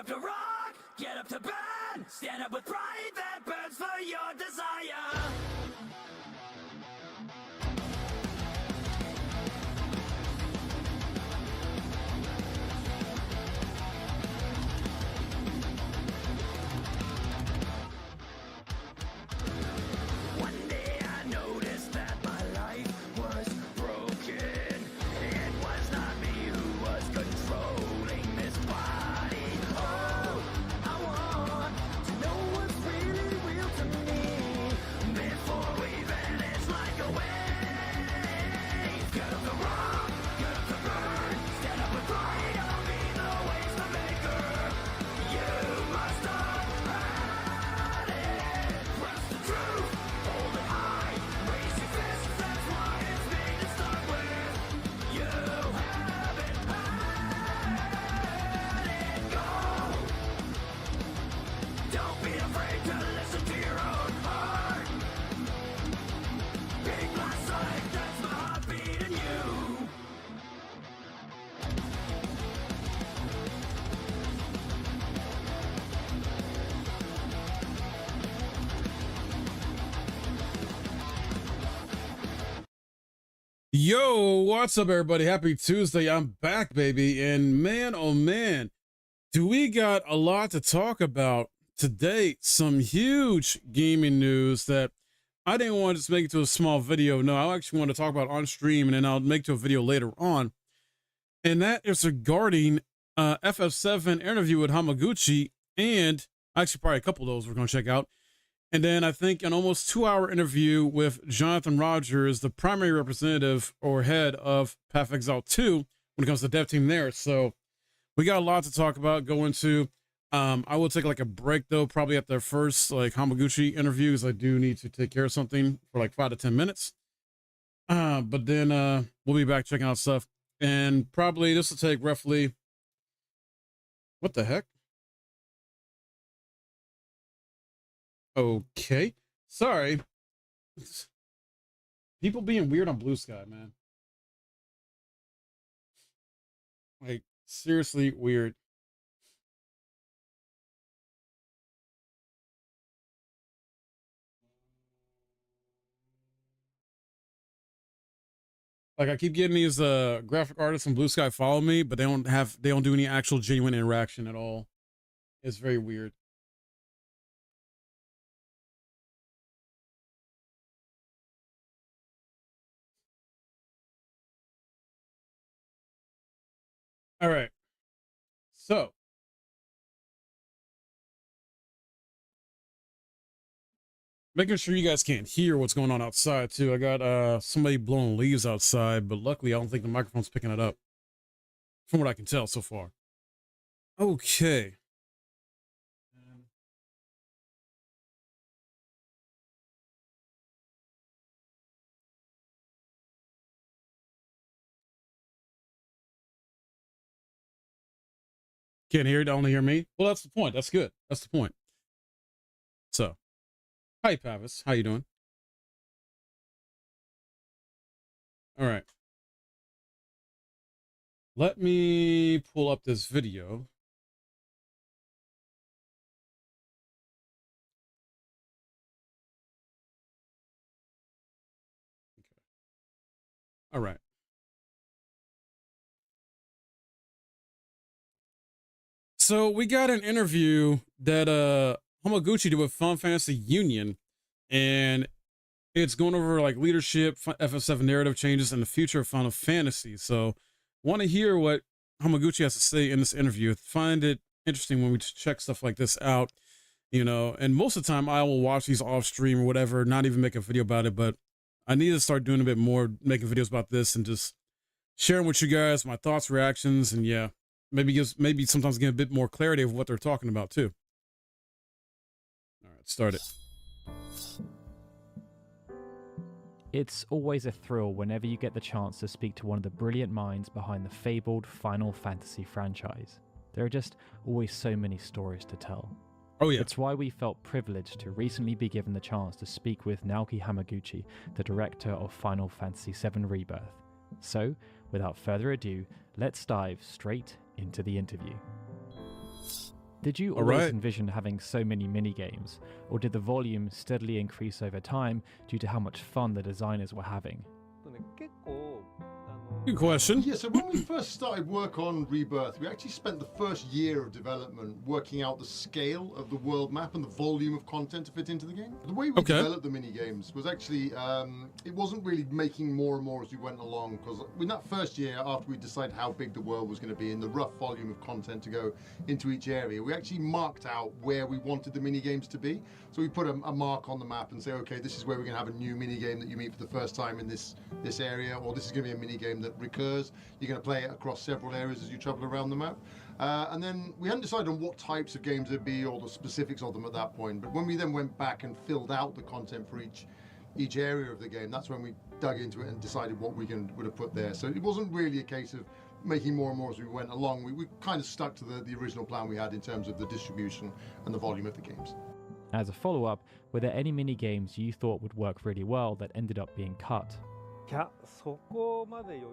up to rock, get up to burn, stand up with pride that burns for your desire. One day I noticed that my life was broken. It was not me who was controlling this body. Oh, I want to know what's really real to me before we vanish like a wave. Get up to rock, get up to burn, stand up with pride. I'll be the waste to maker. You must have had it. Press the truth, hold it high, raise your fists. That's why it's made to start with. You haven't had it. Go. Don't be afraid to listen to your own heart. Big glass sight, that's my heartbeat in you. Yo, what's up, everybody? Happy Tuesday. I'm back, baby. And man, oh man, do we got a lot to talk about today. Some huge gaming news that I didn't want to just make it to a small video. No, I actually want to talk about on stream, and then I'll make to a video later on. And that is regarding FF7 interview with Hamaguchi, and actually probably a couple of those we're going to check out. And then I think an almost 2-hour interview with Jonathan Rogers, the primary representative or head of Path of Exile 2 when it comes to the dev team there. So we got a lot to talk about, go into. I will take like a break though, probably at their first like Hamaguchi interviews. I do need to take care of something for like 5 to 10 minutes. But then we'll be back checking out stuff. And probably this will take roughly, what the heck? Okay, sorry. People being weird on Blue Sky, man. Like, seriously weird. Like, I keep getting these graphic artists on Blue Sky follow me, but they don't do any actual genuine interaction at all. It's very weird. All right. So, making sure you guys can't hear what's going on outside too. I got somebody blowing leaves outside, but luckily I don't think the microphone's picking it up from what I can tell so far. Okay. Can't hear it, only hear me. Well, that's the point. That's good. That's the point. So, hi Pavis, how you doing? All right. Let me pull up this video. Okay. All right. So we got an interview that Hamaguchi did with Final Fantasy Union, and it's going over like leadership, FF7 narrative changes, and the future of Final Fantasy. So, want to hear what Hamaguchi has to say in this interview. Find it interesting when we check stuff like this out, you know. And most of the time, I will watch these off stream or whatever, not even make a video about it. But I need to start doing a bit more, making videos about this and just sharing with you guys my thoughts, reactions, and yeah, maybe sometimes get a bit more clarity of what they're talking about too. All right, start it. It's always a thrill whenever you get the chance to speak to one of the brilliant minds behind the fabled Final Fantasy franchise. There are just always so many stories to tell. Oh yeah. It's why we felt privileged to recently be given the chance to speak with Naoki Hamaguchi, the director of Final Fantasy VII Rebirth. So, without further ado, let's dive straight into the interview. Did you All always right. envision having so many minigames, or did the volume steadily increase over time due to how much fun the designers were having? 結構 Good question. Yeah, so when we first started work on Rebirth, we actually spent the first year of development working out the scale of the world map and the volume of content to fit into the game. The way we Okay. developed the mini games was actually, it wasn't really making more and more as we went along, because in that first year, after we decided how big the world was going to be and the rough volume of content to go into each area, we actually marked out where we wanted the mini games to be. So we put a mark on the map and say, okay, this is where we're going to have a new mini game that you meet for the first time in this area, or this is going to be a mini game that recurs. You're going to play it across several areas as you travel around the map. And then we hadn't decided on what types of games there'd be or the specifics of them at that point. But when we then went back and filled out the content for each area of the game, that's when we dug into it and decided what we would have put there. So it wasn't really a case of making more and more as we went along. We kind of stuck to the original plan we had in terms of the distribution and the volume of the games. As a follow-up, were there any mini games you thought would work really well that ended up being cut? いやそこまで余裕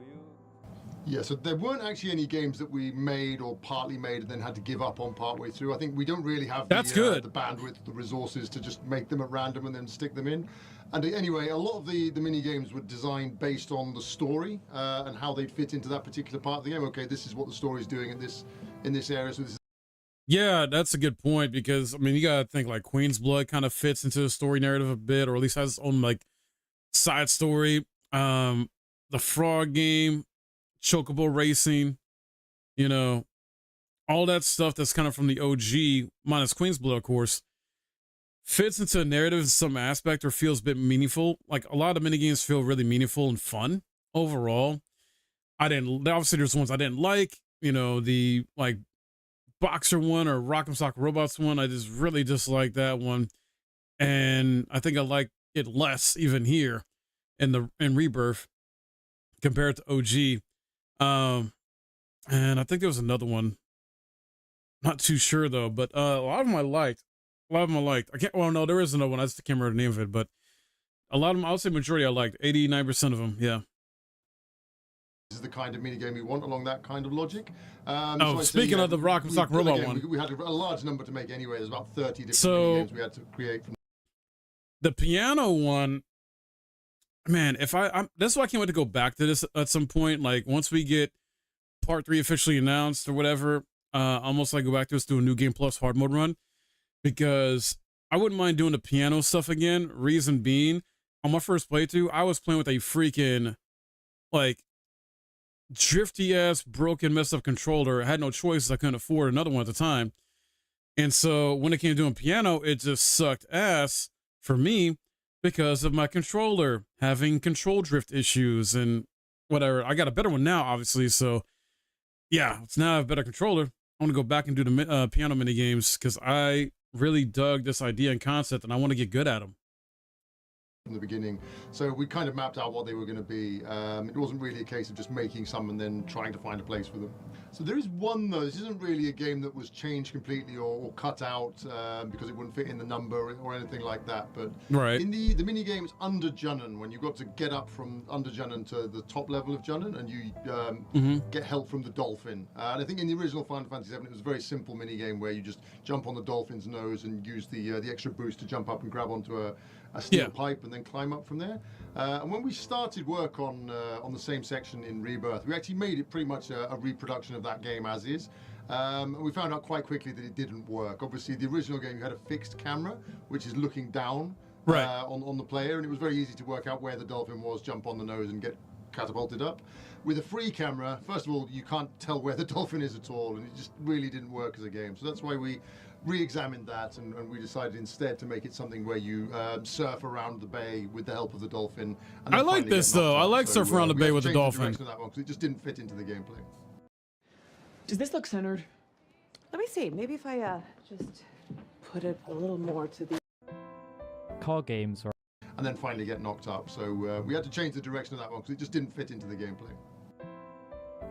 Yeah, so there weren't actually any games that we made or partly made and then had to give up on partway through. I think we don't really have That's good. The bandwidth, the resources to just make them at random and then stick them in. And anyway, a lot of the mini games were designed based on the story and how they'd fit into that particular part of the game. Okay, this is what the story's doing in this area, so this is Yeah, that's a good point because I mean you gotta think like Queen's Blood kind of fits into the story narrative a bit, or at least has its own like side story. The Frog game, Chocobo Racing, you know, all that stuff that's kind of from the OG, minus Queen's Blood, of course, fits into a narrative in some aspect or feels a bit meaningful. Like a lot of minigames feel really meaningful and fun overall. Obviously there's ones I didn't like, you know, the like Boxer one or Rock'em Sock Robots one. I just really dislike that one. And I think I like it less even here in Rebirth compared to OG. And I think there was another one. Not too sure though, but a lot of them I liked. No, there is another one. I just can't remember the name of it, but a lot of them, I would say majority I liked. 89% of them, yeah. This is the kind of minigame we want along that kind of logic. Speaking of the Rock'em Sock Robot one. We had a large number to make anyway. There's about 30 different minigames we had to create. The piano one, man, that's why I can't wait to go back to this at some point. Like once we get part 3 officially announced or whatever, almost like go back to this, do a new game plus hard mode run, because I wouldn't mind doing the piano stuff again. Reason being, on my first playthrough, I was playing with a freaking like drifty ass broken messed up controller. I had no choice. I couldn't afford another one at the time. And so when it came to doing piano, it just sucked ass for me because of my controller having control drift issues and whatever. I got a better one now, obviously. So yeah, it's now I have a better controller. I want to go back and do the piano mini games because I really dug this idea and concept and I want to get good at them. From the beginning, so we kind of mapped out what they were going to be. It wasn't really a case of just making some and then trying to find a place for them. So there is one though. This isn't really a game that was changed completely or cut out because it wouldn't fit in the number or anything like that. But right in the mini games Under Junon, when you've got to get up from Under Junon to the top level of Junon, and you get help from the dolphin. And I think in the original Final Fantasy VII, it was a very simple mini game where you just jump on the dolphin's nose and use the extra boost to jump up and grab onto a steel pipe and then climb up from there. And when we started work on the same section in Rebirth, we actually made it pretty much a reproduction of that game as is. And we found out quite quickly that it didn't work. Obviously, the original game, you had a fixed camera, which is looking down on the player, and it was very easy to work out where the dolphin was, jump on the nose and get catapulted up. With a free camera, first of all, you can't tell where the dolphin is at all, and it just really didn't work as a game. So that's why we re-examined that, and we decided instead to make it something where you surf around the bay with the help of the dolphin. And I like this though. I like surf around the bay with the dolphin. That one, 'cause it just didn't fit into the gameplay. Does this look centered? Let me see. Maybe if I just put it a little more to the... Car games are And then finally get knocked up. So we had to change the direction of that one because it just didn't fit into the gameplay.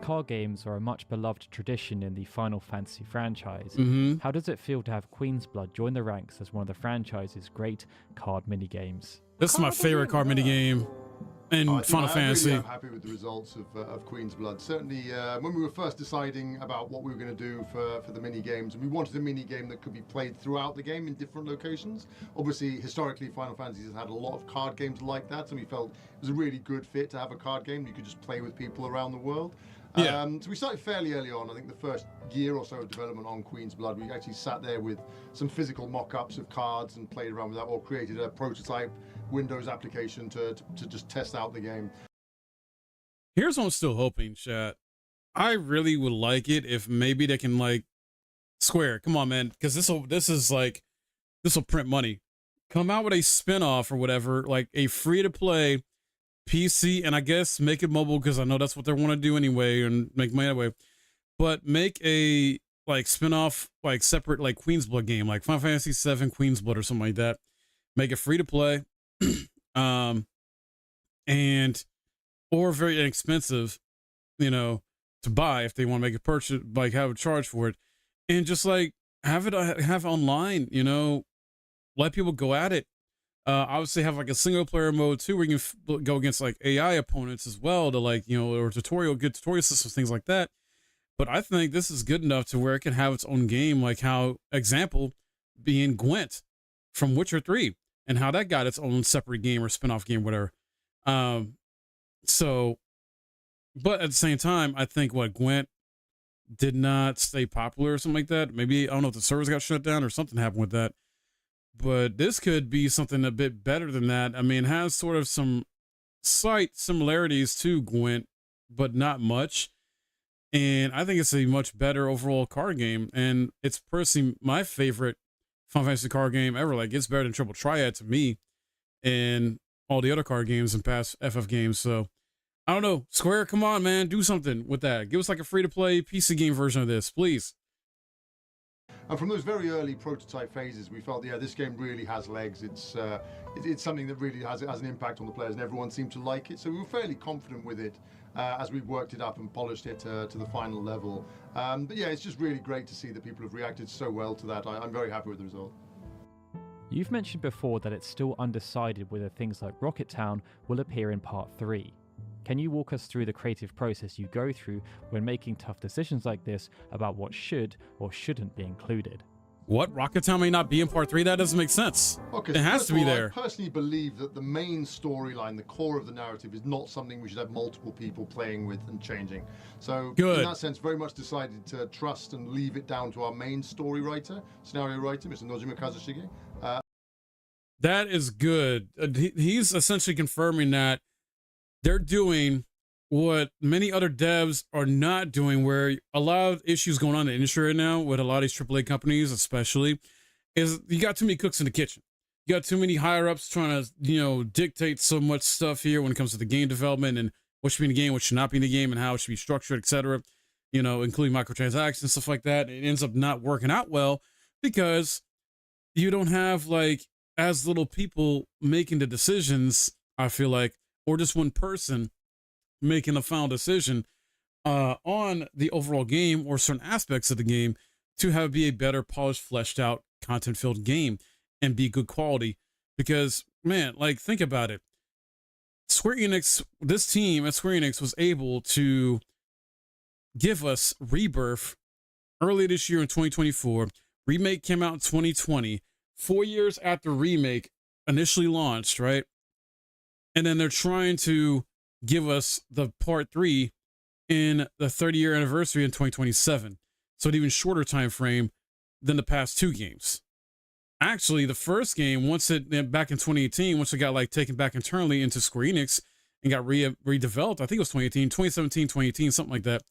Car games are a much beloved tradition in the Final Fantasy franchise. How does it feel to have Queen's Blood join the ranks as one of the franchise's great card minigames? This is my favorite card mini game. in Final I Fantasy. really am happy with the results of Queen's Blood. Certainly, when we were first deciding about what we were going to do for the mini games, and we wanted a mini game that could be played throughout the game in different locations. Obviously, historically, Final Fantasy has had a lot of card games like that, and we felt it was a really good fit to have a card game you could just play with people around the world. Yeah. So we started fairly early on. I think the first year or so of development on Queen's Blood, we actually sat there with some physical mock-ups of cards and played around with that, or created a prototype Windows application to just test out the game. Here's what I'm still hoping, chat. I really would like it if maybe they can like Square, come on, man, because this will print money. Come out with a spin-off or whatever, like a free-to-play PC, and I guess make it mobile because I know that's what they want to do anyway and make money anyway. But make a like spin-off, like separate like Queen's Blood game, like Final Fantasy VII Queen's Blood or something like that. Make it free to play, and or very inexpensive, you know, to buy if they want to make a purchase, like have a charge for it, and just like have it have online, you know, let people go at it. Obviously have like a single player mode too, where you can go against like AI opponents as well to like, you know, or good tutorial systems, things like that. But I think this is good enough to where it can have its own game, like how example being Gwent from Witcher 3 and how that got its own separate game or spin-off game, whatever. So, but at the same time, I think what Gwent did not stay popular or something like that. Maybe, I don't know if the servers got shut down or something happened with that. But this could be something a bit better than that. I mean, it has sort of some slight similarities to Gwent, but not much. And I think it's a much better overall card game. And it's personally my favorite Final Fantasy card game ever. Like, it's better than Triple Triad to me and all the other card games and past FF games. So, I don't know. Square, come on, man. Do something with that. Give us like a free-to-play PC game version of this, please. And from those very early prototype phases, we felt, yeah, this game really has legs. It's something that really has an impact on the players, and everyone seemed to like it. So we were fairly confident with it as we worked it up and polished it to the final level. But yeah, it's just really great to see that people have reacted so well to that. I'm very happy with the result. You've mentioned before that it's still undecided whether things like Rocket Town will appear in Part 3. Can you walk us through the creative process you go through when making tough decisions like this about what should or shouldn't be included? What? Rocket Town may not be in Part 3? That doesn't make sense. Okay, it has to be there. I personally believe that the main storyline, the core of the narrative, is not something we should have multiple people playing with and changing. So Good. In that sense, very much decided to trust and leave it down to our main story writer, scenario writer, Mr. Nojima Kazushige. That is good. He's essentially confirming that they're doing what many other devs are not doing, where a lot of issues going on in the industry right now with a lot of these AAA companies, especially, is you got too many cooks in the kitchen. You got too many higher ups trying to, you know, dictate so much stuff here when it comes to the game development and what should be in the game, what should not be in the game, and how it should be structured, etc. You know, including microtransactions, stuff like that. It ends up not working out well because you don't have like as little people making the decisions, I feel like, or just one person making a final decision on the overall game or certain aspects of the game to have it be a better, polished, fleshed out, content-filled game and be good quality. Because, man, like, think about it. Square Enix, this team at Square Enix was able to give us Rebirth early this year in 2024. Remake came out in 2020. 4 years after Remake initially launched, right? And then they're trying to give us the Part 3 in the 30-year anniversary in 2027. So an even shorter time frame than the past two games. Actually, the first game, once it back in 2018, once it got like taken back internally into Square Enix and got redeveloped, I think it was 2018, 2017, 2018, something like that.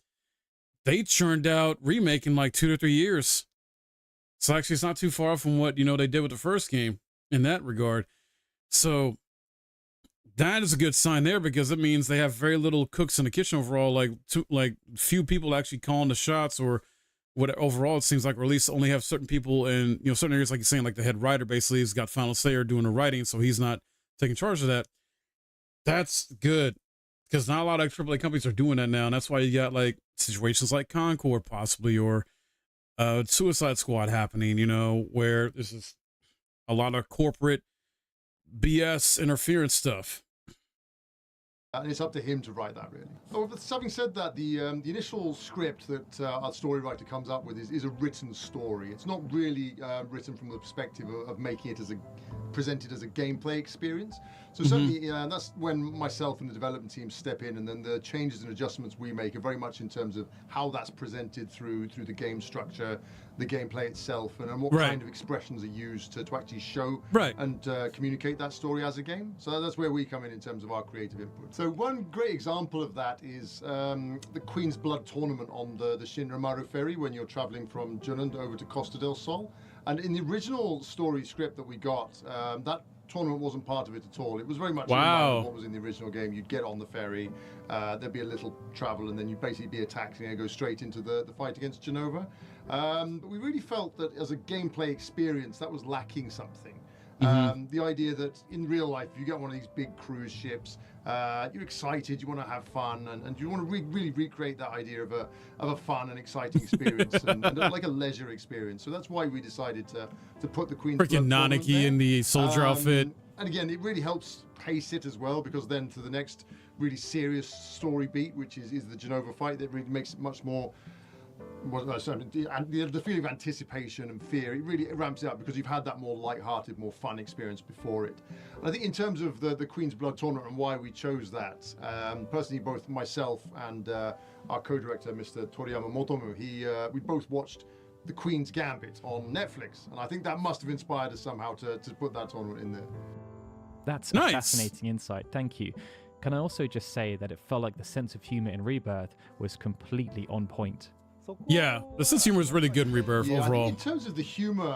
They churned out Remake in like 2 to 3 years. So actually, it's not too far from what, you know, they did with the first game in that regard. So that is a good sign there, because it means they have very little cooks in the kitchen overall, like few people actually calling the shots, or what overall it seems like, or at least only have certain people in, you know, certain areas, like you're saying, like the head writer basically has got final say or doing the writing, so he's not taking charge of that. That's good, because not a lot of AAA companies are doing that now, and that's why you got like situations like Concord possibly, or Suicide Squad happening, you know, where this is a lot of corporate BS interference stuff. And it's up to him to write that, really. Oh, but having said that, the initial script that our story writer comes up with is a written story. It's not really written from the perspective of making it presented as a gameplay experience. So certainly that's when myself and the development team step in, and then the changes and adjustments we make are very much in terms of how that's presented through the game structure, the gameplay itself, and what kind of expressions are used to actually show and communicate that story as a game. So that's where we come in terms of our creative input. So one great example of that is the Queen's Blood tournament on the Shinramaru ferry when you're traveling from Junon over to Costa del Sol. And in the original story script that we got, that tournament wasn't part of it at all. It was very much in line with what was in the original game. You'd get on the ferry, there'd be a little travel, and then you'd basically be attacked and go straight into the fight against Genova. But we really felt that as a gameplay experience, that was lacking something. The idea that in real life, if you get one of these big cruise ships, you're excited, you want to have fun, and you want to really recreate that idea of a fun and exciting experience, and like a leisure experience. So that's why we decided to put the Queen's Freaking Nanaki in the soldier outfit. And again, it really helps pace it as well, because then to the next really serious story beat, which is the Genova fight, that really makes it much more. The feeling of anticipation and fear, it really ramps it up because you've had that more light-hearted, more fun experience before it. And I think in terms of the Queen's Blood tournament and why we chose that, personally, both myself and our co-director, Mr. Toriyama Motomu, we both watched The Queen's Gambit on Netflix, and I think that must have inspired us somehow to put that tournament in there. That's a fascinating insight. Thank you. Can I also just say that it felt like the sense of humor in Rebirth was completely on point. Yeah, the sense of humor is really good in Rebirth overall. In terms of the humor,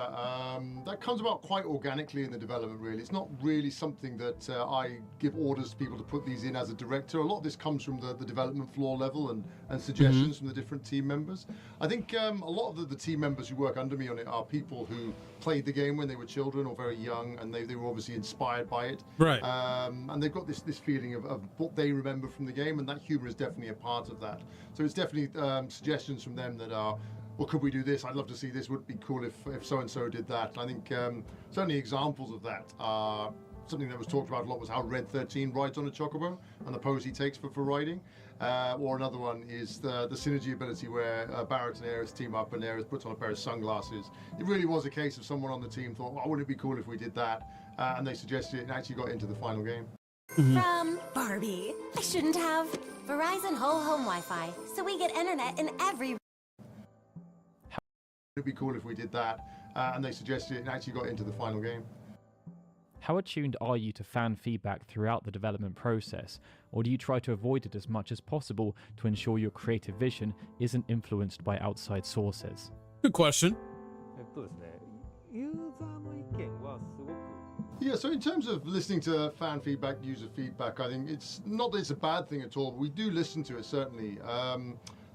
that comes about quite organically in the development, really. It's not really something that I give orders to people to put these in as a director. A lot of this comes from the development floor level and suggestions from the different team members. I think a lot of the team members who work under me on it are people who played the game when they were children or very young, and they were obviously inspired by it. Right. And they've got this feeling of what they remember from the game, and that humor is definitely a part of that. So it's definitely suggestions from them that are, well, could we do this? I'd love to see this. Would it be cool if so-and-so did that? And I think certainly examples of that are something that was talked about a lot was how Red 13 rides on a chocobo and the pose he takes for riding. Or another one is the synergy ability where Barrett and Aerith team up and Aerith puts on a pair of sunglasses. It really was a case of someone on the team thought, well, wouldn't it be cool if we did that? And they suggested it and actually got into the final game. From Barbie. I shouldn't have. Verizon Whole Home Wi-Fi, so we get internet in every. It'd be cool if we did that, and they suggested it and actually got into the final game. How attuned are you to fan feedback throughout the development process, or do you try to avoid it as much as possible to ensure your creative vision isn't influenced by outside sources? Good question. ですね、ユーザーの意見はすごく Yeah, so in terms of listening to fan feedback, user feedback, I think it's not that it's a bad thing at all. We do listen to it, certainly. I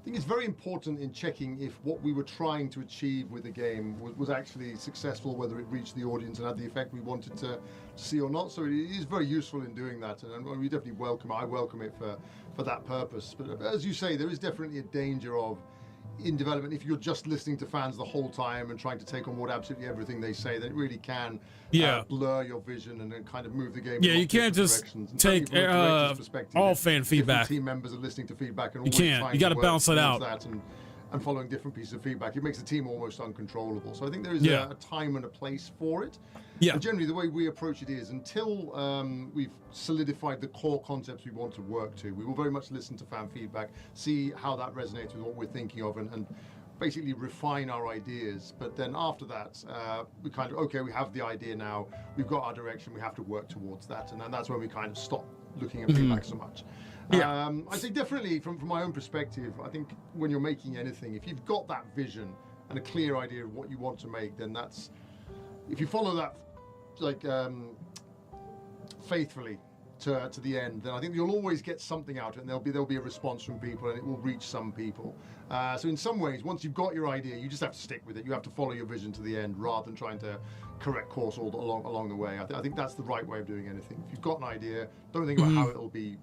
think it's very important in checking if what we were trying to achieve with the game was actually successful, whether it reached the audience and had the effect we wanted to see or not. So it is very useful in doing that, and we definitely welcome it. I welcome it for that purpose. But as you say, there is definitely a danger of, in development, if you're just listening to fans the whole time and trying to take on board absolutely everything they say, then it really can blur your vision and then kind of move the game. Yeah, you can't just take all fan feedback. Team members are listening to feedback and you can't. You got to balance it out. And following different pieces of feedback, it makes the team almost uncontrollable. So I think there is a time and a place for it. Yeah. And generally, the way we approach it is until we've solidified the core concepts we want to work to, we will very much listen to fan feedback, see how that resonates with what we're thinking of, and basically refine our ideas. But then after that, we kind of, okay, we have the idea now, we've got our direction, we have to work towards that. And then that's when we kind of stop looking at feedback so much. Yeah. I think definitely from my own perspective, I think when you're making anything, if you've got that vision and a clear idea of what you want to make, then that's, if you follow that like faithfully to the end, then I think you'll always get something out of it, and there'll be a response from people, and it will reach some people. So in some ways, once you've got your idea, you just have to stick with it. You have to follow your vision to the end rather than trying to correct course all along the way. I think that's the right way of doing anything. If you've got an idea, don't think about how it'll be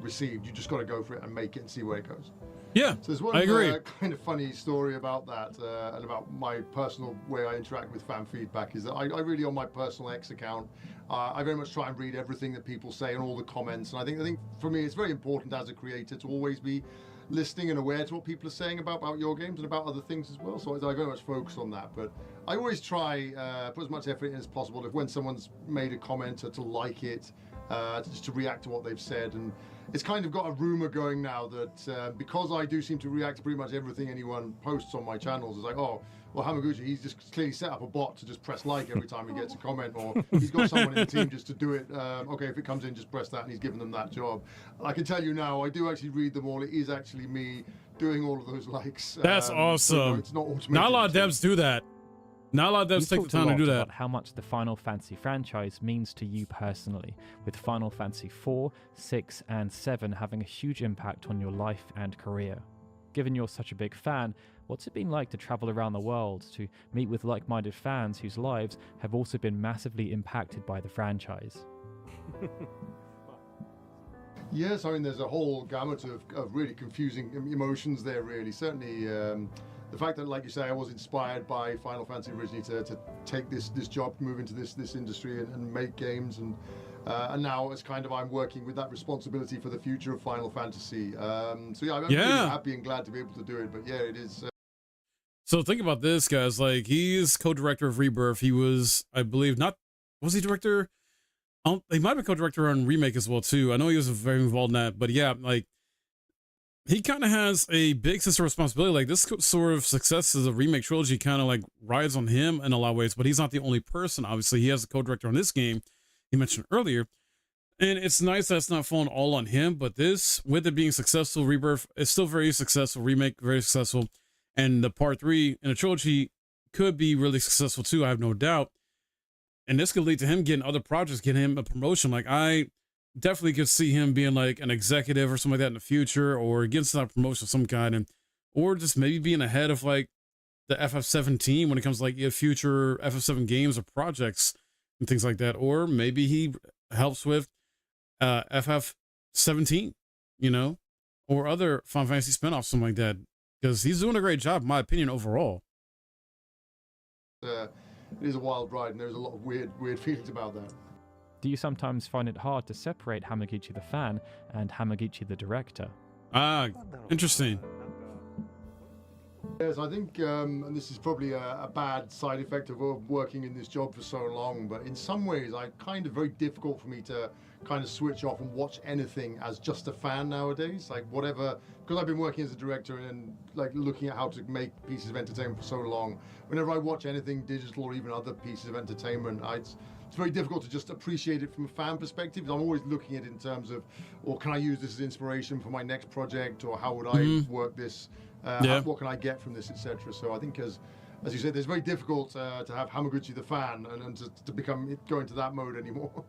received. You just got to go for it and make it and see where it goes. Yeah, So there's one I agree. kind of funny story about that, and about my personal way I interact with fan feedback is that I really, on my personal X account, I very much try and read everything that people say and all the comments. And I think for me, it's very important as a creator to always be listening and aware to what people are saying about your games and about other things as well. So I very much focus on that. But I always try put as much effort in as possible. If when someone's made a comment, to like it, just to react to what they've said. And it's kind of got a rumor going now that because I do seem to react to pretty much everything anyone posts on my channels, it's like, oh, well, Hamaguchi, he's just clearly set up a bot to just press like every time he gets a comment, or he's got someone in the team just to do it. Okay, if it comes in, just press that, and he's given them that job. I can tell you now, I do actually read them all. It is actually me doing all of those likes. That's awesome. So, it's not automated. Not a lot of devs do that. Not a lot of devs You've take the talked a time to lot do that. about how much the Final Fantasy franchise means to you personally, with Final Fantasy 4, 6, and 7 having a huge impact on your life and career. Given you're such a big fan, what's it been like to travel around the world to meet with like-minded fans whose lives have also been massively impacted by the franchise? Yes, I mean, there's a whole gamut of really confusing emotions there, really. Certainly, the fact that, like you say, I was inspired by Final Fantasy originally to take this job, move into this industry and make games, and now it's kind of I'm working with that responsibility for the future of Final Fantasy. So yeah, I'm really happy and glad to be able to do it. But yeah, it is. So think about this, guys. Like, he's co-director of Rebirth. He was, I believe, was he director? He might have been co-director on Remake as well too. I know he was very involved in that, but yeah, like, he kind of has a big sense of responsibility. Like, this sort of success as a Remake trilogy kind of like rides on him in a lot of ways, but he's not the only person. Obviously, he has a co-director on this game he mentioned earlier, and it's nice that it's not falling all on him. But this, with it being successful, Rebirth is still very successful. Remake very successful, and the part 3 in a trilogy could be really successful too. I have no doubt, and this could lead to him getting other projects, getting him a promotion. Like, I definitely could see him being like an executive or something like that in the future, or getting some promotion of some kind, and or just maybe being ahead of like the FF17 when it comes to like future FF7 games or projects and things like that. Or maybe he helps with FF17, you know, or other Final Fantasy spinoffs, something like that, because he's doing a great job, in my opinion, overall. It is a wild ride, and there's a lot of weird feelings about that. Do you sometimes find it hard to separate Hamaguchi the fan and Hamaguchi the director? Ah, interesting. Yes, I think, and this is probably a bad side effect of working in this job for so long, but in some ways, I kind of very difficult for me to kind of switch off and watch anything as just a fan nowadays. Like, whatever, because I've been working as a director and like looking at how to make pieces of entertainment for so long, whenever I watch anything digital or even other pieces of entertainment, it's very difficult to just appreciate it from a fan perspective. I'm always looking at it in terms of, or can I use this as inspiration for my next project, or how would I work this? What can I get from this, etc. So I think, as you said, it's very difficult to have Hamaguchi the fan and to go into that mode anymore.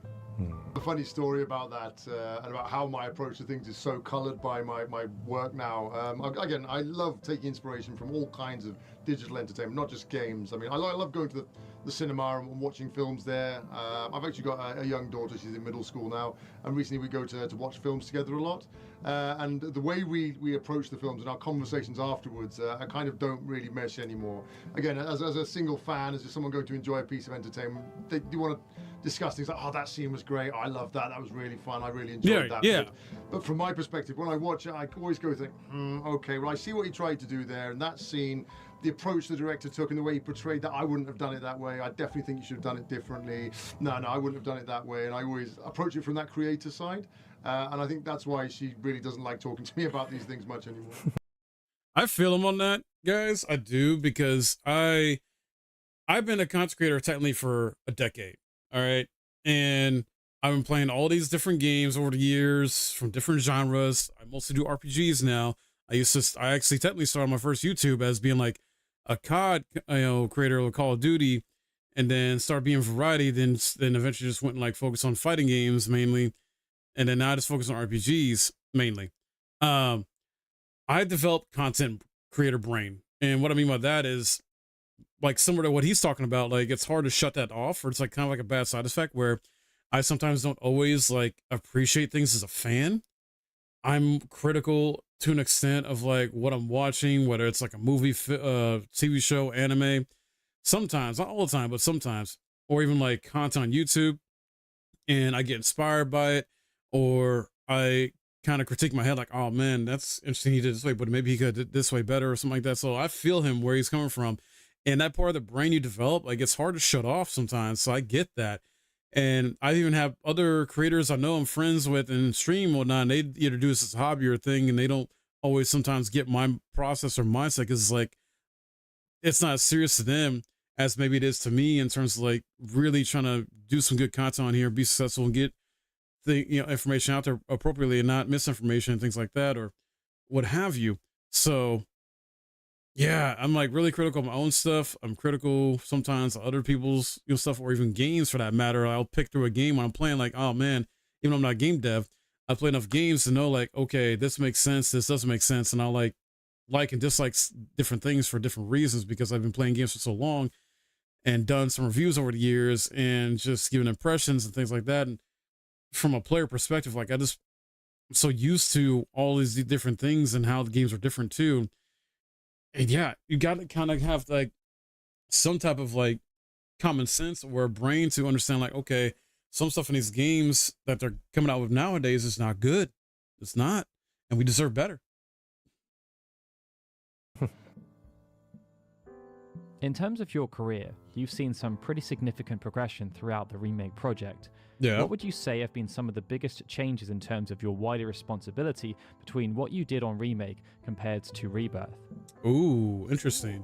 A funny story about that and about how my approach to things is so colored by my work now. Again, I love taking inspiration from all kinds of digital entertainment, not just games. I mean, I love going to the cinema and watching films there. I've actually got a young daughter, she's in middle school now, and recently we go to watch films together a lot. And the way we approach the films and our conversations afterwards, I kind of don't really mesh anymore. Again, as a single fan, as just someone going to enjoy a piece of entertainment, you want to discuss things like, oh, that scene was great, I love that, that was really fun, I really enjoyed that. Yeah. But from my perspective, when I watch it, I always go think, okay, well, I see what he tried to do there, and that scene, the approach the director took and the way he portrayed that, I wouldn't have done it that way. I definitely think you should have done it differently. No, I wouldn't have done it that way. And I always approach it from that creator side. And I think that's why she really doesn't like talking to me about these things much anymore. I feel him on that, guys. I do, because I've been a content creator technically for a decade. All right. And I've been playing all these different games over the years from different genres. I mostly do RPGs now. I actually technically started my first YouTube as being like a COD, creator of Call of Duty, and then started being variety. Then eventually just went and like focused on fighting games mainly, and then now I just focus on RPGs mainly. I developed content creator brain, and what I mean by that is like similar to what he's talking about. Like, it's hard to shut that off, or it's like kind of like a bad side effect where I sometimes don't always like appreciate things as a fan. I'm critical to an extent of like what I'm watching, whether it's like a movie, TV show, anime. Sometimes, not all the time, but sometimes, or even like content on YouTube, and I get inspired by it, or I kind of critique my head like, oh man, that's interesting. He did it this way, but maybe he could have did this way better or something like that. So I feel him where he's coming from. And that part of the brain you develop, like it's hard to shut off sometimes. So I get that. And I even have other creators I know I'm friends with and stream and whatnot, and they either do this as a hobby or a thing, and they don't always sometimes get my process or mindset because it's like it's not as serious to them as maybe it is to me in terms of like really trying to do some good content on here, be successful, and get the information out there appropriately and not misinformation and things like that or what have you. So yeah, I'm like really critical of my own stuff. I'm critical sometimes of other people's stuff, or even games for that matter. I'll pick through a game when I'm playing, like, oh man, even though I'm not a game dev, I play enough games to know like, okay, this makes sense, this doesn't make sense, and I'll like and dislike different things for different reasons because I've been playing games for so long and done some reviews over the years and just giving impressions and things like that. And from a player perspective, like I'm so used to all these different things and how the games are different too. And yeah, you got to kind of have like some type of like common sense or a brain to understand like, okay, some stuff in these games that they're coming out with nowadays is not good. It's not, and we deserve better. In terms of your career, you've seen some pretty significant progression throughout the Remake project. Yeah. What would you say have been some of the biggest changes in terms of your wider responsibility between what you did on Remake compared to Rebirth? Ooh, interesting.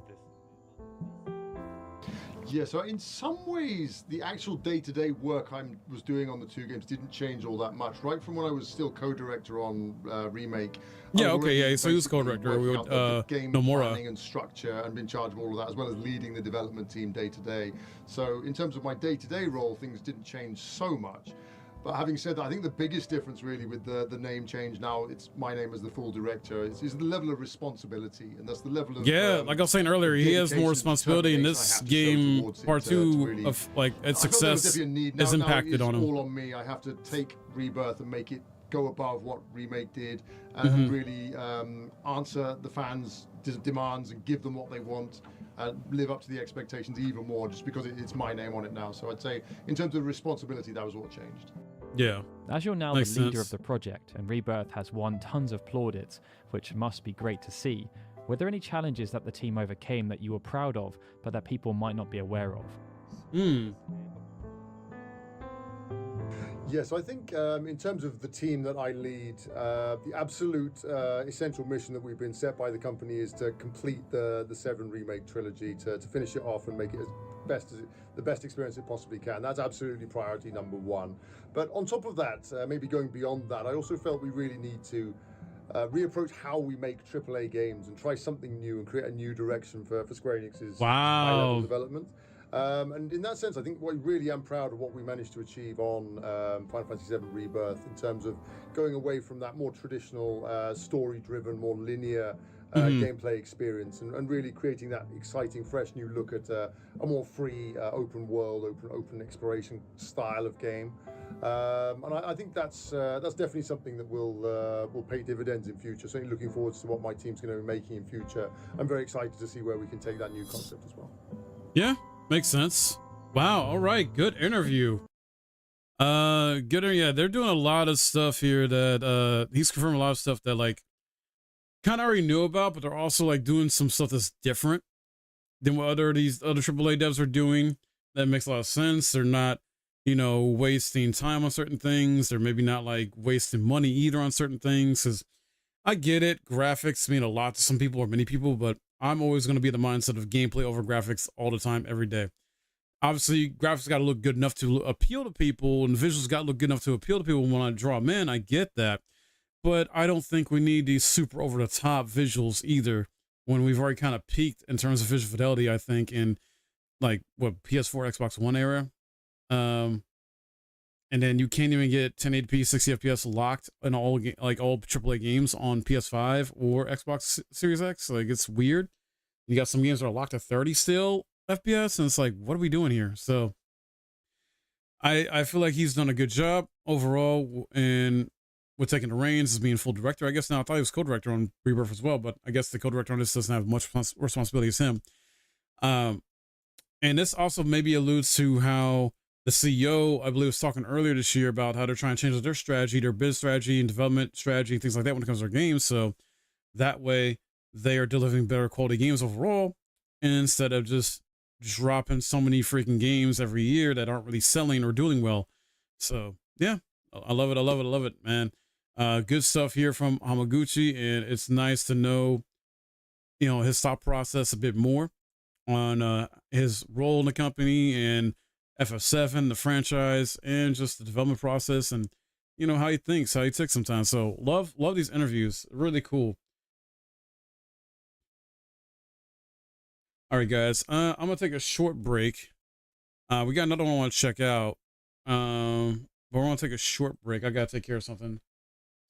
Yeah, so in some ways, the actual day-to-day work I was doing on the two games didn't change all that much. Right from when I was still co-director on Remake. Yeah, okay, yeah, so he was co-director. We would, game Nomura. planning and structure and been in charge of all of that, as well as leading the development team day-to-day. So in terms of my day-to-day role, things didn't change so much. But having said that, I think the biggest difference really with the name change now, it's my name as the full director, is the level of responsibility, and that's the level of like I was saying earlier, he has more responsibility in this game. Part two really, of like its I felt there was success definitely a need. is Now impacted it's on him. all on me. I have to take Rebirth and make it go above what Remake did, and really answer the fans' demands and give them what they want. Live up to the expectations even more, just because it's my name on it now. So I'd say, in terms of responsibility, that was what changed. Yeah. As you're now Makes the leader sense. of the project, and Rebirth has won tons of plaudits, which must be great to see, were there any challenges that the team overcame that you were proud of, but that people might not be aware of? Yes, I think in terms of the team that I lead, the absolute essential mission that we've been set by the company is to complete the Seven Remake trilogy, to finish it off and make it the best experience it possibly can. That's absolutely priority number one. But on top of that, maybe going beyond that, I also felt we really need to reapproach how we make AAA games and try something new and create a new direction for Square Enix's high-level development. And in that sense, I think I really am proud of what we managed to achieve on Final Fantasy VII Rebirth in terms of going away from that more traditional story-driven, more linear gameplay experience, and really creating that exciting, fresh new look at a more free, open world, open exploration style of game. And I think that's definitely something that will pay dividends in future. Certainly looking forward to what my team's going to be making in future. I'm very excited to see where we can take that new concept as well. Yeah, makes sense. Wow. All right. Good interview. Yeah, they're doing a lot of stuff here that he's confirmed a lot of stuff that like kind of already knew about, but they're also like doing some stuff that's different than what these other AAA devs are doing. That makes a lot of sense. They're not, wasting time on certain things. They're maybe not like wasting money either on certain things. Because I get it, graphics mean a lot to some people or many people, but I'm always going to be the mindset of gameplay over graphics all the time, every day. Obviously, graphics got to look good enough to appeal to people, and visuals got to look good enough to appeal to people when I draw them in. I get that. But I don't think we need these super over-the-top visuals either, when we've already kind of peaked in terms of visual fidelity, I think, in like what PS4, Xbox One era. And then you can't even get 1080p 60 FPS locked in all AAA games on PS5 or Xbox Series X. Like, it's weird. You got some games that are locked at 30 still FPS, and it's like, what are we doing here? So I feel like he's done a good job overall, and with taking the reins as being full director. I guess now I thought he was co-director on Rebirth as well, but I guess the co-director on this doesn't have much responsibility as him. And this also maybe alludes to how the CEO, I believe, was talking earlier this year about how they're trying to change their strategy, their biz strategy and development strategy and things like that when it comes to their games. So that way they are delivering better quality games overall, instead of just dropping so many freaking games every year that aren't really selling or doing well. So yeah, I love it. I love it. I love it, man. Good stuff here from Hamaguchi, and it's nice to know, you know, his thought process a bit more on his role in the company and FF7, the franchise, and just the development process, and you know how he thinks, how he ticks sometimes. So love these interviews, really cool. All right, guys, I'm gonna take a short break. We got another one I want to check out, but we're gonna take a short break. I gotta take care of something,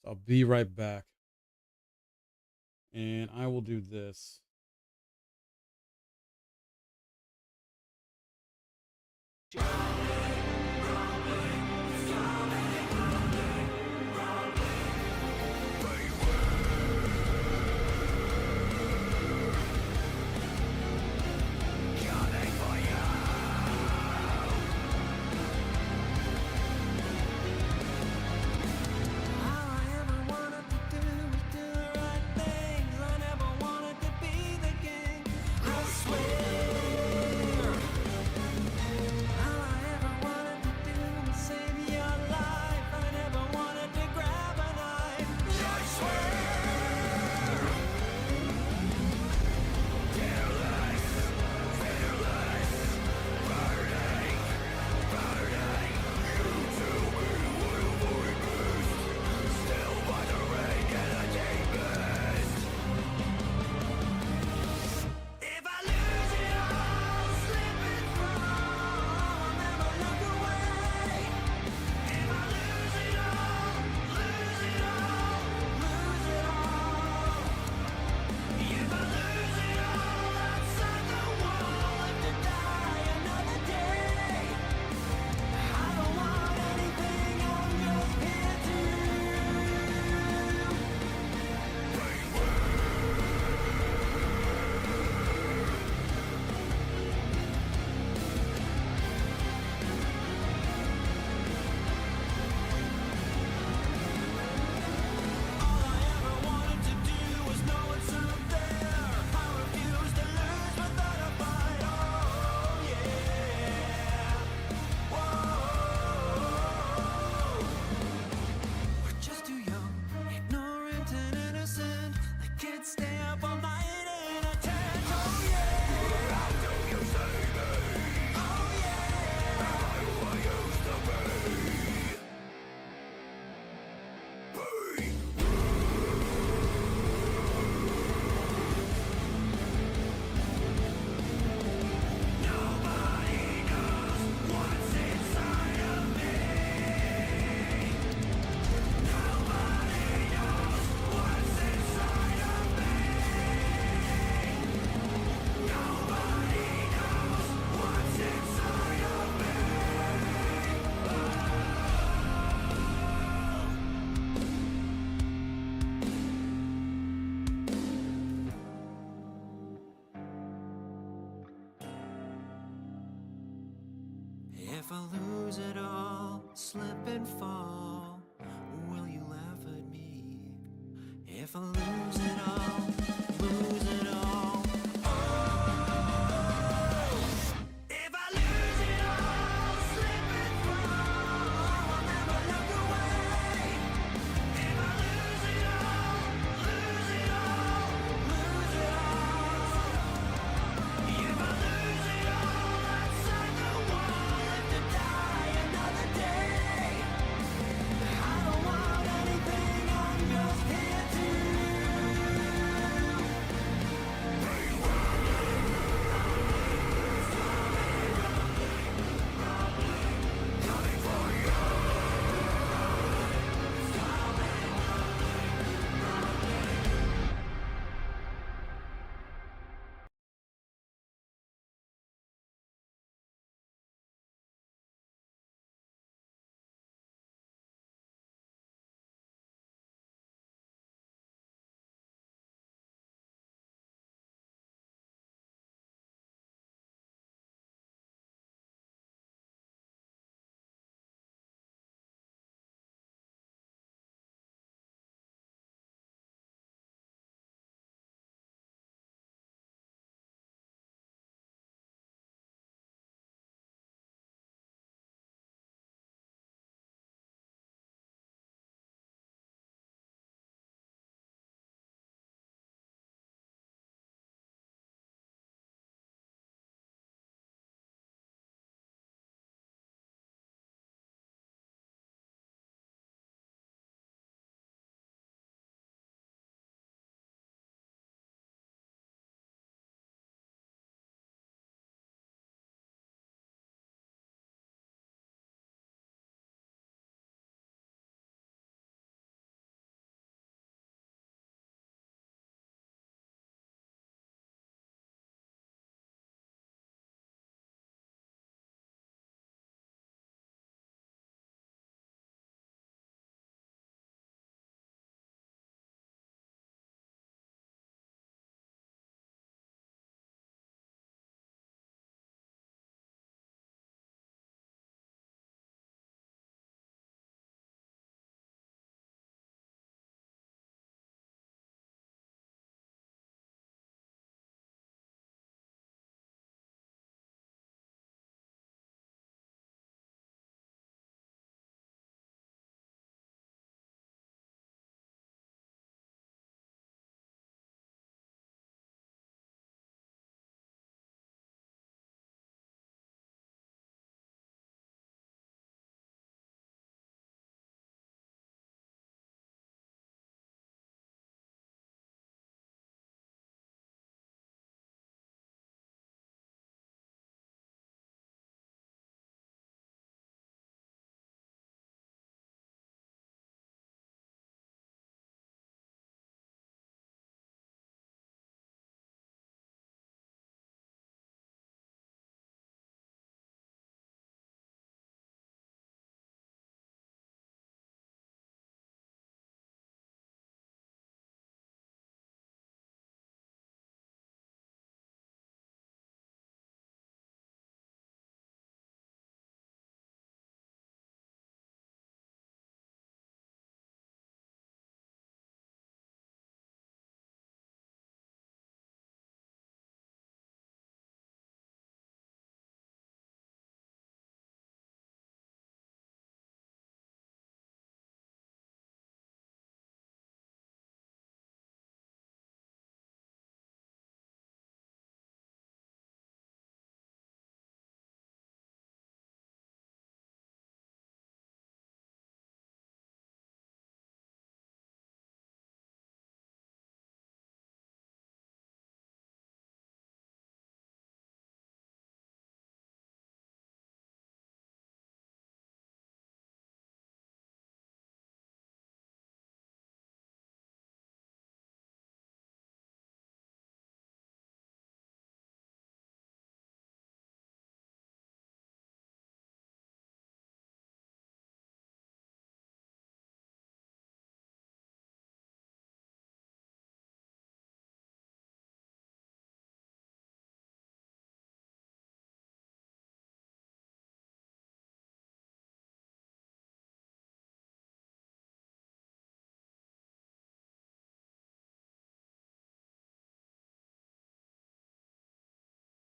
so I'll be right back, and I will do this. If I lose it all, slip and fall, will you laugh at me? If I lose it all, lose it all. Oh, if I lose it all, slip and fall, I'll never look away. If I lose it all, lose it all, lose it all. If I lose it all, outside the wall, live to die another day. I don't want anything, I'm just here to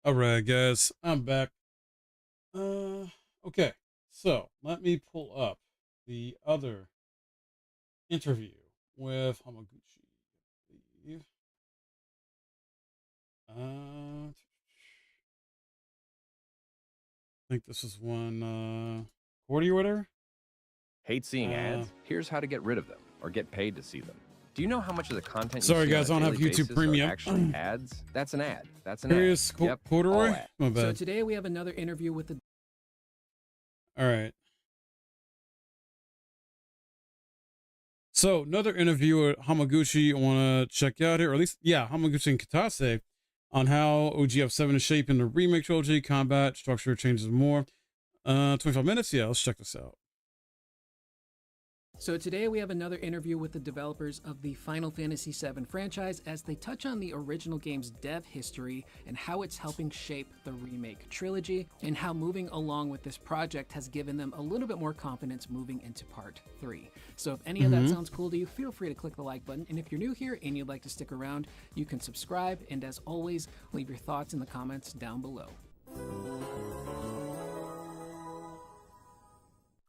All right, guys, I'm back. Okay, so let me pull up the other interview with Hamaguchi. I think this is one 40 or whatever. Hate seeing ads? Here's how to get rid of them or get paid to see them. Do you know how much of the content Sorry, you see guys, on I a don't have daily YouTube basis are Premium. actually ads? That's an ad. That's an Curious ad. Yep, Corduroy? all ad. My So bad. today we have another interview with the All right. So another interview with Hamaguchi I want to check out here, or at least, yeah, Hamaguchi and Kitase on how OGF7 is shaping the remake trilogy, combat, structure, changes, and more. 25 minutes? Yeah, let's check this out. So today we have another interview with the developers of the Final Fantasy VII franchise as they touch on the original game's dev history and how it's helping shape the remake trilogy, and how moving along with this project has given them a little bit more confidence moving into part 3. So if any of that sounds cool to you, feel free to click the like button, and if you're new here and you'd like to stick around, you can subscribe, and as always, leave your thoughts in the comments down below.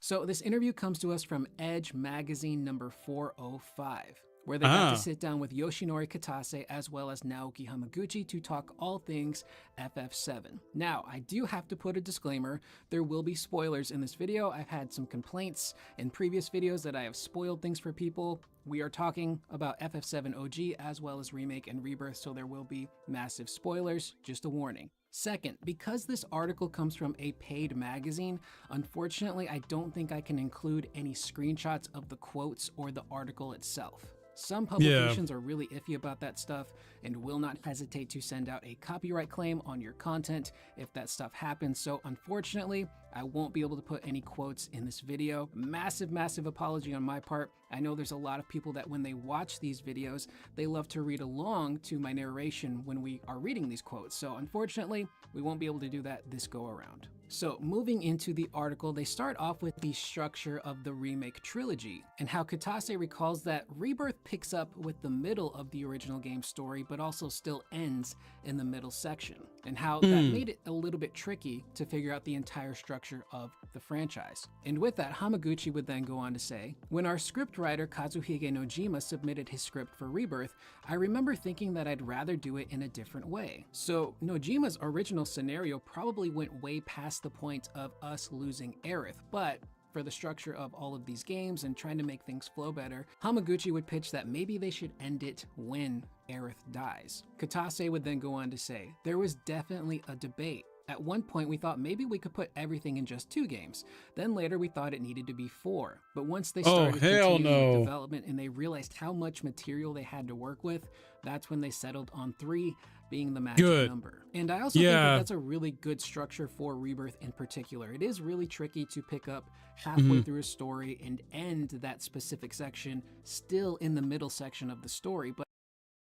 So this interview comes to us from Edge Magazine number 405, where they got to sit down with Yoshinori Kitase as well as Naoki Hamaguchi to talk all things FF7. Now, I do have to put a disclaimer, there will be spoilers in this video. I've had some complaints in previous videos that I have spoiled things for people. We are talking about FF7 OG as well as Remake and Rebirth, so there will be massive spoilers, just a warning. Second, because this article comes from a paid magazine, unfortunately, I don't think I can include any screenshots of the quotes or the article itself. Some publications are really iffy about that stuff and will not hesitate to send out a copyright claim on your content if that stuff happens. So unfortunately, I won't be able to put any quotes in this video. Massive apology on my part. I know there's a lot of people that when they watch these videos, they love to read along to my narration when we are reading these quotes. So unfortunately, we won't be able to do that this go around. So moving into the article, they start off with the structure of the remake trilogy and how Kitase recalls that Rebirth picks up with the middle of the original game story, but also still ends in the middle section, and how that made it a little bit tricky to figure out the entire structure of the franchise. And with that, Hamaguchi would then go on to say, when our scriptwriter Kazuhige Nojima submitted his script for Rebirth, I remember thinking that I'd rather do it in a different way. So Nojima's original scenario probably went way past the point of us losing Aerith, but for the structure of all of these games and trying to make things flow better, Hamaguchi would pitch that maybe they should end it when Aerith dies. Kitase would then go on to say, there was definitely a debate. At one point we thought maybe we could put everything in just 2 games. Then later we thought it needed to be 4. But once they started continuing with development and they realized how much material they had to work with, that's when they settled on 3 being the magic number. And I also think that that's a really good structure for Rebirth in particular. It is really tricky to pick up halfway through a story and end that specific section still in the middle section of the story. But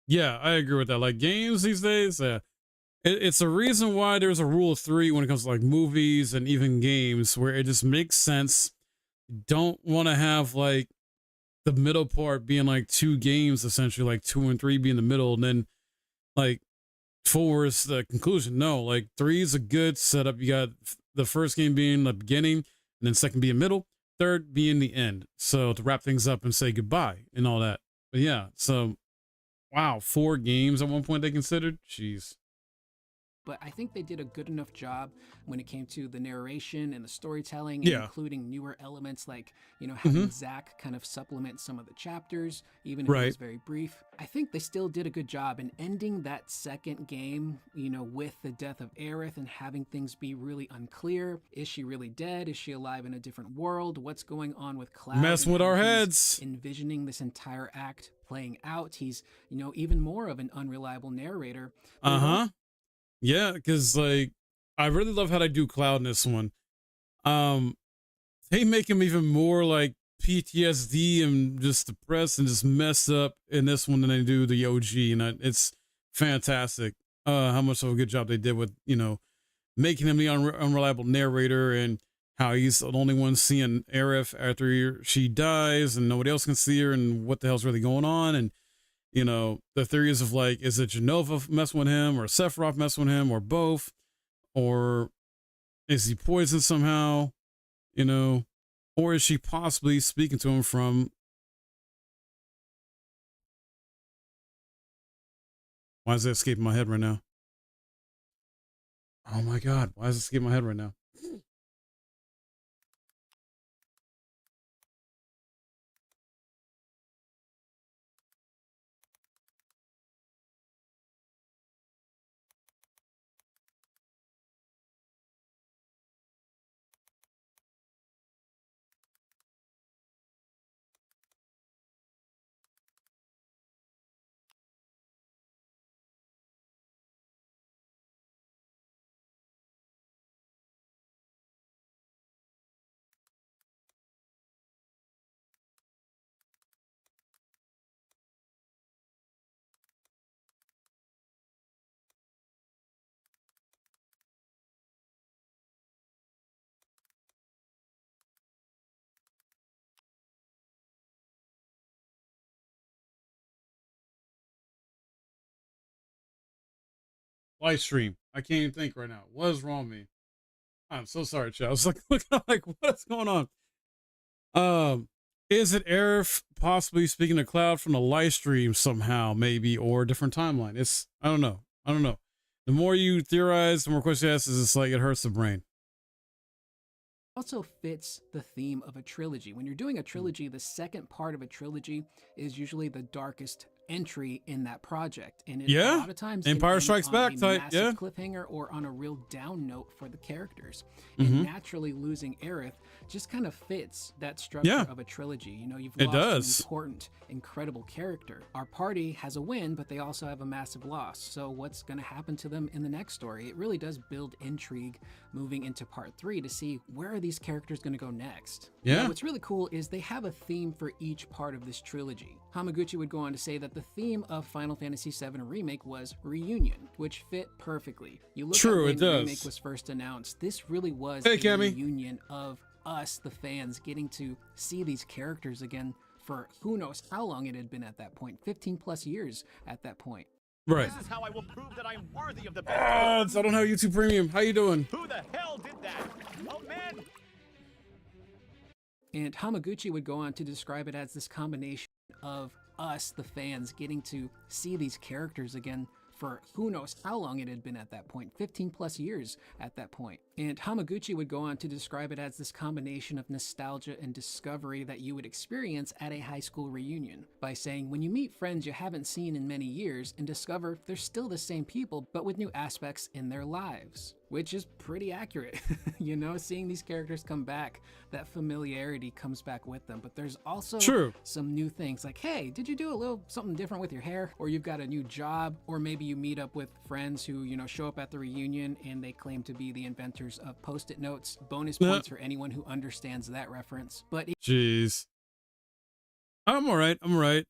yeah, I agree with that. Like games these days, it's a reason why there's a rule of 3 when it comes to like movies and even games, where it just makes sense. Don't want to have like the middle part being like 2 games, essentially, like 2 and 3 being the middle, and then like 4 is the conclusion. No, like 3 is a good setup. You got the first game being the beginning, and then second being middle, third being the end. So to wrap things up and say goodbye and all that. But yeah, so wow, 4 games at one point they considered. Jeez. But I think they did a good enough job when it came to the narration and the storytelling, and including newer elements like, you know, having Zack kind of supplement some of the chapters, even if it was very brief. I think they still did a good job in ending that second game, you know, with the death of Aerith and having things be really unclear. Is she really dead? Is she alive in a different world? What's going on with Cloud? Messing with our heads. Envisioning this entire act playing out. He's, you know, even more of an unreliable narrator. Yeah, because like I really love how they do Cloud in this one. They make him even more like PTSD and just depressed and just messed up in this one than they do the OG, and it's fantastic. How much of a good job they did with, you know, making him the unreliable narrator, and how he's the only one seeing Aerith after she dies and nobody else can see her, and what the hell's really going on. And you know, the theories of like, is it Genova messing with him or Sephiroth messing with him or both? or is he poisoned somehow, you know, or is she possibly speaking to him from... Why is that escaping my head right now? Oh my God, why is it escaping my head right now? Live stream. I can't even think right now. What is wrong with me? I'm so sorry, chat. I was like, looking like, what's going on? Is it Aerith possibly speaking to Cloud from the live stream somehow, maybe, or a different timeline? I don't know. I don't know. The more you theorize, the more questions you ask, it's like it hurts the brain. Also fits the theme of a trilogy. When you're doing a trilogy, the second part of a trilogy is usually the darkest entry in that project, and a lot of times Empire Strikes Back type, cliffhanger or on a real down note for the characters. And naturally losing Aerith just kind of fits that structure of a trilogy. You know, you've lost an important, incredible character. Our party has a win, but they also have a massive loss. So what's going to happen to them in the next story? It really does build intrigue moving into part 3 to see where are these characters going to go next. Now, what's really cool is they have a theme for each part of this trilogy. Hamaguchi would go on to say that the theme of Final Fantasy VII Remake was reunion, which fit perfectly. You look at when the remake was first announced, this really was a reunion of us, the fans, getting to see these characters again for who knows how long it had been at that point, 15 plus years at that point. Right. This is how I will prove that I am worthy of the best. I don't have YouTube Premium. How you doing? Who the hell did that? Oh man! And Hamaguchi would go on to describe it as this combination of us, the fans, getting to see these characters again for who knows how long it had been at that point, 15 plus years at that point. And Hamaguchi would go on to describe it as this combination of nostalgia and discovery that you would experience at a high school reunion by saying when you meet friends you haven't seen in many years and discover they're still the same people but with new aspects in their lives, which is pretty accurate. You know, seeing these characters come back, that familiarity comes back with them, but there's also some new things like, hey, did you do a little something different with your hair? Or you've got a new job, or maybe you meet up with friends who, you know, show up at the reunion and they claim to be the inventors of Post-it notes. Bonus points for anyone who understands that reference. But jeez, I'm all right.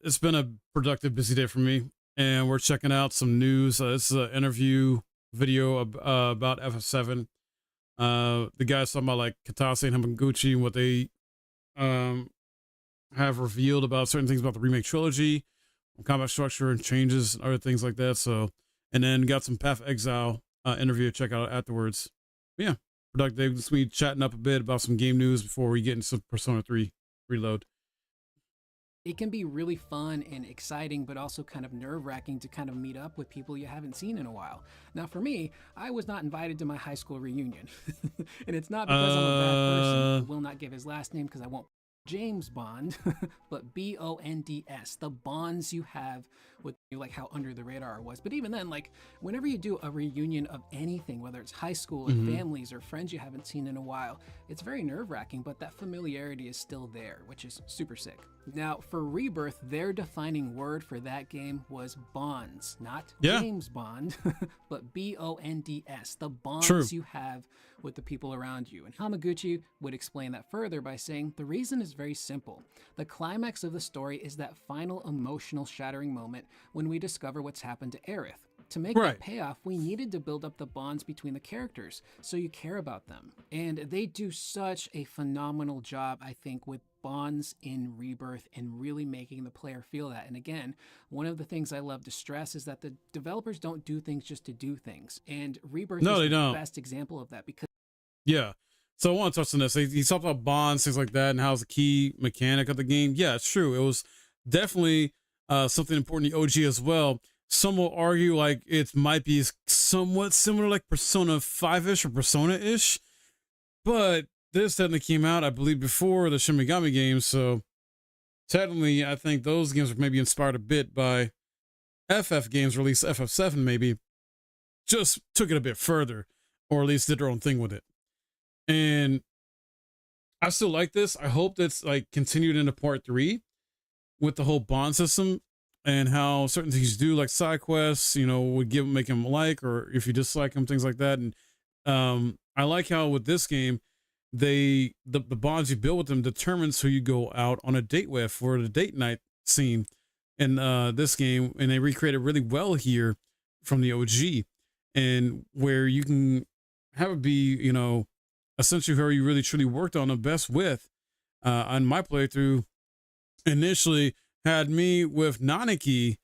It's been a productive, busy day for me, and we're checking out some news. This is an interview video about FF7. The guys talking about like Kitase and Hamaguchi and what they have revealed about certain things about the remake trilogy, combat structure and changes and other things like that. So, and then got some Path of Exile interview to check out afterwards. But yeah, productive. Just me chatting up a bit about some game news before we get into Persona 3 Reload. it can be really fun and exciting, but also kind of nerve-wracking to kind of meet up with people you haven't seen in a while. Now, for me, I was not invited to my high school reunion. And it's not because I'm a bad person. I will not give his last name because I won't. James Bond, but B-O-N-D-S, the bonds you have with, like, how under the radar it was. But even then, like, whenever you do a reunion of anything, whether it's high school or families or friends you haven't seen in a while, it's very nerve-wracking, but that familiarity is still there, which is super sick. Now, for Rebirth, their defining word for that game was bonds, not James Bond, but B-O-N-D-S, the bonds you have with the people around you. And Hamaguchi would explain that further by saying, the reason is very simple. The climax of the story is that final emotional shattering moment when we discover what's happened to Aerith. To make that payoff, we needed to build up the bonds between the characters, so you care about them. And they do such a phenomenal job, I think, with bonds in Rebirth and really making the player feel that. And again, one of the things I love to stress is that the developers don't do things just to do things. And Rebirth No, is they the don't. best example of that because Yeah. So I want to touch on this. He talked about bonds, things like that, and how it's a key mechanic of the game. Yeah, it's true. It was definitely something important in the OG as well. Some will argue like it might be somewhat similar, like Persona 5-ish or Persona-ish, but this technically came out, I believe, before the Shin Megami games. So technically, I think those games were maybe inspired a bit by FF games, or at least FF7 maybe, just took it a bit further, or at least did their own thing with it. And I still like this. I hope that's like continued into part 3 with the whole bond system and how certain things do, like side quests, you know, would make him like, or if you dislike him, things like that. And I like how with this game, the bonds you build with them determines who you go out on a date with for the date night scene in this game, and they recreated really well here from the OG, and where you can have it be, you know, essentially who you really truly worked on the best with. On my playthrough, initially had me with Nanaki.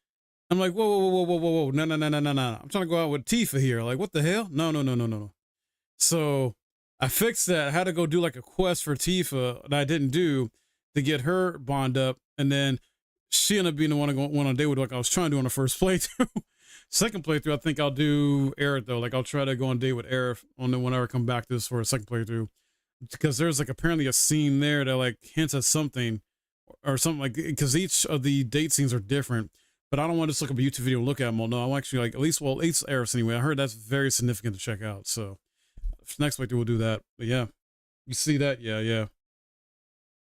I'm like, whoa, no, I'm trying to go out with Tifa here. Like, what the hell? No. So I fixed that. I had to go do like a quest for Tifa that I didn't do to get her bond up, and then she ended up being the one I went on a date with, like I was trying to do on the first playthrough. Second playthrough, I think I'll do Aerith though. Like I'll try to go on a date with Aerith on the whenever I come back to this for a second playthrough, because there's like apparently a scene there that like hints at something or something, like, because each of the date scenes are different. But I don't want to just look up a YouTube video and look at them all. No, I'm actually like at least Aerith anyway. I heard that's very significant to check out. So next playthrough we'll do that. But yeah, you see that? Yeah.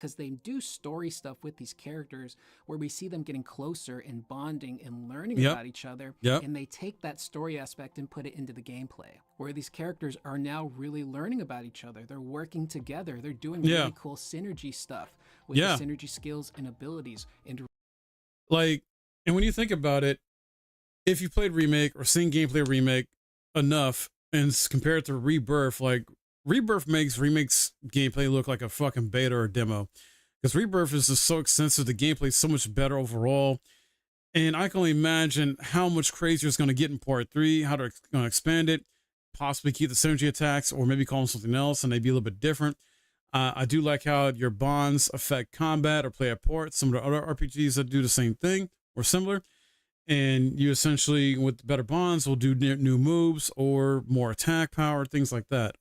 because they do story stuff with these characters where we see them getting closer and bonding and learning about each other. And they take that story aspect and put it into the gameplay, where these characters are now really learning about each other. They're working together. They're doing really cool synergy stuff with the synergy skills and abilities. And like, and when you think about it, if you played Remake or seen gameplay of Remake enough and compare it to Rebirth, like Rebirth makes Remake's gameplay look like a fucking beta or a demo, because Rebirth is just so extensive. The gameplay is so much better overall, and I can only imagine how much crazier it's going to get in part 3, how they're going to expand it, possibly keep the synergy attacks, or maybe call them something else and they'd be a little bit different. I do like how your bonds affect combat or play a part. Some of the other RPGs that do the same thing or similar, and you essentially with better bonds will do new moves or more attack power, things like that.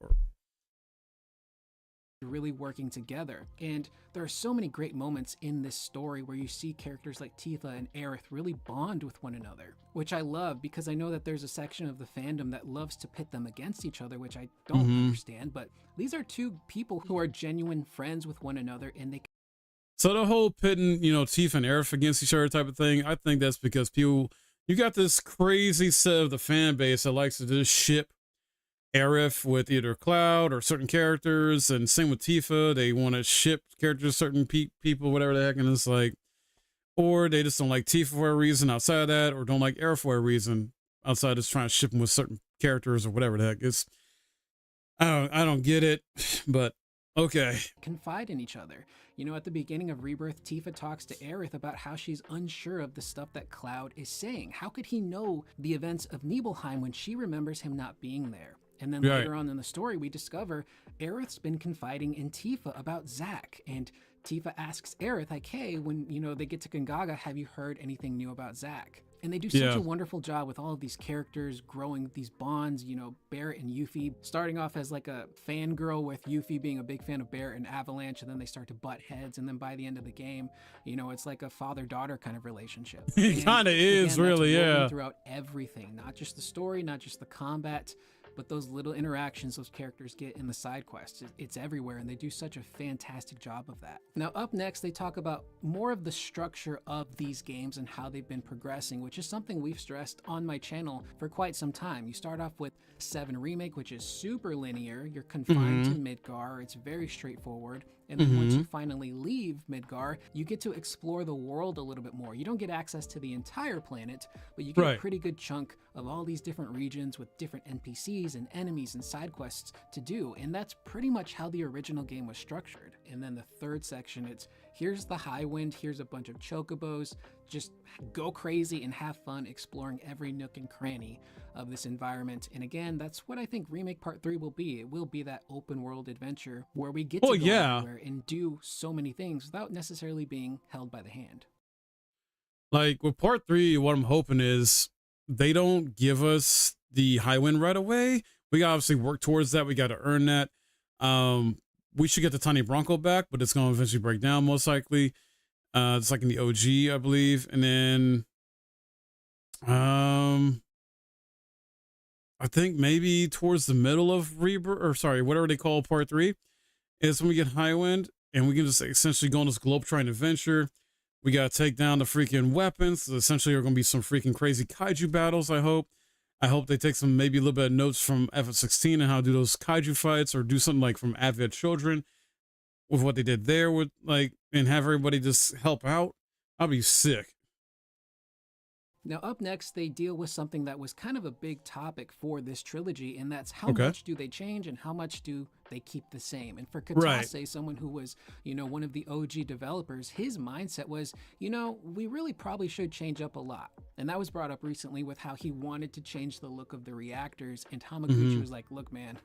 really working together. And there are so many great moments in this story where you see characters like Tifa and Aerith really bond with one another, which I love, because I know that there's a section of the fandom that loves to pit them against each other, which I don't understand, but these are two people who are genuine friends with one another, and they... So the whole pitting, you know, Tifa and Aerith against each other type of thing, I think that's because people, you got this crazy set of the fan base that likes to just ship Aerith with either Cloud or certain characters, and same with Tifa. They want to ship characters to certain people, whatever the heck, and it's like, or they just don't like Tifa for a reason outside of that, or don't like Aerith for a reason outside of just trying to ship them with certain characters or whatever the heck. It's, I don't get it, but okay. Confide in each other. You know, at the beginning of Rebirth, Tifa talks to Aerith about how she's unsure of the stuff that Cloud is saying. How could he know the events of Nibelheim when she remembers him not being there? And then later on in the story, we discover Aerith's been confiding in Tifa about Zack. And Tifa asks Aerith, like, hey, when, you know, they get to Gongaga, have you heard anything new about Zack? And they do such a wonderful job with all of these characters growing these bonds, you know, Barret and Yuffie, starting off as like a fangirl with Yuffie being a big fan of Barret and Avalanche, and then they start to butt heads, and then by the end of the game, you know, it's like a father-daughter kind of relationship. It kind of is, really, yeah. Throughout everything, not just the story, not just the combat, but those little interactions those characters get in the side quests. It's everywhere, and they do such a fantastic job of that. Now, up next, they talk about more of the structure of these games and how they've been progressing, which is something we've stressed on my channel for quite some time. You start off with 7 Remake, which is super linear. You're confined to Midgar. It's very straightforward. And then once you finally leave Midgar, you get to explore the world a little bit more. You don't get access to the entire planet, but you get a pretty good chunk of all these different regions with different NPCs and enemies and side quests to do. And that's pretty much how the original game was structured. And then the third section, it's here's the high wind, here's a bunch of chocobos, just go crazy and have fun exploring every nook and cranny of this environment. And again, that's what I think Remake Part 3 will be. It will be that open world adventure where we get to go everywhere and do so many things without necessarily being held by the hand. Like with Part 3, what I'm hoping is they don't give us the high wind right away. We gotta obviously work towards that. We got to earn that. We should get the Tiny Bronco back, but it's going to eventually break down most likely. It's like in the OG, I believe. And then I think maybe towards the middle of Rebirth, or sorry, whatever they call Part 3, is when we get high wind and we can just essentially go on this globe trying adventure. We got to take down the freaking weapons. So essentially, there are going to be some freaking crazy kaiju battles, I hope. I hope they take some, maybe a little bit of notes from FF16 and how to do those kaiju fights, or do something like from Advent Children with what they did there with, like, and have everybody just help out. I'll be sick. Now, up next, they deal with something that was kind of a big topic for this trilogy, and that's how much do they change and how much do they keep the same. And for Katase, someone who was, you know, one of the OG developers, his mindset was, you know, we really probably should change up a lot. And that was brought up recently with how he wanted to change the look of the reactors, and Hamaguchi was like, look, man,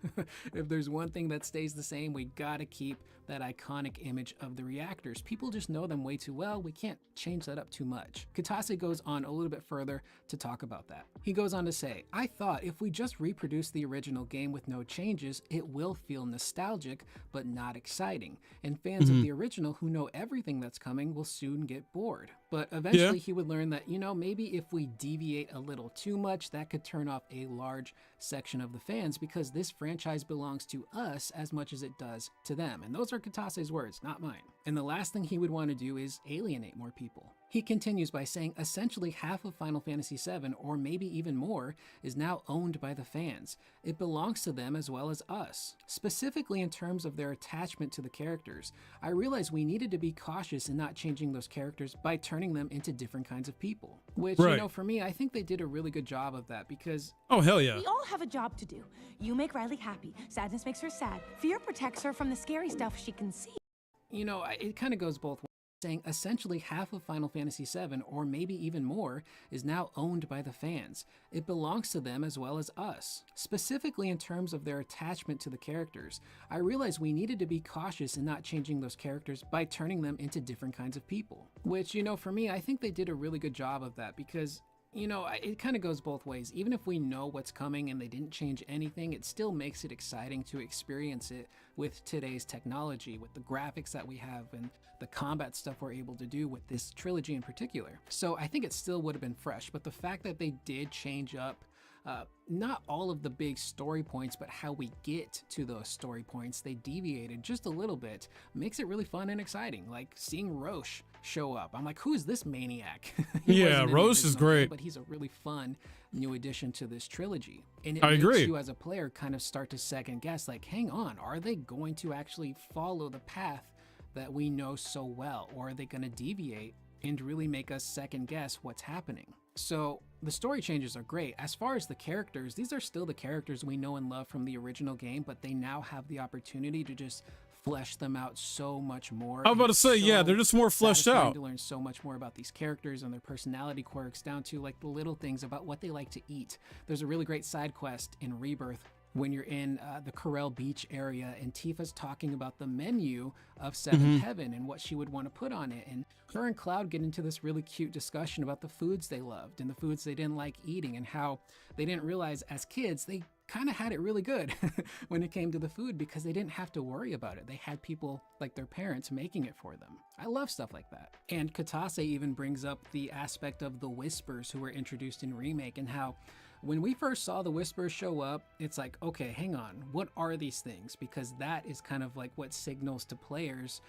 if there's one thing that stays the same, we gotta keep that iconic image of the reactors. People just know them way too well. We can't change that up too much. Katase goes on a little bit further to talk about that. He goes on to say, I thought if we just reproduce the original game with no changes, it will feel nostalgic, but not exciting. And fans of the original who know everything that's coming will soon get bored. But eventually he would learn that, you know, maybe if we deviate a little too much, that could turn off a large section of the fans, because this franchise belongs to us as much as it does to them. And those are Katase's words, not mine. And the last thing he would want to do is alienate more people. He continues by saying essentially half of Final Fantasy VII, or maybe even more, is now owned by the fans. It belongs to them as well as us. Specifically in terms of their attachment to the characters, I realized we needed to be cautious in not changing those characters by turning them into different kinds of people. Which, you know, for me, I think they did a really good job of that, because... Oh, hell yeah. We all have a job to do. You make Riley happy. Sadness makes her sad. Fear protects her from the scary stuff she can see. You know, it kind of goes both ways. Saying essentially half of Final Fantasy VII, or maybe even more, is now owned by the fans. It belongs to them as well as us. Specifically in terms of their attachment to the characters, I realized we needed to be cautious in not changing those characters by turning them into different kinds of people. Which, you know, for me, I think they did a really good job of that, because... you know, it kind of goes both ways. Even if we know what's coming and they didn't change anything, it still makes it exciting to experience it with today's technology, with the graphics that we have and the combat stuff we're able to do with this trilogy in particular. So I think it still would have been fresh, but the fact that they did change up not all of the big story points, but how we get to those story points, they deviated just a little bit, makes it really fun and exciting. Like seeing Roche show up, I'm like, who is this maniac? Yeah, Roche is great, but he's a really fun new addition to this trilogy. And it I makes agree. you as a player kind of start to second guess, like, hang on, are they going to actually follow the path that we know so well, or are they going to deviate and really make us second guess what's happening? So the story changes are great. As far as the characters, these are still the characters we know and love from the original game, but they now have the opportunity to just flesh them out so much more. I was about to say, yeah, they're just more fleshed out. To learn so much more about these characters and their personality quirks, down to like the little things about what they like to eat. There's a really great side quest in Rebirth when you're in the Corel Beach area, and Tifa's talking about the menu of Seventh Heaven and what she would want to put on it. And her and Cloud get into this really cute discussion about the foods they loved and the foods they didn't like eating, and how they didn't realize as kids they kind of had it really good when it came to the food, because they didn't have to worry about it. They had people like their parents making it for them. I love stuff like that. And Katase even brings up the aspect of the Whispers who were introduced in Remake, and how when we first saw the Whispers show up, it's like, okay, hang on, what are these things? Because that is kind of like what signals to players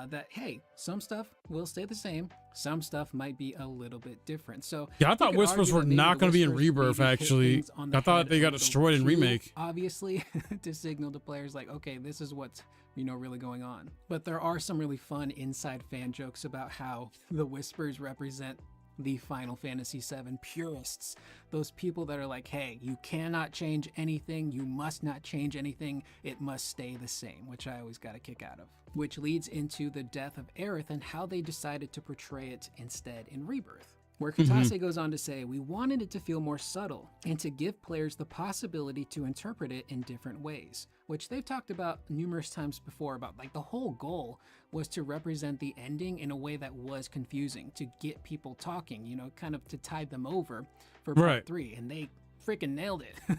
that, hey, some stuff will stay the same, some stuff might be a little bit different. So yeah, I thought Whispers were not going to be in Rebirth, actually. I thought they got destroyed in Remake. Obviously, to signal to players like, okay, this is what's, you know, really going on. But there are some really fun inside fan jokes about how the Whispers represent the Final Fantasy VII purists, those people that are like, hey, you cannot change anything, you must not change anything, it must stay the same, which I always got a kick out of. Which leads into the death of Aerith and how they decided to portray it instead in Rebirth. Where Katase goes on to say, we wanted it to feel more subtle and to give players the possibility to interpret it in different ways, which they've talked about numerous times before about like the whole goal was to represent the ending in a way that was confusing, to get people talking, you know, kind of to tide them over for part 3, and they freaking nailed it.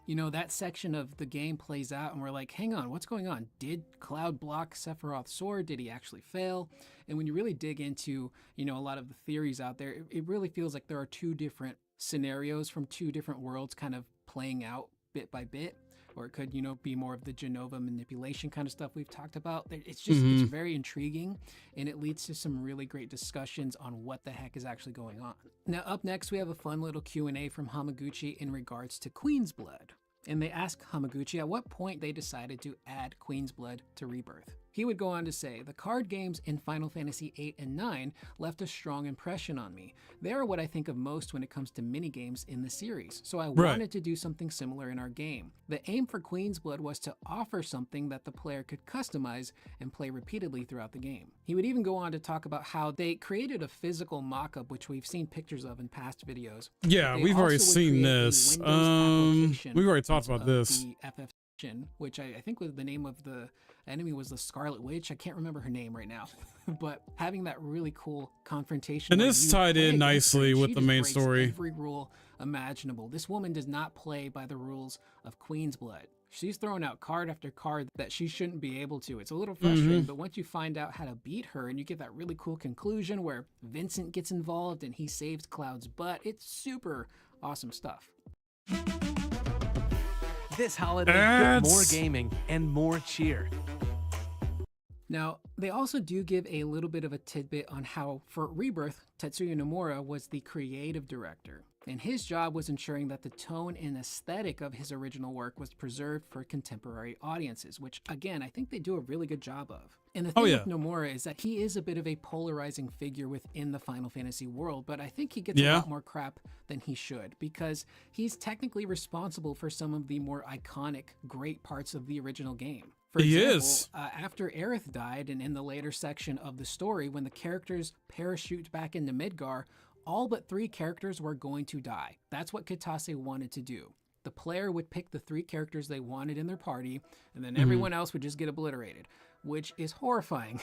You know, that section of the game plays out and we're like, hang on, what's going on? Did Cloud block Sephiroth's sword? Did he actually fail? And when you really dig into, you know, a lot of the theories out there, it really feels like there are 2 different scenarios from 2 different worlds kind of playing out bit by bit. Or it could, you know, be more of the Genova manipulation kind of stuff we've talked about. It's just, it's very intriguing, and it leads to some really great discussions on what the heck is actually going on. Now, up next, we have a fun little Q&A from Hamaguchi in regards to Queen's Blood. And they ask Hamaguchi at what point they decided to add Queen's Blood to Rebirth. He would go on to say, the card games in Final Fantasy 8 and 9 left a strong impression on me. They are what I think of most when it comes to minigames in the series, so I wanted to do something similar in our game. The aim for Queen's Blood was to offer something that the player could customize and play repeatedly throughout the game. He would even go on to talk about how they created a physical mock-up, which we've seen pictures of in past videos. Yeah, we've already seen this. We've already talked about this. The FF, which I think was the name of the enemy was the Scarlet Witch. I can't remember her name right now, but having that really cool confrontation. And this tied in nicely with the main story. Every rule imaginable. This woman does not play by the rules of Queen's Blood. She's throwing out card after card that she shouldn't be able to. It's a little frustrating, but once you find out how to beat her and you get that really cool conclusion where Vincent gets involved and he saves Cloud's butt, it's super awesome stuff. This holiday, get more gaming and more cheer. Now, they also do give a little bit of a tidbit on how, for Rebirth, Tetsuya Nomura was the creative director, and his job was ensuring that the tone and aesthetic of his original work was preserved for contemporary audiences, which, again, I think they do a really good job of. And the thing with Nomura is that he is a bit of a polarizing figure within the Final Fantasy world, but I think he gets a lot more crap than he should, because he's technically responsible for some of the more iconic, great parts of the original game. For example, after Aerith died, and in the later section of the story, when the characters parachute back into Midgar, all but 3 characters were going to die. That's what Kitase wanted to do. The player would pick the 3 characters they wanted in their party, and then everyone else would just get obliterated, which is horrifying.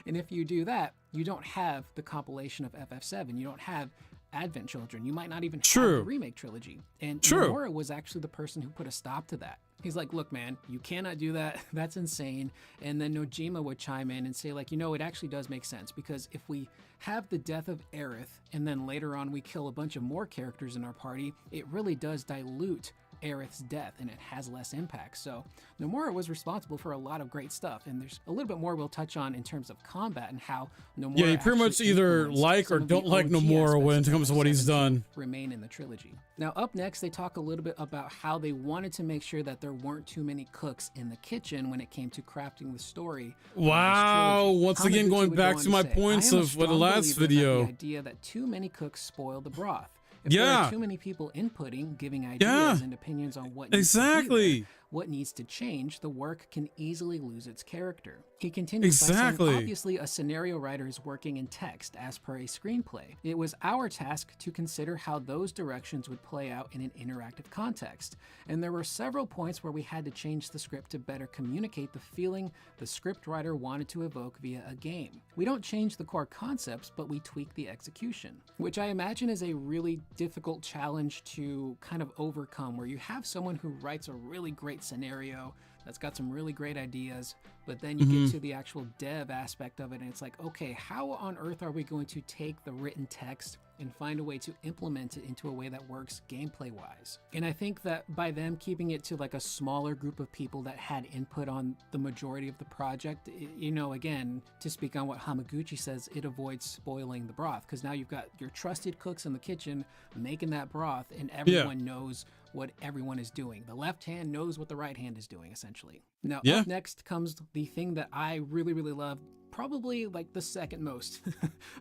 And if you do that, you don't have the compilation of FF7. You don't have Advent Children. You might not even have the remake trilogy. And Nomura was actually the person who put a stop to that. He's like, look, man, you cannot do that. That's insane. And then Nojima would chime in and say, like, you know, it actually does make sense, because if we have the death of Aerith and then later on we kill a bunch of more characters in our party, it really does dilute Aerith's death and it has less impact. So Nomura was responsible for a lot of great stuff, and there's a little bit more we'll touch on in terms of combat and how Nomura you pretty much either like or don't like Nomura when it comes to what he's done. Remain in the trilogy. Now up next, they talk a little bit about how they wanted to make sure that there weren't too many cooks in the kitchen when it came to crafting the story. Wow, once again going back to my points of the last video. The idea that too many cooks spoil the broth. If there are too many people inputting, giving ideas and opinions on what needs to be there, what needs to change, the work can easily lose its character. He continues by saying, obviously a scenario writer is working in text as per a screenplay. It was our task to consider how those directions would play out in an interactive context. And there were several points where we had to change the script to better communicate the feeling the script writer wanted to evoke via a game. We don't change the core concepts, but we tweak the execution, which I imagine is a really difficult challenge to kind of overcome, where you have someone who writes a really great scenario that's got some really great ideas, but then you get to the actual dev aspect of it and it's like, okay, how on earth are we going to take the written text and find a way to implement it into a way that works gameplay wise? And I think that by them keeping it to like a smaller group of people that had input on the majority of the project, you know, again, to speak on what Hamaguchi says, it avoids spoiling the broth, because now you've got your trusted cooks in the kitchen making that broth and everyone knows what everyone is doing. The left hand knows what the right hand is doing, essentially. Now, up next comes the thing that I really, really love, probably like the second most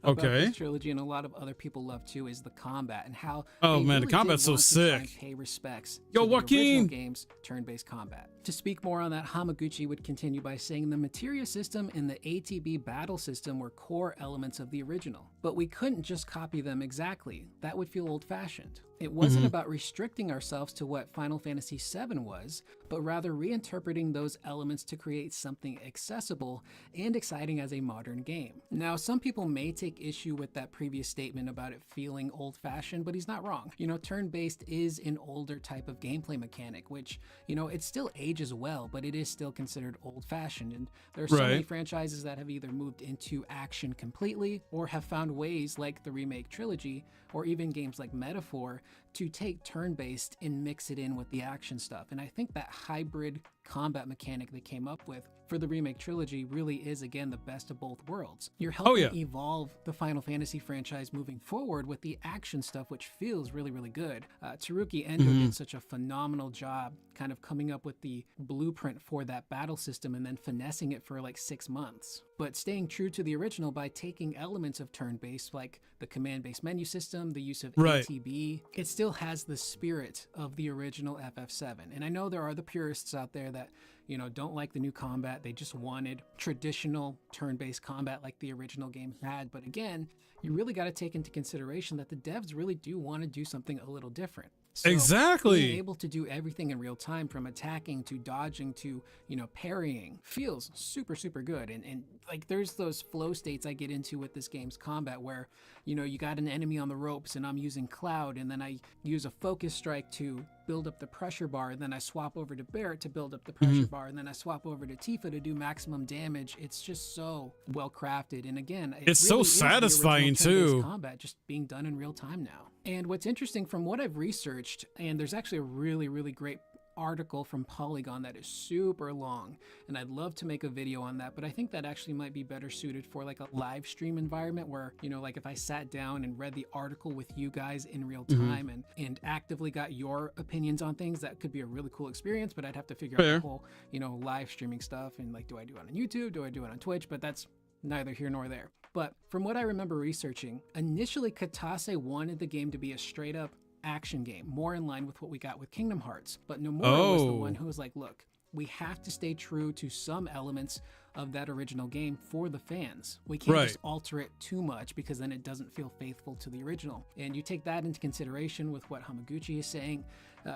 about Okay. this trilogy, and a lot of other people love too, is the combat and how Oh, they man, the really combat's did so want to try and sick. pay respects Yo, to the original Joaquin! game's turn-based combat. To speak more on that, Hamaguchi would continue by saying the materia system and the ATB battle system were core elements of the original, but we couldn't just copy them exactly. That would feel old-fashioned. It wasn't about restricting ourselves to what Final Fantasy VII was, but rather reinterpreting those elements to create something accessible and exciting as a modern game. Now, some people may take issue with that previous statement about it feeling old-fashioned, but he's not wrong. You know, turn-based is an older type of gameplay mechanic, which, you know, it still ages well, but it is still considered old-fashioned. And there are so many franchises that have either moved into action completely or have found ways, like the remake trilogy, or even games like Metaphor, to take turn-based and mix it in with the action stuff. And I think that hybrid combat mechanic they came up with for the remake trilogy really is, again, the best of both worlds. You're helping evolve the Final Fantasy franchise moving forward with the action stuff, which feels really, really good. Teruki Endo did such a phenomenal job kind of coming up with the blueprint for that battle system and then finessing it for like 6 months. But staying true to the original by taking elements of turn-based, like the command-based menu system, the use of ATB, it still has the spirit of the original FF7. And I know there are the purists out there that, you know, don't like the new combat. They just wanted traditional turn-based combat like the original game had. But again, you really got to take into consideration that the devs really do want to do something a little different. So Exactly. being able to do everything in real time, from attacking to dodging to, you know, parrying, feels super, super good. And like there's those flow states I get into with this game's combat where, you know, you got an enemy on the ropes and I'm using Cloud, and then I use a focus strike to build up the pressure bar, and then I swap over to Barret to build up the pressure bar, and then I swap over to Tifa to do maximum damage. It's just so well crafted, and again, It's so really is the original satisfying, turn-based too. combat just being done in real time now. And what's interesting from what I've researched, and there's actually a really, really great article from Polygon that is super long, and I'd love to make a video on that, but I think that actually might be better suited for like a live stream environment where, you know, like if I sat down and read the article with you guys in real time and actively got your opinions on things, that could be a really cool experience. But I'd have to figure out the whole, you know, live streaming stuff, and like, do I do it on YouTube? Do I do it on Twitch? But that's neither here nor there. But from what I remember researching, initially Katase wanted the game to be a straight up action game, more in line with what we got with Kingdom Hearts. But Nomura was the one who was like, look, we have to stay true to some elements of that original game for the fans. We can't just alter it too much, because then it doesn't feel faithful to the original. And you take that into consideration with what Hamaguchi is saying,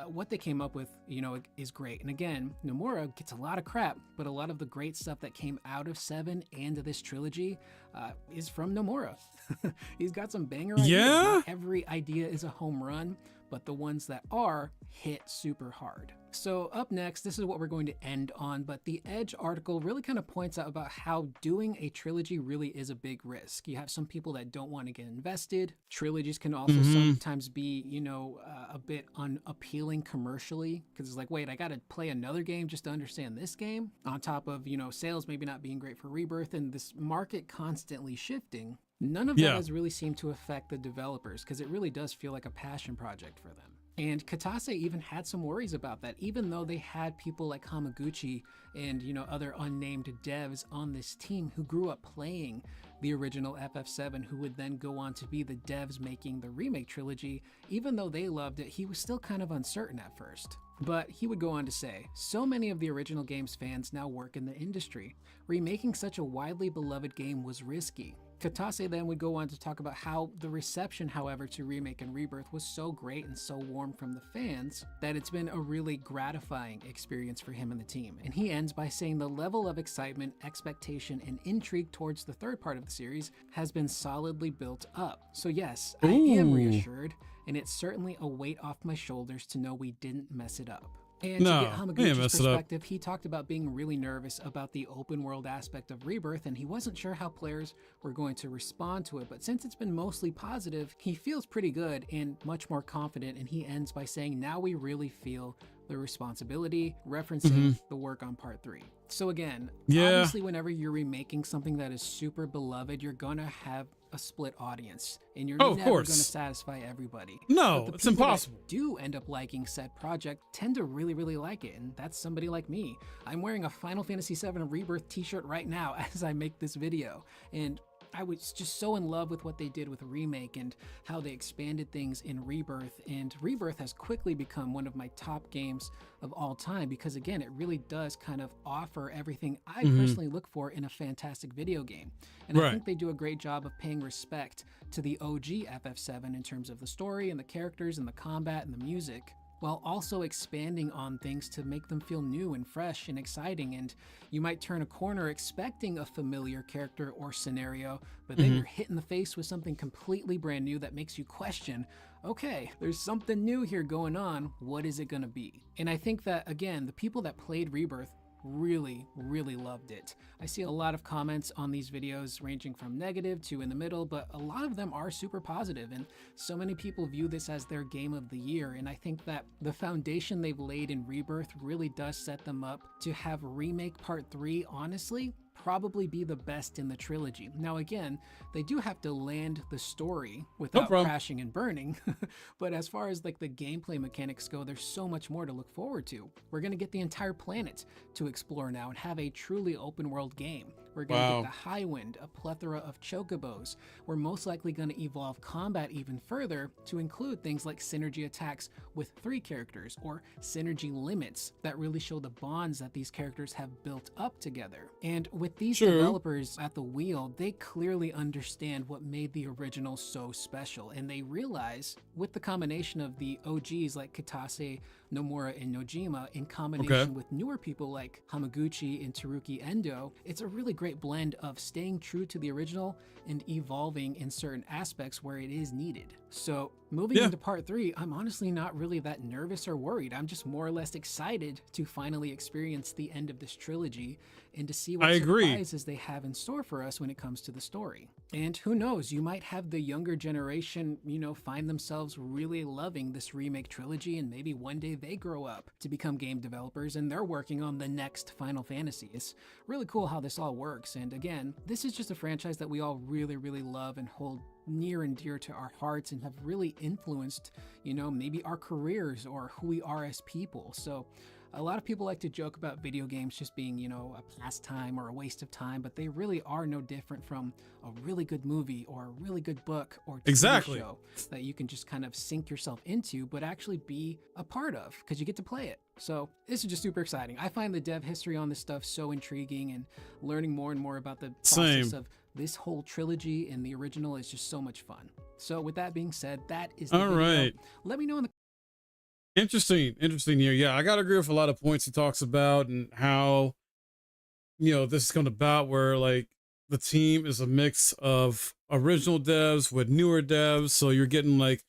what they came up with, you know, is great. And again, Nomura gets a lot of crap, but a lot of the great stuff that came out of 7 and this trilogy is from Nomura. He's got some banger ideas. Not every idea is a home run, but the ones that are hit super hard. So up next, this is what we're going to end on, but the Edge article really kind of points out about how doing a trilogy really is a big risk. You have some people that don't want to get invested. Trilogies can also sometimes be, you know, a bit unappealing commercially, because it's like, wait, I got to play another game just to understand this game, on top of, you know, sales maybe not being great for Rebirth and this market constantly shifting. None of that has really seemed to affect the developers, because it really does feel like a passion project for them. And Katase even had some worries about that, even though they had people like Hamaguchi and, you know, other unnamed devs on this team who grew up playing the original FF7, who would then go on to be the devs making the remake trilogy. Even though they loved it, he was still kind of uncertain at first. But he would go on to say, so many of the original game's fans now work in the industry. Remaking such a widely beloved game was risky. Katase then would go on to talk about how the reception, however, to Remake and Rebirth was so great and so warm from the fans that it's been a really gratifying experience for him and the team. And he ends by saying the level of excitement, expectation, and intrigue towards the third part of the series has been solidly built up. So yes, I am reassured, and it's certainly a weight off my shoulders to know we didn't mess it up. And to get Hamaguchi's perspective, he talked about being really nervous about the open world aspect of Rebirth, and he wasn't sure how players were going to respond to it. But since it's been mostly positive, he feels pretty good and much more confident. And he ends by saying, now we really feel the responsibility, referencing the work on part 3. So again, Yeah. obviously whenever you're remaking something that is super beloved, you're gonna have a split audience, and you're Oh, of never course. gonna satisfy everybody. No, But the it's people that impossible. do end up liking said project tend to really like it, and that's somebody like me. I'm wearing a Final Fantasy VII Rebirth t-shirt right now as I make this video, and I was just so in love with what they did with Remake and how they expanded things in Rebirth, and Rebirth has quickly become one of my top games of all time because again, it really does kind of offer everything I personally look for in a fantastic video game. And I Right. think they do a great job of paying respect to the OG FF7 in terms of the story and the characters and the combat and the music, while also expanding on things to make them feel new and fresh and exciting. And you might turn a corner expecting a familiar character or scenario, but then you're hit in the face with something completely brand new that makes you question, okay, there's something new here going on. What is it going to be? And I think that, again, the people that played Rebirth really loved it. I see a lot of comments on these videos ranging from negative to in the middle, but a lot of them are super positive, and so many people view this as their game of the year. And I think that the foundation they've laid in Rebirth really does set them up to have Remake Part 3, honestly, probably be the best in the trilogy. Now again, they do have to land the story without problem. crashing and burning, but as far as like the gameplay mechanics go, there's so much more to look forward to. We're gonna get the entire planet to explore now and have a truly open world game. We're gonna get the Highwind, a plethora of chocobos. We're most likely gonna evolve combat even further to include things like synergy attacks with 3 characters, or synergy limits that really show the bonds that these characters have built up together. And with these developers at the wheel, they clearly understand what made the original so special, and they realize with the combination of the OGs like Kitase, Nomura, and Nojima in combination with newer people like Hamaguchi and Teruki Endo, it's a really great blend of staying true to the original and evolving in certain aspects where it is needed. So moving into part 3, I'm honestly not really that nervous or worried. I'm just more or less excited to finally experience the end of this trilogy and to see what surprises they have in store for us when it comes to the story. And who knows, you might have the younger generation, you know, find themselves really loving this remake trilogy, and maybe one day they grow up to become game developers and they're working on the next Final Fantasy. It's really cool how this all works. And again, this is just a franchise that we all really love and hold near and dear to our hearts and have really influenced, you know, maybe our careers or who we are as people. So a lot of people like to joke about video games just being, you know, a pastime or a waste of time, but they really are no different from a really good movie or a really good book or TV show that you can just kind of sink yourself into, but actually be a part of because you get to play it. So this is just super exciting. I find the dev history on this stuff so intriguing, and learning more and more about the process of this whole trilogy and the original is just so much fun. So with that being said, that is the video. Let me know in the Interesting here. Yeah, I gotta agree with a lot of points he talks about and how, you know, this is coming about where like the team is a mix of original devs with newer devs. So you're getting like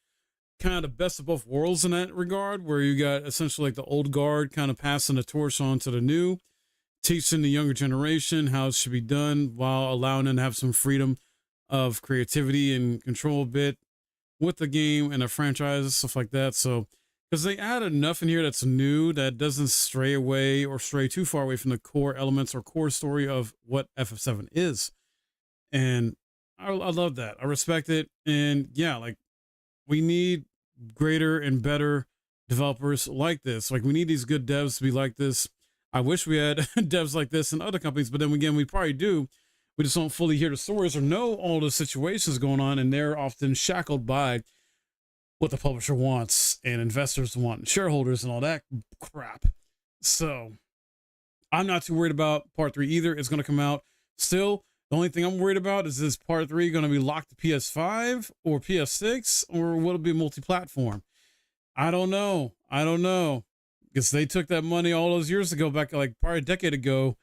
kind of the best of both worlds in that regard, where you got essentially like the old guard kind of passing the torch on to the new, teaching the younger generation how it should be done while allowing them to have some freedom of creativity and control a bit with the game and the franchise, stuff like that. So because they add enough in here that's new that doesn't stray away or stray too far away from the core elements or core story of what FF7 is. And I love that. I respect it. And yeah, like we need greater and better developers like this. Like we need these good devs to be like this. I wish we had devs like this in other companies, but then again, we probably do. We just don't fully hear the stories or know all the situations going on, and they're often shackled by what the publisher wants and investors want and shareholders and all that crap. So I'm not too worried about part 3 either. It's going to come out. Still, the only thing I'm worried about is this part 3 going to be locked to PS5 or PS6, or will it be multi-platform? I don't know. Because they took that money all those years ago, back like probably a decade ago,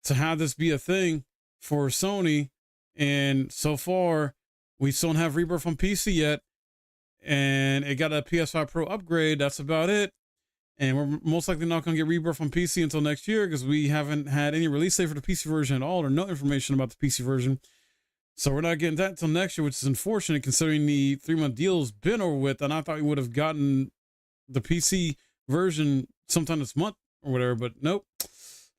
to have this be a thing for Sony. And so far, we still don't have Rebirth on PC yet. And it got a PS5 Pro upgrade. That's about it. And we're most likely not going to get Rebirth on PC until next year, because we haven't had any release date for the PC version at all, or no information about the PC version. So we're not getting that until next year, which is unfortunate considering the 3-month deal has been over with. And I thought we would have gotten the PC version sometime this month or whatever, but nope.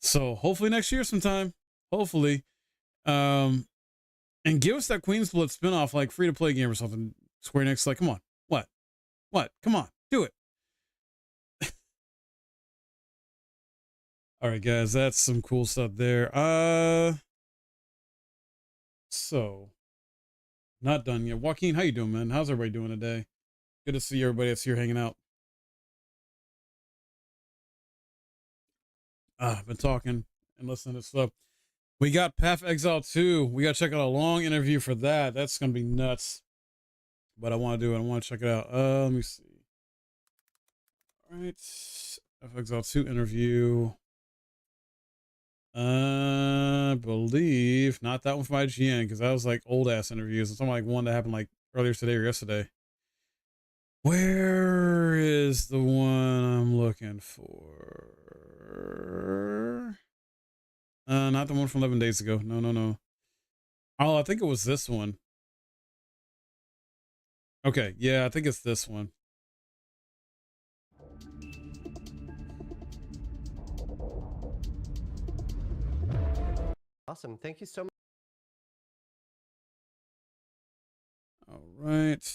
So hopefully next year sometime. Hopefully. And give us that Queen's Blood spinoff, like free to play game or something. Square Enix, like, come on. What? Come on, do it. All right, guys, that's some cool stuff there. So not done yet. Joaquin, how you doing, man? How's everybody doing today? Good to see everybody that's here hanging out. I've been talking and listening to stuff. We got Path of Exile 2. We got to check out a long interview for that. That's going to be nuts. But I want to do it. I want to check it out. Let me see. All right. Path of Exile 2 interview. I believe not that one from IGN, because that was like old ass interviews. It's something like one that happened like earlier today or yesterday. Where is the one I'm looking for? Not the one from 11 days ago. No. Oh, I think it was this one. Okay, yeah, I think it's this one. Awesome. Thank you so much. All right.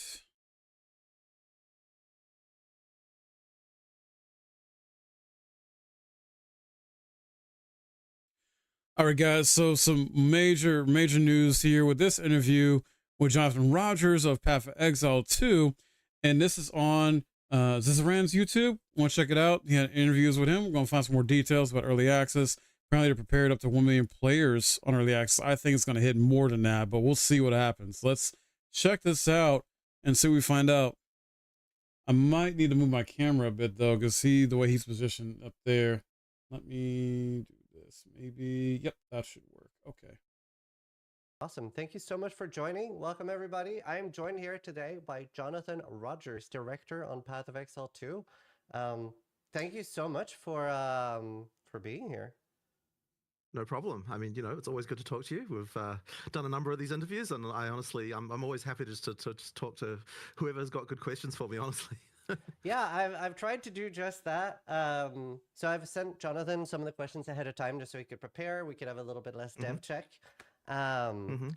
All right, guys. So some major news here with this interview with Jonathan Rogers of Path of Exile 2. And this is on Zizaran's YouTube. Want to check it out? He had interviews with him. We're going to find some more details about early access. Apparently, they're prepared up to 1 million players on early access. I think it's going to hit more than that, but we'll see what happens. Let's check this out and see what we find out. I might need to move my camera a bit, though, because see the way he's positioned up there. Let me do this. Maybe. Yep, that should work. Okay. Awesome. Thank you so much for joining. Welcome, everybody. I am joined here today by Jonathan Rogers, director on Path of Exile 2. Thank you so much for being here. No problem. I mean, you know, it's always good to talk to you. We've done a number of these interviews, and I honestly, I'm always happy just to talk to whoever's got good questions for me, honestly. Yeah, I've tried to do just that. So I've sent Jonathan some of the questions ahead of time just so he could prepare. We could have a little bit less dev check. And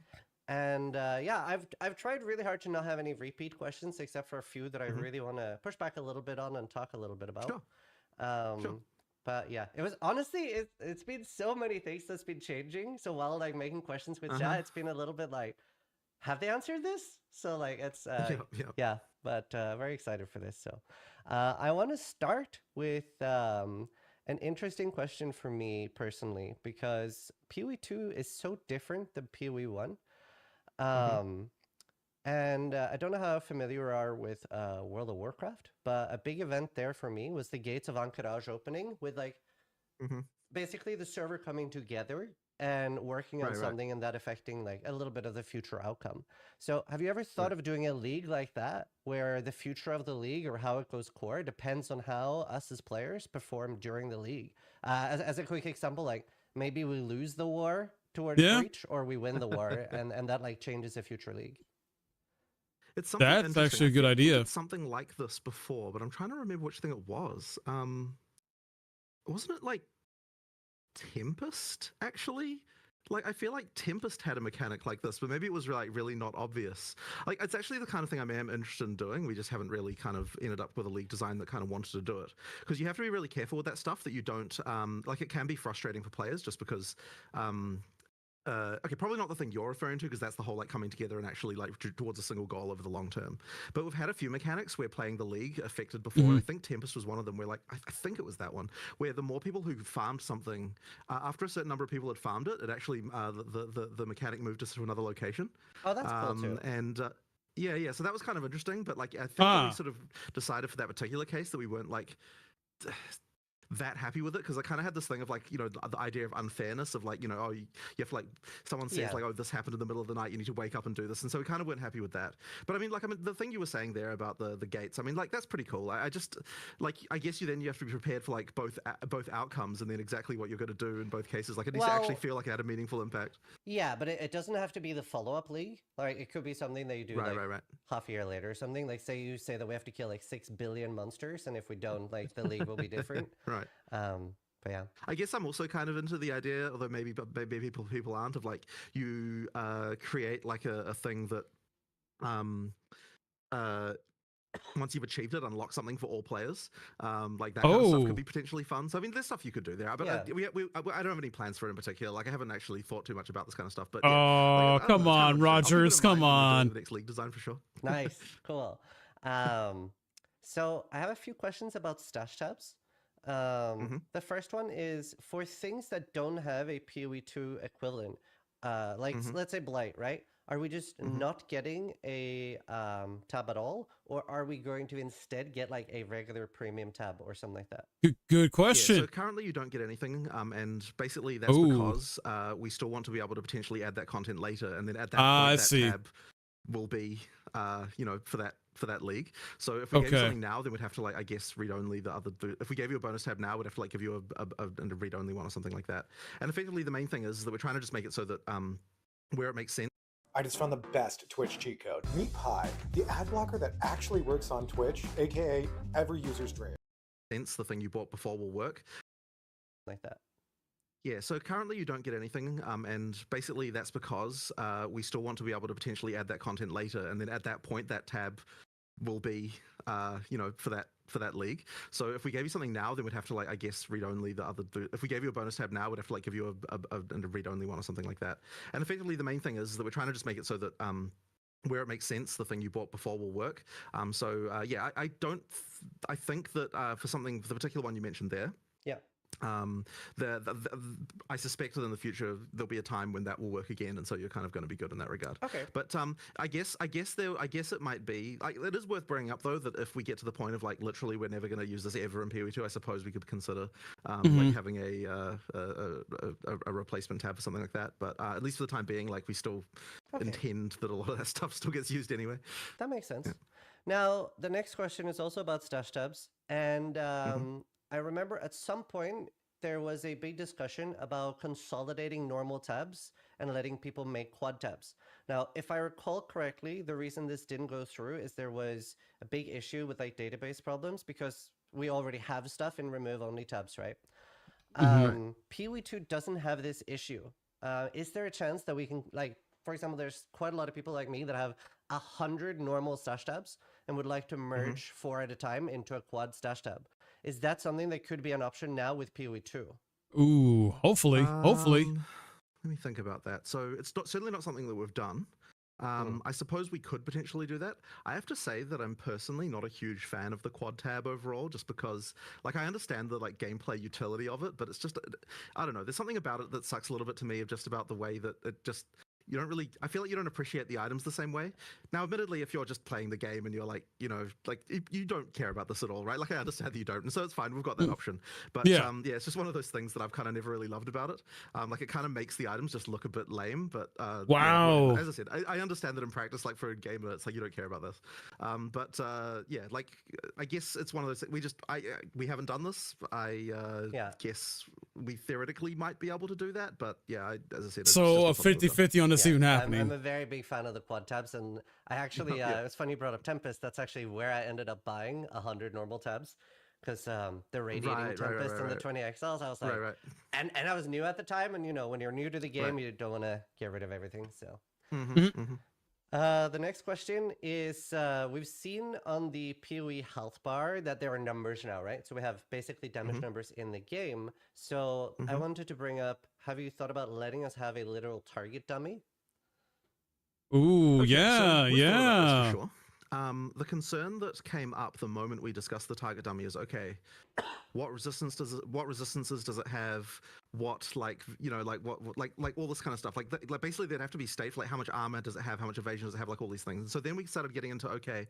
yeah, I've tried really hard to not have any repeat questions except for a few that I really want to push back a little bit on and talk a little bit about. Sure. But yeah, it was honestly, it's been so many things that's been changing. So while like making questions with chat, it's been a little bit like, have they answered this? So like it's yeah, but very excited for this. So I want to start with an interesting question for me personally, because PoE 2 is so different than PoE 1. And I don't know how familiar you are with World of Warcraft, but a big event there for me was the Gates of Ahn'Qiraj opening with like basically the server coming together and working on something and that affecting like a little bit of the future outcome. So have you ever thought of doing a league like that where the future of the league or how it goes core depends on how us as players perform during the league? As a quick example, like maybe we lose the war towards Breach or we win the war and that like changes the future league. It's That's actually a good idea. Something like this before, but I'm trying to remember which thing it was. Wasn't it like Tempest, actually? Like, I feel like Tempest had a mechanic like this, but maybe it was like really not obvious. Like, it's actually the kind of thing I am interested in doing. We just haven't really kind of ended up with a league design that kind of wanted to do it. Because you have to be really careful with that stuff that you don't, like, it can be frustrating for players just because, okay, probably not the thing you're referring to, because that's the whole like coming together and actually like towards a single goal over the long term. But we've had a few mechanics where playing the league affected before. And I think Tempest was one of them where like, I think it was that one, where the more people who farmed something, after a certain number of people had farmed it, it actually, the mechanic moved us to another location. Oh, that's cool too. And yeah, so that was kind of interesting, but like, I think that we sort of decided for that particular case that we weren't like, that happy with it because I kind of had this thing of like, you know, the idea of unfairness of like, you know, oh, you have to like, someone says like, oh, this happened in the middle of the night, you need to wake up and do this. And so we kind of weren't happy with that. But I mean, like, the thing you were saying there about the gates, I mean, like, that's pretty cool. I just, like, I guess you have to be prepared for like both outcomes and then exactly what you're going to do in both cases. Like, it needs to actually feel like it had a meaningful impact. Yeah, but it doesn't have to be the follow-up league. Like, it could be something that you do half a year later or something. Like, say you say that we have to kill like 6 billion monsters, and if we don't, like, the league will be different. Right. But yeah, I guess I'm also kind of into the idea, although maybe people aren't, of like you create like a thing that once you've achieved it, unlock something for all players. Like that kind of stuff could be potentially fun. So I mean, there's stuff you could do there, but I don't have any plans for it in particular. Like I haven't actually thought too much about this kind of stuff. But like, come on, Rogers, come on. The next league design for sure. Nice, cool. So I have a few questions about stash tabs. The first one is for things that don't have a PoE2 equivalent, like let's say Blight, right? Are we just not getting a tab at all, or are we going to instead get like a regular premium tab or something like that? Good question. Yeah, so currently you don't get anything, and basically that's because we still want to be able to potentially add that content later, and then at that point that tab will be, you know, for that league. So if we gave you something now, then we'd have to like, I guess, read only the other. If we gave you a bonus tab now, we'd have to like give you a read only one or something like that. And effectively, the main thing is that we're trying to just make it so that where it makes sense. I just found the best Twitch cheat code. Meet Pi, the ad blocker that actually works on Twitch, aka every user's dream. The thing you bought before will work. Like that. Yeah, so currently you don't get anything, and basically that's because we still want to be able to potentially add that content later, and then at that point that tab will be, you know, for that league. So if we gave you something now, then we'd have to like, I guess, read only the other. If we gave you a bonus tab now, we'd have to like give you a read only one or something like that. And effectively, the main thing is that we're trying to just make it so that where it makes sense, the thing you bought before will work. Yeah, I think that for the particular one you mentioned there. Yeah. I suspect that in the future there'll be a time when that will work again, and so you're kind of going to be good in that regard. Okay. But I guess it might be like, it is worth bringing up though that if we get to the point of like literally we're never going to use this ever in PoE2, I suppose we could consider like having a replacement tab or something like that. But at least for the time being, like we still intend that a lot of that stuff still gets used anyway. That makes sense. Yeah. Now the next question is also about stash tabs, and I remember at some point there was a big discussion about consolidating normal tabs and letting people make quad tabs. Now, if I recall correctly, the reason this didn't go through is there was a big issue with like database problems because we already have stuff in remove only tabs, right? PoE2 doesn't have this issue. Is there a chance that we can, like, for example, there's quite a lot of people like me that have 100 normal stash tabs and would like to merge 4 at a time into a quad stash tab. Is that something that could be an option now with PoE2? Ooh, hopefully. Let me think about that. So it's certainly not something that we've done. I suppose we could potentially do that. I have to say that I'm personally not a huge fan of the quad tab overall, just because, like, I understand the like gameplay utility of it, but it's just, I don't know. There's something about it that sucks a little bit to me, of just about the way that it just. You don't really, I feel like you don't appreciate the items the same way. Now, admittedly, if you're just playing the game and you're like, you know, like you don't care about this at all, right? Like I understand that you don't, and so it's fine. We've got that option. But yeah, it's just one of those things that I've kind of never really loved about it. Like it kind of makes the items just look a bit lame. But wow, as I said, I understand that in practice, like for a gamer, it's like you don't care about this. Yeah, like I guess it's one of those. We haven't done this. I guess we theoretically might be able to do that, but yeah, as I said, so a 50-50 on this even happening. I'm a very big fan of the quad tabs, and I actually it's funny you brought up Tempest. That's actually where I ended up buying 100 normal tabs, because the Radiating Tempest and the 20 XLs, I was like, and I was new at the time, and you know, when you're new to the game, you don't want to get rid of everything. So the next question is, we've seen on the PoE health bar that there are numbers now, right? So we have basically damage numbers in the game. So I wanted to bring up, have you thought about letting us have a literal target dummy? Ooh, okay, yeah. For sure. The concern that came up the moment we discussed the target dummy is, okay, what resistances does it have? What, like, you know, like what like all this kind of stuff. Like basically there'd have to be state for like how much armor does it have, how much evasion does it have, like all these things. And so then we started getting into, okay,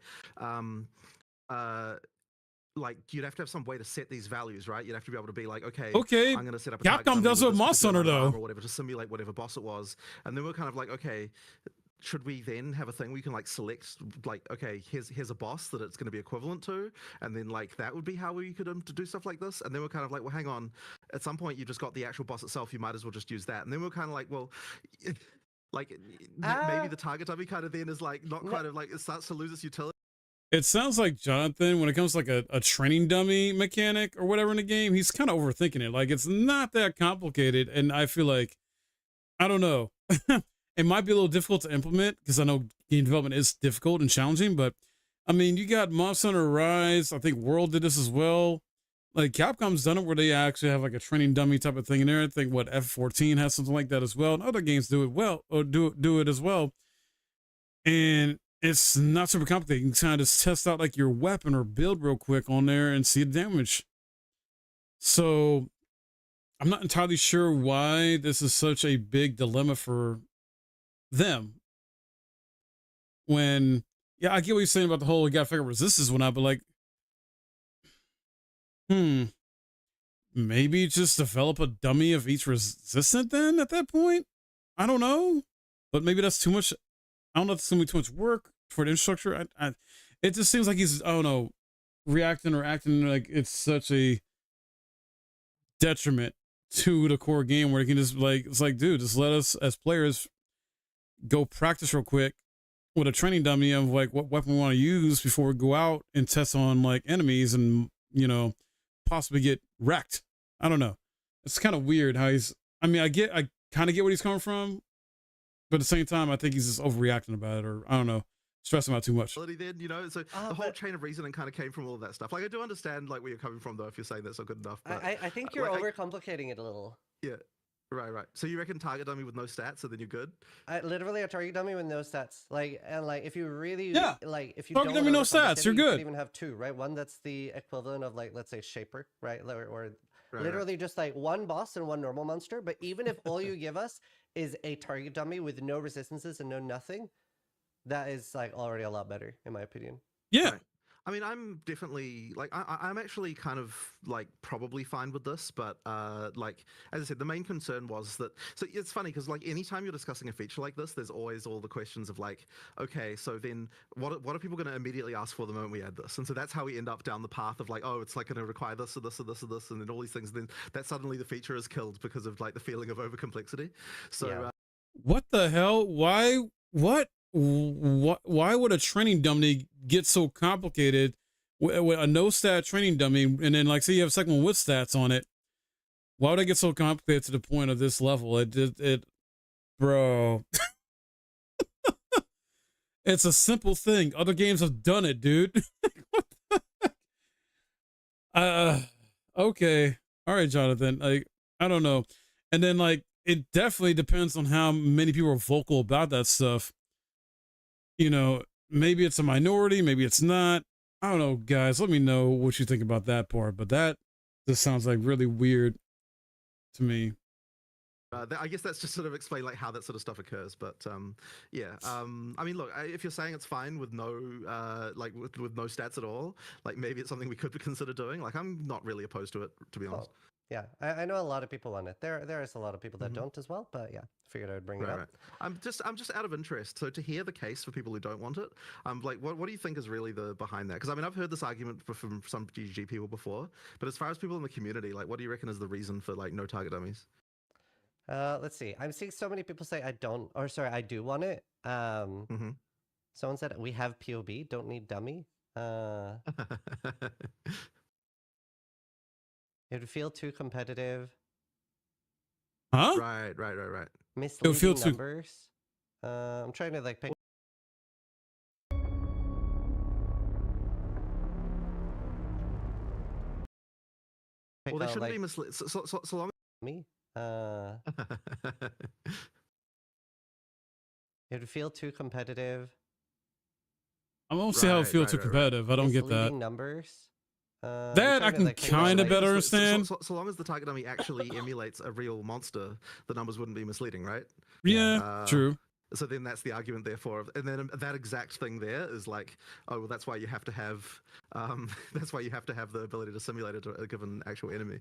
like you'd have to have some way to set these values, right? You'd have to be able to be like, okay, Okay, I'm going to set up a Capcom target does it dummy with this Monster Hunter, particular though. arm or whatever to simulate whatever boss it was. And then we're kind of like, okay, should we then have a thing where you can like select like, okay, here's a boss that it's going to be equivalent to, and then like that would be how we could to do stuff like this. And then we're kind of like, well, hang on, at some point you just got the actual boss itself, you might as well just use that. And then we're kind of like, well, like maybe the target dummy kind of then is like not kind of like it starts to lose its utility. It sounds like Jonathan, when it comes to like a training dummy mechanic or whatever in the game, he's kind of overthinking it. Like, it's not that complicated. And I feel like, I don't know, it might be a little difficult to implement because I know game development is difficult and challenging. But I mean, you got Monster Hunter Rise. I think World did this as well. Like, Capcom's done it where they actually have like a training dummy type of thing in there. I think what F14 has something like that as well. And other games do it well, or do it as well. And it's not super complicated. You can kind of just test out like your weapon or build real quick on there and see the damage. So I'm not entirely sure why this is such a big dilemma for them. When, yeah, I get what you're saying about the whole, you gotta figure out resistance when I, but like, maybe just develop a dummy of each resistant then at that point? I don't know. But maybe that's too much. I don't know if it's gonna be too much work for the infrastructure. It just seems like he's, I don't know, reacting or acting like it's such a detriment to the core game where he can just like, it's like, dude, just let us as players go practice real quick with a training dummy of like what weapon we want to use before we go out and test on like enemies and, you know, possibly get wrecked. I don't know. It's kind of weird how he's, I mean, I kind of get where he's coming from. But at the same time, I think he's just overreacting about it, or I don't know, stressing out too much. Then, you know, so the whole chain of reasoning kind of came from all of that stuff. Like, I do understand like where you're coming from, though, if you're saying that's not good enough. But, I think you're overcomplicating it a little. Yeah, right. So you reckon target dummy with no stats, and then you're good? Literally a target dummy with no stats. Like, and like if you really like if you target dummy no stats, you're you good. could even have two, right? One that's the equivalent of like, let's say Shaper, right? Or literally just like one boss and one normal monster. But even if all you give us is a target dummy with no resistances and no nothing, that is like already a lot better in my opinion. Yeah. Right. I mean, I'm definitely like I'm actually kind of like probably fine with this, but like as I said, the main concern was that. So it's funny because like anytime you're discussing a feature like this, there's always all the questions of like, okay, so then what are people going to immediately ask for the moment we add this? And so that's how we end up down the path of like, oh, it's like going to require this or this or this or this, and then all these things. Then that suddenly the feature is killed because of like the feeling of overcomplexity. So what the hell? Why? What? Why would a training dummy get so complicated with a no stat training dummy, and then like say you have a second one with stats on it? Why would it get so complicated to the point of this level? It bro. It's a simple thing. Other games have done it, dude. Okay, all right, Jonathan. Like, I don't know. And then like it definitely depends on how many people are vocal about that stuff. You know, maybe it's a minority, maybe it's not. I don't know, guys. Let me know what you think about that part. But that just sounds like really weird to me. I guess that's just sort of explain like how that sort of stuff occurs. But yeah, I mean, look, if you're saying it's fine with no like with no stats at all, like maybe it's something we could consider doing. Like I'm not really opposed to it, to be honest. Yeah, I know a lot of people want it. There is a lot of people that don't as well, but yeah, figured I would bring it up. Right. I'm just out of interest. So to hear the case for people who don't want it, like what do you think is really the behind that? Because I mean, I've heard this argument from some GGG people before, but as far as people in the community, like what do you reckon is the reason for like no target dummies? Let's see. I'm seeing so many people say I do want it. Someone said we have POB, don't need dummy. It would feel too competitive. Huh? Right. Misleading feel too... numbers. I'm trying to like pick. Well, they shouldn't be misleading. So long. Me. It would feel too competitive. I won't see how it feels too competitive. I don't get that. Misleading numbers. That I can kind of better understand. So long as the target dummy actually emulates a real monster, the numbers wouldn't be misleading, right? Yeah, true. So then that's the argument, therefore, and then that exact thing there is like, oh, well, that's why you have to have, that's why you have to have the ability to simulate it to a given actual enemy.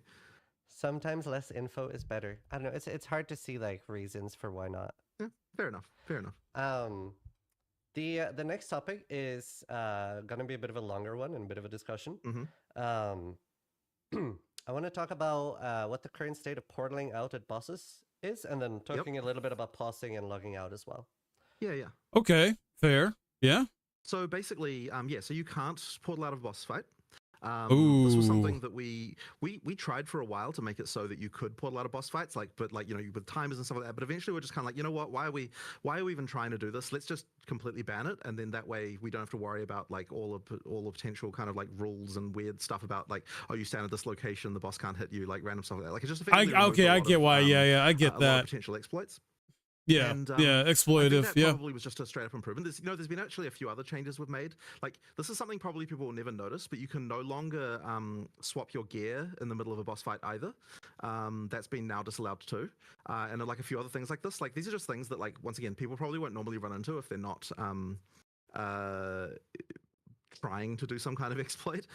Sometimes less info is better. I don't know. It's hard to see like reasons for why not. Yeah, fair enough. Fair enough. The next topic is gonna be a bit of a longer one and a bit of a discussion. I want to talk about what the current state of portaling out at bosses is, and then talking a little bit about pausing and logging out as well. Yeah. Okay, fair. Yeah. So basically, so you can't portal out of a boss fight. This was something that we tried for a while to make it so that you could portal out of boss fights, but with timers and stuff like that. But eventually, we're just kind of like, you know what? Why are we even trying to do this? Let's just completely ban it, and then that way we don't have to worry about like all the potential kind of like rules and weird stuff about like, oh, you stand at this location, the boss can't hit you, like random stuff like that. Like it's just I get why. I get a that. lot of potential exploits. Yeah, and, exploitative. I think that probably was just a straight up improvement. There's been actually a few other changes we've made. Like this is something probably people will never notice, but you can no longer swap your gear in the middle of a boss fight either. That's been now disallowed too, and like a few other things like this. Like these are just things that like once again people probably won't normally run into if they're not trying to do some kind of exploit,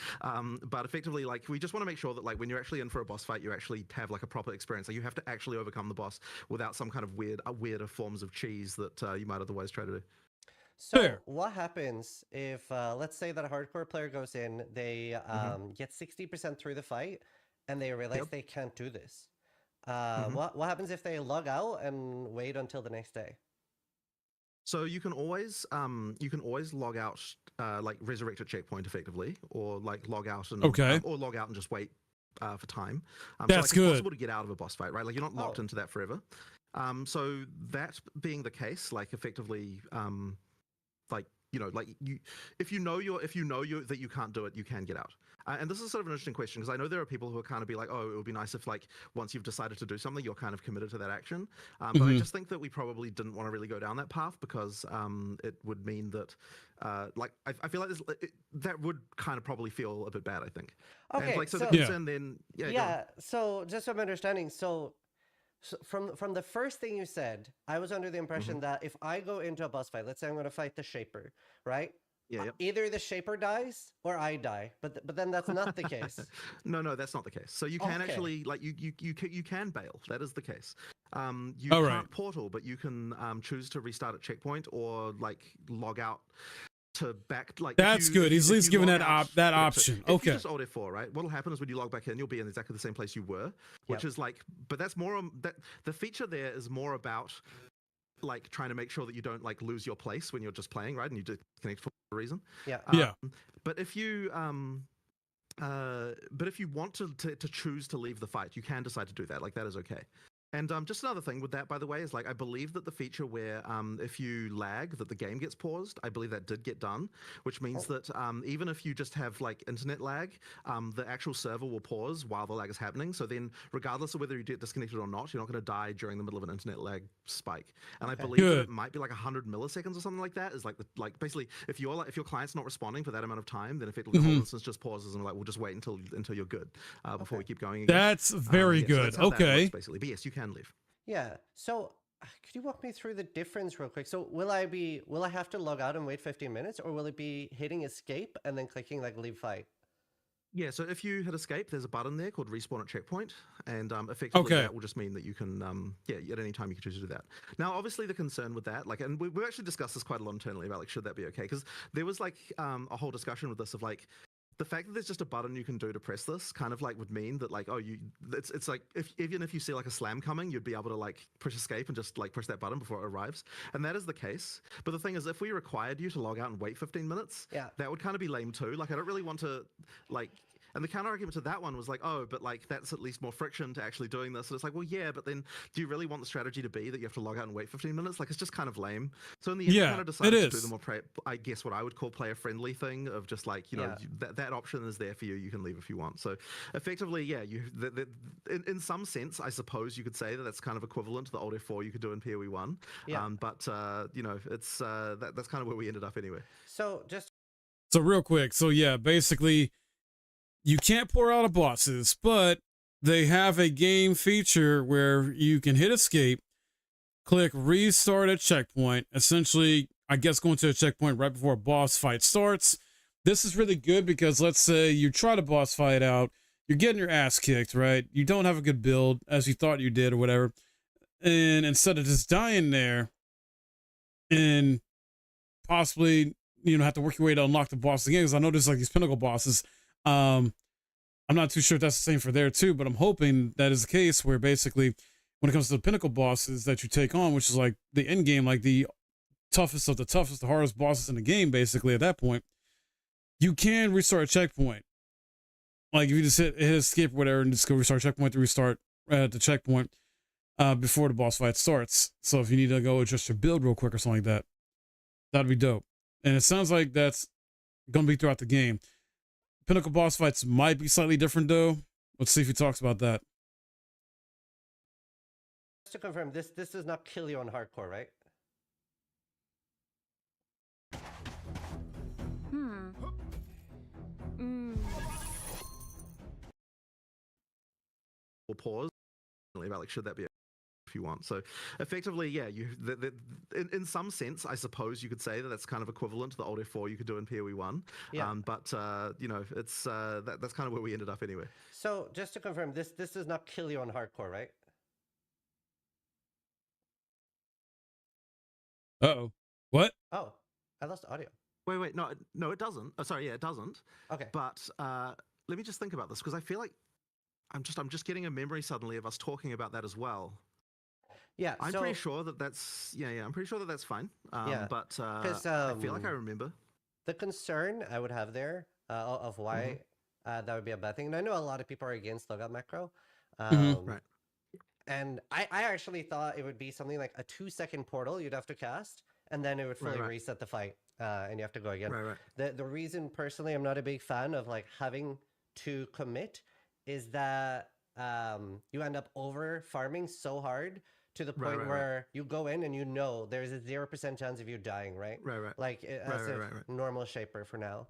but effectively like we just want to make sure that like when you're actually in for a boss fight you actually have like a proper experience. Like you have to actually overcome the boss without some kind of weirder forms of cheese that you might otherwise try to do. So what happens if let's say that a hardcore player goes in, they get 60% through the fight and they realize they can't do this? What happens if they log out and wait until the next day? So you can always log out, like resurrect a checkpoint effectively, or like log out and or log out and just wait for time. That's so, like, good. It's possible to get out of a boss fight, right? Like you're not locked into that forever. So that being the case, like effectively, like if you know that you can't do it, you can get out. And this is sort of an interesting question because I know there are people who are kind of be like, oh, it would be nice if like once you've decided to do something, you're kind of committed to that action. But I just think that we probably didn't want to really go down that path because it would mean that like I feel like that would kind of probably feel a bit bad, I think. Okay, and, like, so the concern then so just from understanding, so from the first thing you said, I was under the impression that if I go into a boss fight, let's say I'm going to fight the Shaper, right? Either the Shaper dies or I die, but then that's not the case. No, that's not the case. So you can actually like you can bail. That is the case. You can't portal, but you can choose to restart at checkpoint or like log out to back. Like that's good. He's at least giving that option. So okay. If you just Alt F4, right? What'll happen is when you log back in, you'll be in exactly the same place you were, which is like. But that's more that the feature there is more about like trying to make sure that you don't like lose your place when you're just playing, right? And you disconnect for a reason. But if you want to choose to leave the fight, you can decide to do that. Like that is okay. And just another thing with that, by the way, is like I believe that the feature where if you lag, that the game gets paused, I believe that did get done, which means that even if you just have like internet lag, the actual server will pause while the lag is happening. So then, regardless of whether you get disconnected or not, you're not going to die during the middle of an internet lag spike. And I believe that it might be like 100 milliseconds or something like that. Is like basically if your client's not responding for that amount of time, then effectively the whole instance just pauses and like we'll just wait until you're good before we keep going again. That's very good. So that's how that works, basically, but yes, you can leave. Yeah. So could you walk me through the difference real quick? So will I have to log out and wait 15 minutes, or will it be hitting escape and then clicking like leave fight? Yeah, so if you hit escape, there's a button there called respawn at checkpoint, and effectively that will just mean that you can, at any time you can choose to do that. Now, obviously, the concern with that, like, and we've actually discussed this quite a lot internally about like, should that be okay? Because there was like a whole discussion with this of like, the fact that there's just a button you can do to press this kind of like would mean that like, it's like even if you see like a slam coming, you'd be able to like push escape and just like push that button before it arrives. And that is the case. But the thing is, if we required you to log out and wait 15 minutes, that would kind of be lame too. Like, I don't really want to like. And the counter argument to that one was like, oh, but like that's at least more friction to actually doing this. And it's like, well, yeah, but then do you really want the strategy to be that you have to log out and wait 15 minutes? Like, it's just kind of lame. So in the end, we kind of decided to do the more, I guess, what I would call player-friendly thing of just like, that option is there for you. You can leave if you want. So effectively, in some sense, I suppose you could say that that's kind of equivalent to the old F4 you could do in PoE 1. But it's that's kind of where we ended up anyway. So real quick. So yeah, basically, you can't pour out of bosses, but they have a game feature where you can hit escape, click restart at checkpoint. Essentially, I guess going to a checkpoint right before a boss fight starts. This is really good because let's say you try to boss fight out, you're getting your ass kicked, right? You don't have a good build as you thought you did or whatever. And instead of just dying there and possibly, have to work your way to unlock the boss again, because I know there's like these pinnacle bosses. I'm not too sure if that's the same for there too, but I'm hoping that is the case where basically when it comes to the pinnacle bosses that you take on, which is like the end game, like the toughest of the toughest, the hardest bosses in the game, basically at that point, you can restart a checkpoint. Like if you just hit escape or whatever and just go restart checkpoint to restart at the checkpoint before the boss fight starts. So if you need to go adjust your build real quick or something like that, that'd be dope. And it sounds like that's going to be throughout the game. Pinnacle boss fights might be slightly different though. Let's see if he talks about that. Just to confirm, this does not kill you on hardcore, right? Or pause. About like, should that be if you want? So effectively, yeah, in some sense, I suppose you could say that that's kind of equivalent to the old F4 you could do in PoE 1. Yeah. But it's that's kind of where we ended up anyway. So just to confirm, this does not kill you on hardcore, right? Uh-oh. What? Oh, I lost audio. Wait, no, it doesn't. Oh, sorry, yeah, it doesn't. Okay. But let me just think about this because I feel like I'm just getting a memory suddenly of us talking about that as well. Yeah, I'm pretty sure that that's I'm pretty sure that that's fine. But I feel like I remember. The concern I would have there of why that would be a bad thing, and I know a lot of people are against logout macro. Right. And I actually thought it would be something like a 2-second portal you'd have to cast, and then it would fully reset the fight, and you have to go again. Right. The reason personally I'm not a big fan of like having to commit is that you end up over farming so hard to the point where you go in and there's a 0% chance of you dying, right? Right. Like as a normal shaper for now.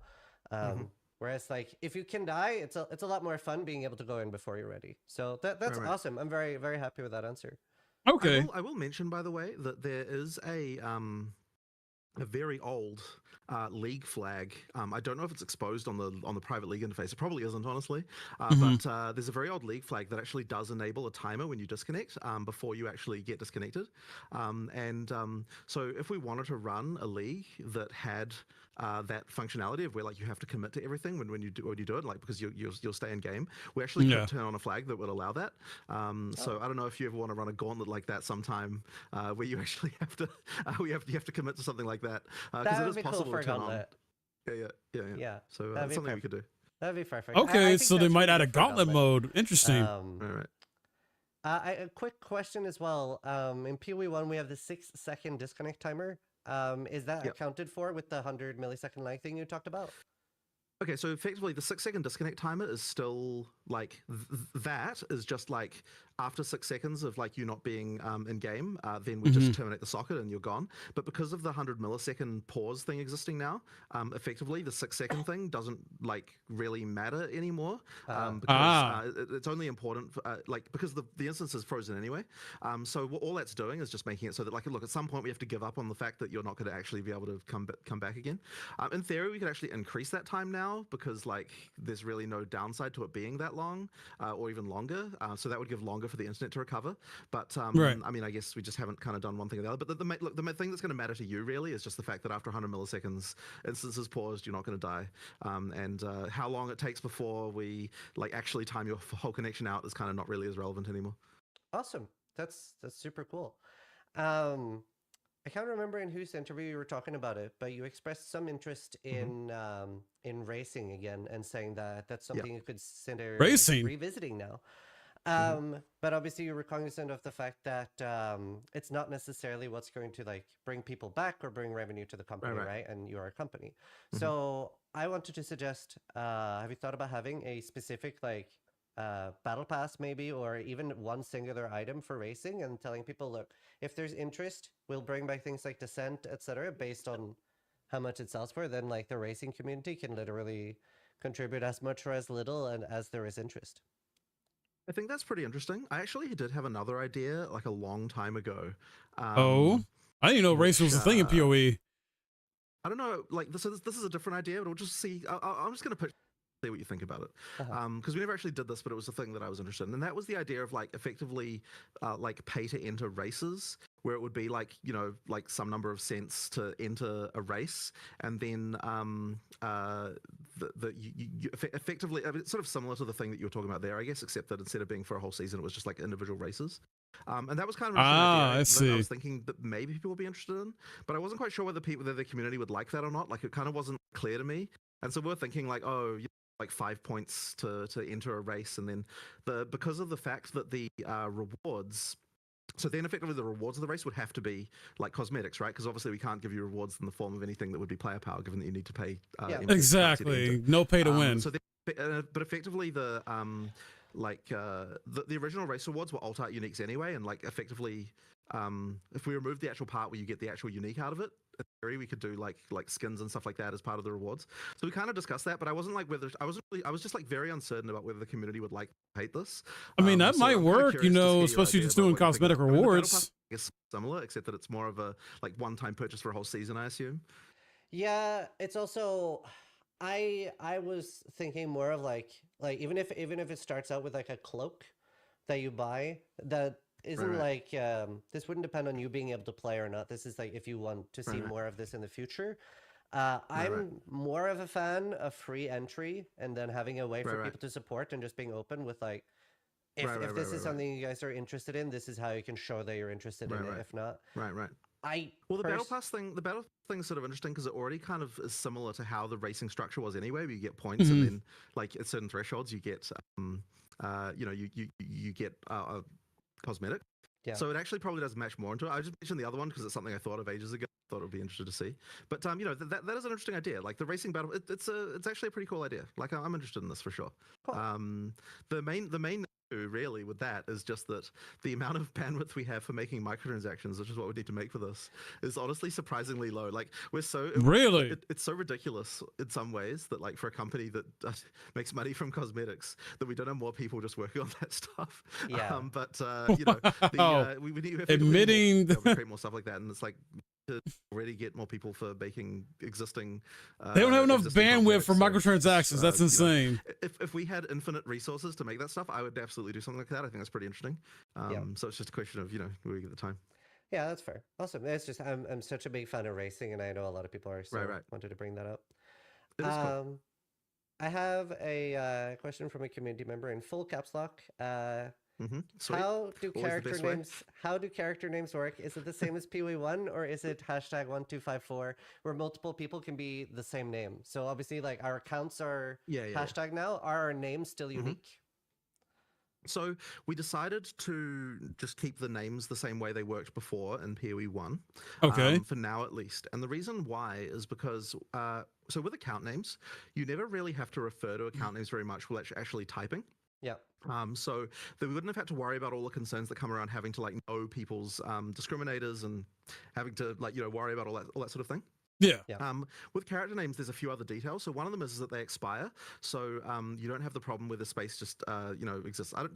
Whereas like if you can die, it's a lot more fun being able to go in before you're ready. So that's awesome. I'm very, very happy with that answer. Okay. I will mention, by the way, that there is a very old league flag. I don't know if it's exposed on the private league interface. It probably isn't, honestly. But there's a very old league flag that actually does enable a timer when you disconnect before you actually get disconnected. So if we wanted to run a league that had that functionality of where like you have to commit to everything when you do it, like because you'll stay in game, we actually could turn on a flag that would allow that. So I don't know if you ever want to run a gauntlet like that sometime, where you actually have to you have to commit to something like that, because it is possible to turn on. Yeah. So that's something we could do. That'd be perfect. Okay, so they might add a gauntlet mode. Interesting. Right. A quick question as well. In PoE 1, we have the 6-second disconnect timer. Is that accounted for with the 100 millisecond lag thing you talked about? Okay, so effectively the 6-second disconnect timer is still like that is just like after 6 seconds of like you not being in game, then we just terminate the socket and you're gone. But because of the 100 millisecond pause thing existing now, effectively the 6-second thing doesn't like really matter anymore, because it's only important for, like because the instance is frozen anyway. So all that's doing is just making it so that like look, at some point we have to give up on the fact that you're not going to actually be able to come back again. In theory, we could actually increase that time now because like there's really no downside to it being that long, or even longer. So that would give longer for the internet to recover. But I mean, I guess we just haven't kind of done one thing or the other. But the thing that's going to matter to you really is just the fact that after 100 milliseconds, instances paused, you're not going to die. And how long it takes before we like actually time your whole connection out is kind of not really as relevant anymore. Awesome. That's super cool. I can't remember in whose interview you were talking about it, but you expressed some interest in racing again and saying that that's something you could consider revisiting now. But obviously you were cognizant of the fact that it's not necessarily what's going to like bring people back or bring revenue to the company, right? And you are a company. So I wanted to suggest, have you thought about having a specific like battle pass maybe, or even one singular item for racing and telling people, look, if there's interest, we'll bring back things like Descent, etc., based on how much it sells for. Then like the racing community can literally contribute as much or as little and as there is interest. I think that's pretty interesting. I actually did have another idea like a long time ago. I didn't know race was a thing in PoE. I don't know, like this is a different idea, but we'll just see. I'm just gonna see what you think about it, because we never actually did this, but it was a thing that I was interested in, and that was the idea of like effectively like pay to enter races, where it would be like, you know, like some number of cents to enter a race, and then you effectively, I mean, it's sort of similar to the thing that you were talking about there, I guess, except that instead of being for a whole season, it was just like individual races. And that was kind of an idea I see. I was thinking that maybe people would be interested in, but I wasn't quite sure whether the community would like that or not. Like, it kind of wasn't clear to me, and so we're thinking like, oh, like 5 points to enter a race, and then because of the fact that the rewards. So then effectively the rewards of the race would have to be like cosmetics, right? Because obviously we can't give you rewards in the form of anything that would be player power, given that you need to pay. Exactly. No pay to win. So but effectively the original race awards were alt art uniques anyway, and like effectively if we removed the actual part where you get the actual unique out of it, in theory we could do like skins and stuff like that as part of the rewards. So we kind of discussed that, but I wasn't like whether I was just like very uncertain about whether the community would like hate this. I mean, that so might I'm kinda work, you curious to know, see especially your just idea doing about what you think cosmetic about it. I mean, the Battle rewards. Pass, I guess similar, except that it's more of a like one-time purchase for a whole season, I assume. Yeah, it's also I was thinking more of like even if it starts out with like a cloak that you buy that isn't Right. like this wouldn't depend on you being able to play or not. This is like if you want to see Right. more of this in the future. Right. I'm more of a fan of free entry and then having a way for Right. people to support and just being open with like if Right, this is right. something you guys are interested in, this is how you can show that you're interested in it. If not, Right. I Well, the battle pass thing is sort of interesting because it already kind of is similar to how the racing structure was anyway. Where you get points, and then like at certain thresholds, you get you know, you get cosmetic. Yeah. So it actually probably does match more into it. I just mentioned the other one because it's something I thought of ages ago. Thought it would be interested to see. But you know, that is an interesting idea. Like the racing battle, it's actually a pretty cool idea. Like I'm interested in this for sure. Cool. The main issue really with that is just that the amount of bandwidth we have for making microtransactions, which is what we need to make for this, is honestly surprisingly low. Like we're so Really? it's so ridiculous in some ways that like for a company that makes money from cosmetics that we don't have more people just working on that stuff. Yeah. But you know, we need Admitting to create more stuff like that, and it's like to already get more people for making existing. They don't have enough existing bandwidth for cosmetics, so, microtransactions. That's you know, insane. if we had infinite resources to make that stuff, I would absolutely do something like that. I think that's pretty interesting. So it's just a question of, you know, do we get the time? Yeah, that's fair. Awesome. It's just I'm such a big fan of racing, and I know a lot of people are so Right. wanted to bring that up. It is cool. I have a question from a community member in full caps lock. Sweet. How do Always the best way. character names work? Is it the same as PoE1, or is it #1254 where multiple people can be the same name? So obviously, like our accounts are hashtag now. Are our names still unique? So we decided to just keep the names the same way they worked before in PoE1. Okay. For now, at least. And the reason why is because, so with account names, you never really have to refer to account names very much while actually typing. Yeah. So that we wouldn't have had to worry about all the concerns that come around having to like know people's discriminators and having to like, you know, worry about all that sort of thing. Yeah. With character names, there's a few other details. So one of them is that they expire. So you don't have the problem where the space just you know, exists. I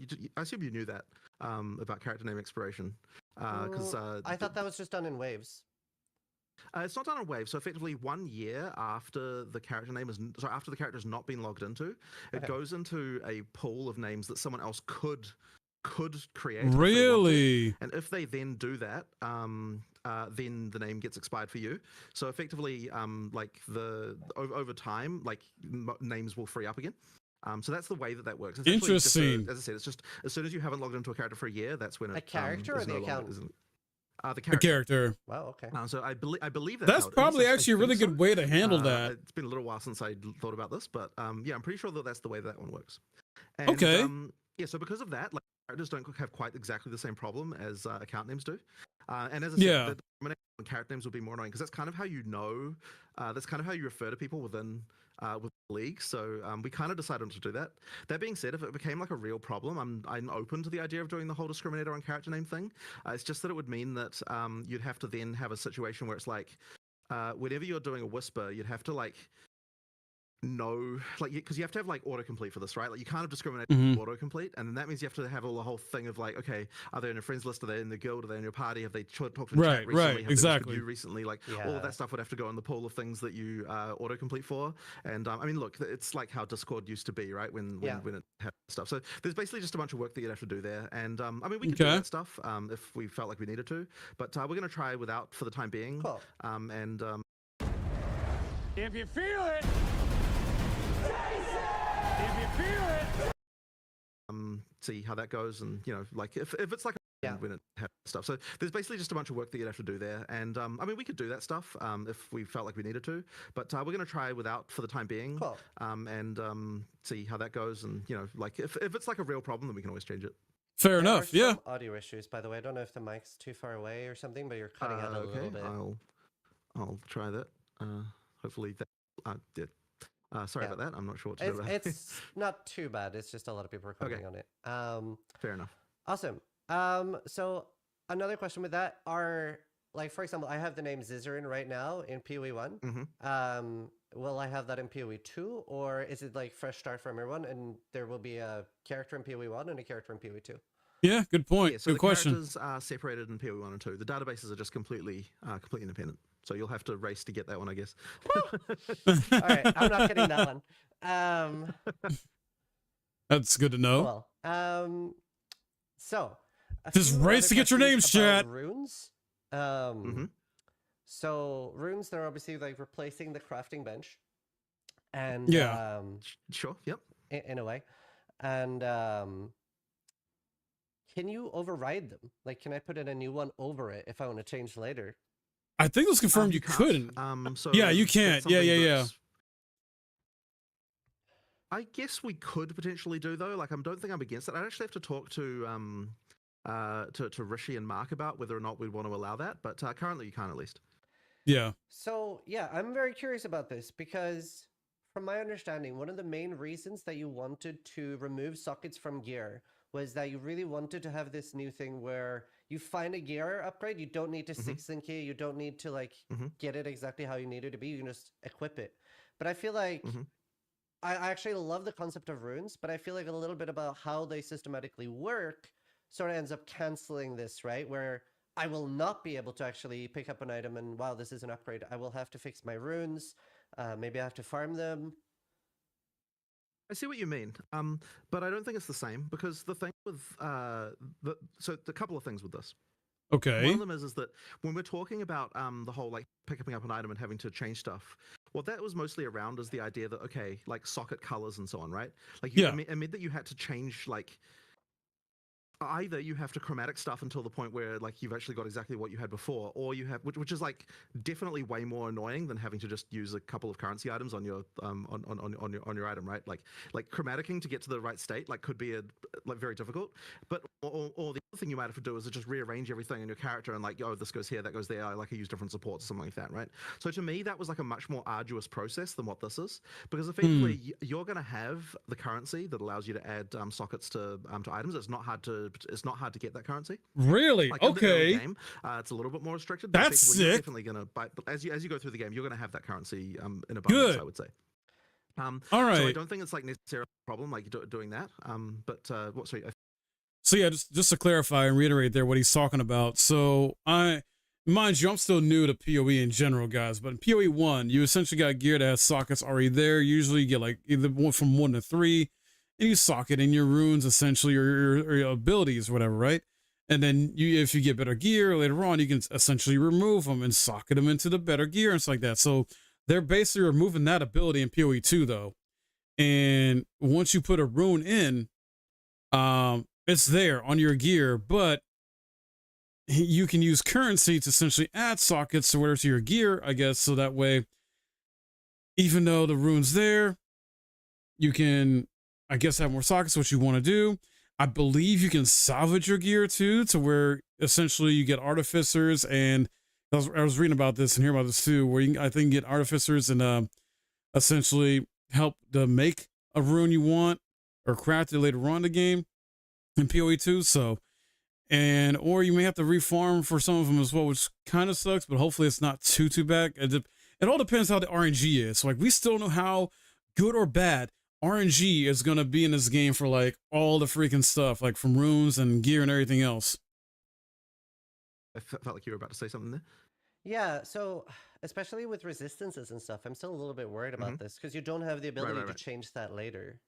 assume you knew that about character name expiration. Because I thought that was just done in waves. It's not done on Wave. So effectively, 1 year after the character name after the character has not been logged into, it goes into a pool of names that someone else could create. if they want to. Really? And if they then do that, then the name gets expired for you. So effectively, like over time, like names will free up again. So that's the way that works. It's actually just Interesting. as I said, it's just as soon as you haven't logged into a character for a year, that's when A character or is the no longer- account? isn't- A character. Wow. Okay. So I believe That's probably actually a really good way to handle that. It's been a little while since I thought about this, but yeah, I'm pretty sure that that's the way that one works. And, Okay. Yeah, so because of that, like characters don't have quite exactly the same problem as account names do. And as I said, Yeah. the domination on character names will be more annoying because that's kind of how you know, that's kind of how you refer to people within with the league. So we kind of decided to do that. That being said, if it became like a real problem, I'm open to the idea of doing the whole discriminator on character name thing. It's just that it would mean that you'd have to then have a situation where it's like, whenever you're doing a whisper, you'd have to like know, like, because you have to have like autocomplete for this, right? Like, you can't have discriminate Mhm. autocomplete, and then that means you have to have the whole thing of like, okay, are they in your friends list? Are they in the guild? Are they in your party? Have they talked in Right, chat recently? right, Have they whispered exactly. you recently? Like, all of that stuff would have to go in the pool of things that you autocomplete for. And I mean, look, it's like how Discord used to be, right? When it had stuff. So there's basically just a bunch of work that you'd have to do there. And I mean, we could do Okay. that stuff if we felt like we needed to, but we're going to try without for the time being. Cool. If you feel it, if you feel it. See how that goes, and you know, like if it's like when it had stuff. So there's basically just a bunch of work that you'd have to do there, and I mean, we could do that stuff if we felt like we needed to, but we're going to try without for the time being. Cool. See how that goes, and you know, like if it's like a real problem, then we can always change it. Fair enough. There are Yeah. some audio issues, by the way. I don't know if the mic's too far away or something, but you're cutting out a little bit. I'll try that. Hopefully that did. Sorry about that. I'm not sure what to do about it. It's not too bad. It's just a lot of people are commenting on it. Fair enough. Awesome. So another question with that are, like, for example, I have the name Zizarin right now in PoE 1. Mm-hmm. Will I have that in PoE 2, or is it like fresh start from everyone and there will be a character in PoE 1 and a character in PoE 2? Yeah, good point. Yeah, so good the question. characters are separated in PoE 1 and 2. The databases are just completely independent. So you'll have to race to get that one, I guess. All right, I'm not getting that one. That's good to know. Well, so just race to get your names, chat. Runes. So runes, they're obviously like replacing the crafting bench, and sure, yep, in a way, and can you override them? Like, can I put in a new one over it if I want to change later? I think it was confirmed you couldn't. So yeah, you can't. Yeah. I guess we could potentially do though. Like, I don't think I'm against it. I'd actually have to talk to Rishi and Mark about whether or not we'd want to allow that. But currently, you can't, at least. Yeah. So yeah, I'm very curious about this because, from my understanding, one of the main reasons that you wanted to remove sockets from gear was that you really wanted to have this new thing where you find a gear upgrade, you don't need to 6-link it, you don't need to like get it exactly how you need it to be, you can just equip it. But I feel like I actually love the concept of runes, but I feel like a little bit about how they systematically work sort of ends up canceling this, right? Where I will not be able to actually pick up an item and, wow, this is an upgrade. I will have to fix my runes. Maybe I have to farm them. I see what you mean, but I don't think it's the same, because the thing with so a couple of things with this. Okay. One of them is that when we're talking about the whole like picking up an item and having to change stuff, what that was mostly around is the idea that, okay, like socket colors and so on, right? Like it meant that you had to change, like, either you have to chromatic stuff until the point where like you've actually got exactly what you had before, or you have, which is like definitely way more annoying than having to just use a couple of currency items on your on your item, right? Like chromaticking to get to the right state like could be like very difficult. But or the other thing you might have to do is to just rearrange everything in your character and like, oh, this goes here, that goes there. I use different supports or something like that, right? So to me, that was like a much more arduous process than what this is, because effectively you're going to have the currency that allows you to add sockets to items. It's not hard to get that currency. Really? Like, in the early Okay. game, it's a little bit more restricted. That's effectively you're sick. definitely going to buy, but as you go through the game, you're going to have that currency in abundance. Good. I would say. All So I right. don't think it's like necessarily a problem like doing that. But what? Sorry. So yeah, just to clarify and reiterate there what he's talking about. So mind you, I'm still new to PoE in general, guys. But in PoE 1, you essentially got gear that has sockets already there. Usually you get like either from 1 to 3, and you socket in your runes essentially, or your abilities or whatever, right? And then if you get better gear later on, you can essentially remove them and socket them into the better gear and stuff like that. So they're basically removing that ability in PoE 2 though. And once you put a rune in, it's there on your gear, but you can use currency to essentially add sockets or whatever to your gear, I guess. So that way, even though the rune's there, you can, I guess, have more sockets, what you want to do. I believe you can salvage your gear too, to where essentially you get artificers, and I was reading about this and hearing about this too, where you can, I think, get artificers and essentially help to make a rune you want or craft it later on in the game in PoE 2. So, or you may have to refarm for some of them as well, which kind of sucks, but hopefully it's not too bad. It all depends how the RNG is. So, like, we still don't know how good or bad, RNG is going to be in this game for like all the freaking stuff, like from runes and gear and everything else. I felt like you were about to say something there. Yeah, so especially with resistances and stuff, I'm still a little bit worried about this because you don't have the ability to change that later.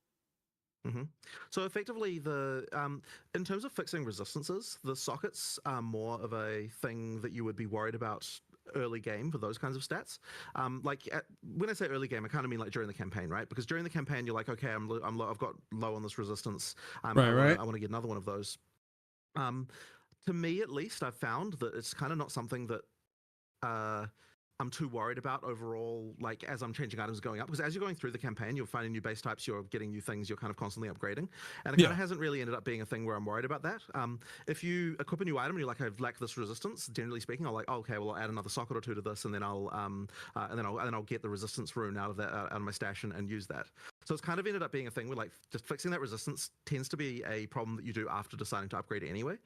So effectively, in terms of fixing resistances, the sockets are more of a thing that you would be worried about early game for those kinds of stats. When I say early game, I kind of mean like during the campaign, right? Because during the campaign, you're like, okay, I've got low on this resistance. I want to get another one of those. To me, at least, I've found that it's kind of not something that I'm too worried about overall, like as I'm changing items going up, because as you're going through the campaign, you're finding new base types, you're getting new things, you're kind of constantly upgrading. And it kind of hasn't really ended up being a thing where I'm worried about that. If you equip a new item and you're like, I lack this resistance, generally speaking, I'll like, oh, okay, well, I'll add another socket or two to this, and then I'll get the resistance rune out of my stash and use that. So it's kind of ended up being a thing where like just fixing that resistance tends to be a problem that you do after deciding to upgrade it anyway.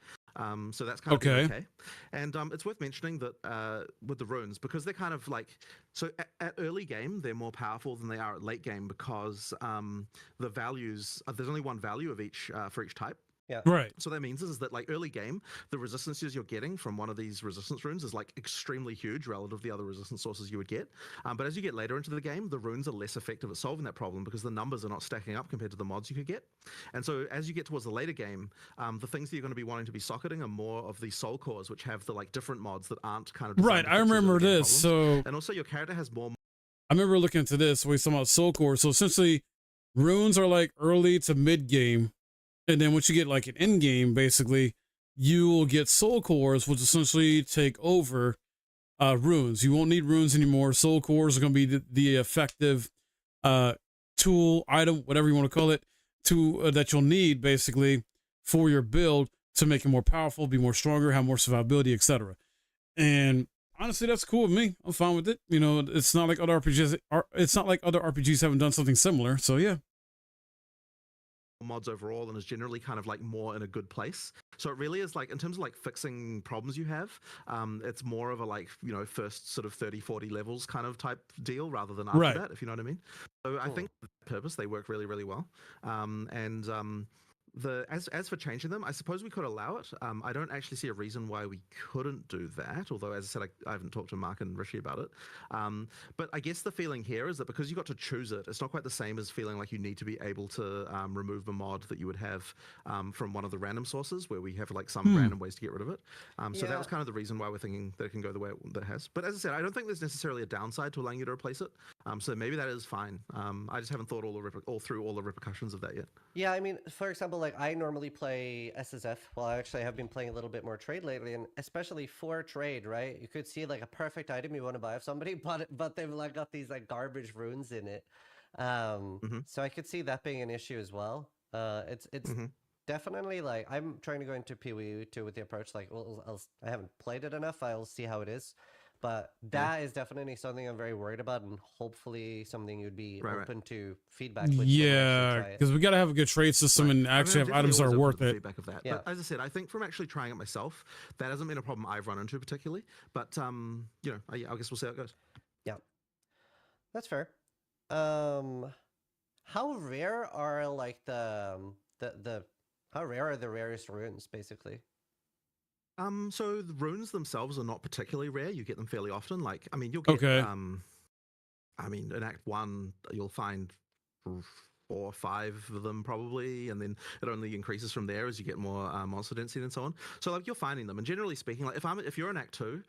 So that's kind of okay. And it's worth mentioning that with the runes, because they're kind of like, so at early game, they're more powerful than they are at late game because the values, there's only one value of each for each type. Yeah. Right. So that means is that like early game, the resistances you're getting from one of these resistance runes is like extremely huge relative to the other resistance sources you would get. But as you get later into the game, the runes are less effective at solving that problem because the numbers are not stacking up compared to the mods you could get. And so as you get towards the later game, the things that you're going to be wanting to be socketing are more of the soul cores, which have the like different mods that aren't kind of right. I remember this. So and also your character has more. I remember looking into this. We talking about soul core. So essentially, runes are like early to mid game. And then once you get like an end game, basically, you will get soul cores, which essentially take over runes. You won't need runes anymore. Soul cores are going to be the effective tool, item, whatever you want to call it, that you'll need basically for your build to make it more powerful, be more stronger, have more survivability, etc. And honestly, that's cool with me. I'm fine with it. You know, it's not like other RPGs. It's not like other RPGs haven't done something similar. So yeah. Mods overall and is generally kind of like more in a good place. So it really is like in terms of like fixing problems you have, it's more of a like, you know, first sort of 30-40 levels kind of type deal rather than after that, if you know what I mean. So I think for that purpose they work really, really well. As for changing them, I suppose we could allow it. I don't actually see a reason why we couldn't do that, although as I said, I haven't talked to Mark and Rishi about it. But I guess the feeling here is that because you got to choose it, it's not quite the same as feeling like you need to be able to remove a mod that you would have from one of the random sources where we have like some random ways to get rid of it. So that was kind of the reason why we're thinking that it can go the way that it has. But as I said, I don't think there's necessarily a downside to allowing you to replace it. So maybe that is fine. I just haven't thought all through all the repercussions of that yet. Yeah, I mean, for example, like I normally play SSF. Well, I actually have been playing a little bit more trade lately, and especially for trade, right? You could see like a perfect item you want to buy of somebody, but they've like got these like garbage runes in it. So I could see that being an issue as well. It's definitely like I'm trying to go into PoE too with the approach like, well, I haven't played it enough. I'll see how it is. But that is definitely something I'm very worried about, and hopefully something you'd be open to feedback with. Yeah, because we got to have a good trade system and actually have items that are worth it. Feedback of that. Yeah. But as I said, I think from actually trying it myself, that hasn't been a problem I've run into particularly. But you know, I guess we'll see how it goes. Yeah, that's fair. How rare are like how rare are the rarest runes, basically? So the runes themselves are not particularly rare. You get them fairly often. Like, I mean, you'll get, I mean, in Act 1, you'll find 4 or 5 of them probably, and then it only increases from there as you get more monster density and so on. So like you're finding them, and generally speaking, like if you're in Act 2,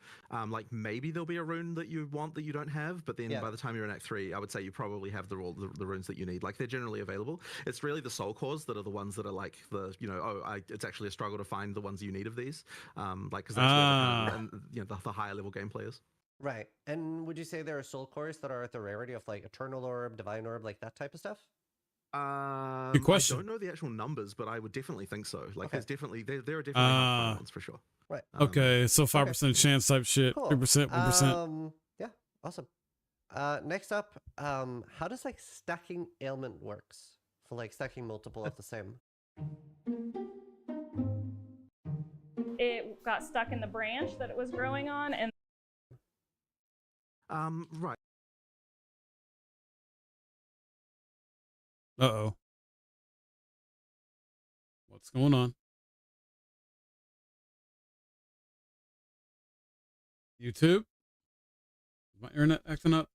like maybe there'll be a rune that you want that you don't have, but then by the time you're in Act 3, I would say you probably have the runes that you need. Like they're generally available. It's really the soul cores that are the ones that are like the, you know, it's actually a struggle to find the ones you need of these, like because that's where you know, the higher level gameplay is. Right. And would you say there are soul cores that are at the rarity of like Eternal Orb, Divine Orb, like that type of stuff? Good question. I don't know the actual numbers, but I would definitely think so. Like, there's definitely there are definitely fun ones for sure. Right. Okay, so 5% chance type shit. Cool. 3%, 1%. Yeah, awesome. Next up, how does like stacking ailment works for like stacking multiple of the same? It got stuck in the branch that it was growing on, and right. Uh-oh. What's going on? YouTube? Is my internet acting up?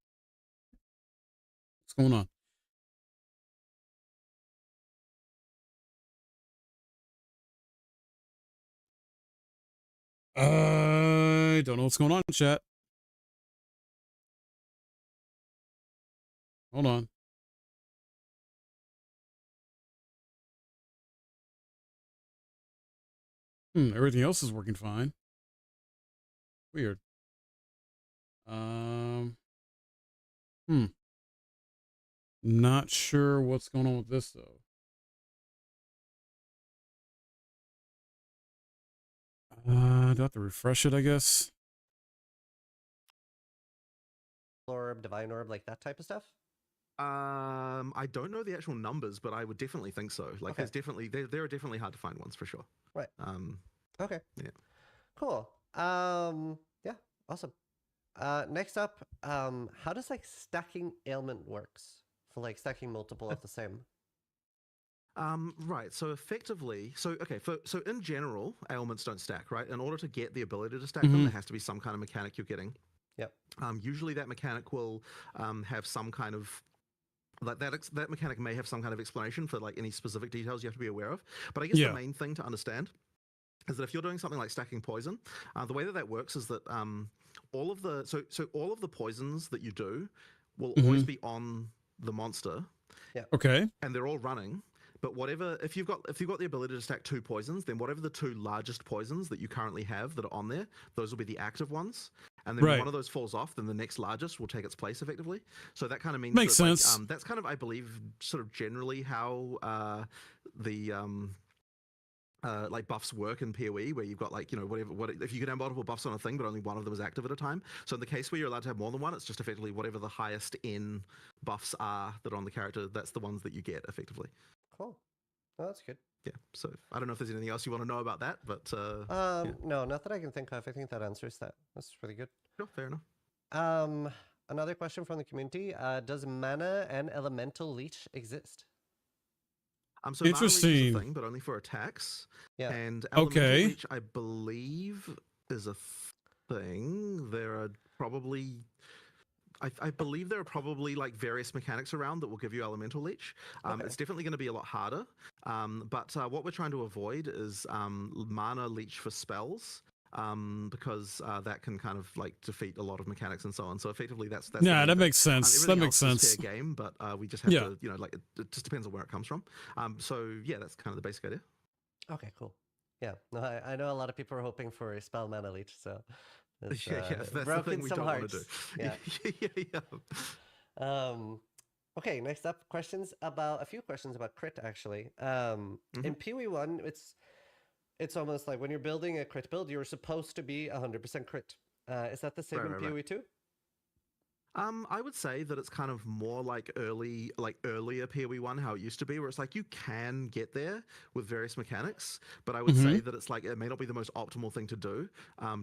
What's going on? I don't know what's going on, chat. Hold on. Everything else is working fine. Weird. Not sure what's going on with this though. Do I have to refresh it, I guess? Orb, divine orb, like that type of stuff? I don't know the actual numbers, but I would definitely think so. Like, Okay. there's definitely there are definitely hard to find ones for sure. Right. Okay. Yeah. Cool. Yeah, awesome. Next up, how does like stacking ailment works for like stacking multiple of the same? Right. So effectively, so in general, ailments don't stack, right? In order to get the ability to stack them, there has to be some kind of mechanic you're getting. Yep. Usually that mechanic will have some kind of like that mechanic may have some kind of explanation for like any specific details you have to be aware of. But I guess the main thing to understand is that if you're doing something like stacking poison, the way that works is that all of the poisons that you do will always be on the monster. Yeah. Okay. And they're all running. But if you've got the ability to stack 2 poisons, then whatever the 2 largest poisons that you currently have that are on there, those will be the active ones. And then when one of those falls off, then the next largest will take its place effectively. So that kind of means makes sense. Like, that's kind of, I believe, sort of generally how the like buffs work in PoE, where you've got like, you know, if you can have multiple buffs on a thing, but only one of them is active at a time. So in the case where you're allowed to have more than one, it's just effectively whatever the highest N buffs are that are on the character, that's the ones that you get effectively. Cool. Oh, that's good. Yeah. So I don't know if there's anything else you want to know about that, but no, not that I can think of. I think that answers that. That's really good. Sure, fair enough. Another question from the community: does mana and elemental leech exist? So interesting. Mana leech is a thing, but only for attacks. Yeah. And elemental leech, I believe, is a thing. There are probably. I believe there are probably like various mechanics around that will give you elemental leech. It's definitely going to be a lot harder. But what we're trying to avoid is mana leech for spells, because that can kind of like defeat a lot of mechanics and so on. So effectively, that's yeah, that makes sense. That everything makes else is sense. fair game, but we just have to, you know, like it just depends on where it comes from. So yeah, that's kind of the basic idea. Okay, cool. Yeah, no, I know a lot of people are hoping for a spell mana leech, so. It's, that's the broken thing we some don't hearts. want to do. Yeah. Okay, next up, a few questions about crit actually. In PoE 1, it's almost like when you're building a crit build, you're supposed to be 100% crit. Is that the same in PoE 2? I would say that it's kind of more like earlier PoE 1, how it used to be, where it's like you can get there with various mechanics, but I would say that it's like it may not be the most optimal thing to do,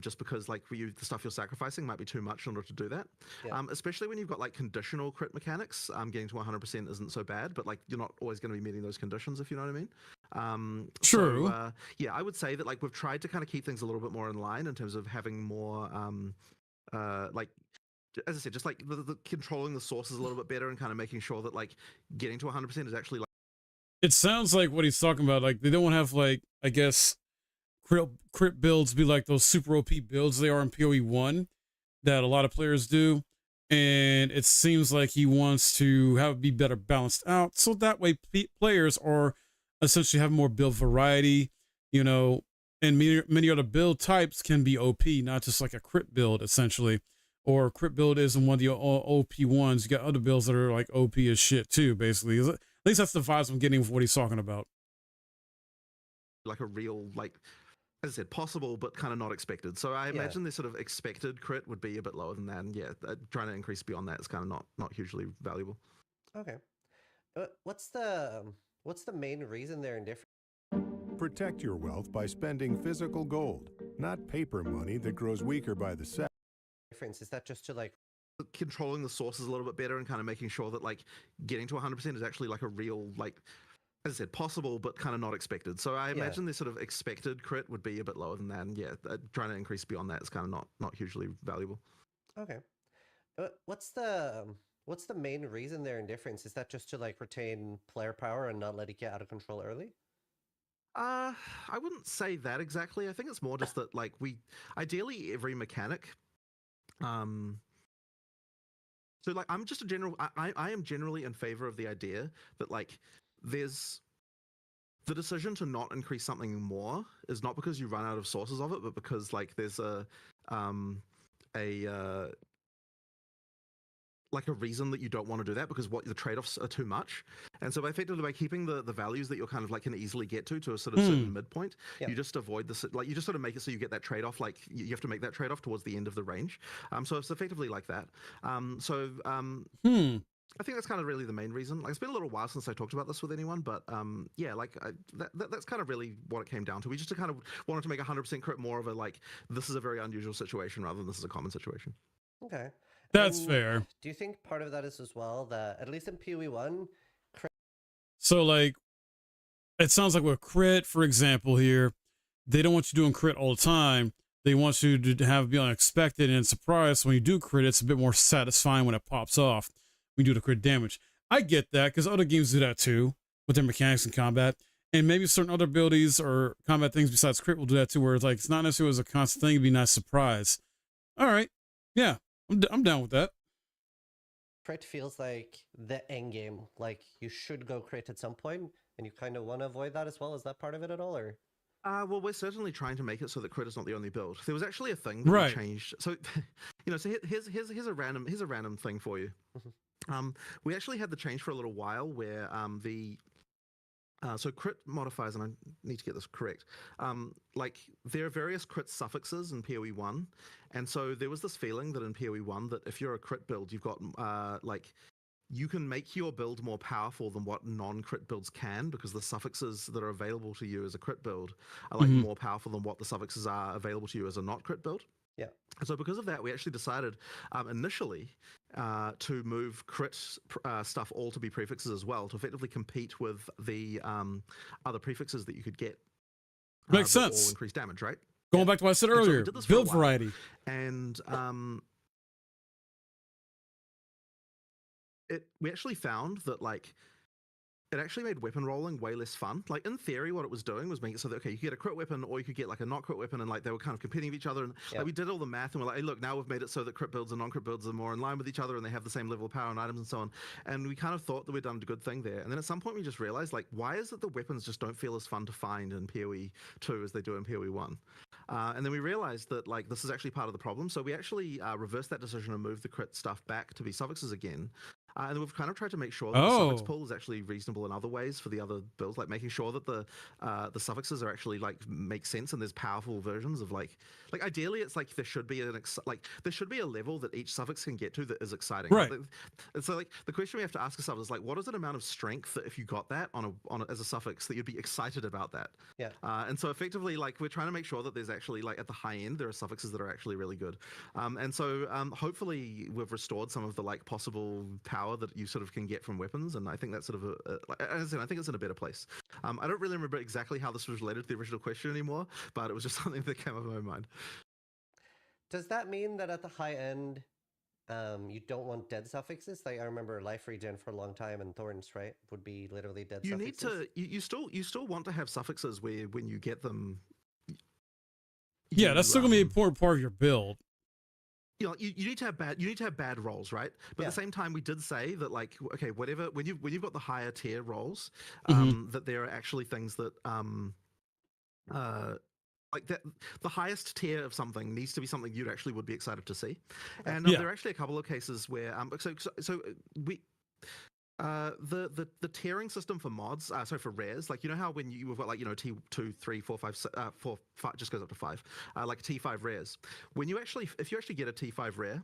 just because like the stuff you're sacrificing might be too much in order to do that. Yeah. Especially when you've got like conditional crit mechanics, getting to 100% isn't so bad, but like you're not always going to be meeting those conditions, if you know what I mean. True. So, yeah, I would say that like we've tried to kind of keep things a little bit more in line in terms of having more like. As I said, just like the controlling the sources a little bit better and kind of making sure that like getting to 100% is actually like. It sounds like what he's talking about. Like they don't have like, I guess, crit builds be like those super OP builds they are in PoE 1 that a lot of players do. And it seems like he wants to have it be better balanced out. So that way players are essentially have more build variety, you know, and many other build types can be OP, not just like a crit build essentially. Or crit build isn't one of the OP ones. You got other builds that are like OP as shit too, basically. At least that's the vibes I'm getting with what he's talking about. Like a real, like, as I said, possible, but kind of not expected. So I imagine the sort of expected crit would be a bit lower than that. And yeah, trying to increase beyond that is kind of not hugely valuable. Okay. What's the main reason they're indifferent? Protect your wealth by spending physical gold, not paper money that grows weaker by the second. Is that just to like controlling the sources a little bit better and kind of making sure that like getting to 100% is actually like a real like, as I said, possible but kind of not expected. So I imagine the sort of expected crit would be a bit lower than that, and trying to increase beyond that is kind of not hugely valuable. Okay. What's the main reason they're indifference? Is that just to like retain player power and not let it get out of control early? I wouldn't say that exactly. I think it's more just that like ideally every mechanic, so like I'm just a general. I am generally in favor of the idea that like there's the decision to not increase something more is not because you run out of sources of it, but because like there's a reason that you don't want to do that because the trade-offs are too much. And so effectively by keeping the values that you're kind of like can easily get to a sort of certain midpoint, you just avoid this, like you just sort of make it so you get that trade-off, like you have to make that trade-off towards the end of the range. So it's effectively like that. I think that's kind of really the main reason. Like it's been a little while since I talked about this with anyone, but that's kind of really what it came down to. We just kind of wanted to make 100% crit more of a like, this is a very unusual situation rather than this is a common situation. Okay. That's fair. Do you think part of that is as well that, at least in PoE 1... So, like, it sounds like with crit, for example, here, they don't want you doing crit all the time. They want you to be unexpected and surprised. When you do crit, it's a bit more satisfying when it pops off. When you do the crit damage. I get that, because other games do that too, with their mechanics in combat. And maybe certain other abilities or combat things besides crit will do that too, where it's like, it's not necessarily as a constant thing, it'd be a nice surprise. All right. Yeah. I'm down with that. Crit feels like the end game. Like you should go crit at some point, and you kind of want to avoid that as well. Is that part of it at all, or? Well, we're certainly trying to make it so that crit is not the only build. There was actually a thing that we changed. So, so here's a random thing for you. We actually had the change for a little while where so crit modifiers, and I need to get this correct, like there are various crit suffixes in PoE 1, and so there was this feeling that in PoE 1 that if you're a crit build, you've got like you can make your build more powerful than what non-crit builds can, because the suffixes that are available to you as a crit build are like more powerful than what the suffixes are available to you as a not crit build. Yeah. So because of that, we actually decided initially to move crit stuff all to be prefixes as well, to effectively compete with the other prefixes that you could get. Makes sense. All increased damage, right? Going back to what I said earlier, build variety. And we actually found that like it actually made weapon rolling way less fun. Like in theory, what it was doing was making it so that, okay, you could get a crit weapon or you could get like a not crit weapon, and like they were kind of competing with each other. And like we did all the math and we're like, hey, look, now we've made it so that crit builds and non-crit builds are more in line with each other and they have the same level of power and items and so on. And we kind of thought that we'd done a good thing there. And then at some point we just realized, like, why is it the weapons just don't feel as fun to find in PoE 2 as they do in PoE 1? And then we realized that like this is actually part of the problem. So we actually reversed that decision and moved the crit stuff back to be suffixes again. And we've kind of tried to make sure that the suffix pool is actually reasonable in other ways for the other builds, like making sure that the suffixes are actually like make sense and there's powerful versions of like ideally it's like there should be there should be a level that each suffix can get to that is exciting. Right. And so like the question we have to ask ourselves is like, what is an amount of strength that if you got that on as a suffix that you'd be excited about that? Yeah. And so effectively like we're trying to make sure that there's actually like at the high end there are suffixes that are actually really good. And so hopefully we've restored some of the like possible power that you sort of can get from weapons, and I think that's sort of as I said, I think it's in a better place. I don't really remember exactly how this was related to the original question anymore, but it was just something that came up in my mind. Does that mean that at the high end, you don't want dead suffixes? Like I remember life regen for a long time, and thorns, right, would be literally dead suffixes. You still want to have suffixes where when you get them. Yeah, that's still gonna be an important part of your build. You know, you need to have bad rolls, right? But at the same time, we did say that, like, okay, whatever, when you've got the higher tier rolls, that there are actually things that like that the highest tier of something needs to be something you'd actually would be excited to see. And there are actually a couple of cases where the tiering system for mods, for rares, like, you know how when you've got like, you know, T2, 3, 4, 5, 4, 5, just goes up to 5, like T5 rares. When you actually, if you actually get a T5 rare,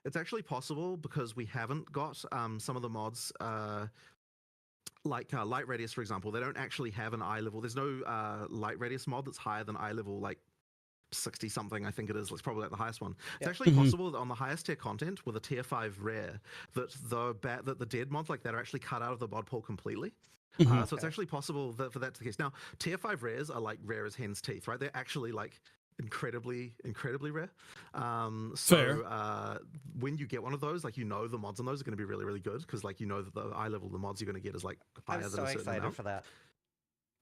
it's actually possible because we haven't got some of the mods, like light radius, for example. They don't actually have an eye level. There's no light radius mod that's higher than eye level, like 60 something, I think it is. It's probably like the highest one. It's Yeah. actually possible that on the highest tier content with a tier 5 rare, that the dead mods like that are actually cut out of the mod pool completely. So it's actually possible that for that to be the case. Now, tier 5 rares are like rare as hen's teeth, right? They're actually like incredibly rare. When you get one of those, like the mods on those are going to be really good because like that the eye level of the mods you're going to get is like higher I'm than so a certain excited amount. for that.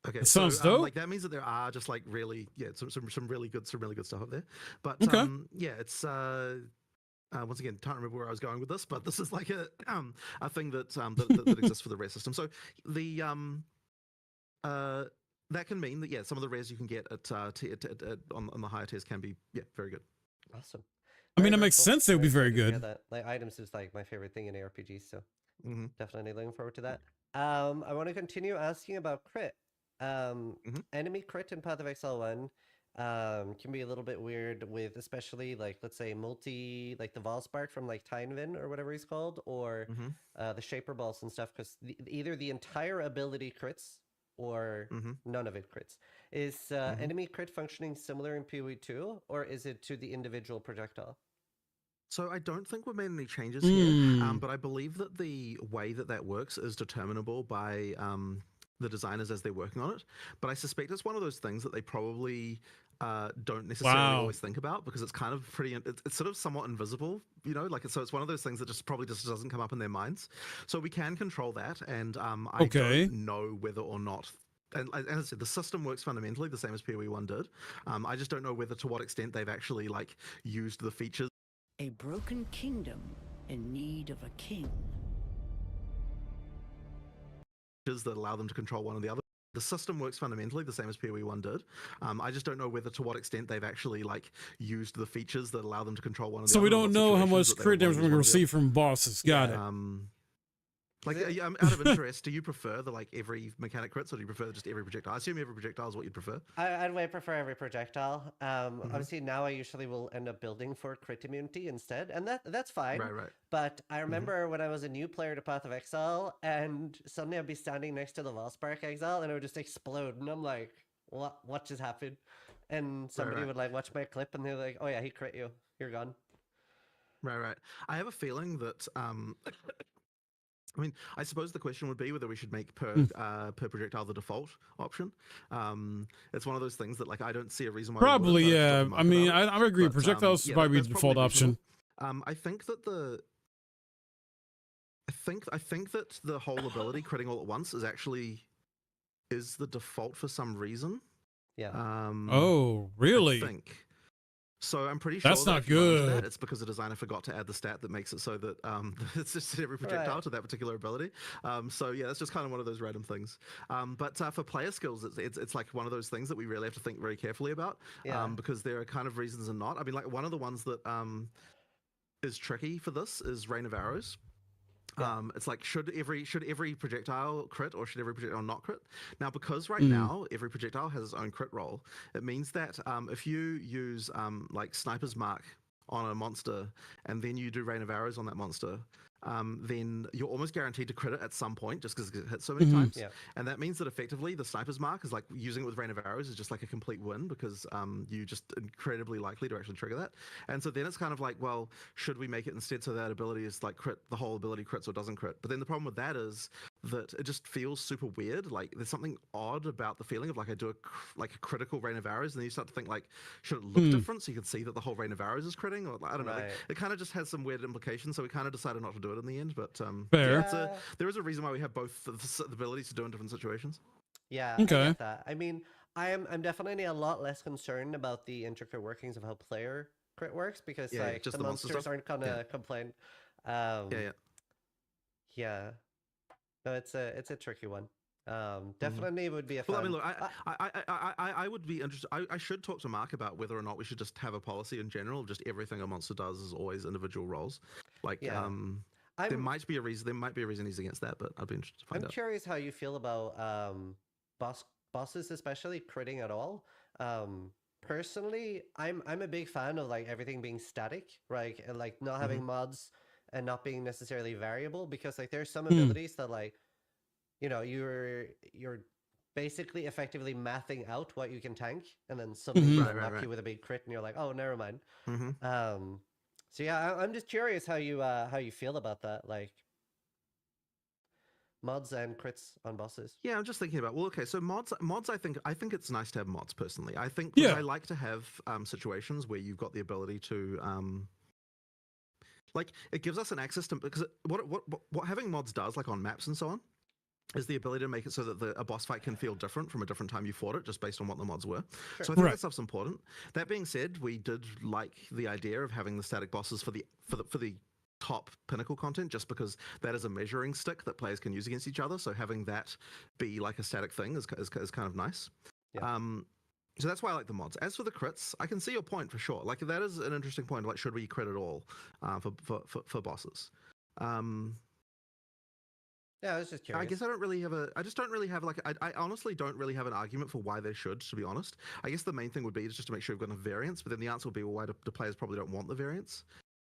Okay, It sounds dope. like that means that there are just like really some really good stuff up there. But it's once again, can't remember where I was going with this, but this is like a thing that that exists for the rare system. So the that can mean that some of the rares you can get at on the higher tiers can be very good. Awesome. I mean, Very, it very makes cool. sense. They would be very Yeah, good. that like items is like my favorite thing in ARPGs, so definitely looking forward to that. I want to continue asking about crit. Enemy crit in Path of Exile 1 can be a little bit weird with, especially like let's say like the Valspark from like Tynvin or whatever he's called, or the Shaper Balls and stuff, because either the entire ability crits or none of it crits. Is enemy crit functioning similar in PoE 2, or is it to the individual projectile? So I don't think we've made any changes here, but I believe that the way that works is determinable by the designers as they're working on it. But I suspect it's one of those things that they probably don't necessarily always think about, because it's kind of it's sort of somewhat invisible, so it's one of those things that just probably just doesn't come up in their minds. So we can control that, and I don't know whether or not. And as I said, the system works fundamentally the same as PoE 1 did. I just don't know to what extent they've actually like used the features. A broken kingdom in need of a king. That allow them to control one or the other. The system works fundamentally the same as PoE 1 did. I just don't know to what extent they've actually like used the features that allow them to control one or the other. So we don't know how much crit damage we're going to receive from bosses. Got it. Like, out of interest, do you prefer the like every mechanic crits, or do you prefer just every projectile? I assume every projectile is what you'd prefer. I'd way prefer every projectile. Obviously, now I usually will end up building for crit immunity instead, and that's fine. Right. But I remember when I was a new player to Path of Exile, and suddenly I'd be standing next to the Valspark Exile, and it would just explode, and I'm like, what just happened? And somebody would like watch my clip, and they're like, oh yeah, he crit you. You're gone. Right. I have a feeling that I mean, I suppose the question would be whether we should make per projectile the default option. It's one of those things that like I don't see a reason why. Probably, yeah. I mean, I agree. Projectiles should probably be the default option. I think that I think that the whole ability critting all at once is the default for some reason. Yeah. Oh, really? I think. So I'm pretty sure that's that not if you run into good. that, it's because the designer forgot to add the stat that makes it so that it's just every projectile to that particular ability. So yeah, that's just kind of one of those random things. But for player skills, it's like one of those things that we really have to think very carefully about. Because there are kind of reasons and not. I mean, like one of the ones that is tricky for this is Rain of Arrows. It's like should every projectile crit, or should every projectile not crit? Now, because right now every projectile has its own crit roll, it means that if you use like Sniper's Mark on a monster, and then you do Rain of Arrows on that monster, then you're almost guaranteed to crit it at some point, just because it hits so many times. And that means that effectively the Sniper's Mark is like using it with Rain of Arrows is just like a complete win, because you just incredibly likely to actually trigger that. And so then it's kind of like, well, should we make it instead so that ability is like crit, the whole ability crits or doesn't crit? But then the problem with that is that it just feels super weird. Like there's something odd about the feeling of like I do a critical Rain of Arrows, and then you start to think like, should it look different so you can see that the whole Rain of Arrows is critting? Or I don't know. Like, it kind of just has some weird implications. So we kind of decided not to do it in the end. But fair. There is a reason why we have both the abilities to do in different situations. Yeah. I get that. I mean, I'm definitely a lot less concerned about the intricate workings of how player crit works, because like just the monster monsters stuff. aren't gonna complain. Yeah. No, it's a tricky one. Definitely would be a fun. Well, I mean, look, I would be interested. I should talk to Mark about whether or not we should just have a policy in general. Just everything a monster does is always individual roles. Like, there might be a reason. There might be a reason he's against that, but I'd be interested to find out. I'm curious how you feel about bosses, especially critting at all. Personally, I'm a big fan of like everything being static, right? And like not having mods and not being necessarily variable, because like there's some abilities that like, you know, you're basically effectively mathing out what you can tank, and then something Mhm. will Right, right, unlock right. you with a big crit, and you're like, oh, never mind. Mm-hmm. So yeah, I'm just curious how you feel about that, like mods and crits on bosses. Yeah, I'm just thinking about, well, okay, so mods, I think it's nice to have mods personally. I think Yeah. I like to have situations where you've got the ability to like it gives us an access to, because what having mods does, like on maps and so on, is the ability to make it so that a boss fight can feel different from a different time you fought it, just based on what the mods were. Sure. So I think Right. that stuff's important. That being said, we did like the idea of having the static bosses for the top pinnacle content, just because that is a measuring stick that players can use against each other. So having that be like a static thing is kind of nice. Yeah. So that's why I like the mods. As for the crits, I can see your point for sure. Like that is an interesting point. Like, should we crit at all for bosses? Yeah, I was just curious. I guess I just don't really have like, I honestly don't really have an argument for why they should, to be honest. I guess the main thing would be just to make sure you've got enough variance, but then the answer would be, well, why do the players probably don't want the variance?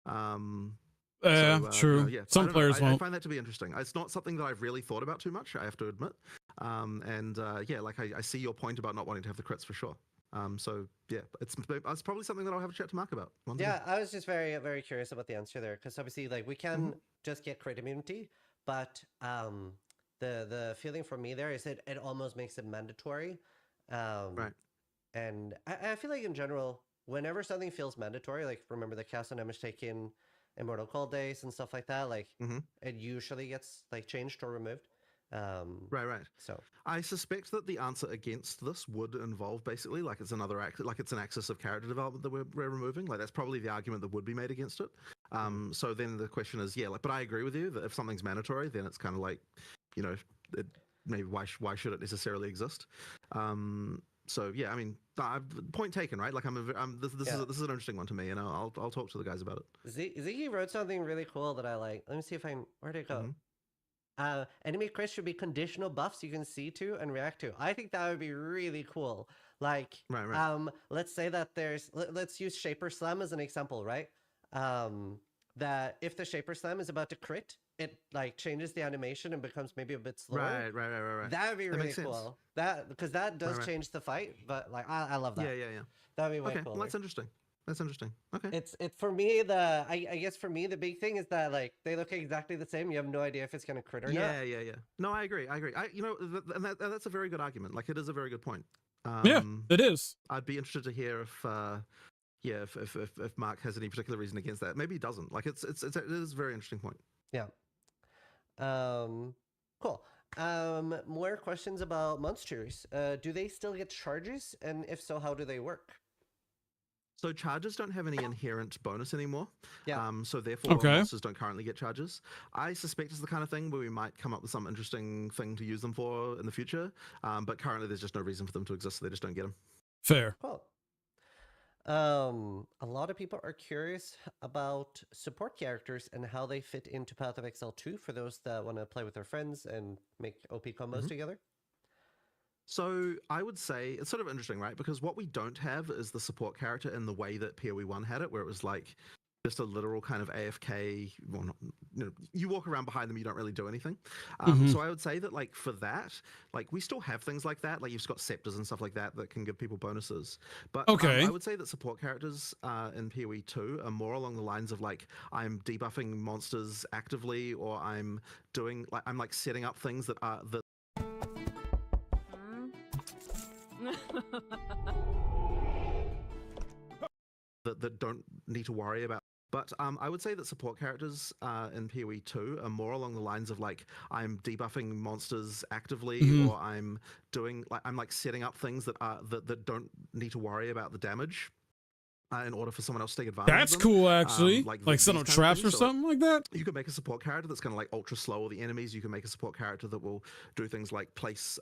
True. Yeah, Some players I won't. find that to be interesting. It's not something that I've really thought about too much, I have to admit. Yeah, like I see your point about not wanting to have the crits for sure. So yeah, it's probably something that I'll have a chat to Mark about. Yeah, I was just very, very curious about the answer there, because obviously, like, we can just get crit immunity, but the feeling for me there is it almost makes it mandatory. Right. And I feel like in general, whenever something feels mandatory, like remember the Chaos and Damage taken Immortal Cold Days and stuff like that, like it usually gets like changed or removed. Right. So I suspect that the answer against this would involve basically like it's another like it's an axis of character development that we're removing. Like that's probably the argument that would be made against it. So then the question is, yeah, like, but I agree with you that if something's mandatory, then it's kind of like, you know, maybe why should it necessarily exist? So yeah, I mean, point taken, right? Like this is an interesting one to me, and I'll talk to the guys about it. Ziggy wrote something really cool that I like. Let me see if where'd it go? Enemy crits should be conditional buffs you can see to and react to. I think that would be really cool. Like, right. Let's say that let's use Shaper Slam as an example, right? That if the Shaper Slam is about to crit, it like changes the animation and becomes maybe a bit slower. Right. That would be really cool. Because that does change the fight, but like I love that. Yeah. That would be way cool. Well, that's interesting. Okay. It's for me I guess for me the big thing is that like they look exactly the same. You have no idea if it's gonna crit or not. Yeah. No, I agree. You know, and that's a very good argument. Like it is a very good point. Yeah, it is. I'd be interested to hear if Mark has any particular reason against that. Maybe he doesn't. Like it is a very interesting point. Yeah. Cool. More questions about monsters. Do they still get charges? And if so, how do they work? So charges don't have any inherent bonus anymore. Yeah. So therefore, monsters don't currently get charges. I suspect it's the kind of thing where we might come up with some interesting thing to use them for in the future. But currently, there's just no reason for them to exist. So they just don't get them. Fair. Cool. A lot of people are curious about support characters and how they fit into Path of Exile 2 for those that want to play with their friends and make OP combos together. So I would say it's sort of interesting, right? Because what we don't have is the support character in the way that PoE 1 had it, where it was like just a literal kind of AFK. Well, you walk around behind them, you don't really do anything. So I would say that like for that, like we still have things like that. Like you've got scepters and stuff like that that can give people bonuses. But I would say that support characters in PoE 2 are more along the lines of like I'm debuffing monsters actively, or I'm setting up things that are that don't need to worry about. But I would say that support characters in PoE 2 are more along the lines of like I'm debuffing monsters actively, or I'm setting up things that are that don't need to worry about the damage in order for someone else to take advantage. That's of them. cool, actually. Like set up traps or something like that. You could make a support character that's going to like ultra slow all the enemies. You can make a support character that will do things like place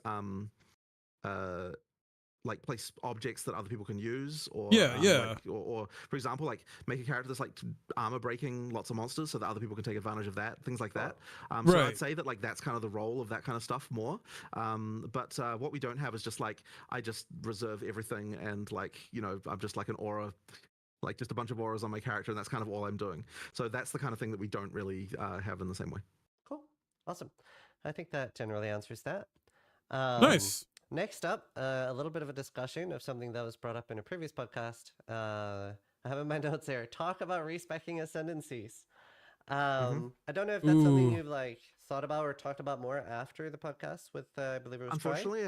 place objects that other people can use, or or for example, like make a character that's like armor breaking lots of monsters so that other people can take advantage of that, things like that. So I'd say that like that's kind of the role of that kind of stuff more. But what we don't have is just like I just reserve everything and like I'm just like an aura, like just a bunch of auras on my character, and that's kind of all I'm doing. So that's the kind of thing that we don't really have in the same way. Cool, awesome. I think that generally answers that. Nice. Next up, a little bit of a discussion of something that was brought up in a previous podcast. I have in my notes here. Talk about respecking ascendancies. I don't know if that's something you've like thought about or talked about more after the podcast with I believe it was Unfortunately,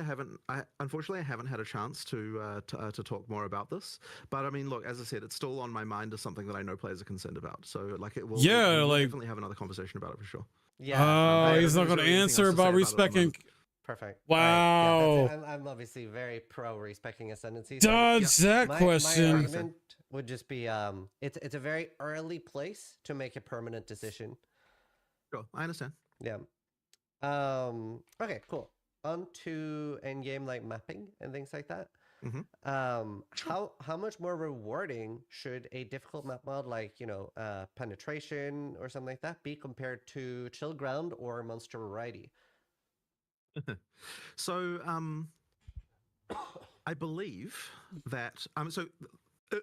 I haven't had a chance to talk more about this. But I mean, look, as I said, it's still on my mind as something that I know players are concerned about. So like it will. Yeah, we'll like definitely have another conversation about it for sure. Yeah. He's not going to answer about respecting. Perfect. Wow. Yeah, I'm obviously very pro respecting ascendancy. Dodge that question. My argument would just be it's a very early place to make a permanent decision. Sure, I understand. Yeah. Okay, cool. On to endgame like mapping and things like that. How much more rewarding should a difficult map mod like penetration or something like that be compared to chill ground or monster variety? So I believe that so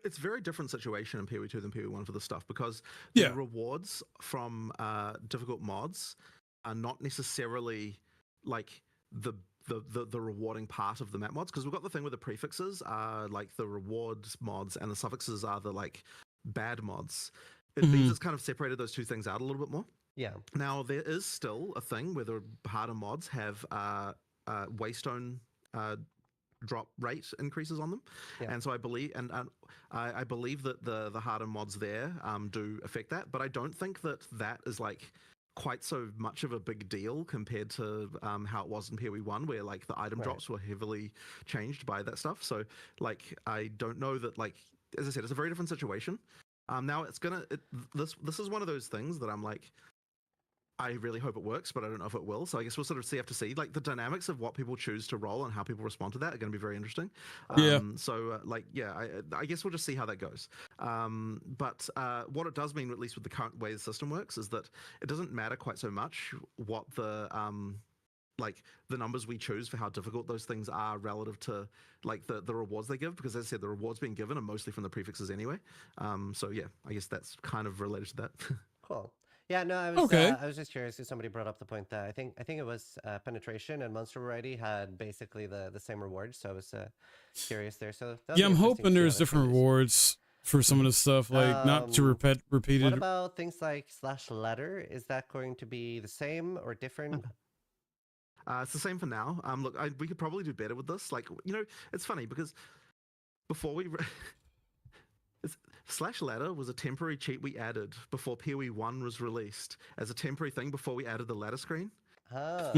it's a very different situation in PoE2 than PoE1 for this stuff because the rewards from difficult mods are not necessarily like the rewarding part of the map mods, because we've got the thing with the prefixes are like the rewards mods and the suffixes are the like bad mods. It means it's kind of separated those two things out a little bit more. Yeah. Now there is still a thing where the harder mods have waystone drop rate increases on them, and so I believe I believe that the harder mods there do affect that, but I don't think that is like quite so much of a big deal compared to how it was in PoE1, where like the item drops were heavily changed by that stuff. So like I don't know that, like as I said, it's a very different situation. Now this is one of those things that I'm like, I really hope it works, but I don't know if it will. So I guess we'll sort of have to see. Like the dynamics of what people choose to roll and how people respond to that are going to be very interesting. So I guess we'll just see how that goes. But what it does mean, at least with the current way the system works, is that it doesn't matter quite so much what the like the numbers we choose for how difficult those things are relative to like the rewards they give, because as I said, the rewards being given are mostly from the prefixes anyway. So yeah, I guess that's kind of related to that. Cool. Yeah, no, I was just curious because somebody brought up the point that I think it was penetration and monster variety had basically the same rewards, so I was curious there. So yeah, I'm hoping there's different rewards for some of the stuff, like not to repeat it. What about things like /letter? Is that going to be the same or different? It's the same for now. Look, we could probably do better with this. Like, it's funny because before we /ladder was a temporary cheat we added before PoE1 was released as a temporary thing before we added the ladder screen. And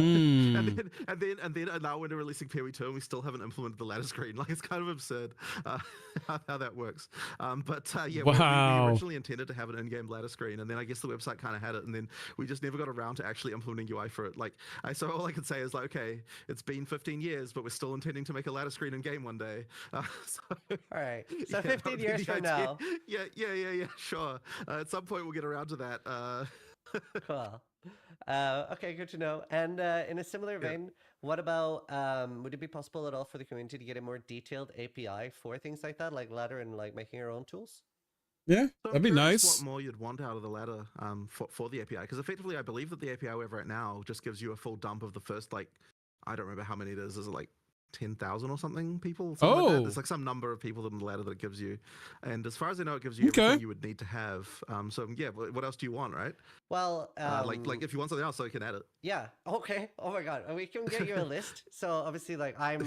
then now we're releasing PoE2 and we still haven't implemented the ladder screen. Like, it's kind of absurd how that works. We originally intended to have an in-game ladder screen, and then I guess the website kind of had it, and then we just never got around to actually implementing UI for it. Like, so all I can say is like, okay, it's been 15 years, but we're still intending to make a ladder screen in game one day. All right, so 15 years from now. Yeah, sure. At some point we'll get around to that. Cool. Okay, good to know. And in a similar vein, what about would it be possible at all for the community to get a more detailed API for things like that, like ladder and like making your own tools? Yeah, that'd be nice. What more you'd want out of the ladder for the API? Because effectively, I believe that the API we have right now just gives you a full dump of the first, like, I don't remember how many it is. Is it like 10,000 or something people? Like that. There's like some number of people in the ladder that it gives you, and as far as I know, it gives you everything you would need to have. So yeah, what else do you want, right? Well, like if you want something else, so you can add it. Yeah. Okay. Oh my God, we can get you a list. So obviously, like I'm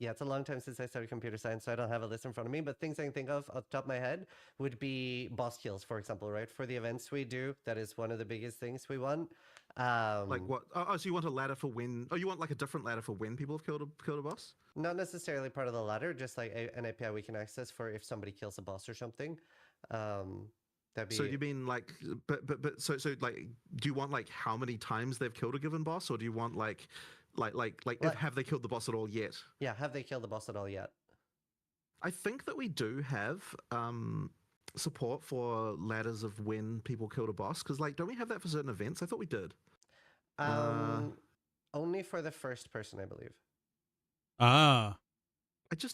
yeah, it's a long time since I started computer science, so I don't have a list in front of me, but things I can think of off the top of my head would be boss kills, for example, right? For the events we do, that is one of the biggest things we want. Like what? Oh, so you want a ladder for when? Oh, you want like a different ladder for when people have killed a boss? Not necessarily part of the ladder, just like an API we can access for if somebody kills a boss or something. That'd be... So you mean like, but so like, do you want like how many times they've killed a given boss, or do you want like have they killed the boss at all yet? Yeah, have they killed the boss at all yet? I think that we do have support for ladders of when people killed a boss, because like, don't we have that for certain events? I thought we did. Only for the first person, I believe.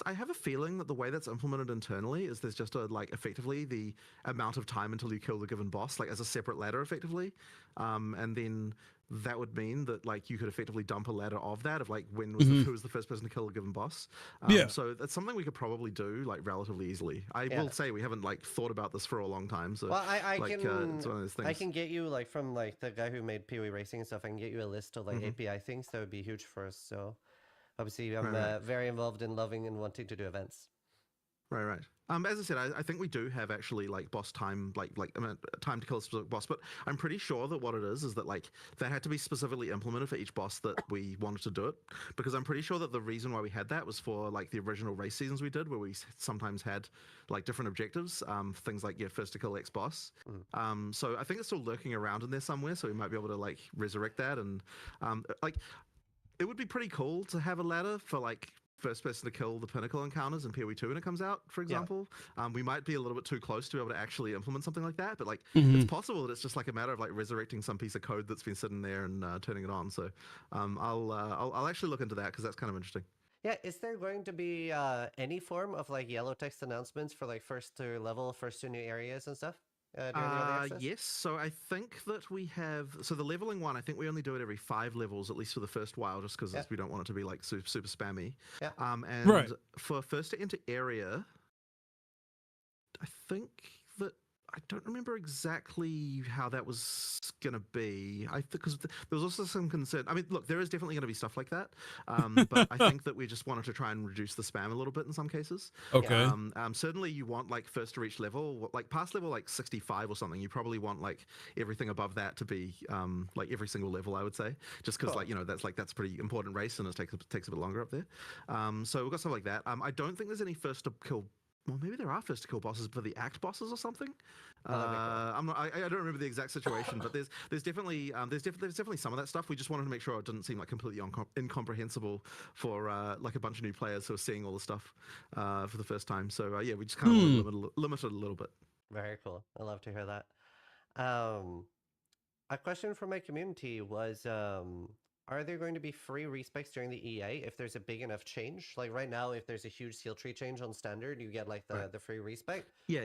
I have a feeling that the way that's implemented internally is there's just a like effectively the amount of time until you kill the given boss, like as a separate ladder effectively, and then that would mean that like you could effectively dump a ladder of that of like when was who was the first person to kill a given boss. Yeah. So that's something we could probably do like relatively easily. I will say we haven't like thought about this for a long time. So well, I like, can it's one of those things. I can get you like from like the guy who made Pee-wee Racing and stuff. I can get you a list of like API things that would be huge for us. So. Obviously, I'm very involved in loving and wanting to do events. Right. As I said, I think we do have actually like boss time, time to kill a specific boss. But I'm pretty sure that what it is that like that had to be specifically implemented for each boss that we wanted to do it. Because I'm pretty sure that the reason why we had that was for like the original race seasons we did, where we sometimes had like different objectives, things like first to kill X boss. So I think it's still lurking around in there somewhere. So we might be able to like resurrect that and like. It would be pretty cool to have a ladder for like first person to kill the pinnacle encounters in PoE 2 when it comes out, for example. We might be a little bit too close to be able to actually implement something like that, but like it's possible that it's just like a matter of like resurrecting some piece of code that's been sitting there and turning it on. So I'll actually look into that because that's kind of interesting. Yeah, is there going to be any form of like yellow text announcements for like first to level, first to new areas and stuff? Yes, so I think that we have the leveling one. I think we only do it every 5 levels, at least for the first while, just because we don't want it to be like super spammy. And for first to enter area, I think that I don't remember exactly how that was gonna be. Because there was also some concern. I mean, look, there is definitely gonna be stuff like that, but I think that we just wanted to try and reduce the spam a little bit in some cases. Okay. Certainly, you want like first to reach level, like past level like 65 or something. You probably want like everything above that to be like every single level. I would say, just because like that's a pretty important race and it takes a bit longer up there. So we've got stuff like that. I don't think there's any first to kill. Well, maybe there are first to kill bosses for the act bosses or something. I don't remember the exact situation, but there's definitely some of that stuff. We just wanted to make sure it didn't seem like completely incomprehensible for like a bunch of new players who are seeing all the stuff for the first time. So yeah, we just kind of limit it a little bit. Very cool. I love to hear that. A question from my community was, are there going to be free respecs during the EA if there's a big enough change? Like right now, if there's a huge skill tree change on standard, you get like the free respec. Yeah.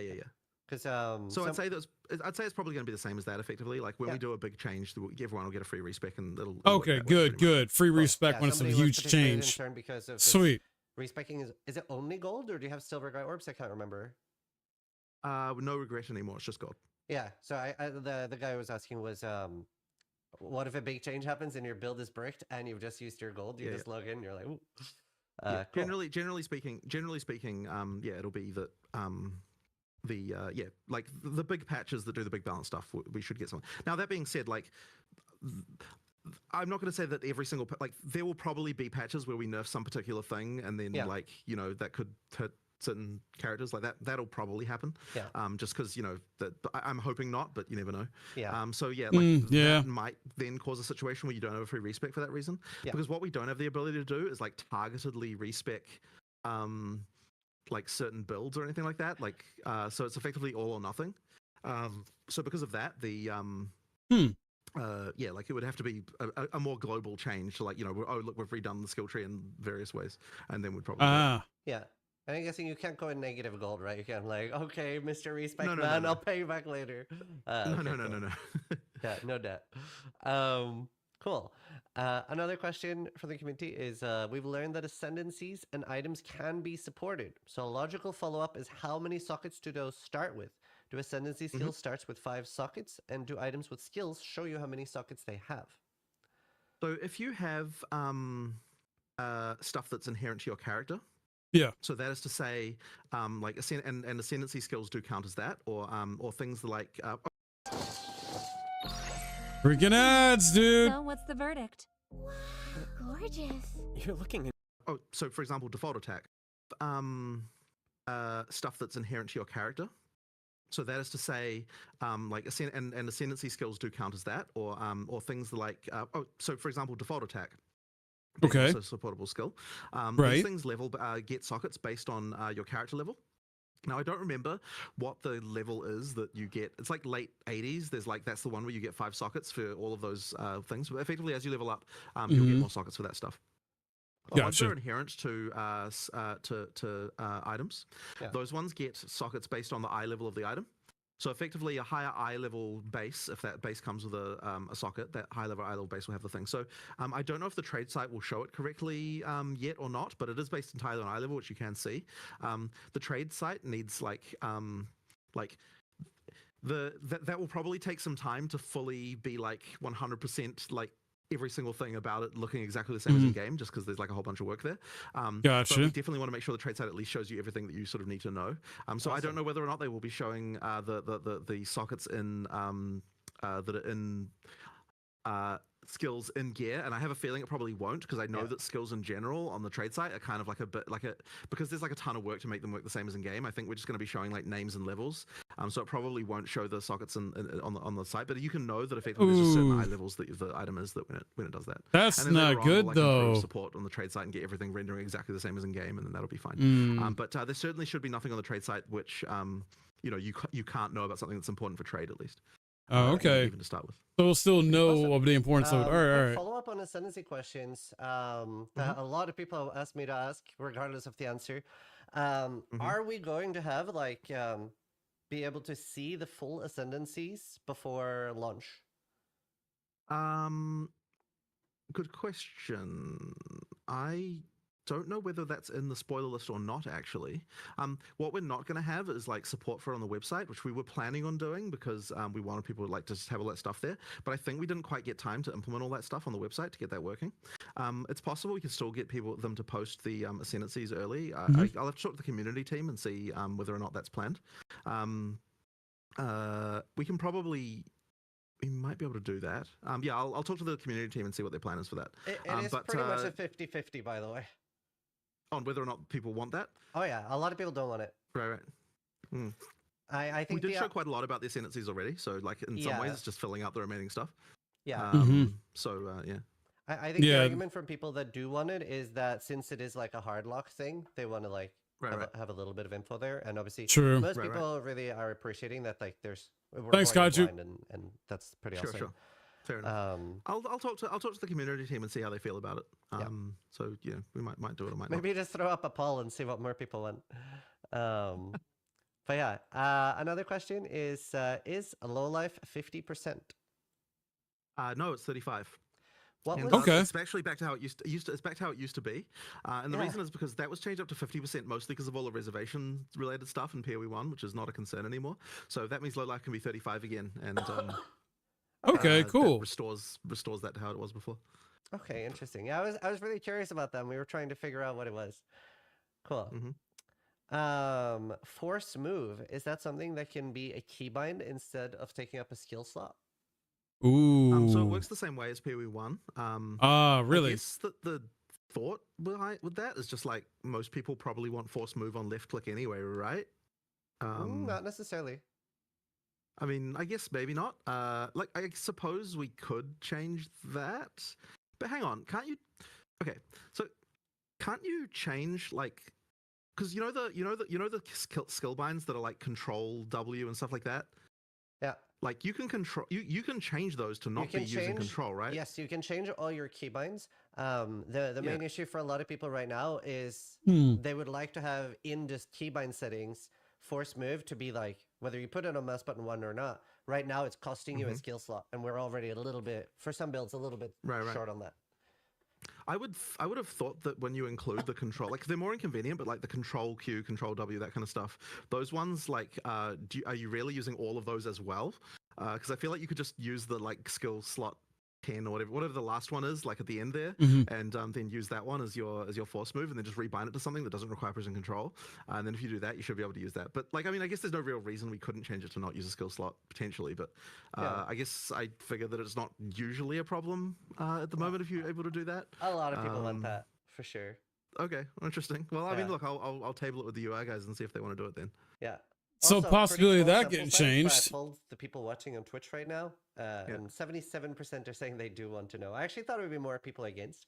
Because so I'd say it's probably going to be the same as that effectively. Like when we do a big change, everyone will get a free respec and it'll okay, good. Free respec when it's a huge change. Sweet. Respecking is it only gold or do you have silver guy orbs? I can't remember. No regret anymore. It's just gold. Yeah. So the guy I was asking was what if a big change happens and your build is bricked and you've just used your gold? You just log in and you're like, ooh. Cool. Generally speaking, it'll be that like the big patches that do the big balance stuff, we should get some. Now that being said, like I'm not going to say that every single like there will probably be patches where we nerf some particular thing and then like that could hurt certain characters like that. That'll probably happen. Just because that I'm hoping not, but you never know. So that might then cause a situation where you don't have a free respec for that reason. Because what we don't have the ability to do is like targetedly respec like certain builds or anything like that. Like so it's effectively all or nothing. So because of that, the like it would have to be a more global change to like look, we've redone the skill tree in various ways, and then we'd probably And I'm guessing you can't go in negative gold, right? You can't like, okay, Mr. Respec man, I'll pay you back later. No. Yeah, no debt. Cool. Another question from the community is, we've learned that ascendancies and items can be supported. So a logical follow-up is how many sockets do those start with? Do ascendancy skills starts with 5 sockets? And do items with skills show you how many sockets they have? So if you have stuff that's inherent to your character, so that is to say, like and ascendancy skills do count as that, or things like freaking ads, dude. So what's the verdict? Wow, gorgeous. You're looking at so for example, default attack, stuff that's inherent to your character. So that is to say, like and ascendancy skills do count as that, or things like so for example, default attack. Okay. Also a supportable skill. These things level get sockets based on your character level. Now I don't remember what the level is that you get. It's like late 80s. There's like that's the one where you get 5 sockets for all of those things. But effectively, as you level up, you'll get more sockets for that stuff. Once they're inherent to items, those ones get sockets based on the eye level of the item. So effectively, a higher eye level base, if that base comes with a socket, that high level eye level base will have the thing. So I don't know if the trade site will show it correctly yet or not, but it is based entirely on eye level, which you can see. The trade site needs that will probably take some time to fully be like 100% like every single thing about it looking exactly the same as in game, just because there's like a whole bunch of work there. Gotcha. But we definitely want to make sure the trade site at least shows you everything that you sort of need to know. So I don't know whether or not they will be showing the sockets in that are in skills in gear, and I have a feeling it probably won't, because I know that skills in general on the trade site are kind of like because there's like a ton of work to make them work the same as in game. I think we're just going to be showing like names and levels, so it probably won't show the sockets on the site, but you can know that effectively there's just certain eye levels that the item is that when it does that. That's not good though. Support on the trade site and get everything rendering exactly the same as in game, and then that'll be fine. But there certainly should be nothing on the trade site which you can't know about something that's important for trade, at least. Oh, okay. Even to start with. So we'll still know of the importance of it. All right. Follow up on ascendancy questions that a lot of people asked me to ask, regardless of the answer. Are we going to have be able to see the full ascendancies before launch? Good question. I don't know whether that's in the spoiler list or not, actually. What we're not going to have is like support for it on the website, which we were planning on doing because we wanted people to just have all that stuff there. But I think we didn't quite get time to implement all that stuff on the website to get that working. It's possible we can still get them to post the ascendancies early. I'll have to talk to the community team and see whether or not that's planned. We might be able to do that. I'll talk to the community team and see what their plan is for that. It is pretty much a 50-50, by the way. On whether or not people want that? Oh yeah, a lot of people don't want it. Right. I think we did show quite a lot about the ascendancies already, so like in some ways it's just filling out the remaining stuff. Yeah. So yeah. I think the argument from people that do want it is that since it is like a hard lock thing, they want to have a little bit of info there, and obviously most people really are appreciating that we're Thanks, Kaiju. and that's pretty awesome. Sure. Fair enough. I'll talk to the community team and see how they feel about it. So yeah, we might do it. Or might maybe just throw up a poll and see what more people want. But yeah, another question is a low life 50%? No, it's 35. It's actually back to how it used to. It's back to how it used to be, and the reason is because that was changed up to 50% mostly because of all the reservation related stuff in PoE 1, which is not a concern anymore. So that means low life can be 35 again, and okay, cool. That restores that to how it was before. Okay, interesting. Yeah, I was really curious about that. We were trying to figure out what it was. Cool. Force move, is that something that can be a keybind instead of taking up a skill slot? Ooh. So it works the same way as PoE 1. Really? I guess the thought with that is just like most people probably want force move on left click anyway, right? Not necessarily. I mean, I guess maybe not. Like I suppose we could change that, but hang on, can't you? Okay, so can't you change like? Because you know the skill binds that are like control W and stuff like that. Yeah. Like you can control, you can change those to not be using control, right? Yes, you can change all your keybinds. The main issue for a lot of people right now is they would like to have in the keybind settings force move to be like whether you put it on mouse button 1 or not. Right now, it's costing you a skill slot, and we're already a little bit for some builds a little bit short on that. I would have thought that when you include the control, like they're more inconvenient, but like the control Q, control W, that kind of stuff, those ones like, are you really using all of those as well? Because I feel like you could just use the like skill slot 10 or whatever the last one is, like at the end there, and then use that one as your force move, and then just rebind it to something that doesn't require precision control. And then if you do that, you should be able to use that. But like, I mean, I guess there's no real reason we couldn't change it to not use a skill slot potentially. But I guess I figure that it's not usually a problem at the moment if you're able to do that. A lot of people want that for sure. Okay, interesting. Well, I mean, look, I'll table it with the UI guys and see if they want to do it then. Yeah. So Also, possibility of pretty that small getting sample size, but changed. I told the people watching on Twitch right now, and 77% are saying they do want to know. I actually thought it would be more people against.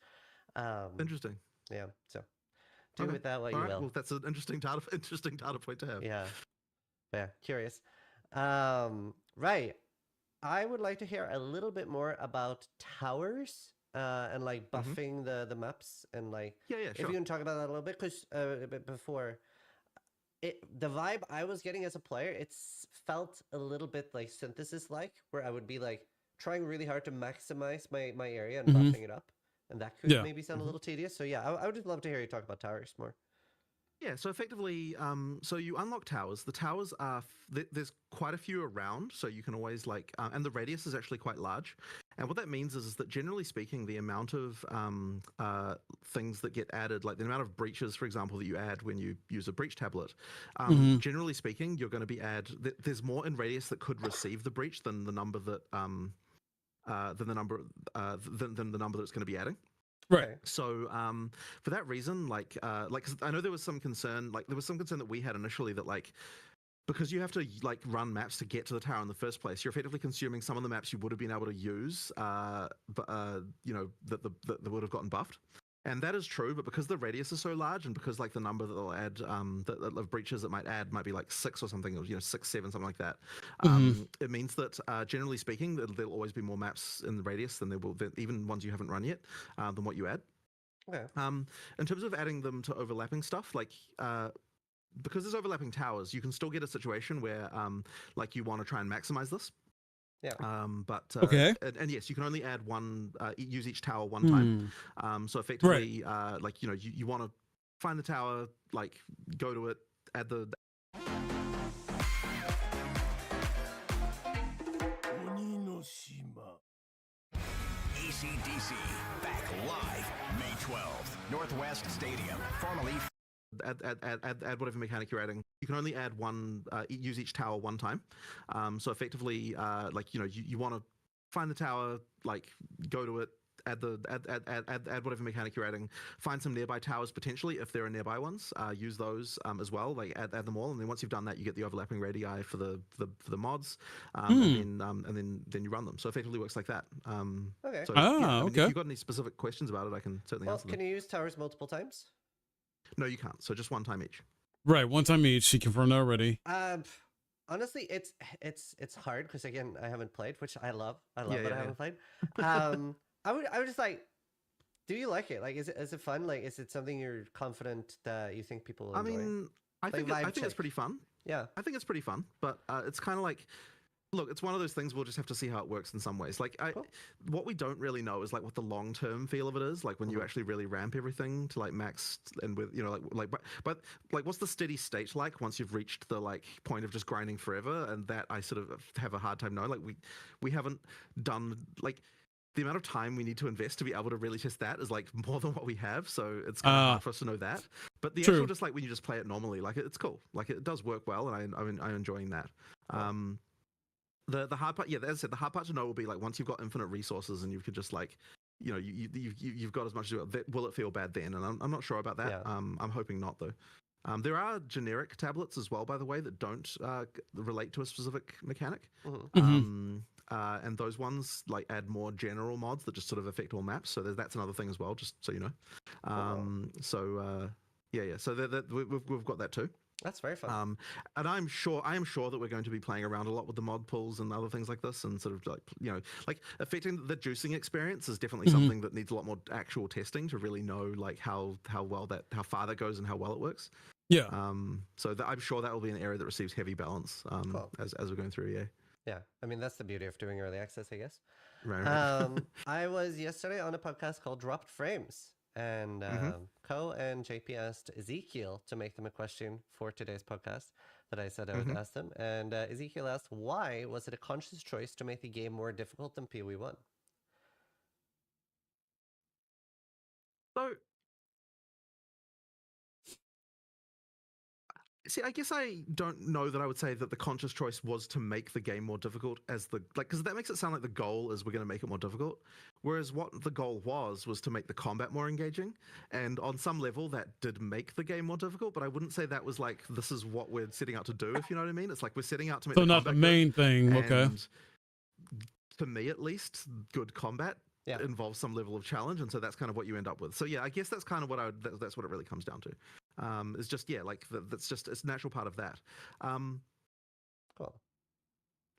Interesting. Yeah. So do with that what you will. Well, that's an interesting data point to have. Yeah. Yeah. Curious. Right. I would like to hear a little bit more about towers and like buffing the maps and like Yeah, if sure. you can talk about that a little bit, because a bit before the vibe I was getting as a player, it's felt a little bit like Synthesis like, where I would be like trying really hard to maximize my area and buffing it up, and that could maybe sound a little tedious. So yeah, I would just love to hear you talk about towers more. Yeah, so effectively, so you unlock towers. The towers are, there's quite a few around, so you can always like, and the radius is actually quite large. And what that means is that generally speaking, the amount of things that get added, like the amount of breaches, for example, that you add when you use a breach tablet, generally speaking, you're going to be there's more in radius that could receive the breach than the number that, than the number that it's going to be adding. Right. So for that reason, like 'cause I know there was some concern, that we had initially that like, because you have to like run maps to get to the tower in the first place, you're effectively consuming some of the maps you would have been able to use, but you know, that would have gotten buffed. And that is true, but because the radius is so large, and because like the number that they'll add, of breaches that might add might be like 6 or something, or 6, 7, something like that. It means that generally speaking, there'll always be more maps in the radius than there will, even ones you haven't run yet, than what you add. Okay. In terms of adding them to overlapping stuff, like because there's overlapping towers, you can still get a situation where like you want to try and maximize this. Yeah. But okay. And yes, you can only add one, use each tower one time. So effectively, like you want to find the tower, like go to it, add the. AC/DC back live May 12th, Northwest Stadium, formerly. Add whatever mechanic you're adding. You can only add one, use each tower one time. So effectively, like you want to find the tower, like go to it, add whatever mechanic you're adding. Find some nearby towers potentially if there are nearby ones. Use those as well. Like add them all, and then once you've done that, you get the overlapping radii for the mods, and then you run them. So effectively works like that. Okay. So, okay. If you've got any specific questions about it, I can certainly answer them. Can you use towers multiple times? No, you can't. So just one time each. Right, one time each. She confirmed already. Honestly, it's hard because again, I haven't played, which I love. I haven't played. I would just like, do you like it? Like, is it fun? Like, is it something you're confident that you think people will enjoy? I mean, I think it's pretty fun. Yeah, I think it's pretty fun, but it's kind of like, look, it's one of those things we'll just have to see how it works in some ways. Like, what we don't really know is like what the long-term feel of it is, like when you actually really ramp everything to like max, and with but like what's the steady state like once you've reached the like point of just grinding forever, and that I sort of have a hard time knowing. Like we haven't done like. The amount of time we need to invest to be able to really test that is like more than what we have, so it's kind of hard for us to know that. But the actual, just like when you just play it normally, like it's cool, like it does work well, and I'm enjoying that. The hard part, as I said, the hard part to know will be like once you've got infinite resources and you could just like, you've got as much as you got, will it feel bad then? And I'm not sure about that. Yeah. I'm hoping not though. There are generic tablets as well, by the way, that don't relate to a specific mechanic. And those ones like add more general mods that just sort of affect all maps. So that's another thing as well, just so you know. So we've got that too. That's very fun. And I am sure that we're going to be playing around a lot with the mod pools and other things like this, and sort of like affecting the juicing experience is definitely something that needs a lot more actual testing to really know like how far that goes and how well it works. Yeah. So I'm sure that will be an area that receives heavy balance as we're going through. Yeah. Yeah, I mean that's the beauty of doing early access, I guess. Right. I was yesterday on a podcast called Dropped Frames, and Ko and JP asked Ezekiel to make them a question for today's podcast that I said I would ask them. And Ezekiel asked, why was it a conscious choice to make the game more difficult than PoE1? So, see, I guess I don't know that I would say that the conscious choice was to make the game more difficult because that makes it sound like the goal is we're going to make it more difficult. Whereas what the goal was to make the combat more engaging. And on some level that did make the game more difficult, but I wouldn't say that was like, this is what we're setting out to do, if you know what I mean. It's like we're setting out to make so not the main thing. Okay. To me, at least, good combat involves some level of challenge, and so that's kind of what you end up with. So yeah, I guess that's kind of what that's what it really comes down to. It's just that's just it's a natural part of that. Cool.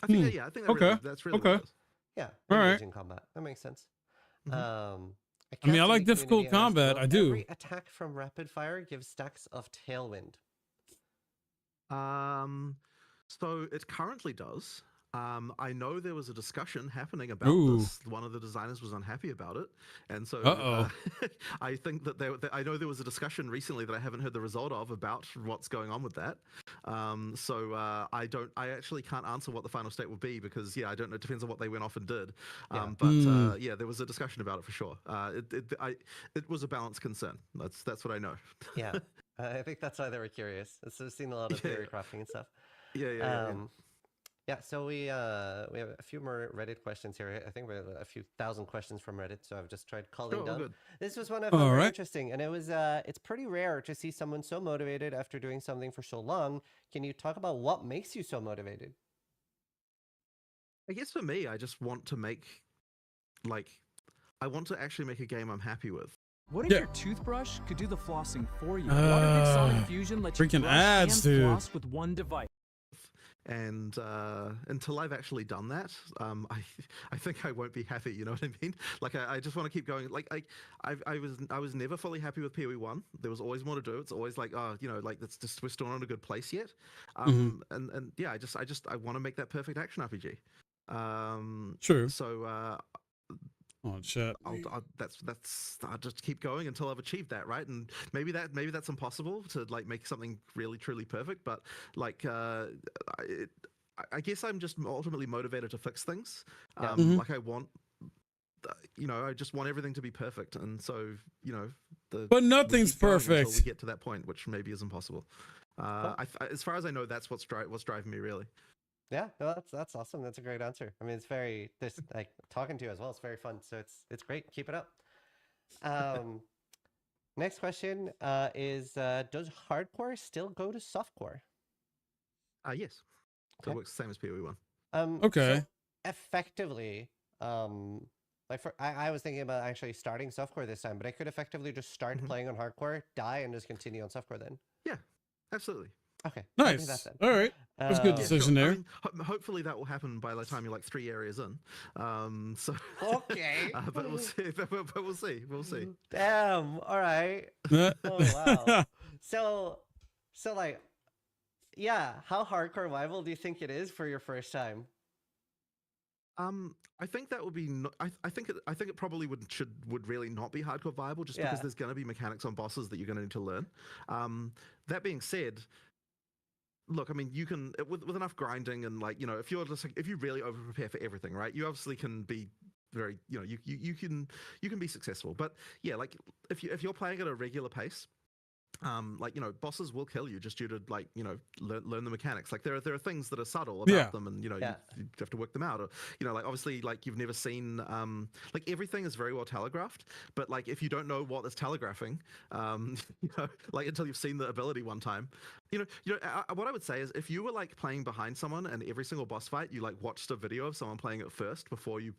I think I think that's really what it is. Yeah, all engaging combat. That makes sense. I mean, I like difficult combat. I do. Every attack from rapid fire gives stacks of tailwind. So it currently does. I know there was a discussion happening about this. One of the designers was unhappy about it, and so I think that I know there was a discussion recently that I haven't heard the result of about what's going on with that. I actually can't answer what the final state will be because I don't know. It depends on what they went off and did. There was a discussion about it for sure. It was a balanced concern. That's what I know. Yeah, I think that's why they were curious. So I've seen a lot of theory crafting and stuff. Yeah, so we have a few more Reddit questions here. I think we have a few thousand questions from Reddit, so I've just tried calling down. Good. This was one I found very interesting, and it was it's pretty rare to see someone so motivated after doing something for so long. Can you talk about what makes you so motivated? I guess for me, I just want to make, I want to actually make a game I'm happy with. What if your toothbrush could do the flossing for you? Waterpik Sonic Fusion lets you freaking brush ads, and dude. floss with one device. And until I've actually done that, I think I won't be happy. You know what I mean? Like I just want to keep going. Like I was never fully happy with PoE 1. There was always more to do. It's always like that's just we're still not in a good place yet. And yeah, I want to make that perfect action RPG. True. So oh shit! I'll just keep going until I've achieved that, right? And maybe that's impossible to like make something really truly perfect, but like I guess I'm just ultimately motivated to fix things. Like I want, I just want everything to be perfect, and so but nothing's perfect until we get to that point, which maybe is impossible. As far as I know, that's what's driving me really. Yeah, no, that's awesome. That's a great answer. I mean, it's very like talking to you as well. It's very fun. So it's great. Keep it up. Next question is does hardcore still go to softcore? Yes. So it works the same as PoE 1. Okay. So effectively, I was thinking about actually starting softcore this time, but I could effectively just start playing on hardcore, die, and just continue on softcore then. Yeah, absolutely. Okay. Nice. All right. That's a good decision there. I mean, hopefully that will happen by the time you're like 3 areas in. So okay. But we'll see. But we'll see. We'll see. Damn. All right. Oh wow. So like, yeah. How hardcore viable do you think it is for your first time? I think that would be. I think it probably would really not be hardcore viable, just because there's going to be mechanics on bosses that you're going to need to learn. That being said. Look, I mean, you can with enough grinding and like if you're just if you really over prepare for everything, right? You obviously can be very you can be successful. But yeah, like if you're playing at a regular pace, bosses will kill you just due to learn the mechanics. Like there are things that are subtle about them, and you have to work them out. Or like obviously like you've never seen like everything is very well telegraphed, but like if you don't know what it's telegraphing, like until you've seen the ability one time, what I would say is if you were like playing behind someone and every single boss fight you like watched a video of someone playing it first before you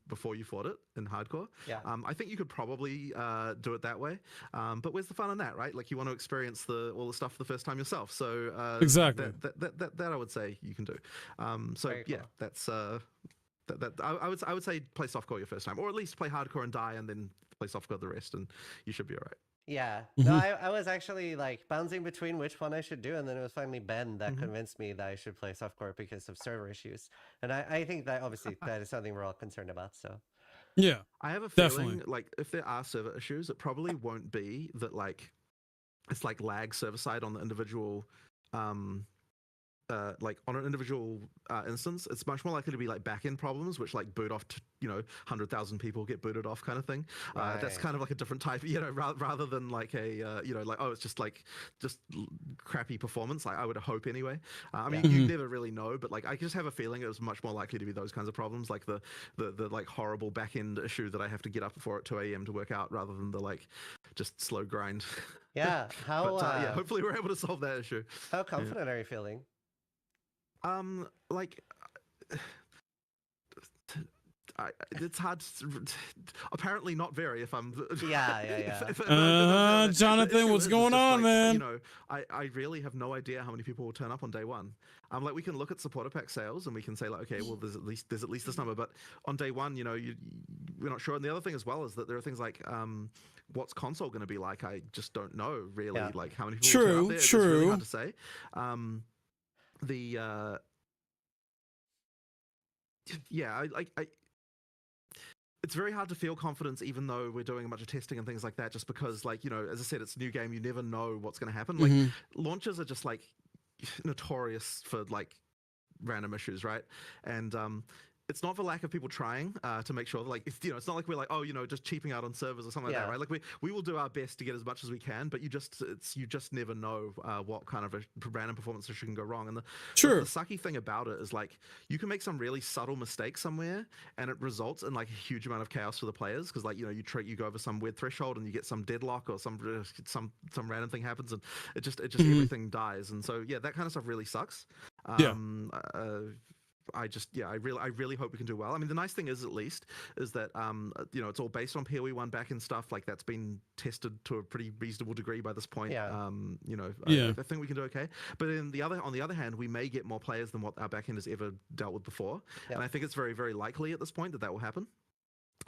fought it in hardcore, I think you could probably do it that way. But where's the fun in that, right? Like you want to experience all the stuff the first time yourself. So exactly that I would say you can do. That's I would say play softcore your first time, or at least play hardcore and die, and then play softcore the rest, and you should be all right. Yeah. No, I was actually like bouncing between which one I should do, and then it was finally Ben that convinced me that I should play softcore because of server issues. And I think that obviously that is something we're all concerned about. So yeah, I have a feeling like if there are server issues, it probably won't be that like it's like lag server side on the individual like on an individual instance. It's much more likely to be like back-end problems, which like boot off to 100,000 people get booted off kind of thing. That's kind of like a different type, rather than like a like it's just crappy performance. Like I would hope anyway. I mean, you never really know, but like I just have a feeling it was much more likely to be those kinds of problems, like the like horrible back-end issue that I have to get up before at 2 a.m. to work out, rather than the like just slow grind. Yeah. How? But, hopefully we're able to solve that issue. How confident are you feeling? Like it's hard. Apparently, not very. If I'm. Jonathan, what's going on, man? You know, I really have no idea how many people will turn up on day one. Like we can look at supporter pack sales and we can say like, okay, well, there's at least this number, but on day one, you know, we're not sure. And the other thing as well is that there are things like, what's console going to be like? I just don't know really. Like how many people will turn up there. It's really hard to say. It's very hard to feel confidence even though we're doing a bunch of testing and things like that, just because, like, you know, as I said, it's a new game. You never know what's going to happen. Like launches are just like notorious for like random issues, right? And it's not for lack of people trying to make sure that, like, you know, it's not like we're like, oh, you know, just cheaping out on servers or something like that, right? Like we will do our best to get as much as we can, but you just never know what kind of a random performance issue can go wrong. And the sucky thing about it is, like, you can make some really subtle mistake somewhere and it results in like a huge amount of chaos for the players, because, like, you know, you go over some weird threshold and you get some deadlock or some random thing happens and it just everything dies. And so that kind of stuff really sucks. I really hope we can do well. I mean, the nice thing is, at least, is that you know, it's all based on PoE 1 backend stuff. Like, that's been tested to a pretty reasonable degree by this point. You know, I think we can do okay. But on the other hand, we may get more players than what our backend has ever dealt with before, and I think it's very, very likely at this point that will happen.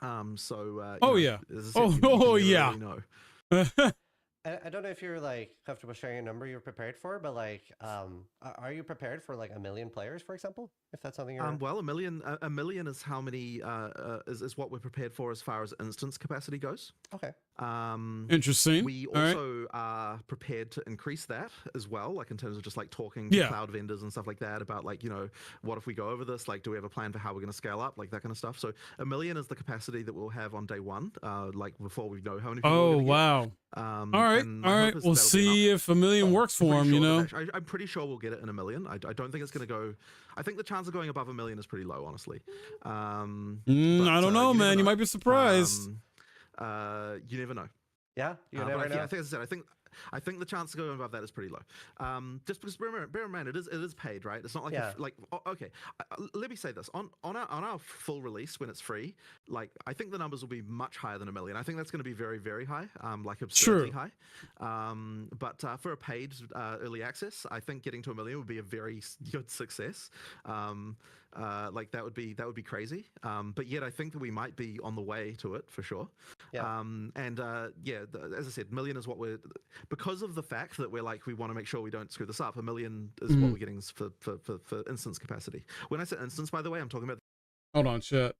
Really know. I don't know if you're like comfortable sharing a number you're prepared for, but like, are you prepared for like 1 million players, for example? If that's something you're well, a million is how many is what we're prepared for as far as instance capacity goes. Okay. Interesting. We also are prepared to increase that as well, like in terms of just like talking to cloud vendors and stuff like that about, like, you know, what if we go over this? Like, do we have a plan for how we're going to scale up? Like that kind of stuff. So 1 million is the capacity that we'll have on day one, like before we know how many people we're gonna get. All right. We'll see if 1 million works for him, you know? I'm pretty sure we'll get it in 1 million. I don't think it's going to go. I think the chance of going above 1 million is pretty low, honestly. I don't know, man. You might be surprised. You never know. Yeah, you never know. I think the chance of going above that is pretty low. Just because bear in mind, it is paid, right? It's not like okay. Let me say this on our full release when it's free. Like, I think the numbers will be much higher than 1 million. I think that's going to be very, very high, like absurdly high. But for a paid early access, I think getting to 1 million would be a very good success. Like that would be crazy. But yet I think that we might be on the way to it for sure. As I said, 1 million is what we're, because of the fact that we're like, we want to make sure we don't screw this up. 1 million is what we're getting for instance capacity. When I say instance, by the way, I'm talking about. Hold on, chat.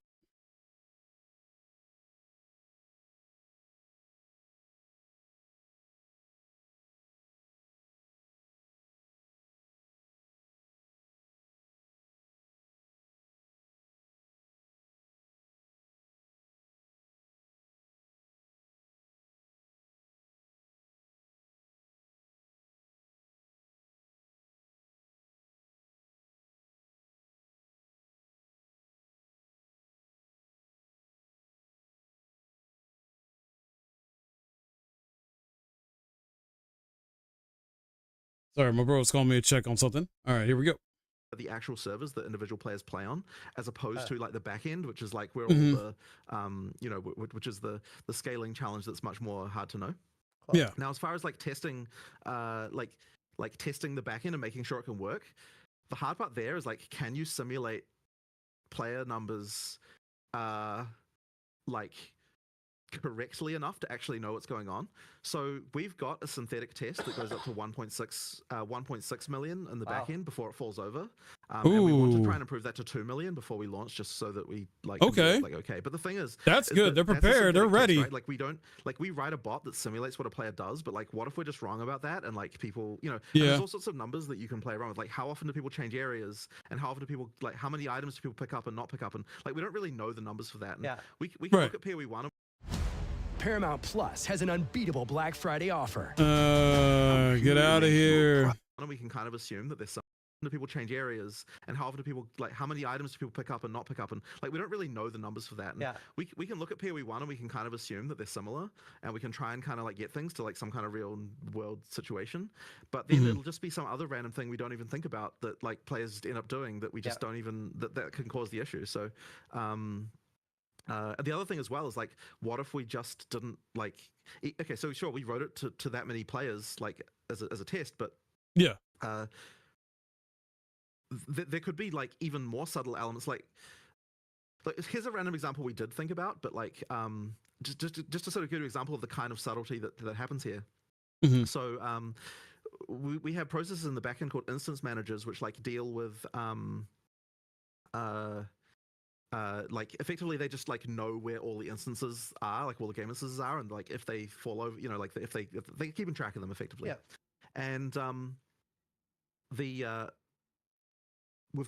Sorry, my bro was calling me to check on something. All right, here we go. The actual servers that individual players play on, as opposed to like the back end, which is like where all the you know, which is the scaling challenge that's much more hard to know. Yeah. Now, as far as like testing, like testing the back end and making sure it can work, the hard part there is like, can you simulate player numbers like correctly enough to actually know what's going on? So we've got a synthetic test that goes up to 1.6 million in the back end before it falls over, and we want to try and improve that to 2 million before we launch, just so that we like okay. But the thing is, that's good. They're prepared. They're ready. Test, right? Like, we don't, like, we write a bot that simulates what a player does, but like, what if we're just wrong about that? And like, people, you know, and there's all sorts of numbers that you can play around with. Like, how often do people change areas, and how often do people, like, how many items do people pick up and not pick up, and like, we don't really know the numbers for that. And we can look at PoE 1. Paramount Plus has an unbeatable Black Friday offer. Get out of here. And we can kind of assume that there's some people change areas, and how often do people, like, how many items do people pick up and not pick up, and like, we don't really know the numbers for that. And we can look at PoE 1 and we can kind of assume that they're similar, and we can try and kind of like get things to like some kind of real world situation, but then it'll just be some other random thing we don't even think about that like players end up doing that we just don't even that can cause the issue. So The other thing as well is like, what if we just didn't like? Okay, so sure, we wrote it to that many players like as a test, but yeah, there could be like even more subtle elements. Like here's a random example we did think about, but like just to sort of give you an example of the kind of subtlety that happens here. So we have processes in the backend called instance managers, which like deal with like effectively they just like know where all the instances are, like all the game instances are, and like if they fall over, you know, like if they keep track of them effectively. And we've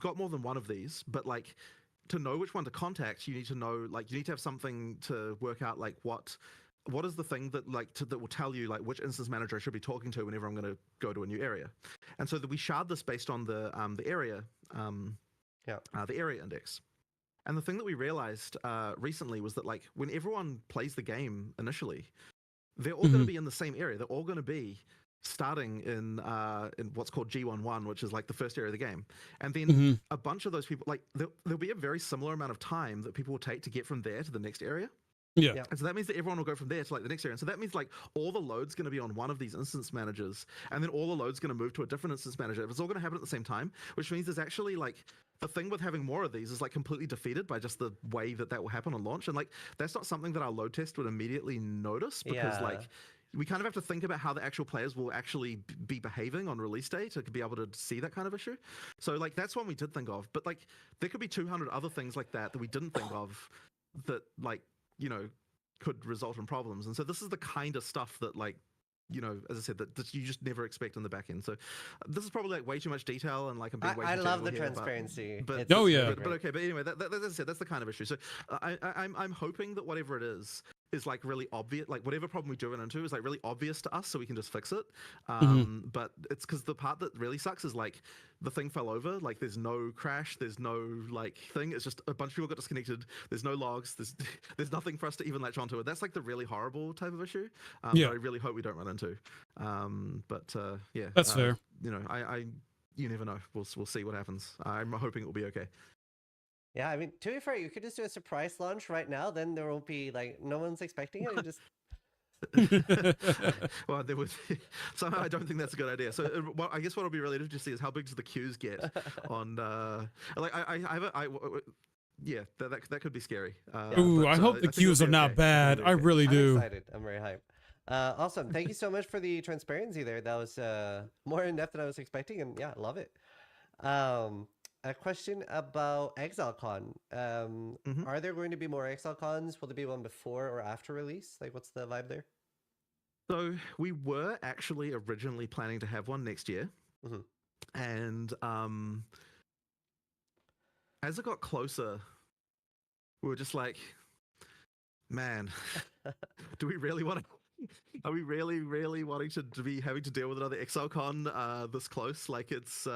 got more than one of these, but like to know which one to contact, you need to know, like you need to have something to work out like what is the thing that like that will tell you like which instance manager I should be talking to whenever I'm going to go to a new area. And so that we shard this based on the area index. And the thing that we realized recently was that like when everyone plays the game initially, they're all going to be in the same area. They're all going to be starting in what's called G11, which is like the first area of the game. And then a bunch of those people, like there'll be a very similar amount of time that people will take to get from there to the next area. Yeah. And so that means that everyone will go from there to like the next area. And so that means like all the load's going to be on one of these instance managers, and then all the load's going to move to a different instance manager. If it's all going to happen at the same time, which means there's actually like the thing with having more of these is like completely defeated by just the way that will happen on launch. And like that's not something that our load test would immediately notice, because like we kind of have to think about how the actual players will actually be behaving on release day to be able to see that kind of issue. So like that's one we did think of, but like there could be 200 other things like that we didn't think of that like, you know, could result in problems. And so this is the kind of stuff that like, you know, as I said, that you just never expect in the back end. So this is probably like way too much detail, and like I'm being way too I love the here, transparency. But okay, but anyway, as I said, that's the kind of issue. So I'm hoping that whatever it is like really obvious, like whatever problem we do run into is like really obvious to us, so we can just fix it. But it's because the part that really sucks is like the thing fell over, like there's no crash, there's no like thing, it's just a bunch of people got disconnected, there's no logs, there's nothing for us to even latch onto it. That's like the really horrible type of issue that I really hope we don't run into. Yeah, that's fair. You know, you never know. We'll see what happens. I'm hoping it will be okay. Yeah, I mean, to be fair, you could just do a surprise launch right now. Then there won't be like no one's expecting it. You just well, there was somehow I don't think that's a good idea. So, well, I guess what will be really interesting to see is how big do the queues get on. Like yeah, that could be scary. Ooh, I hope the queues are not bad. I really do. I'm excited. I'm very hyped. Awesome. Thank you so much for the transparency there. That was more in depth than I was expecting, and yeah, love it. A question about ExileCon. Are there going to be more ExileCons? Will there be one before or after release? Like, what's the vibe there? So we were actually originally planning to have one next year, and as it got closer, we were just like, man, do we really want to? Are we really wanting to be having to deal with another ExileCon this close? Like it's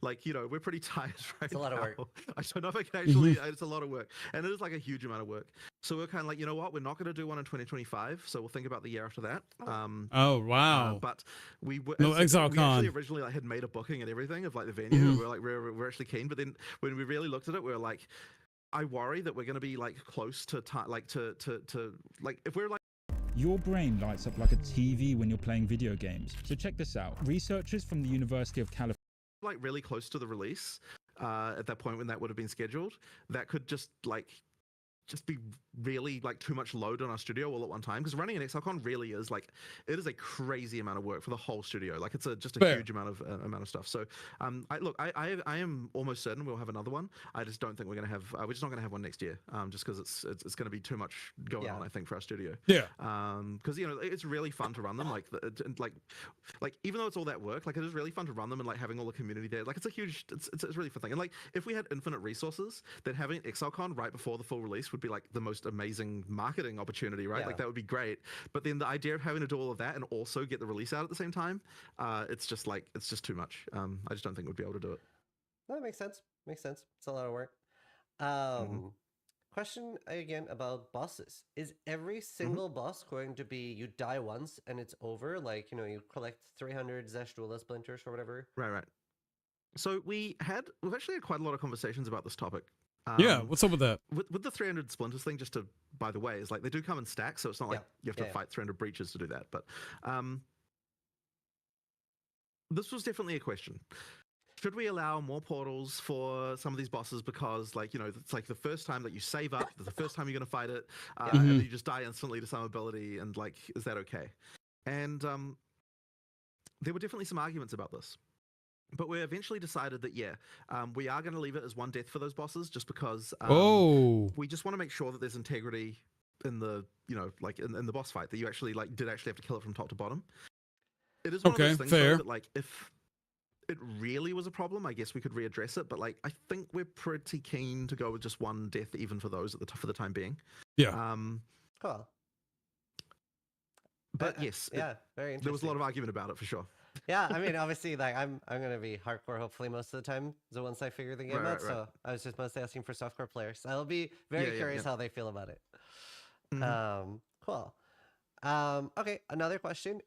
like, you know, we're pretty tired right now. It's a lot of work. I don't know if I can actually. It's a lot of work, and it is like a huge amount of work. So we're kind of like, you know what, we're not going to do one in 2025. So we'll think about the year after that. Oh wow! But we were ExileCon. We actually originally like had made a booking and everything of like the venue. And we're like we're actually keen, but then when we really looked at it, we were like, I worry that we're going to be like close to like to like if we're like. Your brain lights up like a TV when you're playing video games. So check this out. Researchers from the University of California, like really close to the release at that point when that would have been scheduled, that could just be really like too much load on our studio all at one time, because running an ExileCon really is like, it is a crazy amount of work for the whole studio. Like it's just a huge amount of stuff. So I am almost certain we'll have another one. I just don't think we're gonna have we're just not gonna have one next year, just because it's gonna be too much going on, I think, for our studio. Because you know, it's really fun to run them, like even though it's all that work, like it is really fun to run them, and like having all the community there, like it's a huge it's a really fun thing. And like if we had infinite resources, then having ExileCon right before the full release would be like the most amazing marketing opportunity, right? Like that would be great. But then the idea of having to do all of that and also get the release out at the same time, it's just too much. I just don't think we'd be able to do it. That makes sense. Makes sense. It's a lot of work. Question again about bosses. Is every single boss going to be you die once and it's over? Like, you know, you collect 300 Zeshduala splinters or whatever? Right. So we've actually had quite a lot of conversations about this topic. Yeah, what's up with that? With the 300 splinters thing, just to, by the way, is like they do come in stacks, so it's not like you have to fight 300 breaches to do that. But this was definitely a question. Should we allow more portals for some of these bosses because, like, you know, it's like the first time that you save up, the first time you're going to fight it, and then you just die instantly to some ability, and like, is that okay? And there were definitely some arguments about this. But we eventually decided that, we are going to leave it as one death for those bosses just because we just want to make sure that there's integrity in the, you know, like in the boss fight, that you actually did have to kill it from top to bottom. It is one of those things though, that, like, if it really was a problem, I guess we could readdress it. But like, I think we're pretty keen to go with just one death, even for those for the time being. Yeah. Cool. But yes, very interesting. There was a lot of argument about it for sure. Yeah, I mean, obviously, like I'm gonna be hardcore hopefully most of the time. So once I figure the game out, so I was just mostly asking for softcore players. I'll be very curious how they feel about it. Cool. Okay, another question.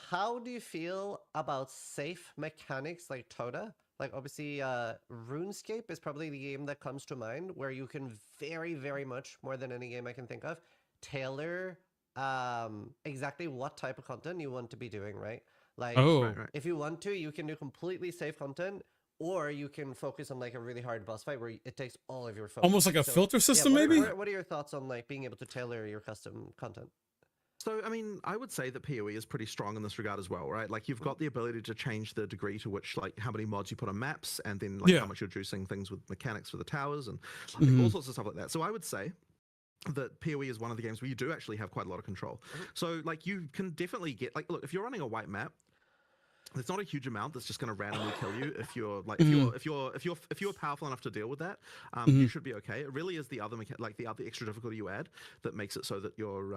How do you feel about safe mechanics like Toda? Like, obviously, RuneScape is probably the game that comes to mind where you can very, very much, more than any game I can think of, tailor exactly what type of content you want to be doing, right? Like, if you want to, you can do completely safe content, or you can focus on like a really hard boss fight where it takes all of your focus. Almost like a filter system, maybe? What are your thoughts on like being able to tailor your custom content? So, I mean, I would say that PoE is pretty strong in this regard as well, right? Like, you've got the ability to change the degree to which, like, how many mods you put on maps, and then, like, how much you're juicing things with mechanics for the towers, and like, all sorts of stuff like that. So I would say that PoE is one of the games where you do actually have quite a lot of control. So, like, you can definitely get, like, look, if you're running a white map, there's not a huge amount that's just going to randomly kill you. If you're like, if you're powerful enough to deal with that, you should be okay. It really is the other the other extra difficulty you add that makes it so that you're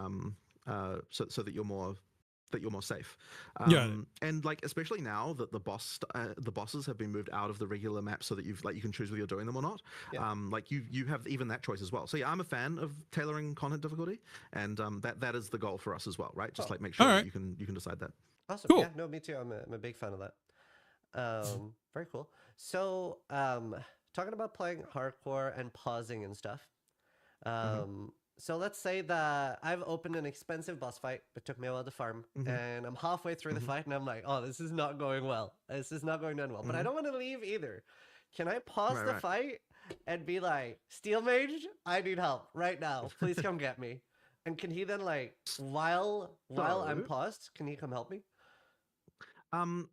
so that you're more safe. And like, especially now that the bosses have been moved out of the regular map, so that you can choose whether you're doing them or not. Like you have even that choice as well. So yeah, I'm a fan of tailoring content difficulty, and that is the goal for us as well, right? Just like make sure that you can decide that. Awesome. Cool. Yeah, no, me too. I'm a big fan of that. Very cool. So talking about playing hardcore and pausing and stuff. So let's say that I've opened an expensive boss fight, but took me a while to farm, and I'm halfway through the fight, and I'm like, oh, this is not going well. This is not going down well. But I don't want to leave either. Can I pause the fight and be like, Steel Mage, I need help right now. Please come get me. And can he then, like, while I'm paused, can he come help me?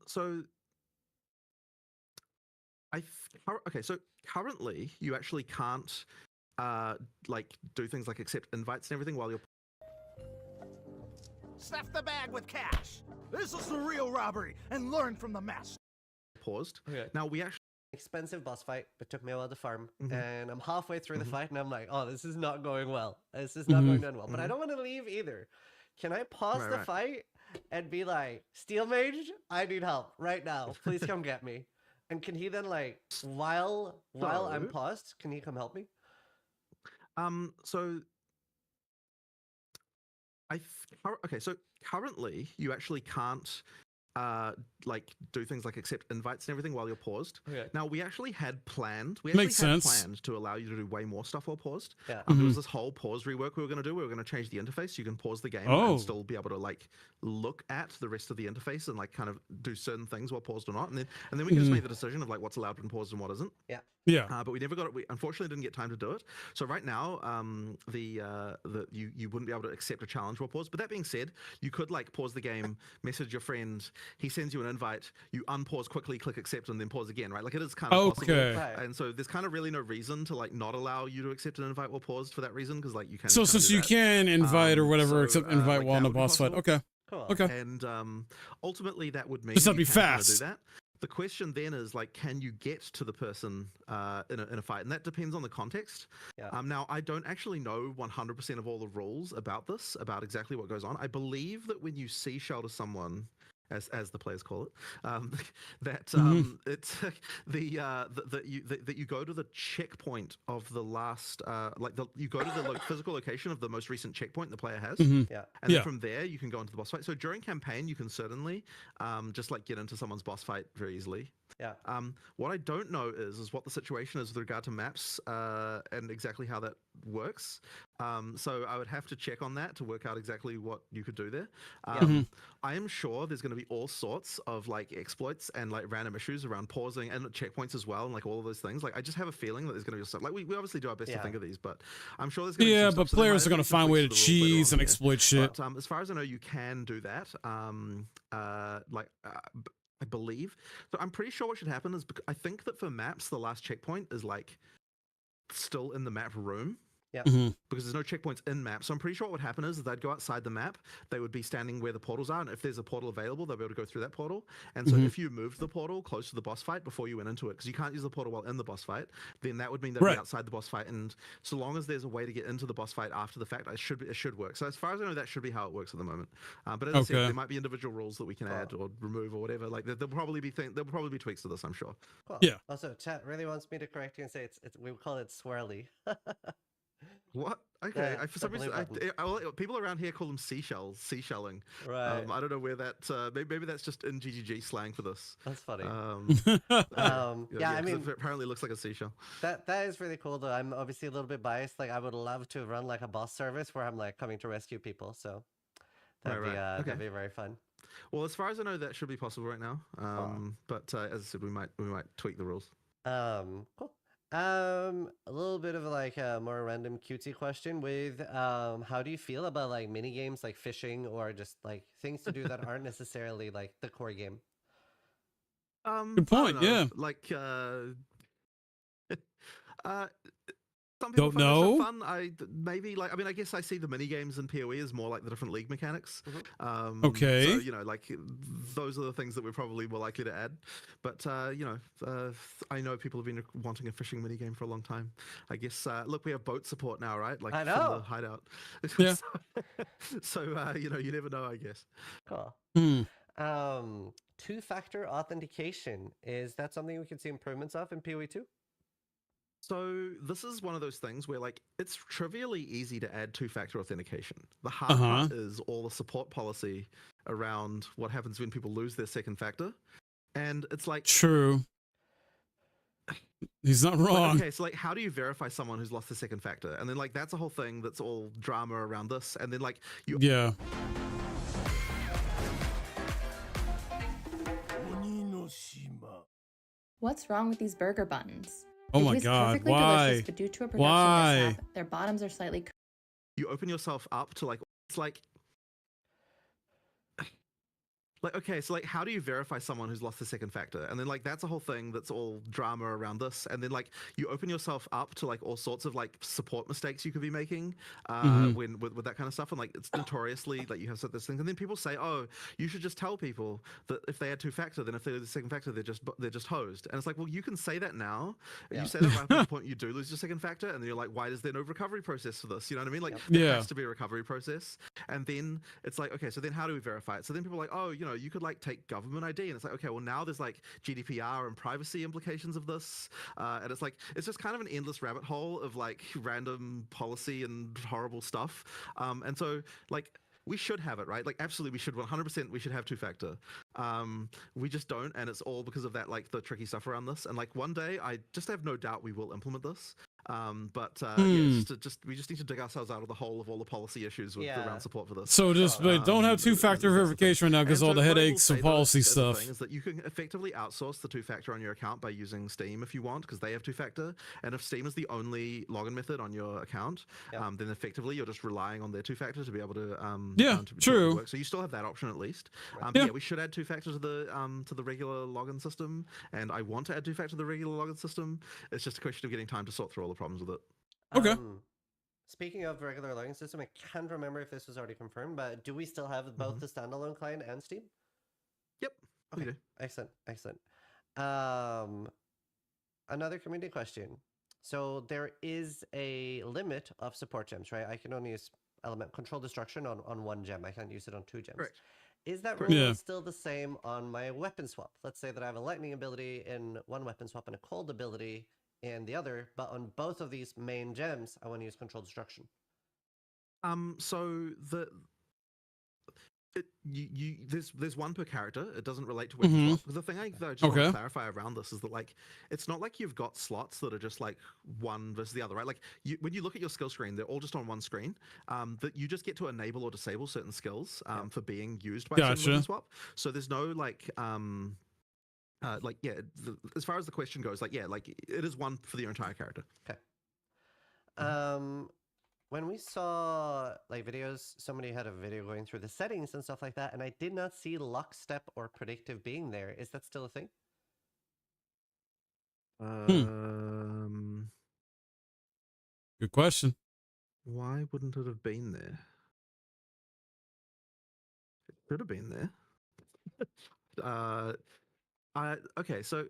So so currently you actually can't like do things like accept invites and everything while you're Stuff the bag with cash. This is the real robbery, and learn from the master. Paused. Now we actually expensive boss fight, but took me a while to farm, and I'm halfway through the fight, and I'm like, oh, this is not going well. This is not going down well. But I don't want to leave either. Can I pause the fight and be like, Steel Mage, I need help right now. Please come get me. And can he then, like, while I'm paused, can he come help me? So so currently you actually can't like do things like accept invites and everything while you're paused. Now we actually had planned to allow you to do way more stuff while paused. There was this whole pause rework we were going to do. We were going to change the interface so you can pause the game and still be able to like look at the rest of the interface and like kind of do certain things while paused or not, and then we can just make the decision of like what's allowed when paused and what isn't. But we never got it. We unfortunately didn't get time to do it. So right now, you wouldn't be able to accept a challenge while paused. But that being said, you could like pause the game, message your friend, he sends you an invite, you unpause quickly, click accept, and then pause again, right? Like it is kind of possible. And so there's kind of really no reason to like not allow you to accept an invite while paused for that reason, because like you can. So since you can invite or whatever, accept invite while in a boss fight. Okay. And ultimately that would mean just not be fast. Do that. The question then is like, can you get to the person in a fight? And that depends on the context. Now, I don't actually know 100% of all the rules about this, about exactly what goes on. I believe that when you sea shelter someone, as the players call it, that it's that you go to the checkpoint of the last you go to the physical location of the most recent checkpoint the player has, and then from there you can go into the boss fight. So during campaign you can certainly just like get into someone's boss fight very easily. What I don't know is what the situation is with regard to maps and exactly how that works. So I would have to check on that to work out exactly what you could do there. I am sure there's going to be all sorts of like exploits and like random issues around pausing and checkpoints as well, and like all of those things. Like I just have a feeling that there's going to be stuff. Like we obviously do our best to think of these, but I'm sure there's going to be some but stuff. So players are going to find a way to cheese and exploit shit. But, as far as I know, you can do that. I believe. So I'm pretty sure what should happen is I think that for maps, the last checkpoint is like still in the map room. Because there's no checkpoints in map. So I'm pretty sure what would happen is they'd go outside the map, they would be standing where the portals are, and if there's a portal available, they'll be able to go through that portal. And so if you moved the portal close to the boss fight before you went into it, because you can't use the portal while in the boss fight, then that would mean they'd be outside the boss fight. And so long as there's a way to get into the boss fight after the fact, it should work. So as far as I know, that should be how it works at the moment. But as I said, there might be individual rules that we can add or remove or whatever. Like there'll probably be tweaks to this, I'm sure. Cool. Also, chat really wants me to correct you and say it's we call it swirly. What? Okay. For some reason, people around here call them seashelling. Right. I don't know where that. Maybe that's just in GGG slang for this. That's funny. I mean, it apparently looks like a seashell. That is really cool, though. I'm obviously a little bit biased. Like, I would love to run like a boss service where I'm like coming to rescue people. So that'd be very fun. Well, as far as I know, that should be possible right now. But as I said, we might tweak the rules. Cool. A little bit of like a more random cutesy question with how do you feel about like mini games like fishing or just like things to do that aren't necessarily like the core game? Good point. Yeah. Like some Don't people find know. that fun. I guess I see the mini games in PoE as more like the different league mechanics. Okay. So, like those are the things that we're probably more likely to add. But I know people have been wanting a fishing mini game for a long time. I guess look, we have boat support now, right? Like I know. from the hideout. Yeah. So you never know, I guess. Cool. Two-factor authentication, is that something we can see improvements of in PoE 2? So this is one of those things where like it's trivially easy to add two-factor authentication. The hard part is all the support policy around what happens when people lose their second factor. And it's like true. He's not wrong. Okay, so like how do you verify someone who's lost their second factor? And then like that's a whole thing that's all drama around this. And then like you What's wrong with these burger buns? Oh They my taste God, perfectly why? delicious, but due to a production Why? mishap, their bottoms are slightly you open yourself up to like it's like okay, so like how do you verify someone who's lost the second factor? And then like that's a whole thing that's all drama around this. And then like you open yourself up to like all sorts of like support mistakes you could be making when with that kind of stuff. And like it's notoriously like you have those things. And then people say, oh, you should just tell people that if they had two-factor, then if they're the second factor, they're just hosed. And it's like, well, you can say that now. You say that right at the point you do lose your second factor, and then you're like, why is there no recovery process for this? You know what I mean? Like there has to be a recovery process. And then it's like, okay, so then how do we verify it? So then people are like, oh, you could like take government ID, and it's like, okay, well now there's like GDPR and privacy implications of this, and it's like it's just kind of an endless rabbit hole of like random policy and horrible stuff. And so like we should have it, right? Like absolutely we should, 100% we should have two-factor. We just don't, and it's all because of that, like the tricky stuff around this. And like one day I just have no doubt we will implement this. We just need to dig ourselves out of the hole of all the policy issues around support for this. So just don't have two-factor verification right now because all the headaches of policy stuff. The thing is that you can effectively outsource the two-factor on your account by using Steam if you want, because they have two-factor. And if Steam is the only login method on your account, then effectively you're just relying on their two-factor to be able to true. work. So you still have that option at least. We should add two-factor to the regular login system, and I want to add two-factor to the regular login system. It's just a question of getting time to sort through all the problems with it. Okay. Speaking of regular login system, I can't remember if this was already confirmed, but do we still have both the standalone client and Steam? Yep. Okay. We do. Excellent. Another community question. So there is a limit of support gems, right? I can only use element control destruction on one gem. I can't use it on two gems. Correct. Is that rule still the same on my weapon swap? Let's say that I have a lightning ability in one weapon swap and a cold ability in the other, but on both of these main gems, I want to use controlled destruction. So there's one per character. It doesn't relate to weapon swap. The thing I just want to clarify around this is that like it's not like you've got slots that are just like one versus the other, right? Like when you look at your skill screen, they're all just on one screen. That you just get to enable or disable certain skills for being used by certain weapon swap. So there's no like as far as the question goes, like it is one for your entire character. Okay. When we saw like videos, somebody had a video going through the settings and stuff like that, and I did not see lockstep or predictive being there. Is that still a thing? Good question. Why wouldn't it have been there? It should have been there. Okay, so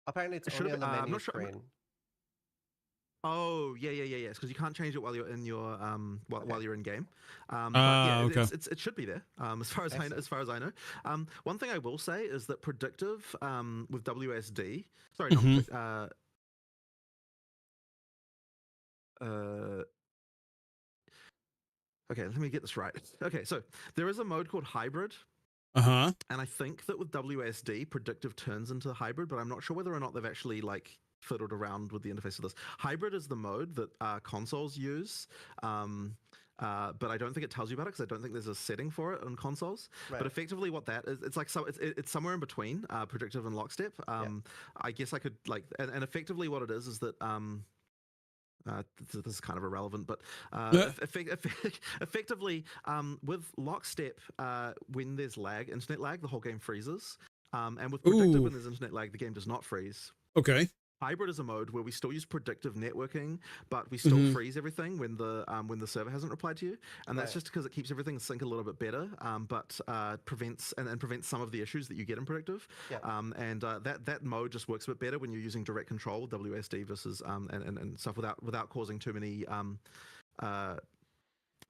apparently it's only on the menu screen. Oh yes, because you can't change it while you're in your while you're in game. It should be there. As far as I know. One thing I will say is that predictive with WSD. Sorry, okay, let me get this right. Okay, so there is a mode called hybrid. And I think that with WSD, predictive turns into hybrid, but I'm not sure whether or not they've actually like fiddled around with the interface of this. Hybrid is the mode that consoles use, but I don't think it tells you about it because I don't think there's a setting for it on consoles. But effectively, what that is, it's like it's somewhere in between predictive and lockstep. I guess I could like, and effectively, what it is that. This is kind of irrelevant, but effectively, with lockstep, when there's lag, internet lag, the whole game freezes. And with predictive, when there's internet lag, the game does not freeze. Okay. Hybrid is a mode where we still use predictive networking, but we still freeze everything when the server hasn't replied to you, and that's just because it keeps everything in sync a little bit better, but prevents some of the issues that you get in predictive. That mode just works a bit better when you're using direct control with WSD versus and stuff without causing too many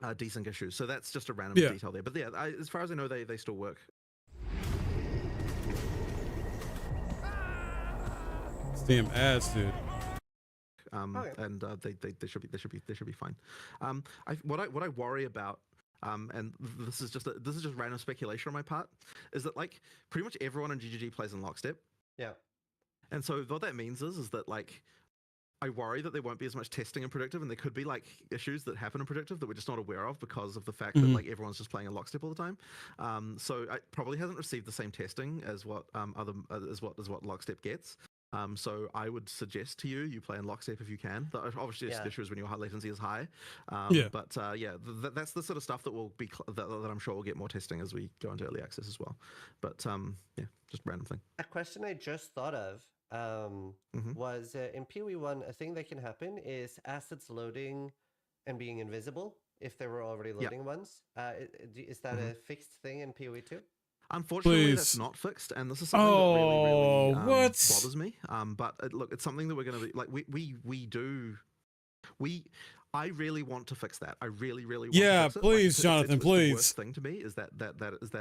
desync issues. So that's just a random detail there. But as far as I know, they still work. Damn ads, dude. And they should be fine. What I worry about, and this is just random speculation on my part, is that like pretty much everyone in GGG plays in lockstep. Yeah. And so what that means is that like I worry that there won't be as much testing in predictive, and there could be like issues that happen in predictive that we're just not aware of because of the fact that like everyone's just playing in lockstep all the time. So it probably hasn't received the same testing as what what lockstep gets. So I would suggest to you play in lockstep if you can. Obviously, the issue is when your high latency is high. But that's the sort of stuff that will be that I'm sure we'll get more testing as we go into early access as well. But just random thing. A question I just thought of was in PoE 1, a thing that can happen is assets loading and being invisible if there were already loading ones. Is that a fixed thing in PoE 2? Unfortunately, that's not fixed, and this is something that really bothers me. But look, it's something that we're going to be like. I really want to fix that. I really want to fix it. Please, Jonathan, please. The worst thing to me is that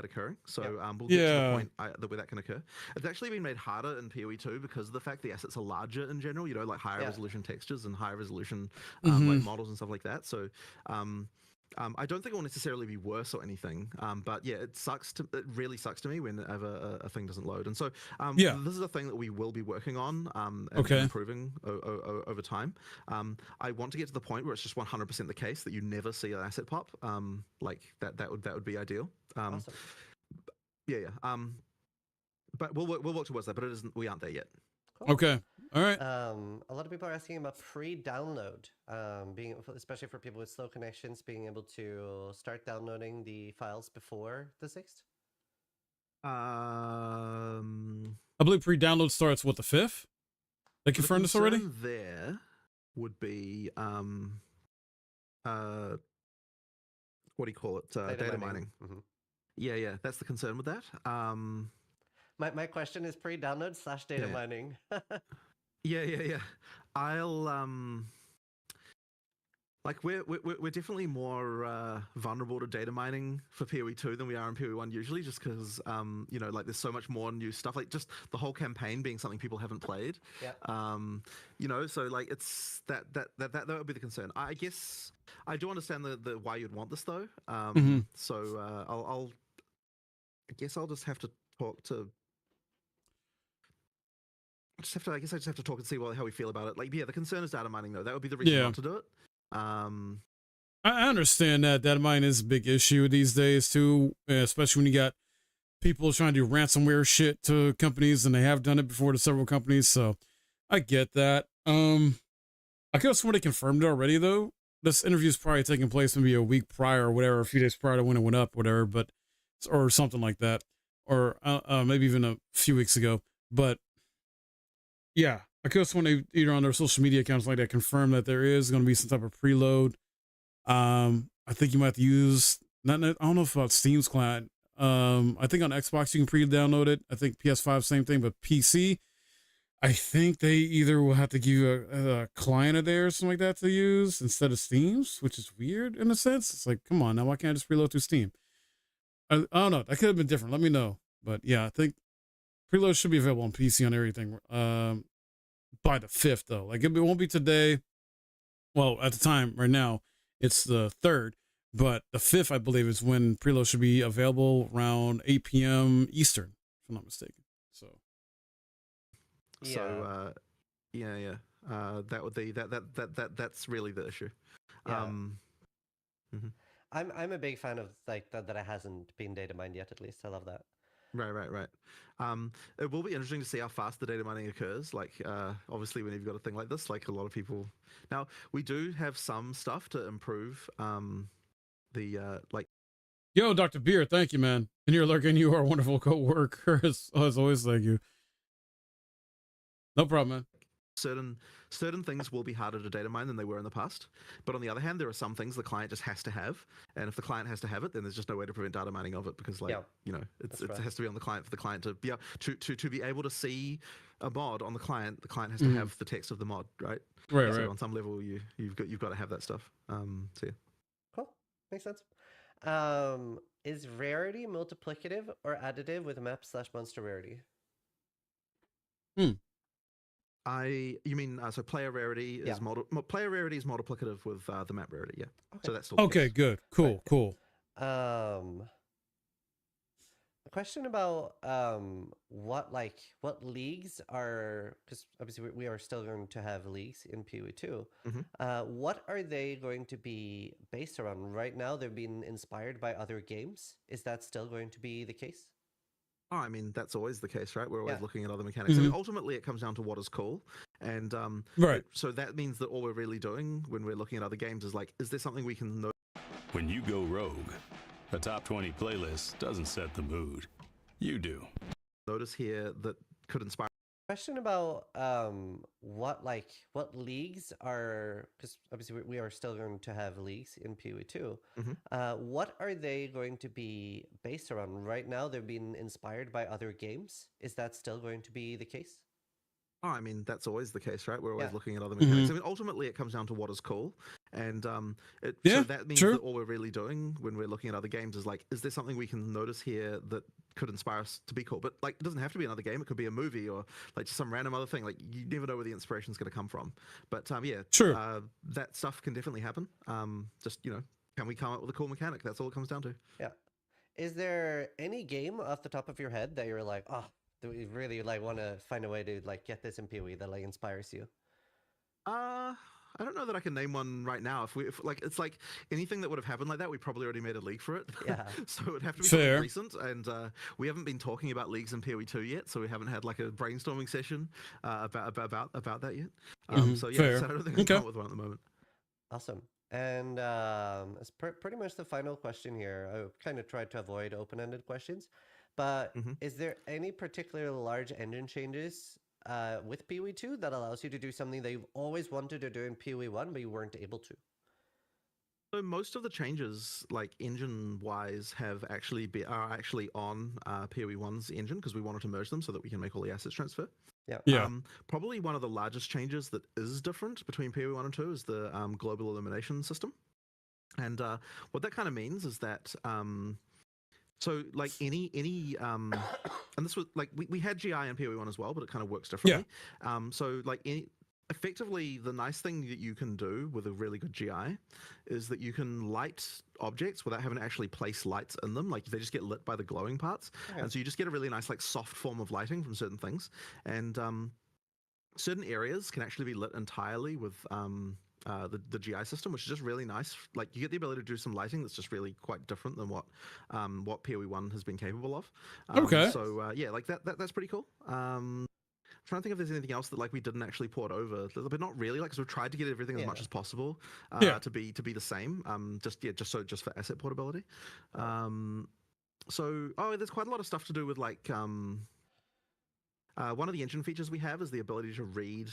occurring. So we'll get to the point where that can occur. It's actually been made harder in PoE 2 because of the fact the assets are larger in general. You know, like higher resolution textures and higher resolution like models and stuff like that. So. I don't think it will necessarily be worse or anything, but it really sucks to me whenever a thing doesn't load. And so this is a thing that we will be working on and improving over time. I want to get to the point where it's just 100% the case that you never see an asset pop. Like that would be ideal. Awesome. But we'll work towards that, but we aren't there yet. Cool. Okay. All right. A lot of people are asking about pre-download, especially for people with slow connections, being able to start downloading the files before the 6th. I believe pre-download starts the 5th. They confirmed this already. There would be what do you call it? Data mining. Yeah, that's the concern with that. My question is pre-download / data mining. Yeah. I'll Like we're definitely more vulnerable to data mining for PoE 2 than we are in PoE 1 usually, just because you know, like there's so much more new stuff, like just the whole campaign being something people haven't played. Yeah. You know, so like it's that would be the concern. I guess I do understand the why you'd want this though. So I guess I'll just have to talk to. I guess I just have to talk and see how we feel about it. Like, yeah, the concern is data mining though. That would be the reason not to do it. I understand that data mining is a big issue these days too, especially when you got people trying to do ransomware shit to companies, and they have done it before to several companies. So I get that. I could have sworn they confirmed it already though. This interview is probably taking place maybe a week prior or whatever, a few days prior to when it went up, whatever, but or something like that, or maybe even a few weeks ago. But yeah, I could have sworn they either on their social media accounts like that confirmed that there is going to be some type of preload. I think you might have to use I don't know about Steam's client. I think on Xbox you can pre-download it. I think PS5 same thing, but PC, I think they either will have to give you a client of theirs, something like that, to use instead of Steam's, which is weird in a sense. It's like, come on, now why can't I just preload through Steam? I don't know. That could have been different. Let me know. But yeah, I think preload should be available on PC on everything. By the 5th though, like it won't be today. Well, at the time right now it's the 3rd, but the 5th I believe is when preload should be available around 8 p.m. Eastern, if I'm not mistaken. So that would be that's really the issue. Yeah. I'm a big fan of like that it hasn't been data mined yet. At least I love that. Right. It will be interesting to see how fast the data mining occurs. Like, obviously, when you've got a thing like this, like a lot of people. Now, we do have some stuff to improve. Yo, Dr. Beer, thank you, man. And you're lurking. You are a wonderful co-worker as always. Thank you. No problem, man. Certain things will be harder to data mine than they were in the past, but on the other hand, there are some things the client just has to have, and if the client has to have it, then there's just no way to prevent data mining of it, because like you know, it has to be on the client for the client to be able to be able to see a mod on the client has to have the text of the mod, right? Right. On some level, you've got to have that stuff. So yeah. Cool, makes sense. Is rarity multiplicative or additive with map/monster rarity? You mean so player rarity is player rarity is multiplicative with the map rarity, yeah. Okay. So that's still okay. Good, cool, cool. A question about what leagues are, because obviously we are still going to have leagues in PoE 2. What are they going to be based around? Right now they're being inspired by other games. Is that still going to be the case? Oh, I mean, that's always the case, right? We're always looking at other mechanics. I mean, ultimately, it comes down to what is cool. And so that means that all we're really doing when we're looking at other games is like, is there something we can know? When you go rogue, a top 20 playlist doesn't set the mood. You do. Notice here that could inspire. Question about what leagues are, because obviously we are still going to have leagues in PoE 2. What are they going to be based around? Right now they're being inspired by other games. Is that still going to be the case? Oh, I mean, that's always the case, right? We're always looking at other mechanics. I mean, ultimately, it comes down to what is cool. And so that means that all we're really doing when we're looking at other games is like, is there something we can notice here that could inspire us to be cool? But like, it doesn't have to be another game. It could be a movie or like just some random other thing. Like, you never know where the inspiration is going to come from. But that stuff can definitely happen. Just, you know, can we come up with a cool mechanic? That's all it comes down to. Yeah. Is there any game off the top of your head that you're like, oh, do we really like want to find a way to like get this in PoE that like inspires you? I don't know that I can name one right now. If like it's like anything that would have happened like that, we probably already made a league for it. Yeah. So it would have to be something recent, and we haven't been talking about leagues in PoE 2 yet, so we haven't had like a brainstorming session about that yet. So yeah, so I don't think I can come up with one at the moment. Awesome. And it's pretty much the final question here. I kind of tried to avoid open-ended questions. But is there any particular large engine changes with PoE 2 that allows you to do something that you've always wanted to do in PoE 1, but you weren't able to? So most of the changes, like engine-wise, are actually on PoE1's engine because we wanted to merge them so that we can make all the assets transfer. Yeah. Probably one of the largest changes that is different between PoE1 and 2 is the global elimination system. And what that kind of means is that so like any and this was like we had GI in PoE1 as well, but it kind of works differently. So like effectively, the nice thing that you can do with a really good GI is that you can light objects without having to actually place lights in them. Like they just get lit by the glowing parts. And so you just get a really nice like soft form of lighting from certain things. And certain areas can actually be lit entirely with the GI system, which is just really nice. Like you get the ability to do some lighting that's just really quite different than what PoE1 has been capable of. So yeah, like that's pretty cool. Trying to think if there's anything else that like we didn't actually port over, but not really. Like, because we've tried to get everything as much as possible to be the same. Just for asset portability. There's quite a lot of stuff to do with like one of the engine features we have is the ability to read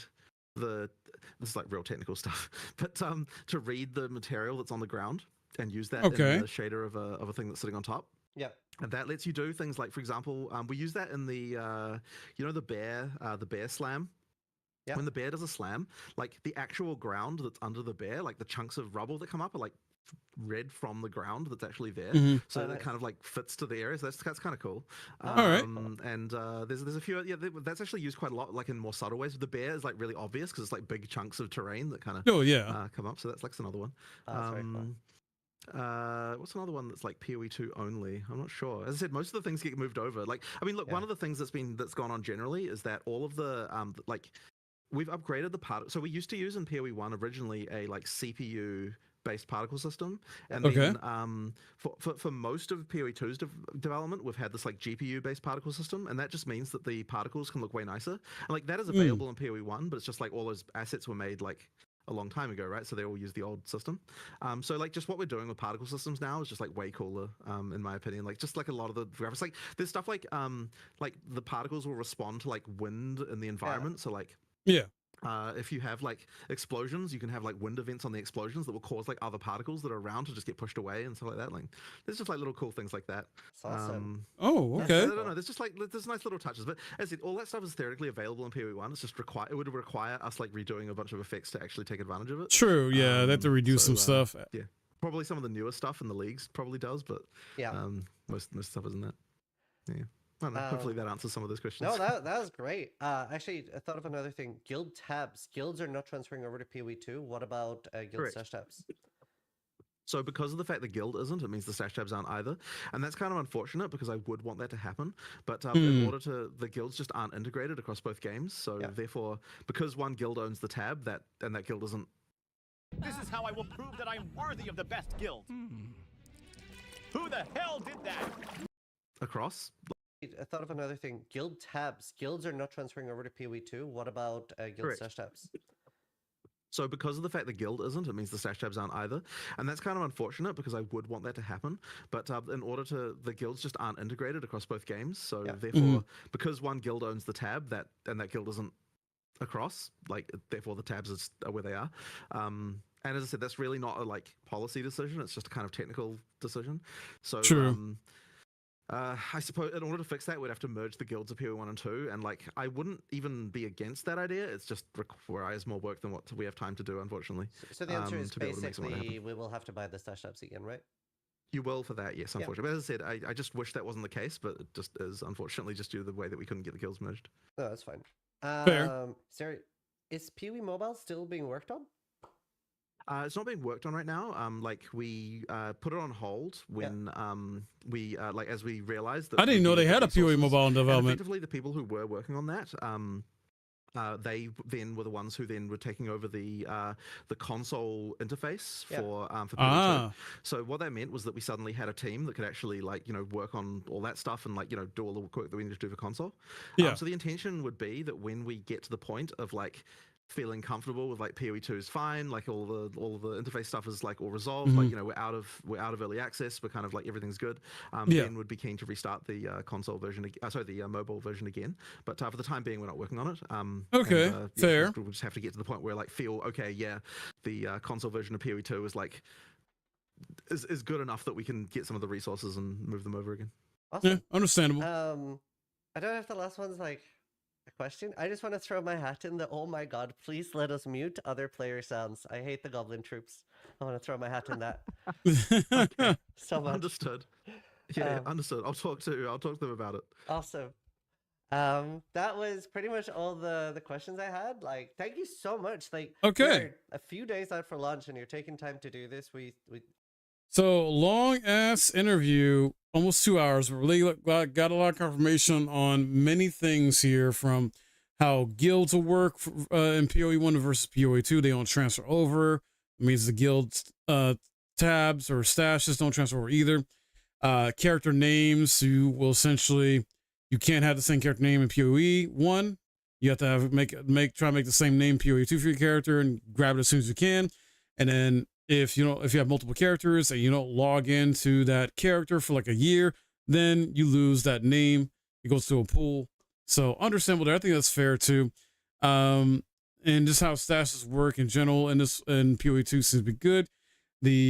this is like real technical stuff, but to read the material that's on the ground and use that in the shader of a thing that's sitting on top. Yeah. And that lets you do things like, for example, we use that in the, the bear slam. Yeah. When the bear does a slam, like the actual ground that's under the bear, like the chunks of rubble that come up are like red from the ground that's actually there. So that kind of like fits to the area. So that's kind of cool. All right. And there's a few, that's actually used quite a lot, like in more subtle ways. The bear is like really obvious because it's like big chunks of terrain that kind of come up. So that's like another one. That's very fun. What's another one that's like PoE2 only? I'm not sure. As I said, most of the things get moved over. Like, I mean, look, one of the things that's gone on generally is that all of the like we've upgraded the part. So we used to use in PoE1 originally a like CPU based particle system, and then for most of PoE2's development, we've had this like GPU based particle system, and that just means that the particles can look way nicer. And like that is available in PoE1, but it's just like all those assets were made like a long time ago, right? So they all use the old system. So like just what we're doing with particle systems now is just like way cooler, in my opinion. Like just like a lot of the graphics, like there's stuff like the particles will respond to like wind in the environment. So like if you have like explosions, you can have like wind events on the explosions that will cause like other particles that are around to just get pushed away and stuff like that. Like there's just like little cool things like that. Awesome. I don't know. There's just like there's nice little touches, but as I said, all that stuff is theoretically available in PoE1. It's just it would require us like redoing a bunch of effects to actually take advantage of it. True. Yeah, they have to redo some stuff. Yeah, probably some of the newer stuff in the leagues probably does, but most stuff isn't that. Yeah. I don't know, hopefully that answers some of those questions. No, that was great. Actually, I thought of another thing. Guild tabs. Guilds are not transferring over to PoE2. What about guild stash tabs? So because of the fact the guild isn't, it means the stash tabs aren't either. And that's kind of unfortunate because I would want that to happen. But in order to, the guilds just aren't integrated across both games. So therefore, because one guild owns the tab, that guild isn't. This is how I will prove that I am worthy of the best guild. Who the hell did that? Across? I thought of another thing. Guild tabs. Guilds are not transferring over to PoE2. What about guild stash tabs? So because of the fact the guild isn't, it means the stash tabs aren't either. And that's kind of unfortunate because I would want that to happen. But in order to, the guilds just aren't integrated across both games. So therefore, because one guild owns the tab, that guild isn't across, like therefore the tabs are where they are. And as I said, that's really not a like policy decision. It's just a kind of technical decision. So I suppose in order to fix that, we'd have to merge the guilds of PoE1 and 2, and like I wouldn't even be against that idea. It's just requires more work than what we have time to do, unfortunately. So the answer is basically we will have to buy the stash tabs again, right? You will for that, yes, unfortunately. But as I said, I just wish that wasn't the case, but it just is, unfortunately, just due to the way that we couldn't get the guilds merged. No, that's fine. Fair. Sarah, is PoE Mobile still being worked on? It's not being worked on right now. Like we put it on hold when we like as we realized that I didn't know they had a PoE Mobile in development. Effectively, the people who were working on that, they then were the ones who then were taking over the console interface for PoE2. So what that meant was that we suddenly had a team that could actually like work on all that stuff and like do all the work that we needed to do for console. So the intention would be that when we get to the point of like feeling comfortable with like PoE2 is fine, like all the interface stuff is like all resolved, like we're out of early access, we're kind of like everything's good, then would be keen to restart the console version, the mobile version again, but for the time being we're not working on it. Fair. We'll just have to get to the point where like the console version of PoE2 is like is good enough that we can get some of the resources and move them over again. Awesome. Yeah, understandable. I don't know if the last one's like a question. I just want to throw my hat in the, oh my god, please let us mute other player sounds. I hate the goblin troops. I want to throw my hat in that. Okay. So much. Understood. Yeah, understood. I'll talk to them about it. Awesome. That was pretty much all the questions I had. Like, thank you so much. Like, Okay. we're a few days out for lunch, and you're taking time to do this. We So long ass interview, almost 2 hours. We really got a lot of confirmation on many things here, from how guilds will work in PoE 1 versus PoE 2. They don't transfer over. It means the guild tabs or stashes don't transfer over either. Character names, you will essentially, you can't have the same character name in PoE 1. You have to have try to make the same name PoE 2 for your character and grab it as soon as you can. And then if you have multiple characters and you don't log into that character for like a year, then you lose that name. It goes to a pool. So understandable there. I think that's fair too. And just how stashes work in general in PoE 2 seems to be good.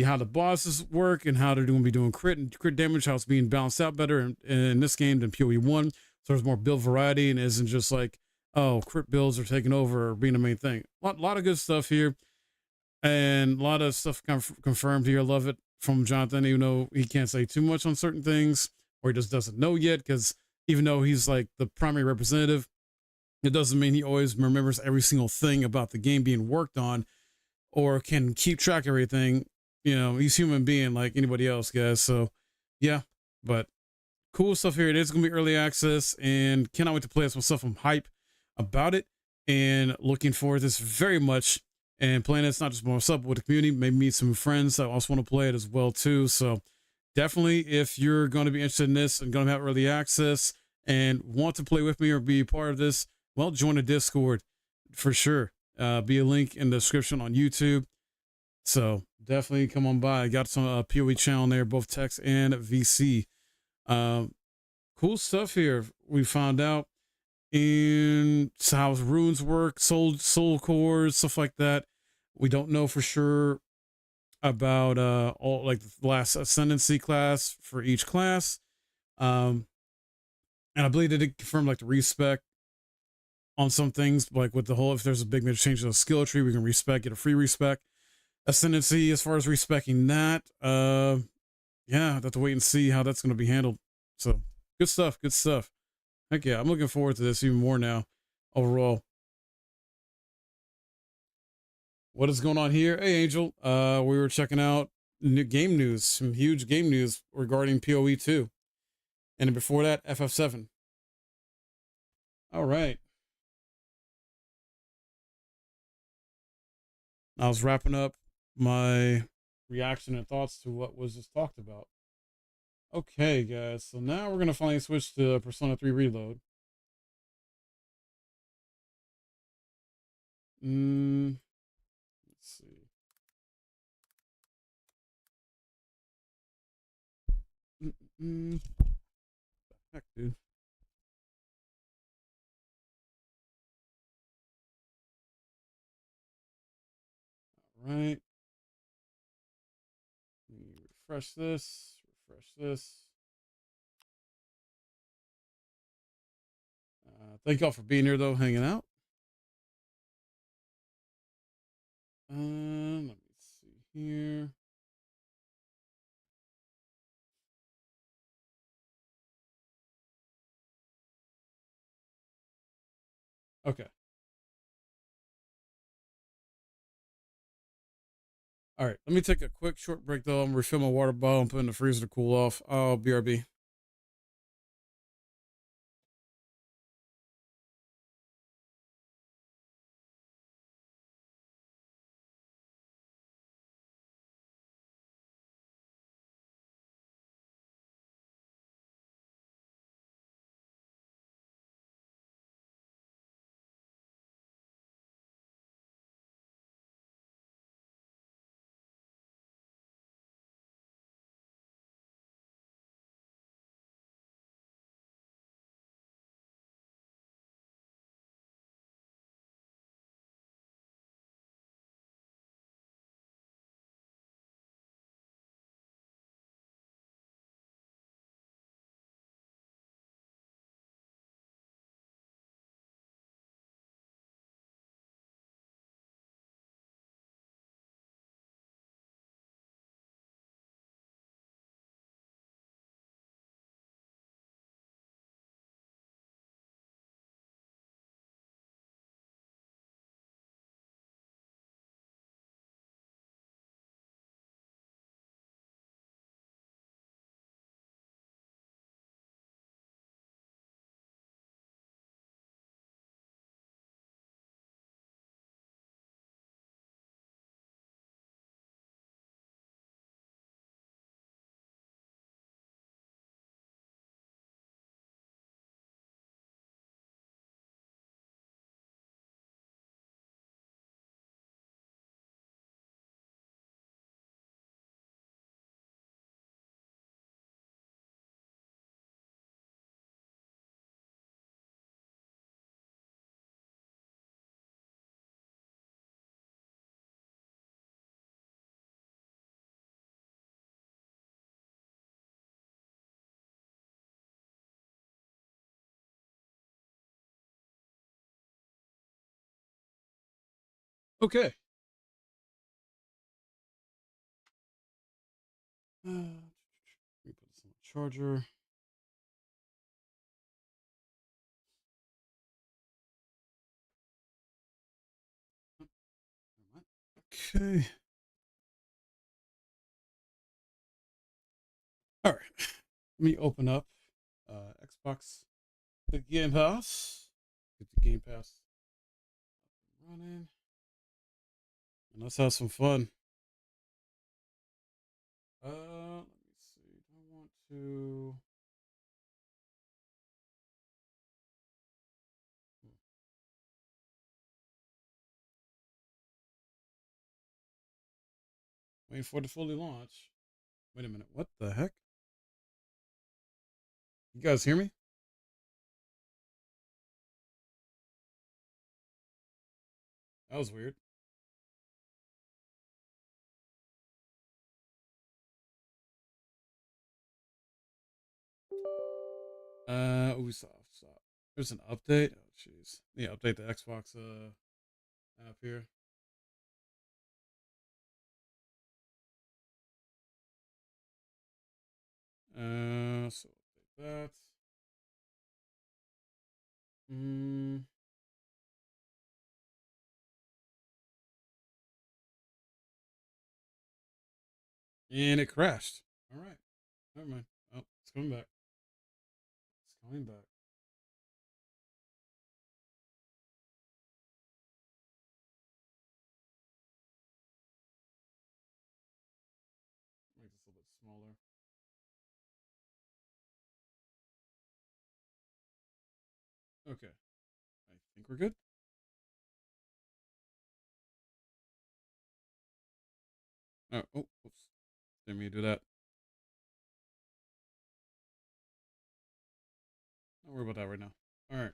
How the bosses work and how they're going to be doing crit and crit damage, how it's being balanced out better in this game than PoE 1. So there's more build variety and isn't just like, oh, crit builds are taking over or being the main thing. A lot of good stuff here. And a lot of stuff confirmed here. I love it from Jonathan, even though he can't say too much on certain things, or he just doesn't know yet, because even though he's like the primary representative, it doesn't mean he always remembers every single thing about the game being worked on or can keep track of everything. He's a human being like anybody else, guys. So yeah, but cool stuff here. It is going to be early access and cannot wait to play this myself. I'm hype about it and looking forward to this very much. And playing it's not just by myself, but with the community, maybe meet some friends that also want to play it as well too. So definitely, if you're going to be interested in this and going to have early access and want to play with me or be a part of this, well, join the Discord for sure. Be a link in the description on YouTube. So definitely come on by. I got some PoE channel there, both text and VC. Cool stuff here. We found out in how runes work, soul cores, stuff like that. We don't know for sure about all like the last ascendancy class for each class. And I believe they did confirm like the respec on some things, like with the whole, if there's a big major change in the skill tree, we can respec, get a free respec. Ascendancy, as far as respecing that, yeah, I have to wait and see how that's going to be handled. So good stuff. Heck yeah, I'm looking forward to this even more now, overall. What is going on here? Hey, Angel. We were checking out new game news, some huge game news regarding PoE 2. And then before that, FF7. All right. I was wrapping up my reaction and thoughts to what was just talked about. Okay, guys, so now we're going to finally switch to Persona 3 Reload. Let's see. Heck, dude. All right. Let me refresh this. Thank y'all for being here, though, hanging out. Let me see here. Okay. All right, let me take a quick short break, though. I'm going to refill my water bottle and put it in the freezer to cool off. BRB. Okay. Let me put this on the charger. Okay. All right. Let me open up Xbox, the Game Pass. Get the Game Pass running. And let's have some fun. Let me see. I want to. Waiting for it to fully launch. Wait a minute. What the heck? You guys hear me? That was weird. Stop. There's an update. Oh, jeez. Yeah, update the Xbox app here. So update that. And it crashed. All right. Never mind. Oh, it's coming back. It's coming back. Make this a little bit smaller. Okay. I think we're good. Oh, oops. Didn't mean to do that. Don't worry about that right now. All right.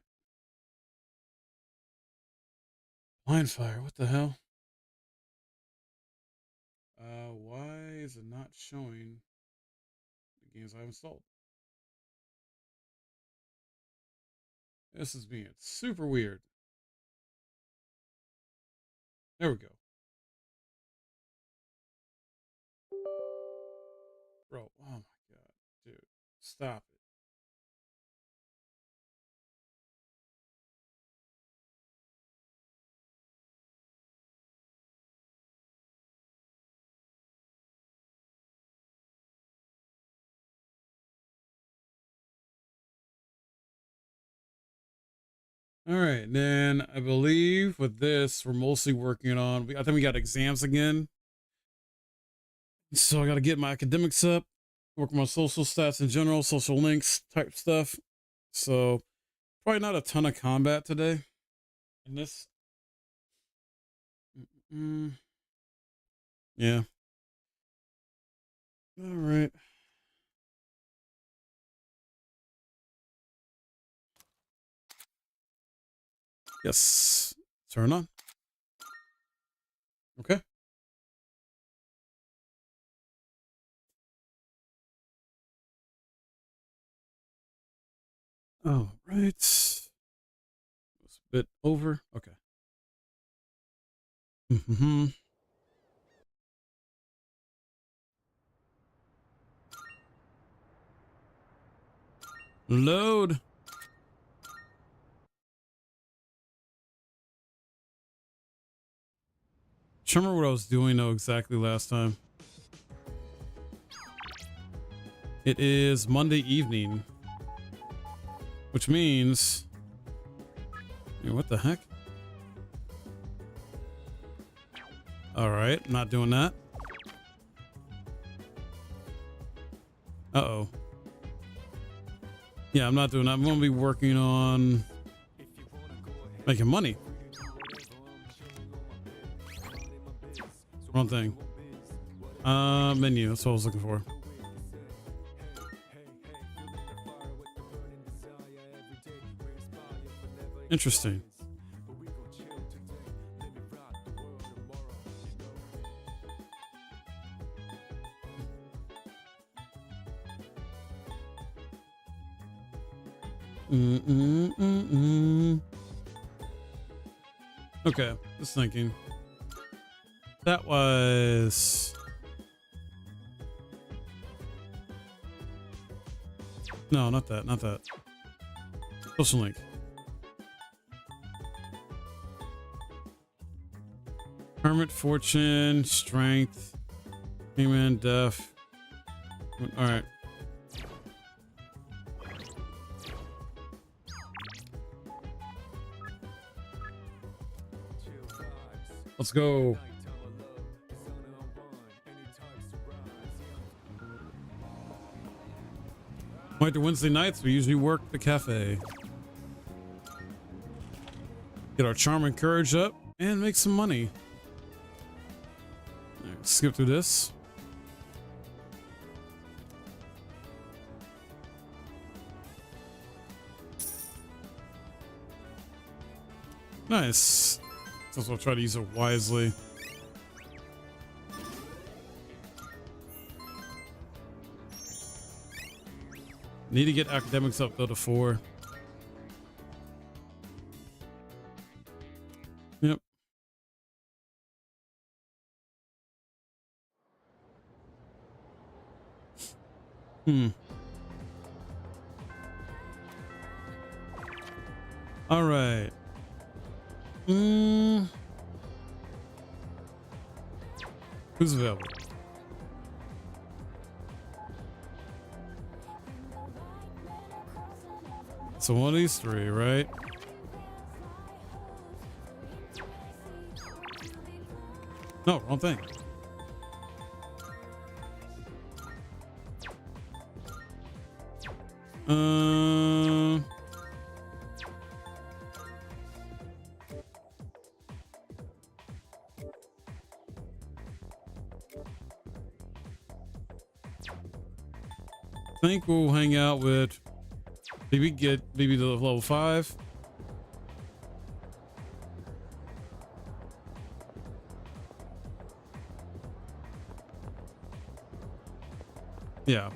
Line fire. What the hell? Why is it not showing the games I've installed? This is being super weird. There we go. Bro, oh my god, dude. Stop it. All right, then I believe with this, we're mostly working on, I think we got exams again. So I got to get my academics up, work on my social stats in general, social links type stuff. So probably not a ton of combat today in this. Yeah. All right. Yes. Turn on. Okay. All right. It's a bit over. Okay. Load. I remember what I was doing though exactly last time. It is Monday evening, which means, what the heck? All right, not doing that. Uh-oh. Yeah, I'm not doing that. I'm going to be working on making money. Wrong thing. Menu. That's what I was looking for. Interesting. Okay, just thinking. That was... No, not that, not that. Social link. Hermit, fortune, strength, Hangman, death. All right. Let's go. After Wednesday nights, we usually work the cafe. Get our charm and courage up and make some money. All right, skip through this. Nice. So I'll try to use it wisely. Need to get academics up though to 4. Yep. All right. Who's available? So one of these 3, right? No, wrong thing. I think we'll hang out with maybe the level 5. Yeah.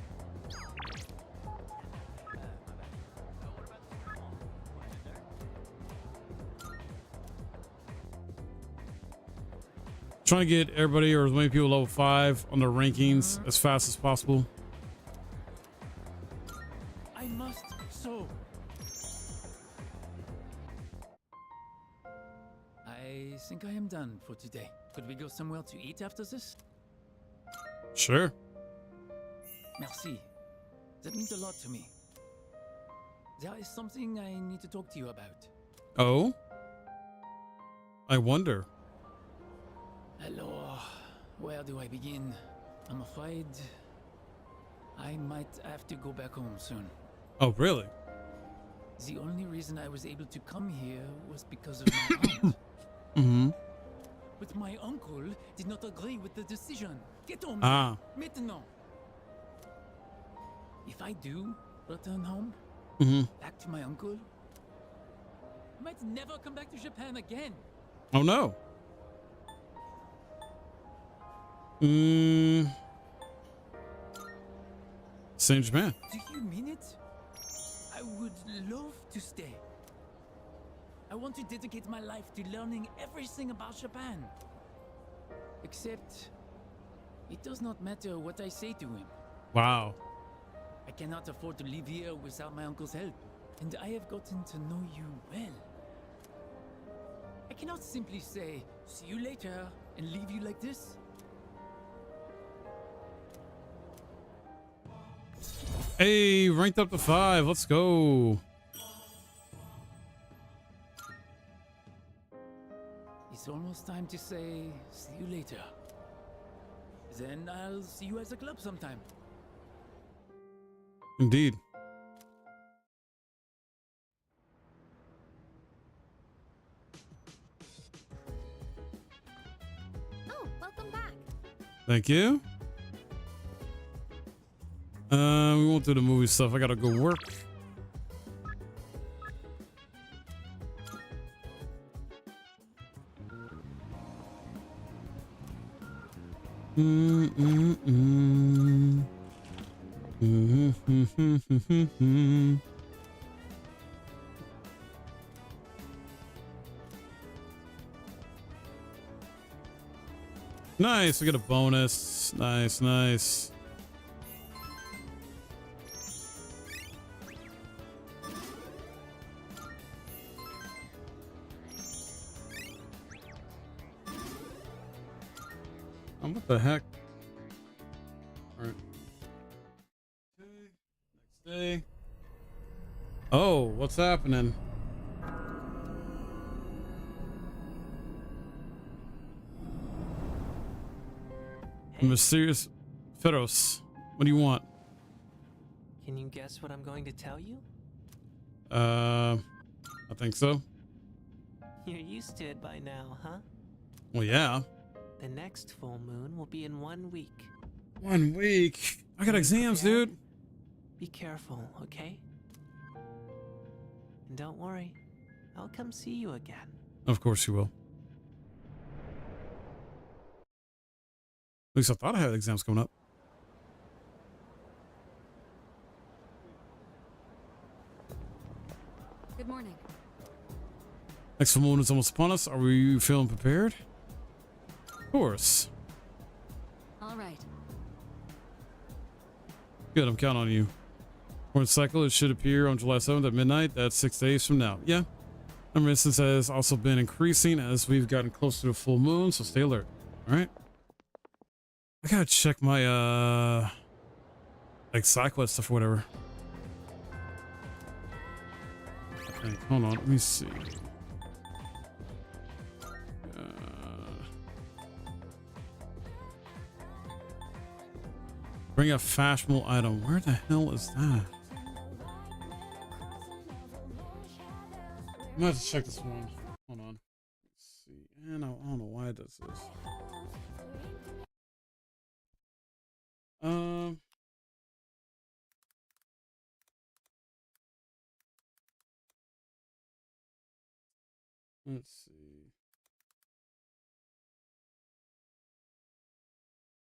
Trying to get everybody or as many people level 5 on their rankings as fast as possible. I must so. I think I am done for today. Could we go somewhere to eat after this? Sure. Merci. That means a lot to me. There is something I need to talk to you about. Oh? I wonder. Alors, where do I begin? I'm afraid I might have to go back home soon. Oh, really? The only reason I was able to come here was because of my aunt. Mm-hmm. But my uncle did not agree with the decision. Get on maintenant. If I do return home, back to my uncle, I might never come back to Japan again. Oh no. Same Japan. Do you mean it? I would love to stay. I want to dedicate my life to learning everything about Japan. Except, it does not matter what I say to him. Wow. I cannot afford to live here without my uncle's help, and I have gotten to know you well. I cannot simply say, see you later, and leave you like this. Hey, ranked up to 5. Let's go. It's almost time to say, see you later. Then I'll see you at the club sometime. Indeed. Oh, welcome back. Thank you. We won't do the movie stuff. I gotta go work. Nice, we get a bonus. Nice, nice. Oh, what the heck? Alright. Okay, next day. Oh, what's happening? Mysterious Feros. What do you want? Can you guess what I'm going to tell you? I think so. You're used to it by now, huh? Well, yeah. The next full moon will be in 1 week. 1 week? I got exams, dude. Be careful, okay? And don't worry, I'll come see you again. Of course you will. At least I thought I had exams coming up. Good morning. Next full moon is almost upon us. Are we feeling prepared? Of course. All right. Good, I'm counting on you. Horn cycle, it should appear on July 7th at midnight. That's 6 days from now. Yeah. Number of instances has also been increasing as we've gotten closer to full moon, so stay alert. All right. I gotta check my like side quest stuff or whatever. Okay, hold on, let me see. Bring a fashionable item. Where the hell is that? I'm gonna have to check this one. Hold on. Let's see. And I don't know why it does this. Let's see.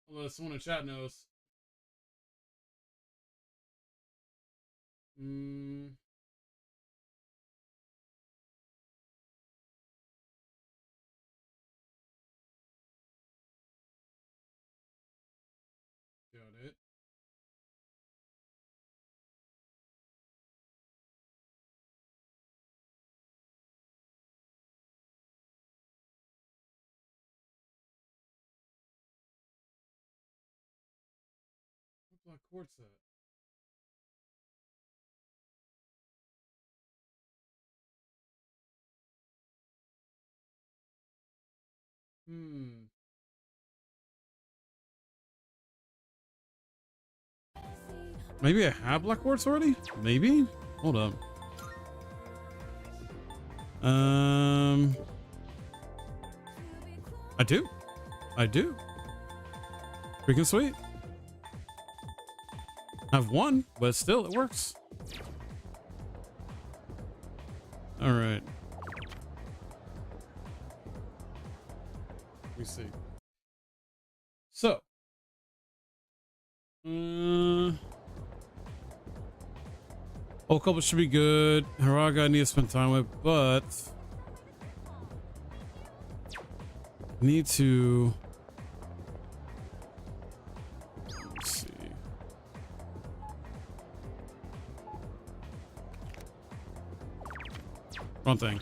Although someone in chat knows. Got it. What black quartz at? Maybe I have black quartz already? Maybe? Hold up. I do. I do. Freaking sweet. I have one, but still it works. All right. Let me see. So. Old couple should be good. Haraga I need to spend time with, but need to. Let's see. Wrong thing.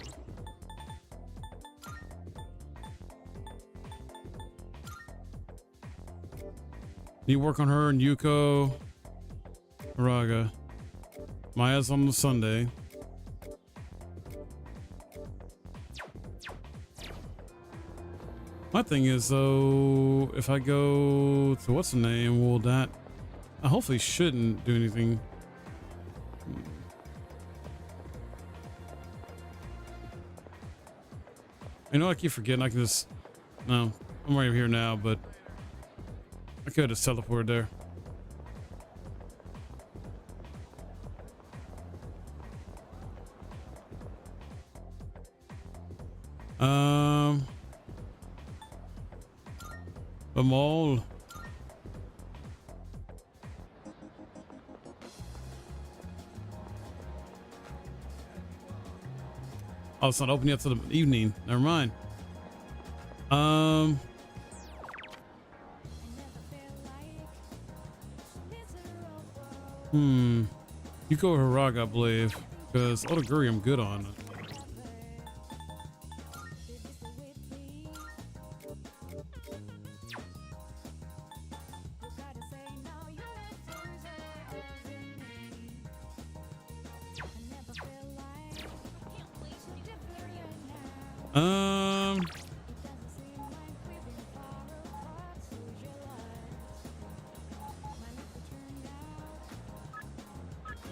Need to work on her and Yuko. Haraga. Maya's on the Sunday. My thing is though, if I go to what's the name, will that I hopefully shouldn't do anything. You know, I keep forgetting I can just no, I'm right here now, but I could just teleport there. The mall. Oh, it's not open yet till the evening. Never mind. You go Hiraga, I believe, because Odaguri I'm good on.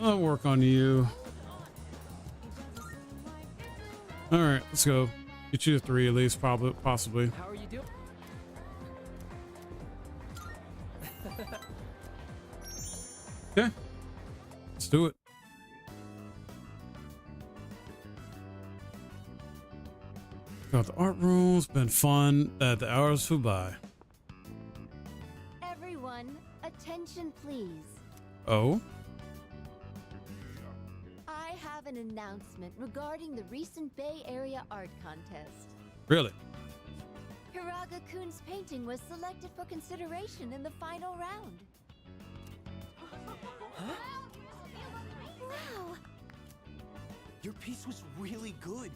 I'll work on you. All right, let's go. Get you to 3 at least, probably, possibly. How are you doing? Okay, let's do it. Got the art rooms. Been fun. The hours flew by. Everyone, attention please. Oh. I have an announcement regarding the recent Bay Area art contest. Really? Hiraga-kun's painting was selected for consideration in the final round. Wow! Your piece was really good.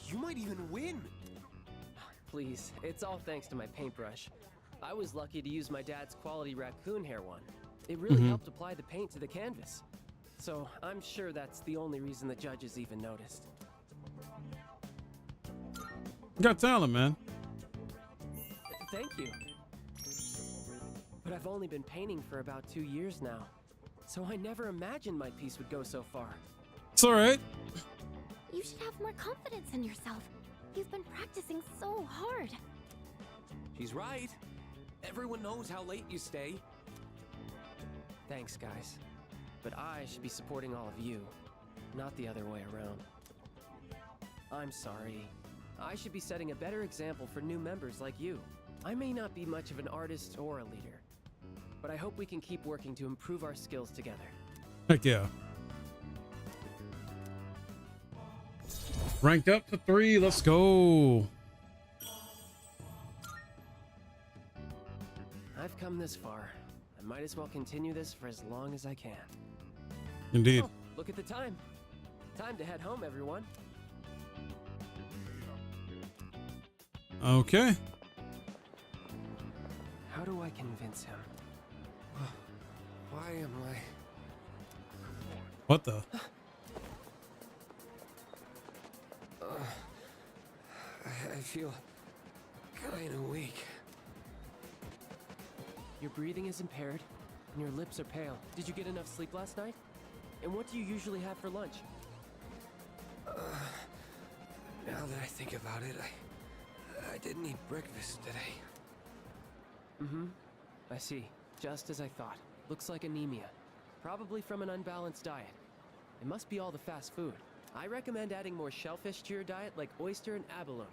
You might even win. Please, it's all thanks to my paintbrush. I was lucky to use my dad's quality raccoon hair one. It really helped apply the paint to the canvas. So I'm sure that's the only reason the judges even noticed. You got talent, man. Thank you. But I've only been painting for about 2 years now. So I never imagined my piece would go so far. It's all right. You should have more confidence in yourself. You've been practicing so hard. She's right. Everyone knows how late you stay. Thanks, guys. But I should be supporting all of you, not the other way around. I'm sorry. I should be setting a better example for new members like you. I may not be much of an artist or a leader, but I hope we can keep working to improve our skills together. Heck yeah. Ranked up to 3. Let's go. I've come this far. I might as well continue this for as long as I can. Indeed. Oh, look at the time. Time to head home, everyone. Okay. How do I convince him? Why am I... What the? I feel kind of weak. Your breathing is impaired, and your lips are pale. Did you get enough sleep last night? And what do you usually have for lunch? Now that I think about it, I didn't eat breakfast today. I see. Just as I thought. Looks like anemia. Probably from an unbalanced diet. It must be all the fast food. I recommend adding more shellfish to your diet like oyster and abalone.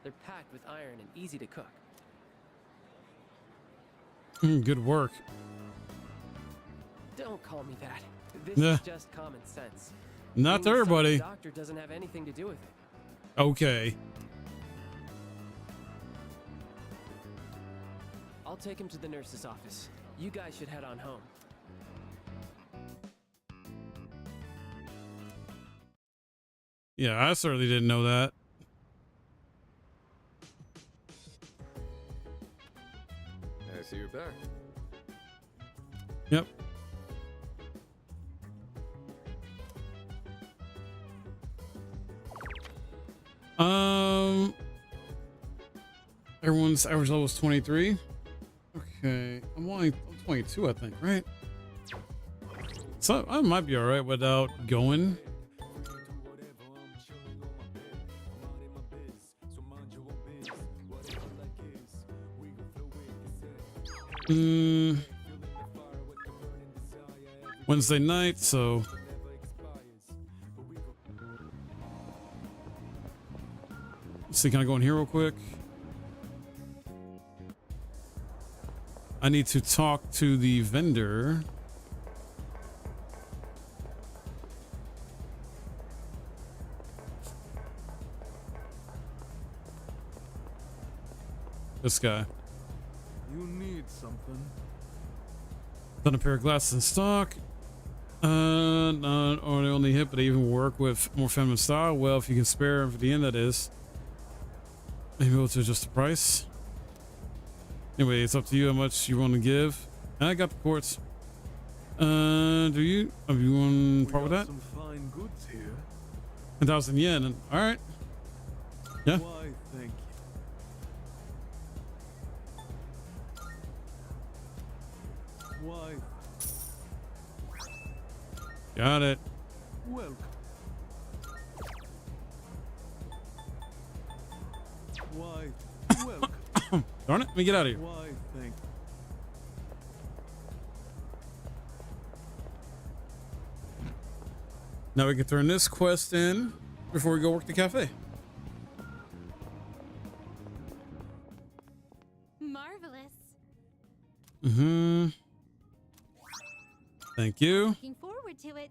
They're packed with iron and easy to cook. Good work. Don't call me that. This is just common sense. Not to everybody. The doctor doesn't have anything to do with it. Okay. I'll take him to the nurse's office. You guys should head on home. Yeah, I certainly didn't know that. I see you're back. Yep. Everyone's average level is 23. Okay, I'm 22, I think, right? So I might be all right without going. Wednesday night, so let's see, can I go in here real quick? I need to talk to the vendor. This guy. You need something. Done a pair of glasses in stock. Not only hip, but even work with more feminine style. Well, if you can spare for the end, that is. Maybe we'll adjust the price. Anyway, it's up to you how much you want to give. I got the quartz. Have you want to part with that? Some fine goods here. 1,000 yen. All right. Yeah. Why, thank you. Why? Got it. Welcome. Why? Welcome. Darn it. Let me get out of here. Why, thank Now we can turn this quest in before we go work the cafe. Marvelous. Mm-hmm. Thank you. Looking forward to it.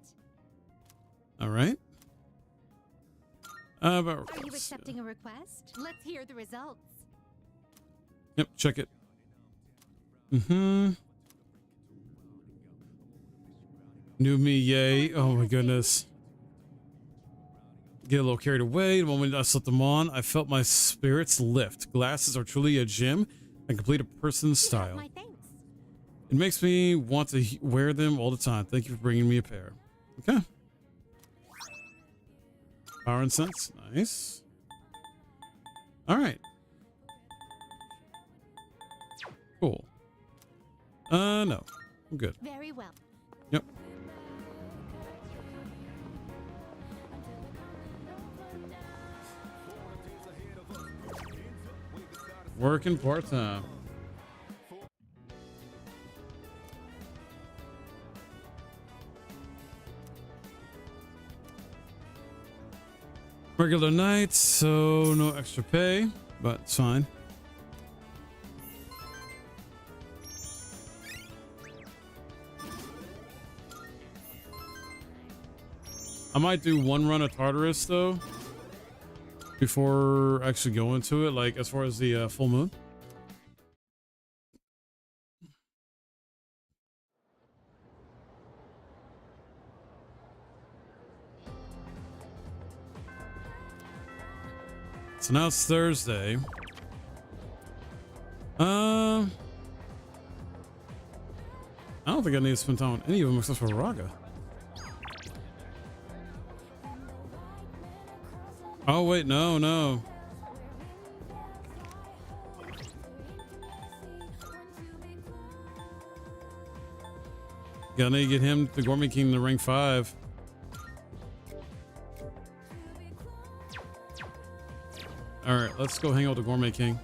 All right. Are you accepting a request? Let's hear the results. Yep, check it. Mm-hmm. New me, yay. Oh my goodness. Get a little carried away. The moment I slipped them on, I felt my spirits lift. Glasses are truly a gem and complete a person's style. My thanks. It makes me want to wear them all the time. Thank you for bringing me a pair. Okay. Power and sense. Nice. All right. Cool. No. I'm good. Very well. Yep. Working part-time. Regular night, so no extra pay, but it's fine. I might do one run of Tartarus though before actually going to it, like as far as the full moon. So now it's Thursday. I don't think I need to spend time on any of them except for Raga. Oh wait, no. Gotta get him, the Gourmet King, to rank 5. All right, let's go hang out with the Gourmet King.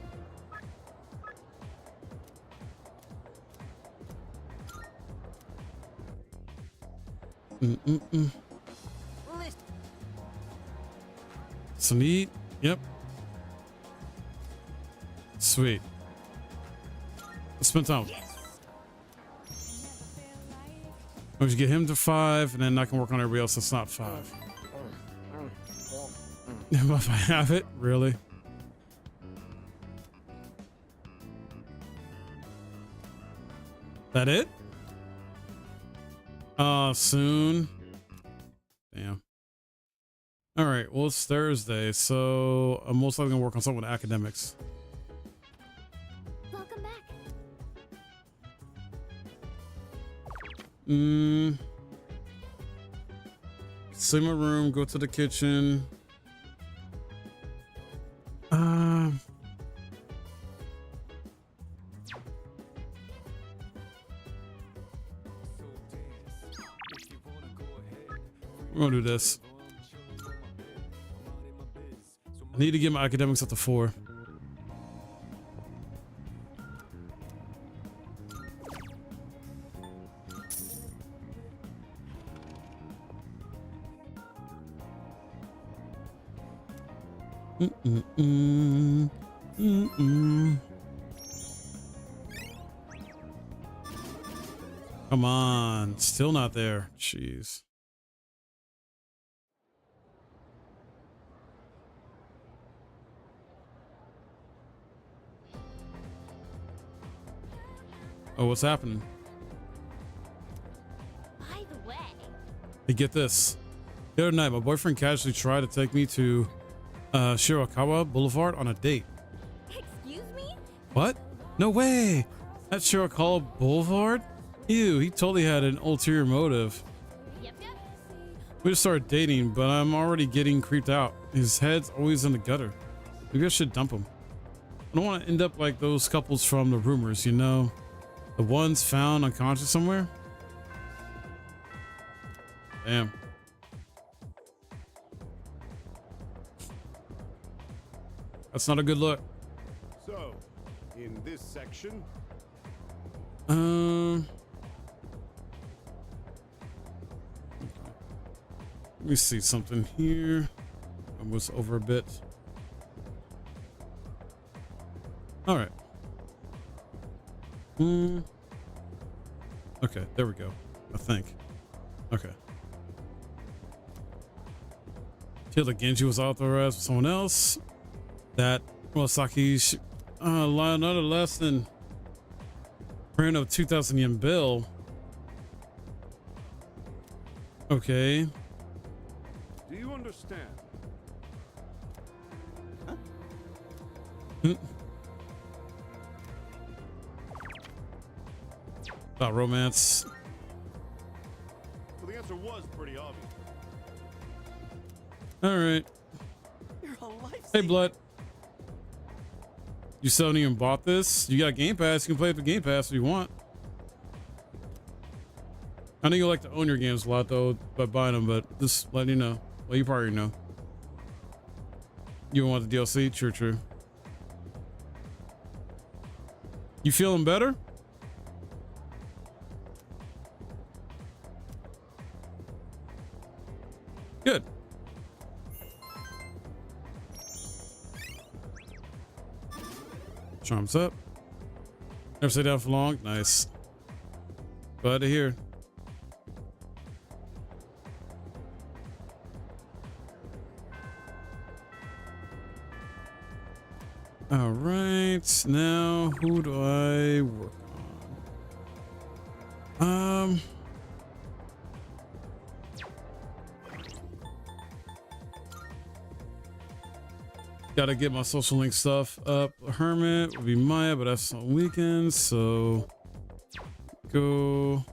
Some meat. Yep. Sweet. Let's spend time. We should get him to 5, and then I can work on everybody else that's not 5. If I have it, really? That it? Soon. Damn. All right. Well, it's Thursday, so I'm most likely gonna work on something with academics. Welcome back. Sleep in my room. Go to the kitchen. We're gonna do this. I need to get my academics up to 4. Come on, still not there. Jeez. Oh, what's happening? By the way, Hey, get this. The other night, my boyfriend casually tried to take me to Shirakawa Boulevard on a date. Excuse me? What? No way! At Shirakawa Boulevard? Ew, he totally had an ulterior motive. We just started dating, but I'm already getting creeped out. His head's always in the gutter. Maybe I should dump him. I don't want to end up like those couples from the rumors, you know? The ones found unconscious somewhere? Damn. That's not a good look. So, in this section, let me see something here. I was over a bit. All right. Okay, there we go. I think. Okay. Till the Genji was authorized for someone else. That Murasaki another less than print of 2,000 yen bill. Okay. do you understand? About romance. Well, the answer was pretty obvious. All right. Hey, Blood. You still haven't even bought this? You got Game Pass. You can play it with Game Pass if you want. I know you like to own your games a lot, though, by buying them, but just letting you know. Well, you probably know. You want the DLC? True, true. You feeling better? Good. Charms up. Never stay down for long. Nice. Glad to hear. All right. Now, who do I work on? Gotta get my social link stuff up. Hermit would be Maya, but that's on weekends, so go.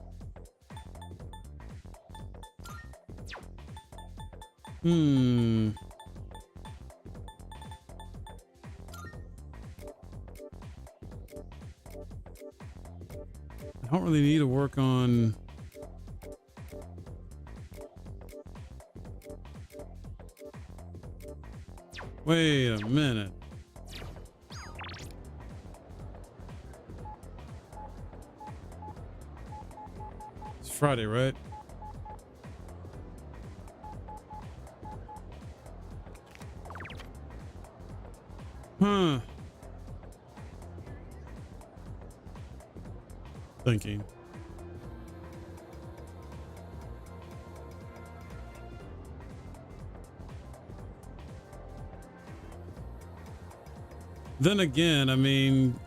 I don't really need to work on wait a minute. It's Friday, right? Huh. Thinking. Then again, I mean,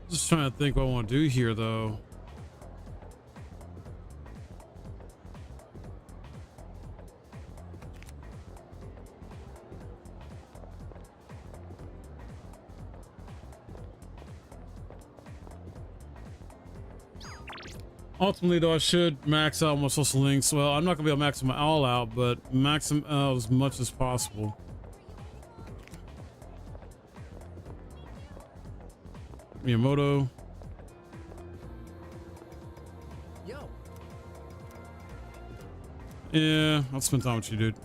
just trying to think what I want to do here, though. Ultimately, though, I should max out my social links. Well, I'm not gonna be able to max them all out, but max them out as much as possible. Miyamoto. Yo. Yeah, I'll spend time with you, dude.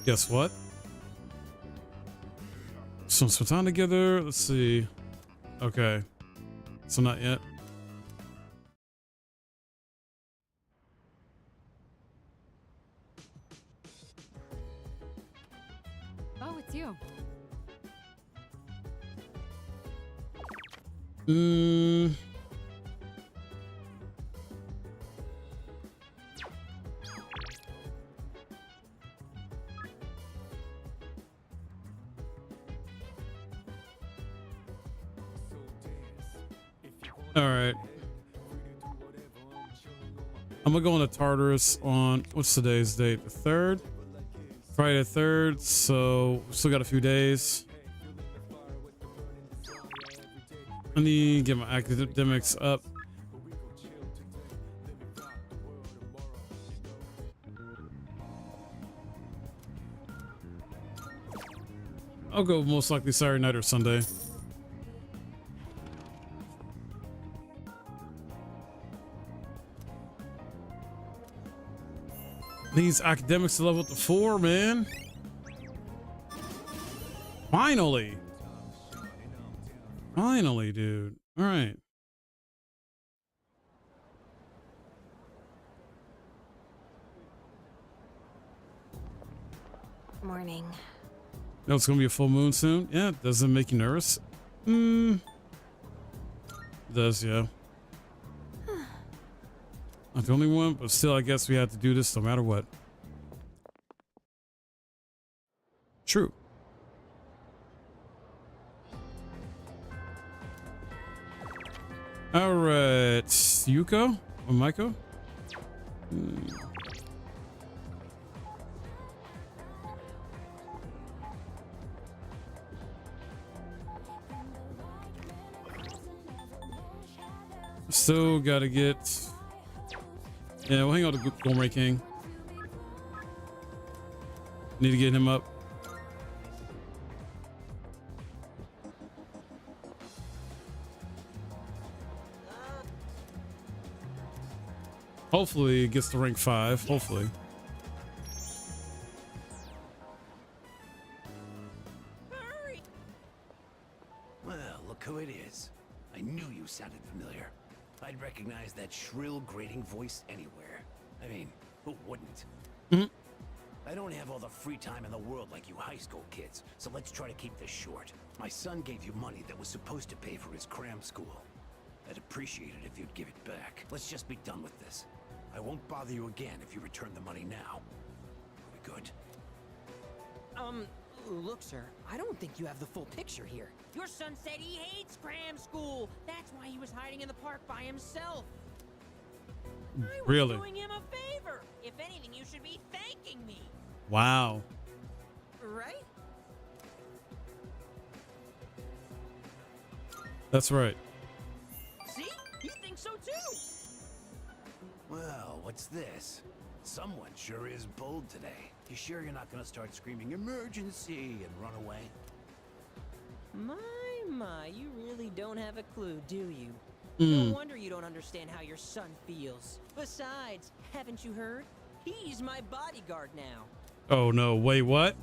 Guess what? So spend time together. Let's see. Okay. So not yet. Oh, It's you. All right. I'm gonna go on to Tartarus on what's today's date? The 3rd? Friday the 3rd. So still got a few days. I need to get my academics up. I'll go most likely Saturday night or Sunday. These academics to level up to 4, man. Finally. Finally, dude. All right. Morning. You know it's gonna be a full moon soon. Yeah, does it make you nervous? It does, yeah. Not the only one, but still, I guess we have to do this no matter what. True. All right, Yuko or Maiko? Still gotta get. Yeah, we'll hang out with Gourmet King. Need to get him up. Hopefully it gets to rank 5. Hopefully. Well, look who it is. I knew you sounded familiar. I'd recognize that shrill, grating voice anywhere. I mean, who wouldn't? I don't have all the free time in the world like you high school kids, so let's try to keep this short. My son gave you money that was supposed to pay for his cram school. I'd appreciate it if you'd give it back. Let's just be done with this. I won't bother you again if you return the money now. Are we good? Look, sir, I don't think you have the full picture here. Your son said he hates cram school. That's why he was hiding in the park by himself. I was Really? doing him a favor. If anything, you should be thanking me. Wow. Right? That's right. See? He thinks so too. Well, what's this? Someone sure is bold today. You sure you're not gonna start screaming emergency and run away? My, you really don't have a clue, do you? Mm. No wonder you don't understand how your son feels. Besides, haven't you heard? He's my bodyguard now. Oh no, wait, what?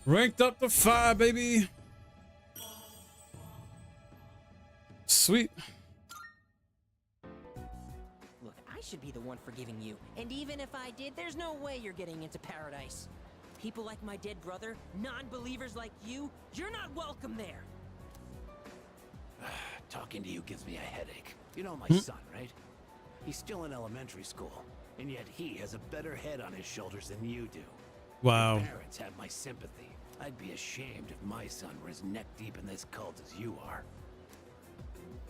Ranked up to 5, baby. Sweet. Look, I should be the one forgiving you. And even if I did, there's no way you're getting into paradise. People like my dead brother, non-believers like you, you're not welcome there. Talking to you gives me a headache. You know my Hmm? son, right? He's still in elementary school, and yet he has a better head on his shoulders than you do. Wow. Your parents have my sympathy. I'd be ashamed if my son were as neck deep in this cult as you are.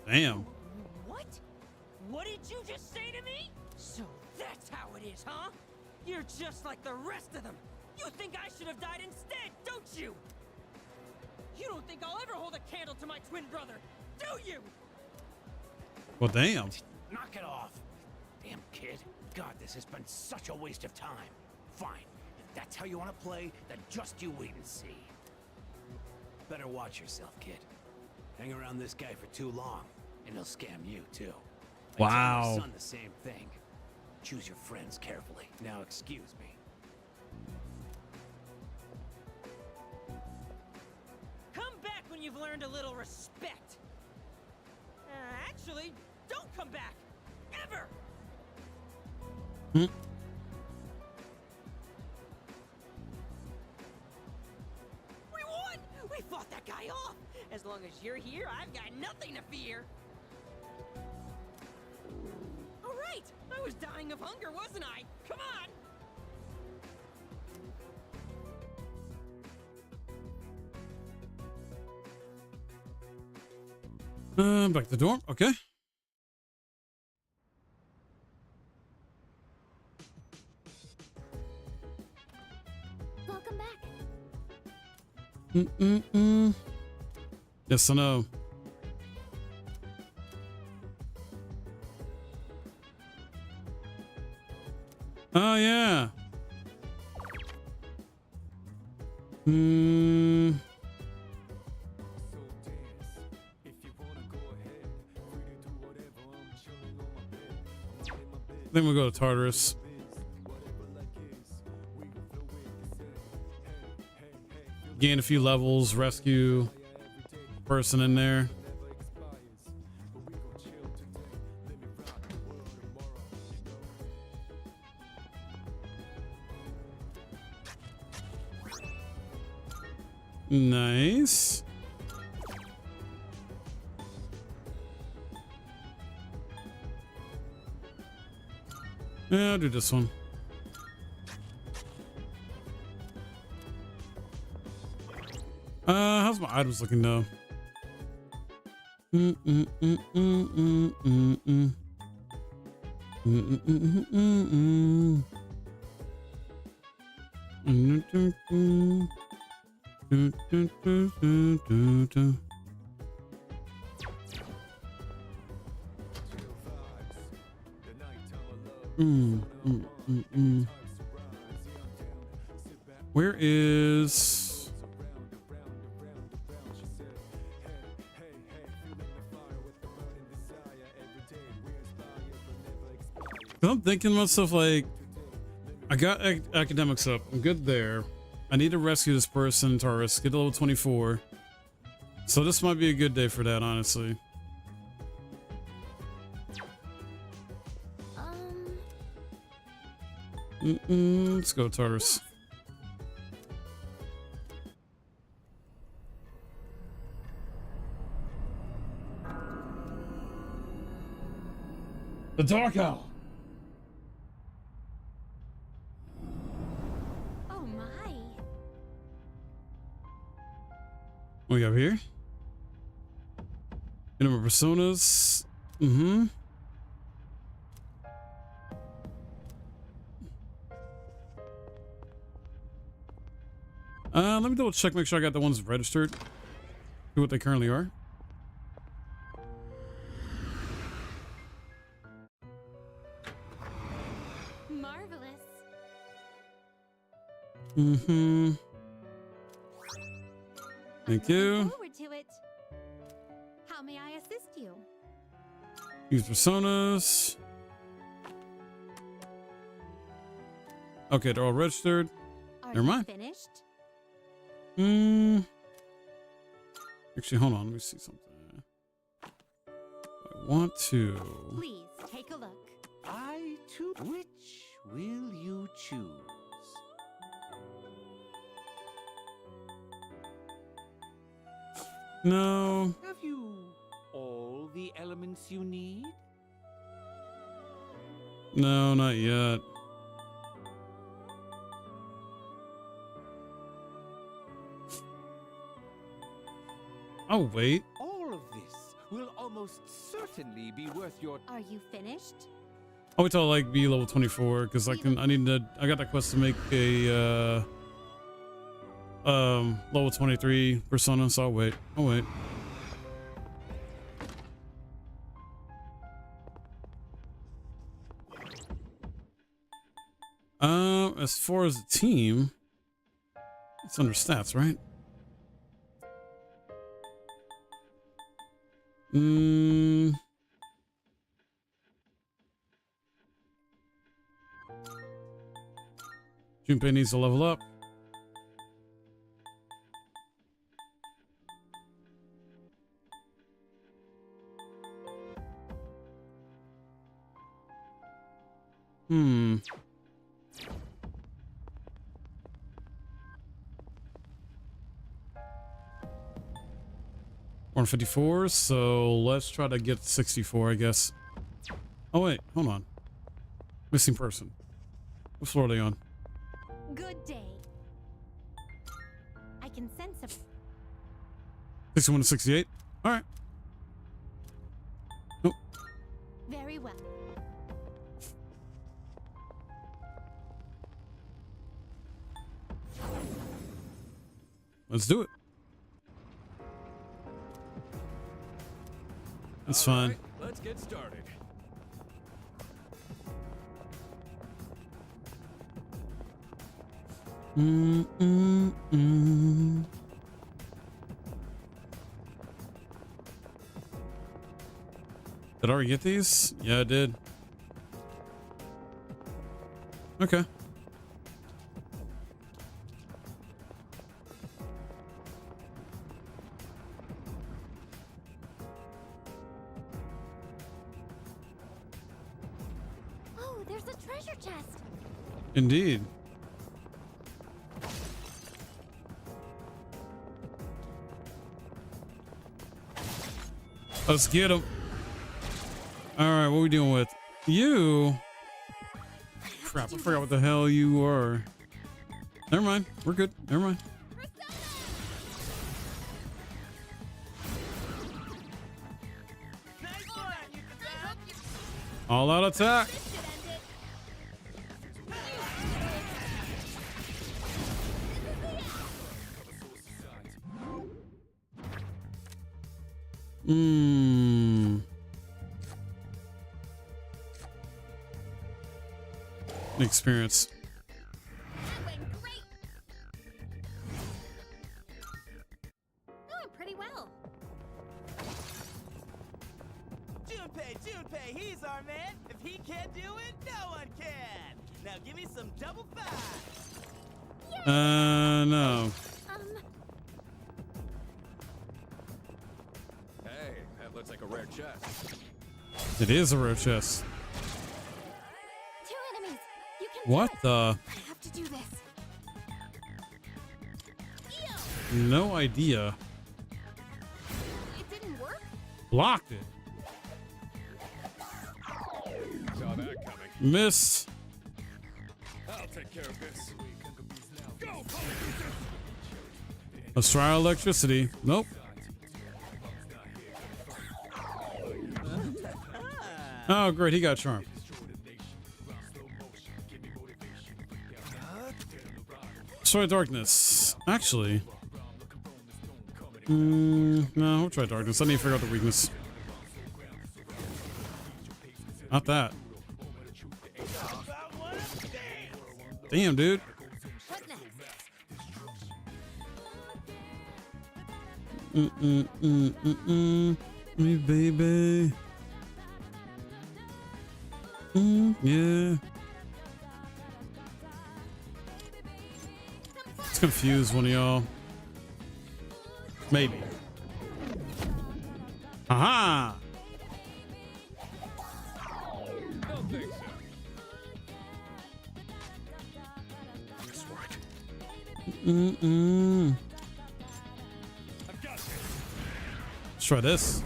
Damn. What? What did you just say to me? So that's how it is, huh? You're just like the rest of them. You think I should have died instead, don't you? You don't think I'll ever hold a candle to my twin brother, do you? Well, damn. Knock it off. Damn kid. God, this has been such a waste of time. Fine. If that's how you want to play, then just you wait and see. Better watch yourself, kid. Hang around this guy for too long, and he'll scam you, too. I Wow. tell my son the same thing. Choose your friends carefully. Now excuse me. Come back when you've learned a little respect. Actually, don't come back. Ever! Hmm? guy off. As long as you're here, I've got nothing to fear. All right, I was dying of hunger, wasn't I? Come on. Back to the dorm. Okay. Welcome back. Yes, I know. Oh yeah. Then we'll go to Tartarus. Gain a few levels, rescue person in there. Nice. Yeah, I'll do this one. How's my items looking though? Where is... I'm thinking to myself, like, I got academics up. I'm good there. I need to rescue this person, Taurus. Get to level 24. So this might be a good day for that, honestly. Let's go, Taurus. The Dark Owl. Oh my. What we got here? Number personas. Let me double check, make sure I got the ones registered. See what they currently are. Marvelous. Thank you. Forward to it. How may I assist you? Use personas. Okay, they're all registered. Never mind. Finished? Actually, hold on. Let me see something. I want to. Please take a look. I too. Which will you choose? No. Have you all the elements you need? No, not yet. Oh, wait. All of this will almost certainly be worth your. Are you finished? I'll wait till I like be level 24 because I got that quest to make a level 23 persona, so I'll wait. As far as the team, it's under stats, right? Junpei needs to level up. 154, so let's try to get 64, I guess. Oh wait, hold on. Missing person. What floor are they on? Good day. I can sense a 61 to 68. All right. Oh, very well. let's do it. That's fine. Let's get started. Did I already get these? Yeah, I did. Okay. Oh, there's a treasure chest. Indeed. Let's get him. All right, what are we dealing with? You. Crap, I forgot what the hell you are. Never mind. We're good. Never mind. All out attack. Experience. Going pretty well. Junpei, he's our man. If he can't do it, no one can. Now give me some double five. No. Hey, that looks like a rare chest. It is a rare chest. Two enemies. You can What do it. the? I have to do this. No idea. It didn't work. Blocked it. Saw that coming. Missed. I'll take care of this. Go! Let's try electricity. Nope. Oh, great. He got charmed. Destroy darkness. Actually. No, we'll try darkness. I need to figure out the weakness. Not that. Damn, dude. Me, baby. Yeah. Let's confuse one of y'all. Maybe. Aha! Don't think so. Let's try this.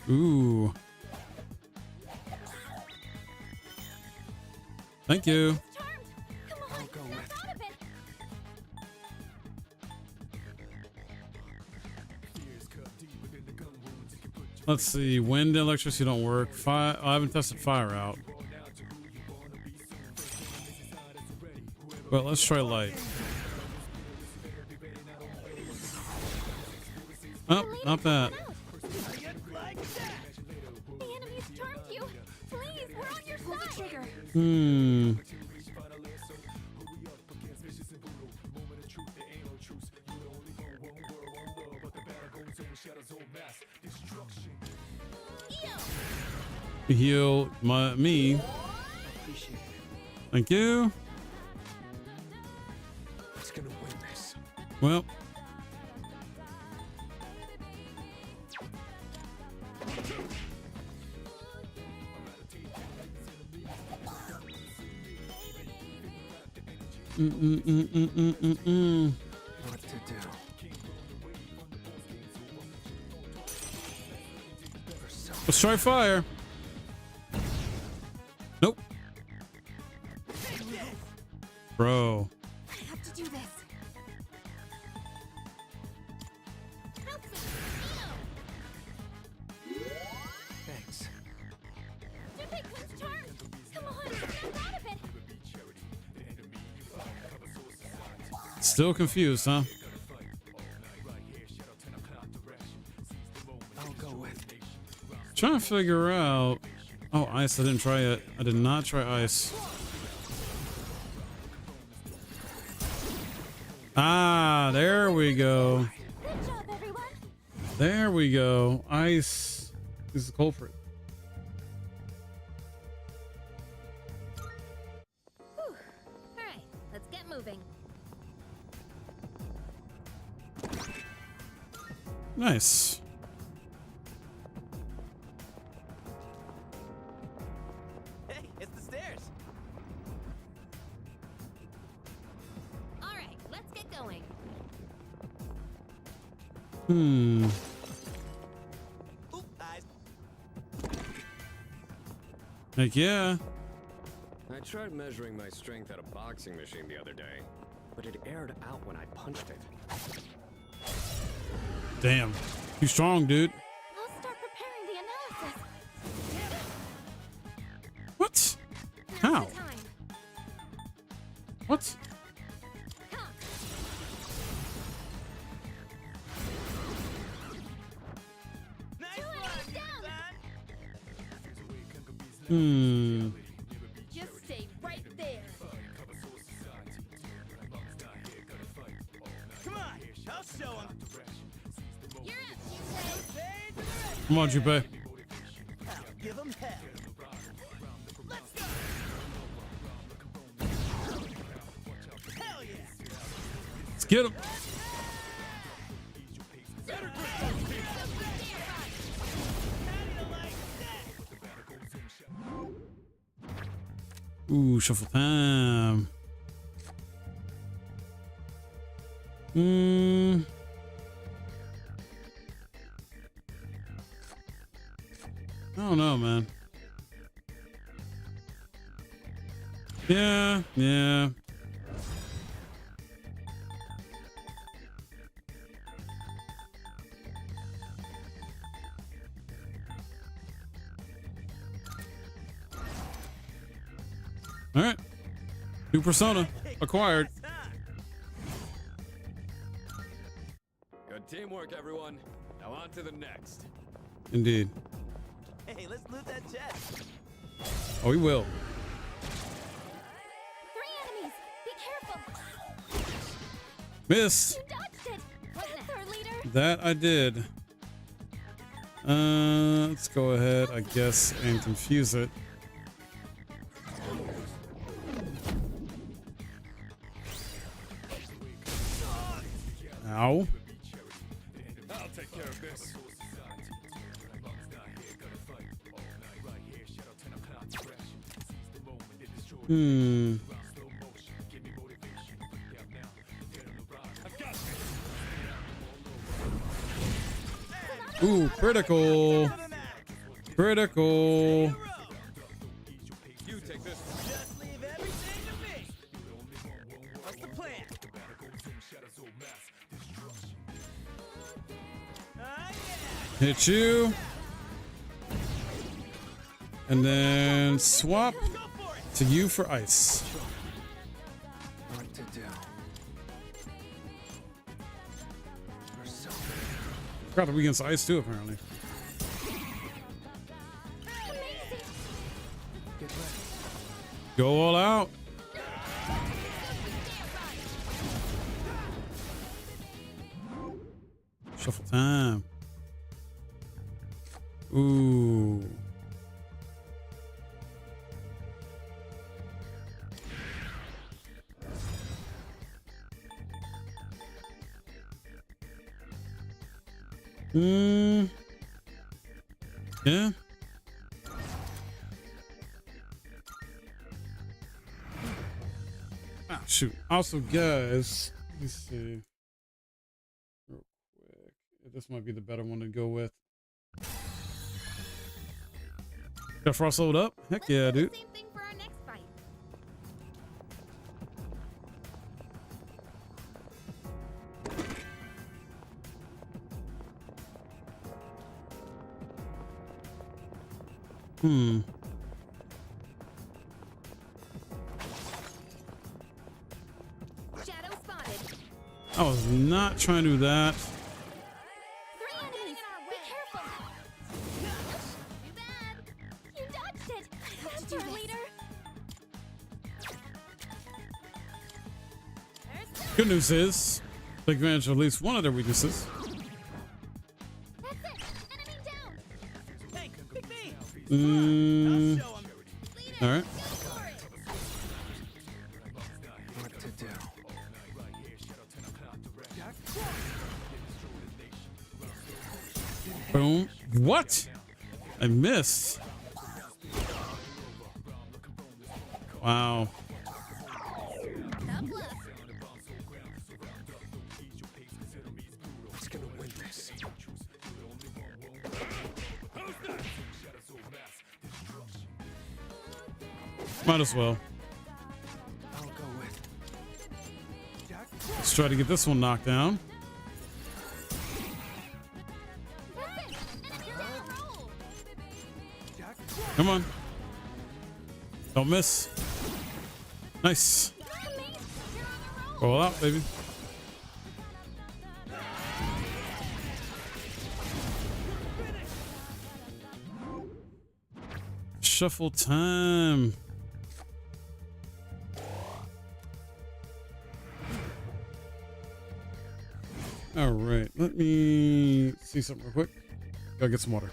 Ooh. Thank you. Let's see. Wind and electricity don't work. Fire. I haven't tested fire out. But let's try light. Oh, not that. The enemy's charmed you. Please, we're on your side. Pull the trigger. Heal me. Thank you. Who's gonna win this? Well. What to do? Let's try fire. Nope. Bro. I have to do this. Thanks. Come on, snap out of it. Still confused, huh? I'll go with. Trying to figure out. Oh, ice. I didn't try it. I did not try ice. Ah, there we go. Good job, everyone. There we go. Ice is the culprit. Whew. All right, let's get moving. Nice. Hey, it's the stairs. All right, let's get going. Hmm. Oop, eyes. Heck yeah. I tried measuring my strength at a boxing machine the other day, but it aired out when I punched it. Damn. You strong, dude. I'll start preparing the analysis. What? Now's How? the time. What? Hmm. Just stay right there. Come on, I'll show him. You're up, Junpei. Come on, Junpei. I'll give him hell. Let's go. Hell yeah. Let's get him. Ooh, shuffle time. Hmm. I don't know, man. Yeah, yeah. All right. New persona acquired. Good teamwork, everyone. Now on to the next. Indeed. Hey, let's loot that chest. Oh, we will. 3 enemies. Be careful. Missed. You dodged it. That's our leader. That I did. Let's go ahead, I guess, and confuse it. Ow. I'll take care of this. Hmm. Ooh, critical. Critical. You take this. Just leave everything to me. What's the plan? Hit you. And then swap to you for ice. What to do? Forgot that we against ice too, apparently. Go all out. Shuffle time. Ooh. Yeah. Ah, shoot. Also, guys, let me see. Real quick. This might be the better one to go with. Got Frost load up? Heck yeah, dude. Same thing for our next fight. Hmm. Shadow spotted. I was not trying to do that. Three enemies. Be careful. Too bad. You dodged it. Faster, leader. Good news is, take advantage of at least one of their weaknesses. All right. What to do? Boom. What? I missed. Wow. Who's gonna win this? Might as well. I'll go with. Let's try to get this one knocked down. Come on. Don't miss. Nice. Roll out, baby. Shuffle time. All right, let me see something real quick. Gotta get some water.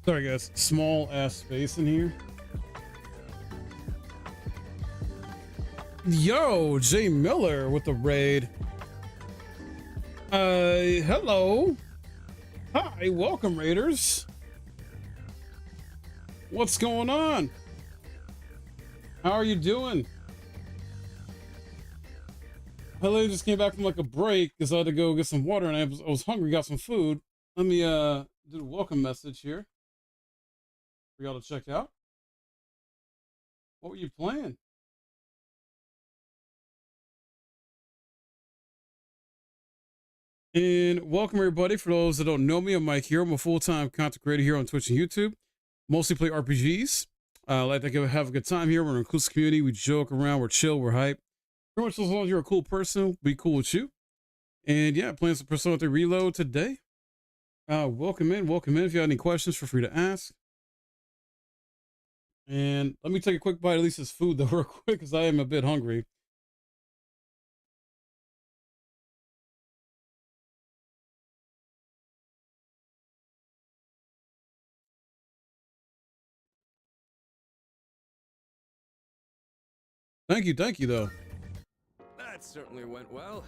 Sorry guys, small ass space in here. Yo, Jay Miller with the raid. Hello. Hi, welcome Raiders. What's going on? How are you doing? I just came back from like a break because I had to go get some water and I was hungry, got some food. Let me do a welcome message here for y'all to check out. What were you playing? And welcome everybody. For those that don't know me, I'm Mike here. I'm a full-time content creator here on Twitch and YouTube. Mostly play RPGs. I like to have a good time here. We're an inclusive community. We joke around. We're chill. We're hype. Pretty much as long as you're a cool person, we'll be cool with you. And yeah, playing some Persona 3 Reload today. Welcome in. Welcome in. If you have any questions, feel free to ask. And let me take a quick bite of Lisa's food though real quick because I am a bit hungry. Thank you though. That certainly went well.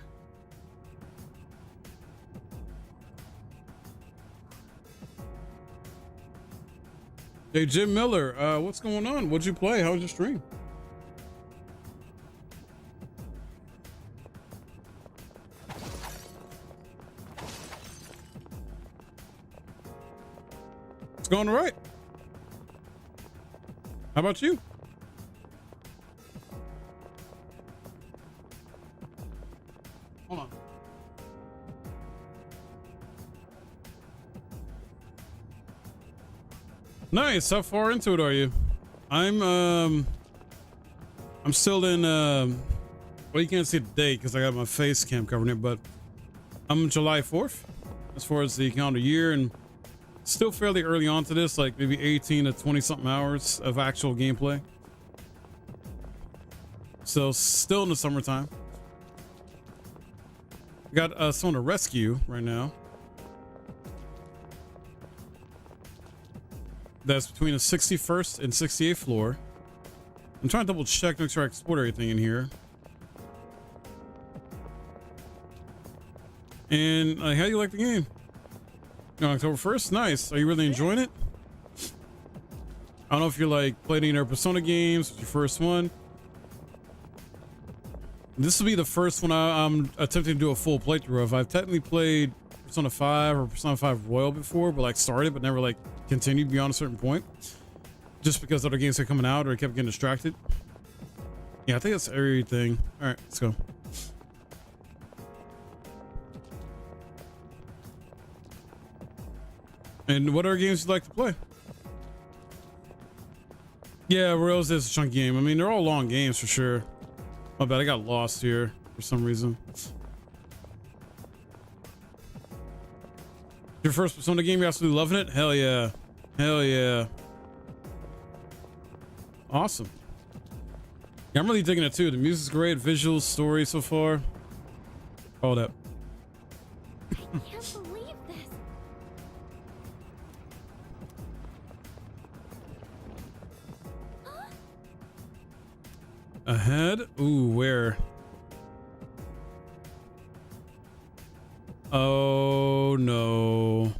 Hey Jim Miller, what's going on? What'd you play? How was your stream? It's going all right. How about you? Hold on. Nice. How far into it are you? I'm still in well, you can't see the date because I got my face cam covering it, but I'm July 4th as far as the calendar year, and still fairly early on to this, like maybe 18 to 20 something hours of actual gameplay. So still in the summertime. Got someone to rescue right now. That's between the 61st and 68th floor. I'm trying to double check, make sure I export everything in here. And how do you like the game? October 1st? Nice. Are you really enjoying it? I don't know if you're like played any other Persona games. It's your first one. This will be the first one I'm attempting to do a full playthrough of. I've technically played Persona 5 or Persona 5 Royal before, but like started but never like continued beyond a certain point. Just because other games are coming out or I kept getting distracted. Yeah, I think that's everything. All right, let's go. And what other games you like to play? Yeah, Royals is a chunky game. I mean, they're all long games for sure. My bad, I got lost here for some reason. Your first Persona game, you're absolutely loving it? Hell yeah. Hell yeah. Awesome. Yeah, I'm really digging it too. The music's great, visuals, story so far. All that. I can't believe this. Ahead? Ooh, where? Oh no.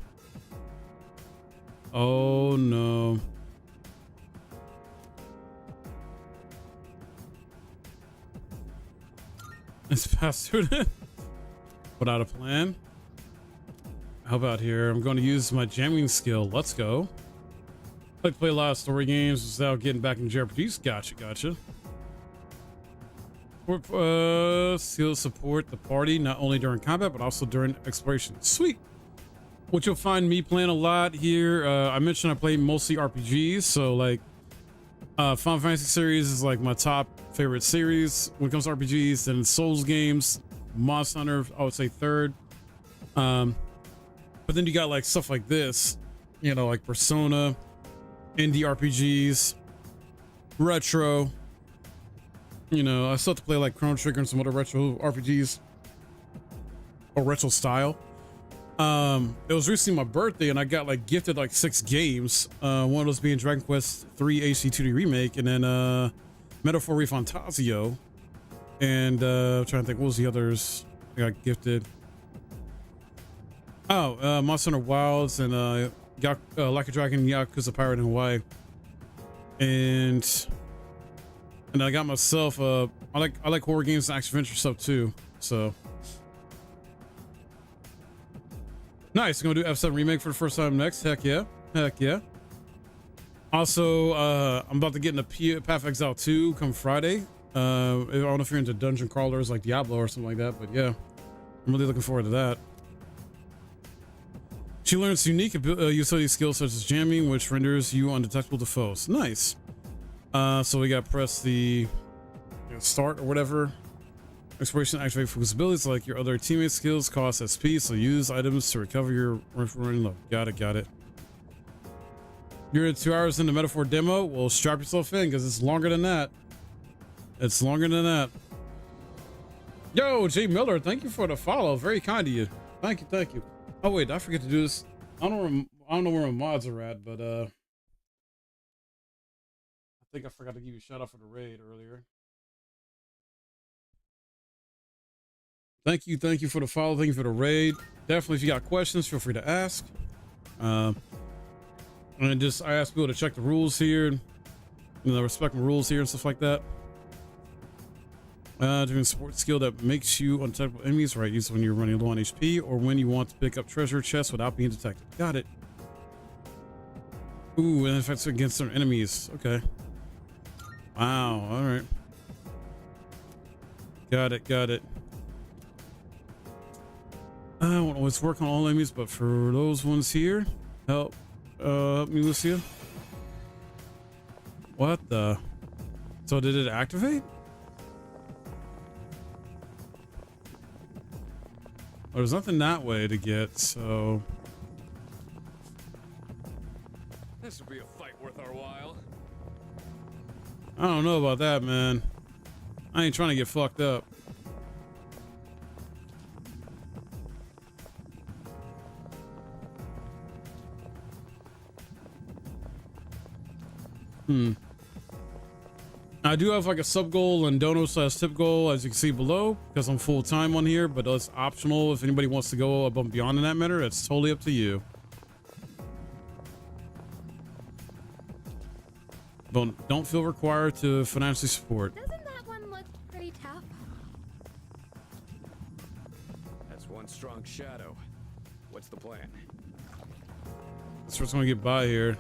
Oh no. It's past student without a plan. How about here? I'm going to use my jamming skill. Let's go. I like to play a lot of story games without getting back in JRPGs. Gotcha. Skill support the party not only during combat but also during exploration. Sweet. What you'll find me playing a lot here. I mentioned I play mostly RPGs, so like Final Fantasy series is like my top favorite series when it comes to RPGs. Then Souls games, Monster Hunter, I would say third. But then you got like stuff like this, you know, like Persona, indie RPGs, retro. You know, I still have to play like Chrono Trigger and some other retro RPGs or retro style. It was recently my birthday, and I got like gifted like 6 games. One of those being Dragon Quest 3 HD2D remake, and then Metaphor ReFantazio, and I'm trying to think what was the others I got gifted. Oh, Monster Hunter Wilds and Like a Dragon, Yakuza Pirate in Hawaii, and I got myself I like horror games and action adventure stuff too. So nice. I'm gonna do F7 remake for the first time next. Heck yeah, heck yeah. Also, I'm about to get into Path of Exile 2 come Friday. I don't know if you're into dungeon crawlers like Diablo or something like that, but yeah, I'm really looking forward to that. She learns unique utility skills such as jamming, which renders you undetectable to foes. Nice. So we got to press the start or whatever. Exploration activate focus abilities like your other teammate skills cost SP, so use items to recover your running low. Got it. You're 2 hours into Metaphor demo. Well, strap yourself in because it's longer than that. It's longer than that. Yo, Jay Miller, thank you for the follow. Very kind of you. Thank you. Oh wait, I forget to do this. I don't know where my mods are at, but I think I forgot to give you a shout out for the raid earlier. Thank you for the follow. Thank you for the raid. Definitely, if you got questions, feel free to ask. And just I ask people to check the rules here, respect the rules here and stuff like that. Doing a support skill that makes you undetectable enemies, right? Use it when you're running low on HP or when you want to pick up treasure chests without being detected. Got it. Ooh, and effects against certain enemies. Okay. Wow. All right. Got it. I won't always work on all enemies, but for those ones here, help me, Lucia. What the? So did it activate? Well, there's nothing that way to get, so This would be a fight worth our while. I don't know about that, man. I ain't trying to get fucked up. I do have like a sub goal and dono / tip goal, as you can see below, because I'm full time on here, but it's optional. If anybody wants to go above and beyond in that matter, it's totally up to you. But don't feel required to financially support. Doesn't that one look pretty tough? That's one strong shadow. What's the plan? That's what's gonna get by here.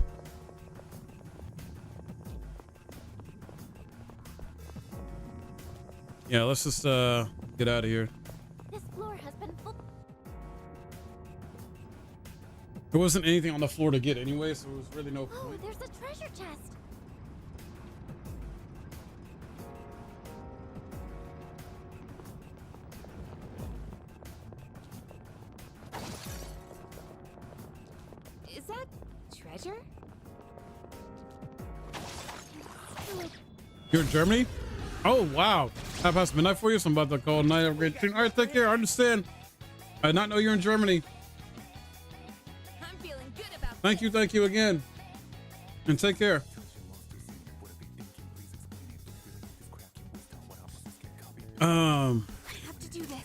Yeah, let's just get out of here. This floor has been full. There wasn't anything on the floor to get anyway, so there was really no Oh, point. there's a treasure chest. Is that treasure? You're in Germany? Oh, wow. Half past midnight for you, so I'm about to call night upgrade. All right, take care. I understand. I did not know you're in Germany. I'm feeling good about Thank you again. And take care. I have to do this.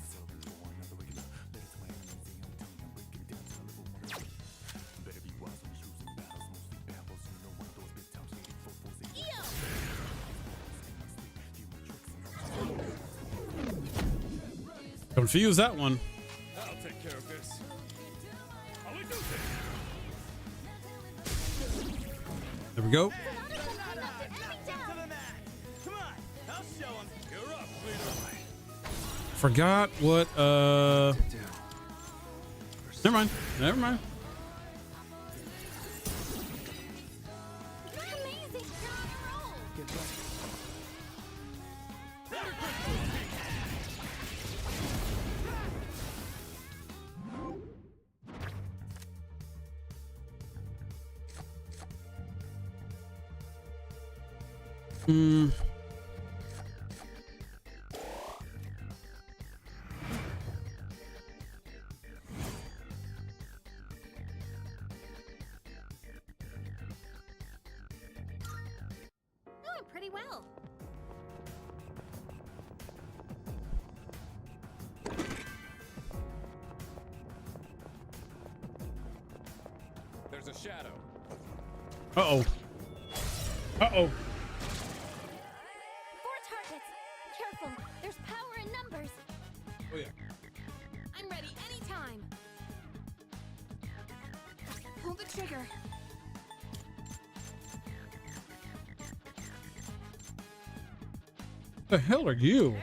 Confuse that one. I'll take care of this. There we go. Forgot what Never mind. very well. There's a shadow. Uh-oh. Uh-oh. 4 targets. Careful. There's power in numbers. Oh, yeah. I'm ready anytime. Pull the trigger. The hell are you?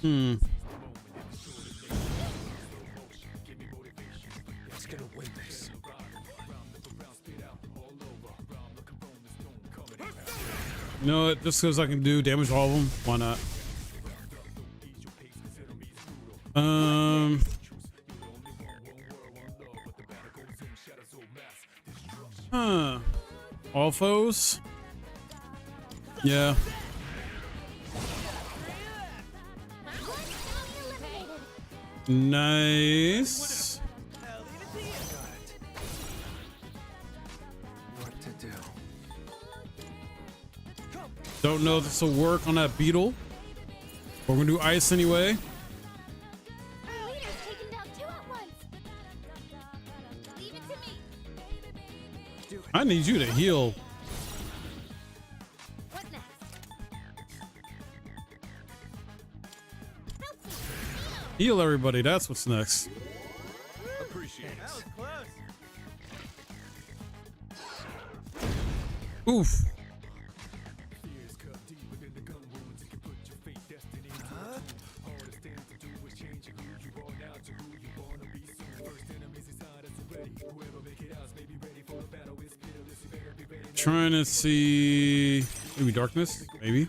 Hmm. It's gonna win this. You know what? Just because I can do damage to all of them, why not? Huh. All foes? Yeah. Nice. What to do? Don't know if this will work on that beetle. We're gonna do ice anyway. Our leader's taken down 2 at once. Leave it to me. I need you to heal. What's next? Heal everybody. That's what's next. Appreciate it. That was close. Oof. Trying to see maybe darkness, maybe.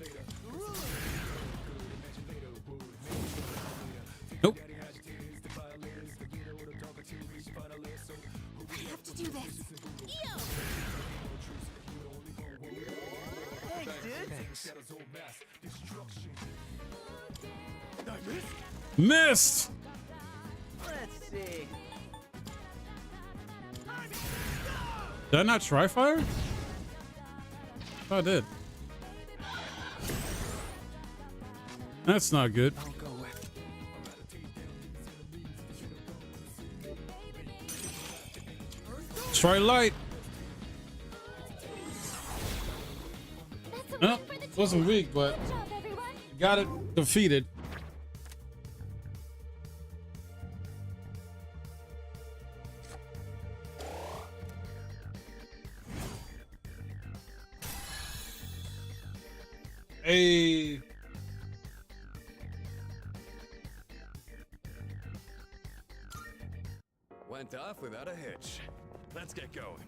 Nope. I have to do this. Yo! Thanks, dude. Missed. Let's see. Did I not try fire? Oh, I did. That's not good. Try light. Oh, wasn't weak, but got it defeated. Hey. Went off without a hitch. Let's get going.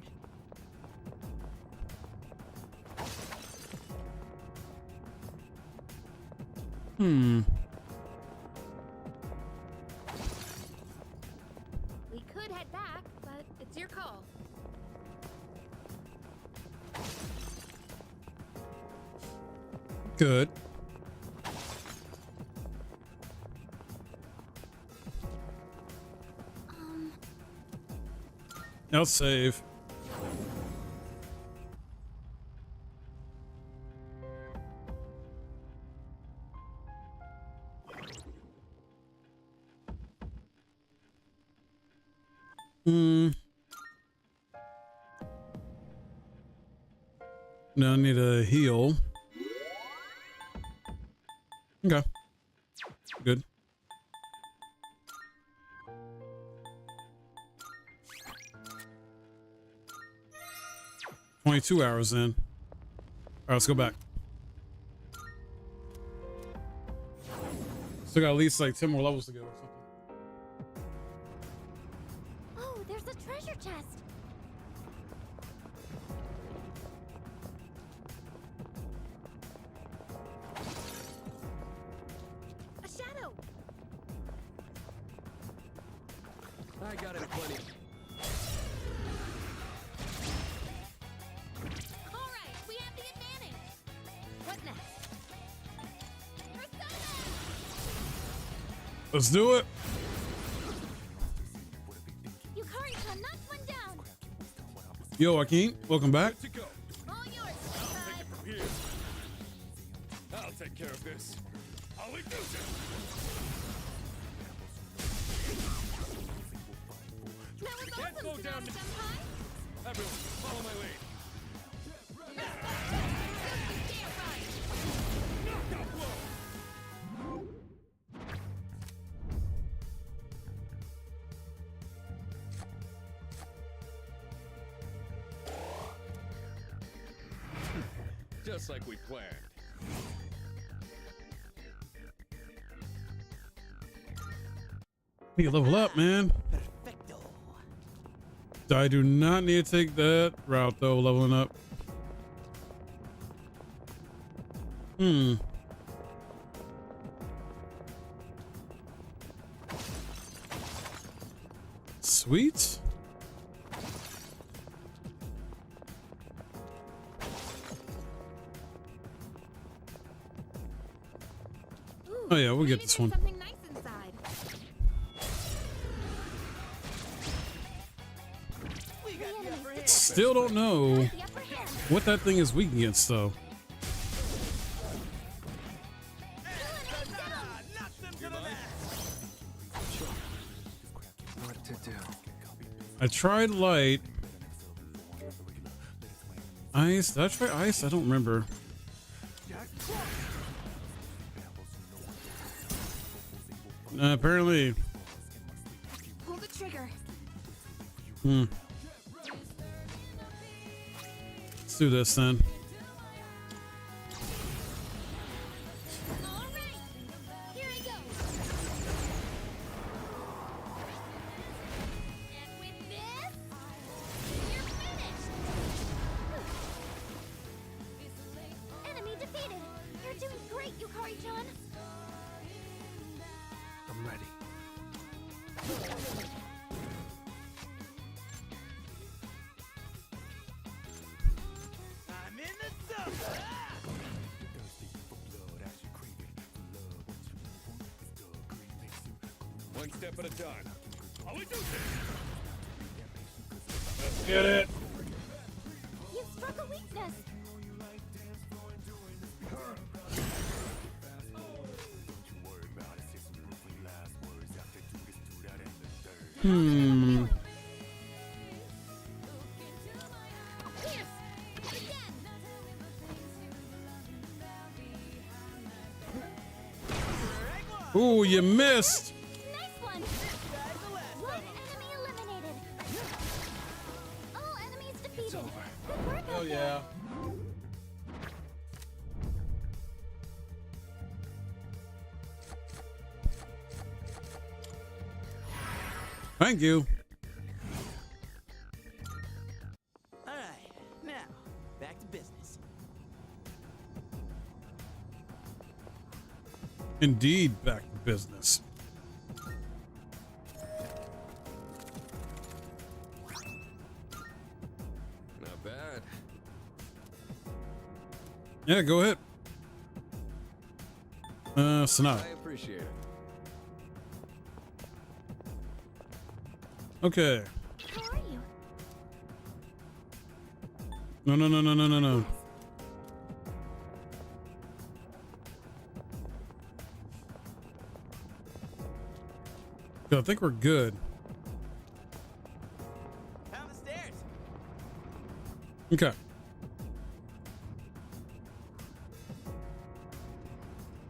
Hmm. We could head back, but it's your call. Good. I'll save. Now I need a heal. Okay. Good. "22 hours in." All right, let's go back. Still got at least like 10 more levels to go or something. Oh, there's a treasure chest. A shadow. I got it plenty. All right, we have the advantage. What's next? Let's do it. Yukari-chan knocked one down. Yo, Joaquin, welcome back. All yours, I'll take care of this. I'll do it. That was Can't awesome, slow down. Sonata-senpai. Everyone, follow my lead. Knockout blow. Just like we planned. Need to level up, man. I do not need to take that route though, leveling up. Sweet. Oh yeah, we'll get this one. Something nice inside. Still don't know what that thing is weak against though. What to do? I tried light. Ice. Did I try ice? I don't remember. Apparently. Pull the trigger. Let's do this then. All right. Here I go. And with this, you're finished. Enemy defeated. You're doing great, Yukari-chan. I'm ready. I'm in the zone. One step at a time. I'll do this. Let's get it. You struck a weakness. Ooh, you missed. Nice one. One enemy eliminated. All enemies defeated. Good work Oh out yeah. Thank you. All right, now back to business. Indeed, back to business. Not bad. Yeah, go ahead. Sonata. I appreciate it. Okay. How are you? No. I think we're good. Down the stairs. Okay.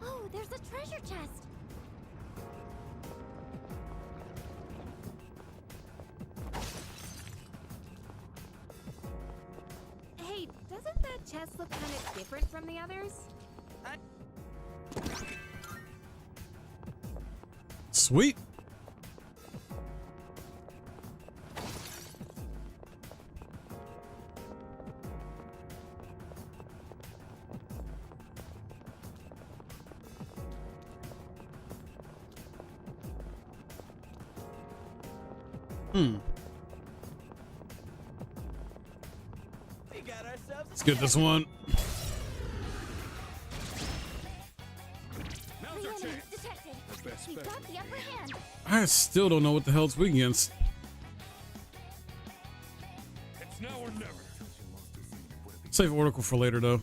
Oh, there's a treasure chest. Hey, doesn't that chest look kind of different from the others? Sweet. We got ourselves. Let's get this one. Now's our chance. Detected. The best We've got the upper hand. I still don't know what the hell it's weak against. It's now or never. Save Oracle for later, though.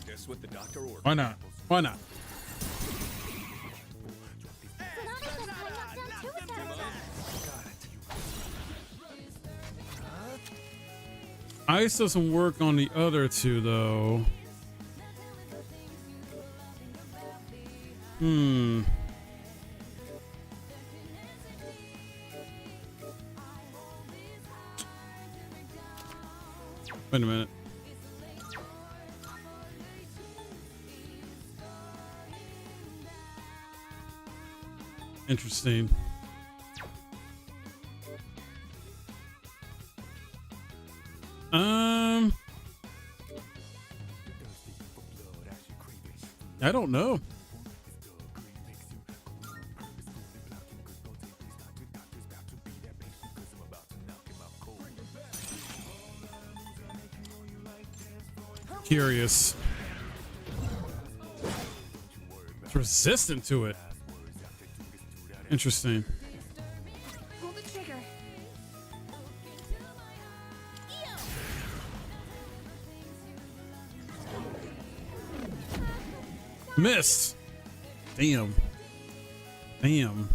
Guess what the doctor ordered? Why not? Why not? Ice doesn't work on the other two, though. Wait a minute. Interesting. I don't know. Curious. It's resistant to it. Interesting. Pull the trigger. Missed. Damn. Damn.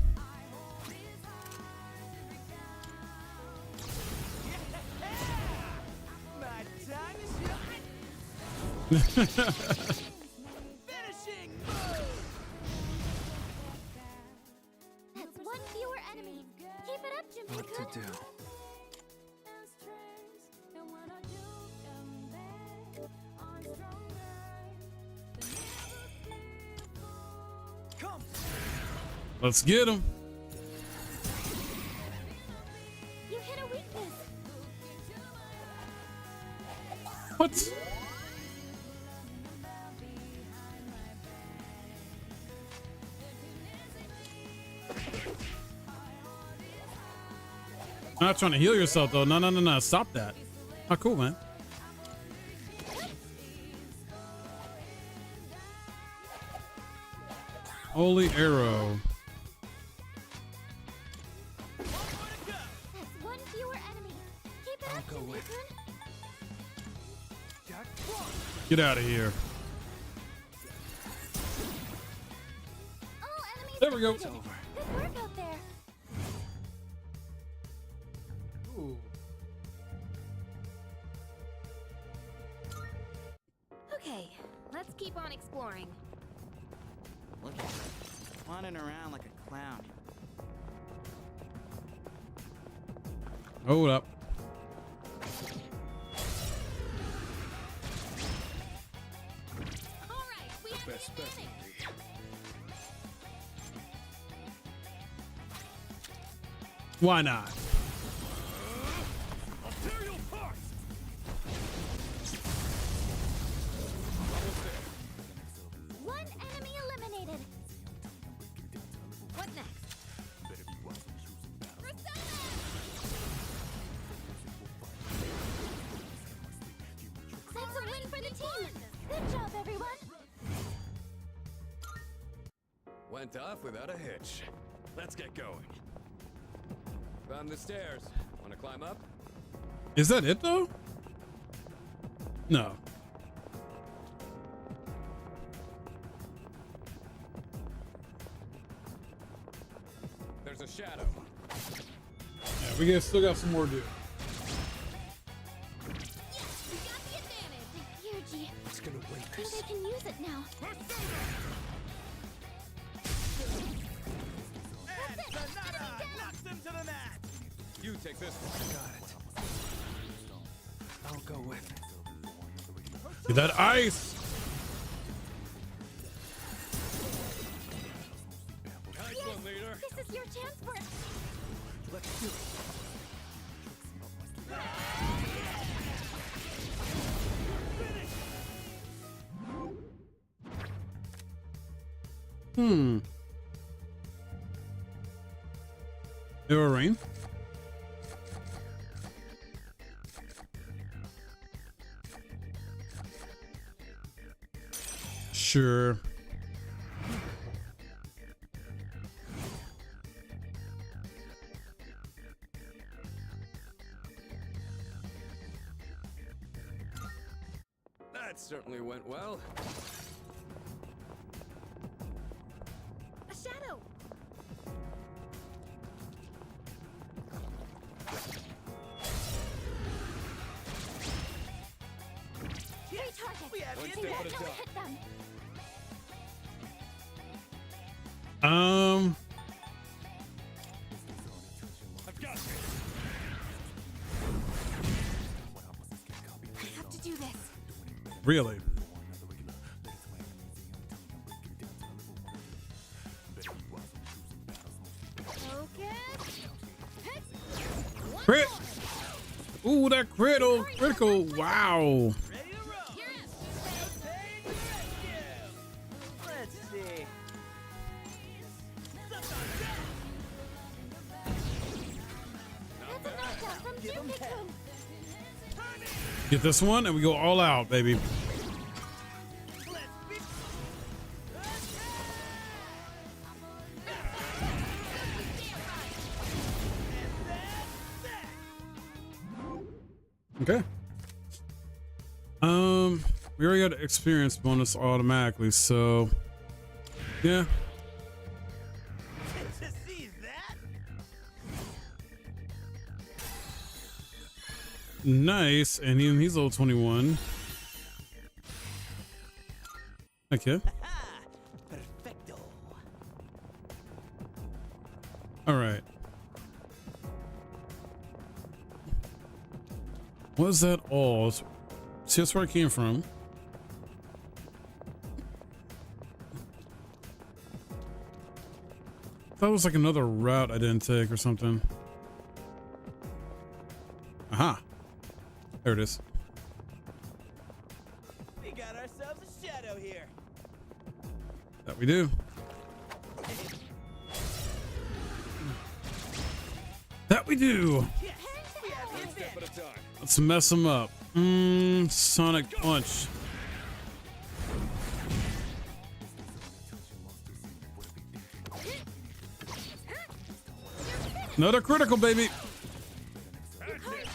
That's one fewer enemy. Keep it up, Jim. What to do? Let's get him. You hit a weakness. What? Not trying to heal yourself though. No, no, no, no. Stop that. Not cool, man. Holy arrow. That's one fewer enemy. Keep it up, Jim. Get out of here. All enemies There we go. defeated. Good work out there. Okay, let's keep on exploring. Look at him, wandering around like a clown. Hold up. Best bet. Why not? I'll tear you apart. One enemy eliminated. What next? That's a win for the team. Good job, everyone. Went off without a hitch. Let's get going. Found the stairs. Want to climb up? Is that it though? No. There's a shadow. Yeah, still got some more to do. Yuji, It's gonna win I think this. I can use it now. Knocks him to the mat. You take this one. Got it. I'll go with. Get that ice. Nice one, leader. This is your chance for it. Let's do it. Arrow rain. Sure. That certainly went well. A shadow! Three targets. We have Can hit that them. killer hit them? I've got you. I have to do this. Really? Crit! Ooh, that critical! Wow! Let's see. Get this one, and we go all out, baby. Okay. We already got an experience bonus automatically, so yeah. To see that? Nice, and he's level 21. Okay. Perfecto. All right. What is that all? See, that's where I came from. That was like another route I didn't take or something. Aha. There it is. We got ourselves a shadow here. That we do. That we do. Let's mess him up. Sonic Punch. Another critical, baby.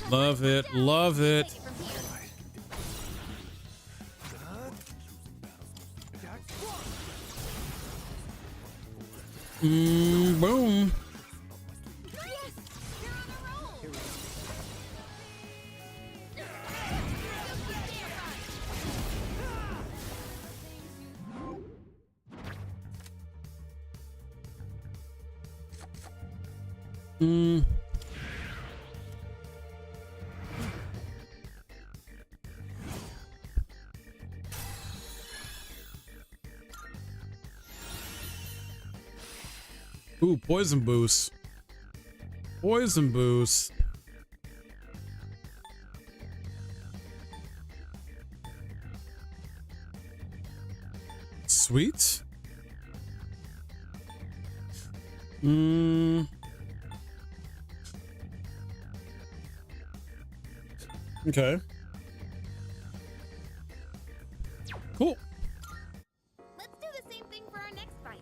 Love it. Love it. Boom. Ooh, poison boost. Poison boost. Sweet. Okay. Cool. Let's do the same thing for our next fight.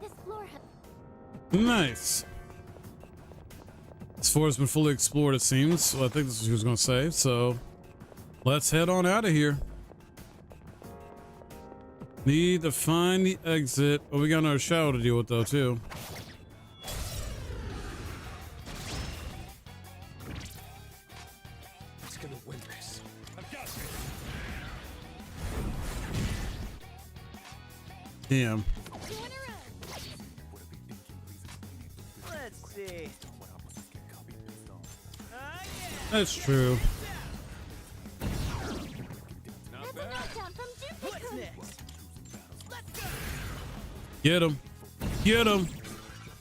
This floor has Nice. This floor has been fully explored, it seems. So I think this is what he was going to say. So let's head on out of here. Need to find the exit. Oh, we got another shadow to deal with, though, too. Who's gonna win this? I've got you. Damn. Let's see. That's true. What's next? Get him. Get him.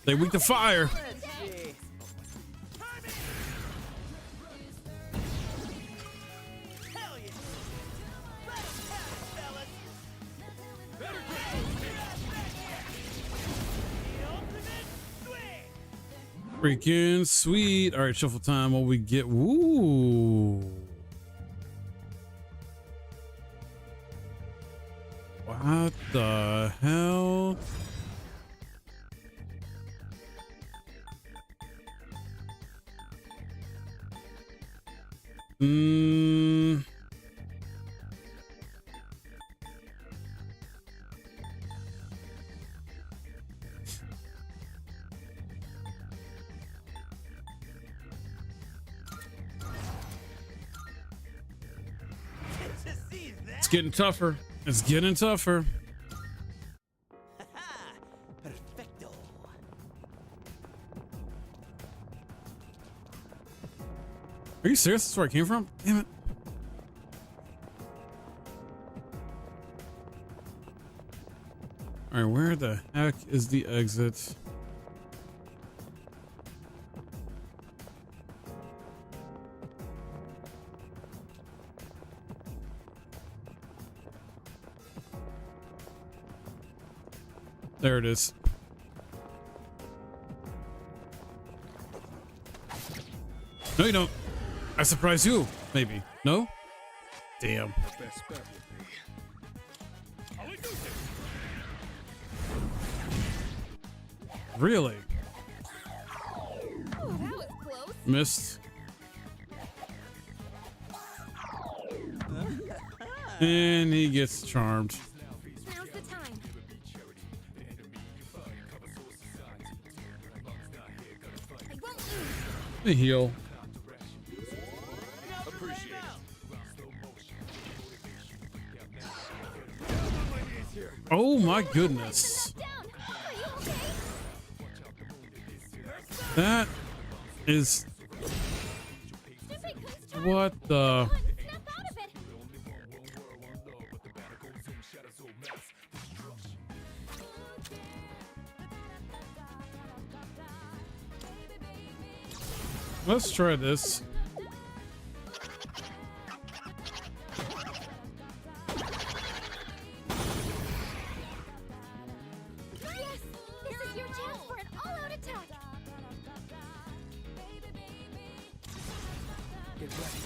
They weak to fire. Let's see. Hell yeah. Let 'em have it, fellas. The ultimate swing. Freaking sweet. All right, shuffle time. What we get? Ooh. What the hell? It's getting tougher. It's getting tougher. Perfecto. Are you serious? That's where I came from? Damn it. All right, where the heck is the exit? There it is. No, you don't. I surprise you, maybe. No? Damn. Really? Oh, that was close. Missed. And he gets charmed. Now's the time. I won't lose. The heal. Oh my goodness. That is what the Let's try this. Yes! This is your chance for an all-out attack! Get ready.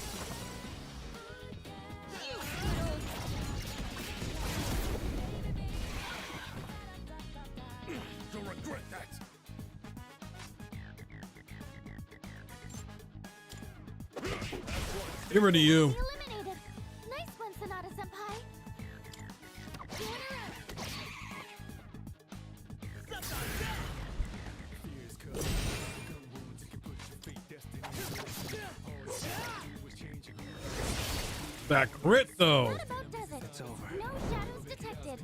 You'll regret that. Get rid of you. Eliminated! Nice one, Sonata Senpai! That crit though. That about does it. It's over. No shadows detected.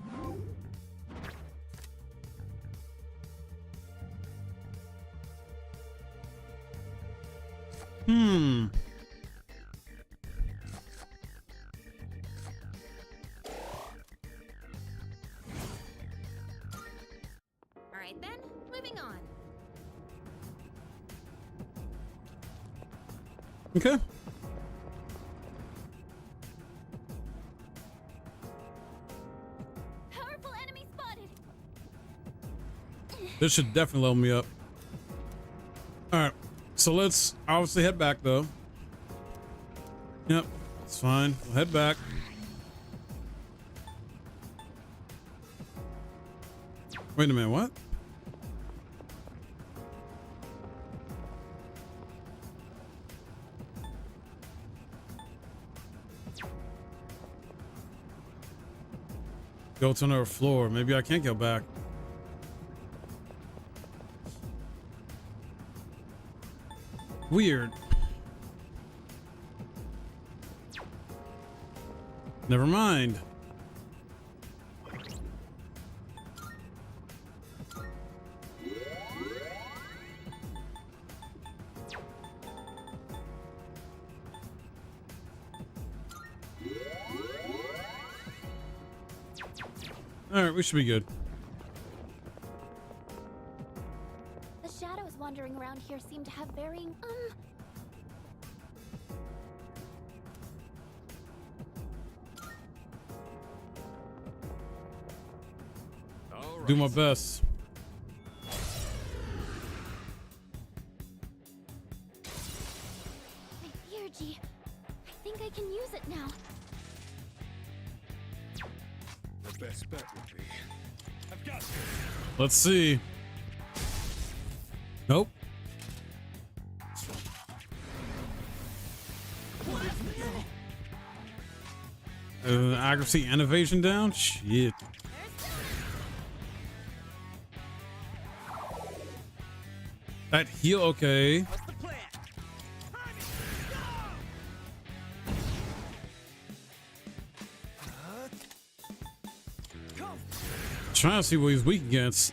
Alright then, moving on. Okay. Powerful enemy spotted! This should definitely level me up. All right, so let's obviously head back though. Yep, it's fine. We'll head back. Wait a minute, what? Go to another floor. Maybe I can't go back. Weird. Never mind. All right, we should be good. The shadows wandering around here seem to have varying, Do my best. Let's see. Nope. Accuracy and evasion down? Shit. That heal, okay. Trying to see what he's weak against.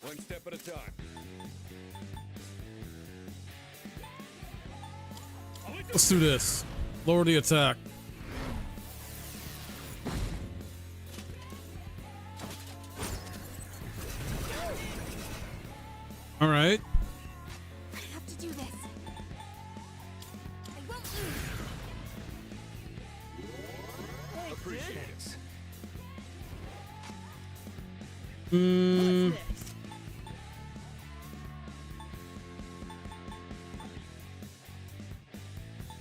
One step at a time. Let's do this. Lower the attack. All right. I have to do this. I won't lose. Appreciate it.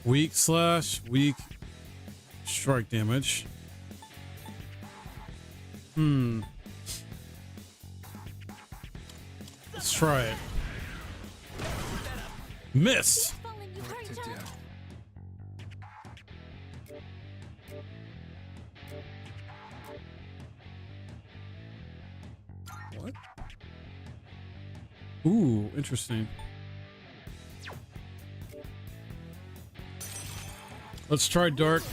Weak slash weak strike damage. Let's try it. Miss. What to do? What? Ooh, interesting. Let's try dark.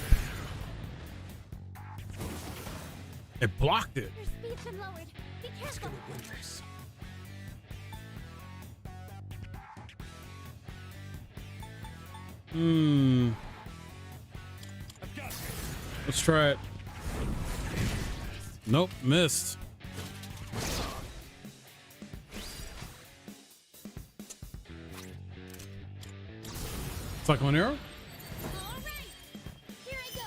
It blocked it. Your speed's been lowered. Be careful. Win this. Let's try it. Nope, missed. Cyclone arrow? Here I go.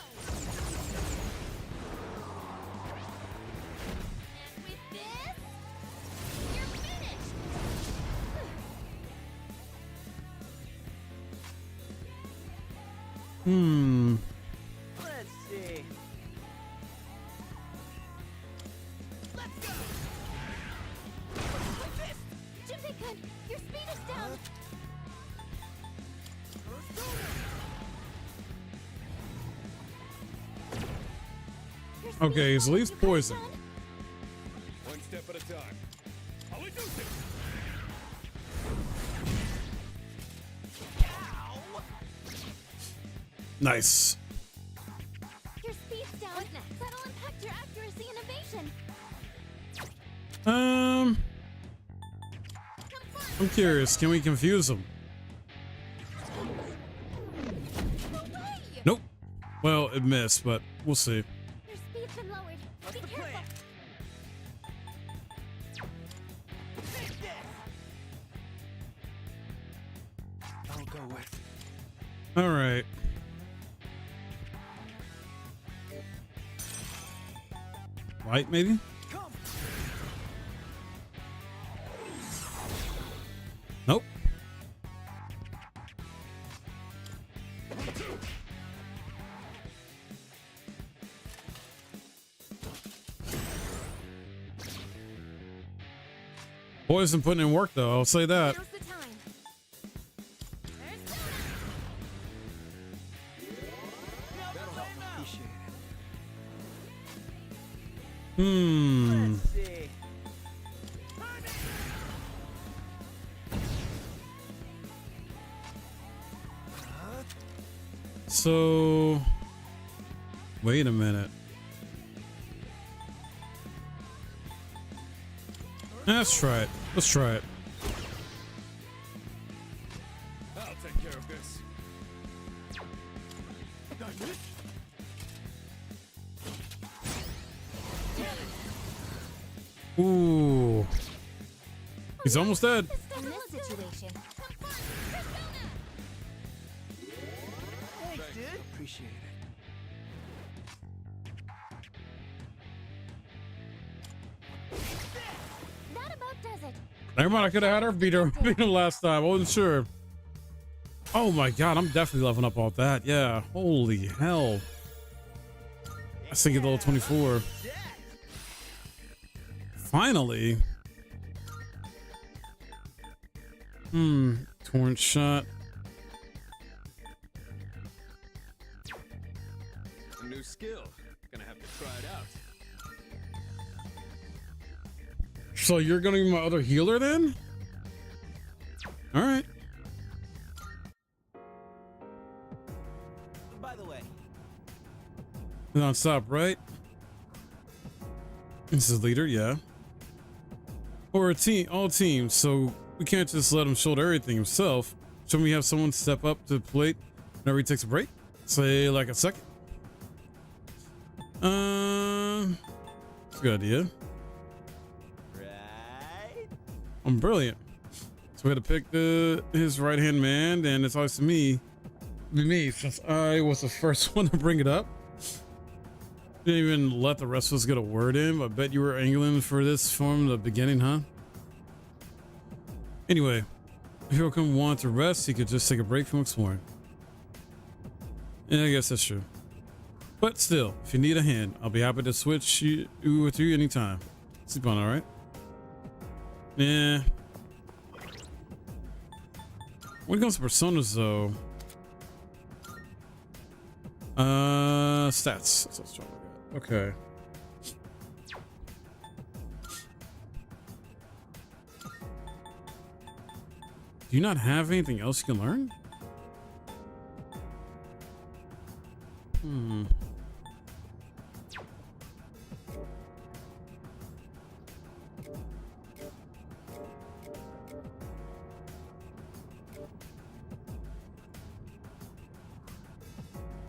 And with this, you're finished. Let's see. Let's go. Like this. Junpei-kun, your speed is down. Okay, he's at least poison. One step at a time. I'll reduce it. Nice. Your speed's down. What's next? That'll impact your accuracy and evasion. I'm curious. Can we confuse him? Nope. Well, it missed, but we'll see. Your speed's been lowered. Be careful. I'll go with. All right. Light, maybe? Nope. Poison putting in work, though. I'll say that. Now's the time. Appreciate it. Let's see. So, wait a minute. Let's try it. Let's try it. I'll take care of this. Ooh. He's almost dead. In this situation. Thanks, dude. Appreciate it. That about does it. Never mind, I could have had her beat her last time. I wasn't sure. Oh my god, I'm definitely leveling up off that. Yeah. Holy hell. I think it's level 24. Finally. Torn shot. A new skill. Gonna have to try it out. So you're gonna be my other healer then? All right. By the way, Non-stop, right? This is leader, yeah. Or a team, all teams, so we can't just let him shoulder everything himself. Shouldn't we have someone step up to the plate whenever he takes a break? Say like a second. That's a good idea. right? I'm brilliant. So we had to pick his right hand man, and it's always me since I was the first one to bring it up. Didn't even let the rest of us get a word in. I bet you were angling for this from the beginning, huh? Anyway, if Hirokun wanted to rest, he could just take a break from exploring. Yeah, I guess that's true. But still, if you need a hand, I'll be happy to switch with you anytime. Sleep on, all right? Yeah. When it comes to personas, though, stats. That's what I was trying to look at. Okay. Do you not have anything else you can learn?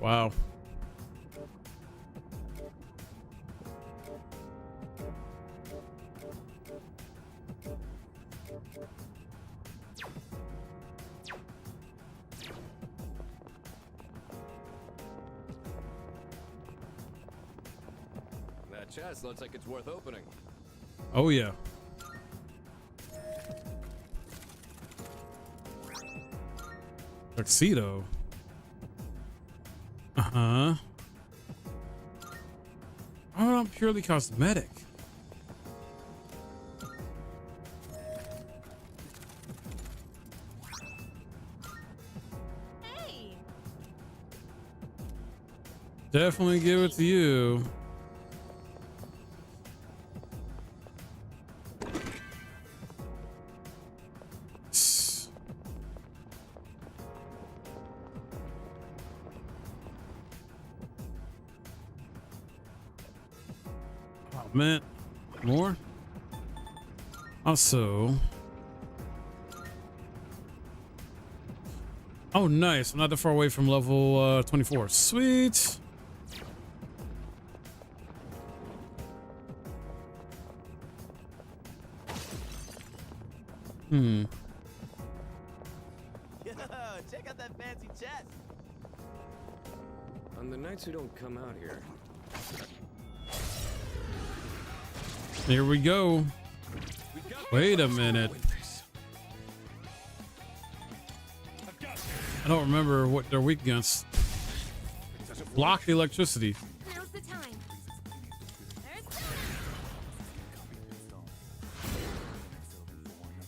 Wow. That chest looks like it's worth opening. Oh yeah. Tuxedo. Uh-huh. Oh, I'm purely cosmetic. Hey. Definitely give it to you. Man, more. Also, oh nice, I'm not that far away from level 24. Sweet. Yo, check out that fancy chest. On the nights we don't come out here. Here we go. Wait a minute. I don't remember what they're weak against. Block the electricity. Now's the time.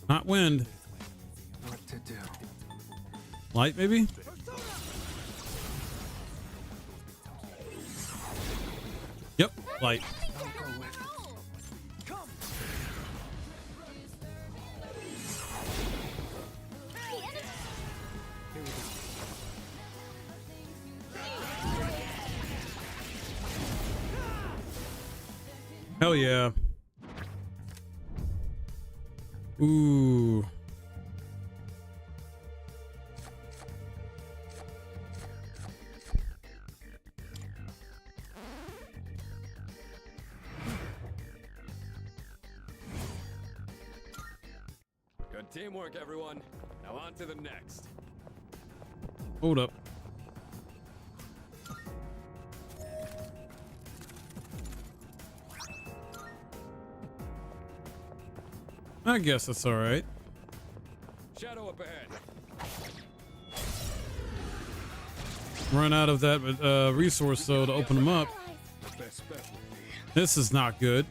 Not wind. What to do? Light, maybe? Yep, light. Hell yeah. Ooh. Good teamwork, everyone. Now on to the next. Hold up. I guess that's all right. Shadow up ahead. Run out of that resource though to open them up. This is not good.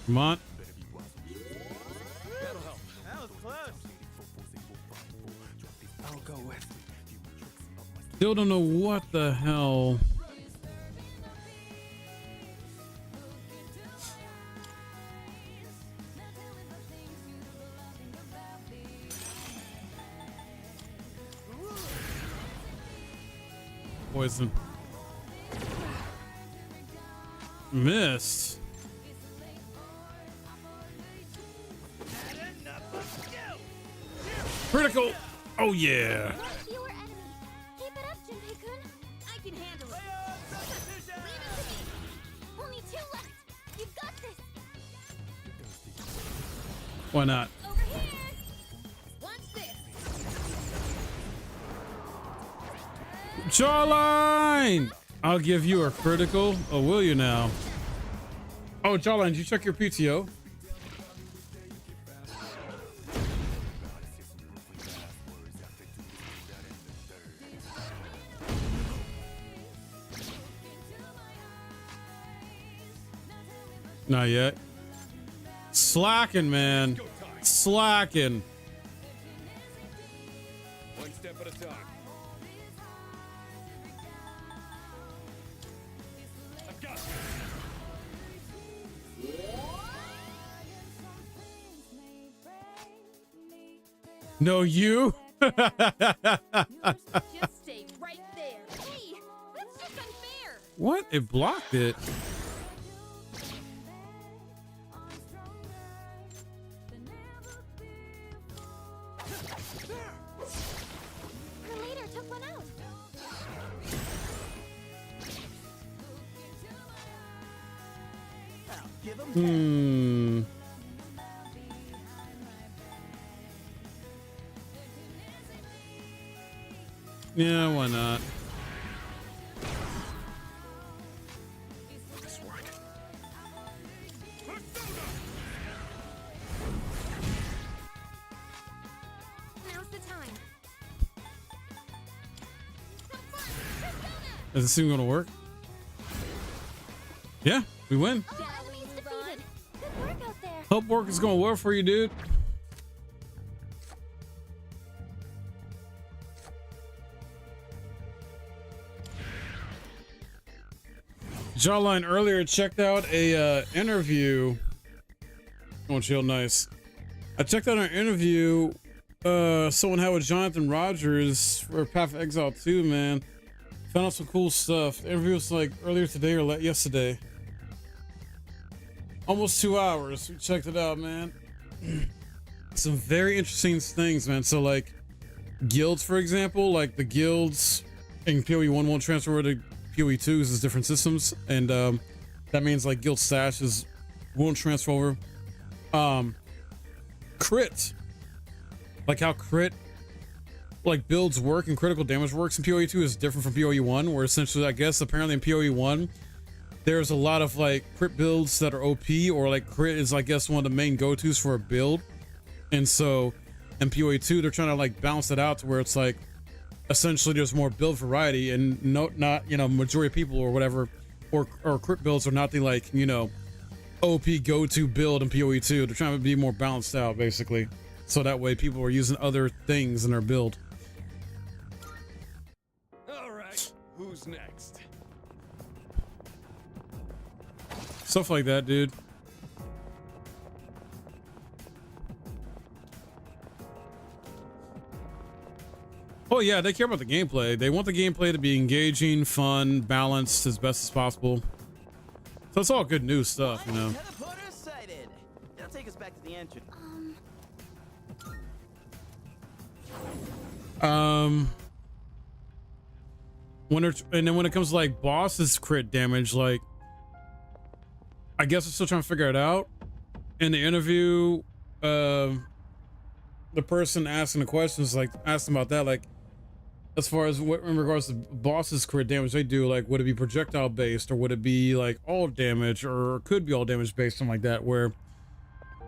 Come on. That'll help. That was close. I'll go with. Still don't know what the hell. Poison. Missed. Critical. Oh yeah. Fewer enemies. Keep it up, Junpei-kun. I can handle it. Leave it to me. Only 2 left. You've got this. Why not? Over here. Watch this. Jawline! I'll give you a critical. Oh, will you now? Oh, Jawline, did you check your PTO? Not yet. Slacking, man. Slacking. One step at a time. I've got No, you? Just stay right there. Hey, that's just unfair. What? It blocked it. Her leader took one out. Hmm. Yeah, why not? Now's the time. Is this even gonna work? Yeah, we win. Enemies defeated. Good work out there. Hope work is gonna work for you, dude. Jawline earlier checked out a interview. Oh, chill, nice. I checked out an interview someone had with Jonathan Rogers for Path of Exile 2, man. Found out some cool stuff. The interview was like earlier today or yesterday. Almost 2 hours. We checked it out, man. Some very interesting things, man. So like guilds, for example, like the guilds in PoE 1 won't transfer over to PoE 2 because it's different systems, and that means like guild stashes won't transfer over. Crit, like how crit like builds work and critical damage works in PoE 2 is different from PoE 1, where essentially I guess apparently in PoE 1 there's a lot of like crit builds that are OP, or like crit is I guess one of the main go-tos for a build, and so in PoE 2 they're trying to like balance that out to where it's like essentially there's more build variety, and not you know majority of people or whatever or crit builds are not the like you know OP go-to build in PoE 2. They're trying to be more balanced out basically, so that way people are using other things in their build. All right, who's next? Stuff like that, dude. Oh yeah, they care about the gameplay. They want the gameplay to be engaging, fun, balanced as best as possible. So it's all good news stuff, you know. Teleporter sighted. It'll take us back to the entrance. And then when it comes to like bosses crit damage, like I guess I'm still trying to figure it out. In the interview, the person asking the questions like asked them about that, like as far as what in regards to bosses crit damage they do, like would it be projectile based or would it be like all damage, or could be all damage based, something like that, where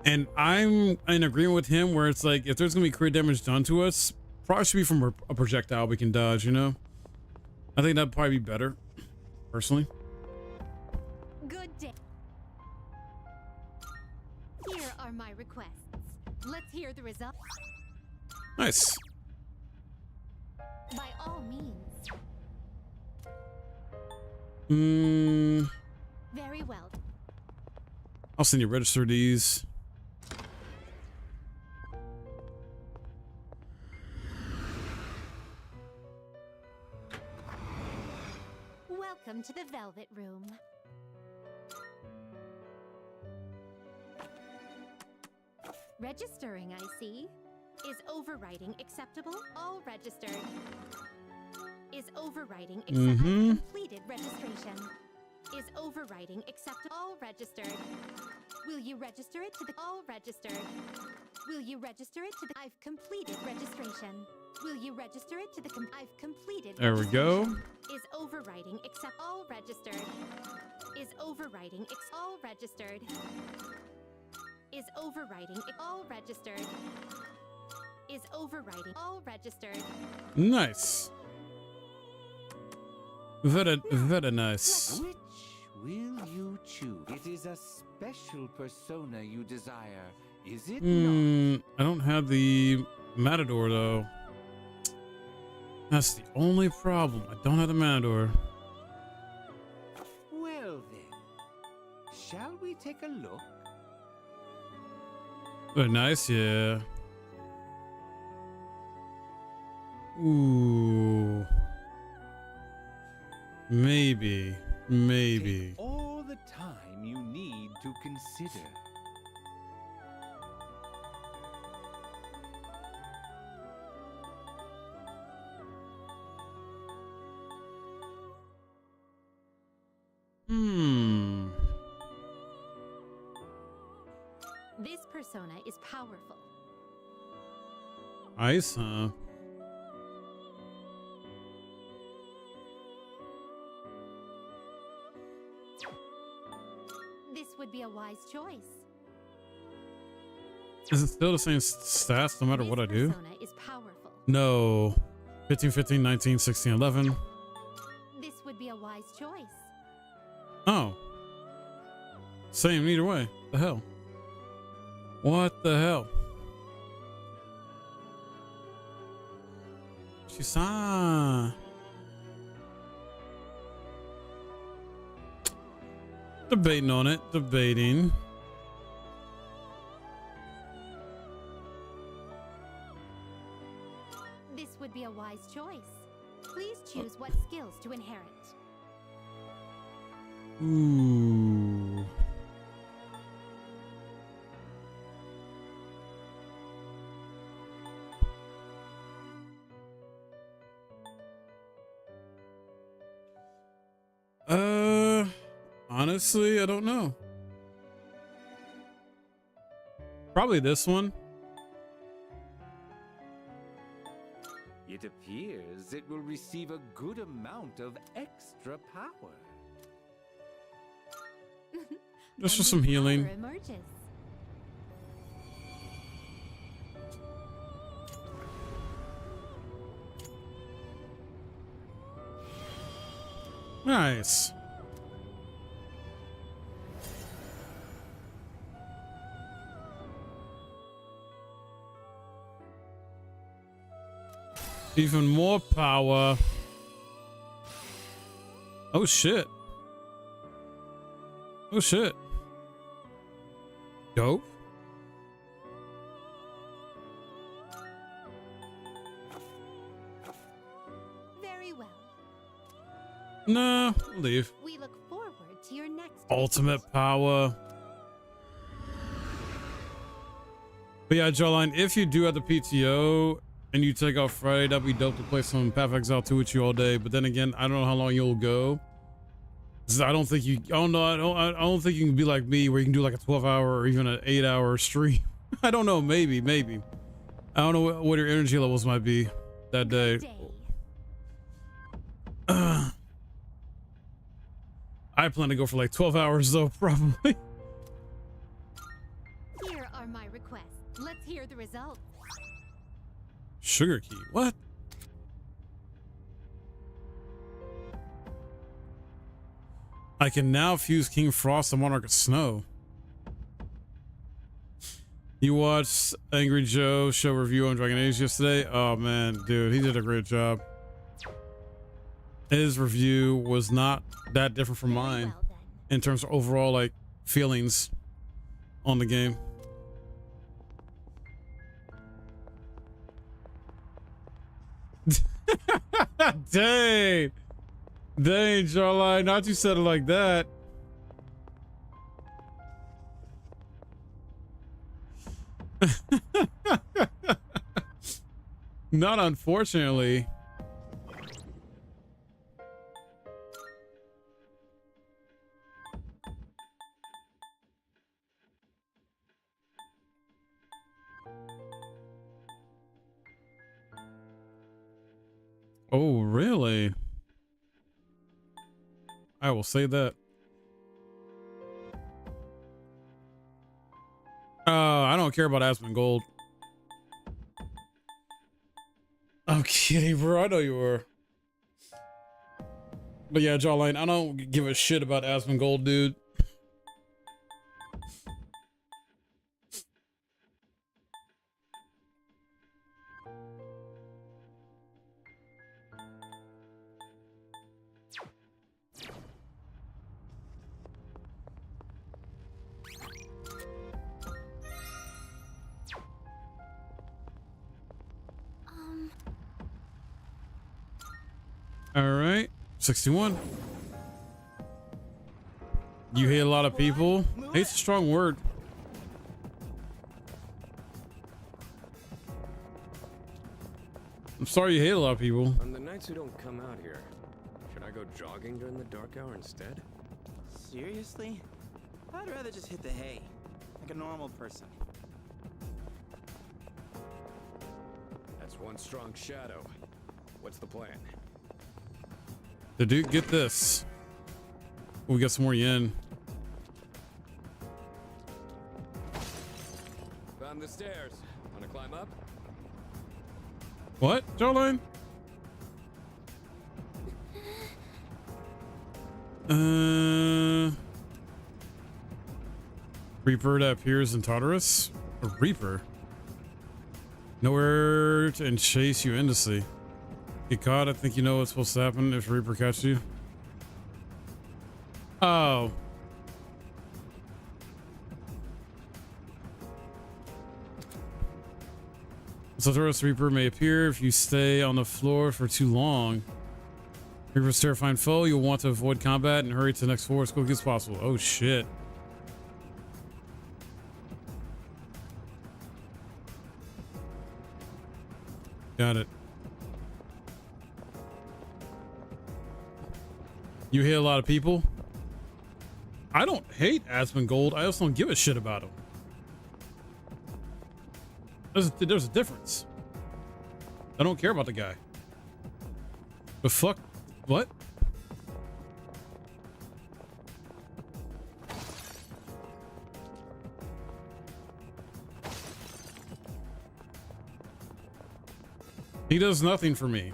and I'm in agreement with him where it's like if there's gonna be crit damage done to us, probably should be from a projectile we can dodge, you know. I think that'd probably be better personally. Good day. Here are my requests. Let's hear the results. Nice. By all means. Very well. I'll send you register these. Welcome to the Velvet Room. Registering, I see. Is overwriting acceptable? All registered. Is overwriting acceptable? Completed registration. Is overwriting acceptable? All registered. Will you register it to the all registered? Will you register it to the I've completed registration. Will you register it to the I've completed There we go. Is overwriting accept all registered? Is overwriting all registered? Is overwriting all registered? Is overwriting all registered? Nice. Very, very nice. Which will you choose? It is a special persona you desire, is it not? I don't have the Matador though. That's the only problem. I don't have the Matador. Well then, shall we take a look? Very nice, yeah. Ooh. Maybe. Take all the time you need to consider. This persona is powerful. Ice, huh? This would be a wise choice. Is it still the same stats no matter what I do? Persona is powerful. No. 15, 15, 19, 16, 11. This would be a wise choice. Oh. Same either way. The hell? What the hell? She's debating on it. Debating. This would be a wise choice. Please choose what skills to inherit. Ooh. Honestly, I don't know. Probably this one. It appears it will receive a good amount of extra power. Just for some healing. Power emerges. Nice. Even more power. Oh shit. Oh shit. Dope. Very well. Nah, leave. We look forward to your next Ultimate power. But yeah, Jawline, if you do have the PTO and you take off Friday, that'd be dope to play some Path of Exile 2 with you all day. But then again, I don't know how long you'll go. I don't think you. I don't think you can be like me, where you can do like a 12-hour or even an 8-hour stream. I don't know. Maybe. I don't know what your energy levels might be that day. I plan to go for like 12 hours though, probably. Here are my requests. Let's hear the results. Sugar key. What? I can now fuse King Frost and Monarch of Snow. You watched Angry Joe show review on Dragon Age yesterday? Oh man, dude, he did a great job. His review was not that different from mine in terms of overall like feelings on the game. Dang, Jawline, not you said it like that. Not unfortunately. Oh, really? I will say that. I don't care about Asmongold. I'm kidding, bro. I know you were. But yeah, Jawline, I don't give a shit about Asmongold, dude. All right, 61. You hate a lot of people? Hate's a strong word. I'm sorry you hate a lot of people. On the nights who don't come out here, should I go jogging during the dark hour instead? Seriously? I'd rather just hit the hay, like a normal person. That's one strong shadow. What's the plan? The dude, get this. We got some more yen. Found the stairs. Wanna climb up? What, Jawline? Reaper that appears in Tartarus? A Reaper? Nowhere to and chase you endlessly. Get caught. I think you know what's supposed to happen if Reaper catches you. Oh. Tartarus Reaper may appear if you stay on the floor for too long. Reaper's terrifying foe. You'll want to avoid combat and hurry to the next floor as quickly as possible. Oh shit. Got it. You hate a lot of people? I don't hate Asmongold. I also don't give a shit about him. There's a difference. I don't care about the guy. But fuck, what? He does nothing for me.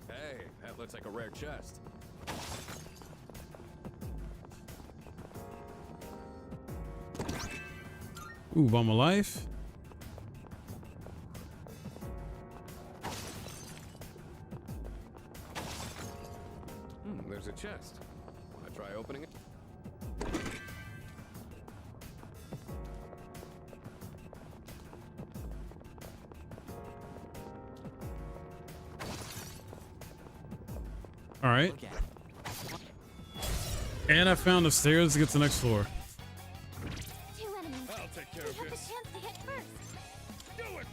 Hey, that looks like a rare chest. Ooh, Bomb of Life. There's a chest. Wanna try opening it? All right. And I found the stairs to get to the next floor. I'll take care of this. Do it,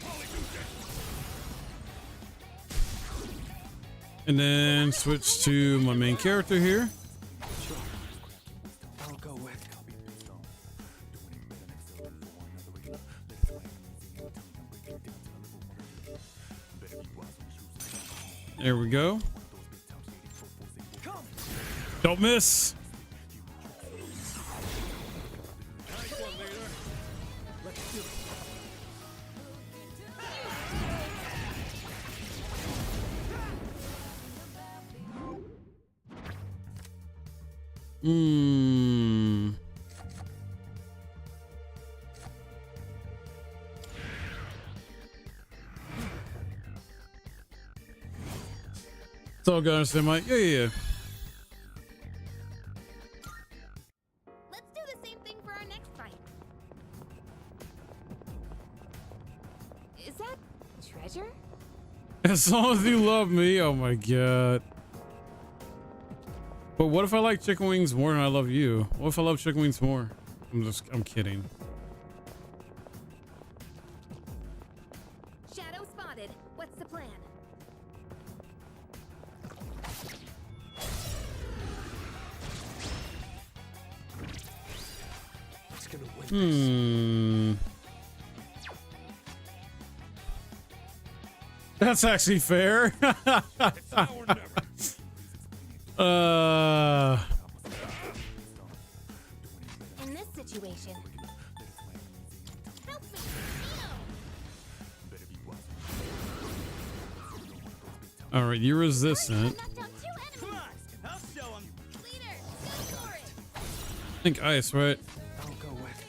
And then switch to my main character here. I'll go with. There we go. Don't miss. It's all good, I understand, Mike. Yeah. Let's do the same thing for our next fight. Is that treasure? As long as you love me, oh my god. But what if I like chicken wings more than I love you? What if I love chicken wings more? I'm kidding. Shadow spotted. What's the plan? What's gonna win That's actually fair. In this situation, help me. All right, you're resistant. I'll show him. I think ice, right? I'll go with.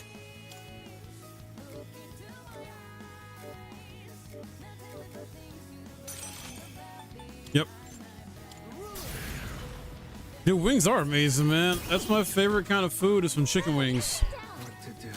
Yep. Dude, wings are amazing, man. That's my favorite kind of food is some chicken wings. What to do?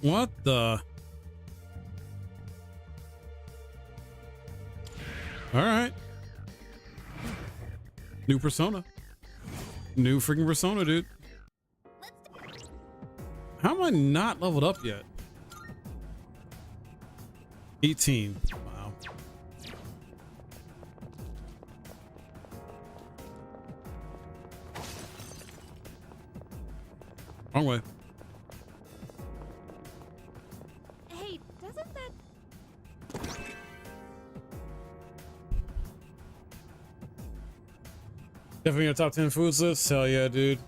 What the? All right. New persona. New freaking persona, dude. How am I not leveled up yet? 18. Wow. Wrong way. Hey, doesn't that... Definitely your top 10 foods list? Hell yeah, dude.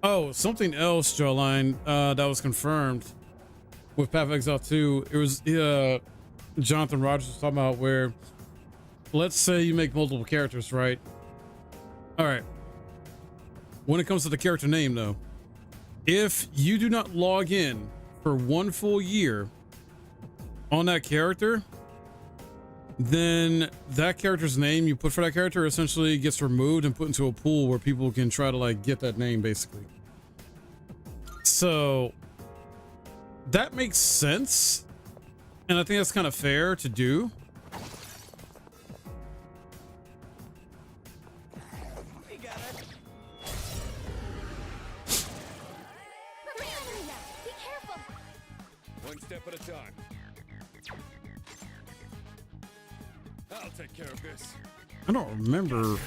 Oh, something else, Jawline, that was confirmed with Path of Exile 2. It was Jonathan Rogers was talking about where, let's say you make multiple characters, right? All right. When it comes to the character name, though, if you do not log in for 1 full year on that character, then that character's name you put for that character essentially gets removed and put into a pool where people can try to like get that name basically. So that makes sense, and I think that's kind of fair to do. We got it. Be careful. One step at a time. I'll take care of this. I don't remember.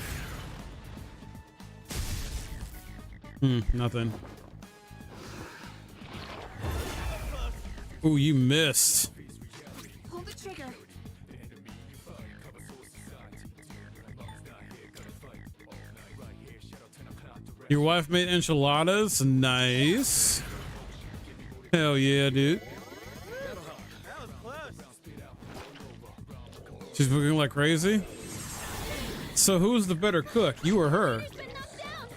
Nothing. Oh, you missed. Pull the trigger. Your wife made enchiladas? Nice. Hell yeah, dude. She's moving like crazy. So who's the better cook, you or her? Thank goodness. Now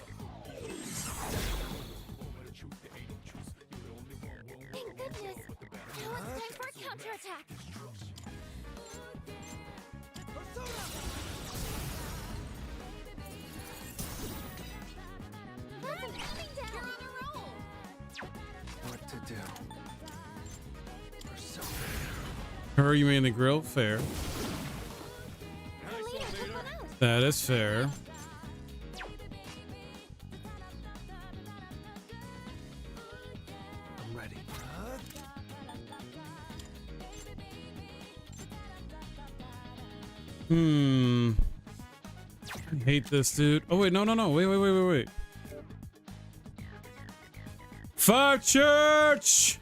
it's time for a counterattack. Listen, coming down. You're on a roll. What to do? Persona. Her, you mean the grill? Fair. That is fair. I'm ready. I hate this, dude. Oh wait, no. Wait. Fuck church!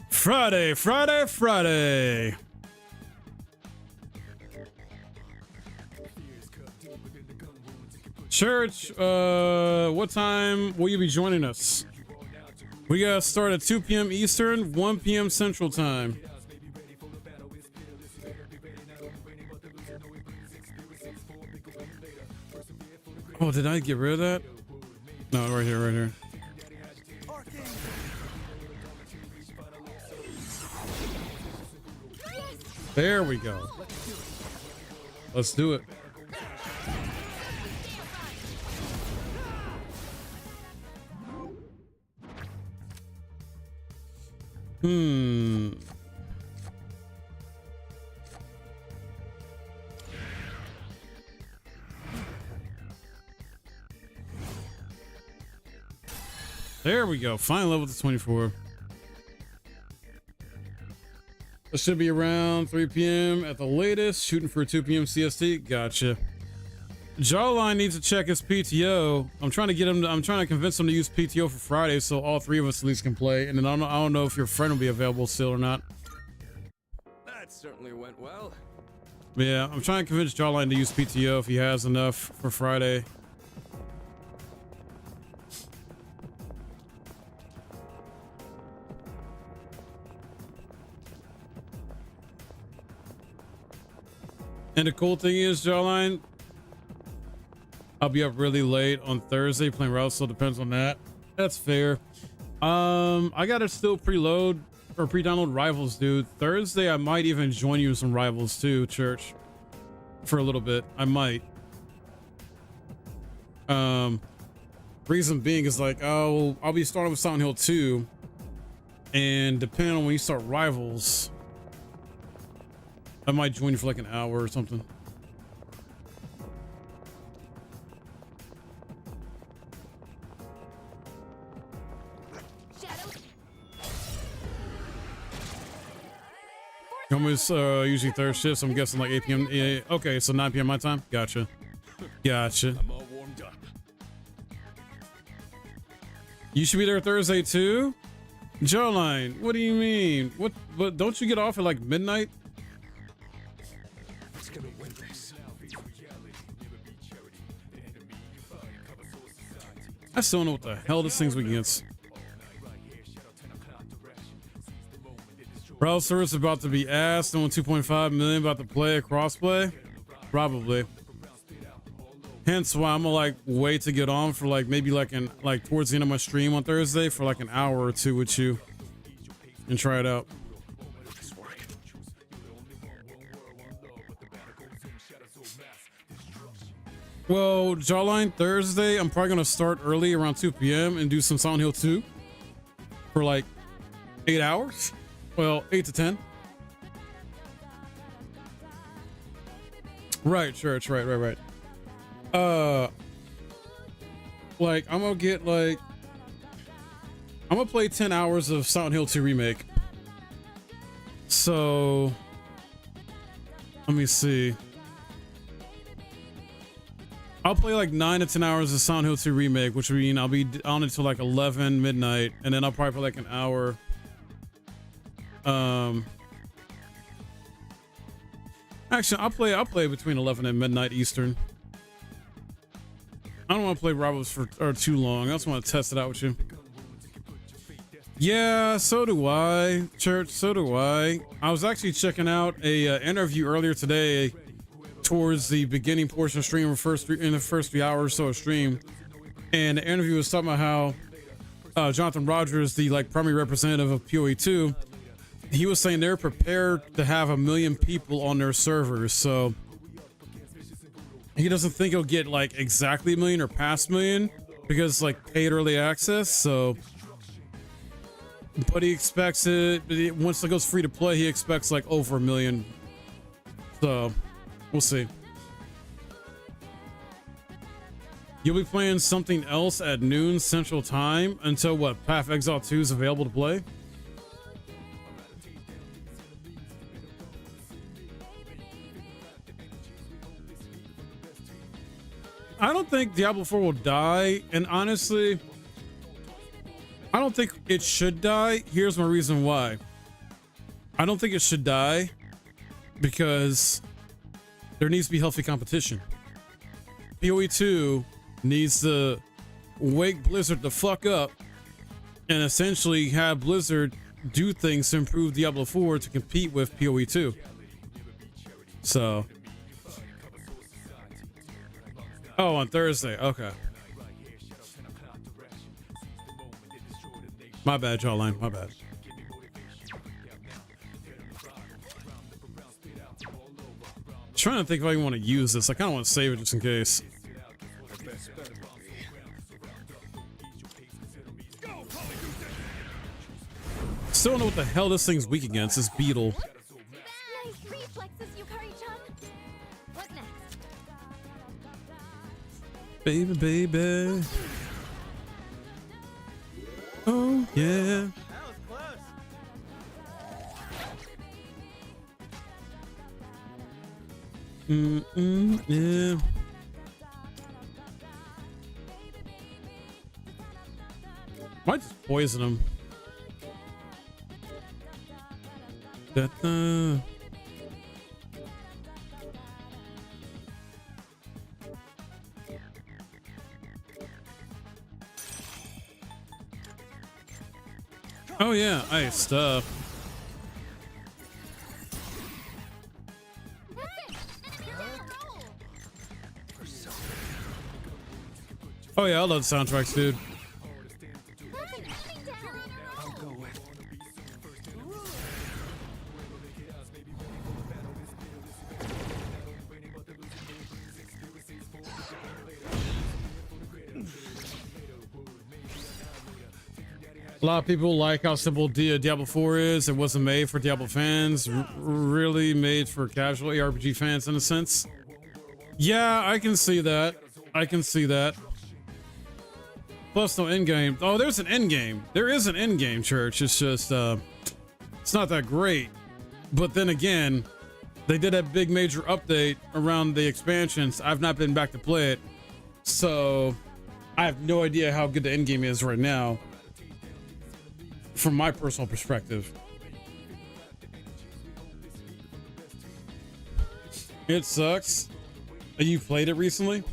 Friday. Church, what time will you be joining us? We gotta start at 2 p.m. Eastern, 1 p.m. Central Time. Oh, did I get rid of that? No, right here, right here. There we go. Let's do it. There we go. Final level to 24. It should be around 3 p.m. at the latest. Shooting for 2 p.m. CST. Gotcha. Jawline needs to check his PTO. I'm trying to get him. I'm trying to convince him to use PTO for Friday, so all three of us at least can play. And then I don't know if your friend will be available still or not. That certainly went well. Yeah, I'm trying to convince Jawline to use PTO if he has enough for Friday. And the cool thing is, Jawline, I'll be up really late on Thursday playing Route, so it depends on that. That's fair. I gotta still preload or pre-download Rivals, dude. Thursday I might even join you in some Rivals too, Church. For a little bit. I might. Reason being is like, oh, I'll be starting with Silent Hill 2. And depending on when you start Rivals, I might join you for like an hour or something. Almost usually third shift, so I'm guessing like 8 p.m. Yeah, okay, so 9 p.m. my time. Gotcha. Gotcha. I'm all warmed up. You should be there Thursday too? Jawline, what do you mean? What don't you get off at like midnight? Who's gonna win this? I still don't know what the hell this thing's against. Browser service about to be asked. No 2.5 million about to play a crossplay. Probably. Hence why I'm gonna like wait to get on for like maybe like towards the end of my stream on Thursday for like an hour or two with you and try it out. Well, Jawline, Thursday I'm probably gonna start early around 2 p.m. and do some Silent Hill 2 for like 8 hours. Well, 8 to 10. Right, Church. Right. Like I'm gonna play 10 hours of Silent Hill 2 remake. So let me see. I'll play like 9 to 10 hours of Silent Hill 2 remake, which would mean I'll be on it till like 11 midnight, and then I'll probably play like an hour. Actually, I'll play between 11 and midnight Eastern. I don't want to play Rivals for too long. I just want to test it out with you. Yeah, so do I, Church. So do I. I was actually checking out a interview earlier today, towards the beginning portion of stream, in the first few hours or so of stream, and the interview was talking about how Jonathan Rogers, the like primary representative of PoE 2. He was saying they're prepared to have 1 million people on their servers, so he doesn't think he'll get like exactly 1 million or past 1 million because it's like paid early access. So, but he expects it once it goes free to play. He expects like over 1 million. So, we'll see. You'll be playing something else at noon Central Time until what? Path of Exile 2 is available to play. I don't think Diablo 4 will die, and honestly, I don't think it should die. Here's my reason why. I don't think it should die because there needs to be healthy competition. PoE 2 needs to wake Blizzard the fuck up and essentially have Blizzard do things to improve Diablo 4 to compete with PoE 2. So, oh, on Thursday. Okay. My bad, Jawline. My bad. Trying to think if I even want to use this. I kind of want to save it just in case. Still don't know what the hell this thing's weak against. This beetle. Nice reflexes, Yukari-chan. What next? Baby, baby. Oh, yeah. Yeah. Might just poison him. Da-da. Oh yeah, ice stuff. Oh yeah, I love soundtracks, dude. A lot of people like how simple Diablo 4 is. It wasn't made for Diablo fans, really made for casual ARPG fans in a sense. Yeah, I can see that. I can see that. Plus no endgame. Oh, there's an endgame. There is an endgame, Church. It's just, it's not that great. But then again, they did a big major update around the expansions. I've not been back to play it. So I have no idea how good the endgame is right now. From my personal perspective. It sucks. You played it recently?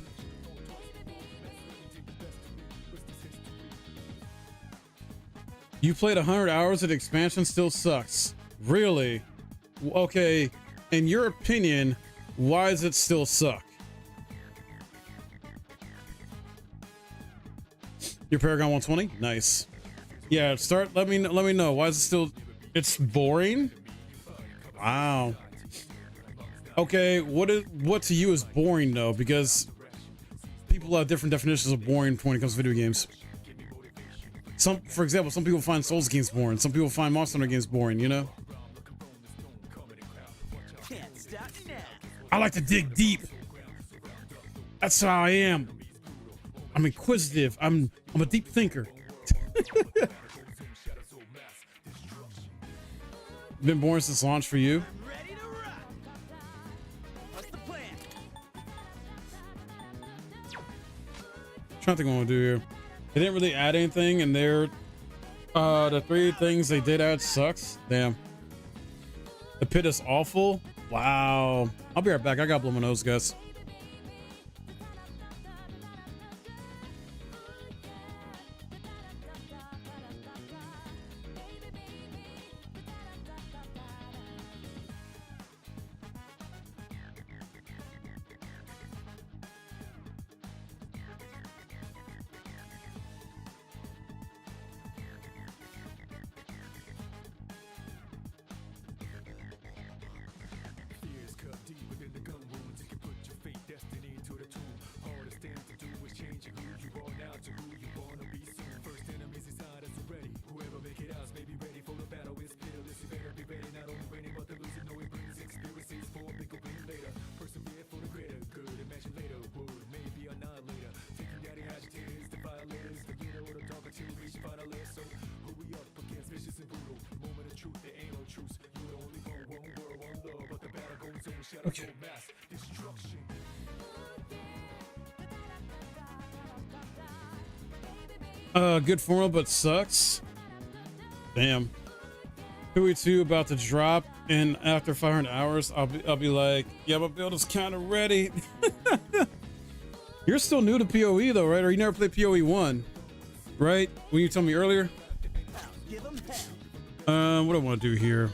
You played 100 hours of the expansion, still sucks. Really? Okay, in your opinion, why does it still suck? Your Paragon 120? Nice. Yeah, let me know. Why is it still, it's boring? Wow. Okay, what to you is boring though? Because people have different definitions of boring when it comes to video games. For example, some people find Souls games boring. Some people find Monster Hunter games boring, you know? I like to dig deep. That's how I am. I'm inquisitive. I'm a deep thinker. Been boring since launch for you? Trying to think what I'm gonna do here. They didn't really add anything, and the 3 things they did add sucks. Damn. The pit is awful. Wow. I'll be right back. I gotta blow my nose, guys. Okay. Good formula, but sucks. Damn. PoE 2 about to drop, and after 500 hours, I'll be like, yeah, my build is kind of ready. You're still new to PoE though, right? Or you never played PoE 1, right? When you told me earlier. What do I want to do here?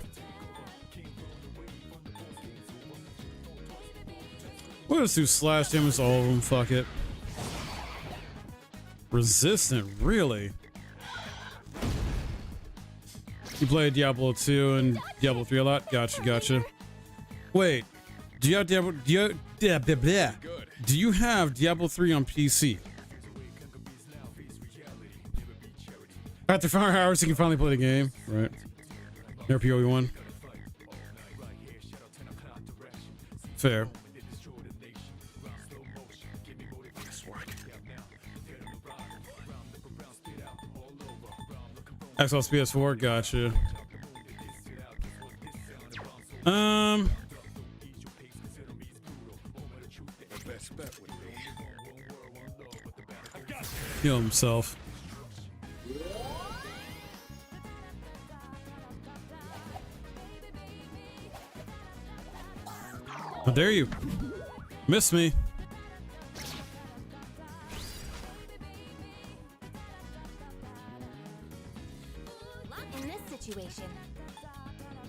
We'll just do slash damage to all of them. Fuck it. Resistant, really? You played Diablo 2 and Diablo 3 a lot? Gotcha. Wait, do you have Diablo? Do you have Diablo 3 on PC? After 5 hours, you can finally play the game, right? Never PoE 1. Fair. Xbox PS4, gotcha. Heal himself. How dare you? Miss me. In this situation.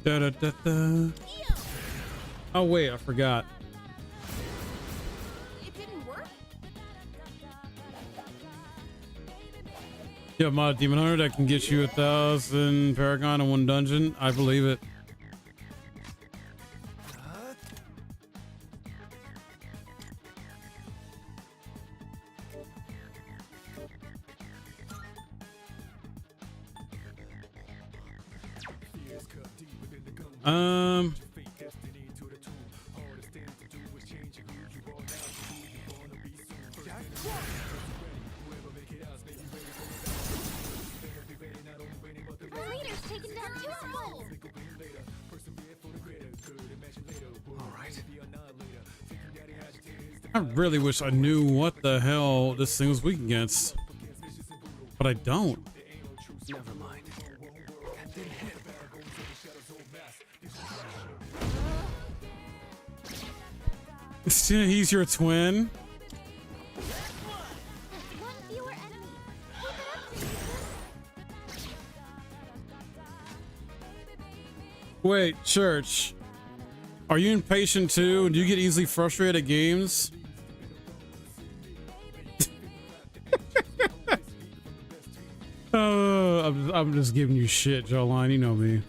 Da, da, da, da. Oh wait, I forgot. It didn't work? You have mod Demon Hunter that can get you 1,000 Paragon in 1 dungeon. I believe it. Our leader's taken down 2 souls. I really wish I knew what the hell this thing was weak against, but I don't. Never mind. He's your twin. Wait, Church, are you impatient too? Do you get easily frustrated at games? I'm just giving you shit, Jawline. You know me.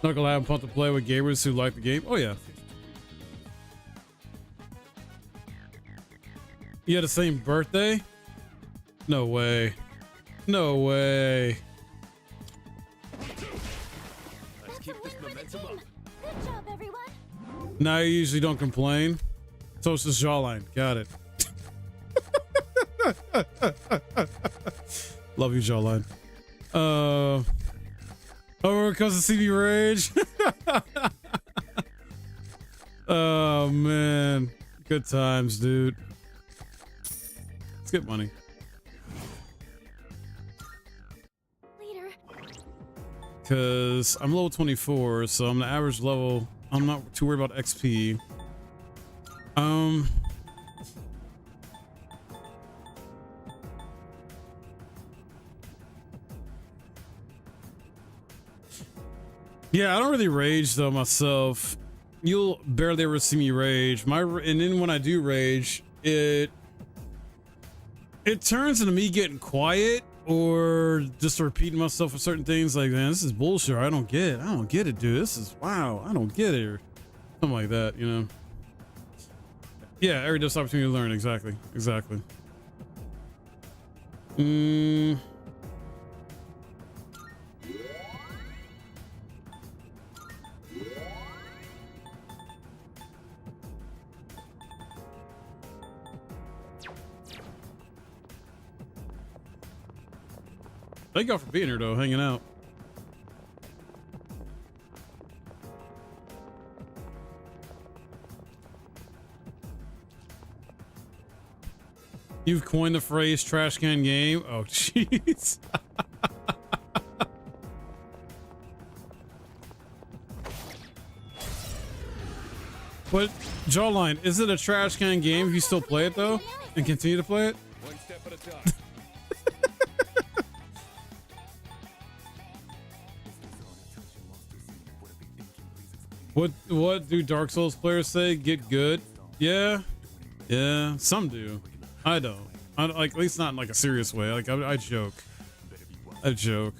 Not gonna have fun to play with gamers who like the game. Oh yeah. You had the same birthday? No way. No way. Let's keep this momentum up. Good job, everyone. Now you usually don't complain. So it's just Jawline. Got it. Love you, Jawline. Oh, because of CB Rage. Oh man, good times, dude. Let's get money. Leader. Because I'm level 24, so I'm the average level. I'm not too worried about XP. Yeah, I don't really rage though myself. You'll barely ever see me rage. And then when I do rage, it turns into me getting quiet or just repeating myself for certain things. Like, man, this is bullshit. I don't get it, dude. This is wow. I don't get it, or something like that. You know? Yeah, every day's opportunity to learn. Exactly. Thank y'all for being here, though, hanging out. You've coined the phrase trash can game. Oh, jeez. But Jawline, is it a trash can game if you still play it though and continue to play it? One step at a time. What do Dark Souls players say? Get good? Yeah, some do. I don't. I like, at least not in like a serious way. Like I joke. I joke.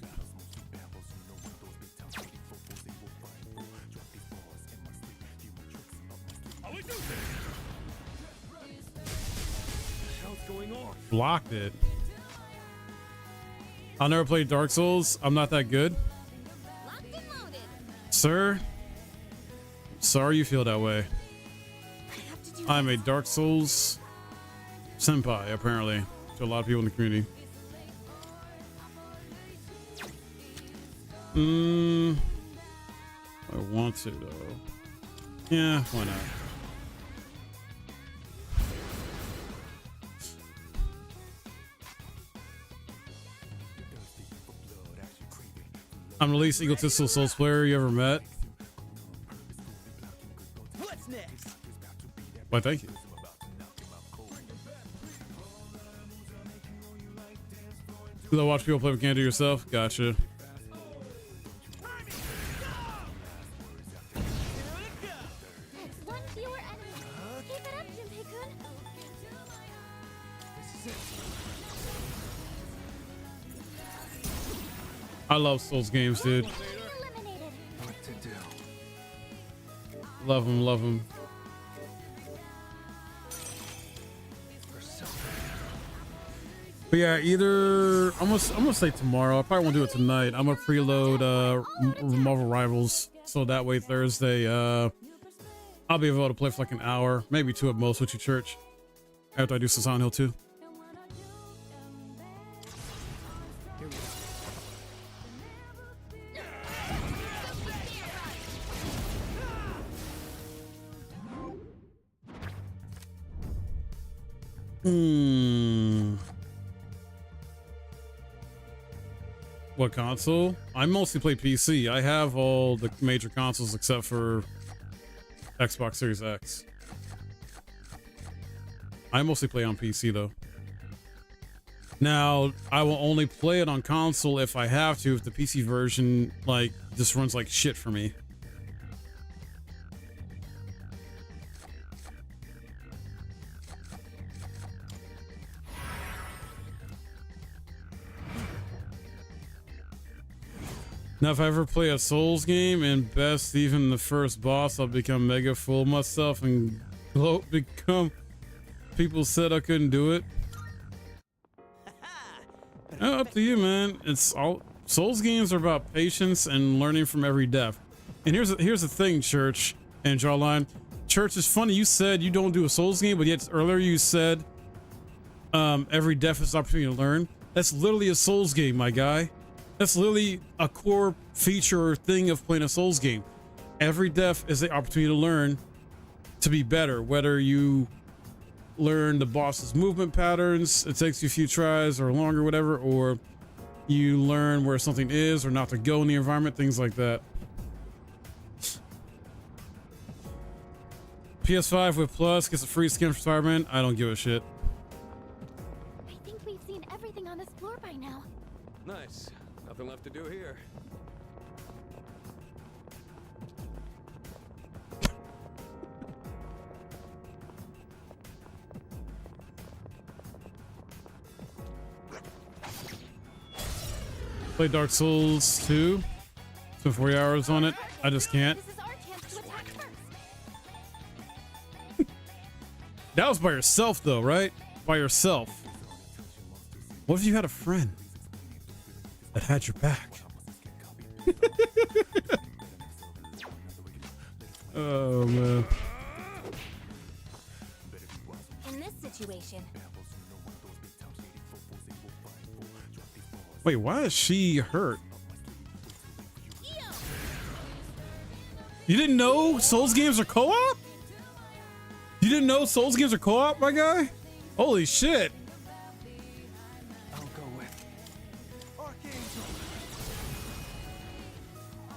Blocked it. I'll never play Dark Souls. I'm not that good. Sir, sorry you feel that way. I'm a Dark Souls senpai, apparently, to a lot of people in the community. I want to, though. Yeah, why not? I'm the least egotistical Souls player you ever met. What's next? Why, thank you. You love watch people play with candy yourself? Gotcha. One fewer enemy. Keep it up, Junpei-kun. I love Souls games, dude. What to do? Love them, love them. But yeah, either I'm gonna say tomorrow. I probably won't do it tonight. I'm gonna preload Marvel Rivals, so that way Thursday I'll be able to play for like an hour, maybe 2 at most with you, Church, after I do Silent Hill 2. What console? I mostly play PC. I have all the major consoles except for Xbox Series X. I mostly play on PC though. Now, I will only play it on console if I have to, if the PC version like just runs like shit for me. Now, if I ever play a Souls game, and best even the first boss, I'll become mega full of myself and become... People said I couldn't do it. Up to you, man. It's all... Souls games are about patience and learning from every death. And here's the thing, Church and Jawline. Church, it's funny, you said you don't do a Souls game, but yet earlier you said every death is an opportunity to learn. That's literally a Souls game, my guy. That's literally a core feature or thing of playing a Souls game. Every death is an opportunity to learn to be better. Whether you learn the boss's movement patterns, it takes you a few tries or longer, whatever, or you learn where something is or not to go in the environment, things like that. PS5 with Plus gets a free skin for Spider-Man. I don't give a shit. I think we've seen everything on this floor by now. Nice. Nothing left to do here. Play Dark Souls 2. Spent 40 hours on it. I just can't. This is our chance to attack first. That was by yourself though, right? By yourself. What if you had a friend that had your back? Oh man. In this situation, Wait, why is she hurt? You didn't know Souls games are co-op? You didn't know Souls games are co-op, my guy? Holy shit. I'll go with Archangel.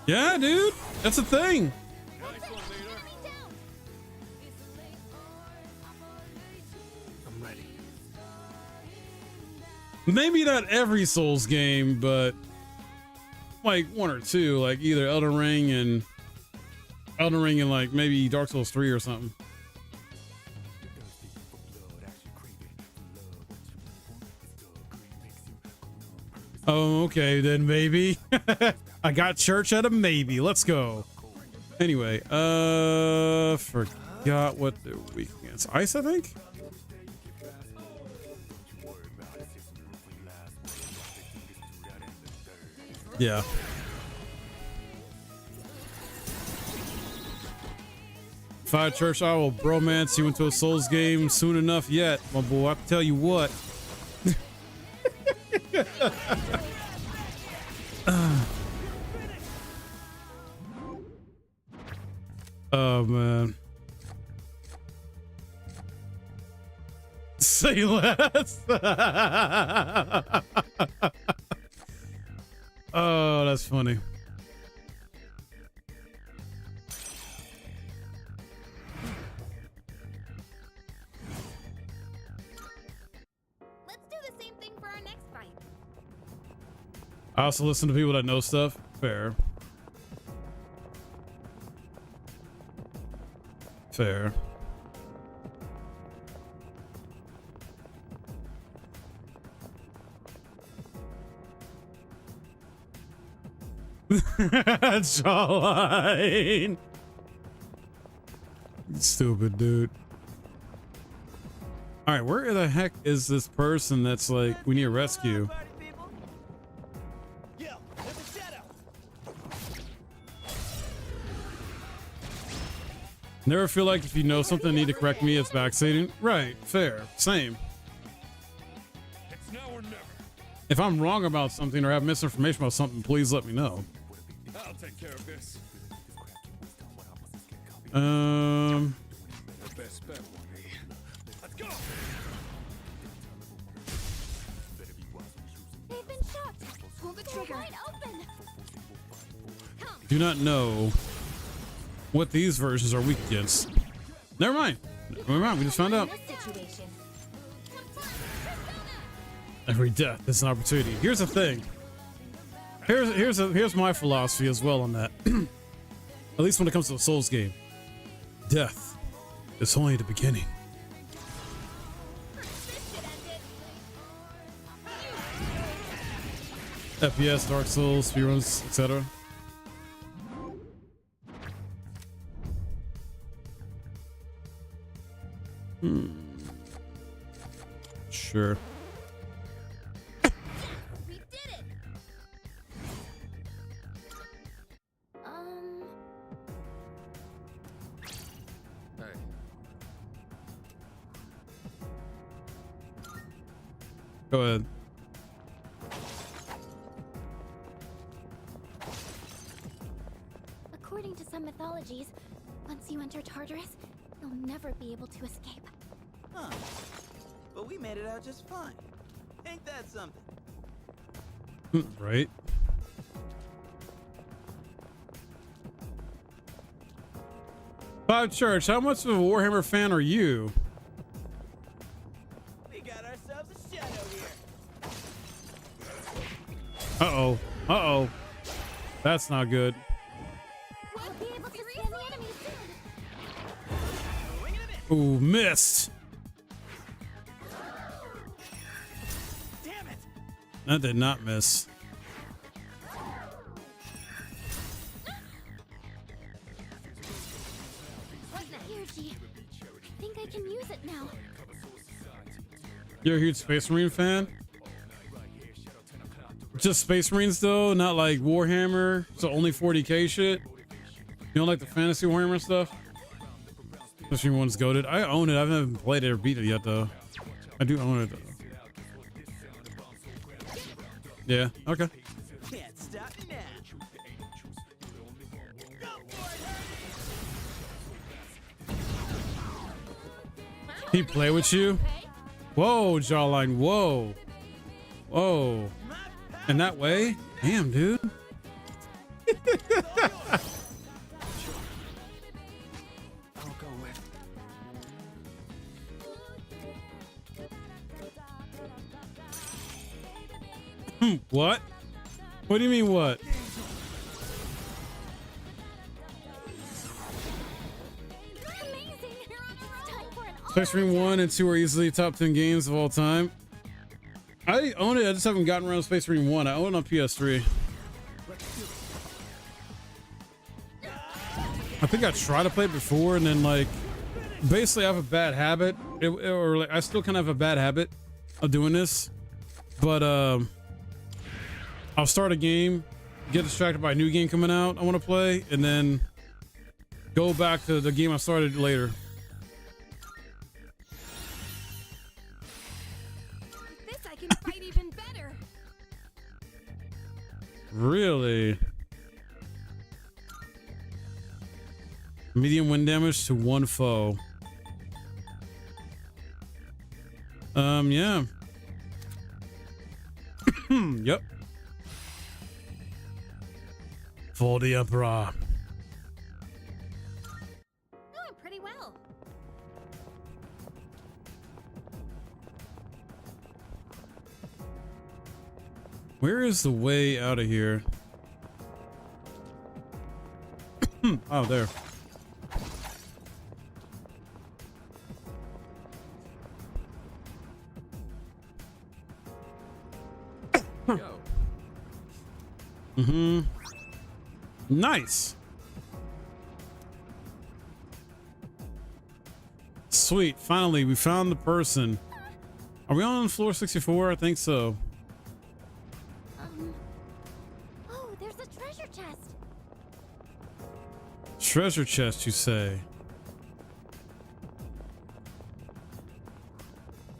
Yeah, dude. That's a thing. Maybe not every Souls game, but like one or two, like either Elden Ring and like maybe Dark Souls 3 or something. Oh, okay, then maybe. I got church at a maybe. Let's go. Anyway, forgot what the week against. Ice, I think? Yeah. Fire Church, I will bromance you into a Souls game soon enough yet, my boy. I can tell you what. Oh man. Say less. Oh, that's funny. Let's do the same thing for our next fight. I also listen to people that know stuff. Fair. Fair. Jawline. Stupid dude. All right, where the heck is this person that's like we need to rescue? Never feel like if you know something and need to correct me, it's backstating. Right, fair, same. It's now or never. If I'm wrong about something or have misinformation about something, please let me know. I'll take care of this. The best bet will be. Let's go. They've been shot. Pull the trigger. Wide open. do not know what these versions are weak against. Never mind. Never mind. We just found out. Every death is an opportunity. Here's the thing. Here's my philosophy as well on that. At least when it comes to a Souls game, death is only the beginning. FPS, Dark Souls, speedruns, etc. Sure. We did it. Hey. Go ahead. According to some mythologies, once you enter Tartarus, you'll never be able to escape. Huh. But we made it out just fine. Ain't that something? Right. Bob Church, how much of a Warhammer fan are you? We got ourselves a shadow here. Uh-oh. Uh-oh. That's not good. We'll be able to respawn the enemy soon. Ooh, missed. Damn it. That did not miss. Here, G. I think I can use it now. You're a huge Space Marine fan? Just Space Marines though, not like Warhammer, so only 40k shit? You don't like the fantasy Warhammer stuff? Especially when one's goated. I own it, I haven't played it or beat it yet though. I do own it though. Yeah, okay. Can't stop me now. He play with you? Whoa, Jawline, whoa. Whoa. In that way? Damn, dude. I'll go with. What? What do you mean what? Space Marine 1 and 2 are easily top 10 games of all time. I own it, I just haven't gotten around to Space Marine 1. I own it on PS3. I think I tried to play it before, and then like basically I have a bad habit, or like I still kind of have a bad habit of doing this, but I'll start a game, get distracted by a new game coming out I want to play, and then go back to the game I started later. This I can fight even better. Really? Medium wind damage to one foe. Yeah. Yep. For the Emperor. Going pretty well. Where is the way out of here? Oh, there. Nice. Sweet. Finally, we found the person. Are we on floor 64? I think so. Oh, there's a treasure chest. Treasure chest, you say?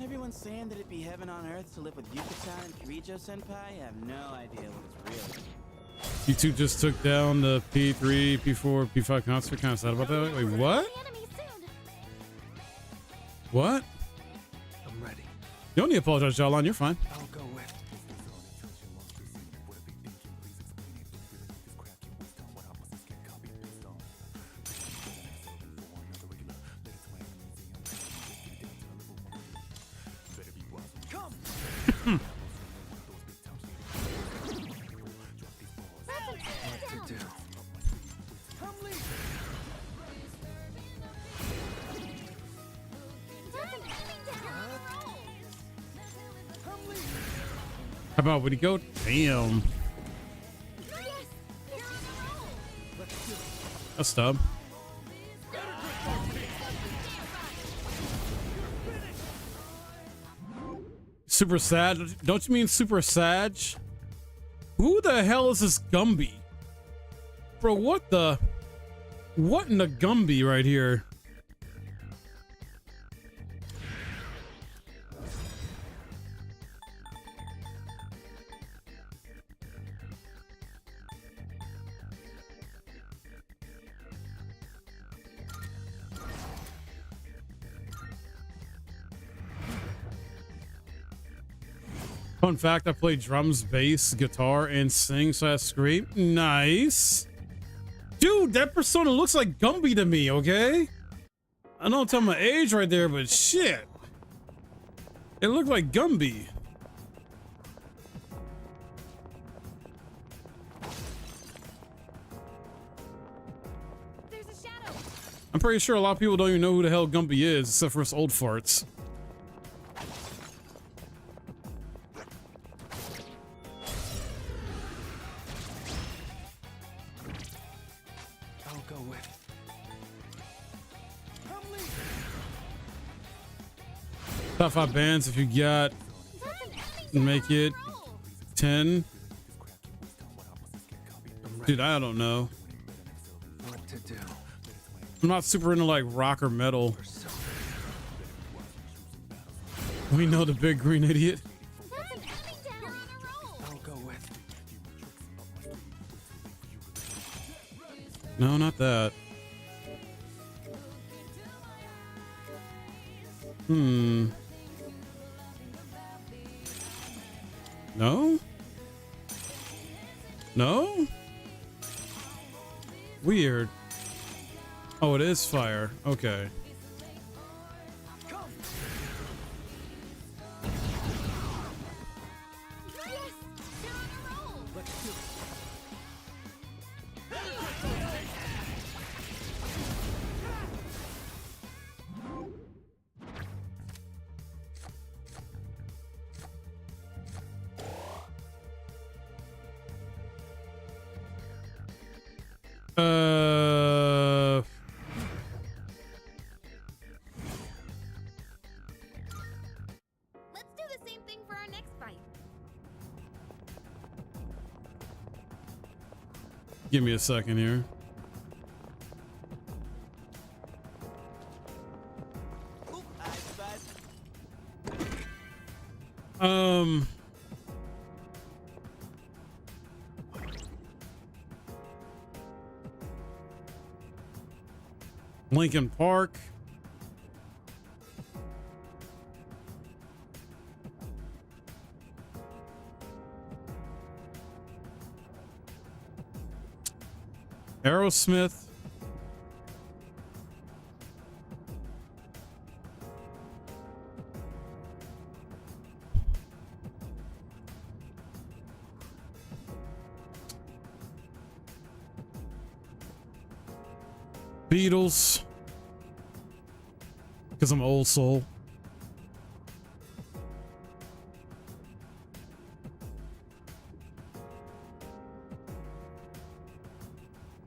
Everyone's saying that it'd be heaven on earth to live with Yuka-san and Kirijo-senpai. I have no idea what it's really. You two just took down the P3, P4, P5 concert. Kind of sad about that. Wait, what? What? I'm ready. You don't need to apologize, Jalan. You're fine. I'll go with. How about when you go? Damn. A stub. Super sad. Don't you mean Super Sag? Who the hell is this Gumby? Bro, what in the Gumby right here? Fun fact, I play drums, bass, guitar, and sing, so I scream. Nice. Dude, that persona looks like Gumby to me, okay? I don't tell my age right there, but shit. It looked like Gumby. There's a shadow. I'm pretty sure a lot of people don't even know who the hell Gumby is, except for us old farts. Top 5 bands if you got, make it 10. Dude, I don't know. What to do? I'm not super into like rock or metal. We know the big green idiot. I'll go with. No, not that. No? No? Weird. Oh, it is fire. Okay. Let's do the same thing for our next fight. Give me a second here. Lincoln Park. Aerosmith. Beatles, because I'm an old soul.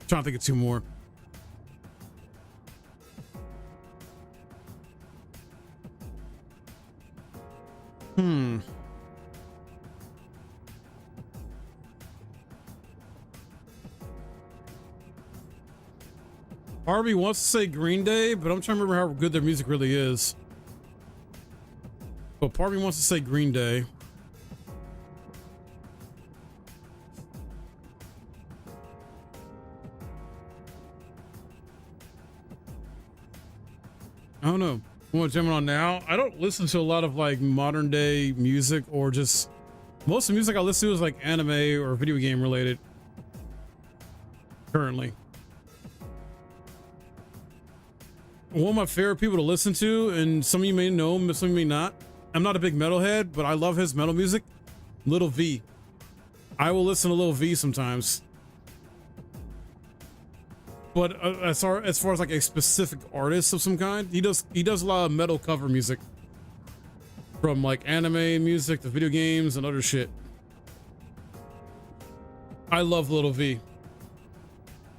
Trying to think of two more. Harvey wants to say Green Day, but I'm trying to remember how good their music really is. But Harvey wants to say Green Day. I don't know. What's jamming on now? I don't listen to a lot of like modern day music, or just most of the music I listen to is like anime or video game related currently. One of my favorite people to listen to, and some of you may know him, some of you may not. I'm not a big metalhead, but I love his metal music. Lil V. I will listen to Lil V sometimes. But as far as like a specific artist of some kind, he does a lot of metal cover music, from like anime music to video games and other shit. I love Lil V.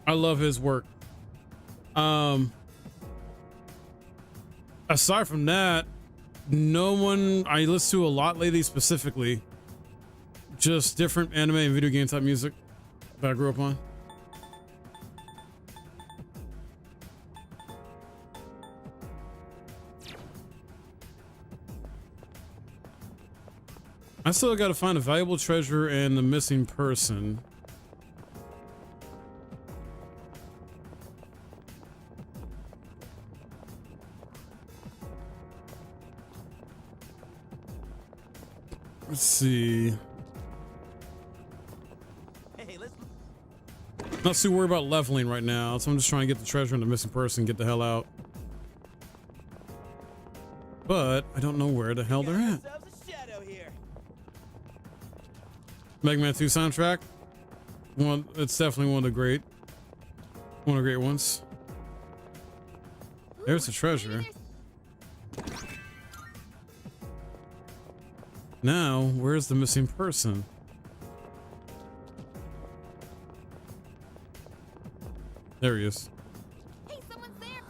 I love his work. Aside from that, no one I listen to a lot lately specifically. Just different anime and video game type music that I grew up on. I still got to find a valuable treasure and the missing person. Let's see. Not too worried about leveling right now, so I'm just trying to get the treasure and the missing person, get the hell out. But I don't know where the hell they're at. Mega Man 2 soundtrack. It's definitely one of the great ones. There's the treasure. Now, where's the missing person? There he is. Hey, someone's there.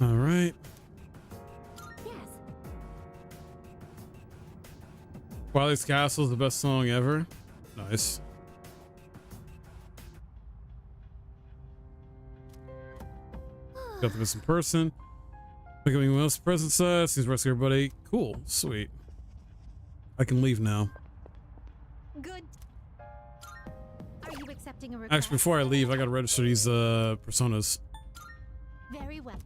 All right. Yes. Wily's Castle is the best song ever. Nice. Got the missing person. Look at me else present side. Seems rescue everybody. Cool. Sweet. I can leave now. Good. Are you accepting a request? Actually, before I leave, I gotta register these personas. Very well.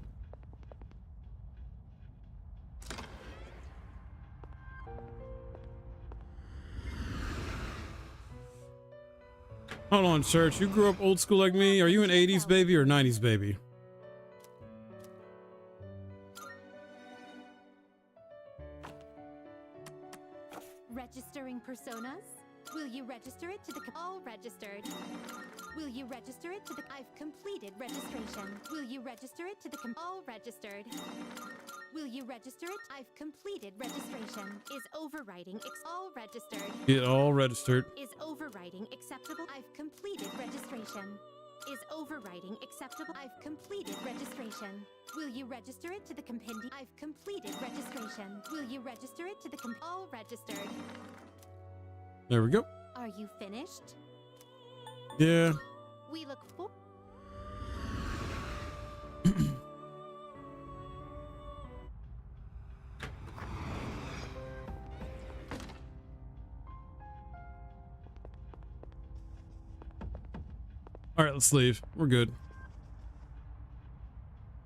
Hold on, Church. You grew up old school like me. Are you an 80s baby or 90s baby? Registering personas? Will you register it to the all registered? Will you register it to the I've completed registration. Will you register it to the all registered? Will you register it? I've completed registration. Is overwriting all registered? Get all registered. Is overwriting acceptable? I've completed registration. Is overwriting acceptable? I've completed registration. Will you register it to the compendium? I've completed registration. Will you register it to the all registered? There we go. Are you finished? Yeah. We look for. All right, let's leave. We're good.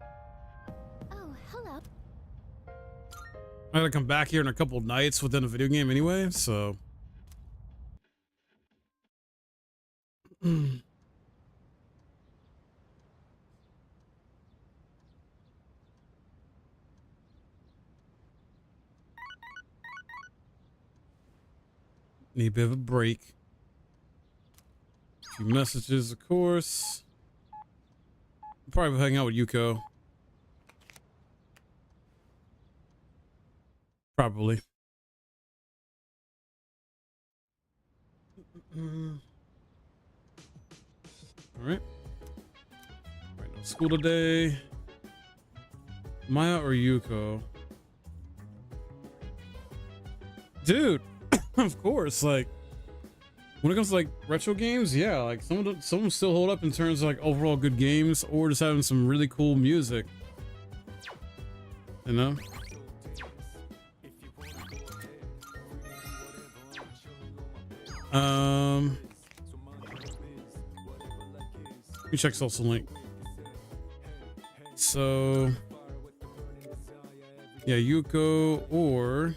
Oh, hello. I gotta come back here in a couple of nights within a video game anyway, so. Need a bit of a break. A few messages, of course. Probably hang out with Yuko. Probably. All right. Right, no school today. Maya or Yuko? Dude, of course, like, when it comes to like retro games, yeah, like some of them still hold up in terms of like overall good games or just having some really cool music. You know? Let me check social link. So yeah, Yuko or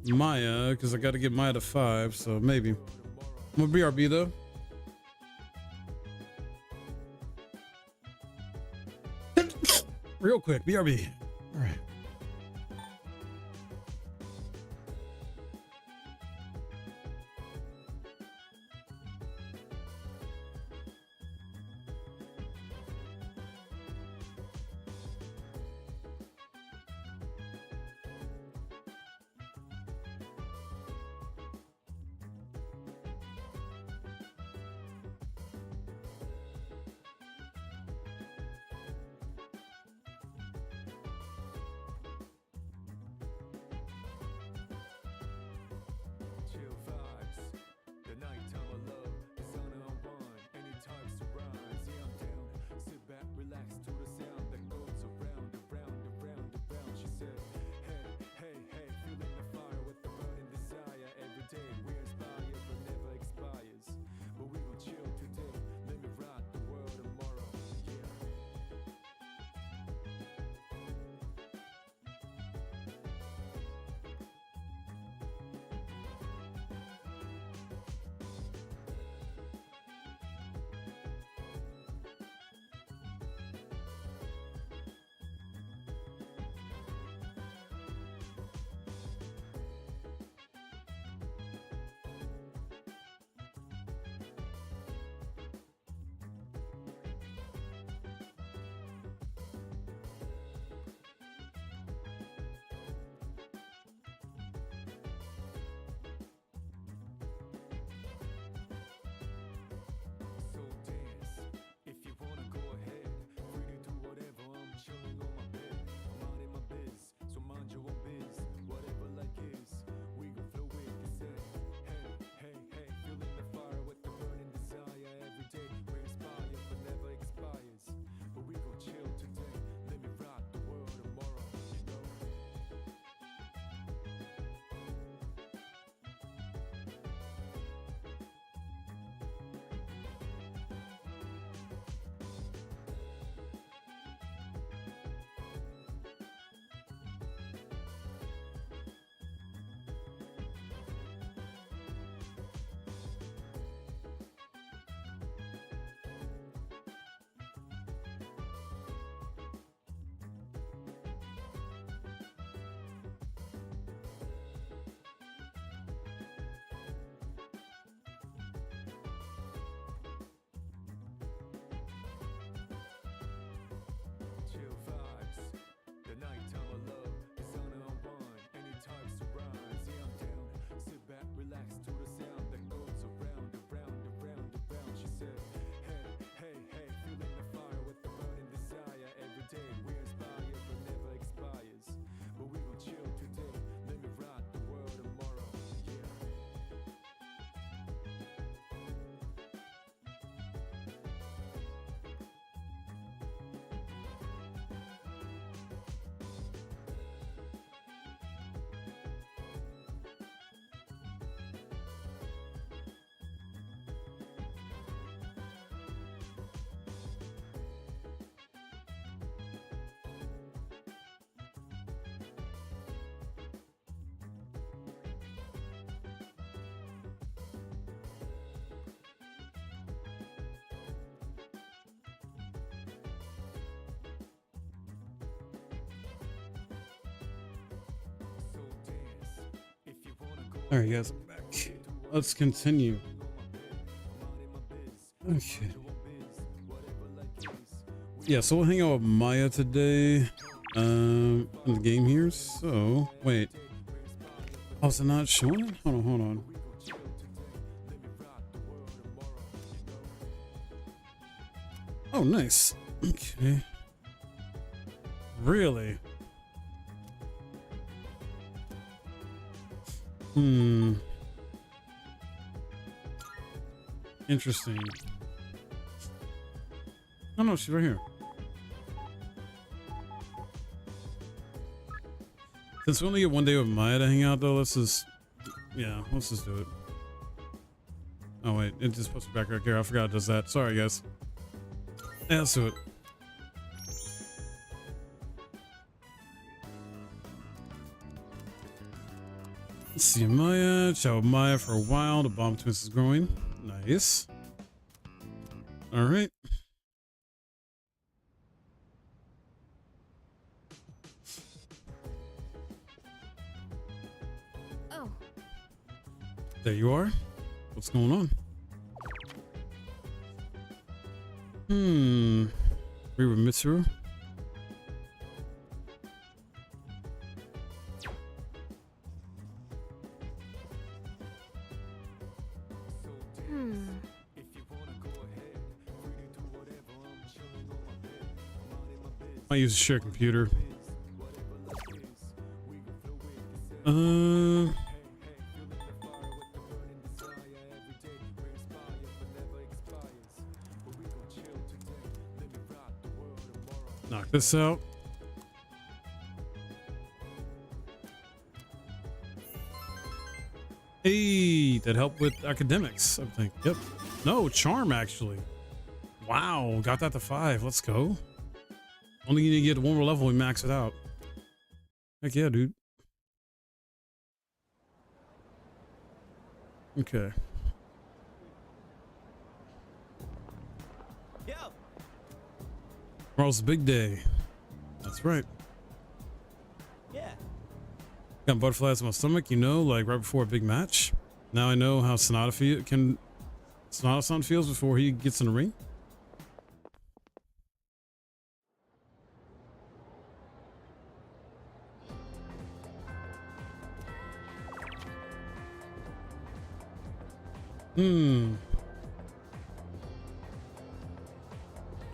Maya, because I got to get Maya to 5, so maybe. I'm gonna BRB though. Real quick, BRB. All right. All right, guys, I'm back. Let's continue. Okay. Yeah, so we'll hang out with Maya today in the game here. So, wait. Oh, is it not showing it? Hold on. Oh, nice. Okay. Really? Interesting. Oh no, she's right here. Since we only get one day with Maya to hang out though, let's just do it. Oh wait, it just puts me back right here. I forgot it does that. Sorry guys. Yeah, let's do it. Let's see Maya. Chat with Maya for a while. The bomb twist is growing. Nice. All right. Oh. There you are. What's going on? We were Mitsuru. I use a shared computer. Knock this out. Hey, that helped with academics, I think. Yep. No, charm actually. Wow, got that to 5. Let's go. Only need to get one more level, we max it out. Heck yeah, dude. Okay. Yo. Tomorrow's a big day. That's right. Yeah. Got butterflies in my stomach, you know, like right before a big match. Now I know how Sonata-san feels before he gets in the ring.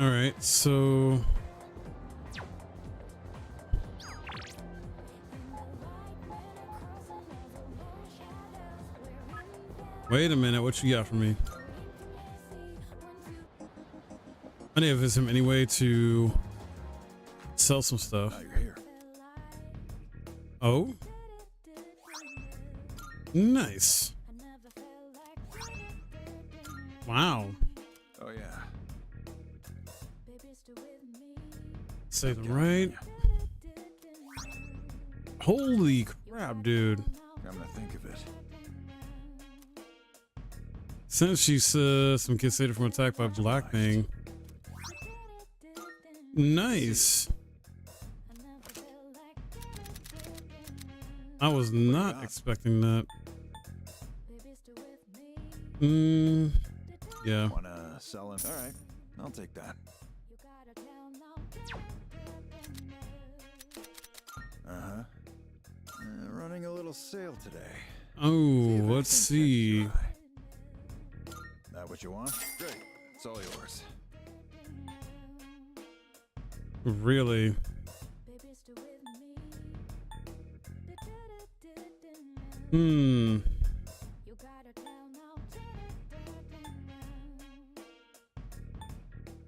All right, so wait a minute, what you got for me? I need to visit him anyway to sell some stuff. Now you're here. Oh, nice. Wow. Oh yeah. Say them right. Holy crap, dude. I'm gonna think of it. Since she's some kids saved from attack by Black Bang. Nice. I was not expecting that. Yeah. Wanna sell it? All right, I'll take that. Running a little sale today. Oh, let's see. That what you want? Great, it's all yours. Really?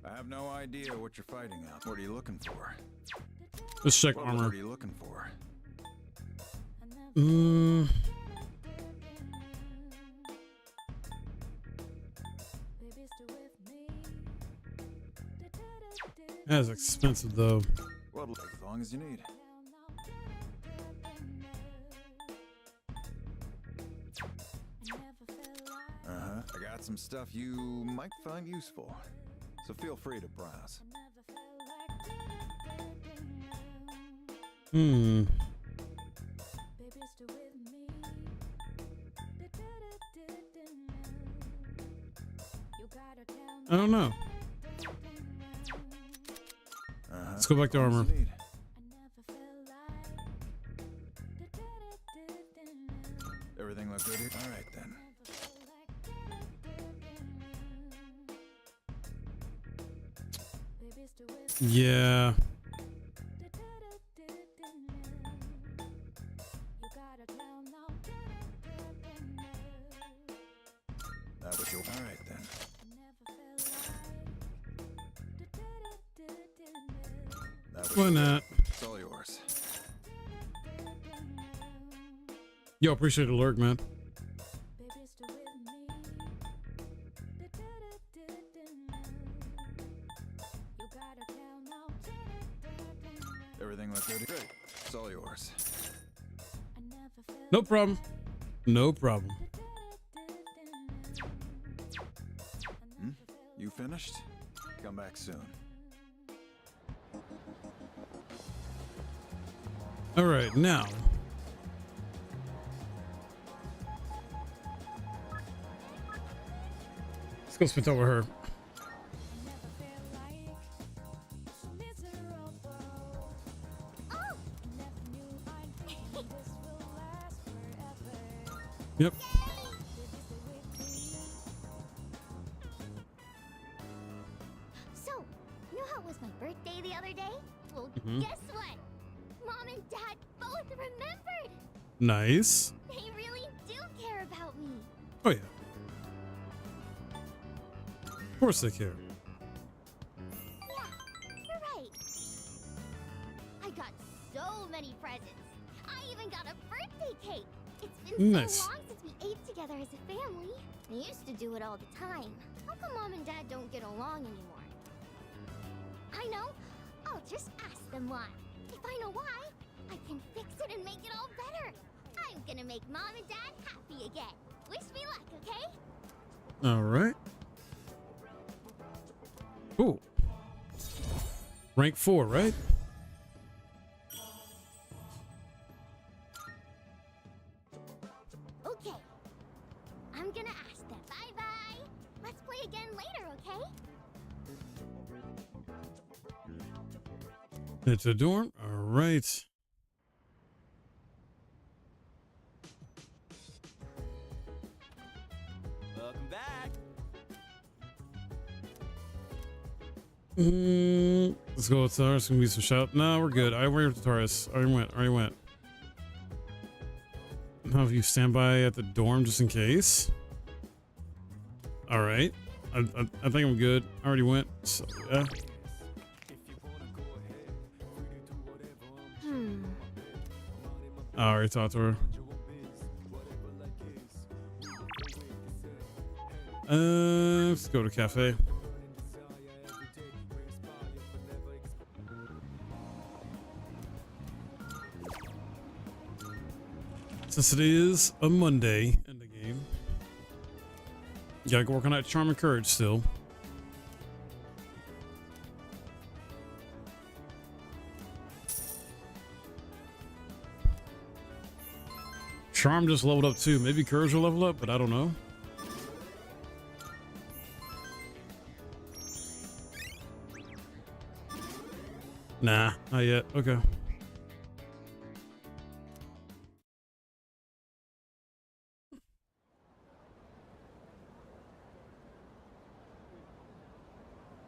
I have no idea what you're fighting out. What are you looking for? Let's check What armor. are you looking for? That's expensive though. Well, as long as you need. I got some stuff you might find useful, so feel free to browse. I don't know. Let's go back to armor. Everything look good here? All right then. Yeah. That was your. All right then. That was Why your- not? It's all yours. Yo, appreciate the lurk, man. Everything look good? Great. It's all yours. No problem. No problem. Hmm? You finished? Come back soon. All right, now. Let's go spit over her. Yep. So, you know how it was my birthday the other day? Well, Mhm. guess what? Mom and Dad both remembered. Nice. They really do care about me. Oh, yeah. Of course they care. Yeah, you're right. I got so many presents. I even got a birthday cake. It's been Nice. so long since we ate together as a family. We used to do it all the time. How come Mom and Dad don't get along anymore? I know. I'll just ask them why. If I know why, I can fix it and make it all better. I'm gonna make Mom and Dad happy again. Wish me luck, okay? All right. Cool. Rank 4, right? Okay. I'm gonna ask them. Bye-bye. Let's play again later, okay? It's a dorm. All right. Welcome back. Let's go with Taurus. Gonna be some shout. No, we're good. I went to Taurus. Already went. Now if you stand by at the dorm just in case. All right. I think I'm good. I already went. So, yeah. I already talked to her. Let's go to cafe. Since it is a Monday in the game, you gotta go work on that charm and courage still. Charm just leveled up too. Maybe courage will level up, but I don't know. Nah, not yet. Okay.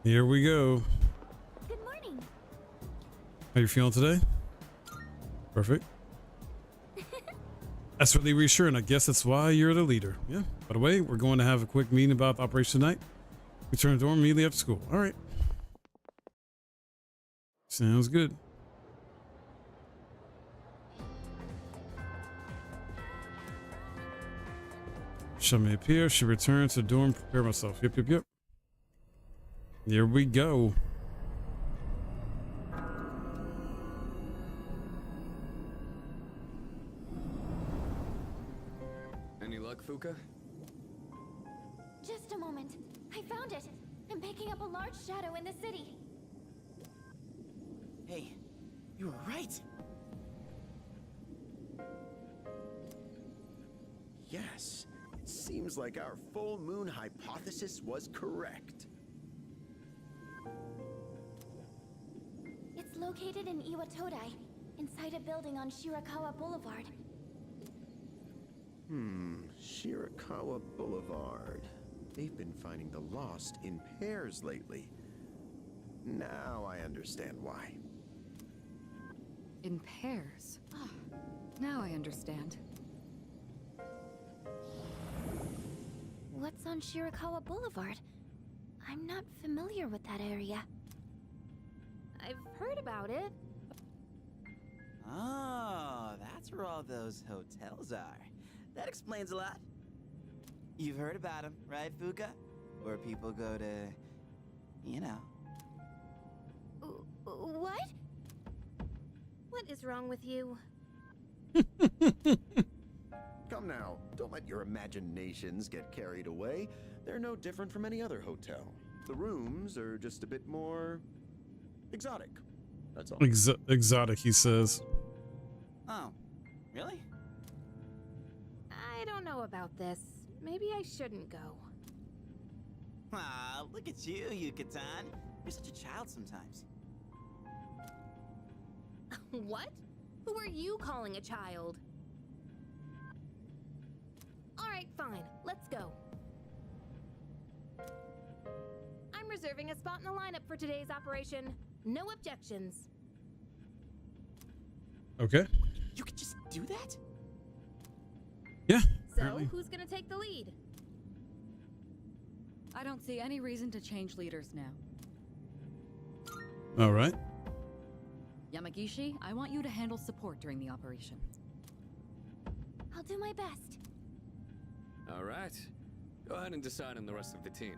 Here we go. Good morning. How you feeling today? Perfect. That's really reassuring. I guess that's why you're the leader. Yeah. By the way, we're going to have a quick meeting about the operation tonight. Return to dorm immediately after school. All right. Sounds good. Show me appear. Should return to dorm. Prepare myself. Yep. Here we go. Any luck, Fuka? Just a moment. I found it. I'm picking up a large shadow in the city. Hey, you were right. Yes, it seems Seems like our full moon hypothesis was correct. It's located in Iwatodai, inside a building on Shirakawa Boulevard. Shirakawa Boulevard. They've been finding the lost in pairs lately. Now I understand why. In pairs? Ah, now I understand. What's on Shirakawa Boulevard? I'm not familiar with that area. I've heard about it. Oh, that's where all those hotels are. That explains a lot. You've heard about them, right, Fuka? Where people go to, you know. What? What is wrong with you? Come now, don't let your imaginations get carried away. They're no different from any other hotel. The rooms are just a bit more exotic. That's all. Exotic, he says. Oh, really? I don't know about this. Maybe I shouldn't go. Ah, look at you, Yucatan. You're such a child sometimes. What? Who are you calling a child? Alright, fine. Let's go. I'm reserving a spot in the lineup for today's operation. No objections. Okay. You could just do that? Yeah. So, apparently. who's gonna take the lead? I don't see any reason to change leaders now. All right. Yamagishi, I want you to handle support during the operation. I'll do my best. All right. Go ahead and decide on the rest of the team.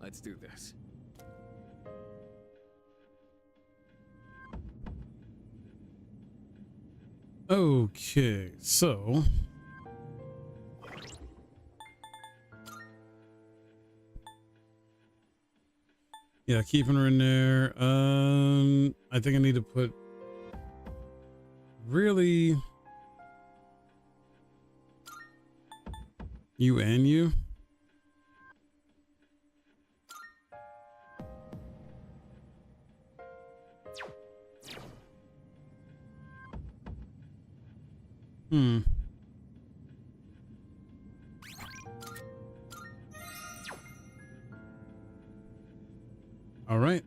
Let's do this. Okay, so yeah, keeping her in there. I think I need to put really you and you. All right.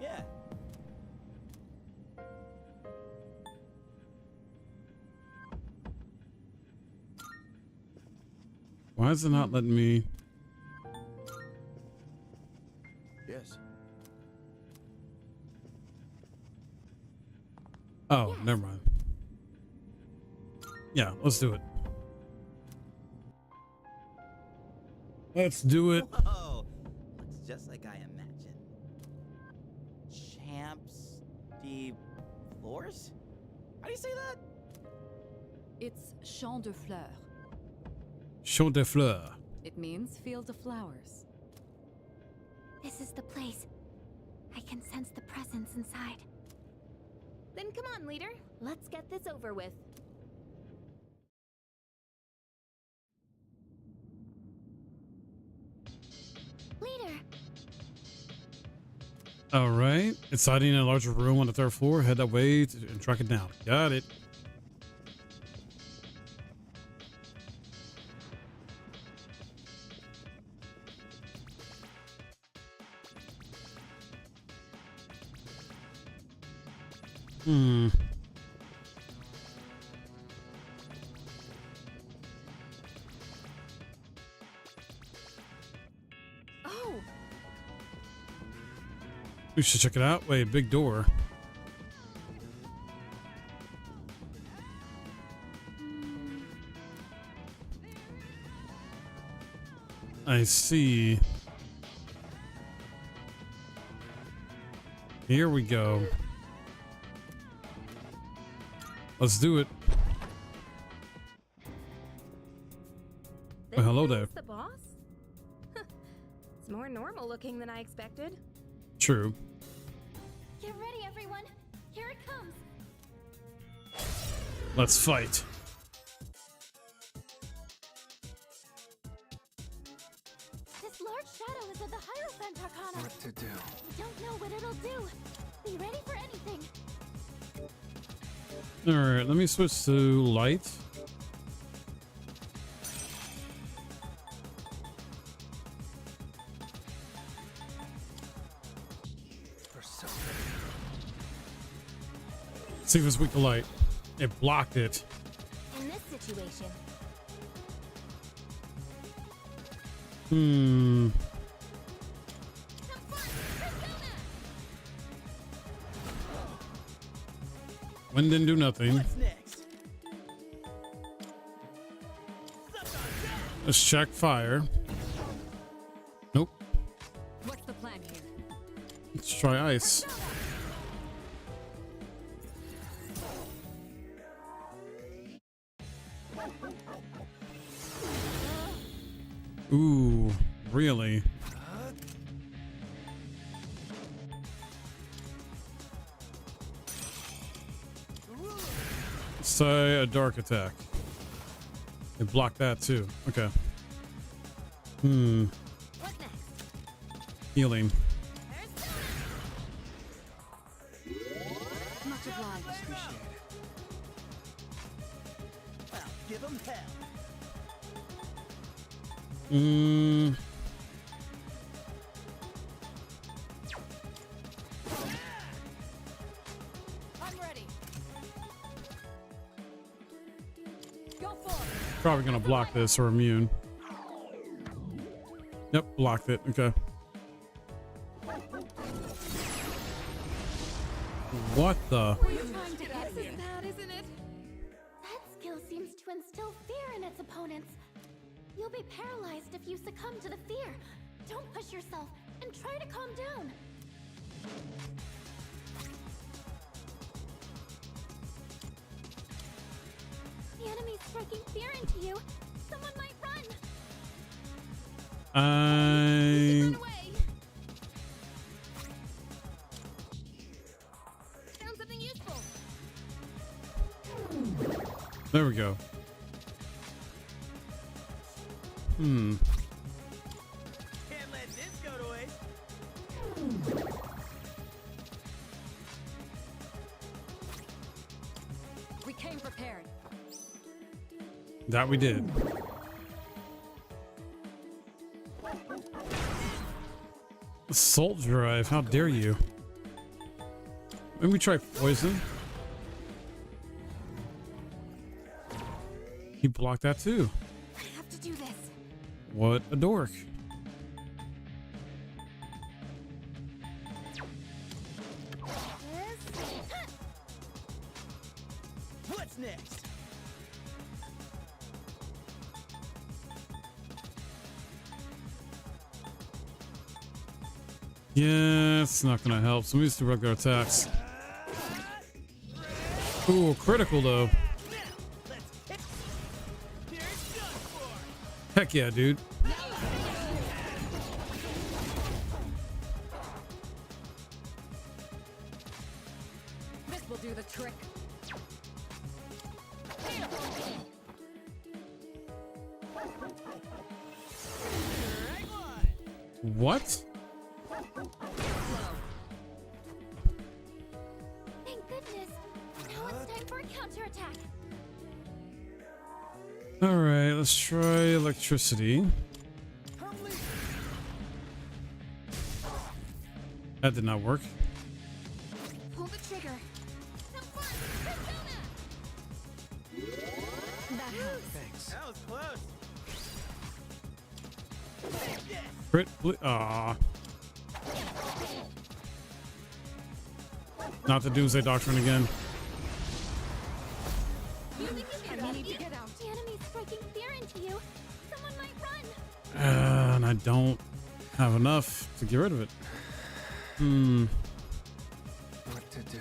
Yeah. Why is it not letting me? Yes. Oh, never mind. Yeah, let's do it. Let's do it. Whoa, looks just like I imagined. Champs de Flores? How do you say that? It's Champ de Fleurs. Champ de Fleurs. It means field of flowers. This is the place. I can sense the presence inside. Then come on, leader. Let's get this over with. Leader! All right. It's hiding in a larger room on the third floor. Head that way and track it down. Got it. Oh! We should check it out. Wait, big door. I see. Here we go. Let's do it. This hello there. The boss? It's more normal looking than I expected. True. Get ready, everyone. Here it comes. Let's fight. This large shadow is of the Hierophant Arcana. What to do? We don't know what it'll do. Be ready for anything. Alright, let me switch to light. See if it's weak to light. It blocked it. In this situation, Wind didn't do nothing. What's next? Let's check fire. Nope. What's the plan here? Let's try ice. Ooh, really? Let's try a dark attack. It blocked that too. Okay. Healing. much obliged. Appreciate it. Well, give them hell. I'm ready. Go for it. Probably gonna block this or immune. Yep, blocked it. Okay. What the? Were you trying to get here? Bad, isn't it? That skill seems to instill fear in its opponents. You'll be paralyzed if you succumb to the fear. Don't push yourself and try to calm down. The enemy's striking fear into you. Someone might run. Run away. Found something useful. There we go. Can't let this go to waste. We came prepared. That we did. Assault drive, how dare you? Maybe we try poison. He blocked that too. I have to do this. What a dork. What's next? Yeah, it's not gonna help. So we use the regular attacks. Ooh, critical though. Heck yeah, dude. This will do the trick. What? Thank goodness. Now it's time for a counterattack. All right, let's try electricity. That did not work. Pull the trigger. Have fun. Persona. That helps. Thanks. That was close. Crit. Ah. Not the Doomsday Doctrine again. I need to get out. The enemy's striking fear into you. Someone might run. And I don't have enough to get rid of it. What to do?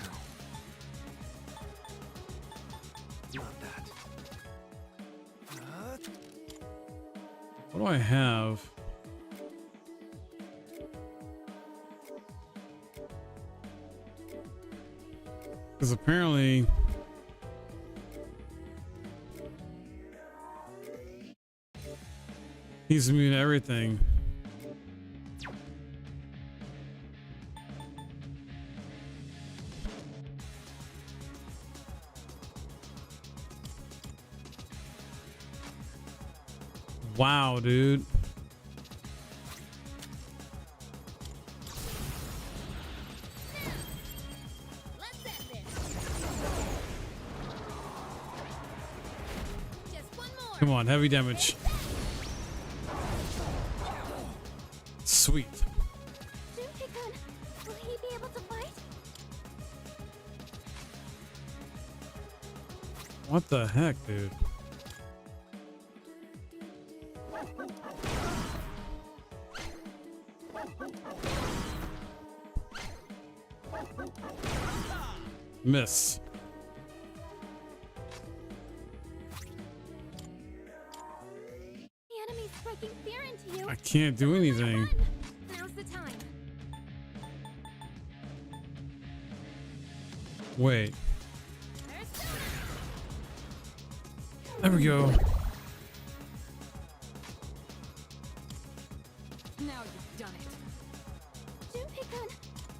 Not that. What do I have? Because apparently he's immune to everything. Wow, dude. Come on, heavy damage. Sweet. Junpei-kun, will he be able to fight? What the heck, dude? Miss. The enemy's striking fear into you. I can't do anything. Now's the time. Wait. There we go. Now you've done it. Junpei-kun,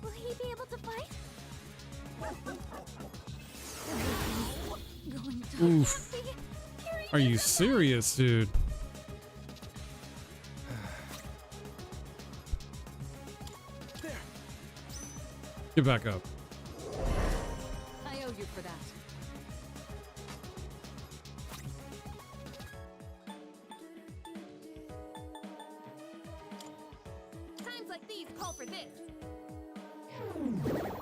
will he be able to fight? Going to Oof. Are you serious, dude? Get back up. I owe you for that. Times like these call for this.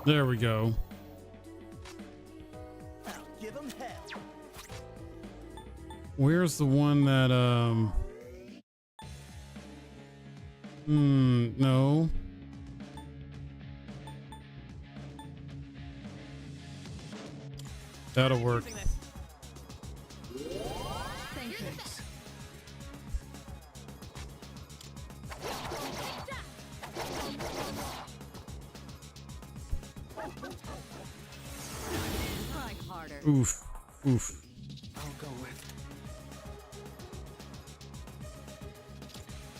There we go. Give him hell. Where's the one that no. That'll work. Thank you. Try harder. Oof. Oof. I'll go with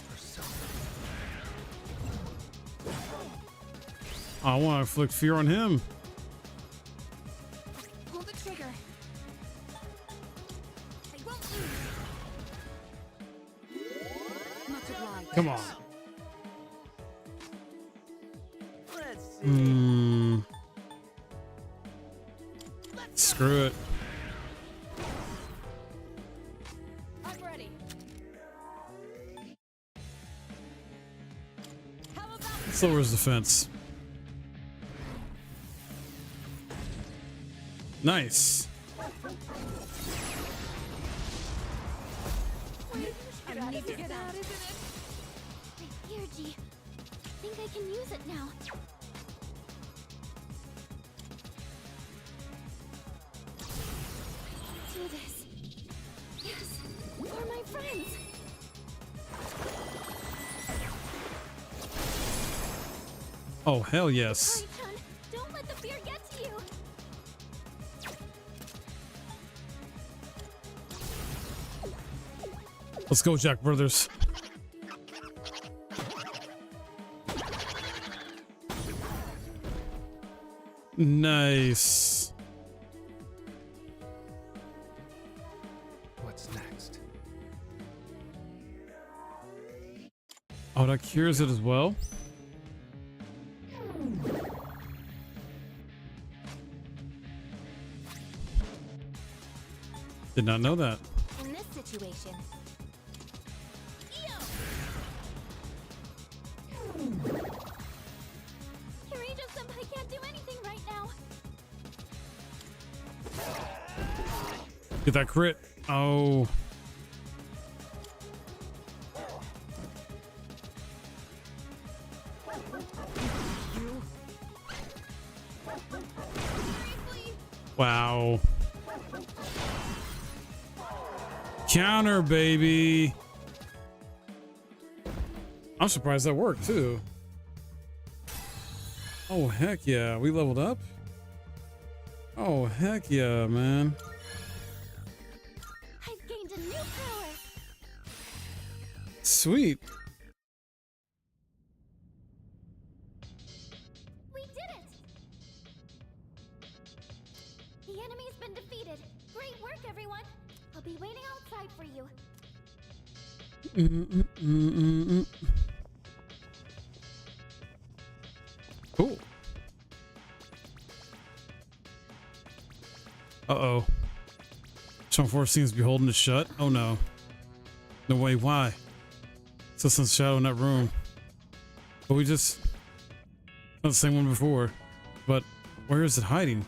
Persona. I want to inflict fear on him. Pull the trigger. I won't lose. Much obliged. Come on. Let's see. Screw it. I'm ready. How about Let's lower his defense. Nice. I need to get out, isn't it? My energy. I think I can use it now. Do this. Yes, for my friends. Oh, hell yes. Kai-chan, don't let the fear get to you. Let's go, Jack Brothers. Nice. What's next? Oh, that cures it as well? Did not know that. In this situation. Kirito-senpai can't do anything right now. Get that crit. Oh. Wow. Counter, baby. I'm surprised that worked too. Oh, heck yeah. We leveled up? Oh, heck yeah, man. I've gained a new power. Sweet. We did it! The enemy's been defeated. Great work, everyone. I'll be waiting outside for you. Cool. Uh-oh. Channel 4 seems to be holding it shut. Oh no. No way, why? It's just some shadow in that room. But we just... Not the same one before. But where is it hiding?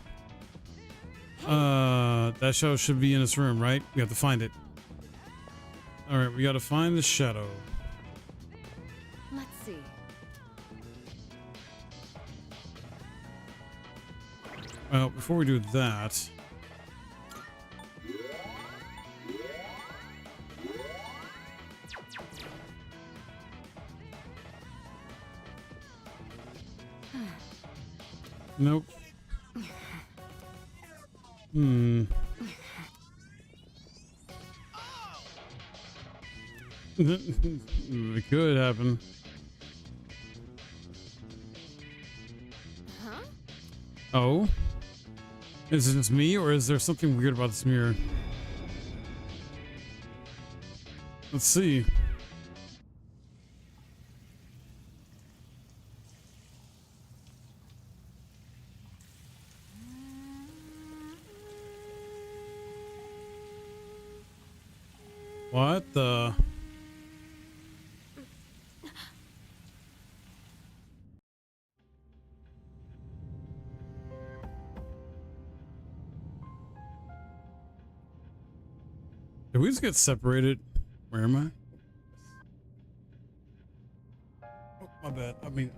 That shadow should be in this room, right? We have to find it. Alright, we gotta find the shadow. Let's see. Well, before we do that... Nope. It could happen. Huh? Oh? Is it just me, or is there something weird about this mirror? Let's see. What the? Did we just get separated? Where am I? Oh, my bad. I mean...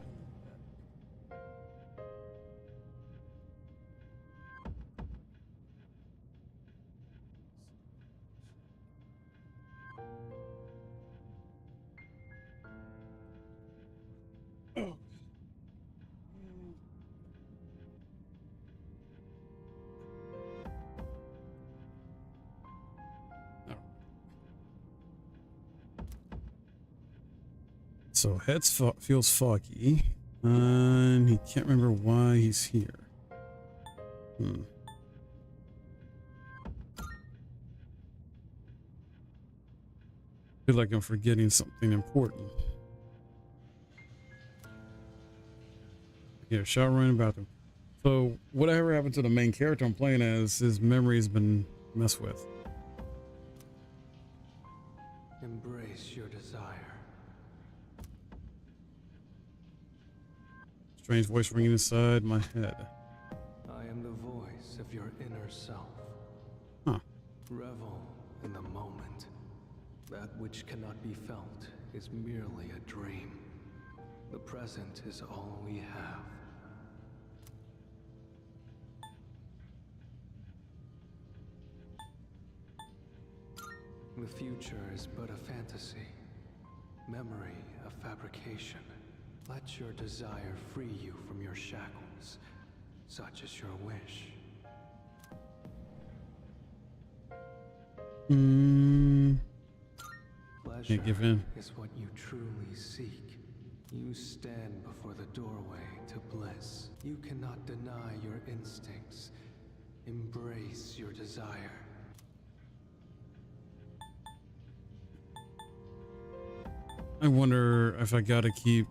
Oh. So head feels foggy, and he can't remember why he's here. Feel like I'm forgetting something important. Yeah, shower in the bathroom. So whatever happened to the main character I'm playing as, his memory's been messed with. Embrace your desire. Strange voice ringing inside my head. I am the voice of your inner self. Huh. Revel in the moment. That which cannot be felt is merely a dream. The present is all we have. The future is but a fantasy. Memory a fabrication. Let your desire free you from your shackles. Such is your wish. Pleasure Can't give in. is what you truly seek. You stand before the doorway to bliss. You cannot deny your instincts. Embrace your desire. I wonder if I gotta keep,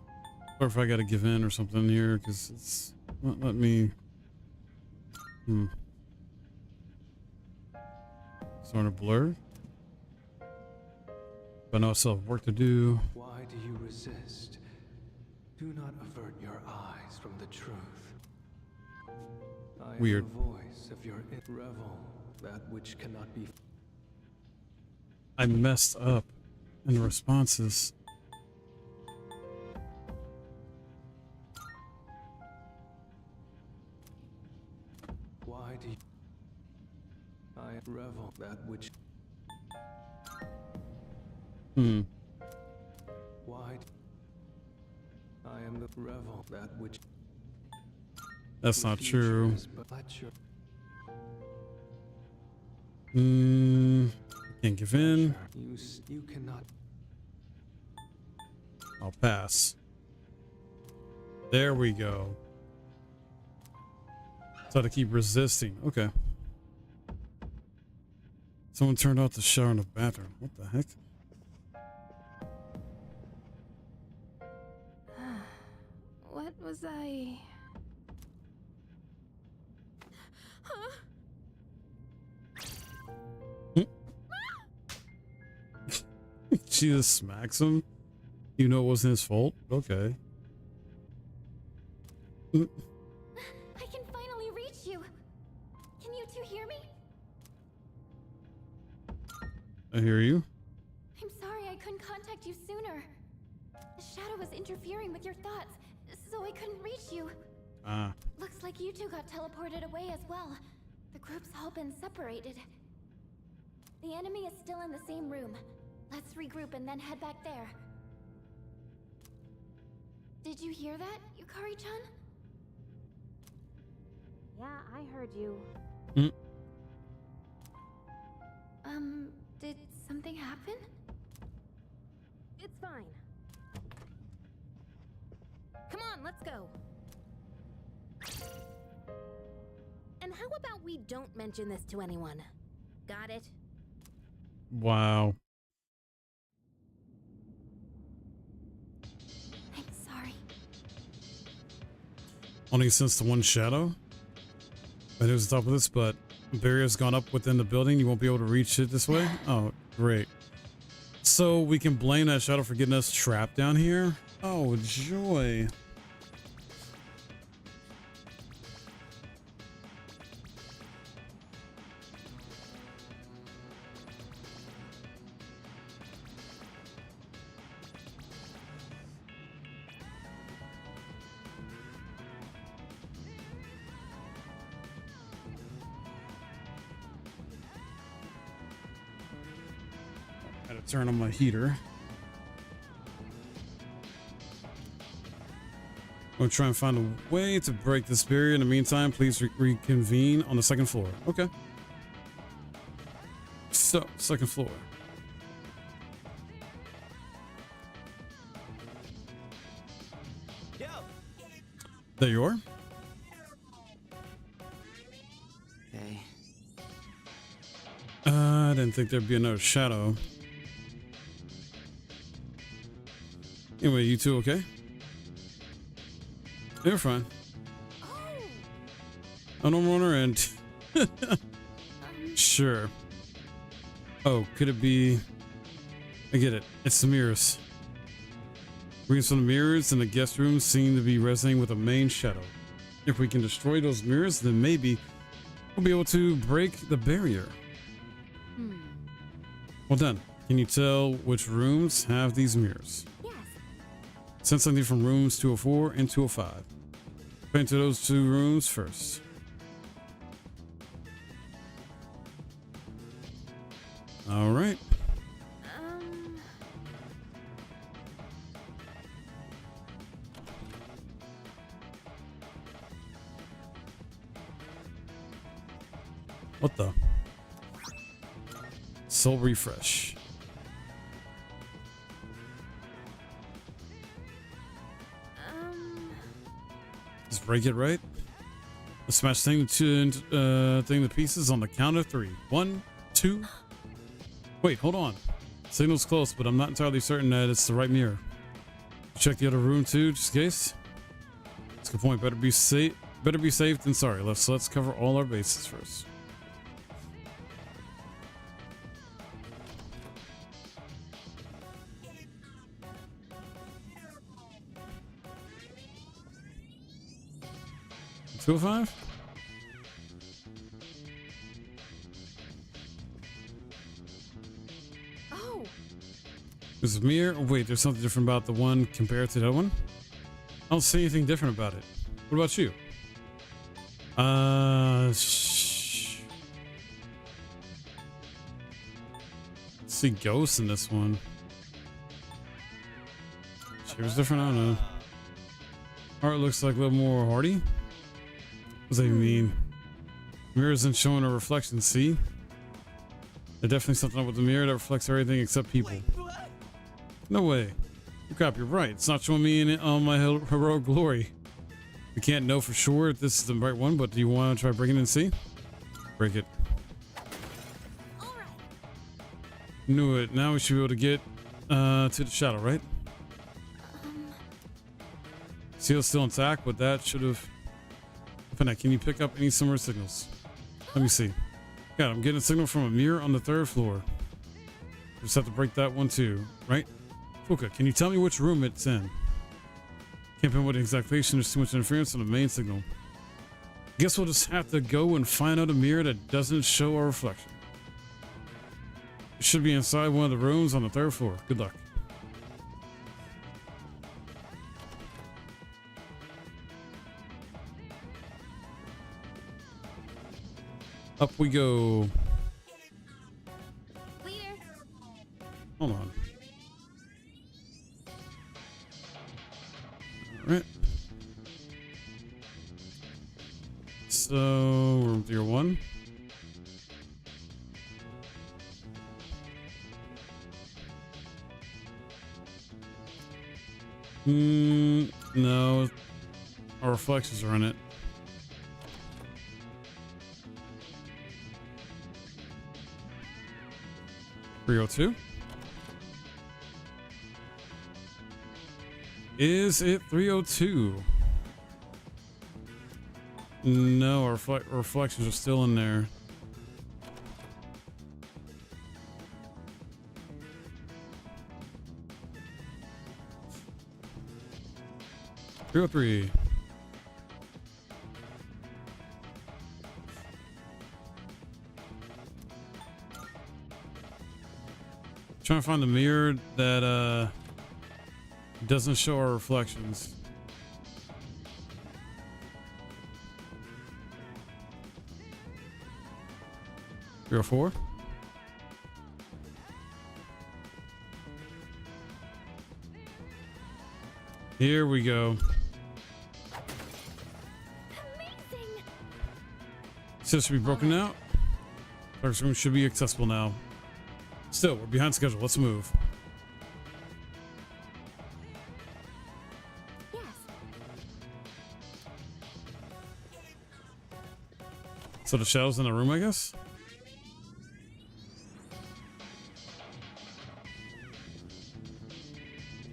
or if I gotta give in or something here, because it's not let me. Sort of blurred. But I know I still have work to do. Why do you resist? Do not avert your eyes from the truth. I Weird. am the voice of your revel, that which cannot be. I messed up in the responses. Why do you... I revel that which... Hmm. Why... Revel that which. That's not true. Can't give in. You cannot. I'll pass. There we go. So to keep resisting. Okay. Someone turned off the shower in the bathroom. What the heck? What was I? Huh? She just smacks him. You know it wasn't his fault? Okay. I can finally reach you. Can you two hear me? I hear you. I'm sorry I couldn't contact you sooner. The shadow was interfering with your thoughts, so I couldn't reach you. Ah. Looks like you two got teleported away as well. The group's all been separated. The enemy is still in the same room. Let's regroup and then head back there. Did you hear that, Yukari-chan? Yeah, I heard you. Did something happen? It's fine. Come on, let's go. And how about we don't mention this to anyone? Got it? Wow. I'm sorry. Only since the one shadow? I knew it was the top of this, but the barrier's gone up within the building. You won't be able to reach it this way? Oh, great. So we can blame that shadow for getting us trapped down here? Oh, joy. Turn on my heater. I'm gonna try and find a way to break this barrier. In the meantime, please reconvene on the second floor. Okay. So, second floor. Yo. There you are. Okay. I didn't think there'd be another shadow. Anyway, you two okay? They're fine. Oh, no more on our end. Sure. Oh, could it be? I get it. It's the mirrors. Rings from the mirrors in the guest room seem to be resonating with the main shadow. If we can destroy those mirrors, then maybe we'll be able to break the barrier. Well done. Can you tell which rooms have these mirrors? Send something from rooms 204 and 205. Paint to those two rooms first. All right. What the? Soul refresh. Just break it right. Let's smash thing to pieces on the count of 3. 1, 2. Wait, hold on. Signal's close, but I'm not entirely certain that it's the right mirror. Check the other room too, just in case. That's a good point. Better be safe than sorry. Let's cover all our bases first. Two 5. Oh. There's a mirror. Oh, wait, there's something different about the one compared to that one. I don't see anything different about it. What about you? See ghosts in this one. She was different. I don't know. Art looks like a little more hardy. What does that even mean? Mirror isn't showing a reflection, see? There's definitely something up with the mirror that reflects everything except people. No way. You crap, you're right. It's not showing me in my heroic glory. We can't know for sure if this is the right one, but do you want to try breaking it and see? Break it. Knew it. Now we should be able to get to the shadow, right? Seal's still intact, but that should have... Finette, can you pick up any similar signals? Let me see. Yeah, I'm getting a signal from a mirror on the 3rd floor. Just have to break that one too, right? Fuka, can you tell me which room it's in? Can't pinpoint the exact location. There's too much interference on the main signal. Guess we'll just have to go and find out a mirror that doesn't show our reflection. It should be inside one of the rooms on the 3rd floor. Good luck. Up we go. Leader. Hold on. All right. So room 301. No. Our reflections are in it. .302. Is it 302? No, our reflections are still in there. .303. Trying to find a mirror that doesn't show our reflections. .304. Here we go. So this should be broken out. Dark room should be accessible now. Still, we're behind schedule. Let's move. Yes. So the shadow's in the room, I guess?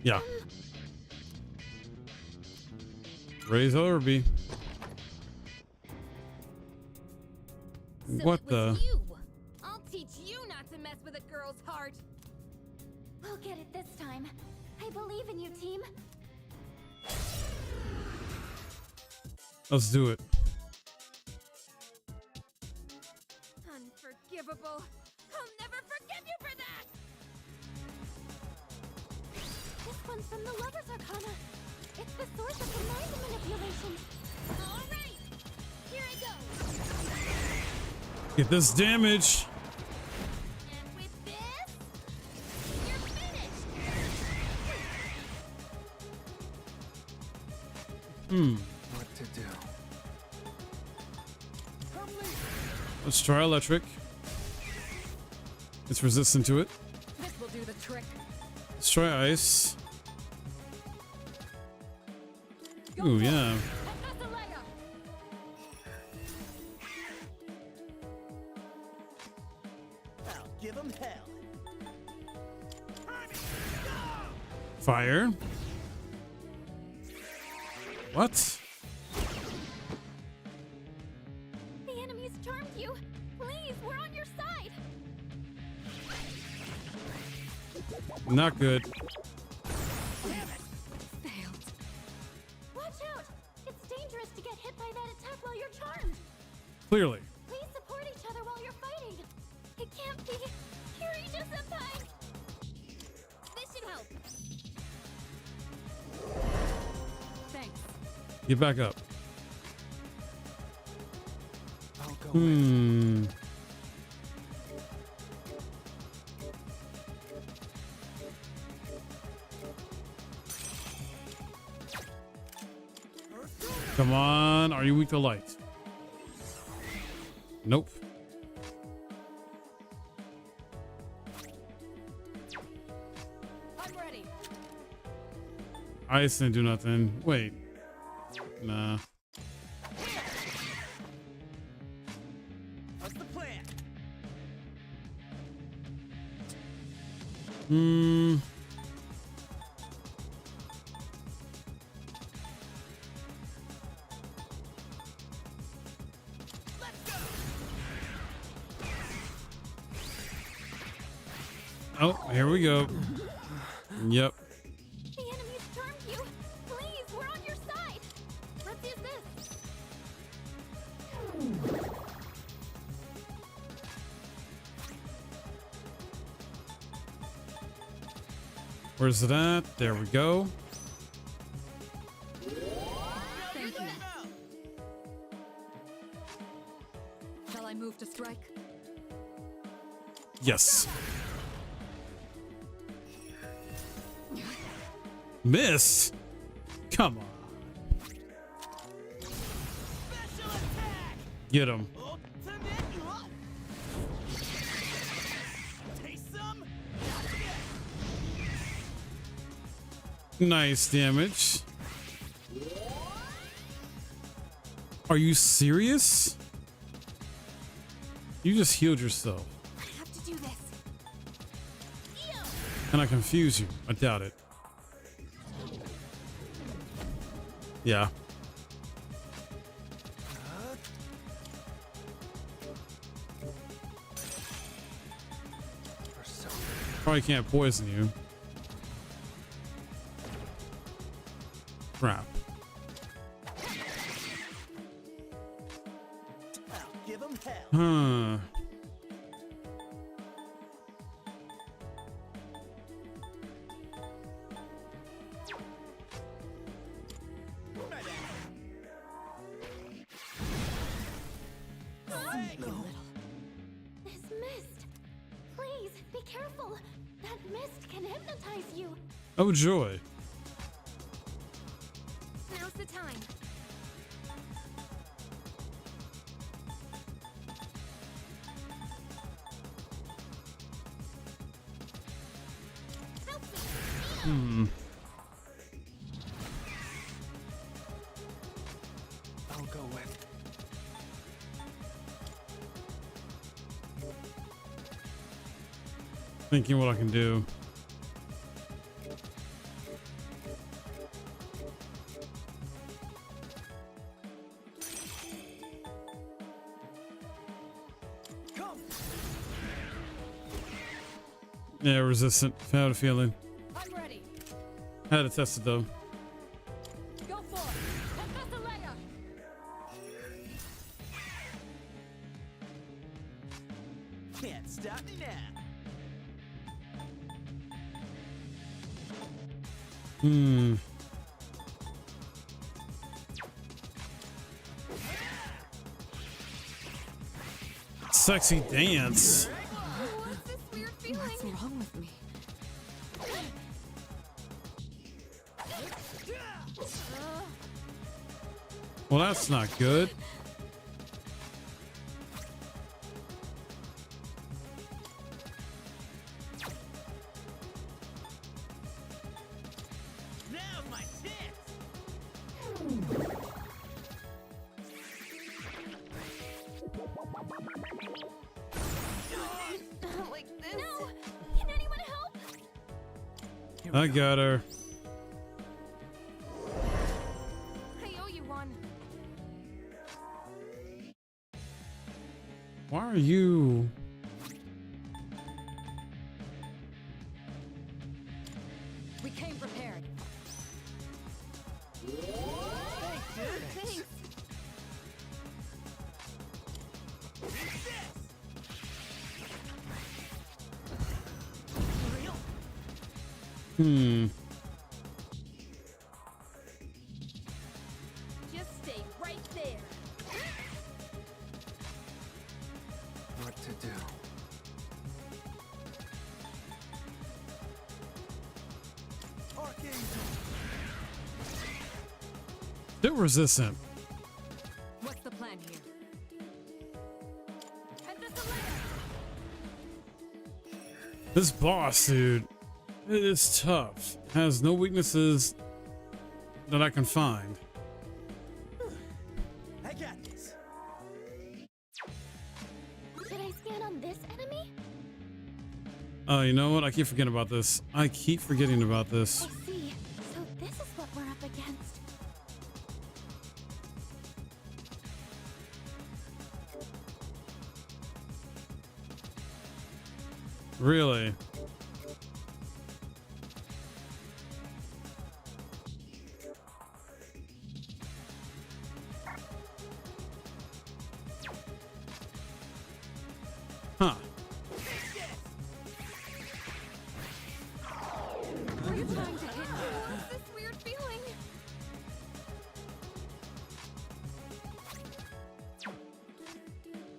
Yeah. Raise or be. What the? You. I'll teach you not to mess with a girl's heart. We'll get it this time. I believe in you, team. Let's do it. Unforgivable. I'll never forgive you for that. This one's from the Lover's Arcana. It's the source of the mind manipulation. All right, here I go. Get this damage. And with this, you're finished. What to do? Let's try electric. It's resistant to it. This will do the trick. Let's try ice. Ooh, yeah. I'll give 'em hell. Fire. What? The enemy's charmed you. Please, we're on your side. Not good. Failed. Watch out! It's dangerous to get hit by that attack while you're charmed. Clearly. Please support each other while you're fighting. It can't be Kiryu-senpai. This should help. Thanks. Get back up. I'll go Come on. Are you weak to light? Nope. I'm ready. Ice didn't do nothing. Wait. Nah. What's the plan? Oh, here we go. Yep. The enemy's charmed you. Please, we're on your side. Let's use this. Where's it at? There we go. Thank you. Shall I move to strike? Yes. Miss? Come on. Get him. Nice damage. Are you serious? You just healed yourself. I have to do this. Can I confuse you? I doubt it. Yeah. Probably can't poison you. Crap. Give 'em hell. Huh. This mist. Please, be careful. That mist can hypnotize you. Oh joy. Now's the time. Hmm. I'll go with. Thinking what I can do. Yeah, resistant. I had a feeling. I'm ready. Had to test it though. Go for it. Professor Leia. Can't stop me now. Hmm. Sexy dance. What's wrong with me? Well, that's not good. Now's my chance. Like this. No! Can anyone help? I got her. I owe you one. Why are you? We came prepared. Thanks. Hmm. Just stay right there. What to do? Still resistant. This boss, dude, it is tough. Has no weaknesses that I can find. I got this. Should I scan on this enemy? Oh, you know what? I keep forgetting about this. I keep forgetting about this. I see. So this is what we're up against. Really? Huh. Are you trying to hit me? What's this weird feeling?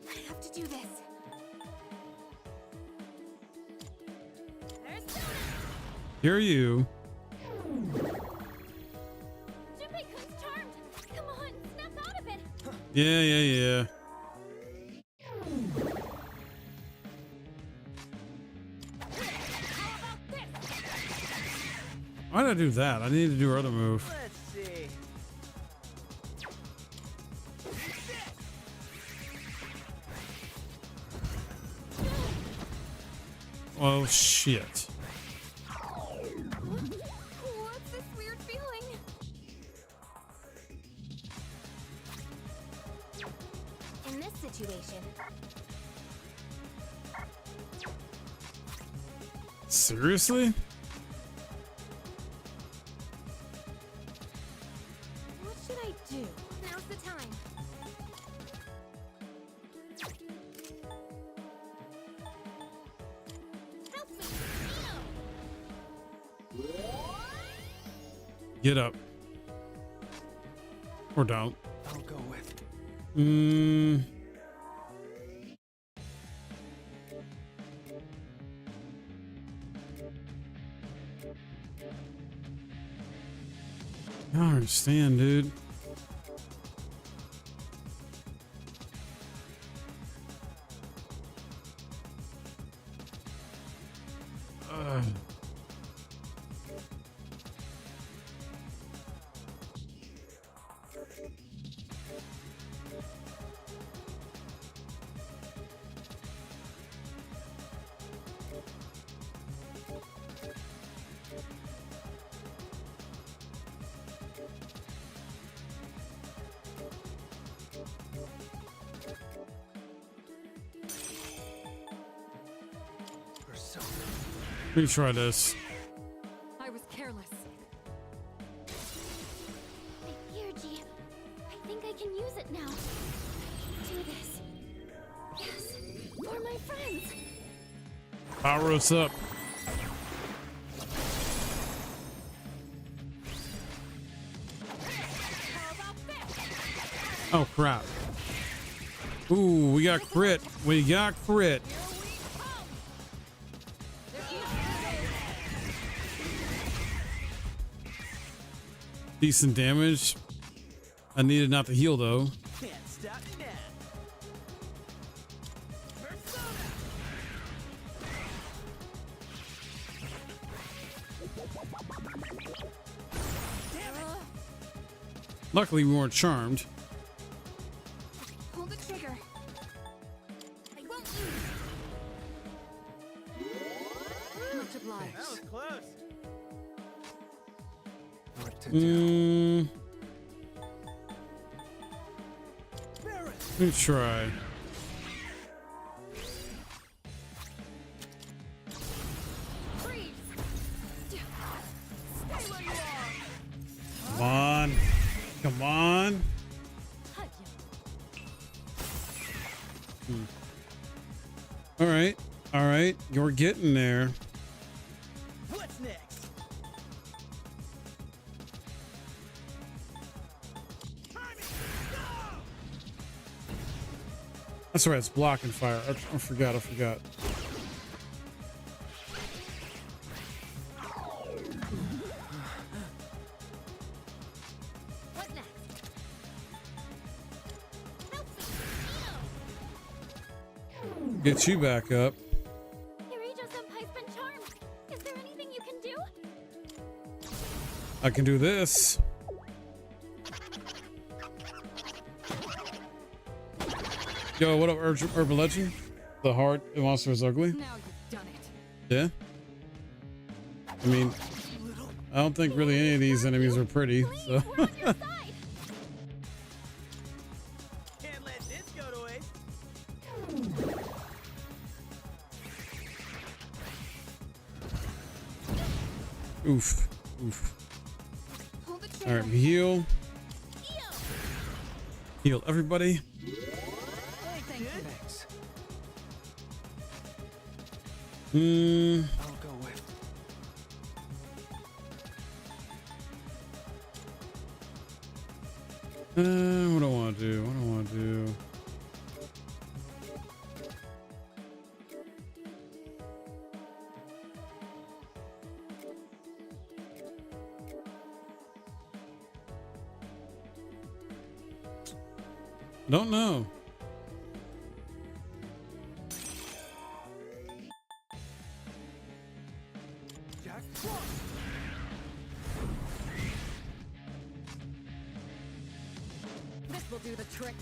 I have to do this. Hear you. Junpei-kun's charmed. Come on, snap out of it. Yeah. Why did I do that? I need to do her other move. Let's see. Oh shit. What's this weird feeling? In this situation, Seriously? what should I do? Now's the time. Help me! Get up. Or don't. I'll go with. I don't understand, dude. Let me try this. I was careless. My Geargy. I think I can use it now. Do this. Yes, for my friends. Power us up. Oh crap. Ooh, we got crit. We got crit. Decent damage. I needed not to heal though. Can't stop me now. Luckily we weren't charmed. Pull the trigger. I won't lose. Much obliged. That was close. Let me try. Come on. Come on. All right. All right. You're getting there. What's next? That's right. It's blocking fire. I forgot. What next? Get you back up. Kirijo-senpai's been I can do this. Yo, what up, Urban Legend? The heart monster is ugly. Now you've done it. Yeah. I mean, I don't think really any of these enemies are pretty. So. Can't let this go to waste. Oof. Oof. All right, heal. Heal everybody. Thanks. I'll go with. What do I want to do? What do I want to do? Don't know. Jack. This will do the trick.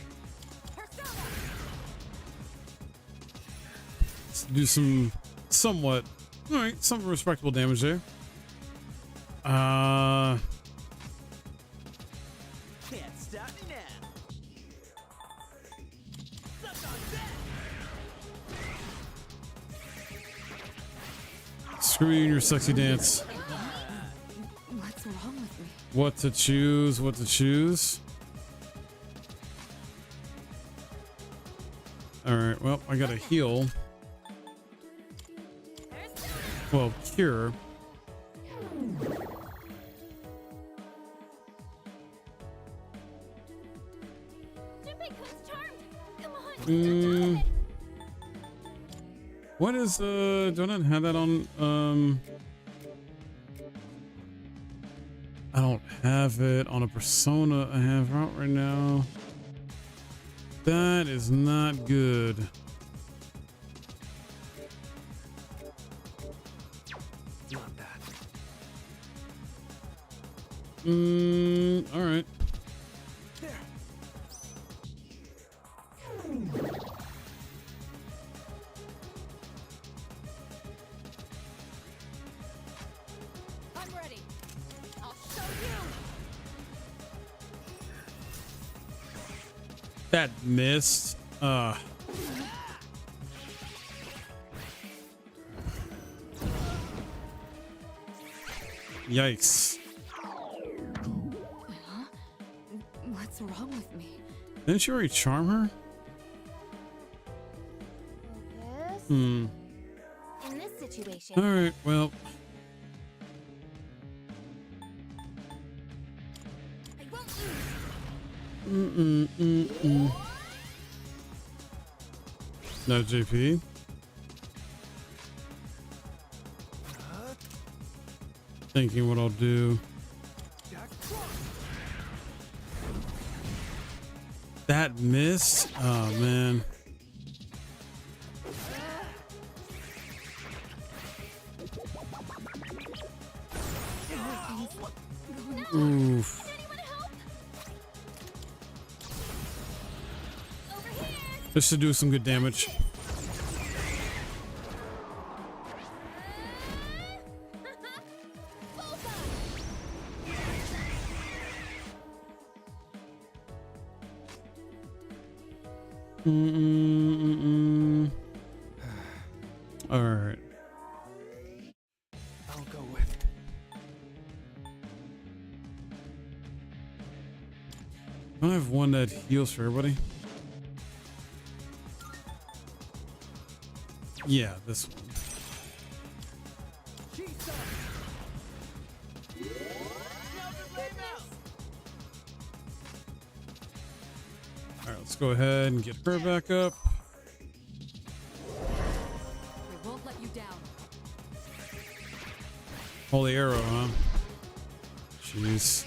Let's do some somewhat, all right, some respectable damage there. Can't stop me now. Screw you and your sexy dance. What's wrong with me? What to choose? What to choose? All right. Well, I got a heal. Well, cure. What is do I not have that on I don't have it on a persona I have out right now. That is not good. Not that. All right. I'm ready. I'll show you. That missed. Yikes. Huh? What's wrong with me? Didn't you already charm her? Focus. In this situation. All right, well. I won't lose. No JP. Thinking what I'll do. That missed? Oh man. Oof. This should do some good damage. All right. I'll go with. I have one that heals for everybody. Yeah, this one. All right, let's go ahead and get her back up. We won't let you down. Holy arrow, huh? Jeez.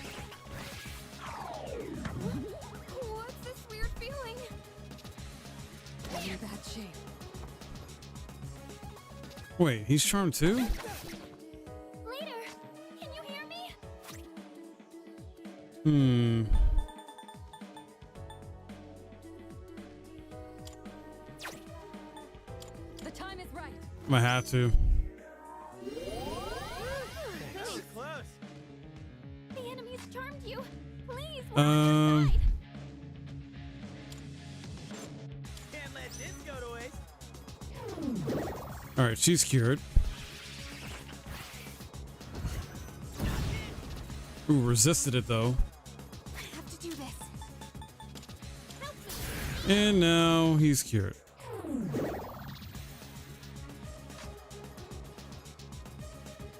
What's this weird feeling? You're that shape. Wait, he's charmed too? Later. Can you hear me? Hmm. The time is right. I had to. That was close. The enemies charmed you. Please, Can't let this go to waste. All right, she's cured. Ooh, resisted it though. I have to do this. And now he's cured.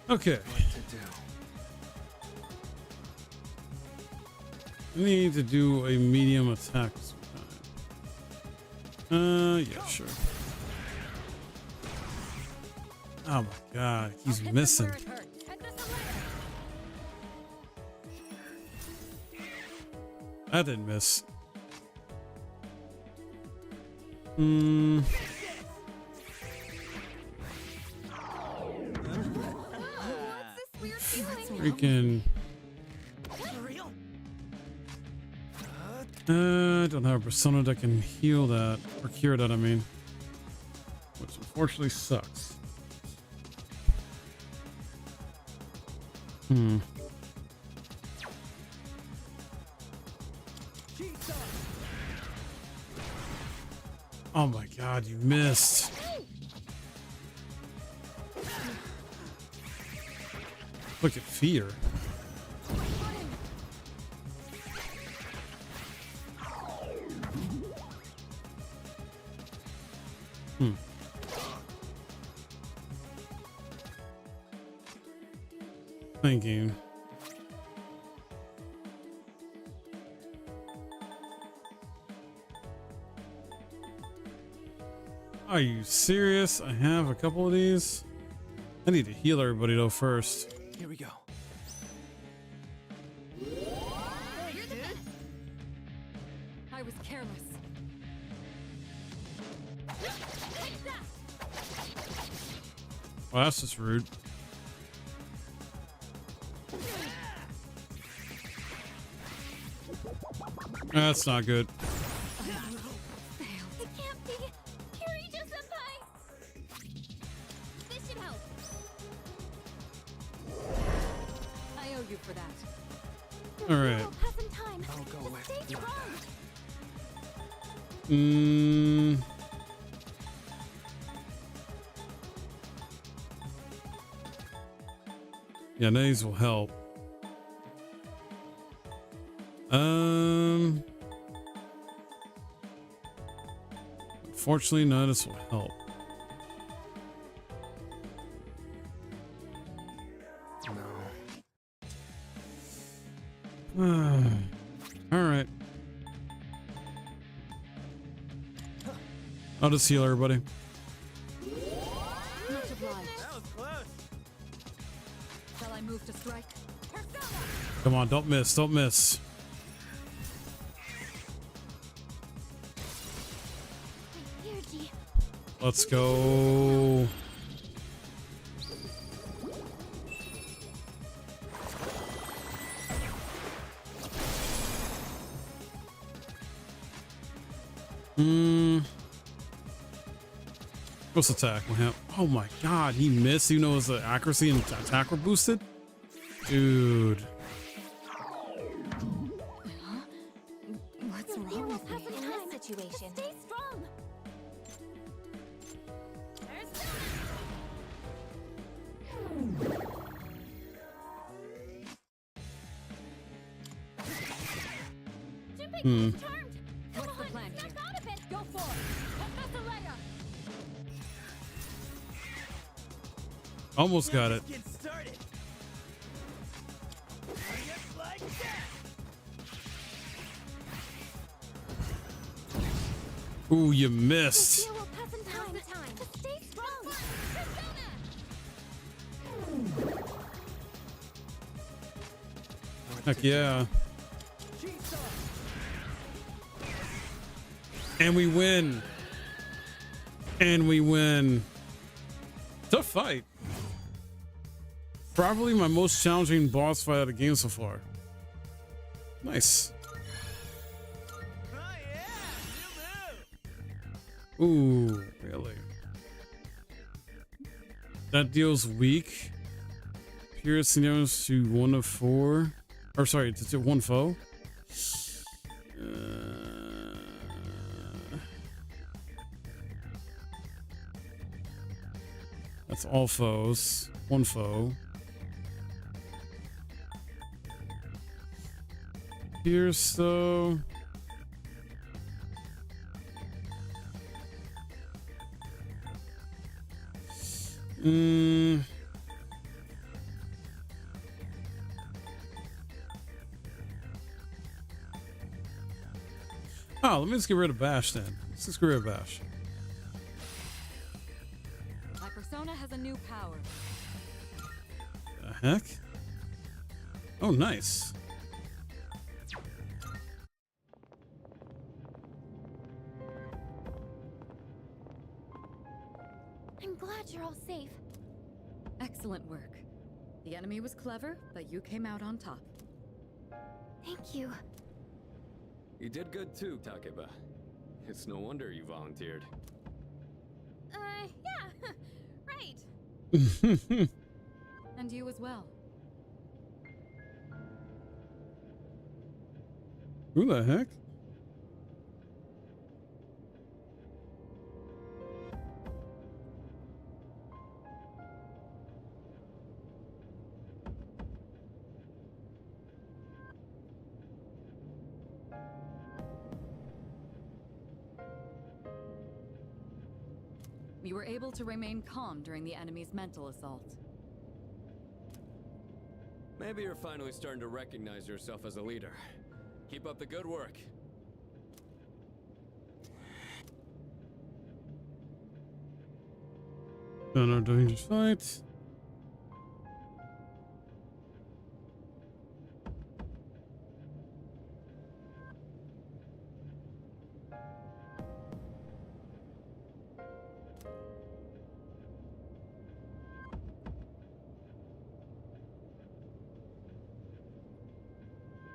Okay. I need to do a medium attack sometime. Yeah, sure. Oh my god, he's missing. That didn't miss. Freaking. I don't have a persona that can heal that or cure that, I mean. Which unfortunately sucks. Oh my god, you missed. Look at fear. Thinking. Are you serious? I have a couple of these. I need to heal everybody though first. Here we go. I was careless. Well, that's just rude. That's not good. It can't be. Kirito-senpai! This should help. I owe you for that. All right. Have some time. I'll go with Stay strong. Yeah, these will help. Unfortunately, none of this will help. No. All right. I'll just heal everybody. Much obliged. That was close. Shall I move to strike? Come on, don't miss, don't miss. Let's go. What's attack? Oh my god, he missed even though his accuracy and attack were boosted? Dude. What's wrong with me in this situation? Stay strong. What's the plan here? Go for it. Professor Leia. Almost got it. Get started. Just like that. Ooh, you missed. We'll have some time. To stay strong. Heck yeah. And we win. And we win. Tough fight. Probably my most challenging boss fight of the game so far. Nice. Ooh, really? That deals weak. Pure scenarios to 1 of 4. Or sorry, to 1 foe. That's all foes. 1 foe. Pierce though. Oh, let me just get rid of Bash then. Let's just get rid of Bash. My persona has a new power. The heck? Oh, nice. I'm glad you're all safe. Excellent work. The enemy was clever, but you came out on top. Thank you. You did good too, Takeba. It's no wonder you volunteered. Yeah, right. And you as well. Who the heck? You were able to remain calm during the enemy's mental assault. Maybe you're finally starting to recognize yourself as a leader. Keep up the good work. No dangerous fight.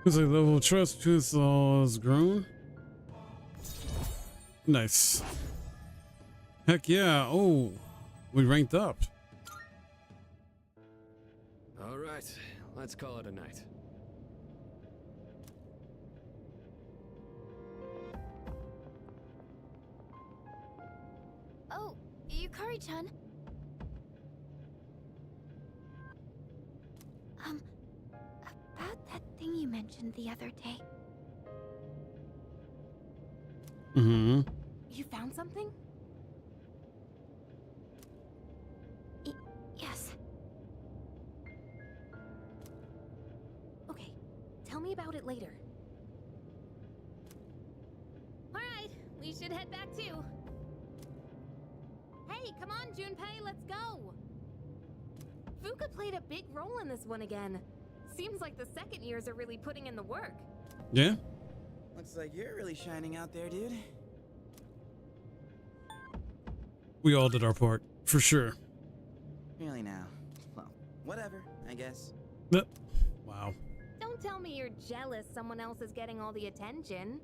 Looks like the level of trust between us all has grown. Nice. Heck yeah. Oh, we ranked up. All right, let's call it a night. Oh, Yukari-chan. About that thing you mentioned the other day. Mm-hmm. You found something? Yes. Okay, tell me about it later. Alright, we should head back too. Hey, come on, Junpei, let's go! Fuka played a big role in this one again. Seems like the second years are really putting in the work. Yeah? Looks like you're really shining out there, dude. We all did our part, for sure. Really now. Well, whatever, I guess. Wow. Don't tell me you're jealous someone else is getting all the attention.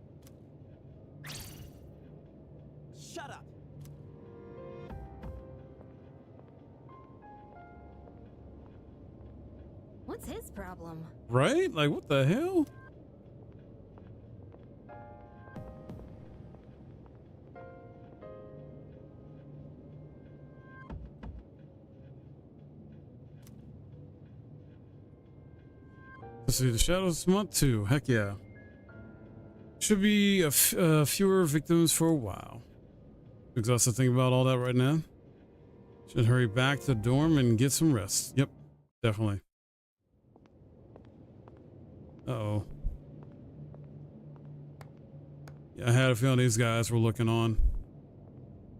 Shut up! What's his problem? Right? Like, what the hell? Let's see, the Shadows Month 2. Heck yeah. Should be fewer victims for a while. Exhausted thinking about all that right now. Should hurry back to the dorm and get some rest. Yep, definitely. Uh-oh. Yeah, I had a feeling these guys were looking on.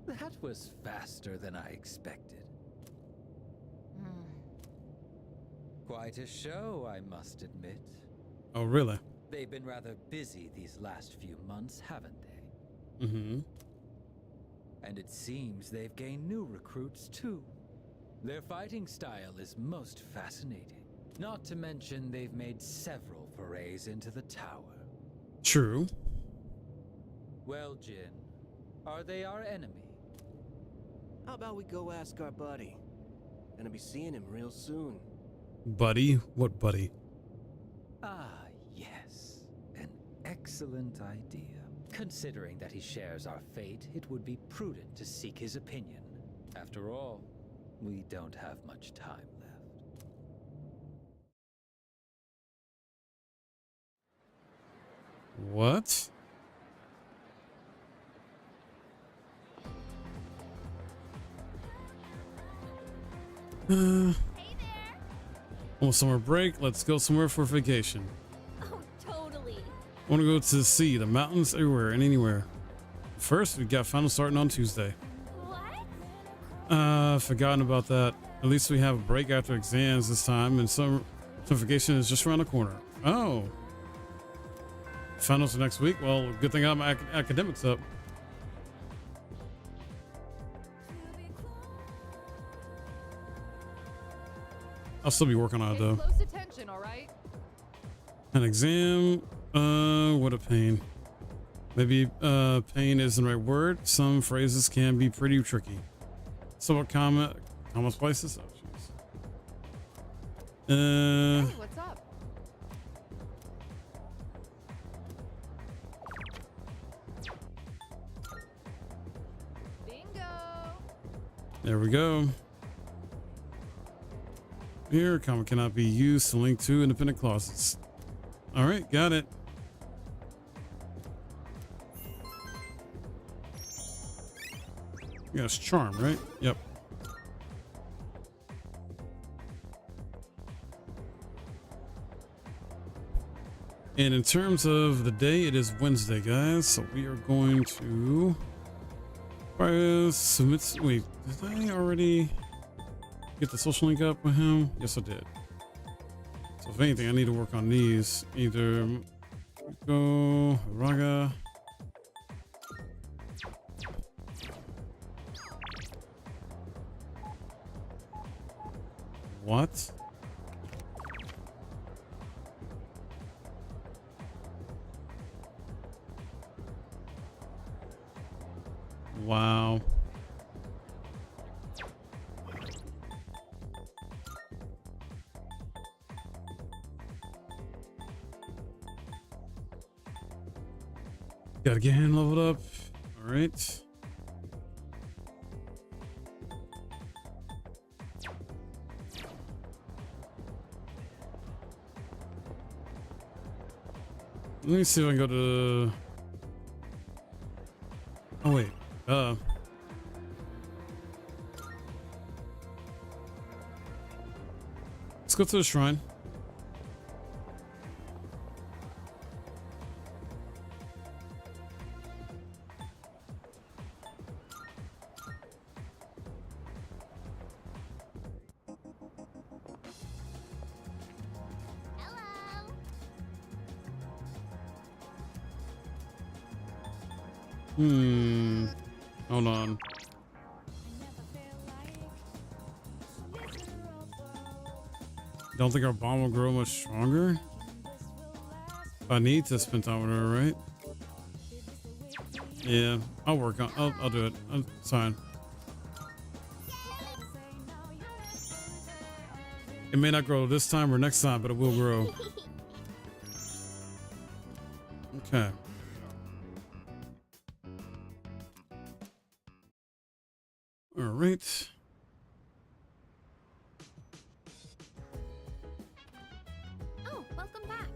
That was faster than I expected. Quite a show, I must admit. Oh, really? They've been rather busy these last few months, haven't they? Mm-hmm. And it seems they've gained new recruits, too. Their fighting style is most fascinating. Not to mention they've made several forays into the tower. True. Well, Jin, are they our enemy? How about we go ask our buddy? Gonna be seeing him real soon. Buddy? What buddy? Ah, yes. An excellent idea. Considering that he shares our fate, it would be prudent to seek his opinion. After all, we don't have much time left. What? Almost summer break. Let's go somewhere for vacation. Oh, totally. I want to go to the sea, the mountains, everywhere and anywhere. First, we got final starting on Tuesday. What? Forgotten about that. At least we have a break after exams this time, and some vacation is just around the corner. Oh. Finals are next week. Well, good thing I got my academics up. I'll still be working on it though. Close attention, all right? An exam. What a pain. Maybe pain isn't the right word. Some phrases can be pretty tricky. So what comma splices? Oh jeez. Hey, what's up? Bingo. There we go. Here, comma cannot be used to link to independent clauses. All right, got it. Yes, charm, right? Yep. And in terms of the day, it is Wednesday, guys. So we are going to submit. Wait, did I already get the social link up with him? Yes, I did. So if anything, I need to work on these. Either go Raga. What? Wow. Gotta get him leveled up. All right. Let me see if I can go to. Oh wait. Let's go to the shrine. Hold on. Don't think our bomb will grow much stronger? I need to spend time with her, right? Yeah, I'll work on. I'll do it. It's fine. It may not grow this time or next time, but it will grow. Okay. All right. Oh, welcome back.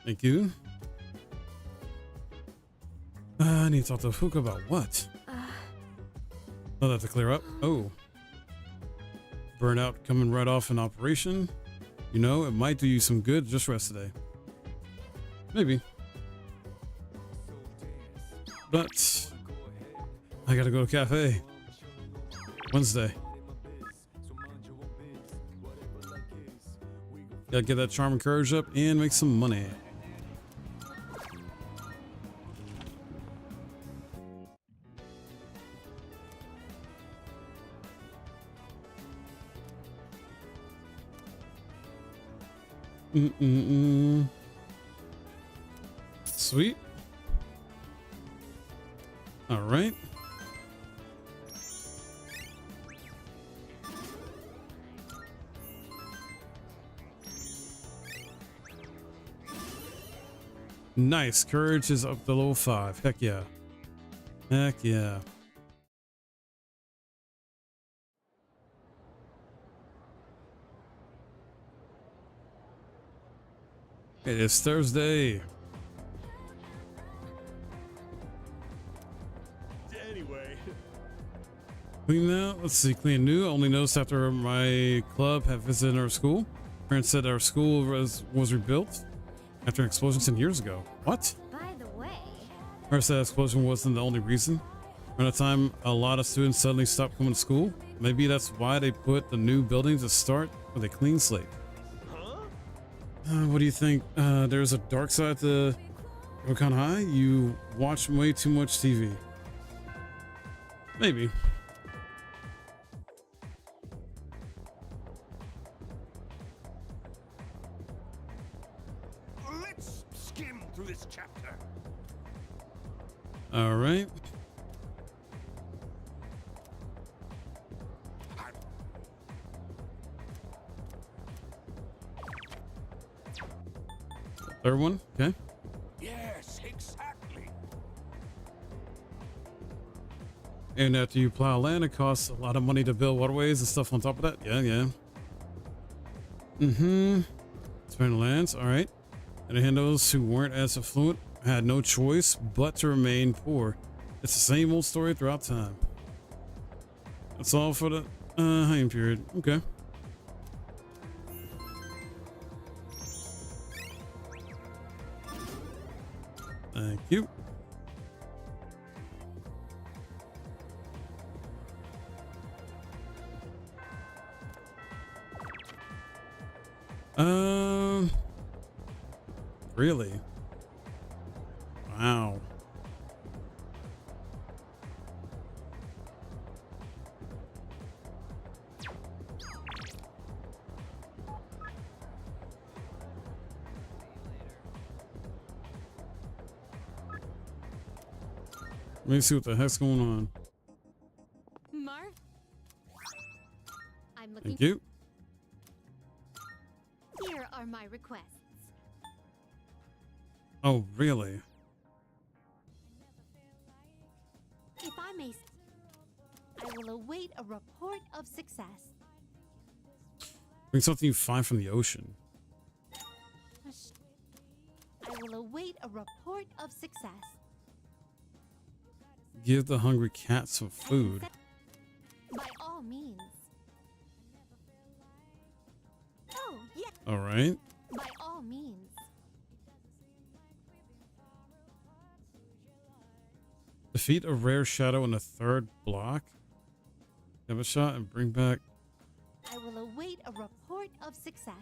Thank you. I need to talk to Fuka about what? I'll have to clear up. Oh. Burnout coming right off an operation. You know, it might do you some good. Just rest today. Maybe. But I gotta go to cafe. Wednesday. Gotta get that charm and courage up and make some money. Sweet. All right. Nice. Courage is up to level 5. Heck yeah. Heck yeah. It is Thursday. Anyway. Clean out. Let's see. Clean new. Only noticed after my club had visited our school. Parents said our school was rebuilt after an explosion 10 years ago. What? By the way, Parents said explosion wasn't the only reason. Around the time a lot of students suddenly stopped coming to school. Maybe that's why they put the new building to start with a clean slate. What do you think? There's a dark side to Ryokan High? You watch way too much TV. Maybe. Let's skim through this chapter. All right. Third one, okay. Yes, exactly. And after you plow land, it costs a lot of money to build waterways and stuff on top of that. Yeah. Spending lands, all right. And those who weren't as affluent had no choice but to remain poor. It's the same old story throughout time. That's all for the Heian period. Okay. Thank you. Really? Wow. Let me see what the heck's going on. Marv, I'm looking. Thank you. Here are my requests. Oh, really? If I may, I will await a report of success. Bring something you find from the ocean. I will await a report of success. Give the hungry cat some food. By all means. Oh, yeah. All right. By all means. Defeat a rare shadow in the third block. Have a shot and bring back. I will await a report of success.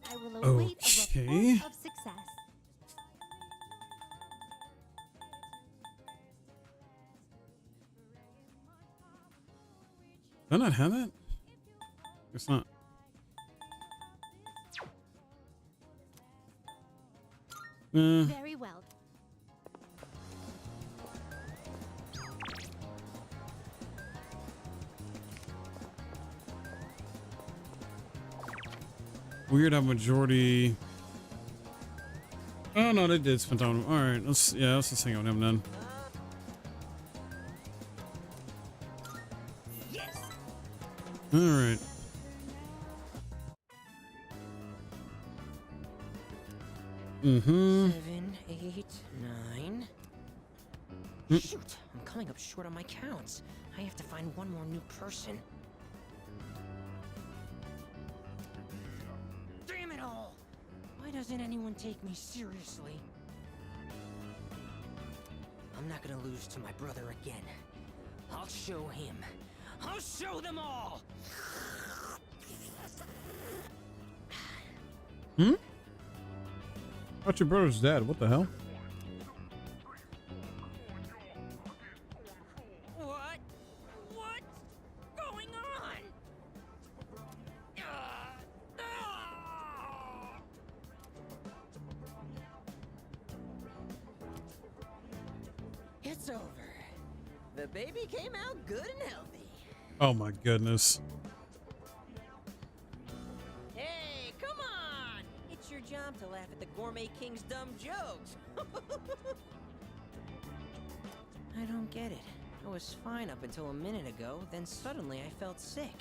I will await a report of success. Did I not have that? It's not. Very well. Weird how majority. Oh no, they did spend time. All right, let's just hang out with him then. Yes. All right. Mm-hmm. 7, 8, 9. Shoot, I'm coming up short on my counts. I have to find one more new person. Damn it all! Why doesn't anyone take me seriously? I'm not gonna lose to my brother again. I'll show him. I'll show them all! Thought your brother's dead. What the hell? What? What's going on? it's over. The baby came out good and healthy. Oh my goodness. Hey, come on! It's your job to laugh at the Gourmet King's dumb jokes. I don't get it. I was fine up until a minute ago, then suddenly I felt sick.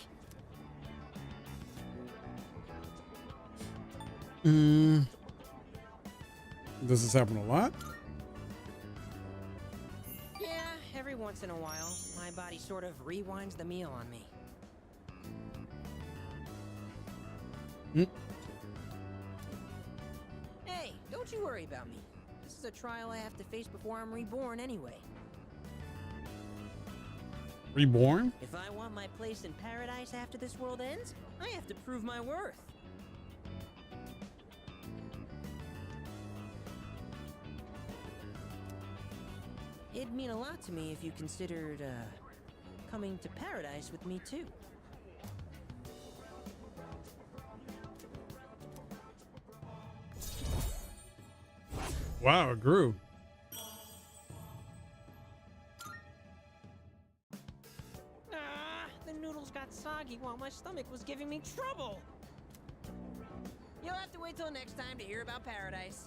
Does this happen a lot? Yeah, every once in a while, my body sort of rewinds the meal on me. Hey, don't you worry about me. This is a trial I have to face before I'm reborn anyway. Reborn? If I want my place in paradise after this world ends, I have to prove my worth. It'd mean a lot to me if you considered, coming to paradise with me too. Wow, it grew. The noodles got soggy while my stomach was giving me trouble. You'll have to wait till next time to hear about paradise.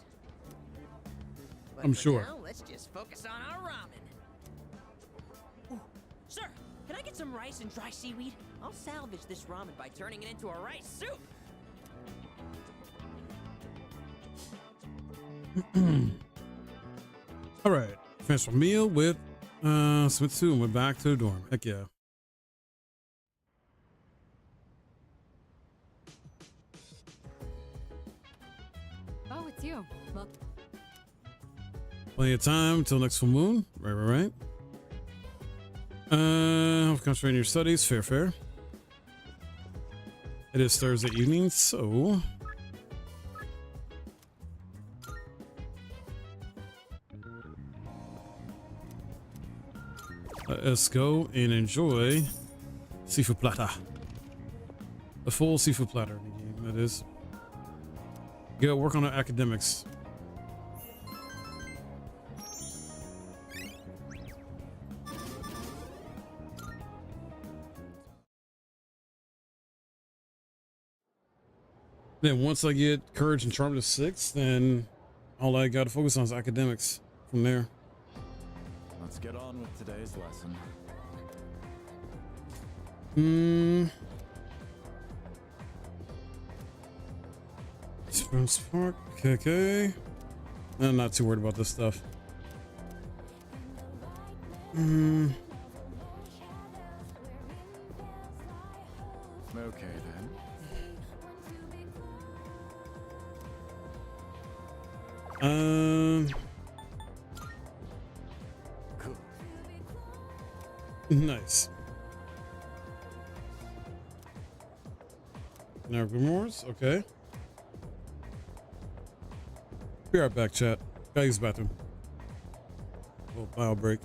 But I'm for sure. Now, let's just focus on our ramen. Ooh, sir, can I get some rice and dry seaweed? I'll salvage this ramen by turning it into a rice soup. All right. Finished my meal with Smitsu and went back to the dorm. Heck yeah. Oh, it's you. Well, Plenty of time until next full moon. Right. Concentrate on your studies. Fair. It is Thursday evening, so let us go and enjoy seafood platter. A full seafood platter, that is. Go work on our academics. Then once I get courage and charm to 6, then all I got to focus on is academics from there. Let's get on with today's lesson. Spark, okay. I'm not too worried about this stuff. Okay then. Cool. Nice. Now Grimoires, okay. Be right back, chat. Gotta use the bathroom. Little bio break.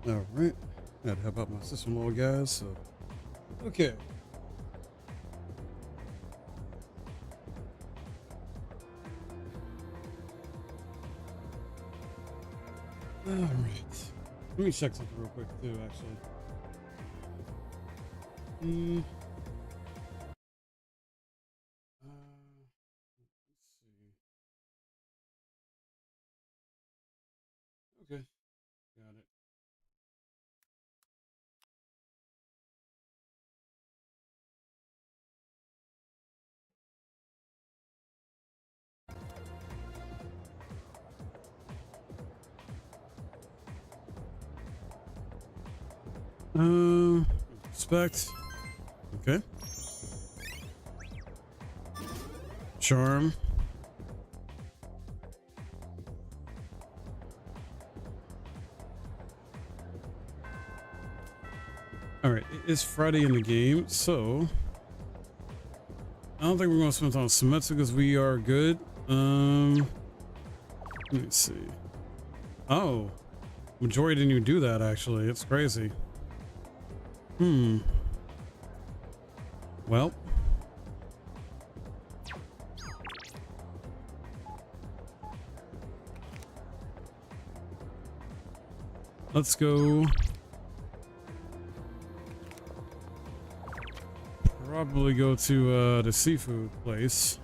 All right. I had to help out my sister-in-law, guys. So, okay. All right. Let me check something real quick too, actually. Let's see. Okay. Got it. Respect. Okay. Charm. All right, it is Friday in the game, so I don't think we're going to spend on Symmetra because we are good. Let me see. Oh, majority didn't even do that. Actually, it's crazy. Well. Let's go. Probably go to the seafood place.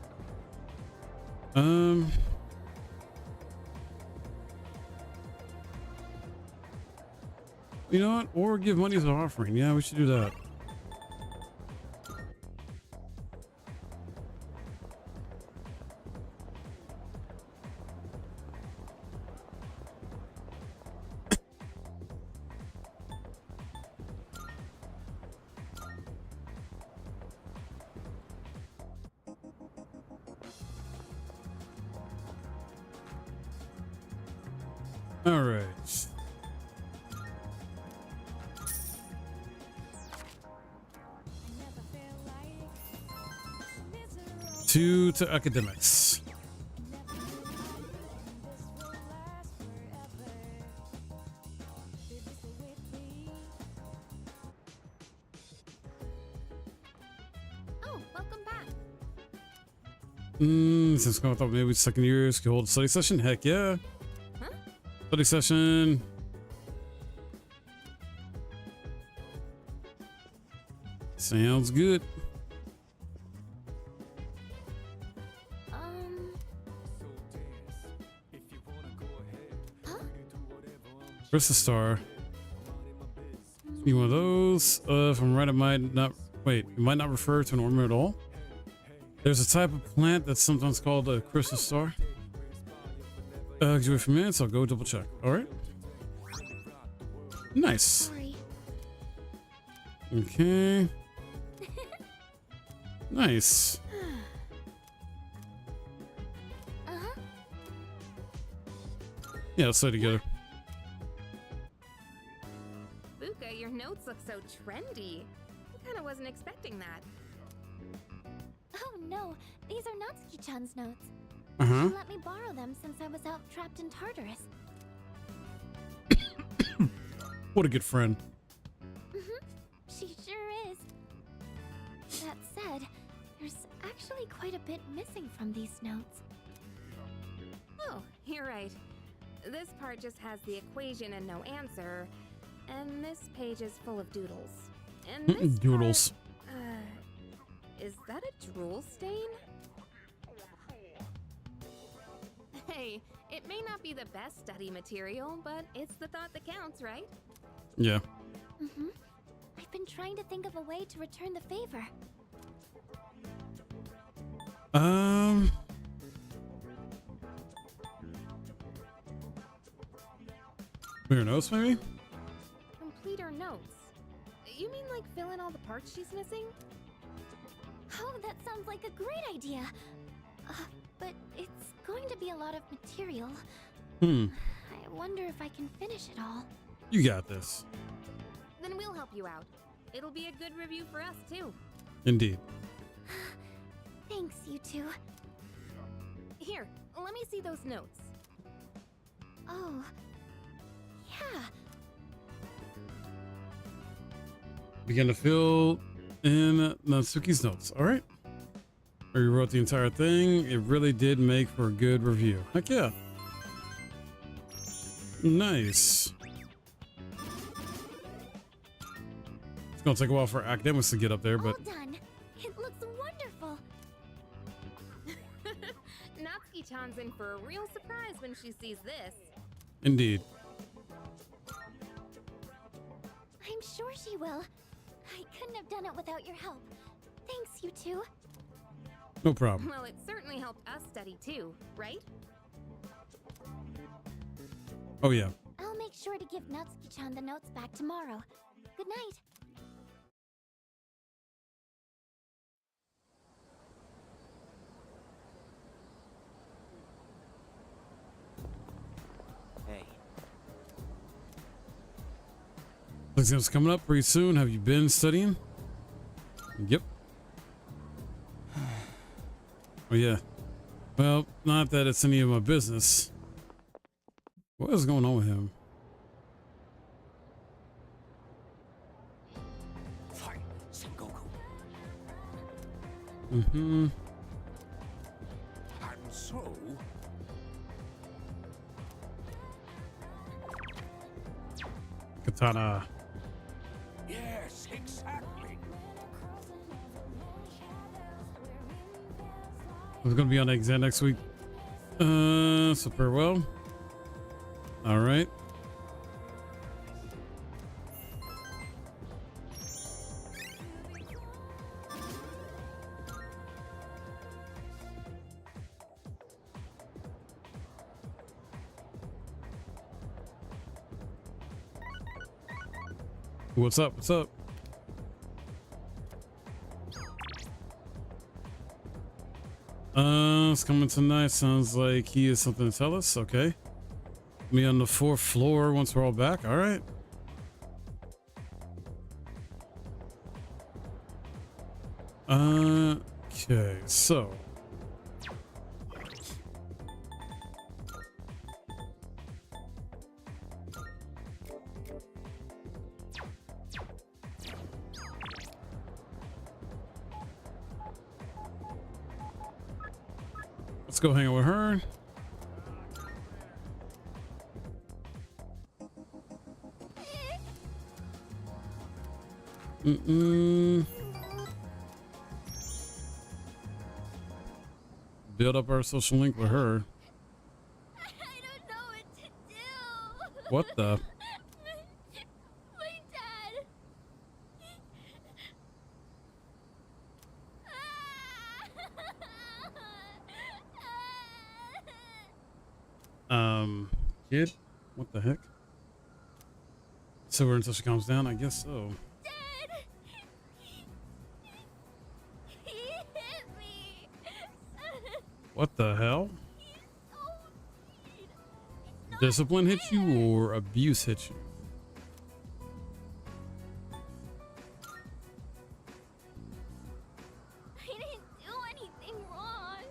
You know what? Or give money as an offering. Yeah, we should do that. All right. To academics. Oh, welcome back. Since I thought maybe second years could hold a study session. Heck yeah. Huh? Study session. Sounds good. Crystal Star. Need one of those. If I'm right, it might not. Wait, it might not refer to an ornament at all. There's a type of plant that's sometimes called a crystal star. Could you wait for minutes? I'll go double check. All right. Nice. Sorry. Okay. Nice. Uh-huh. Yeah, let's play together. Fuka, your notes look so trendy. I kinda wasn't expecting that. Oh no, these are Natsuki-chan's notes. Uh-huh. She let me borrow them since I was out trapped in Tartarus. What a good friend. She sure is. That said, there's actually quite a bit missing from these notes. Oh, you're right. This part just has the equation and no answer. And this page is full of doodles. And this Doodles. part, is that a drool stain? Hey, it may not be the best study material, but it's the thought that counts, right? Yeah. I've been trying to think of a way to return the favor. Clear notes, maybe? Complete her notes. You mean like fill in all the parts she's missing? Oh, that sounds like a great idea. But it's going to be a lot of material. I wonder if I can finish it all. You got this. Then we'll help you out. It'll be a good review for us, too. Indeed. Thanks, you two. Here, let me see those notes. Oh, yeah. Begin to fill in Natsuki's notes. All right. I rewrote the entire thing. It really did make for a good review. Heck yeah. Nice. It's gonna take a while for academics to get up there, but All done. It looks wonderful. Natsuki-chan's in for a real surprise when she sees this. indeed. I'm sure she will. I couldn't have done it without your help. Thanks, you two. No problem. Well, it certainly helped us study too, right? Oh yeah. I'll make sure to give Natsuki-chan the notes back tomorrow. Good night. Hey. Exams coming up pretty soon. Have you been studying? Yep. Oh yeah. Well, not that it's any of my business. What is going on with him? Fight, Sengoku. Mm-hmm. And so, Katana. yes, exactly. It's gonna be on exam next week. So farewell. All right. What's up? What's up? It's coming tonight. Sounds like he has something to tell us. Okay. Me on the 4th floor once we're all back. All right. Okay, so let's go hang out with her. Build up our social link with her. I don't know what to do. What the? My dad. Kid? What the heck? So we're until she calms down? I guess so. Dad. He hit me. What the hell? Discipline hit you or abuse hit you? I didn't do anything wrong.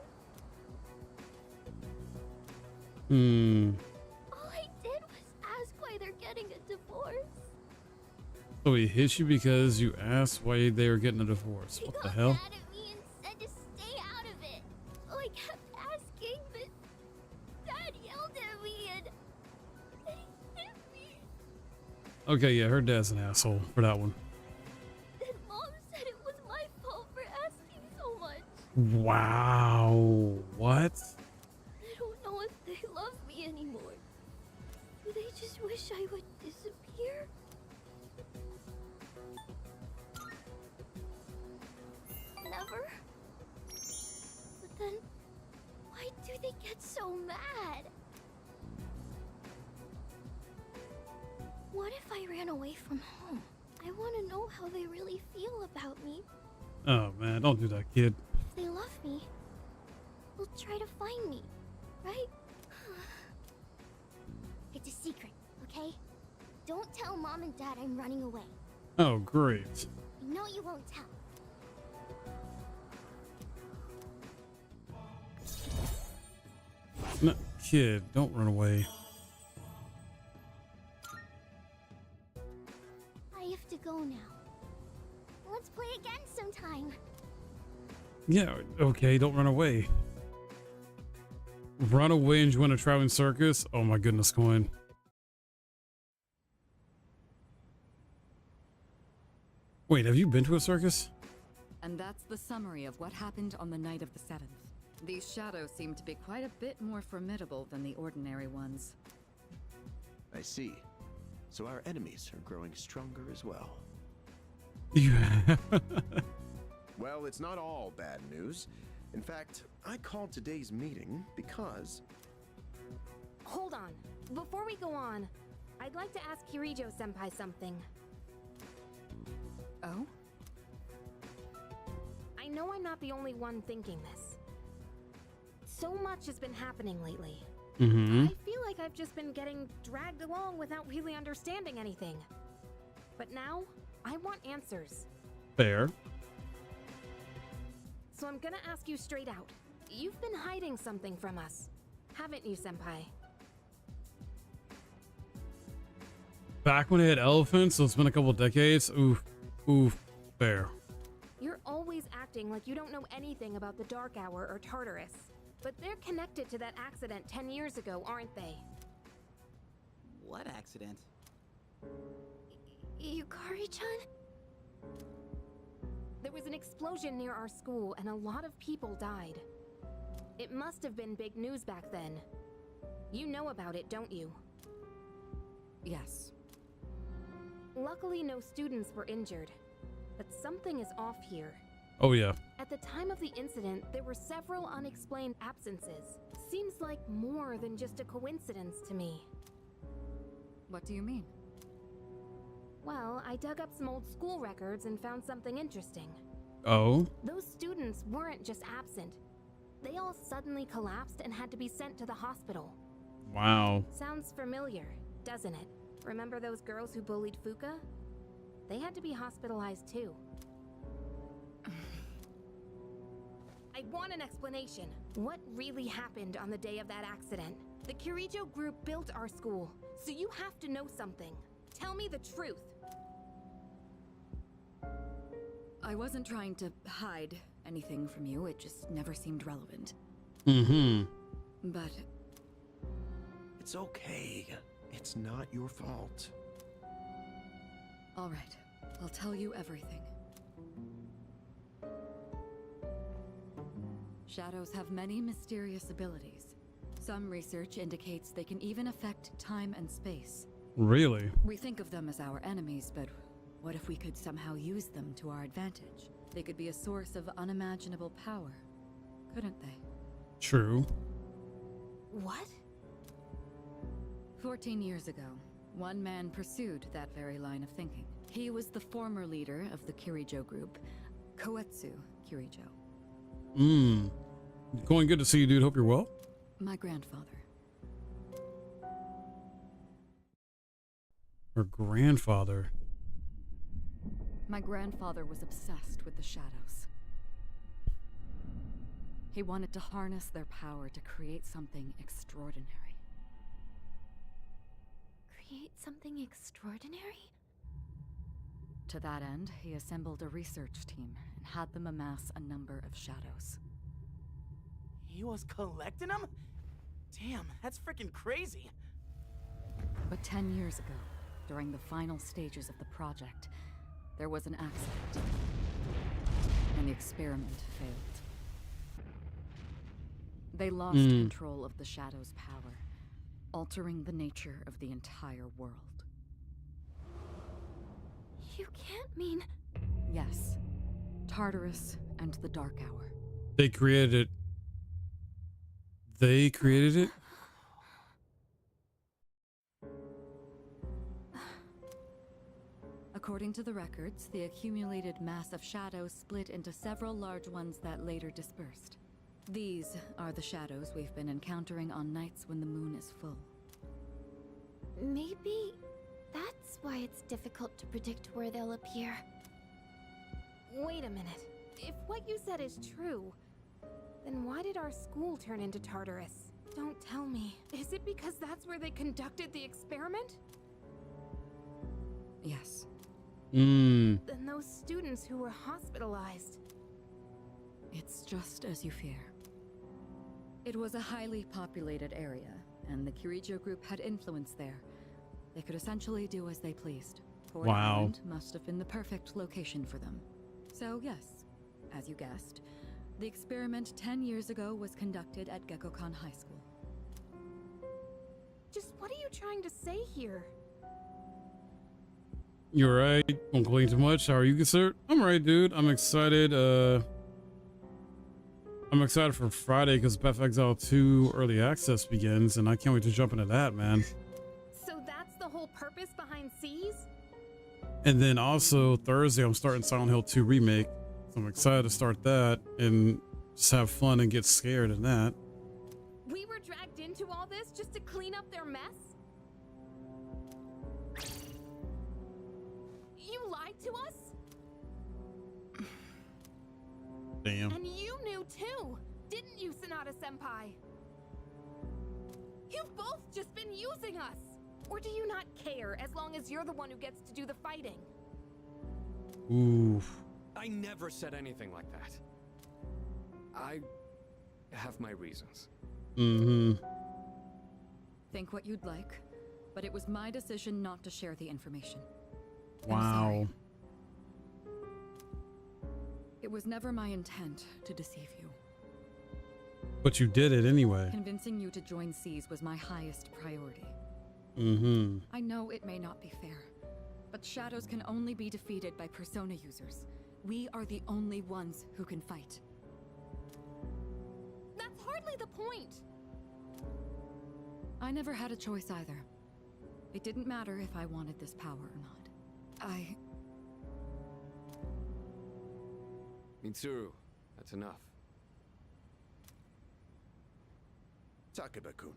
All I did was ask why they're getting a divorce. So he hit you because you asked why they were getting a divorce. He What got the hell? mad at me and said to stay out of it. Oh, I kept asking, but Dad yelled at me and he hit me. Okay, yeah, her dad's an asshole for that one. Then Mom said it was my fault for asking so much. Wow. What? I don't know if they love me anymore. Do they just wish I would disappear? Never. But then, why do they get so mad? What if I ran away from home? I want to know how they really feel about me. Oh man, don't do that, kid. If they love me, they'll try to find me, right? It's a secret, okay? Don't tell Mom and Dad I'm running away. Oh, great. I know you won't tell. No, kid, don't run away. I have to go now. Yeah, okay, don't run away. Run away and join a traveling circus? Oh my goodness, Coin. Wait, have you been to a circus? And that's the summary of what happened on the night of the 7th. These shadows seem to be quite a bit more formidable than the ordinary ones. I see. So our enemies are growing stronger as well. Yeah. Well, it's not all bad news. In fact, I called today's meeting because... Hold on. Before we go on, I'd like to ask Kirijo-senpai something. Oh? I know I'm not the only one thinking this. So much has been happening lately. Mm-hmm. I feel like I've just been getting dragged along without really understanding anything. But now, I want answers. Fair. So I'm gonna ask you straight out. You've been hiding something from us, haven't you, Senpai? Back when they had elephants, so it's been a couple decades. Oof. Oof. Fair. You're always acting like you don't know anything about the Dark Hour or Tartarus. But they're connected to that accident 10 years ago, aren't they? What accident? Yukari-chan? There was an explosion near our school and a lot of people died. It must have been big news back then. You know about it, don't you? Yes. Luckily, no students were injured. But something is off here. Oh, yeah. At the time of the incident, there were several unexplained absences. Seems like more than just a coincidence to me. What do you mean? Well, I dug up some old school records and found something interesting. Oh? Those students weren't just absent. They all suddenly collapsed and had to be sent to the hospital. Wow. Sounds familiar, doesn't it? Remember those girls who bullied Fuka? They had to be hospitalized too. I want an explanation. What really happened on the day of that accident? The Kirijo group built our school, so you have to know something. Tell me the truth. I wasn't trying to hide anything from you, it just never seemed relevant. Mm-hmm. But... It's okay. It's not your fault. All right, I'll tell you everything. Shadows have many mysterious abilities. Some research indicates they can even affect time and space. Really? We think of them as our enemies, but what if we could somehow use them to our advantage? They could be a source of unimaginable power, couldn't they? True. What? 14 years ago, one man pursued that very line of thinking. He was the former leader of the Kirijo group, Koetsu Kirijo. Going good to see you, dude. Hope you're well. My grandfather. Her grandfather. My grandfather was obsessed with the shadows. He wanted to harness their power to create something extraordinary. Create something extraordinary? To that end, he assembled a research team and had them amass a number of shadows. He was collecting them? Damn, that's freaking crazy. But 10 years ago, during the final stages of the project, there was an accident, and the experiment failed. They lost control of the Shadow's power, altering the nature of the entire world. You can't mean... Yes. Tartarus and the Dark Hour. They created it. They created it? According to the records, the accumulated mass of shadows split into several large ones that later dispersed. These are the shadows we've been encountering on nights when the moon is full. Maybe that's why it's difficult to predict where they'll appear. Wait a minute. If what you said is true, then why did our school turn into Tartarus? Don't tell me. Is it because that's where they conducted the experiment? Yes. Then those students who were hospitalized... It's just as you fear. It was a highly populated area, and the Kirijo group had influence there. They could essentially do as they pleased. Port Wow. Island must have been the perfect location for them. So yes, as you guessed, the experiment 10 years ago was conducted at Gekkokan High School. Just what are you trying to say here? You're right. Won't complain too much. How are you, sir? I'm right, dude. I'm excited. I'm excited for Friday because Path of Exile 2 early access begins, and I can't wait to jump into that, man. So that's the whole purpose behind Seas? And then also Thursday, I'm starting Silent Hill 2 Remake. So I'm excited to start that and just have fun and get scared in that. We were dragged into all this just to clean up their mess? You lied to us? Damn. And you knew too, didn't you, Sanada-senpai? You've both just been using us! Or do you not care as long as you're the one who gets to do the fighting? Ooh. I never said anything like that. I have my reasons. Mm-hmm. Think what you'd like, but it was my decision not to share the information. Wow. It was never my intent to deceive you. But you did it anyway. Convincing you to join Seas was my highest priority. Mm-hmm. I know it may not be fair, but shadows can only be defeated by persona users. We are the only ones who can fight. That's hardly the point! I never had a choice either. It didn't matter if I wanted this power or not. Mitsuru, that's enough. Takeba-kun,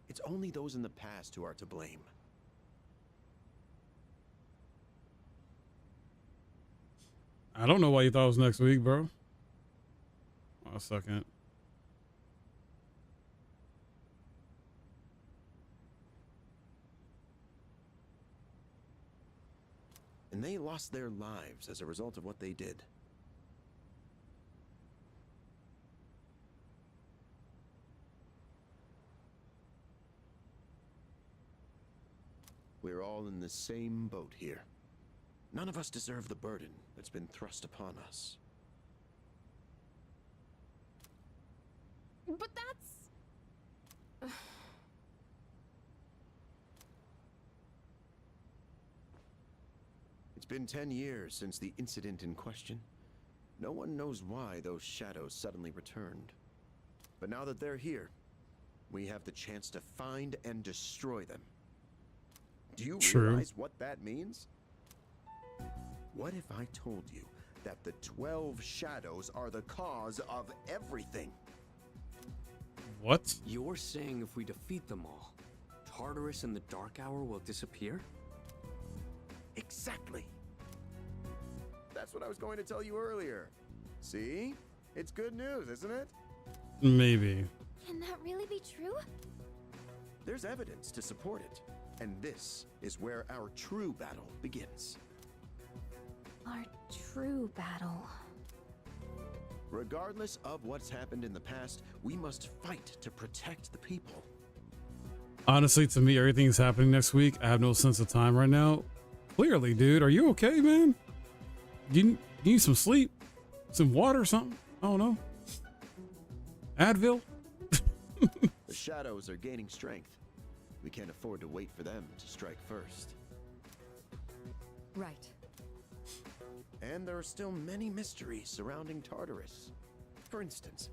it's only those in the past who are to blame. I don't know why you thought it was next week, bro. A second. And they lost their lives as a result of what they did. We're all in the same boat here. None of us deserve the burden that's been thrust upon us. But that's... It's been 10 years since the incident in question. No one knows why those shadows suddenly returned. But now that they're here, we have the chance to find and destroy them. Do you realize what that means? What if I told you that the 12 shadows are the cause of everything? What? You're saying if we defeat them all, Tartarus and the Dark Hour will disappear? Exactly. That's what I was going to tell you earlier. See? It's good news, isn't it? Maybe. Can that really be true? There's evidence to support it. And this is where our true battle begins. Our true battle. Regardless of what's happened in the past, we must fight to protect the people. Honestly, to me, everything's happening next week. I have no sense of time right now. Clearly, dude. Are you okay, man? You need some sleep? Some water or something? I don't know. Advil? The shadows are gaining strength. We can't afford to wait for them to strike first. Right. And there are still many mysteries surrounding Tartarus. For instance,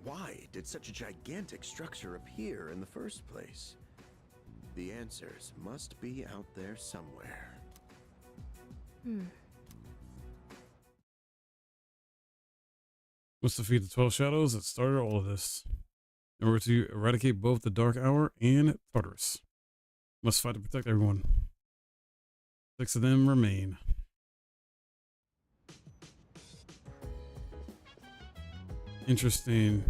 why did such a gigantic structure appear in the first place? The answers must be out there somewhere. Must defeat the 12 shadows that started all of this. In order to eradicate both the Dark Hour and Tartarus. Must fight to protect everyone. 6 of them remain. Interesting.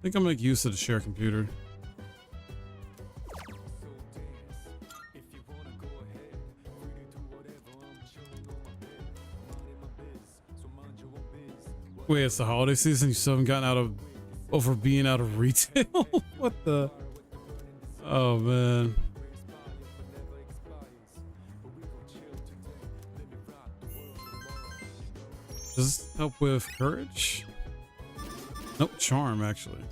think I'll make use of the share computer. Wait, it's the holiday season. You still haven't gotten out of over being out of retail? What the? Oh man. Does this help with courage? Nope, charm actually.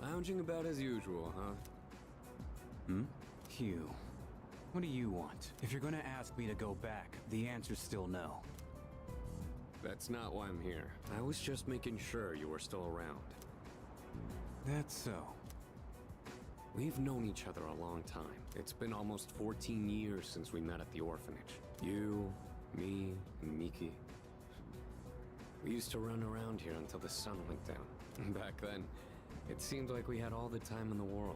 Lounging about as usual, huh? Hugh, what do you want? If you're gonna ask me to go back, the answer's still no. That's not why I'm here. I was just making sure you were still around. That's so. We've known each other a long time. It's been almost 14 years since we met at the orphanage. You, me, and Miki. We used to run around here until the sun went down. Back then, it seemed like we had all the time in the world.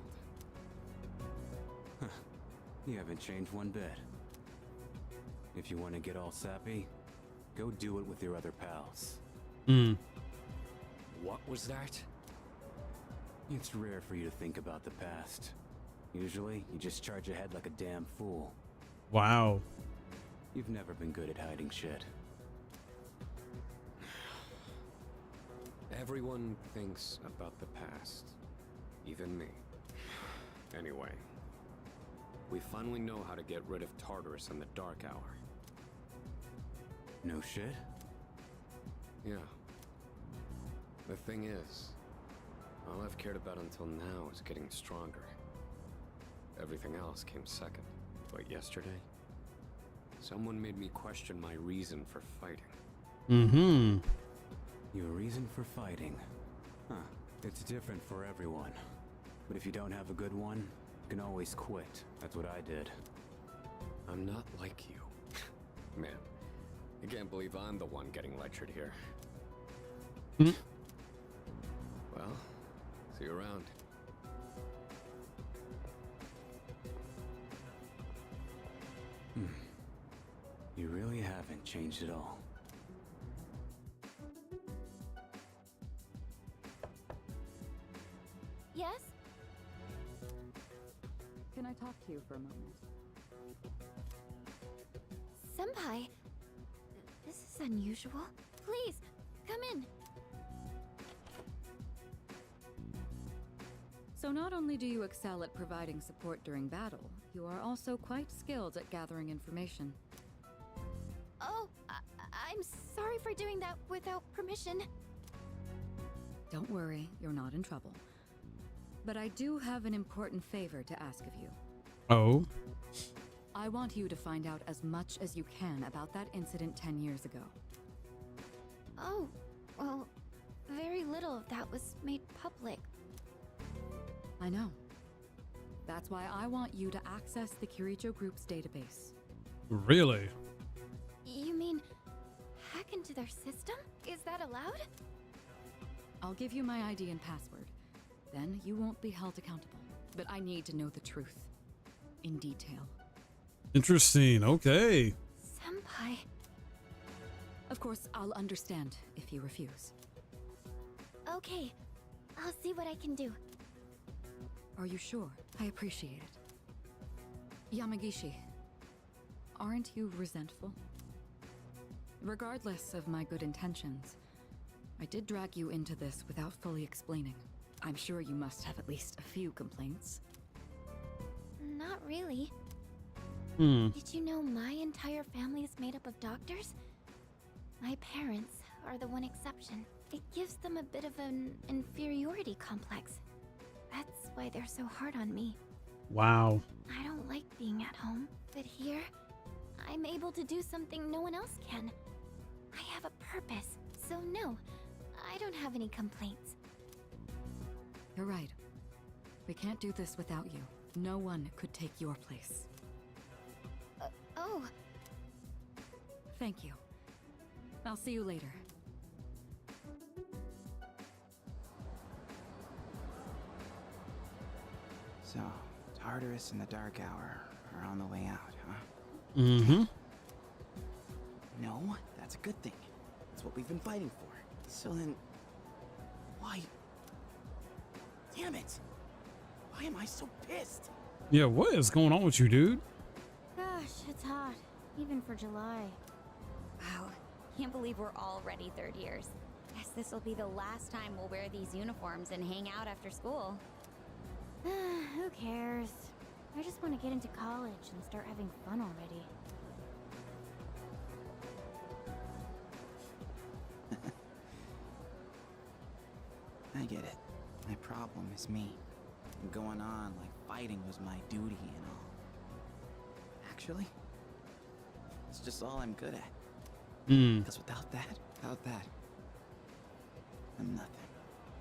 You haven't changed one bit. If you want to get all sappy, go do it with your other pals. What was that? It's rare for you to think about the past. Usually, you just charge ahead like a damn fool. Wow. You've never been good at hiding shit. Everyone thinks about the past. Even me. Anyway. We finally know how to get rid of Tartarus in the Dark Hour. No shit? Yeah. The thing is, all I've cared about until now is getting stronger. Everything else came second. But yesterday, someone made me question my reason for fighting. Your reason for fighting? Huh. It's different for everyone. But if you don't have a good one, you can always quit. That's what I did. I'm not like you. Man, I can't believe I'm the one getting lectured here. Well, see you around. You really haven't changed at all. Yes? Can I talk to you for a moment? Senpai, this is unusual. Please, come in. So not only do you excel at providing support during battle, you are also quite skilled at gathering information. Oh, I'm sorry for doing that without permission. Don't worry, you're not in trouble. But I do have an important favor to ask of you. Oh? I want you to find out as much as you can about that incident 10 years ago. Oh, well, very little of that was made public. I know. That's why I want you to access the Kiricho Group's database. Really? You mean hack into their system? Is that allowed? I'll give you my ID and password. Then you won't be held accountable. But I need to know the truth. In detail. Interesting. Okay. Senpai. Of course, I'll understand if you refuse. Okay. I'll see what I can do. Are you sure? I appreciate it. Yamagishi, aren't you resentful? Regardless of my good intentions, I did drag you into this without fully explaining. I'm sure you must have at least a few complaints. Not really. Did you know my entire family is made up of doctors? My parents are the one exception. It gives them a bit of an inferiority complex. That's why they're so hard on me. Wow. I don't like being at home, but here, I'm able to do something no one else can. I have a purpose, so no, I don't have any complaints. You're right. We can't do this without you. No one could take your place. Oh. Thank you. I'll see you later. So, Tartarus and the Dark Hour are on the way out, huh? Mm-hmm. No, that's a good thing. That's what we've been fighting for. So then, why? Damn it! Why am I so pissed? Yeah, what is going on with you, dude? Gosh, it's hot, even for July. Wow, can't believe we're already third years. Guess this will be the last time we'll wear these uniforms and hang out after school. Who cares? I just want to get into college and start having fun already. I get it. My problem is me. I'm going on like fighting was my duty and all. Actually, it's just all I'm good at. Because without that, I'm nothing.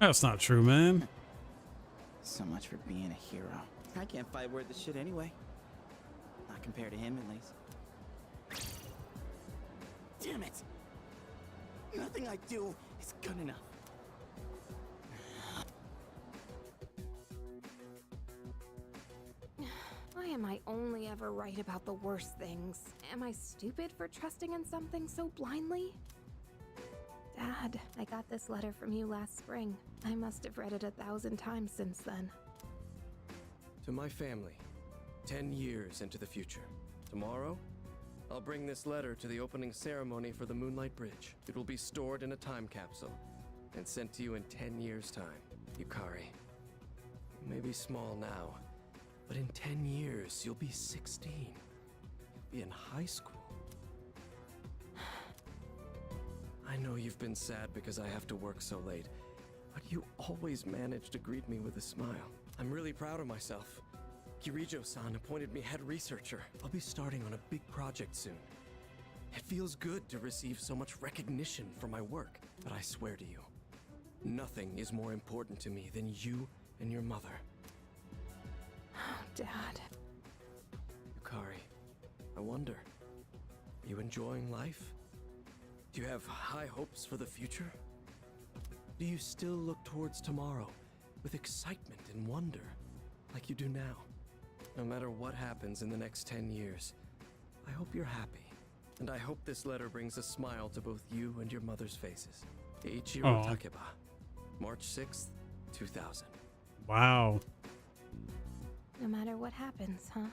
That's not true, man. So much for being a hero. I can't fight worth the shit anyway. Not compared to him, at least. Damn it! Nothing I do is good enough. Why am I only ever right about the worst things? Am I stupid for trusting in something so blindly? Dad, I got this letter from you last spring. I must have read it 1,000 times since then. To my family, 10 years into the future. Tomorrow, I'll bring this letter to the opening ceremony for the Moonlight Bridge. It will be stored in a time capsule and sent to you in 10 years' time. Yukari, you may be small now, but in 10 years, you'll be 16. You'll be in high school. I know you've been sad because I have to work so late, but you always manage to greet me with a smile. I'm really proud of myself. Kirijo-san appointed me head researcher. I'll be starting on a big project soon. It feels good to receive so much recognition for my work, but I swear to you, nothing is more important to me than you and your mother. Oh, Dad. Yukari, I wonder, are you enjoying life? Do you have high hopes for the future? Do you still look towards tomorrow with excitement and wonder, like you do now? No matter what happens in the next 10 years, I hope you're happy. And I hope this letter brings a smile to both you and your mother's faces. Eiichiro Takeba, March 6th, 2000. Wow. No matter what happens, huh?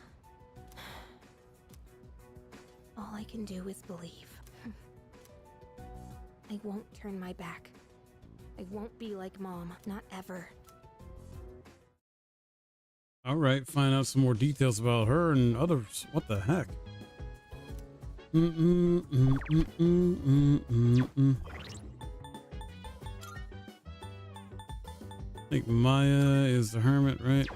All I can do is believe. I won't turn my back. I won't be like Mom, not ever. All right, find out some more details about her and others. What the heck? I think Maya is the hermit, right?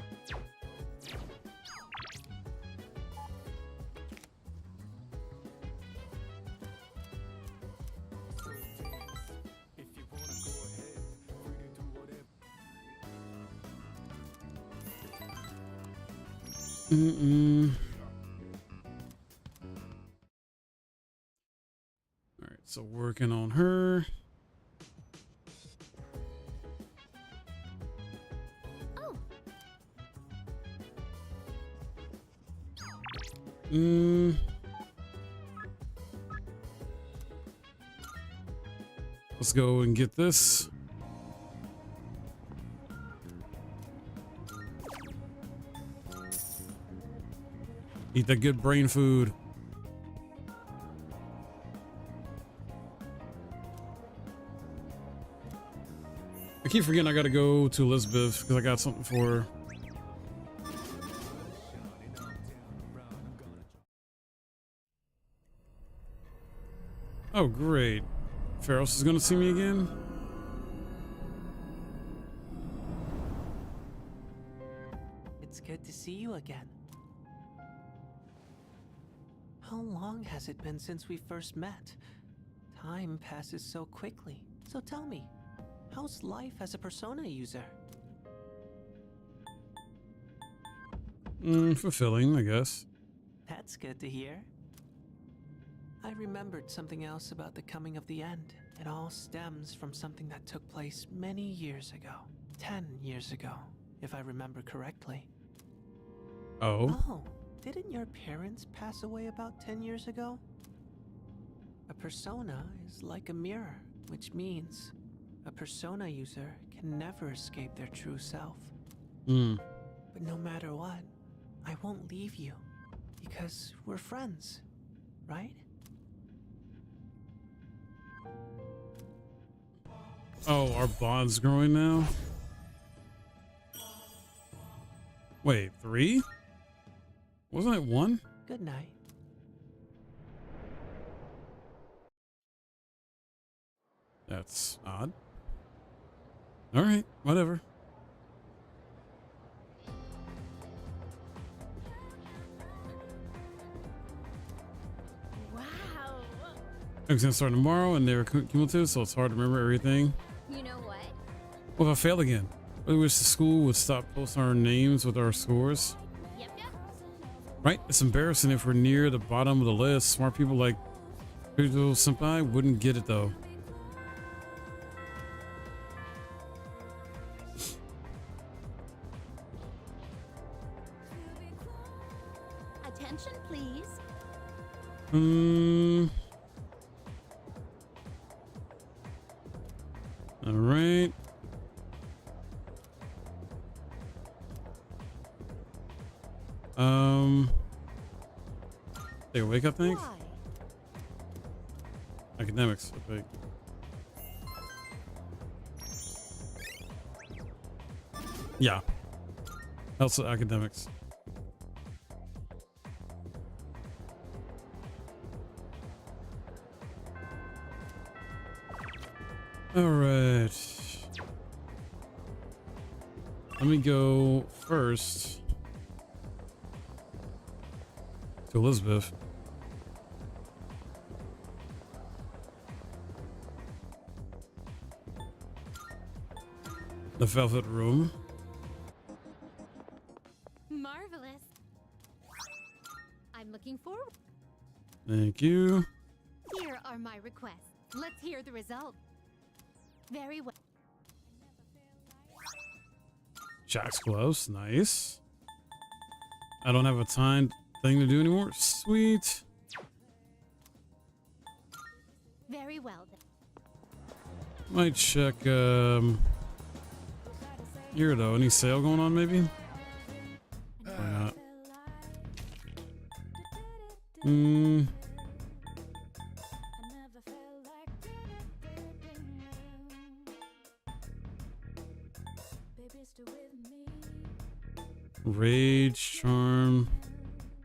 All right, so working on her. Let's go and get this. Eat that good brain food. I keep forgetting I gotta go to Elizabeth because I got something for her. Oh, great. Pharos is gonna see me again? It's good to see you again. How long has it been since we first met? Time passes so quickly. So tell me, how's life as a Persona user? Fulfilling, I guess. That's good to hear. I remembered something else about the coming of the end. It all stems from something that took place many years ago. 10 years ago, if I remember correctly. Oh. Oh, didn't your parents pass away about 10 years ago? A persona is like a mirror, which means a persona user can never escape their true self. Hmm. But no matter what, I won't leave you, because we're friends, right? Oh, our bond's growing now? Wait, 3? Wasn't it 1? Good night. That's odd. Alright, whatever. Wow. It's gonna start tomorrow and they're cumulative, so it's hard to remember everything. You know what? What if I fail again? I wish the school would stop posting our names with our scores. Yep. Right? It's embarrassing if we're near the bottom of the list. Smart people like Kirito Senpai wouldn't get it though. Attention, please. All right. Take a wake up, thanks. Academics, I think. Yeah. Also academics. All right. Let me go first to Elizabeth. The Velvet Room. Marvelous. I'm looking forward. Thank you. Here are my requests. Let's hear the result. Very well. Jack's gloves, nice. I don't have a thing to do anymore. Sweet. Very well then. Might check here though. Any sale going on maybe? Why not? Rage, charm.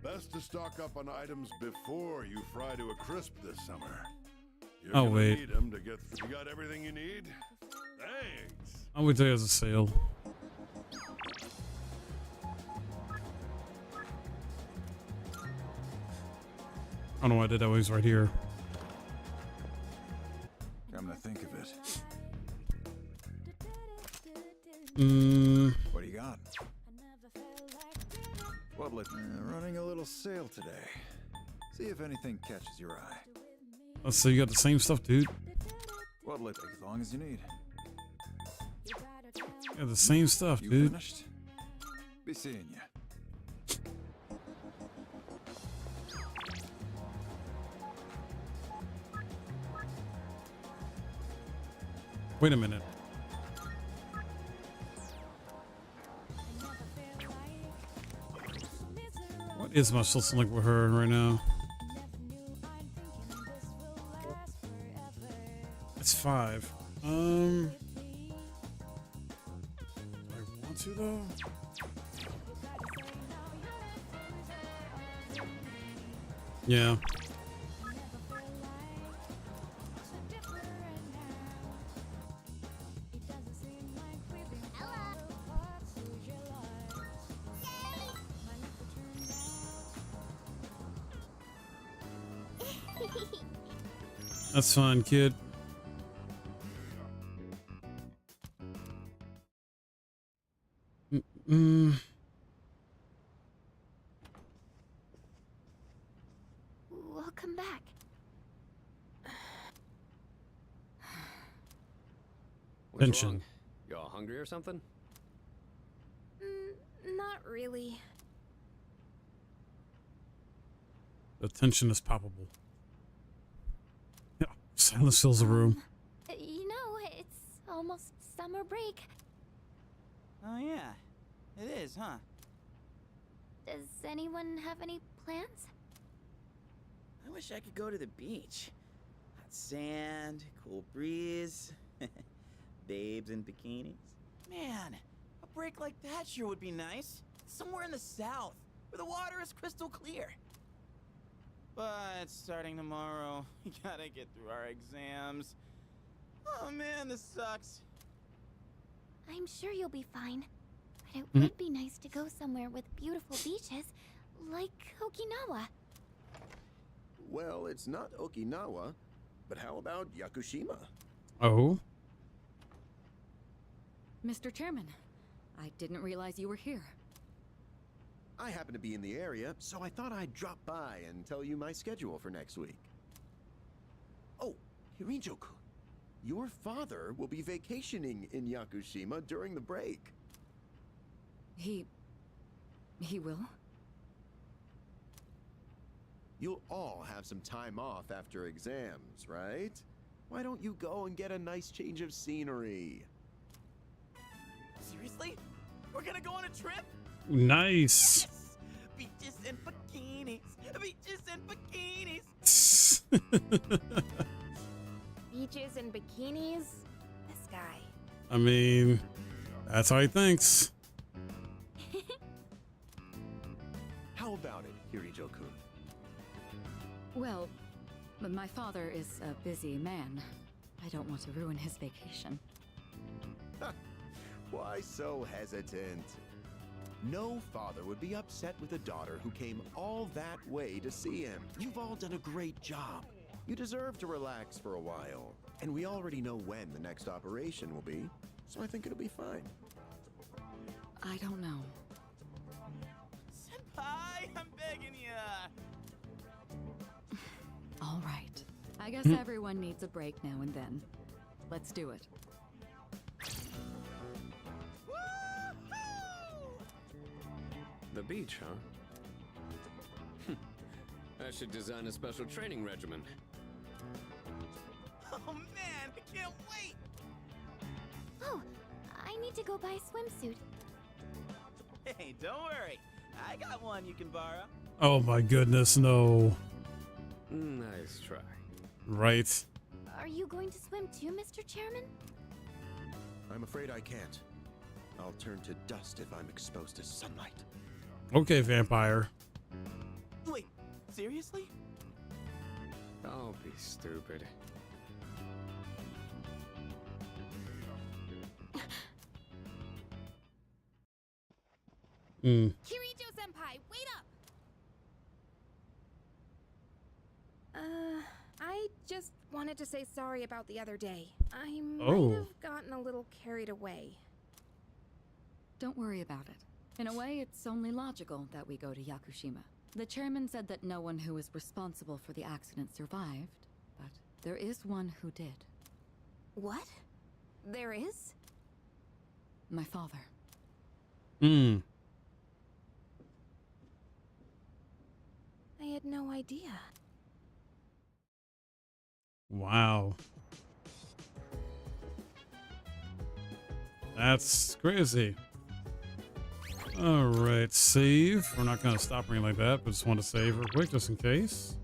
Best to stock up on items before you fry to a crisp this summer. You're Oh, gonna wait. need 'em to get. You got everything you need? Thanks. I'll wait till there's a sale. I don't know why I did that when he's right here. Come to think of it. What do you got? Whatlet, running a little sale today. See if anything catches your eye. Let's see, you got the same stuff, dude. Whatlet, take as long as you need. You got the same stuff, You dude. finished? Be seeing you. Wait a minute. What is my supposed to link with her right now? It's 5. Do I want to though? Yeah. That's fine, kid. Welcome back. What's Tension. wrong? You all hungry or something? Not really. The tension is palpable. Yeah, silence fills the room. You know, it's almost summer break. Oh yeah, it is, huh? Does anyone have any plans? I wish I could go to the beach. Hot sand, cool breeze, babes in bikinis. Man, a break like that sure would be nice. Somewhere in the south, where the water is crystal clear. But starting tomorrow, we gotta get through our exams. Oh man, this sucks. I'm sure you'll be fine. But it would be nice to go somewhere with beautiful beaches, like Okinawa. Well, it's not Okinawa, but how about Yakushima? Oh? Mr. Chairman, I didn't realize you were here. I happen to be in the area, so I thought I'd drop by and tell you my schedule for next week. Oh, Hirinjo-kun, your father will be vacationing in Yakushima during the break. He will? You'll all have some time off after exams, right? Why don't you go and get a nice change of scenery? Seriously? We're gonna go on a trip? Nice. Yes! Beaches and bikinis. Beaches and bikinis. Beaches and bikinis? This guy. I mean, that's how he thinks. How about it, Hirinjo-kun? Well, my father is a busy man. I don't want to ruin his vacation. Why so hesitant? No father would be upset with a daughter who came all that way to see him. You've all done a great job. You deserve to relax for a while. And we already know when the next operation will be, so I think it'll be fine. I don't know. Senpai, I'm begging ya. All right. I guess everyone needs a break now and then. Let's do it. The beach, huh? I should design a special training regimen. Oh man, I can't wait! Oh, I need to go buy a swimsuit. Hey, don't worry. I got one you can borrow. Oh my goodness, no. Nice try. Right. Are you going to swim too, Mr. Chairman? I'm afraid I can't. I'll turn to dust if I'm exposed to sunlight. Okay, vampire. Wait, seriously? Don't be stupid. Kirijo-senpai, wait up! I just wanted to say sorry about the other day. I might have gotten a little carried away. Don't worry about it. In a way, it's only logical that we go to Yakushima. The chairman said that no one who was responsible for the accident survived, but there is one who did. What? There is? My father. Hmm. I had no idea. Wow. That's crazy. All right, save. We're not going to stop or anything like that, but just want to save real quick just in case.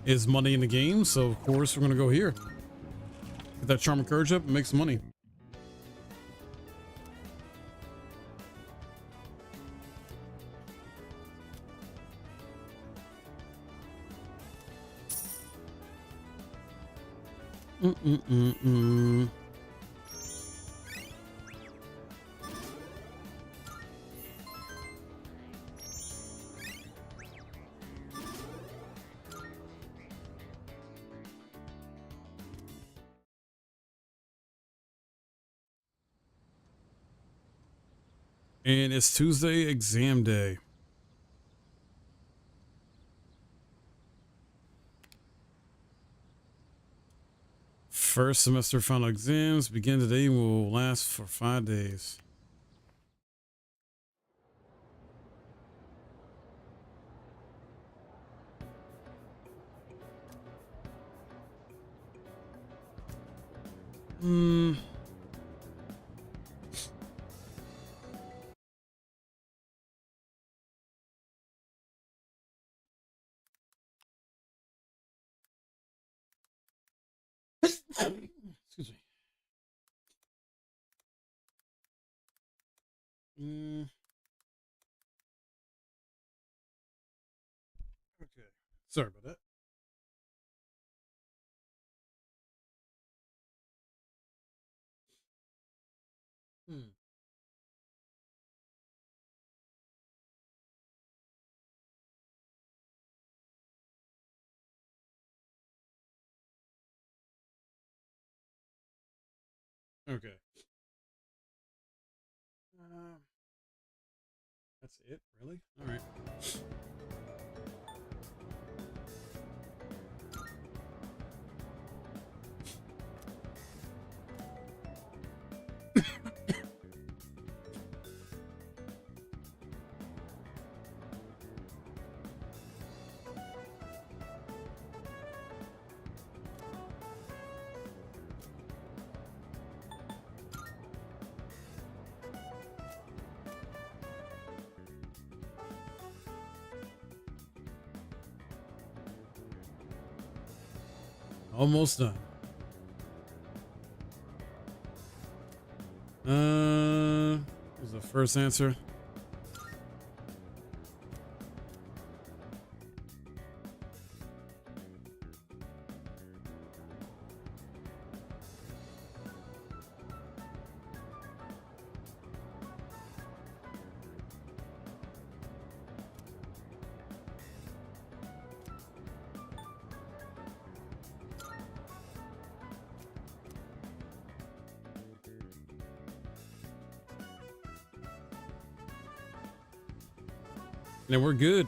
Is money in the game, so of course we're going to go here. Get that charm and courage up and make some money. And it's Tuesday exam day. First semester final exams begin today and will last for 5 days. Excuse me. Okay. Sorry about that. Okay. That's it? Really? All right. Almost done. What was the first answer? And we're good.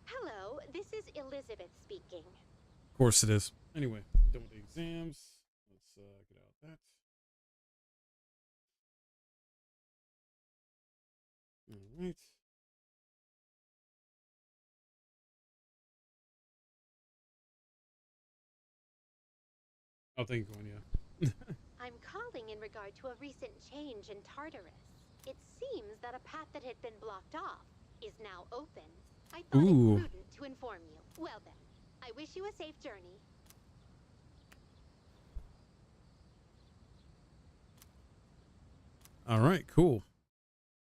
Hello, this is Elizabeth speaking. Of course it is. Anyway, done with the exams. Let's get out that. All right. Oh, thank you, yeah. I'm calling in regard to a recent change in Tartarus. It seems that a path that had been blocked off is now open. I thought it prudent to inform you. Well then, I wish you a safe journey. All right, cool.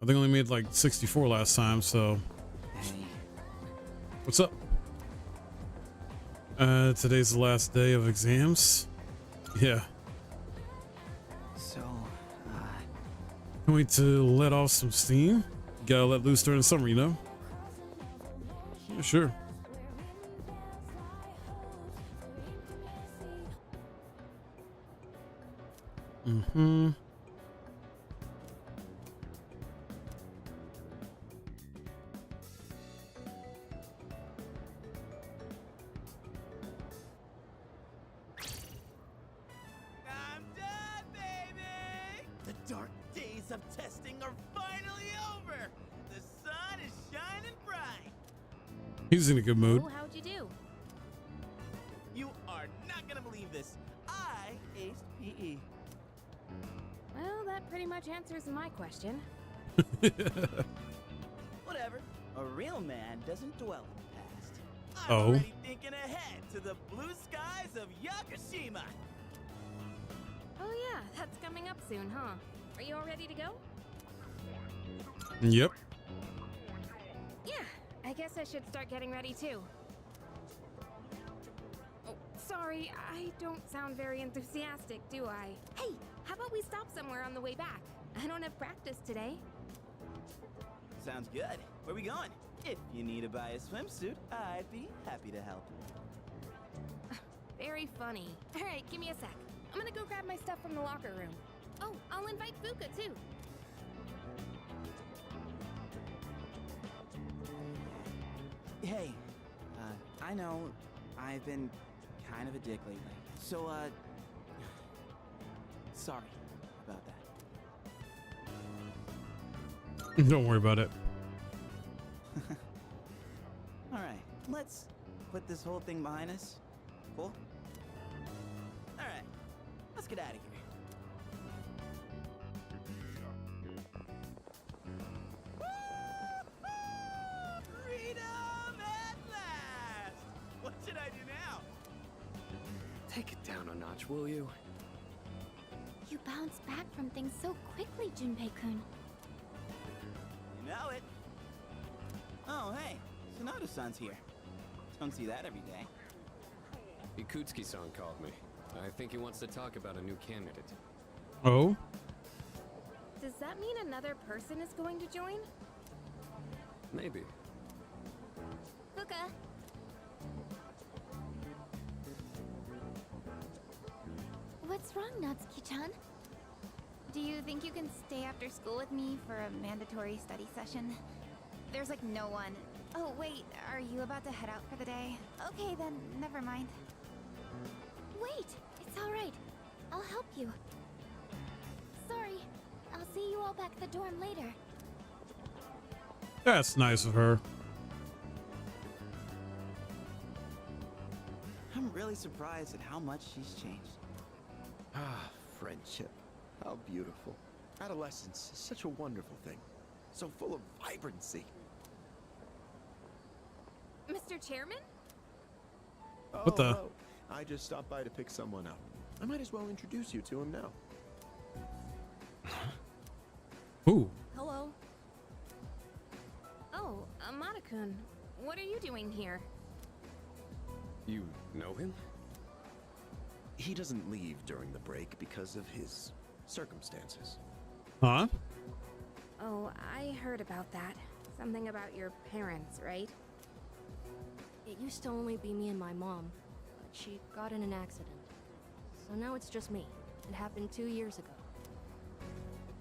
I think I only made like 64 last time, so. What's up? Today's the last day of exams. Yeah. So, Can't wait to let off some steam. Gotta let loose during the summer, you know? Yeah, sure. Mm-hmm. I'm done, baby! The dark days of testing are finally over! The sun is shining bright! He's in a good mood. Oh, how'd you do? You are not gonna believe this. I aced PE. Well, that pretty much answers my question. Whatever. A real man doesn't dwell in the past. I'm Oh. already thinking ahead to the blue skies of Yakushima. Oh yeah, that's coming up soon, huh? Are you all ready to go? Yep. Yeah, I guess I should start getting ready too. Oh, sorry, I don't sound very enthusiastic, do I? Hey, how about we stop somewhere on the way back? I don't have practice today. Sounds good. Where we going? If you need to buy a swimsuit, I'd be happy to help. Very funny. All right, give me a sec. I'm gonna go grab my stuff from the locker room. Oh, I'll invite Fuka too. hey, I know I've been kind of a dick lately. So, sorry about that. Don't worry about it. All right, let's put this whole thing behind us? Cool? Alright, let's get out of here. Freedom at last! What should I do now? Take it down a notch, will you? You bounce back from things so quickly, Junpei-kun. You know it. Oh, hey, Sonata-san's here. Don't see that every day. Ikutsuki-san called me. I think he wants to talk about a new candidate. Oh? Does that mean another person is going to join? Maybe. Fuka. What's wrong, Natsuki-chan? Do you think you can stay after school with me for a mandatory study session? There's like no one. Oh wait, are you about to head out for the day? Okay then, never mind. Wait, it's all right. I'll help you. Sorry, I'll see you all back at the dorm later. That's nice of her. I'm really surprised at how much she's changed. Ah, friendship. How beautiful. Adolescence is such a wonderful thing. So full of vibrancy. Mr. Chairman? What the? Oh, I just stopped by to pick someone up. I might as well introduce you to him now. Ooh. Hello. Oh, Amada-kun, what are you doing here? You know him? He doesn't leave during the break because of his circumstances. Huh? Oh, I heard about that. Something about your parents, right? It used to only be me and my mom, but she got in an accident. So now it's just me. It happened 2 years ago.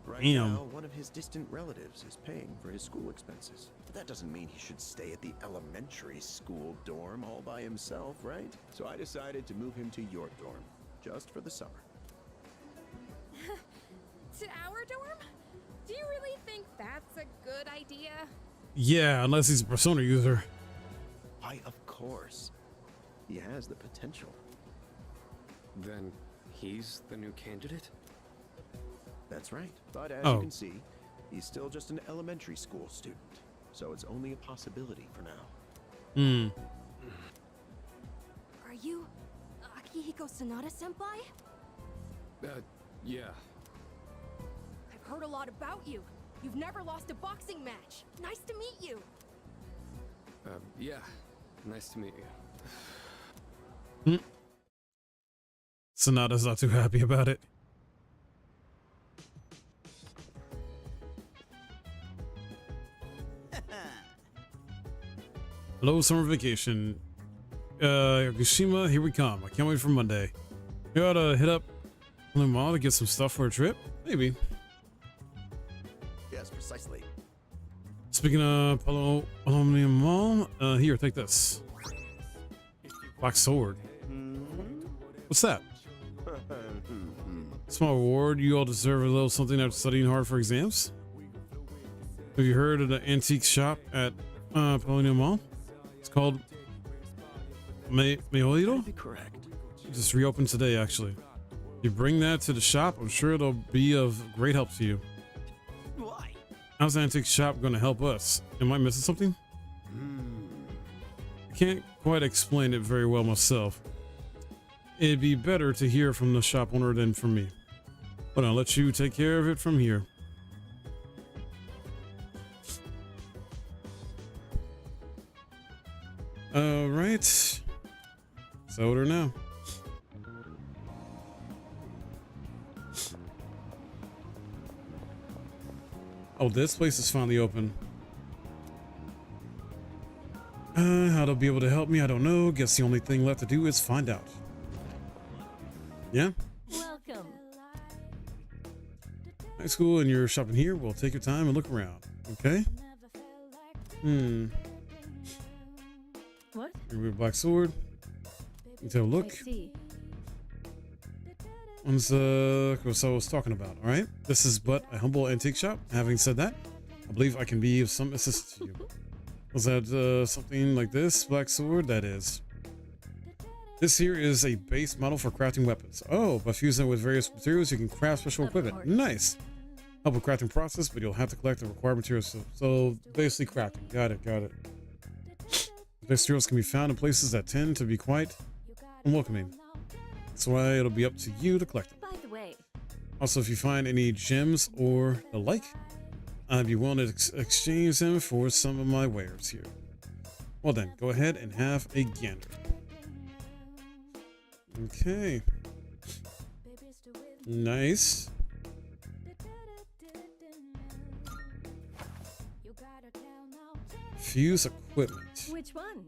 Right Damn. now, one of his distant relatives is paying for his school expenses. But that doesn't mean he should stay at the elementary school dorm all by himself, right? So I decided to move him to your dorm, just for the summer. To our dorm? Do you really think that's a good idea? Yeah, unless he's a Persona user. Why, of course. He has the potential. Then he's the new candidate? That's right. But as Oh. you can see, he's still just an elementary school student. So it's only a possibility for now. Hmm. Are you Akihiko Sonata-senpai? Yeah. I've heard a lot about you. You've never lost a boxing match. Nice to meet you. Yeah. Nice to meet you. Sonata's not too happy about it. Hello, summer vacation. Yakushima, here we come. I can't wait for Monday. You ought to hit up the mall to get some stuff for a trip? Maybe. Yes, precisely. Speaking of Aluminum Mall, here, take this. Black sword. What's that? Small reward. You all deserve a little something after studying hard for exams. Have you heard of the antique shop at Paulina Mall? It's called Meolito? Be correct. It just reopened today, actually. You bring that to the shop, I'm sure it'll be of great help to you. Why? How's the antique shop going to help us? Am I missing something? I can't quite explain it very well myself. It'd be better to hear from the shop owner than from me. But I'll let you take care of it from here. Alright. Sold her now. Oh, this place is finally open. How they'll be able to help me, I don't know. Guess the only thing left to do is find out. Yeah? Welcome. High school and you're shopping here? Well, take your time and look around. Okay? What? Here Black sword. Let's have a look. I see. One's what I was talking about, alright? This is but a humble antique shop. Having said that, I believe I can be of some assistance to you. Was that something like this? Black sword? That is. This here is a base model for crafting weapons. Oh, by fusing it with various materials, you can craft special equipment. Nice. Help with crafting process, but you'll have to collect the required materials. So basically crafting. Got it, got it. The materials can be found in places that tend to be quite unwelcoming. That's why it'll be up to you to collect them. By the way, Also, if you find any gems or the like, I'd be willing to exchange them for some of my wares here. Well then, go ahead and have a gander. Okay. Nice. Fuse equipment. which one?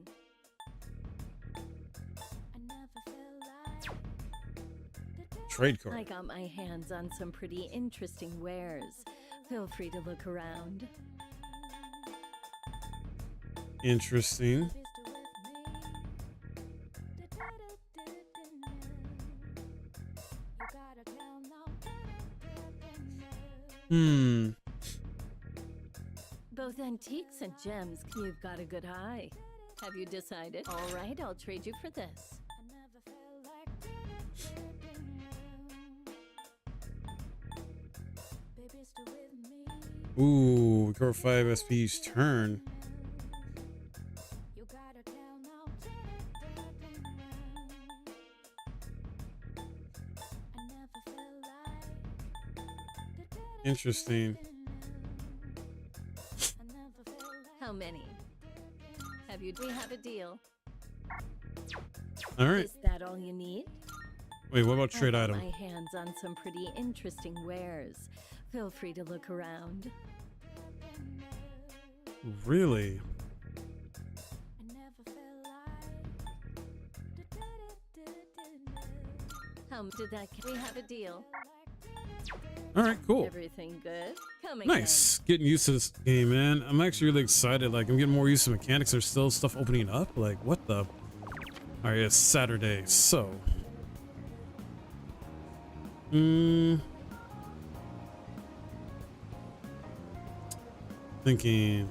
Trade card. I got my hands on some pretty interesting wares. Feel free to look around. Interesting. Both antiques and gems, you've got a good eye. Have you decided? All right, I'll trade you for this. Ooh, recover 5 SP each turn. Interesting. How many? Have you? We have a deal. All right. Is that all you need? Wait, what about trade I got item? my hands on some pretty interesting wares. Feel free to look around. Really? How did that? We have a deal. All right, cool. Everything good? Come again. Nice. Getting used to this game, man. I'm actually really excited. Like, I'm getting more used to mechanics. There's still stuff opening up. Like, what the? All right, it's Saturday, so. Thinking.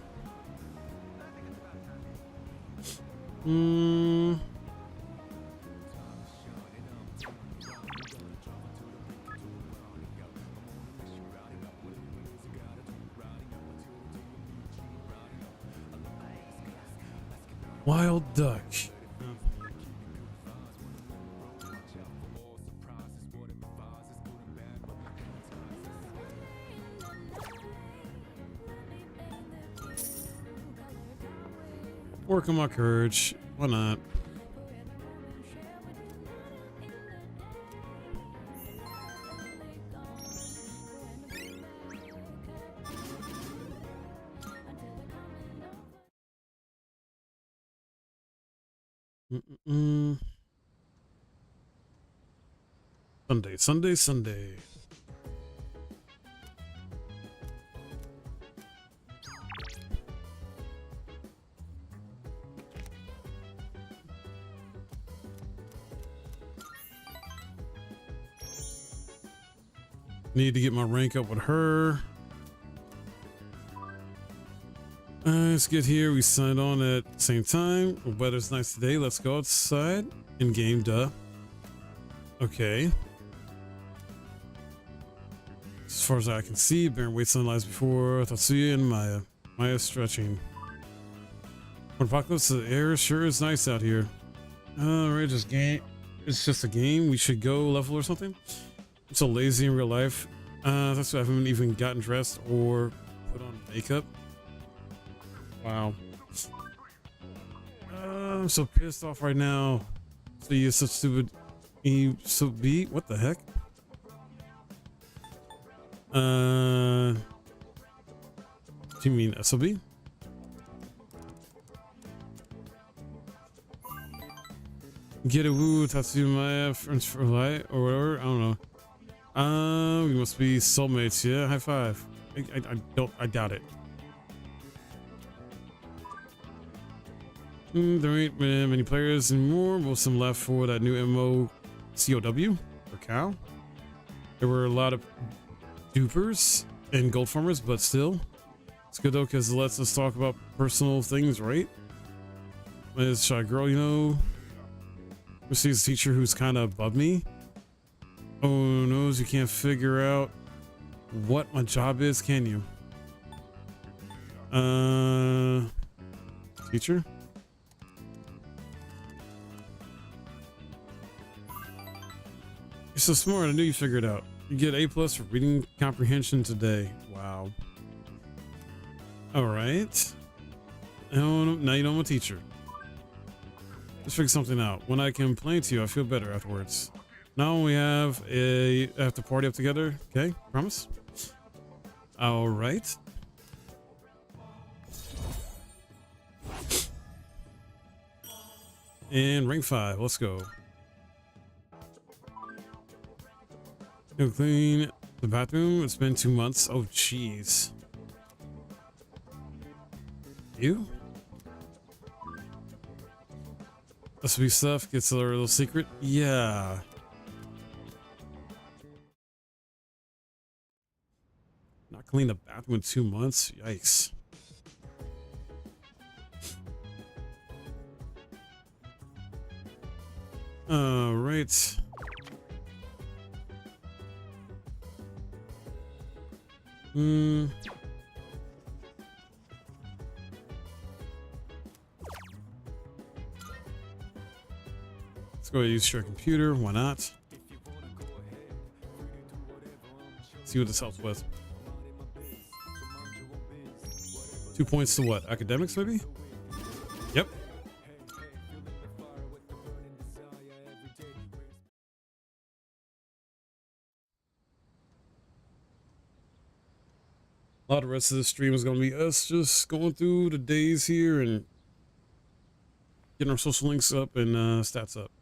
Wild duck. Working my courage. Why not? Sunday. Need to get my rank up with her. Let's get here. We signed on at the same time. The weather's nice today. Let's go outside. In game, duh. Okay. As far as I can see, Baron waits on the lies before Tatsuya and Maya. Maya stretching. When Apocalypse, the air sure is nice out here. Alright, just game. It's just a game. We should go level or something. I'm so lazy in real life. That's why I haven't even gotten dressed or put on makeup. Wow. I'm so pissed off right now. So you're such stupid. You so beat. What the heck? Do you mean SOB? Get a woo, Tatsumaya, friends for life, or whatever. I don't know. We must be soulmates. Yeah, high five. I doubt it. There ain't many players anymore. Most of them left for that new MMO COW or cow. There were a lot of dupers and gold farmers, but still, It's good though because it lets us talk about personal things, right? Is Shy Girl, you know, Missy's a teacher who's kind of above me. Oh no, you can't figure out what my job is, can you? Teacher? You're so smart, I knew you figured it out. You get A+ for reading comprehension today. Wow. Alright. Oh, now you know I'm a teacher. Let's figure something out. When I complain to you, I feel better afterwards. Now we have to party up together. Okay, promise? Alright. And rank 5, let's go. You'll clean the bathroom. It's been 2 months. Oh, jeez. You? Must be stuff. Gets a little secret. Yeah. Not clean the bathroom in 2 months. Yikes. All right. Let's go ahead and use your computer. Why not? See what this helps with. 2 points to what? Academics, maybe? Yep. A lot of the rest of the stream is going to be us just going through the days here and getting our social links up and stats up.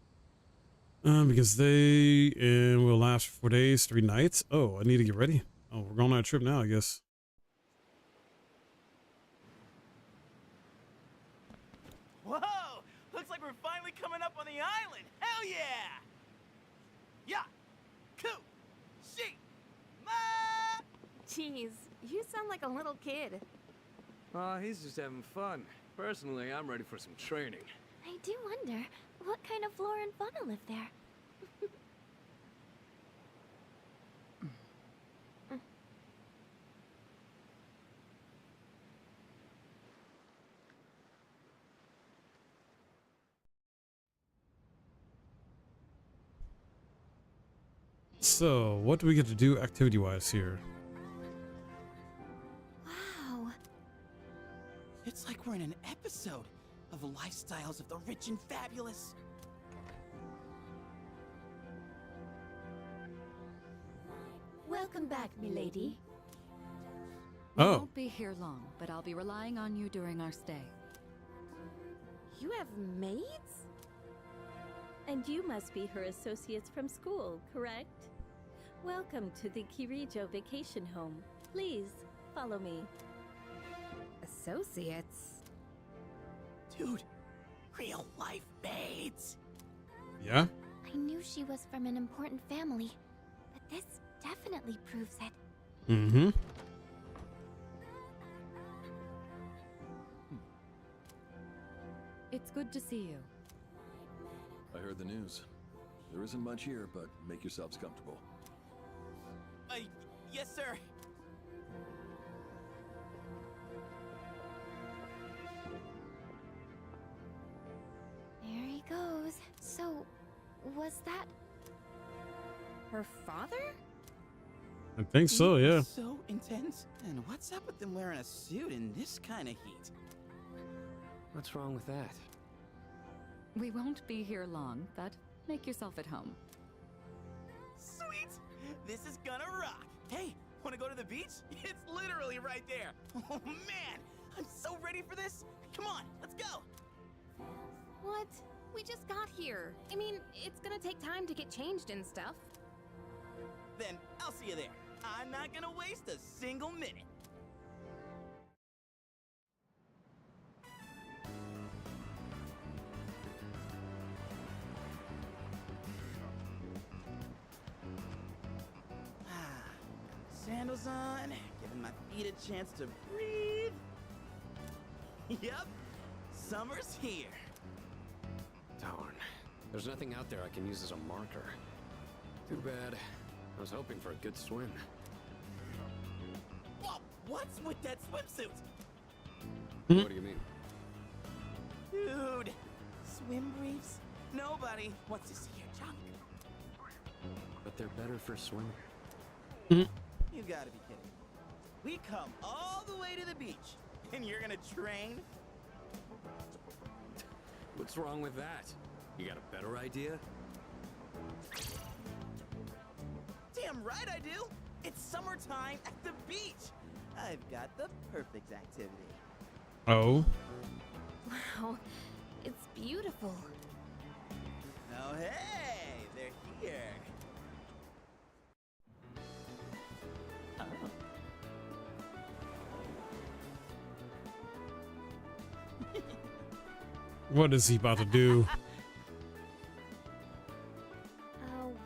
Because they will last for 4 days, 3 nights. Oh, I need to get ready. Oh, we're going on a trip now, I guess. Whoa! Looks like we're finally coming up on the island. Hell yeah! Yeah! Cool! She! Ma! Jeez, you sound like a little kid. He's just having fun. Personally, I'm ready for some training. I do wonder, what kind of flora and fauna live there? So, what do we get to do activity-wise here? Wow. It's like we're in an episode of the lifestyles of the rich and fabulous. Welcome back, milady. Oh. We won't be here long, but I'll be relying on you during our stay. You have maids? And you must be her associates from school, correct? Welcome to the Kirijo Vacation Home. Please, follow me. Associates? Dude, real life maids. Yeah? I knew she was from an important family, but this definitely proves it. Mm-hmm. It's good to see you. I heard the news. There isn't much here, but make yourselves comfortable. Yes, sir. There he goes. So, was that her father? I think so, yeah. So intense. And what's up with them wearing a suit in this kind of heat? What's wrong with that? We won't be here long, but make yourself at home. Sweet! This is gonna rock! Hey, wanna go to the beach? It's literally right there! Oh man! I'm so ready for this! Come on, let's go! What? We just got here. I mean, it's gonna take time to get changed and stuff. Then I'll see you there. I'm not gonna waste a single minute. Sandals on, giving my feet a chance to breathe. Yep, summer's here. Darn. There's nothing out there I can use as a marker. Too bad. I was hoping for a good swim. Whoa, what's with that swimsuit? What do you mean? Dude, swim briefs? Nobody wants to see your junk. But they're better for swimming. You gotta be kidding. We come all the way to the beach, and you're gonna train? What's wrong with that? You got a better idea? Damn right I do! It's summertime at the beach! I've got the perfect activity. Oh. Wow, it's beautiful. Oh hey, they're here. Oh. What is he about to do?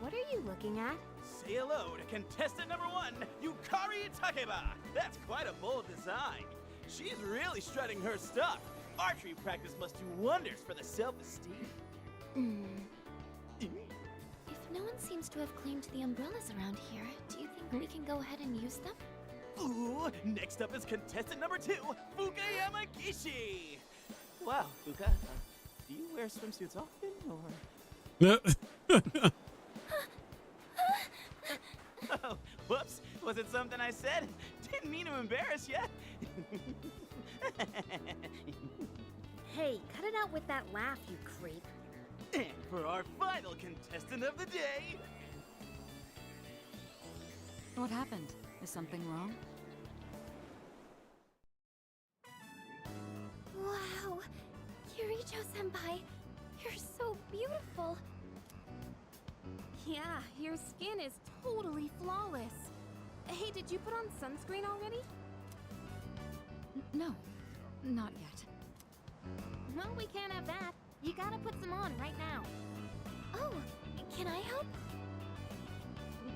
What are you looking at? Say hello to contestant number 1, Yukari Takeba. That's quite a bold design. She's really strutting her stuff. Archery practice must do wonders for the self-esteem. If no one seems to have claimed the umbrellas around here, do you think we can go ahead and use them? Ooh, next up is contestant number 2, Fuka Yamagishi. Wow, Fuka, do you wear swimsuits often, or? Oh, whoops, was it something I said? Didn't mean to embarrass ya. Hey, cut it out with that laugh, you creep. And for our final contestant of the day... What happened? Is something wrong? Wow, Kirijo-senpai, you're so beautiful. Yeah, your skin is totally flawless. Hey, did you put on sunscreen already? No, not yet. Well, we can't have that. You gotta put some on right now. Oh, can I help?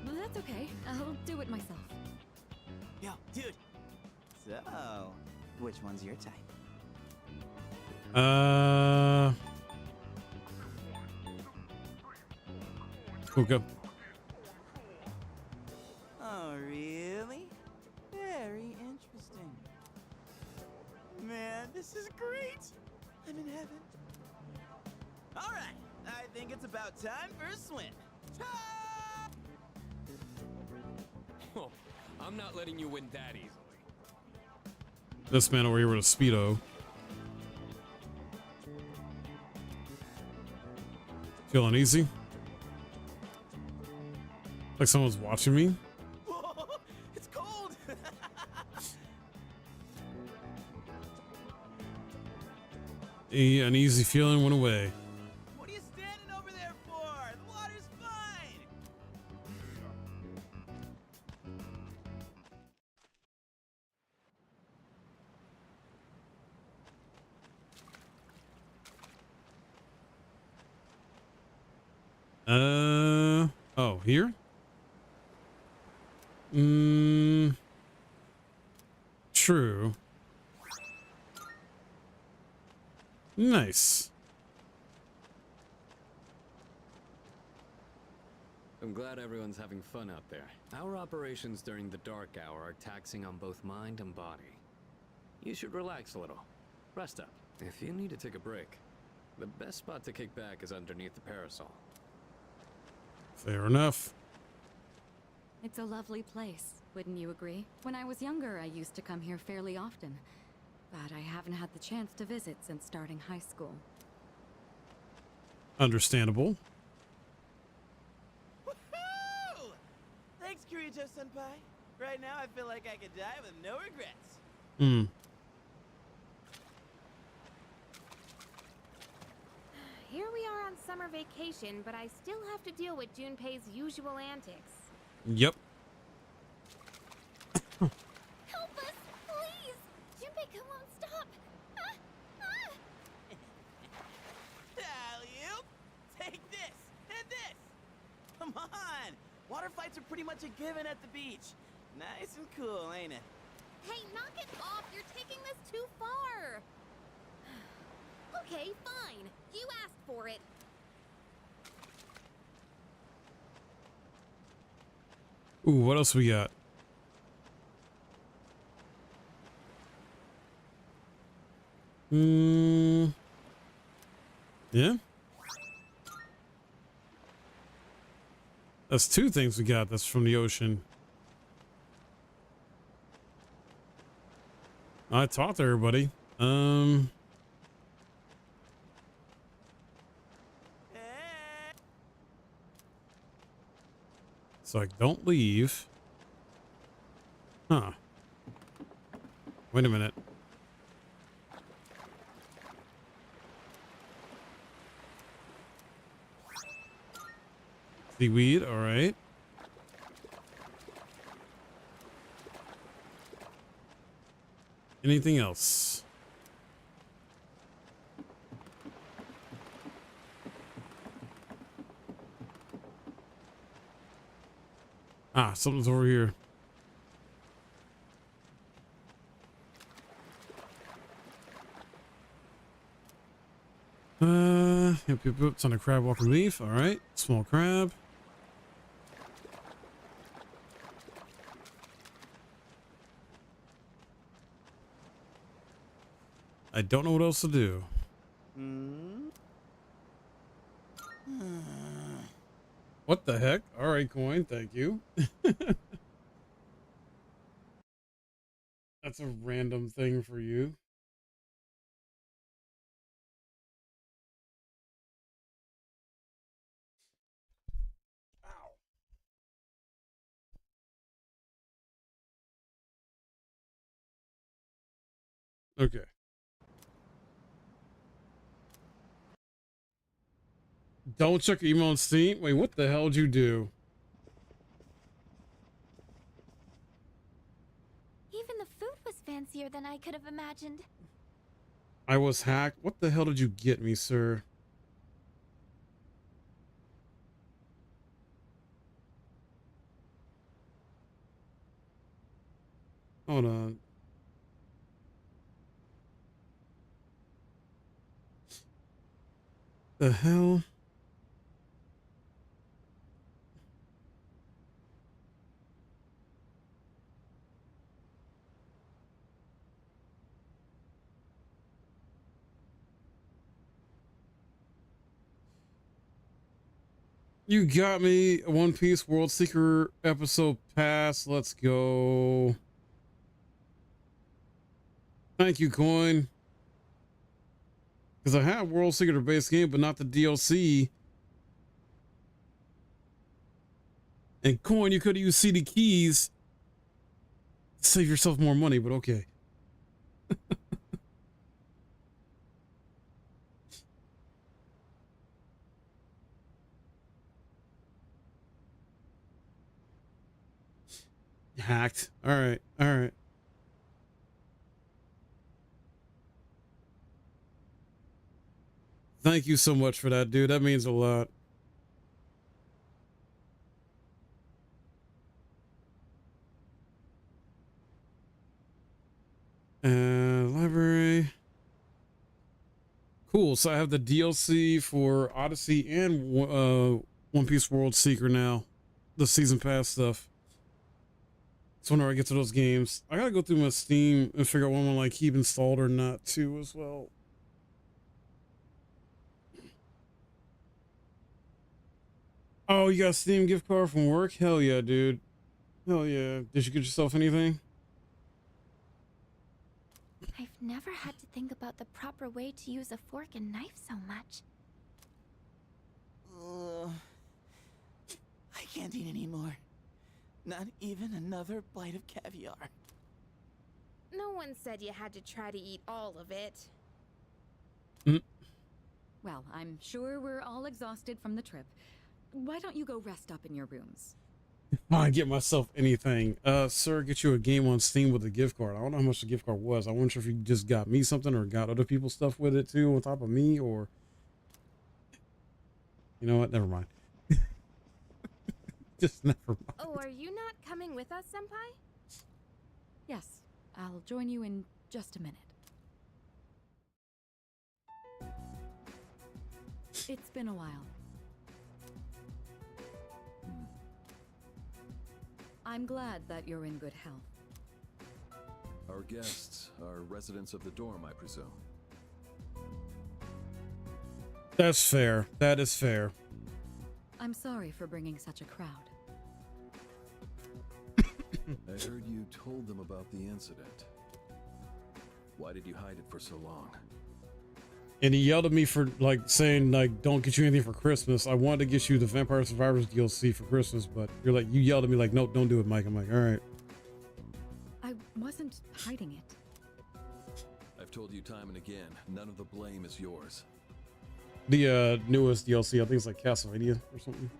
That's okay. I'll do it myself. Yo, dude. So, which one's your type? Fuka. Oh, really? Very interesting. Man, this is great! I'm in heaven. Alright, I think it's about time for a swim. Oh, I'm not letting you win that easily. This man over here with a Speedo. Feeling easy? Like someone's watching me? Whoa, it's cold! An easy feeling went away. What are you standing over there for? The water's fine! Oh, here? True. Nice. I'm glad everyone's having fun out there. Our operations during the dark hour are taxing on both mind and body. You should relax a little. Rest up. If you need to take a break, the best spot to kick back is underneath the parasol. Fair enough. It's a lovely place, wouldn't you agree? When I was younger, I used to come here fairly often, but I haven't had the chance to visit since starting high school. Understandable. Woohoo! Thanks, Kirijo-senpai. Right now, I feel like I could die with no regrets. Here we are on summer vacation, but I still have to deal with Junpei's usual antics. Yep. Help us, please! Junpei won't stop! Alley-oop! Take this, and this! Come on! Water fights are pretty much a given at the beach. Nice and cool, ain't it? Hey, knock it off! You're taking this too far! Okay, fine. You asked for it. Ooh, what else we got? Yeah. That's two things we got. That's from the ocean. I talked to everybody. So like, don't leave. Huh. Wait a minute. Seaweed, all right. Anything else? Ah, something's over here. Yep, it's on a crab walker leaf. All right, small crab. I don't know what else to do. What the heck? All right, coin. Thank you. That's a random thing for you. Okay. Don't check your email on Steam. Wait, what the hell did you do? Even the food was fancier than I could have imagined. I was hacked. What the hell did you get me, sir? Hold on. The hell? You got me a One Piece World Seeker episode pass. Let's go. Thank you, coin. Because I have World Seeker base game, but not the DLC. And coin, you could have used CD keys to save yourself more money, but okay. Hacked. All right. All right. Thank you so much for that, dude. That means a lot. Library. Cool. So I have the DLC for Odyssey and One Piece World Seeker now. The season pass stuff. So whenever I get to those games, I gotta go through my Steam and figure out what one like keep installed or not too as well. Oh, you got a Steam gift card from work? Hell yeah, dude. Hell yeah. Did you get yourself anything? I've never had to think about the proper way to use a fork and knife so much. I can't eat anymore. Not even another bite of caviar. No one said you had to try to eat all of it. Well, I'm sure we're all exhausted from the trip. Why don't you go rest up in your rooms? I get myself anything. Sir, get you a game on Steam with a gift card. I don't know how much the gift card was. I wasn't sure if you just got me something or got other people stuff with it too on top of me, or you know what? Never mind. Just never mind. Oh, are you not coming with us, Senpai? Yes, I'll join you in just a minute. It's been a while. I'm glad that you're in good health. Our guests are residents of the dorm, I presume. That's fair. That is fair. I'm sorry for bringing such a crowd. I heard you told them about the incident. Why did you hide it for so long? And he yelled at me for like saying like, don't get you anything for Christmas. I wanted to get you the Vampire Survivors DLC for Christmas, but you're like, you yelled at me like, nope, don't do it, Mike. I'm like, all right. I wasn't hiding it. I've told you time and again, none of the blame is yours. The newest DLC, I think it's like Castlevania or something.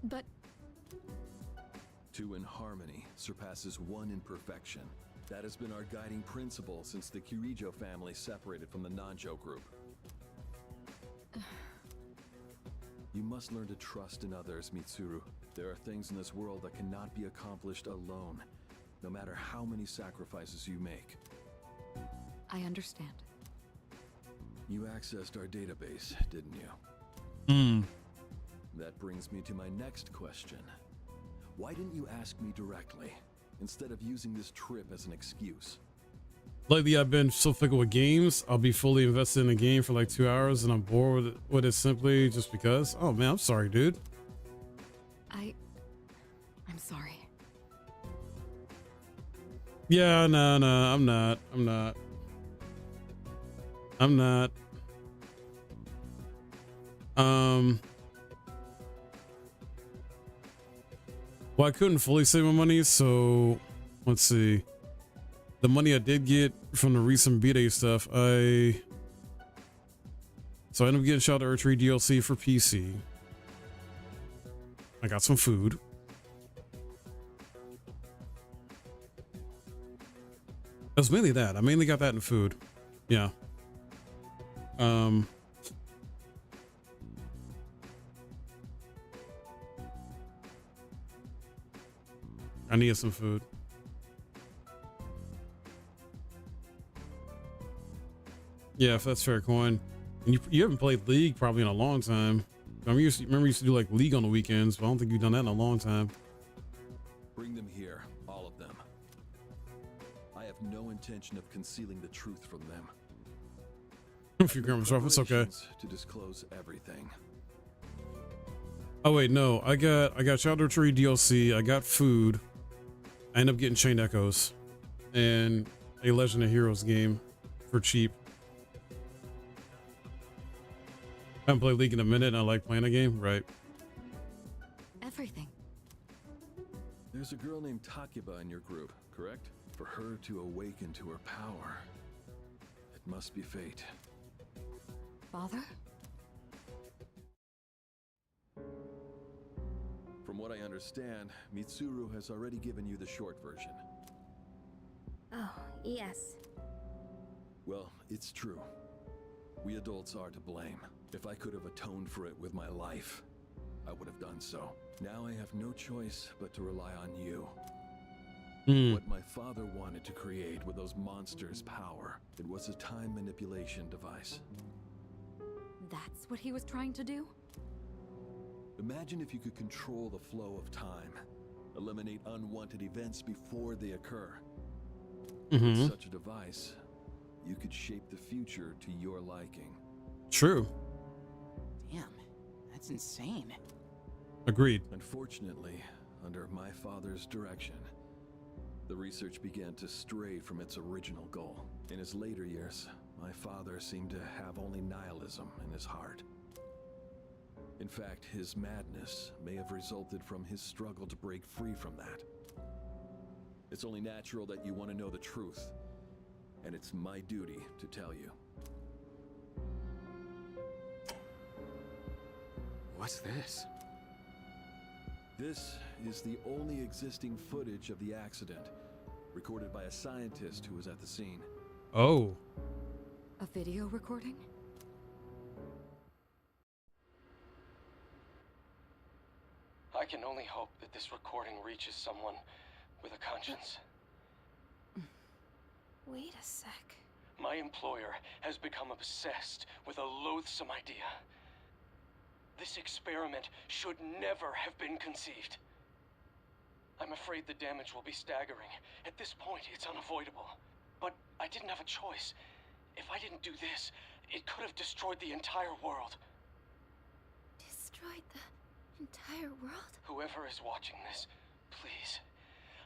But two in harmony surpasses one in perfection. That has been our guiding principle since the Kirijo family separated from the Nanjo group. You must learn to trust in others, Mitsuru. There are things in this world that cannot be accomplished alone, no matter how many sacrifices you make. I understand. You accessed our database, didn't you? That brings me to my next question. Why didn't you ask me directly, instead of using this trip as an excuse? Lately, I've been so fickle with games. I'll be fully invested in a game for like 2 hours and I'm bored with it simply just because. Oh man, I'm sorry, dude. I'm sorry. Yeah, no, I'm not. Well, I couldn't fully save my money, so let's see. The money I did get from the recent B-Day stuff, I ended up getting Shadow Archery DLC for PC. I got some food. It was mainly that. I mainly got that in food. Yeah. I need some food. Yeah, if that's fair coin. And you haven't played League probably in a long time. I remember you used to do like League on the weekends, but I don't think you've done that in a long time. Bring them here, all of them. I have no intention of concealing the truth from them. If you're grammar stuff, it's okay. To disclose everything. Oh wait, no. I got Shadow Tree DLC. I got food. I ended up getting Chained Echoes and a Legend of Heroes game for cheap. I haven't played League in a minute and I like playing a game, right? Everything. There's a girl named Takiba in your group, correct? For her to awaken to her power, it must be fate. Father? From what I understand, Mitsuru has already given you the short version. Oh, yes. Well, it's true. We adults are to blame. If I could have atoned for it with my life, I would have done so. Now I have no choice but to rely on you. What my father wanted to create with those monsters' power, it was a time manipulation device. That's what he was trying to do? Imagine if you could control the flow of time, eliminate unwanted events before they occur. With such a device, you could shape the future to your liking. True. Damn, that's insane. Agreed. Unfortunately, under my father's direction, the research began to stray from its original goal. In his later years, my father seemed to have only nihilism in his heart. In fact, his madness may have resulted from his struggle to break free from that. It's only natural that you want to know the truth, and it's my duty to tell you. What's this? This is the only existing footage of the accident, recorded by a scientist who was at the scene. Oh. A video recording? I can only hope that this recording reaches someone with a conscience. Wait a sec. My employer has become obsessed with a loathsome idea. This experiment should never have been conceived. I'm afraid the damage will be staggering. At this point, it's unavoidable. But I didn't have a choice. If I didn't do this, it could have destroyed the entire world. Destroyed the entire world? Whoever is watching this, please,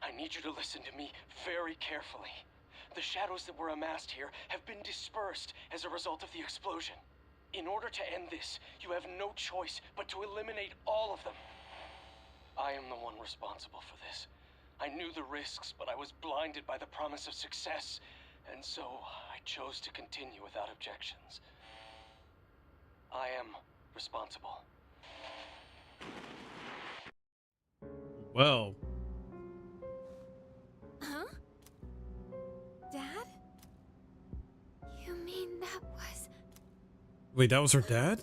I need you to listen to me very carefully. The shadows that were amassed here have been dispersed as a result of the explosion. In order to end this, you have no choice but to eliminate all of them. I am the one responsible for this. I knew the risks, but I was blinded by the promise of success, and so I chose to continue without objections. I am responsible. Well. Huh? Dad? You mean that was... Wait, that was her dad?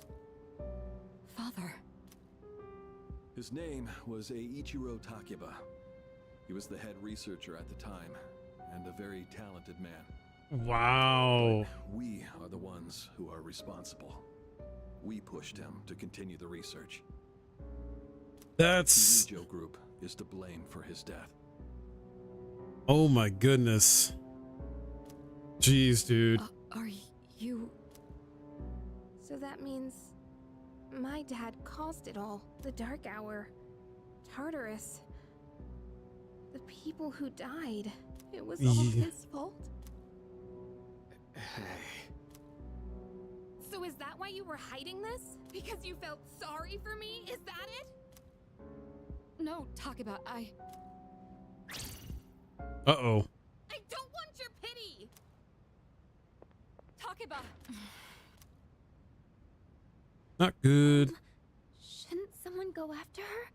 Father. His name was Eiichiro Takeba. He was the head researcher at the time, and a very talented man. Wow. But we are the ones who are responsible. We pushed him to continue the research. That's... The Kirijo Group is to blame for his death. Oh my goodness. Jeez, dude. Are you... So that means my dad caused it all. The Dark Hour. Tartarus. The people who died. It was all his fault? So is that why you were hiding this? Because you felt sorry for me? Is that it? No, Takeba, Uh-oh. I don't want your pity! Takeba! Not good. Shouldn't someone go after her?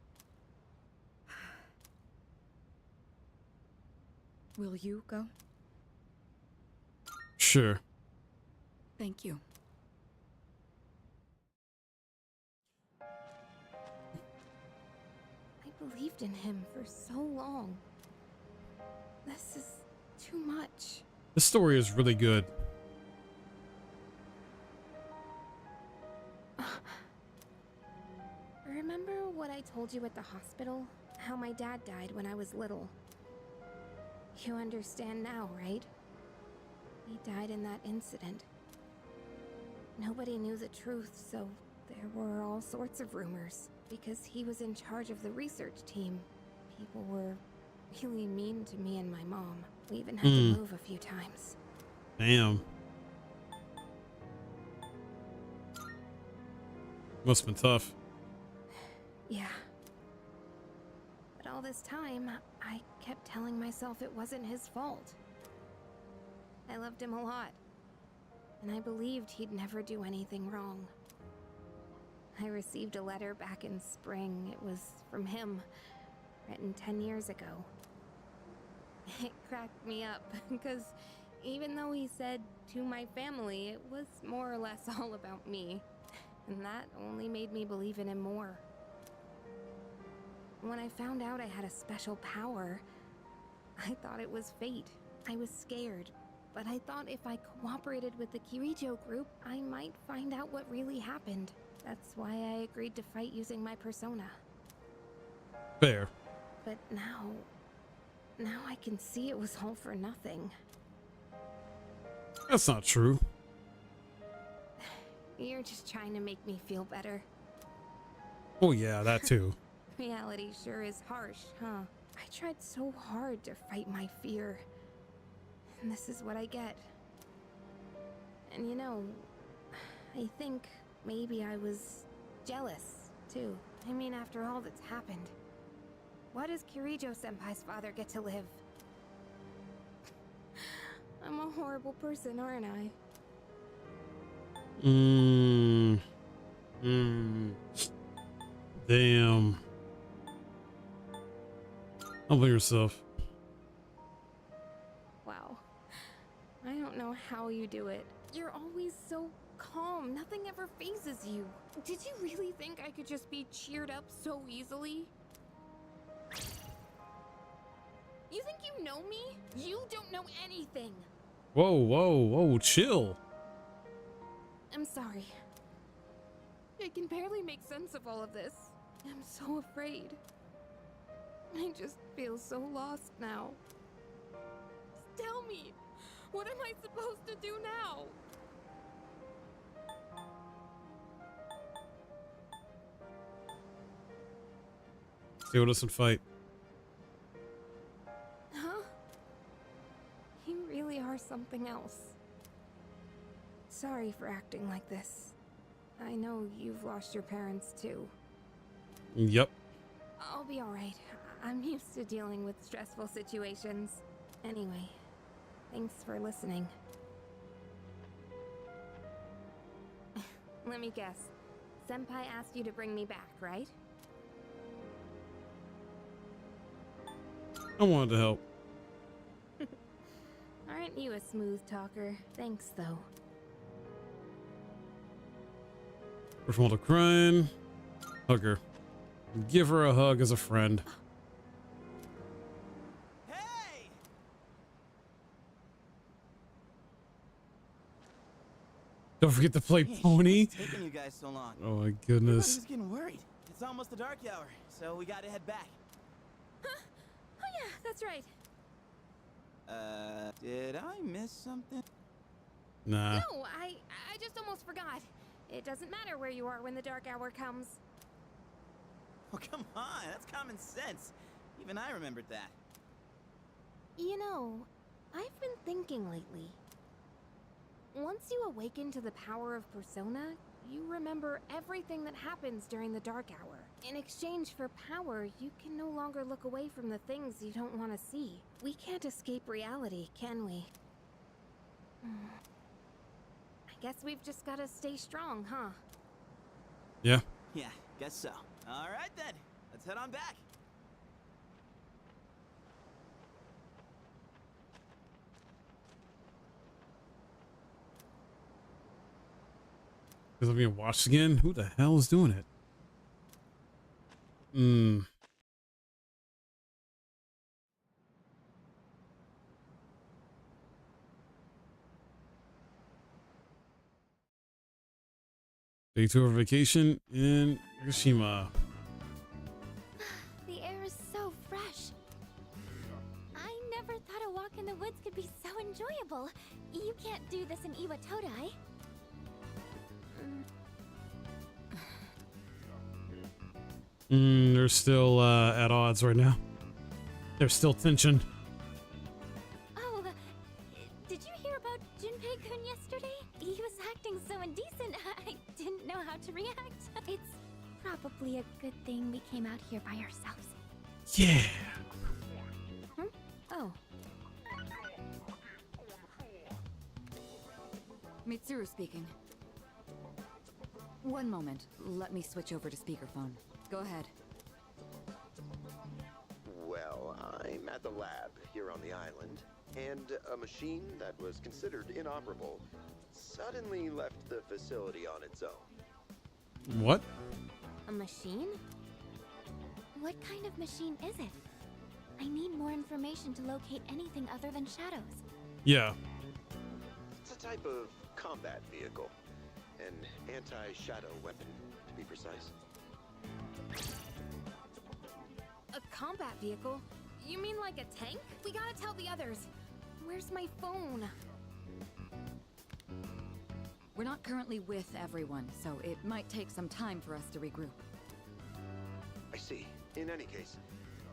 Will you go? Sure. Thank you. I believed in him for so long. This is too much. This story is really good. Remember what I told you at the hospital? How my dad died when I was little. You understand now, right? He died in that incident. Nobody knew the truth, so there were all sorts of rumors. Because he was in charge of the research team, people were really mean to me and my mom. We even had to move a few times. Damn. Must have been tough. Yeah. But all this time, I kept telling myself it wasn't his fault. I loved him a lot, and I believed he'd never do anything wrong. I received a letter back in spring. It was from him, written 10 years ago. It cracked me up, because even though he said to my family, it was more or less all about me. And that only made me believe in him more. When I found out I had a special power, I thought it was fate. I was scared, but I thought if I cooperated with the Kirijo group, I might find out what really happened. That's why I agreed to fight using my persona. Fair. But now I can see it was all for nothing. That's not true. You're just trying to make me feel better. Oh yeah, that too. Reality sure is harsh, huh? I tried so hard to fight my fear. And this is what I get. And you know, I think maybe I was jealous, too. I mean, after all that's happened. Why does Kirijo-senpai's father get to live? I'm a horrible person, aren't I? Damn. Don't blame yourself. Wow. I don't know how you do it. You're always so calm. Nothing ever phases you. Did you really think I could just be cheered up so easily? You think you know me? You don't know anything. Whoa, whoa, whoa, chill. I'm sorry. I can barely make sense of all of this. I'm so afraid. I just feel so lost now. Just tell me, what am I supposed to do now? Stay with us and fight. Huh? You really are something else. Sorry for acting like this. I know you've lost your parents too. Yep. I'll be alright. I'm used to dealing with stressful situations. Anyway, thanks for listening. Let me guess. Senpai asked you to bring me back, right? I wanted to help. Aren't you a smooth talker? Thanks, though. Perform the crime. Hug her. Give her a hug as a friend. Hey! Don't forget to play Pony. What's taking you guys so long? Oh my I'm goodness. just getting worried. It's almost the dark hour, so we gotta head back. Oh yeah, that's right. Did I miss something? Nah. No, I just almost forgot. It doesn't matter where you are when the dark hour comes. Oh, come on, that's common sense. Even I remembered that. You know, I've been thinking lately. Once you awaken to the power of Persona, you remember everything that happens during the dark hour. In exchange for power, you can no longer look away from the things you don't want to see. We can't escape reality, can we? I guess we've just gotta stay strong, huh? Yeah. Yeah, guess so. All right then, let's head on back. Because I'm being watched again? Who the hell is doing it? Day 2 of vacation in Hiroshima. The air is so fresh. I never thought a walk in the woods could be so enjoyable. You can't do this in Iwatodai. They're still at odds right now. There's still tension. Oh, did you hear about Junpei-kun yesterday? He was acting so indecent, I didn't know how to react. It's probably a good thing we came out here by ourselves. Yeah. Oh. Mitsuru speaking. One moment. Let me switch over to speakerphone. Go ahead. Well, I'm at the lab here on the island, and a machine that was considered inoperable suddenly left the facility on its own. What? A machine? What kind of machine is it? I need more information to locate anything other than shadows. Yeah. It's a type of combat vehicle. An anti-shadow weapon, to be precise. A combat vehicle? You mean like a tank? We gotta tell the others. Where's my phone? We're not currently with everyone, so it might take some time for us to regroup. I see. In any case,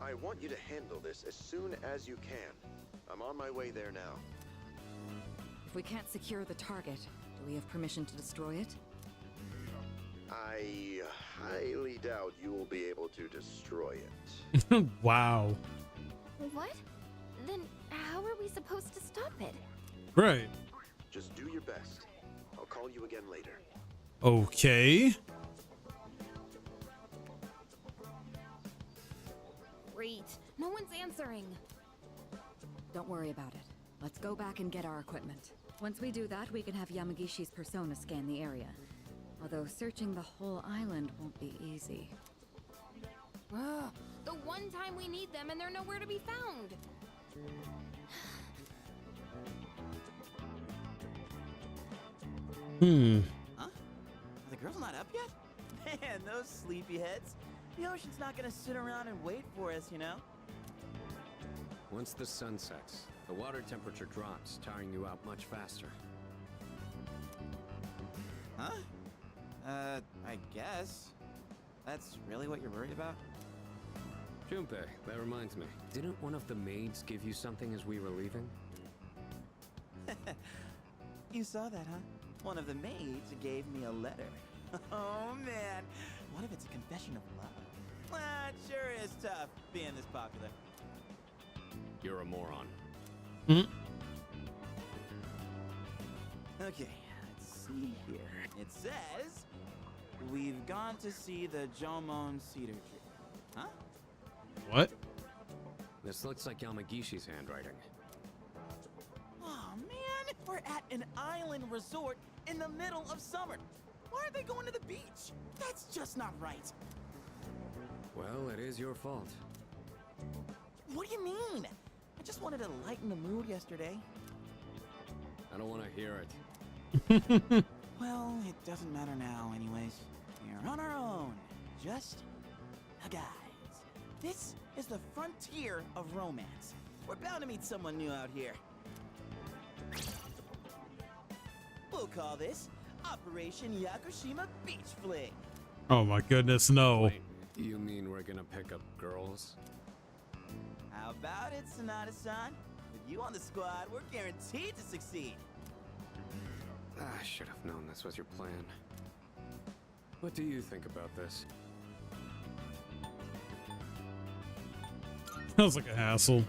I want you to handle this as soon as you can. I'm on my way there now. If we can't secure the target, do we have permission to destroy it? I highly doubt you will be able to destroy it. Wow. What? Then how are we supposed to stop it? Right. Just do your best. I'll call you again later. Okay. Great. No one's answering. Don't worry about it. Let's go back and get our equipment. Once we do that, we can have Yamagishi's persona scan the area. Although searching the whole island won't be easy. The one time we need them and they're nowhere to be found. Huh? Are the girls not up yet? Man, those sleepyheads. The ocean's not gonna sit around and wait for us, you know? Once the sun sets, the water temperature drops, tiring you out much faster. Huh? I guess. That's really what you're worried about? Junpei, that reminds me. Didn't one of the maids give you something as we were leaving? You saw that, huh? One of the maids gave me a letter. Oh, man. What if it's a confession of love? Well, it sure is tough being this popular. You're a moron. Okay, let's see here. It says, we've gone to see the Jomon cedar tree. Huh? What? This looks like Yamagishi's handwriting. Oh, man. We're at an island resort in the middle of summer. Why aren't they going to the beach? That's just not right. Well, it is your fault. What do you mean? I just wanted to lighten the mood yesterday. I don't want to hear it. Well, it doesn't matter now anyways. We're on our own. Just a guys. This is the frontier of romance. We're bound to meet someone new out here. We'll call this Operation Yakushima Beach Fling. Oh my goodness, no. Wait, you mean we're gonna pick up girls? How about it, Sonata-san? With you on the squad, we're guaranteed to succeed. I should have known this was your plan. What do you think about this? Sounds like a hassle.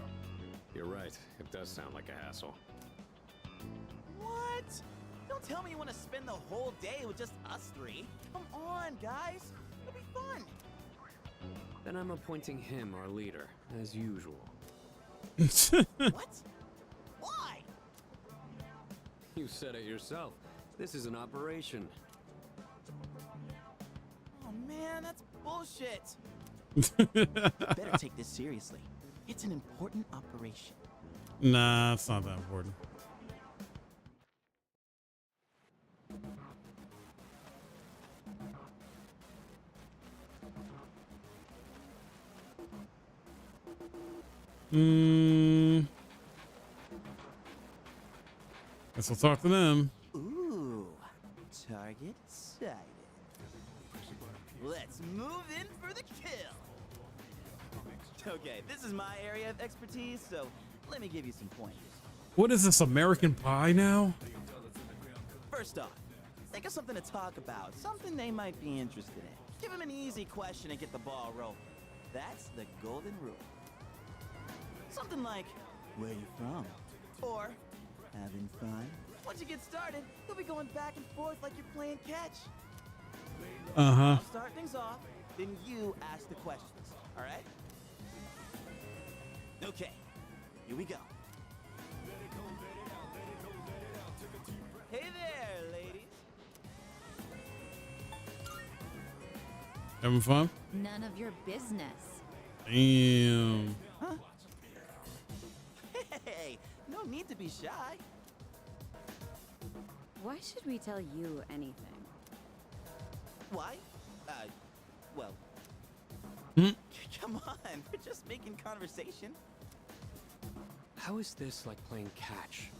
You're right. It does sound like a hassle. What? Don't tell me you want to spend the whole day with just us three. Come on, guys. It'll be fun. Then I'm appointing him our leader, as usual. What? Why? You said it yourself. This is an operation. Oh man, that's bullshit. Better take this seriously. It's an important operation. Nah, it's not that important. Guess we'll talk to them. Ooh, target sighted. Let's move in for the kill. Okay, this is my area of expertise, so let me give you some pointers. What is this, American Pie now? First off, think of something to talk about, something they might be interested in. Give them an easy question and get the ball rolling. That's the golden rule. Something like, where you from? Or, having fun? Once you get started, you'll be going back and forth like you're playing catch. I'll start things off, then you ask the questions, all right? Okay, here we go. Hey there, ladies. Having fun? None of your business. Damn. Huh? Hey, no need to be shy. Why should we tell you anything? Why? Well. Come on, we're just making conversation. How is this like playing catch?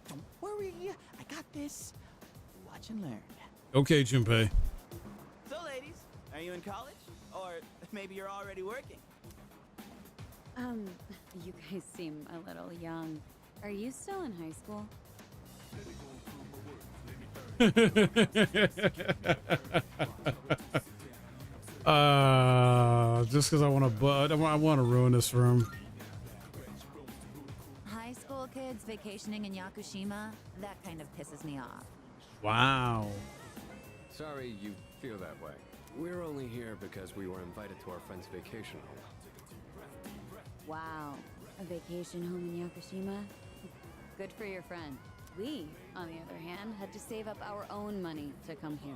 Don't worry, I got this. Watch and learn. Okay, Junpei. So, ladies, are you in college? Or maybe you're already working? You guys seem a little young. Are you still in high school? Just because I want to ruin this room. High school kids vacationing in Yakushima? That kind of pisses me off. Wow. Sorry you feel that way. We're only here because we were invited to our friend's vacation home. Wow. A vacation home in Yakushima? Good for your friend. We, on the other hand, had to save up our own money to come here.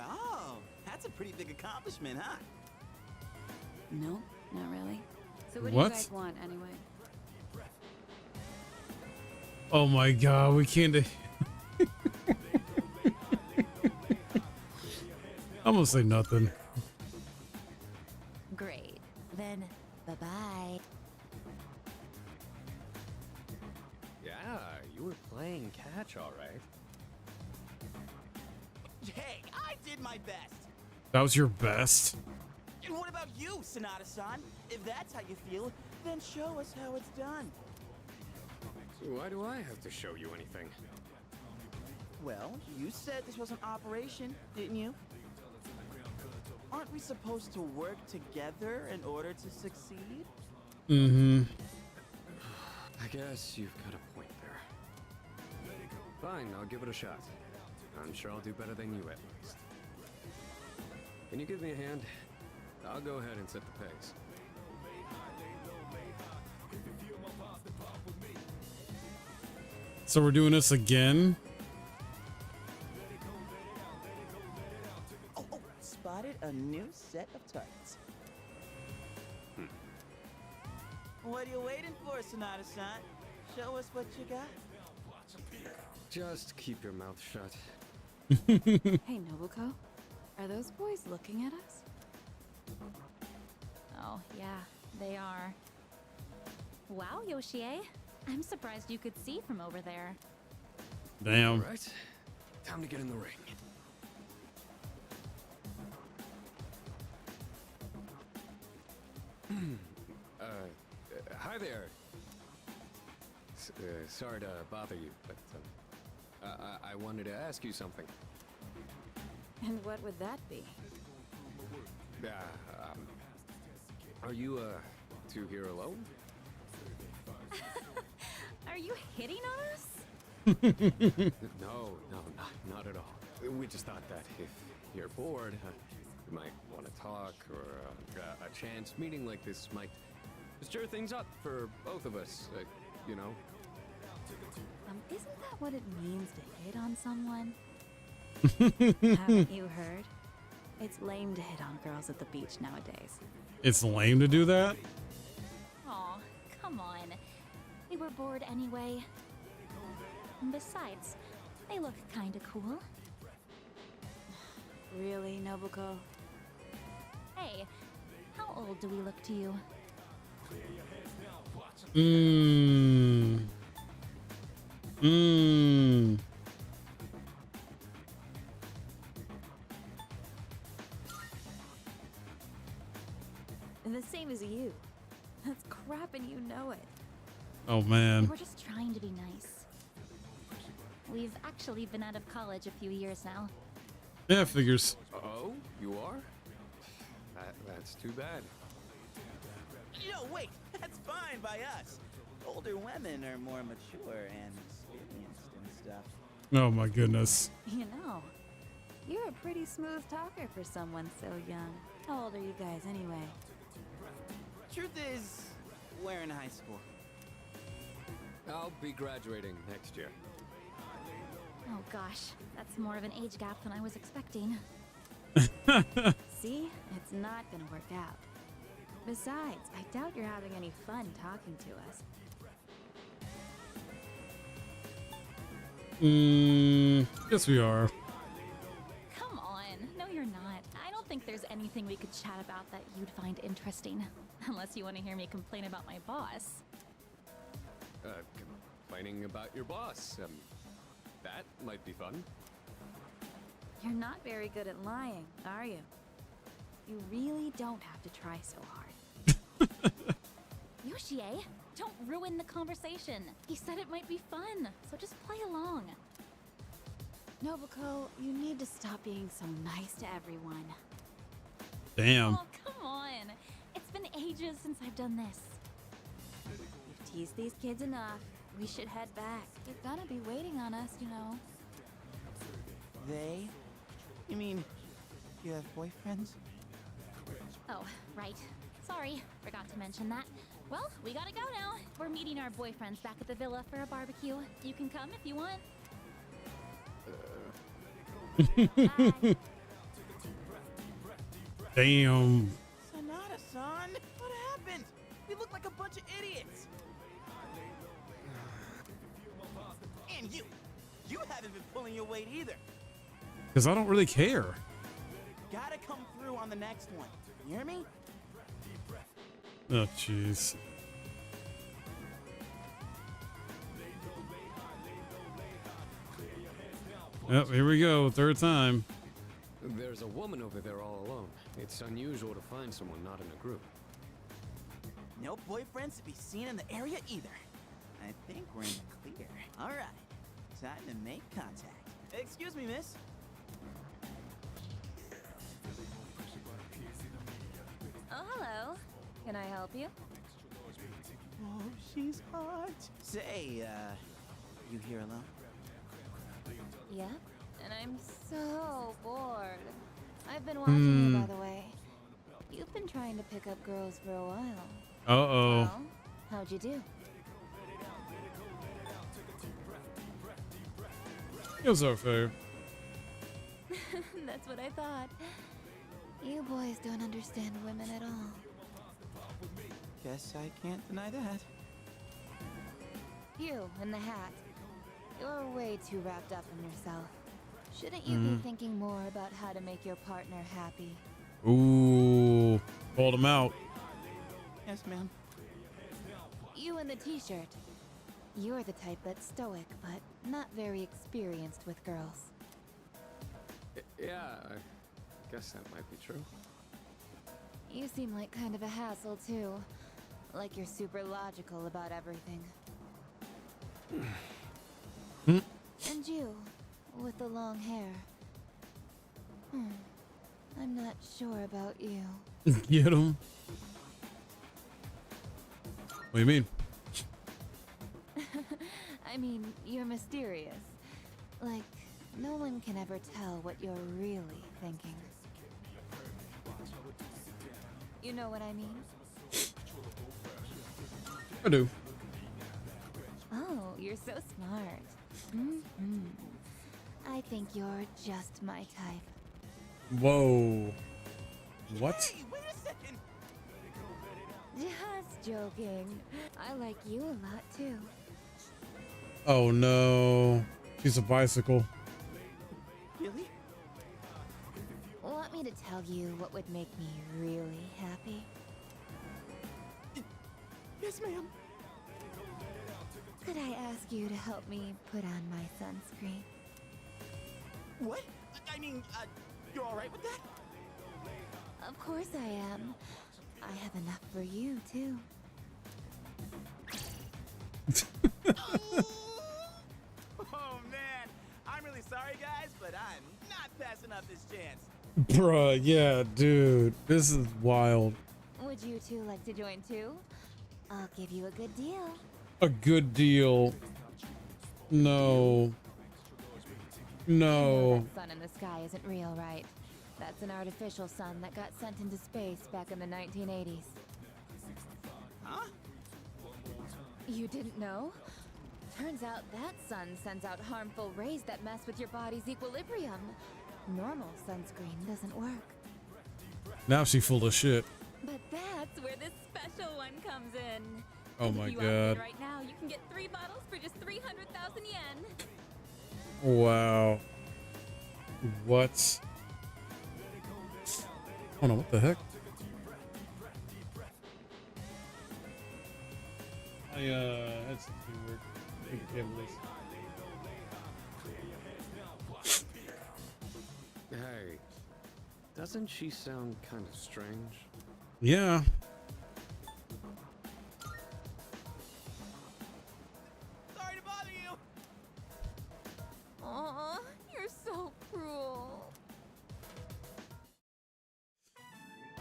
Oh, that's a pretty big accomplishment, huh? No, not really. So what do What? you guys want anyway? Oh my god, we can't. I'm gonna say nothing. Great. Then, bye-bye. Yeah, you were playing catch, all right. Hey, I did my best. That was your best? And what about you, Sonata-san? If that's how you feel, then show us how it's done. Why do I have to show you anything? Well, you said this was an operation, didn't you? Aren't we supposed to work together in order to succeed? Mm-hmm. I guess you've got a point there. Fine, I'll give it a shot. I'm sure I'll do better than you at least. Can you give me a hand? I'll go ahead and set the pace. So we're doing this again? Oh, spotted a new set of targets. What are you waiting for, Sonata-san? Show us what you got. Just keep your mouth shut. Hey, Nobuko. Are those boys looking at us? Oh, yeah, they are. Wow, Yoshie. I'm surprised you could see from over there. Damn. All right, time to get in the ring. Hi there. Sorry to bother you, but I wanted to ask you something. And what would that be? Are you two here alone? Are you hitting on us? No, not at all. We just thought that if you're bored, you might want to talk, or a chance meeting like this might stir things up for both of us, you know? Isn't that what it means to hit on someone? Haven't you heard? It's lame to hit on girls at the beach nowadays. It's lame to do that? Aw, come on. We were bored anyway. Besides, they look kinda cool. Really, Nobuko? Hey, how old do we look to you? The same as you. That's crap and you know it. Oh, man. We're just trying to be nice. We've actually been out of college a few years now. Yeah, figures. Oh, you are? That's too bad. No, wait, that's fine by us. Older women are more mature and experienced and stuff. Oh, my goodness. You know, you're a pretty smooth talker for someone so young. How old are you guys anyway? Truth is, we're in high school. I'll be graduating next year. Oh gosh, that's more of an age gap than I was expecting. See? It's not gonna work out. Besides, I doubt you're having any fun talking to us. Yes, we are. Come on, no you're not. I don't think there's anything we could chat about that you'd find interesting. Unless you want to hear me complain about my boss. Complaining about your boss. That might be fun. You're not very good at lying, are you? You really don't have to try so hard. Yoshie, don't ruin the conversation. He said it might be fun, so just play along. Nobuko, you need to stop being so nice to everyone. Damn. Oh, come on. It's been ages since I've done this. We've teased these kids enough. We should head back. They're gonna be waiting on us, you know. They? You mean, you have boyfriends? Oh, right. Sorry, forgot to mention that. Well, we gotta go now. We're meeting our boyfriends back at the villa for a barbecue. You can come if you want. Damn. Sonata-san, what happened? We look like a bunch of idiots. And you haven't been pulling your weight either. Because I don't really care. gotta come through on the next one. You hear me? Oh, jeez. Yep, here we go. Third time. There's a woman over there all alone. It's unusual to find someone not in a group. No boyfriends to be seen in the area either. I think we're in the clear. All right, time to make contact. Excuse me, miss. Oh, hello. Can I help you? Oh, she's hot. Say, you here alone? Yeah. And I'm so bored. I've been watching you, by the way. You've been trying to pick up girls for a while. Uh-oh. Well, how'd you do? It was okay. That's what I thought. You boys don't understand women at all. Guess I can't deny that. You in the hat. You're way too wrapped up in yourself. Shouldn't you be thinking more about how to make your partner happy? Ooh. Called him out. Yes, ma'am. You in the t-shirt. You're the type that's stoic, but not very experienced with girls. Yeah, I guess that might be true. You seem like kind of a hassle, too. Like you're super logical about everything. And you, with the long hair. I'm not sure about you. Get him. What do you mean? I mean, you're mysterious. Like, no one can ever tell what you're really thinking. You know what I mean? I do. Oh, you're so smart. I think you're just my type. Whoa. What? Hey, wait a second. Just joking. I like you a lot, too. Oh no. She's a bicycle. Really? Want me to tell you what would make me really happy? Yes, ma'am. Could I ask you to help me put on my sunscreen? What? I mean, you're all right with that? Of course I am. I have enough for you, too. Oh, man. I'm really sorry, guys, but I'm not passing up this chance. Bruh, yeah, dude. This is wild. Would you two like to join, too? I'll give you a good deal. A good deal. No. No. That sun in the sky isn't real, right? That's an artificial sun that got sent into space back in the 1980s. Huh? You didn't know? Turns out that sun sends out harmful rays that mess with your body's equilibrium. Normal sunscreen doesn't work. Now she full of shit. But that's where this special one comes in. Oh And my if you upgrade god. right now, you can get 3 bottles for just 300,000 yen. Wow. What? Hold on, what the heck? I had something weird. I think the cable is- Hey, doesn't she sound kind of strange? Yeah. Sorry to bother you. Aw, you're so cruel.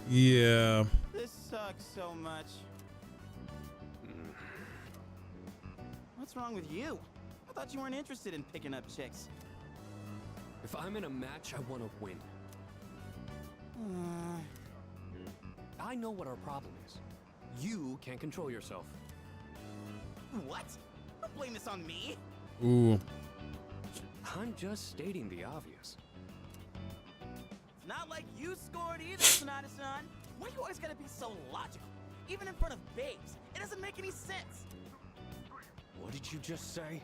Yeah. This sucks so much. What's wrong with you? I thought you weren't interested in picking up chicks. If I'm in a match, I want to win. I know what our problem is. You can't control yourself. What? Don't blame this on me. Ooh. I'm just stating the obvious. It's not like you scored either, Sonata-san. Why you always gotta be so logical? Even in front of babes. It doesn't make any sense. What did you just say?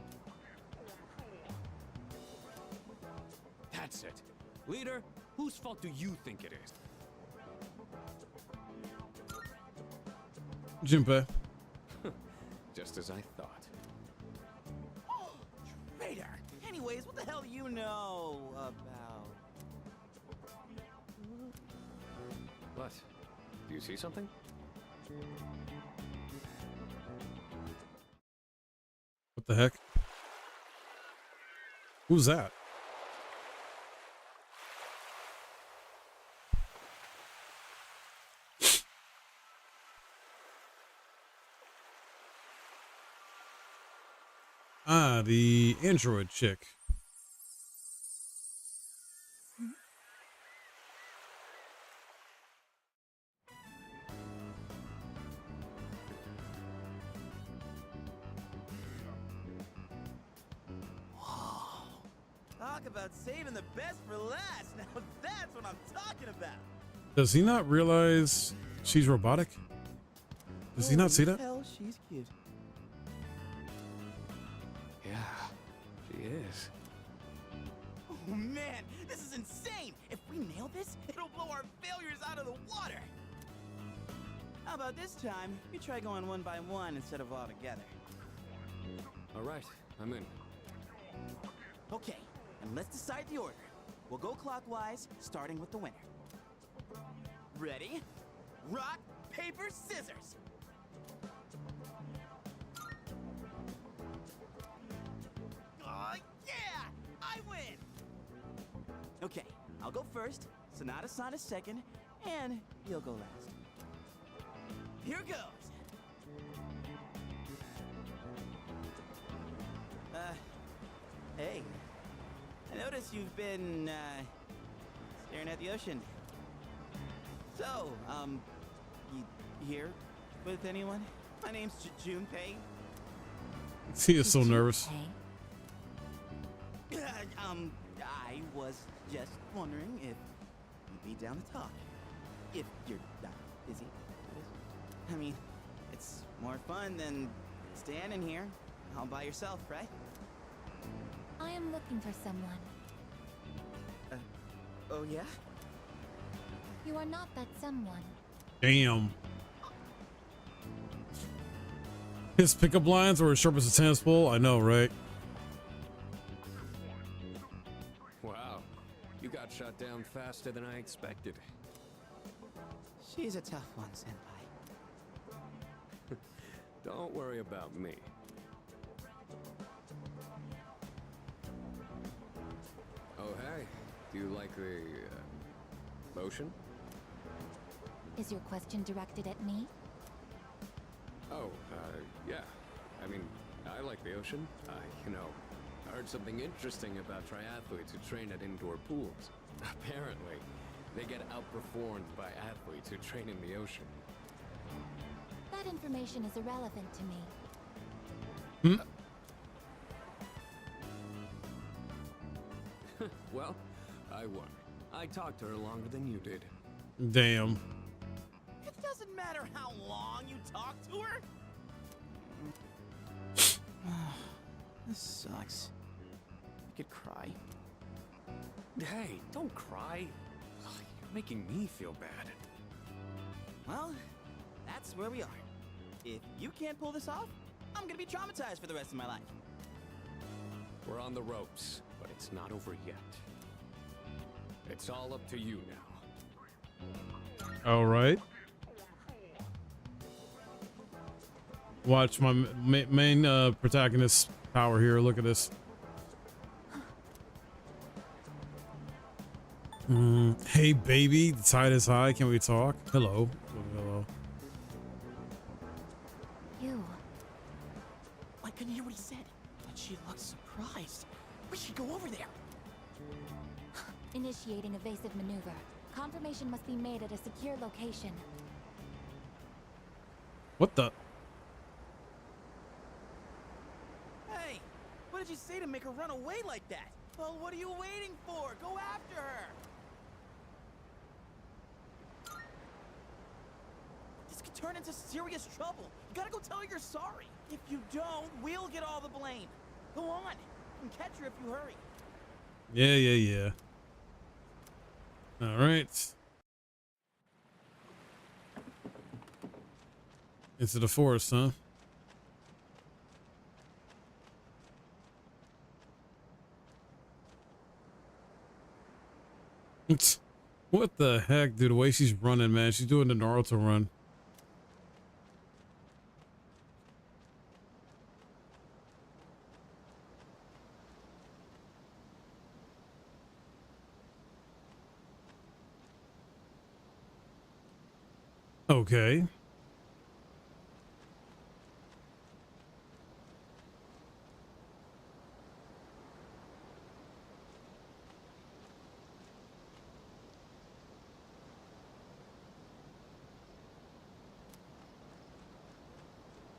That's it. Leader, Whose fault do you think it is? Junpei. Just as I thought. Traitor! Anyways, what the hell do you know about... What? Do you see something? What the heck? Who's that? Ah, the android chick. Talk about saving the best for last. Now that's what I'm talking about. Does he not realize she's robotic? Does he not see that? Hell, she's cute. Yeah, she is. Oh man, this is insane! If we nail this, it'll blow our failures out of the water! How about this time, you try going one by one instead of all together? Alright, I'm in. Okay, and let's decide the order. We'll go clockwise, starting with the winner. Ready? Rock, paper, scissors! Oh yeah! I win! Okay, I'll go first, Sonata-san is second, and you'll go last. Here goes! Hey. I noticed you've been, staring at the ocean. So, you here with anyone? My name's Junpei. He is so nervous. I was just wondering if you'd be down to talk. If you're not busy. I mean, it's more fun than standing here all by yourself, right? I am looking for someone. Oh yeah? You are not that someone. Damn. His pickup lines were as sharp as a tennis ball. I know, right? Wow, you got shot down faster than I expected. She's a tough one, senpai. Don't worry about me. Oh, hey. Do you like the, lotion? Is your question directed at me? Oh, yeah. I mean, I like the ocean. I heard something interesting about triathletes who train at indoor pools. Apparently, they get outperformed by athletes who train in the ocean. That information is irrelevant to me. Well, I won. I talked to her longer than you did. Damn. It doesn't matter how long you talk to her. This sucks. I could cry. Hey, don't cry. Ugh, you're making me feel bad. Well, that's where we are. If you can't pull this off, I'm gonna be traumatized for the rest of my life. We're on the ropes, but it's not over yet. It's all up to you now. All right. Watch my main protagonist power here. Look at this. Hey, baby. The tide is high. Can we talk? Hello. Hello. You. I couldn't hear what he said, but she looked surprised. We should go over there. Initiating evasive maneuver. Confirmation must be made at a secure location. What the? Hey, what did you say to make her run away like that? Well, what are you waiting for? Go after her! This could turn into serious trouble. You gotta go tell her you're sorry. If you don't, we'll get all the blame. Go on. You can catch her if you hurry. Yeah. All right. Into the forest, huh? What the heck, dude? The way she's running, man. She's doing the Naruto run. Okay.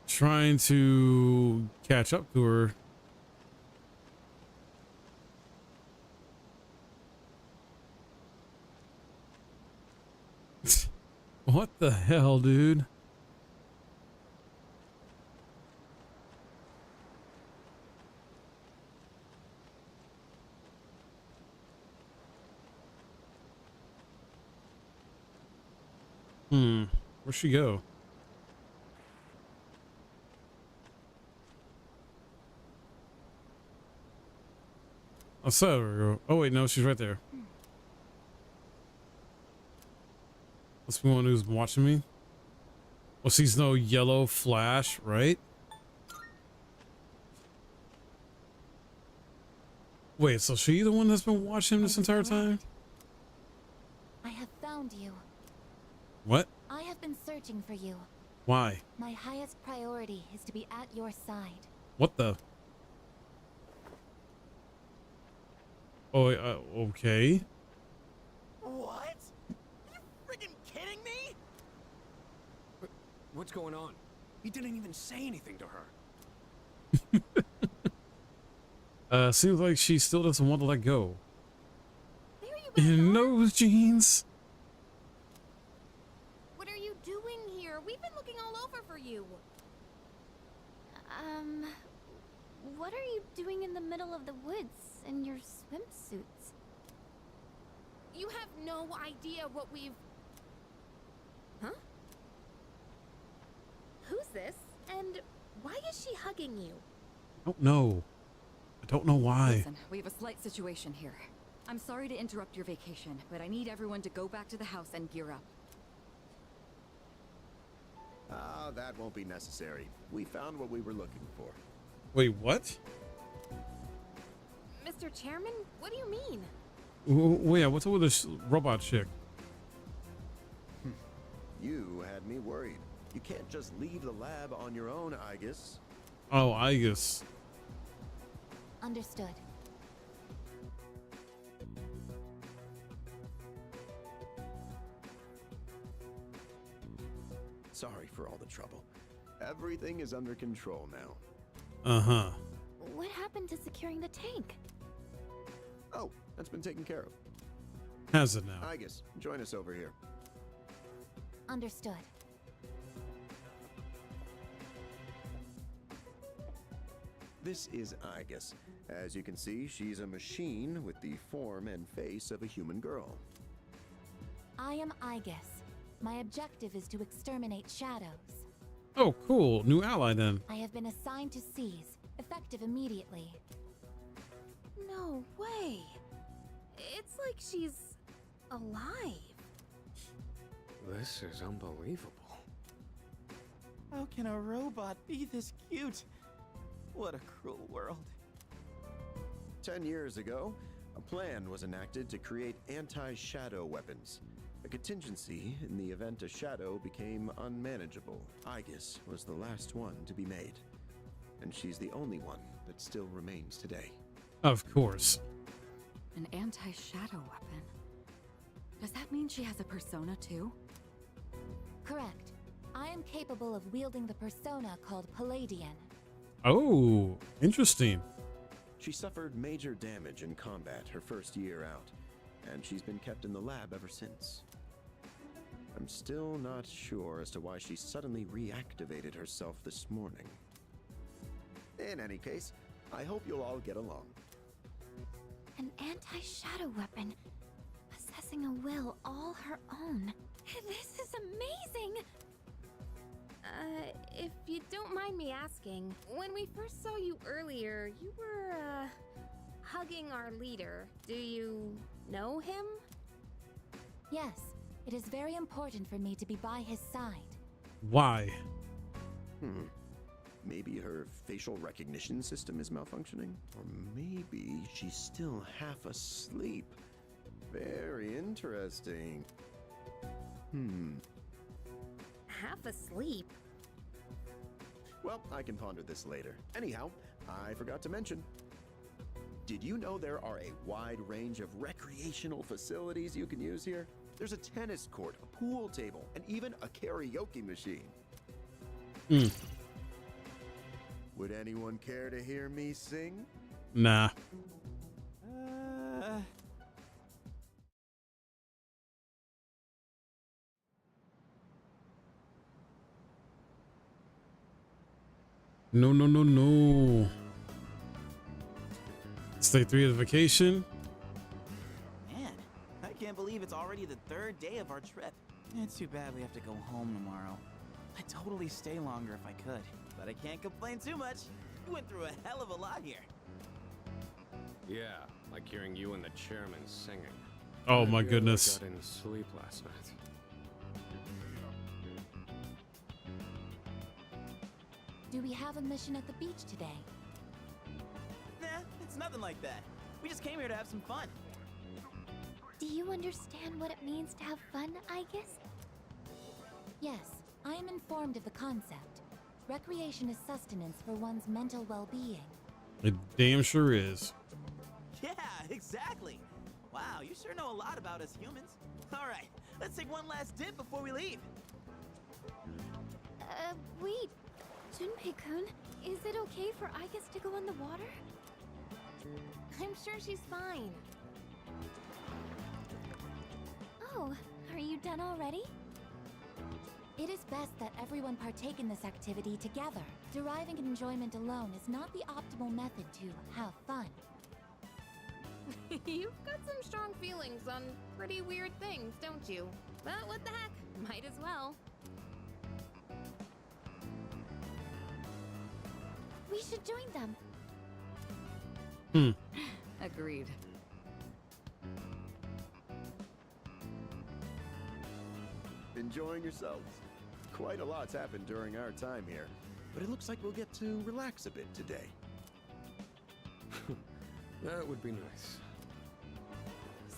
Trying to catch up to her. What the hell, dude? Where'd she go? I saw her. Oh wait, no, she's right there. That's the one who's watching me. Well, she's no yellow flash, right? Wait, so she the one that's been watching him this entire time? I have found you. What? I have been searching for you. Why? My highest priority is to be at your side. What the? Oh, okay. What? You freaking kidding me? What's going on? He didn't even say anything to her. Seems like she still doesn't want to let go. In those jeans. What are you doing here? We've been looking all over for you. What are you doing in the middle of the woods in your swimsuits? You have no idea what we've... Huh? Who's this? And why is she hugging you? I don't know. I don't know why. Listen, we have a slight situation here. I'm sorry to interrupt your vacation, but I need everyone to go back to the house and gear up. Ah, that won't be necessary. We found what we were looking for. Wait, what? Mr. Chairman, what do you mean? Wait, what's up with this robot chick? You had me worried. You can't just leave the lab on your own, Aigis. Oh, Aigis. Understood. Sorry for all the trouble. Everything is under control now. Uh-huh. What happened to securing the tank? Oh, that's been taken care of. Has it now? Aigis, join us over here. Understood. This is Aigis. As you can see, she's a machine with the form and face of a human girl. I am Aigis. My objective is to exterminate shadows. Oh, cool. New ally then. I have been assigned to seize, effective immediately. No way. It's like she's alive. This is unbelievable. How can a robot be this cute? What a cruel world. 10 years ago, a plan was enacted to create anti-shadow weapons. A contingency in the event a shadow became unmanageable. Aigis was the last one to be made. And she's the only one that still remains today. Of course. An anti-shadow weapon? Does that mean she has a persona too? Correct. I am capable of wielding the persona called Palladian. Oh, interesting. She suffered major damage in combat her first year out, and she's been kept in the lab ever since. I'm still not sure as to why she suddenly reactivated herself this morning. In any case, I hope you'll all get along. An anti-shadow weapon. Possessing crafting a will all her own. This is amazing! If you don't mind me asking, when we first saw you earlier, you were, hugging our leader. Do you know him? Yes, it is very important for me to be by his side. Why? Maybe her facial recognition system is malfunctioning? Or maybe she's still half asleep. Very interesting. Half asleep? Well, I can ponder this later. Anyhow, I forgot to mention. Did you know there are a wide range of recreational facilities you can use here? There's a tennis court, a pool table, and even a karaoke machine. Would anyone care to hear me sing? Nah. No, no, no, no. Stay 3 of the vacation. Man, I can't believe it's already the 3rd day of our trip. It's too bad we have to go home tomorrow. I'd totally stay longer if I could, but I can't complain too much. We went through a hell of a lot here. Yeah, like hearing you and the chairman singing. Oh my Maybe I goodness. got any sleep last night. Do we have a mission at the beach today? Nah, it's nothing like that. We just came here to have some fun. Do you understand what it means to have fun, Aegis? Yes, I am informed of the concept. Recreation is sustenance for one's mental well-being. It damn sure is. Yeah, exactly. Wow, you sure know a lot about us humans. All right, let's take one last dip before we leave. Wait. Junpei-kun, is it okay for Aegis to go in the water? I'm sure she's fine. Oh, are you done already? It is best that everyone partake in this activity together. Deriving enjoyment alone is not the optimal method to have fun. You've got some strong feelings on pretty weird things, don't you? But what the heck? Might as well. We should join them. Agreed. Enjoying yourselves? Quite a lot's happened during our time here, but it looks like we'll get to relax a bit today. That would be nice.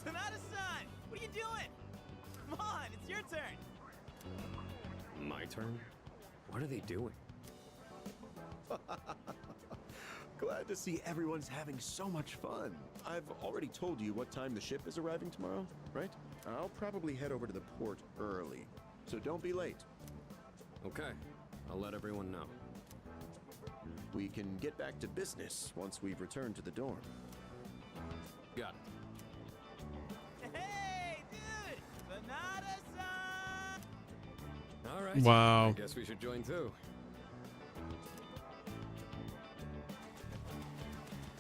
Sonata-san! What are you doing? Come on, it's your turn! My turn? What are they doing? Glad to see everyone's having so much fun. I've already told you what time the ship is arriving tomorrow, right? I'll probably head over to the port early, so don't be late. Okay, I'll let everyone know. We can get back to business once we've returned to the dorm. Got it. Hey, dude! Sonata-san! All right. Wow. I guess we should join too.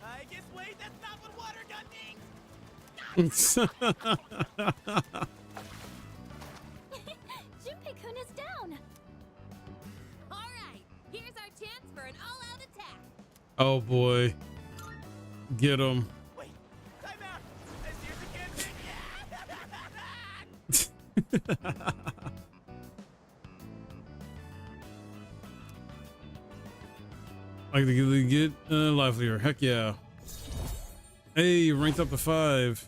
I guess wait, that's not what water gun means! Junpei-kun is down! Alright, here's our chance for an all-out attack. Oh boy. Get him. Wait, time out! Here's the campaign! I can get livelier. Heck yeah. Hey, ranked up to 5.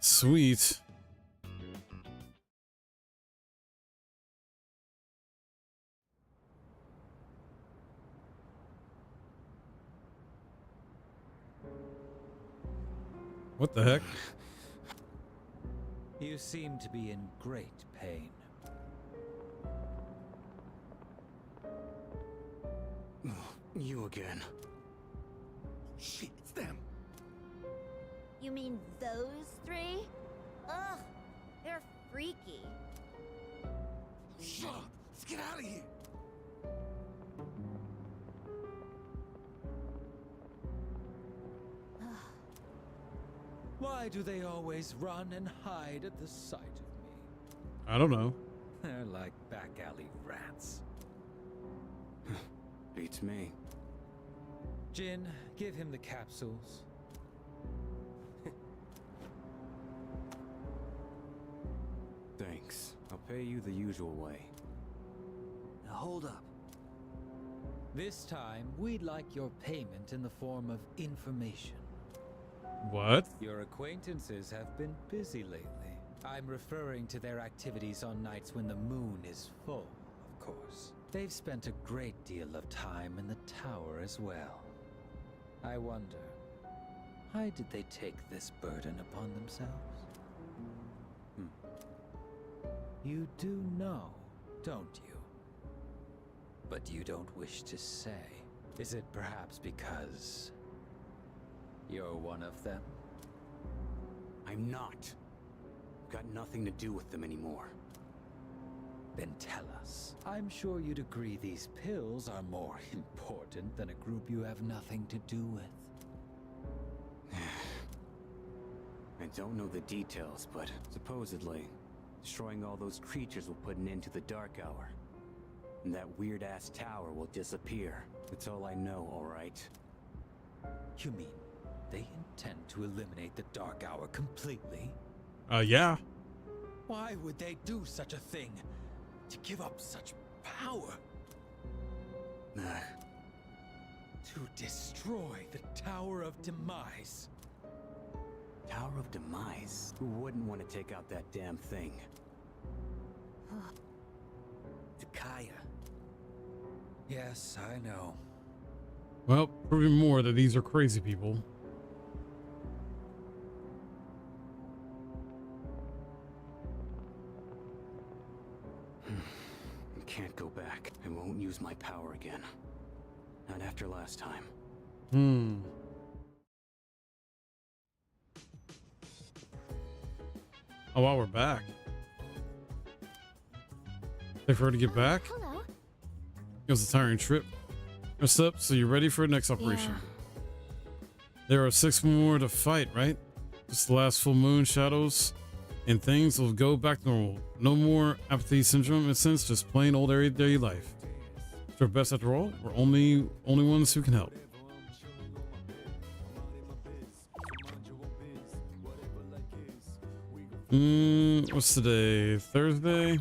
Sweet. What the heck? You seem to be in great pain. You again. Shit, it's them. You mean those 3? Ugh, they're freaky. Shut up. Let's get out of here. Why do they always run and hide at the sight of me? I don't know. They're like back alley rats. Beats me. Jin, give him the capsules. Thanks. I'll pay you the usual way. Now hold up. This time, we'd like your payment in the form of information. What? Your acquaintances have been busy lately. I'm referring to their activities on nights when the moon is full, of course. They've spent a great deal of time in the tower as well. I wonder, why did they take this burden upon themselves? You do know, don't you? But you don't wish to say. Is it perhaps because you're one of them? I'm not. Got nothing to do with them anymore. Then tell us. I'm sure you'd agree these pills are more important than a group you have nothing to do with. I don't know the details, but supposedly, destroying all those creatures will put an end to the Dark Hour. And that weird-ass tower will disappear. That's all I know, alright? You mean they intend to eliminate the Dark Hour completely? Yeah. Why would they do such a thing? To give up such power? To destroy the Tower of Demise. Tower of Demise? Who wouldn't want to take out that damn thing? Takaya. Yes, I know. Well, proving more that these are crazy people. I can't go back. I won't use my power again. Not after last time. Oh, wow, we're back. They for her to get back? Hello. It was a tiring trip. Rest up, so you're ready for the next operation. There are 6 more to fight, right? Just the last full moon, shadows, and things will go back to normal. No more apathy syndrome in a sense, just plain old everyday life. It's our best after all. We're only ones who can help. What's today? Thursday?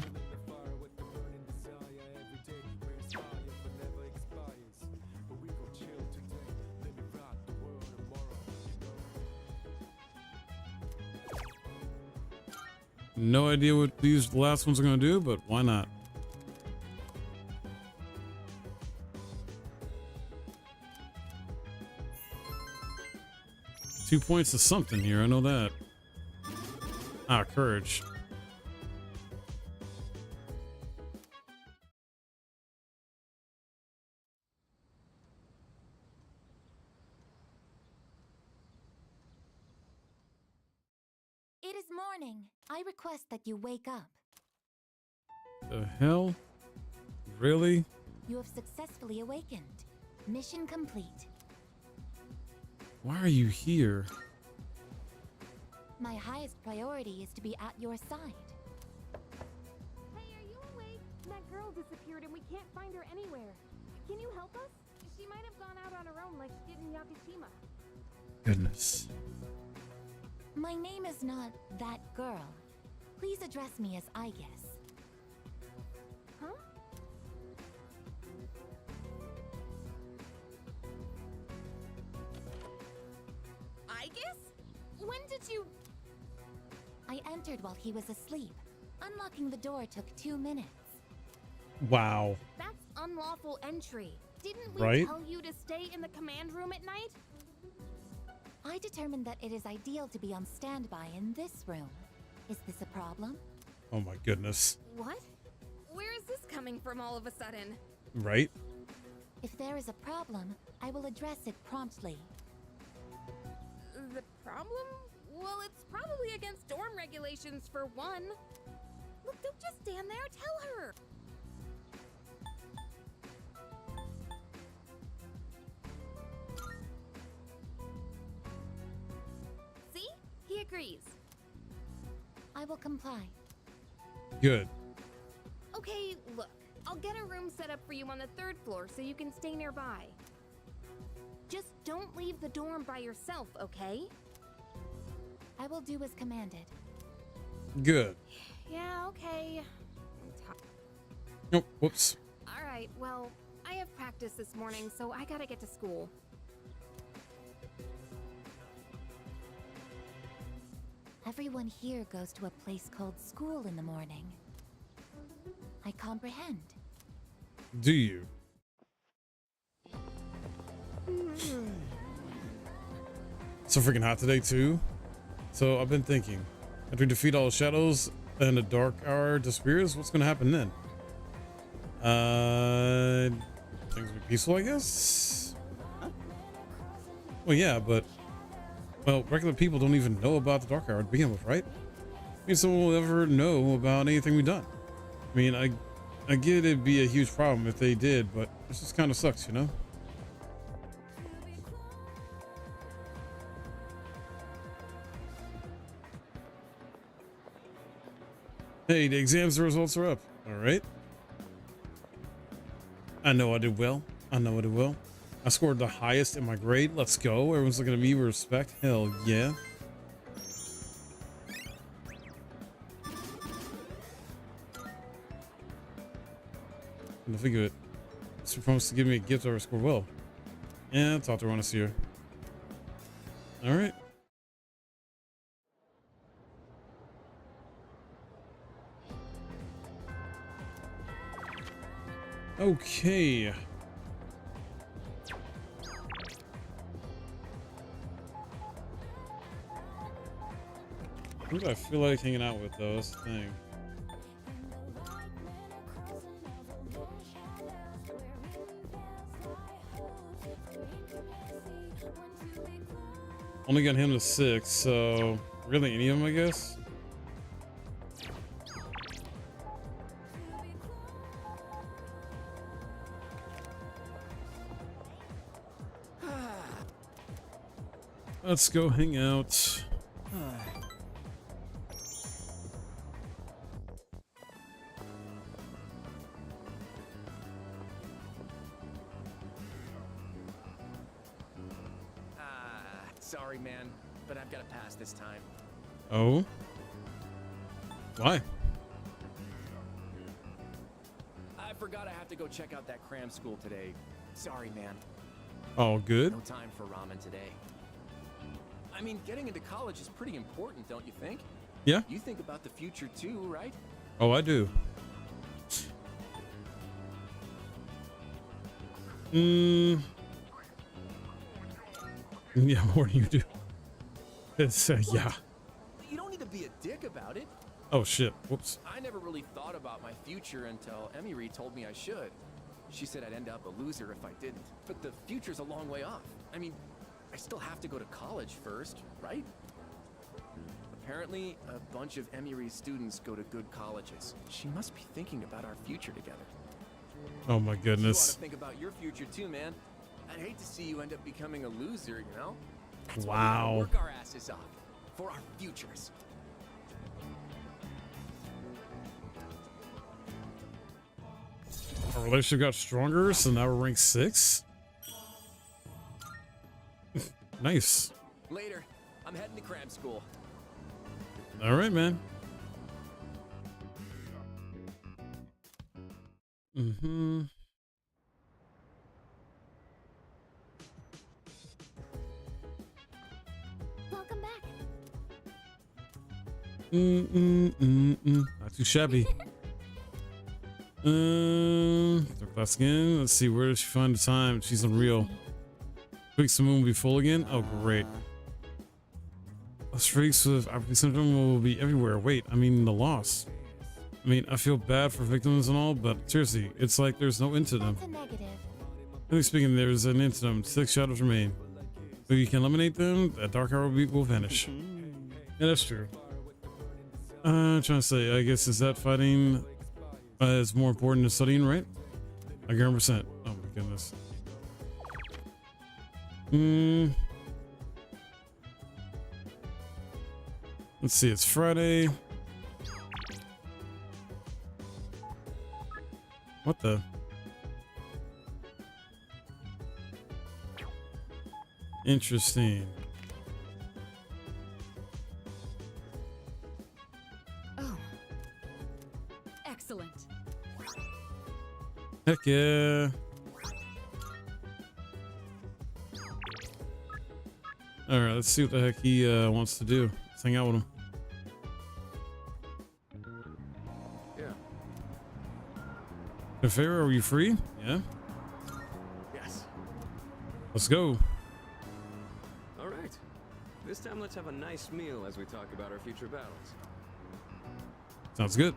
No idea what these last ones are going to do, but why not? Two points to something here, I know that. Ah, courage. It is morning. I request that you wake up. The hell? Really? You have successfully awakened. Mission complete. Why are you here? My highest priority is to be at your side. Hey, are you awake? That girl disappeared and we can't find her anywhere. Can you help us? She might have gone out on her own like she did in Yakushima. Goodness. My name is not that girl. Please address me as Aigis. Huh? Aigis? When did you... I entered while he was asleep. Unlocking the door took 2 minutes. Wow. That's unlawful entry. Didn't we Right? tell you to stay in the command room at night? I determined that it is ideal to be on standby in this room. Is this a problem? Oh my goodness. What? Where is this coming from all of a sudden? Right? If there is a problem, I will address it promptly. The problem? Well, it's probably against dorm regulations for one. Look, don't just stand there. Tell her. See? He agrees. I will comply. Good. Okay, look. I'll get a room set up for you on the 3rd floor so you can stay nearby. Just don't leave the dorm by yourself, okay? I will do as commanded. Good. Yeah, okay. Oh, whoops. Alright, well, I have practice this morning, so I gotta get to school. Everyone here goes to a place called school in the morning. I comprehend. Do you? So freaking hot today too. So I've been thinking, after we defeat all the shadows and the dark hour disappears, what's gonna happen then? Things will be peaceful, I guess. Well, yeah, but well, regular people don't even know about the dark hour to begin with, right? I mean, someone will ever know about anything we've done. I mean, I get it'd be a huge problem if they did, but it just kind of sucks, you know? Hey, the exams results are up. All right. I know I did well. I know I did well. I scored the highest in my grade. Let's go. Everyone's looking at me with respect. Hell yeah. And think of it. She promised to give me a gift or I scored well. Yeah, talk to her when I see her. All right. Okay. Who do I feel like hanging out with though? That's the thing. Only got him to 6, so really any of them, I guess. Let's go hang out. Sorry, man, but I've got to pass this time. Oh? Why? I forgot I have to go check out that cram school today. Sorry, man. Oh, good. No time for ramen today. I mean, getting into college is pretty important, don't you think? Yeah. You think about the future too, right? Oh, I do. Yeah, more than you do. It's yeah. You don't need to be a dick about it. Oh shit. Whoops. I never really thought about my future until Emily told me I should. She said I'd end up a loser if I didn't. But the future's a long way off. I mean, I still have to go to college first, right? Apparently, a bunch of Emiry's students go to good colleges. She must be thinking about our future together. Oh my You ought goodness. to think about your future too, man. I'd hate to see you end up becoming a loser, you know? That's Wow. why we gotta work our asses off for our futures. Our relationship got stronger, so now we're ranked 6. Nice. Later, I'm heading to cram school. All right, man. Mm-hmm. Welcome back. Not too shabby. Third class again. Let's see, where does she find the time? She's unreal. Freaks the moon will be full again? Oh, great. Us freaks with optic syndrome will be everywhere. Wait, I mean the loss. I mean, I feel bad for victims and all, but seriously, it's like there's no end to them. That's a negative. Really speaking, there's an end to them. 6 shadows remain. If you can eliminate them, that dark hour will vanish. Yeah, that's true. I'm trying to say, I guess, is that fighting is more important than studying, right? Like 100%. Oh my goodness. Let's see, it's Friday. What the? Interesting. Oh. Excellent. Heck yeah. All right, let's see what the heck he wants to do. Let's hang out with him. Yeah. Nefera, are you free? Yeah. Yes. Let's go. All right. This time let's have a nice meal as we talk about our future battles. Sounds good.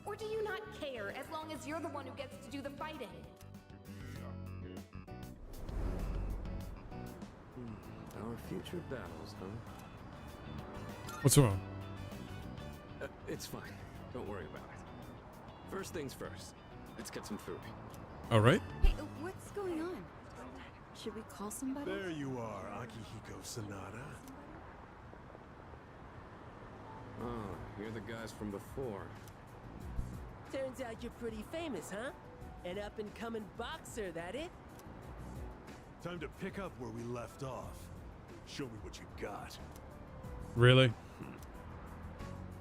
Or do you not care as long as you're the one who gets to do the fighting? Our future battles, huh? What's wrong? It's fine. Don't worry about it. First things first. Let's get some food. All right. Hey, what's going on? Should we call somebody? There you are, Akihiko Sanada. Oh, you're the guys from before. Turns out you're pretty famous, huh? An up-and-coming boxer, that it? Time to pick up where we left off. Show me what you got. Really?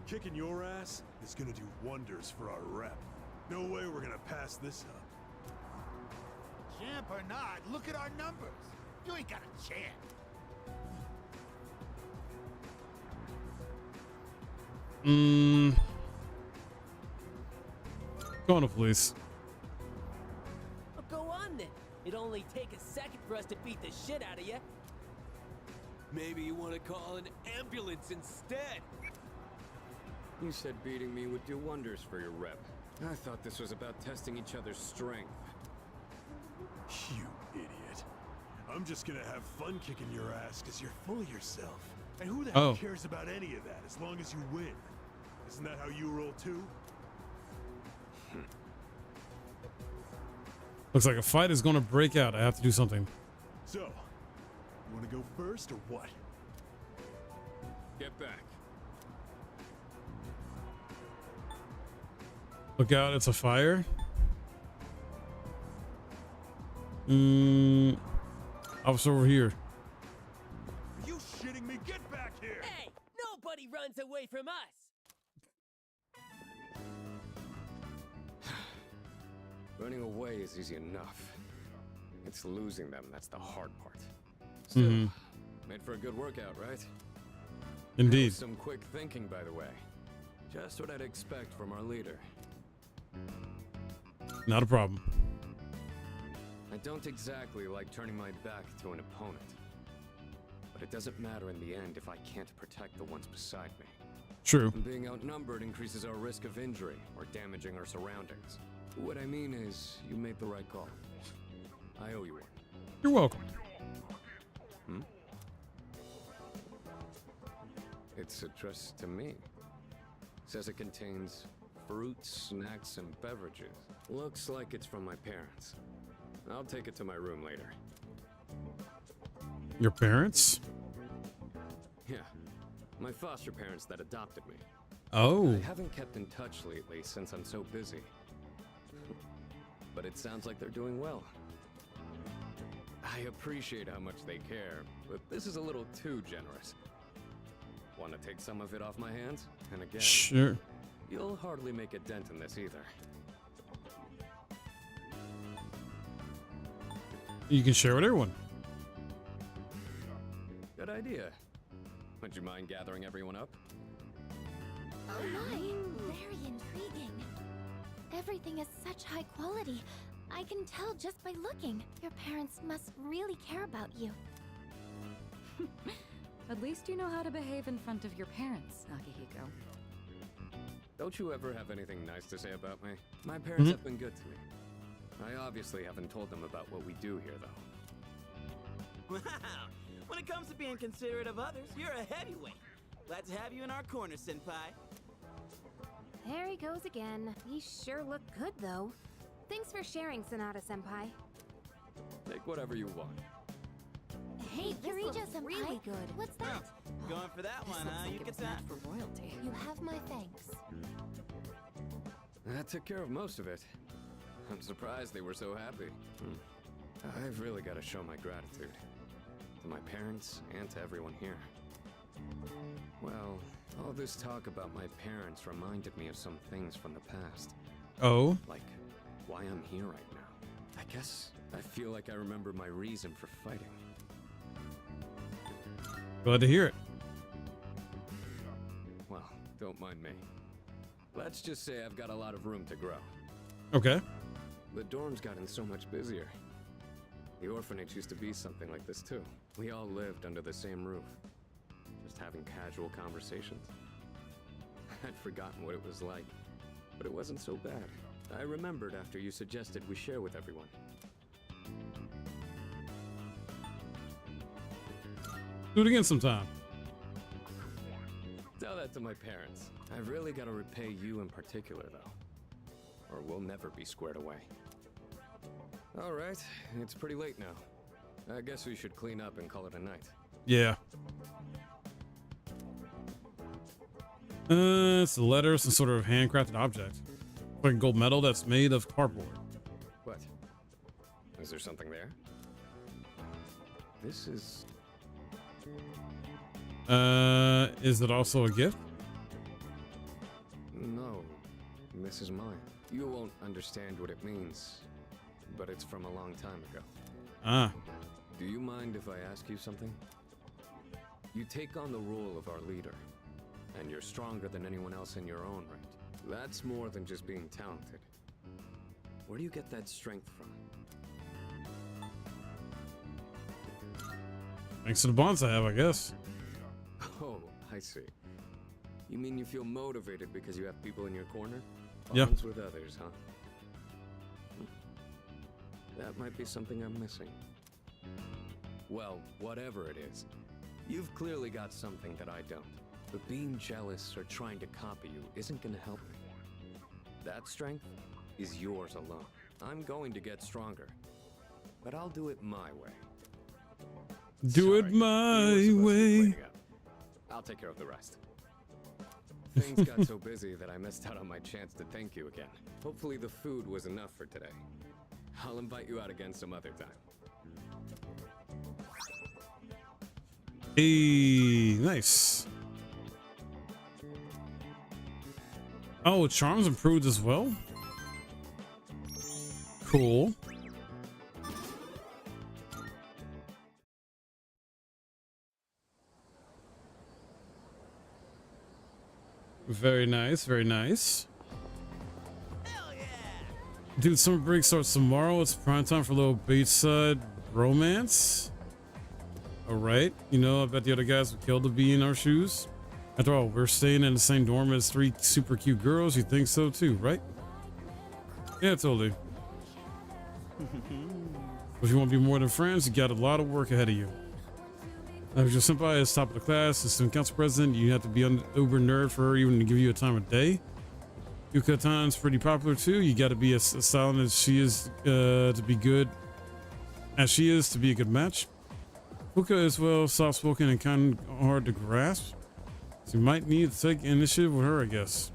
Kicking your ass is gonna do wonders for our rep. No way we're gonna pass this up. Champ or not, look at our numbers. You ain't got a chance. Go on to police. Well, go on then. It'll only take a second for us to beat the shit out of you. Maybe you want to call an ambulance instead. You said beating me would do wonders for your rep. I thought this was about testing each other's strength. You idiot. I'm just gonna have fun kicking your ass because you're full of yourself. And who the hell cares about any of that as long as you win? Isn't that how you roll too? Looks like a fight is going to break out. I have to do something. So, you want to go first or what? Get back. Look out, it's a fire. Officer over here. Are you shitting me? Get back here! Hey, nobody runs away from us. Running away is easy enough. It's losing them that's the hard part. Still, made for a good workout, right? Indeed. Some quick thinking, by the way. Just what I'd expect from our leader. Not a problem. I don't exactly like turning my back to an opponent. But it doesn't matter in the end if I can't protect the ones beside me. True. Being outnumbered increases our risk of injury or damaging our surroundings. What I mean is, you made the right call. I owe you one. You're welcome. It's addressed to me. Says it contains fruits, snacks, and beverages. Looks like it's from my parents. I'll take it to my room later. Your parents? Yeah, my foster parents that adopted me. Oh. I haven't kept in touch lately since I'm so busy. But it sounds like they're doing well. I appreciate how much they care, but this is a little too generous. Want to take some of it off my hands? And again, sure. You'll hardly make a dent in this either. You can share with everyone. Good idea. Would you mind gathering everyone up? Oh my, very intriguing. Everything is such high quality. I can tell just by looking. Your parents must really care about you. At least you know how to behave in front of your parents, Akihiko. Don't you ever have anything nice to say about me? My parents have been good to me. I obviously haven't told them about what we do here, though. Wow! When it comes to being considerate of others, you're a heavyweight. Glad to have you in our corner, Senpai. There he goes again. He sure looked good, though. Thanks for sharing, Sanada-senpai. Take whatever you want. Hey, Hey, This Yurija looks Senpai. really good. What's that? Going for that This one, looks huh? like You it get was meant that. for royalty. You have my thanks. That took care of most of it. I'm surprised they were so happy. I've really got to show my gratitude. To my parents and to everyone here. Well, all this talk about my parents reminded me of some things from the past. Oh? Like, why I'm here right now. I guess I feel like I remember my reason for fighting. Glad to hear it. Well, don't mind me. Let's just say I've got a lot of room to grow. Okay. The dorm's gotten so much busier. The orphanage used to be something like this too. We all lived under the same roof, just having casual conversations. I'd forgotten what it was like, but it wasn't so bad. I remembered after you suggested we share with everyone. Do it again sometime. Tell that to my parents. I've really got to repay you in particular, though, or we'll never be squared away. All right, it's pretty late now. I guess we should clean up and call it a night. Yeah. It's a letter, some sort of handcrafted object. Like a gold medal that's made of cardboard. What? Is there something there? This is... Is it also a gift? No, this is mine. You won't understand what it means, but it's from a long time ago. Ah. Do you mind if I ask you something? You take on the role of our leader, and you're stronger than anyone else in your own right. That's more than just being talented. Where do you get that strength from? Thanks to the bonds I have, I guess. Oh, I see. You mean you feel motivated because you have people in your corner? Yeah. Bonds with others, huh? That might be something I'm missing. Well, whatever it is, you've clearly got something that I don't. But being jealous or trying to copy you isn't gonna help me. That strength is yours alone. I'm going to get stronger, but I'll do it my way. Do it my way. I'll take care of the rest. Things got so busy that I missed out on my chance to thank you again. Hopefully the food was enough for today. I'll invite you out again some other time. Hey, nice. Oh, charms improved as well? Cool. Very nice, very nice. Dude, summer break starts tomorrow. It's prime time for a little beachside romance. All right. You know, I bet the other guys would kill to be in our shoes. After all, we're staying in the same dorm as 3 super cute girls. You think so too, right? Yeah, totally. If you want to be more than friends, you got a lot of work ahead of you. If your senpai is top of the class, the student council president, you have to be an uber nerd for her even to give you a time of day. Yukatan's pretty popular too. You got to be as silent as she is to be good, as she is to be a good match. Fuka is well soft-spoken and kind of hard to grasp, so you might need to take initiative with her, I guess.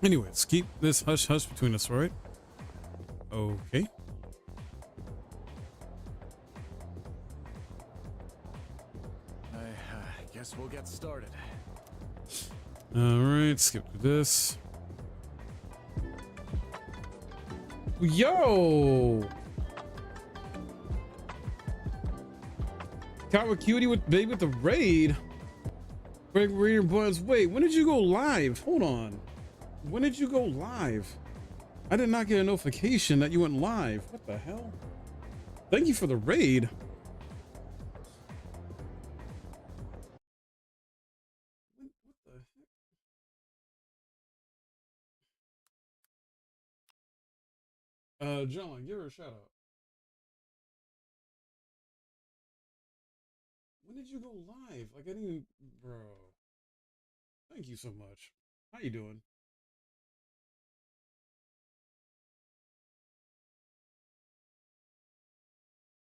Anyways, keep this hush-hush between us, all right? Okay. I guess we'll get started. All right, skip to this. Yo! Kawakuti with baby with the raid. Greg Reader Buzz. Wait, when did you go live? Hold on. When did you go live? I did not get a notification that you went live. What the hell? Thank you for the raid. John, give her a shout out. When did you go live? Like I didn't even, bro. Thank you so much. How you doing?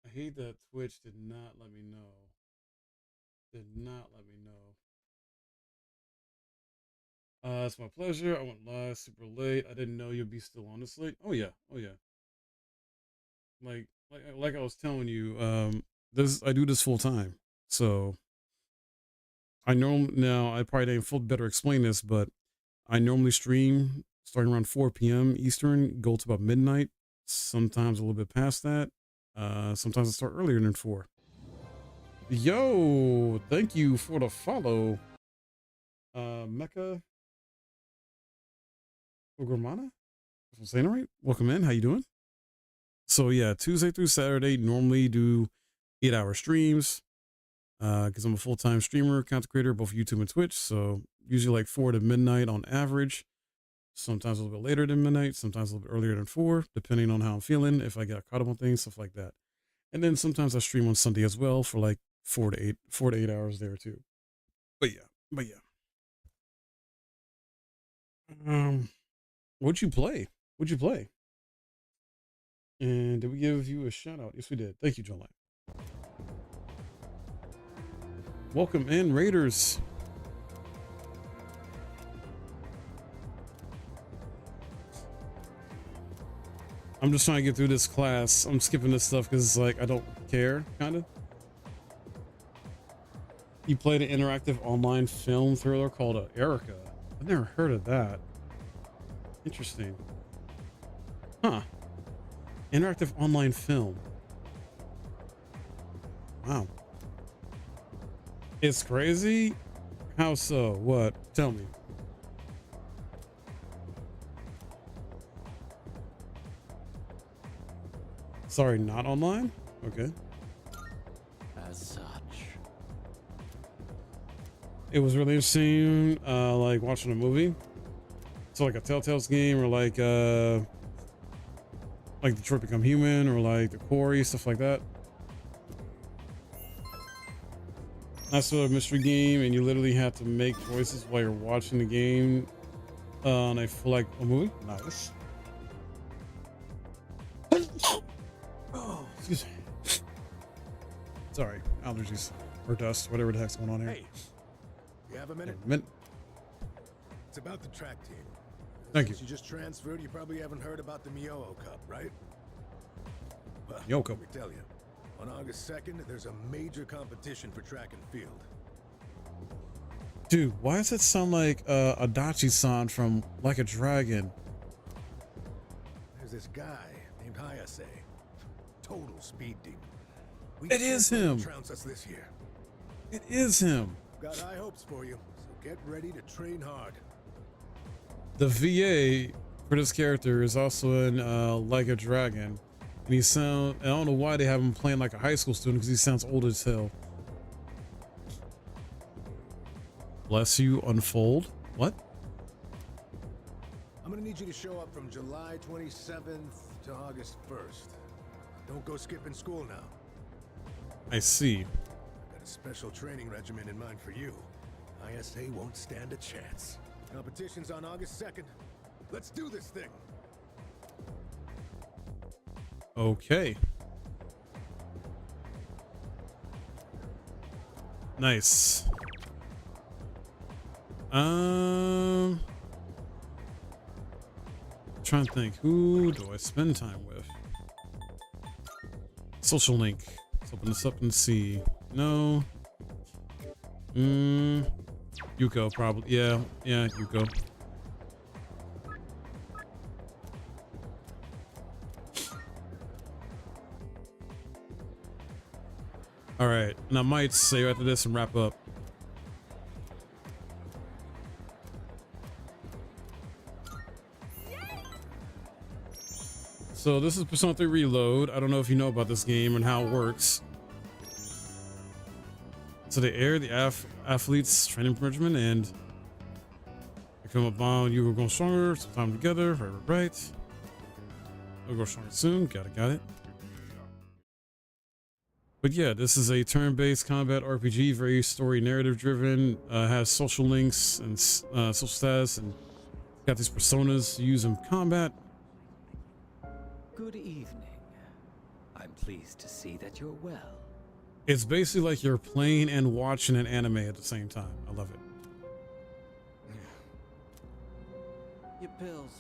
I hate that Twitch did not let me know. Did not let me know. It's my pleasure. I went live super late. I didn't know you'd be still on this late. Oh yeah. Oh yeah. Like I was telling you, I do this full time. So I probably didn't better explain this, but I normally stream starting around 4 p.m. Eastern, go to about midnight, sometimes a little bit past that. Sometimes I start earlier than 4. Yo, thank you for the follow. Mecca Ugramana? If I'm saying it right. Welcome in. How you doing? So yeah, Tuesday through Saturday, normally do 8-hour streams. Because I'm a full-time streamer, content creator, both YouTube and Twitch. So usually like 4 to midnight on average. Sometimes a little bit later than midnight, sometimes a little bit earlier than 4, depending on how I'm feeling, if I get caught up on things, stuff like that. And then sometimes I stream on Sunday as well for like 4 to 8 hours there too. But yeah. What'd you play? And did we give you a shout out? Yes, we did. Thank you, John Light. Welcome in, Raiders. I'm just trying to get through this class. I'm skipping this stuff because it's like I don't care, kind of. You played an interactive online film thriller called Erica. I've never heard of that. Interesting. Huh. Interactive online film. Wow. It's crazy? How so? What? Tell me. Sorry, not online? Okay. As such. It was really interesting, like watching a movie. So like a Telltale's game, or like Detroit Become Human, or like The Quarry, stuff like that. That's sort of a mystery game, and you literally have to make choices while you're watching the game. And I feel like a movie. Nice. Oh, excuse me. Sorry, allergies or dust, whatever the heck's going on here. Hey, you have a minute? It's about the track team. Thank Since you just transferred, you probably haven't heard about the Miyoo Cup, right? Well, Yoko. let me tell you. On August 2nd, there's a major competition for track and field. Dude, why does it sound like Adachi-san from Like a Dragon? There's this guy named Hayase. Total speed demon. It is him. Trounce us this year. It is him. Got high hopes for you, so get ready to train hard. The VA for this character is also in Like a Dragon. And I don't know why they have him playing like a high school student, because he sounds old as hell. Bless you, unfold. What? I'm gonna need you to show up from July 27th to August 1st. Don't go skipping school now. I see. I've got a special training regimen in mind for you. ISA won't stand a chance. Competition's on August 2nd. Let's do this thing. Okay. Nice. Trying to think, who do I spend time with? Social link. Let's open this up and see. No. Yuko probably. Yeah, Yuko. All right, and I might save after this and wrap up. So this is Persona 3 Reload. I don't know if you know about this game and how it works. So they air the athletes training regimen, and become a bond. You will grow stronger. Some time together. Right. We'll grow stronger soon. Got it. But yeah, this is a turn-based combat RPG, very story narrative driven, has social links and social status, and got these personas you use in combat. Good evening. I'm pleased to see that you're well. It's basically like you're playing and watching an anime at the same time. I love it. Your pills.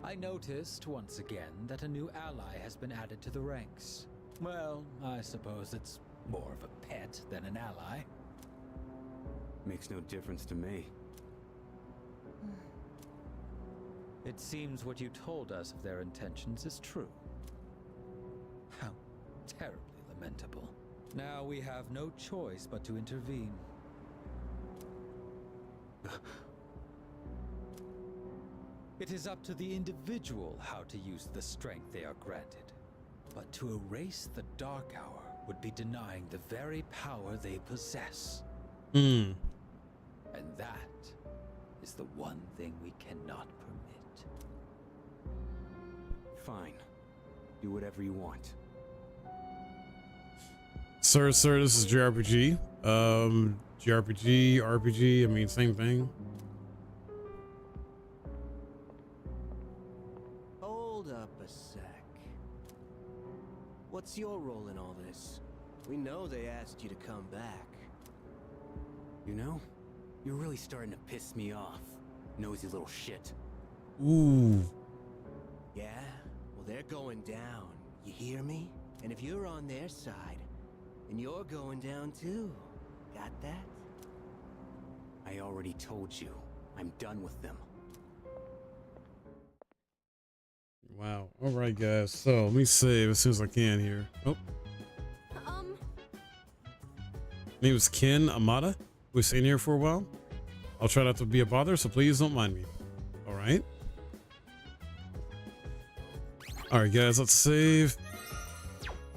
I noticed once again that a new ally has been added to the ranks. Well, I suppose it's more of a pet than an ally. Makes no difference to me. It seems what you told us of their intentions is true. How terribly lamentable. Now we have no choice but to intervene. It is up to the individual how to use the strength they are granted. But to erase the Dark Hour would be denying the very power they possess. Hmm. And that is the one thing we cannot permit. Fine. Do whatever you want. Sir, this is JRPG. JRPG, RPG, I mean, same thing. Hold up a sec. What's your role in all this? We know they asked you to come back. You know, you're really starting to piss me off, nosy little shit. Ooh. Yeah? Well, they're going down. You hear me? And if you're on their side, then you're going down too. Got that? I already told you. I'm done with them. Wow. All right, guys. So let me save as soon as I can here. Oh. Name is Ken Amada. We've staying here for a while. I'll try not to be a bother, so please don't mind me. All right. All right, guys. Let's save.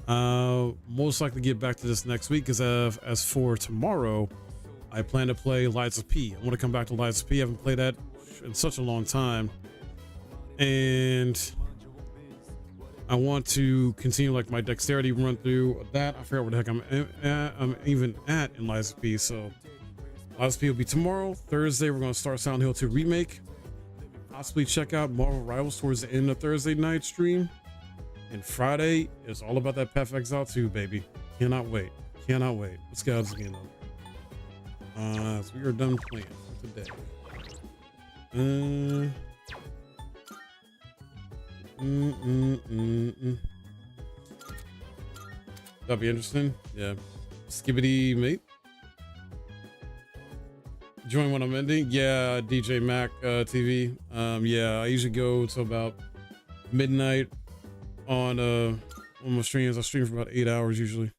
Most likely get back to this next week because as for tomorrow, I plan to play Lies of P. I want to come back to Lies of P. I haven't played that in such a long time, and I want to continue like my dexterity run through that. I forgot what the heck I'm even at in Lies of P. So Lies of P will be tomorrow. Thursday we're going to start Silent Hill 2 remake. Possibly check out Marvel Rivals towards the end of Thursday night stream. And Friday is all about that Path of Exile 2, baby. Cannot wait. Cannot wait. Let's get out again. So we are done playing for today. That'll be interesting. Yeah. Skibbity mate. Join when I'm ending. Yeah, DJ Mac TV. Yeah, I usually go till about midnight on my streams. I stream for about 8 hours usually.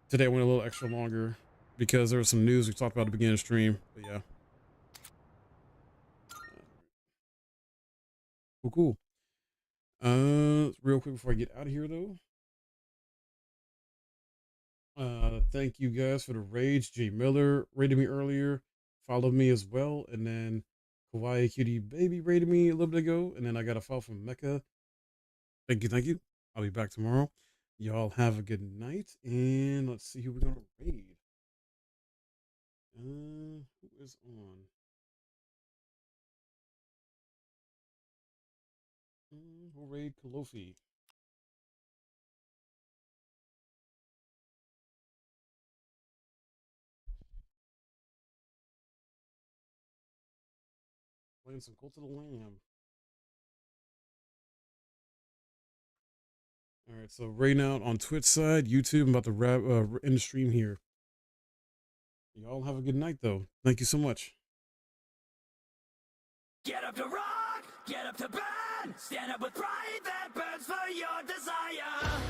Today I went a little extra longer because there was some news we talked about at the beginning of the stream. But yeah. Cool. Real quick before I get out of here though. Thank you guys for the rage. J Miller rated me earlier, followed me as well, and then Kawaii Cutie Baby rated me a little bit ago, and then I got a follow from Mecca. Thank you. I'll be back tomorrow. Y'all have a good night, and let's see who we're gonna raid. Who is on? We'll raid Kalofi. Playing some Cult of the Lamb. All right, so raiding out on Twitch side, YouTube. I'm about to wrap end the stream here. Y'all have a good night, though. Thank you so much. Get up to rock, get up to burn, stand up with pride that burns for your desire.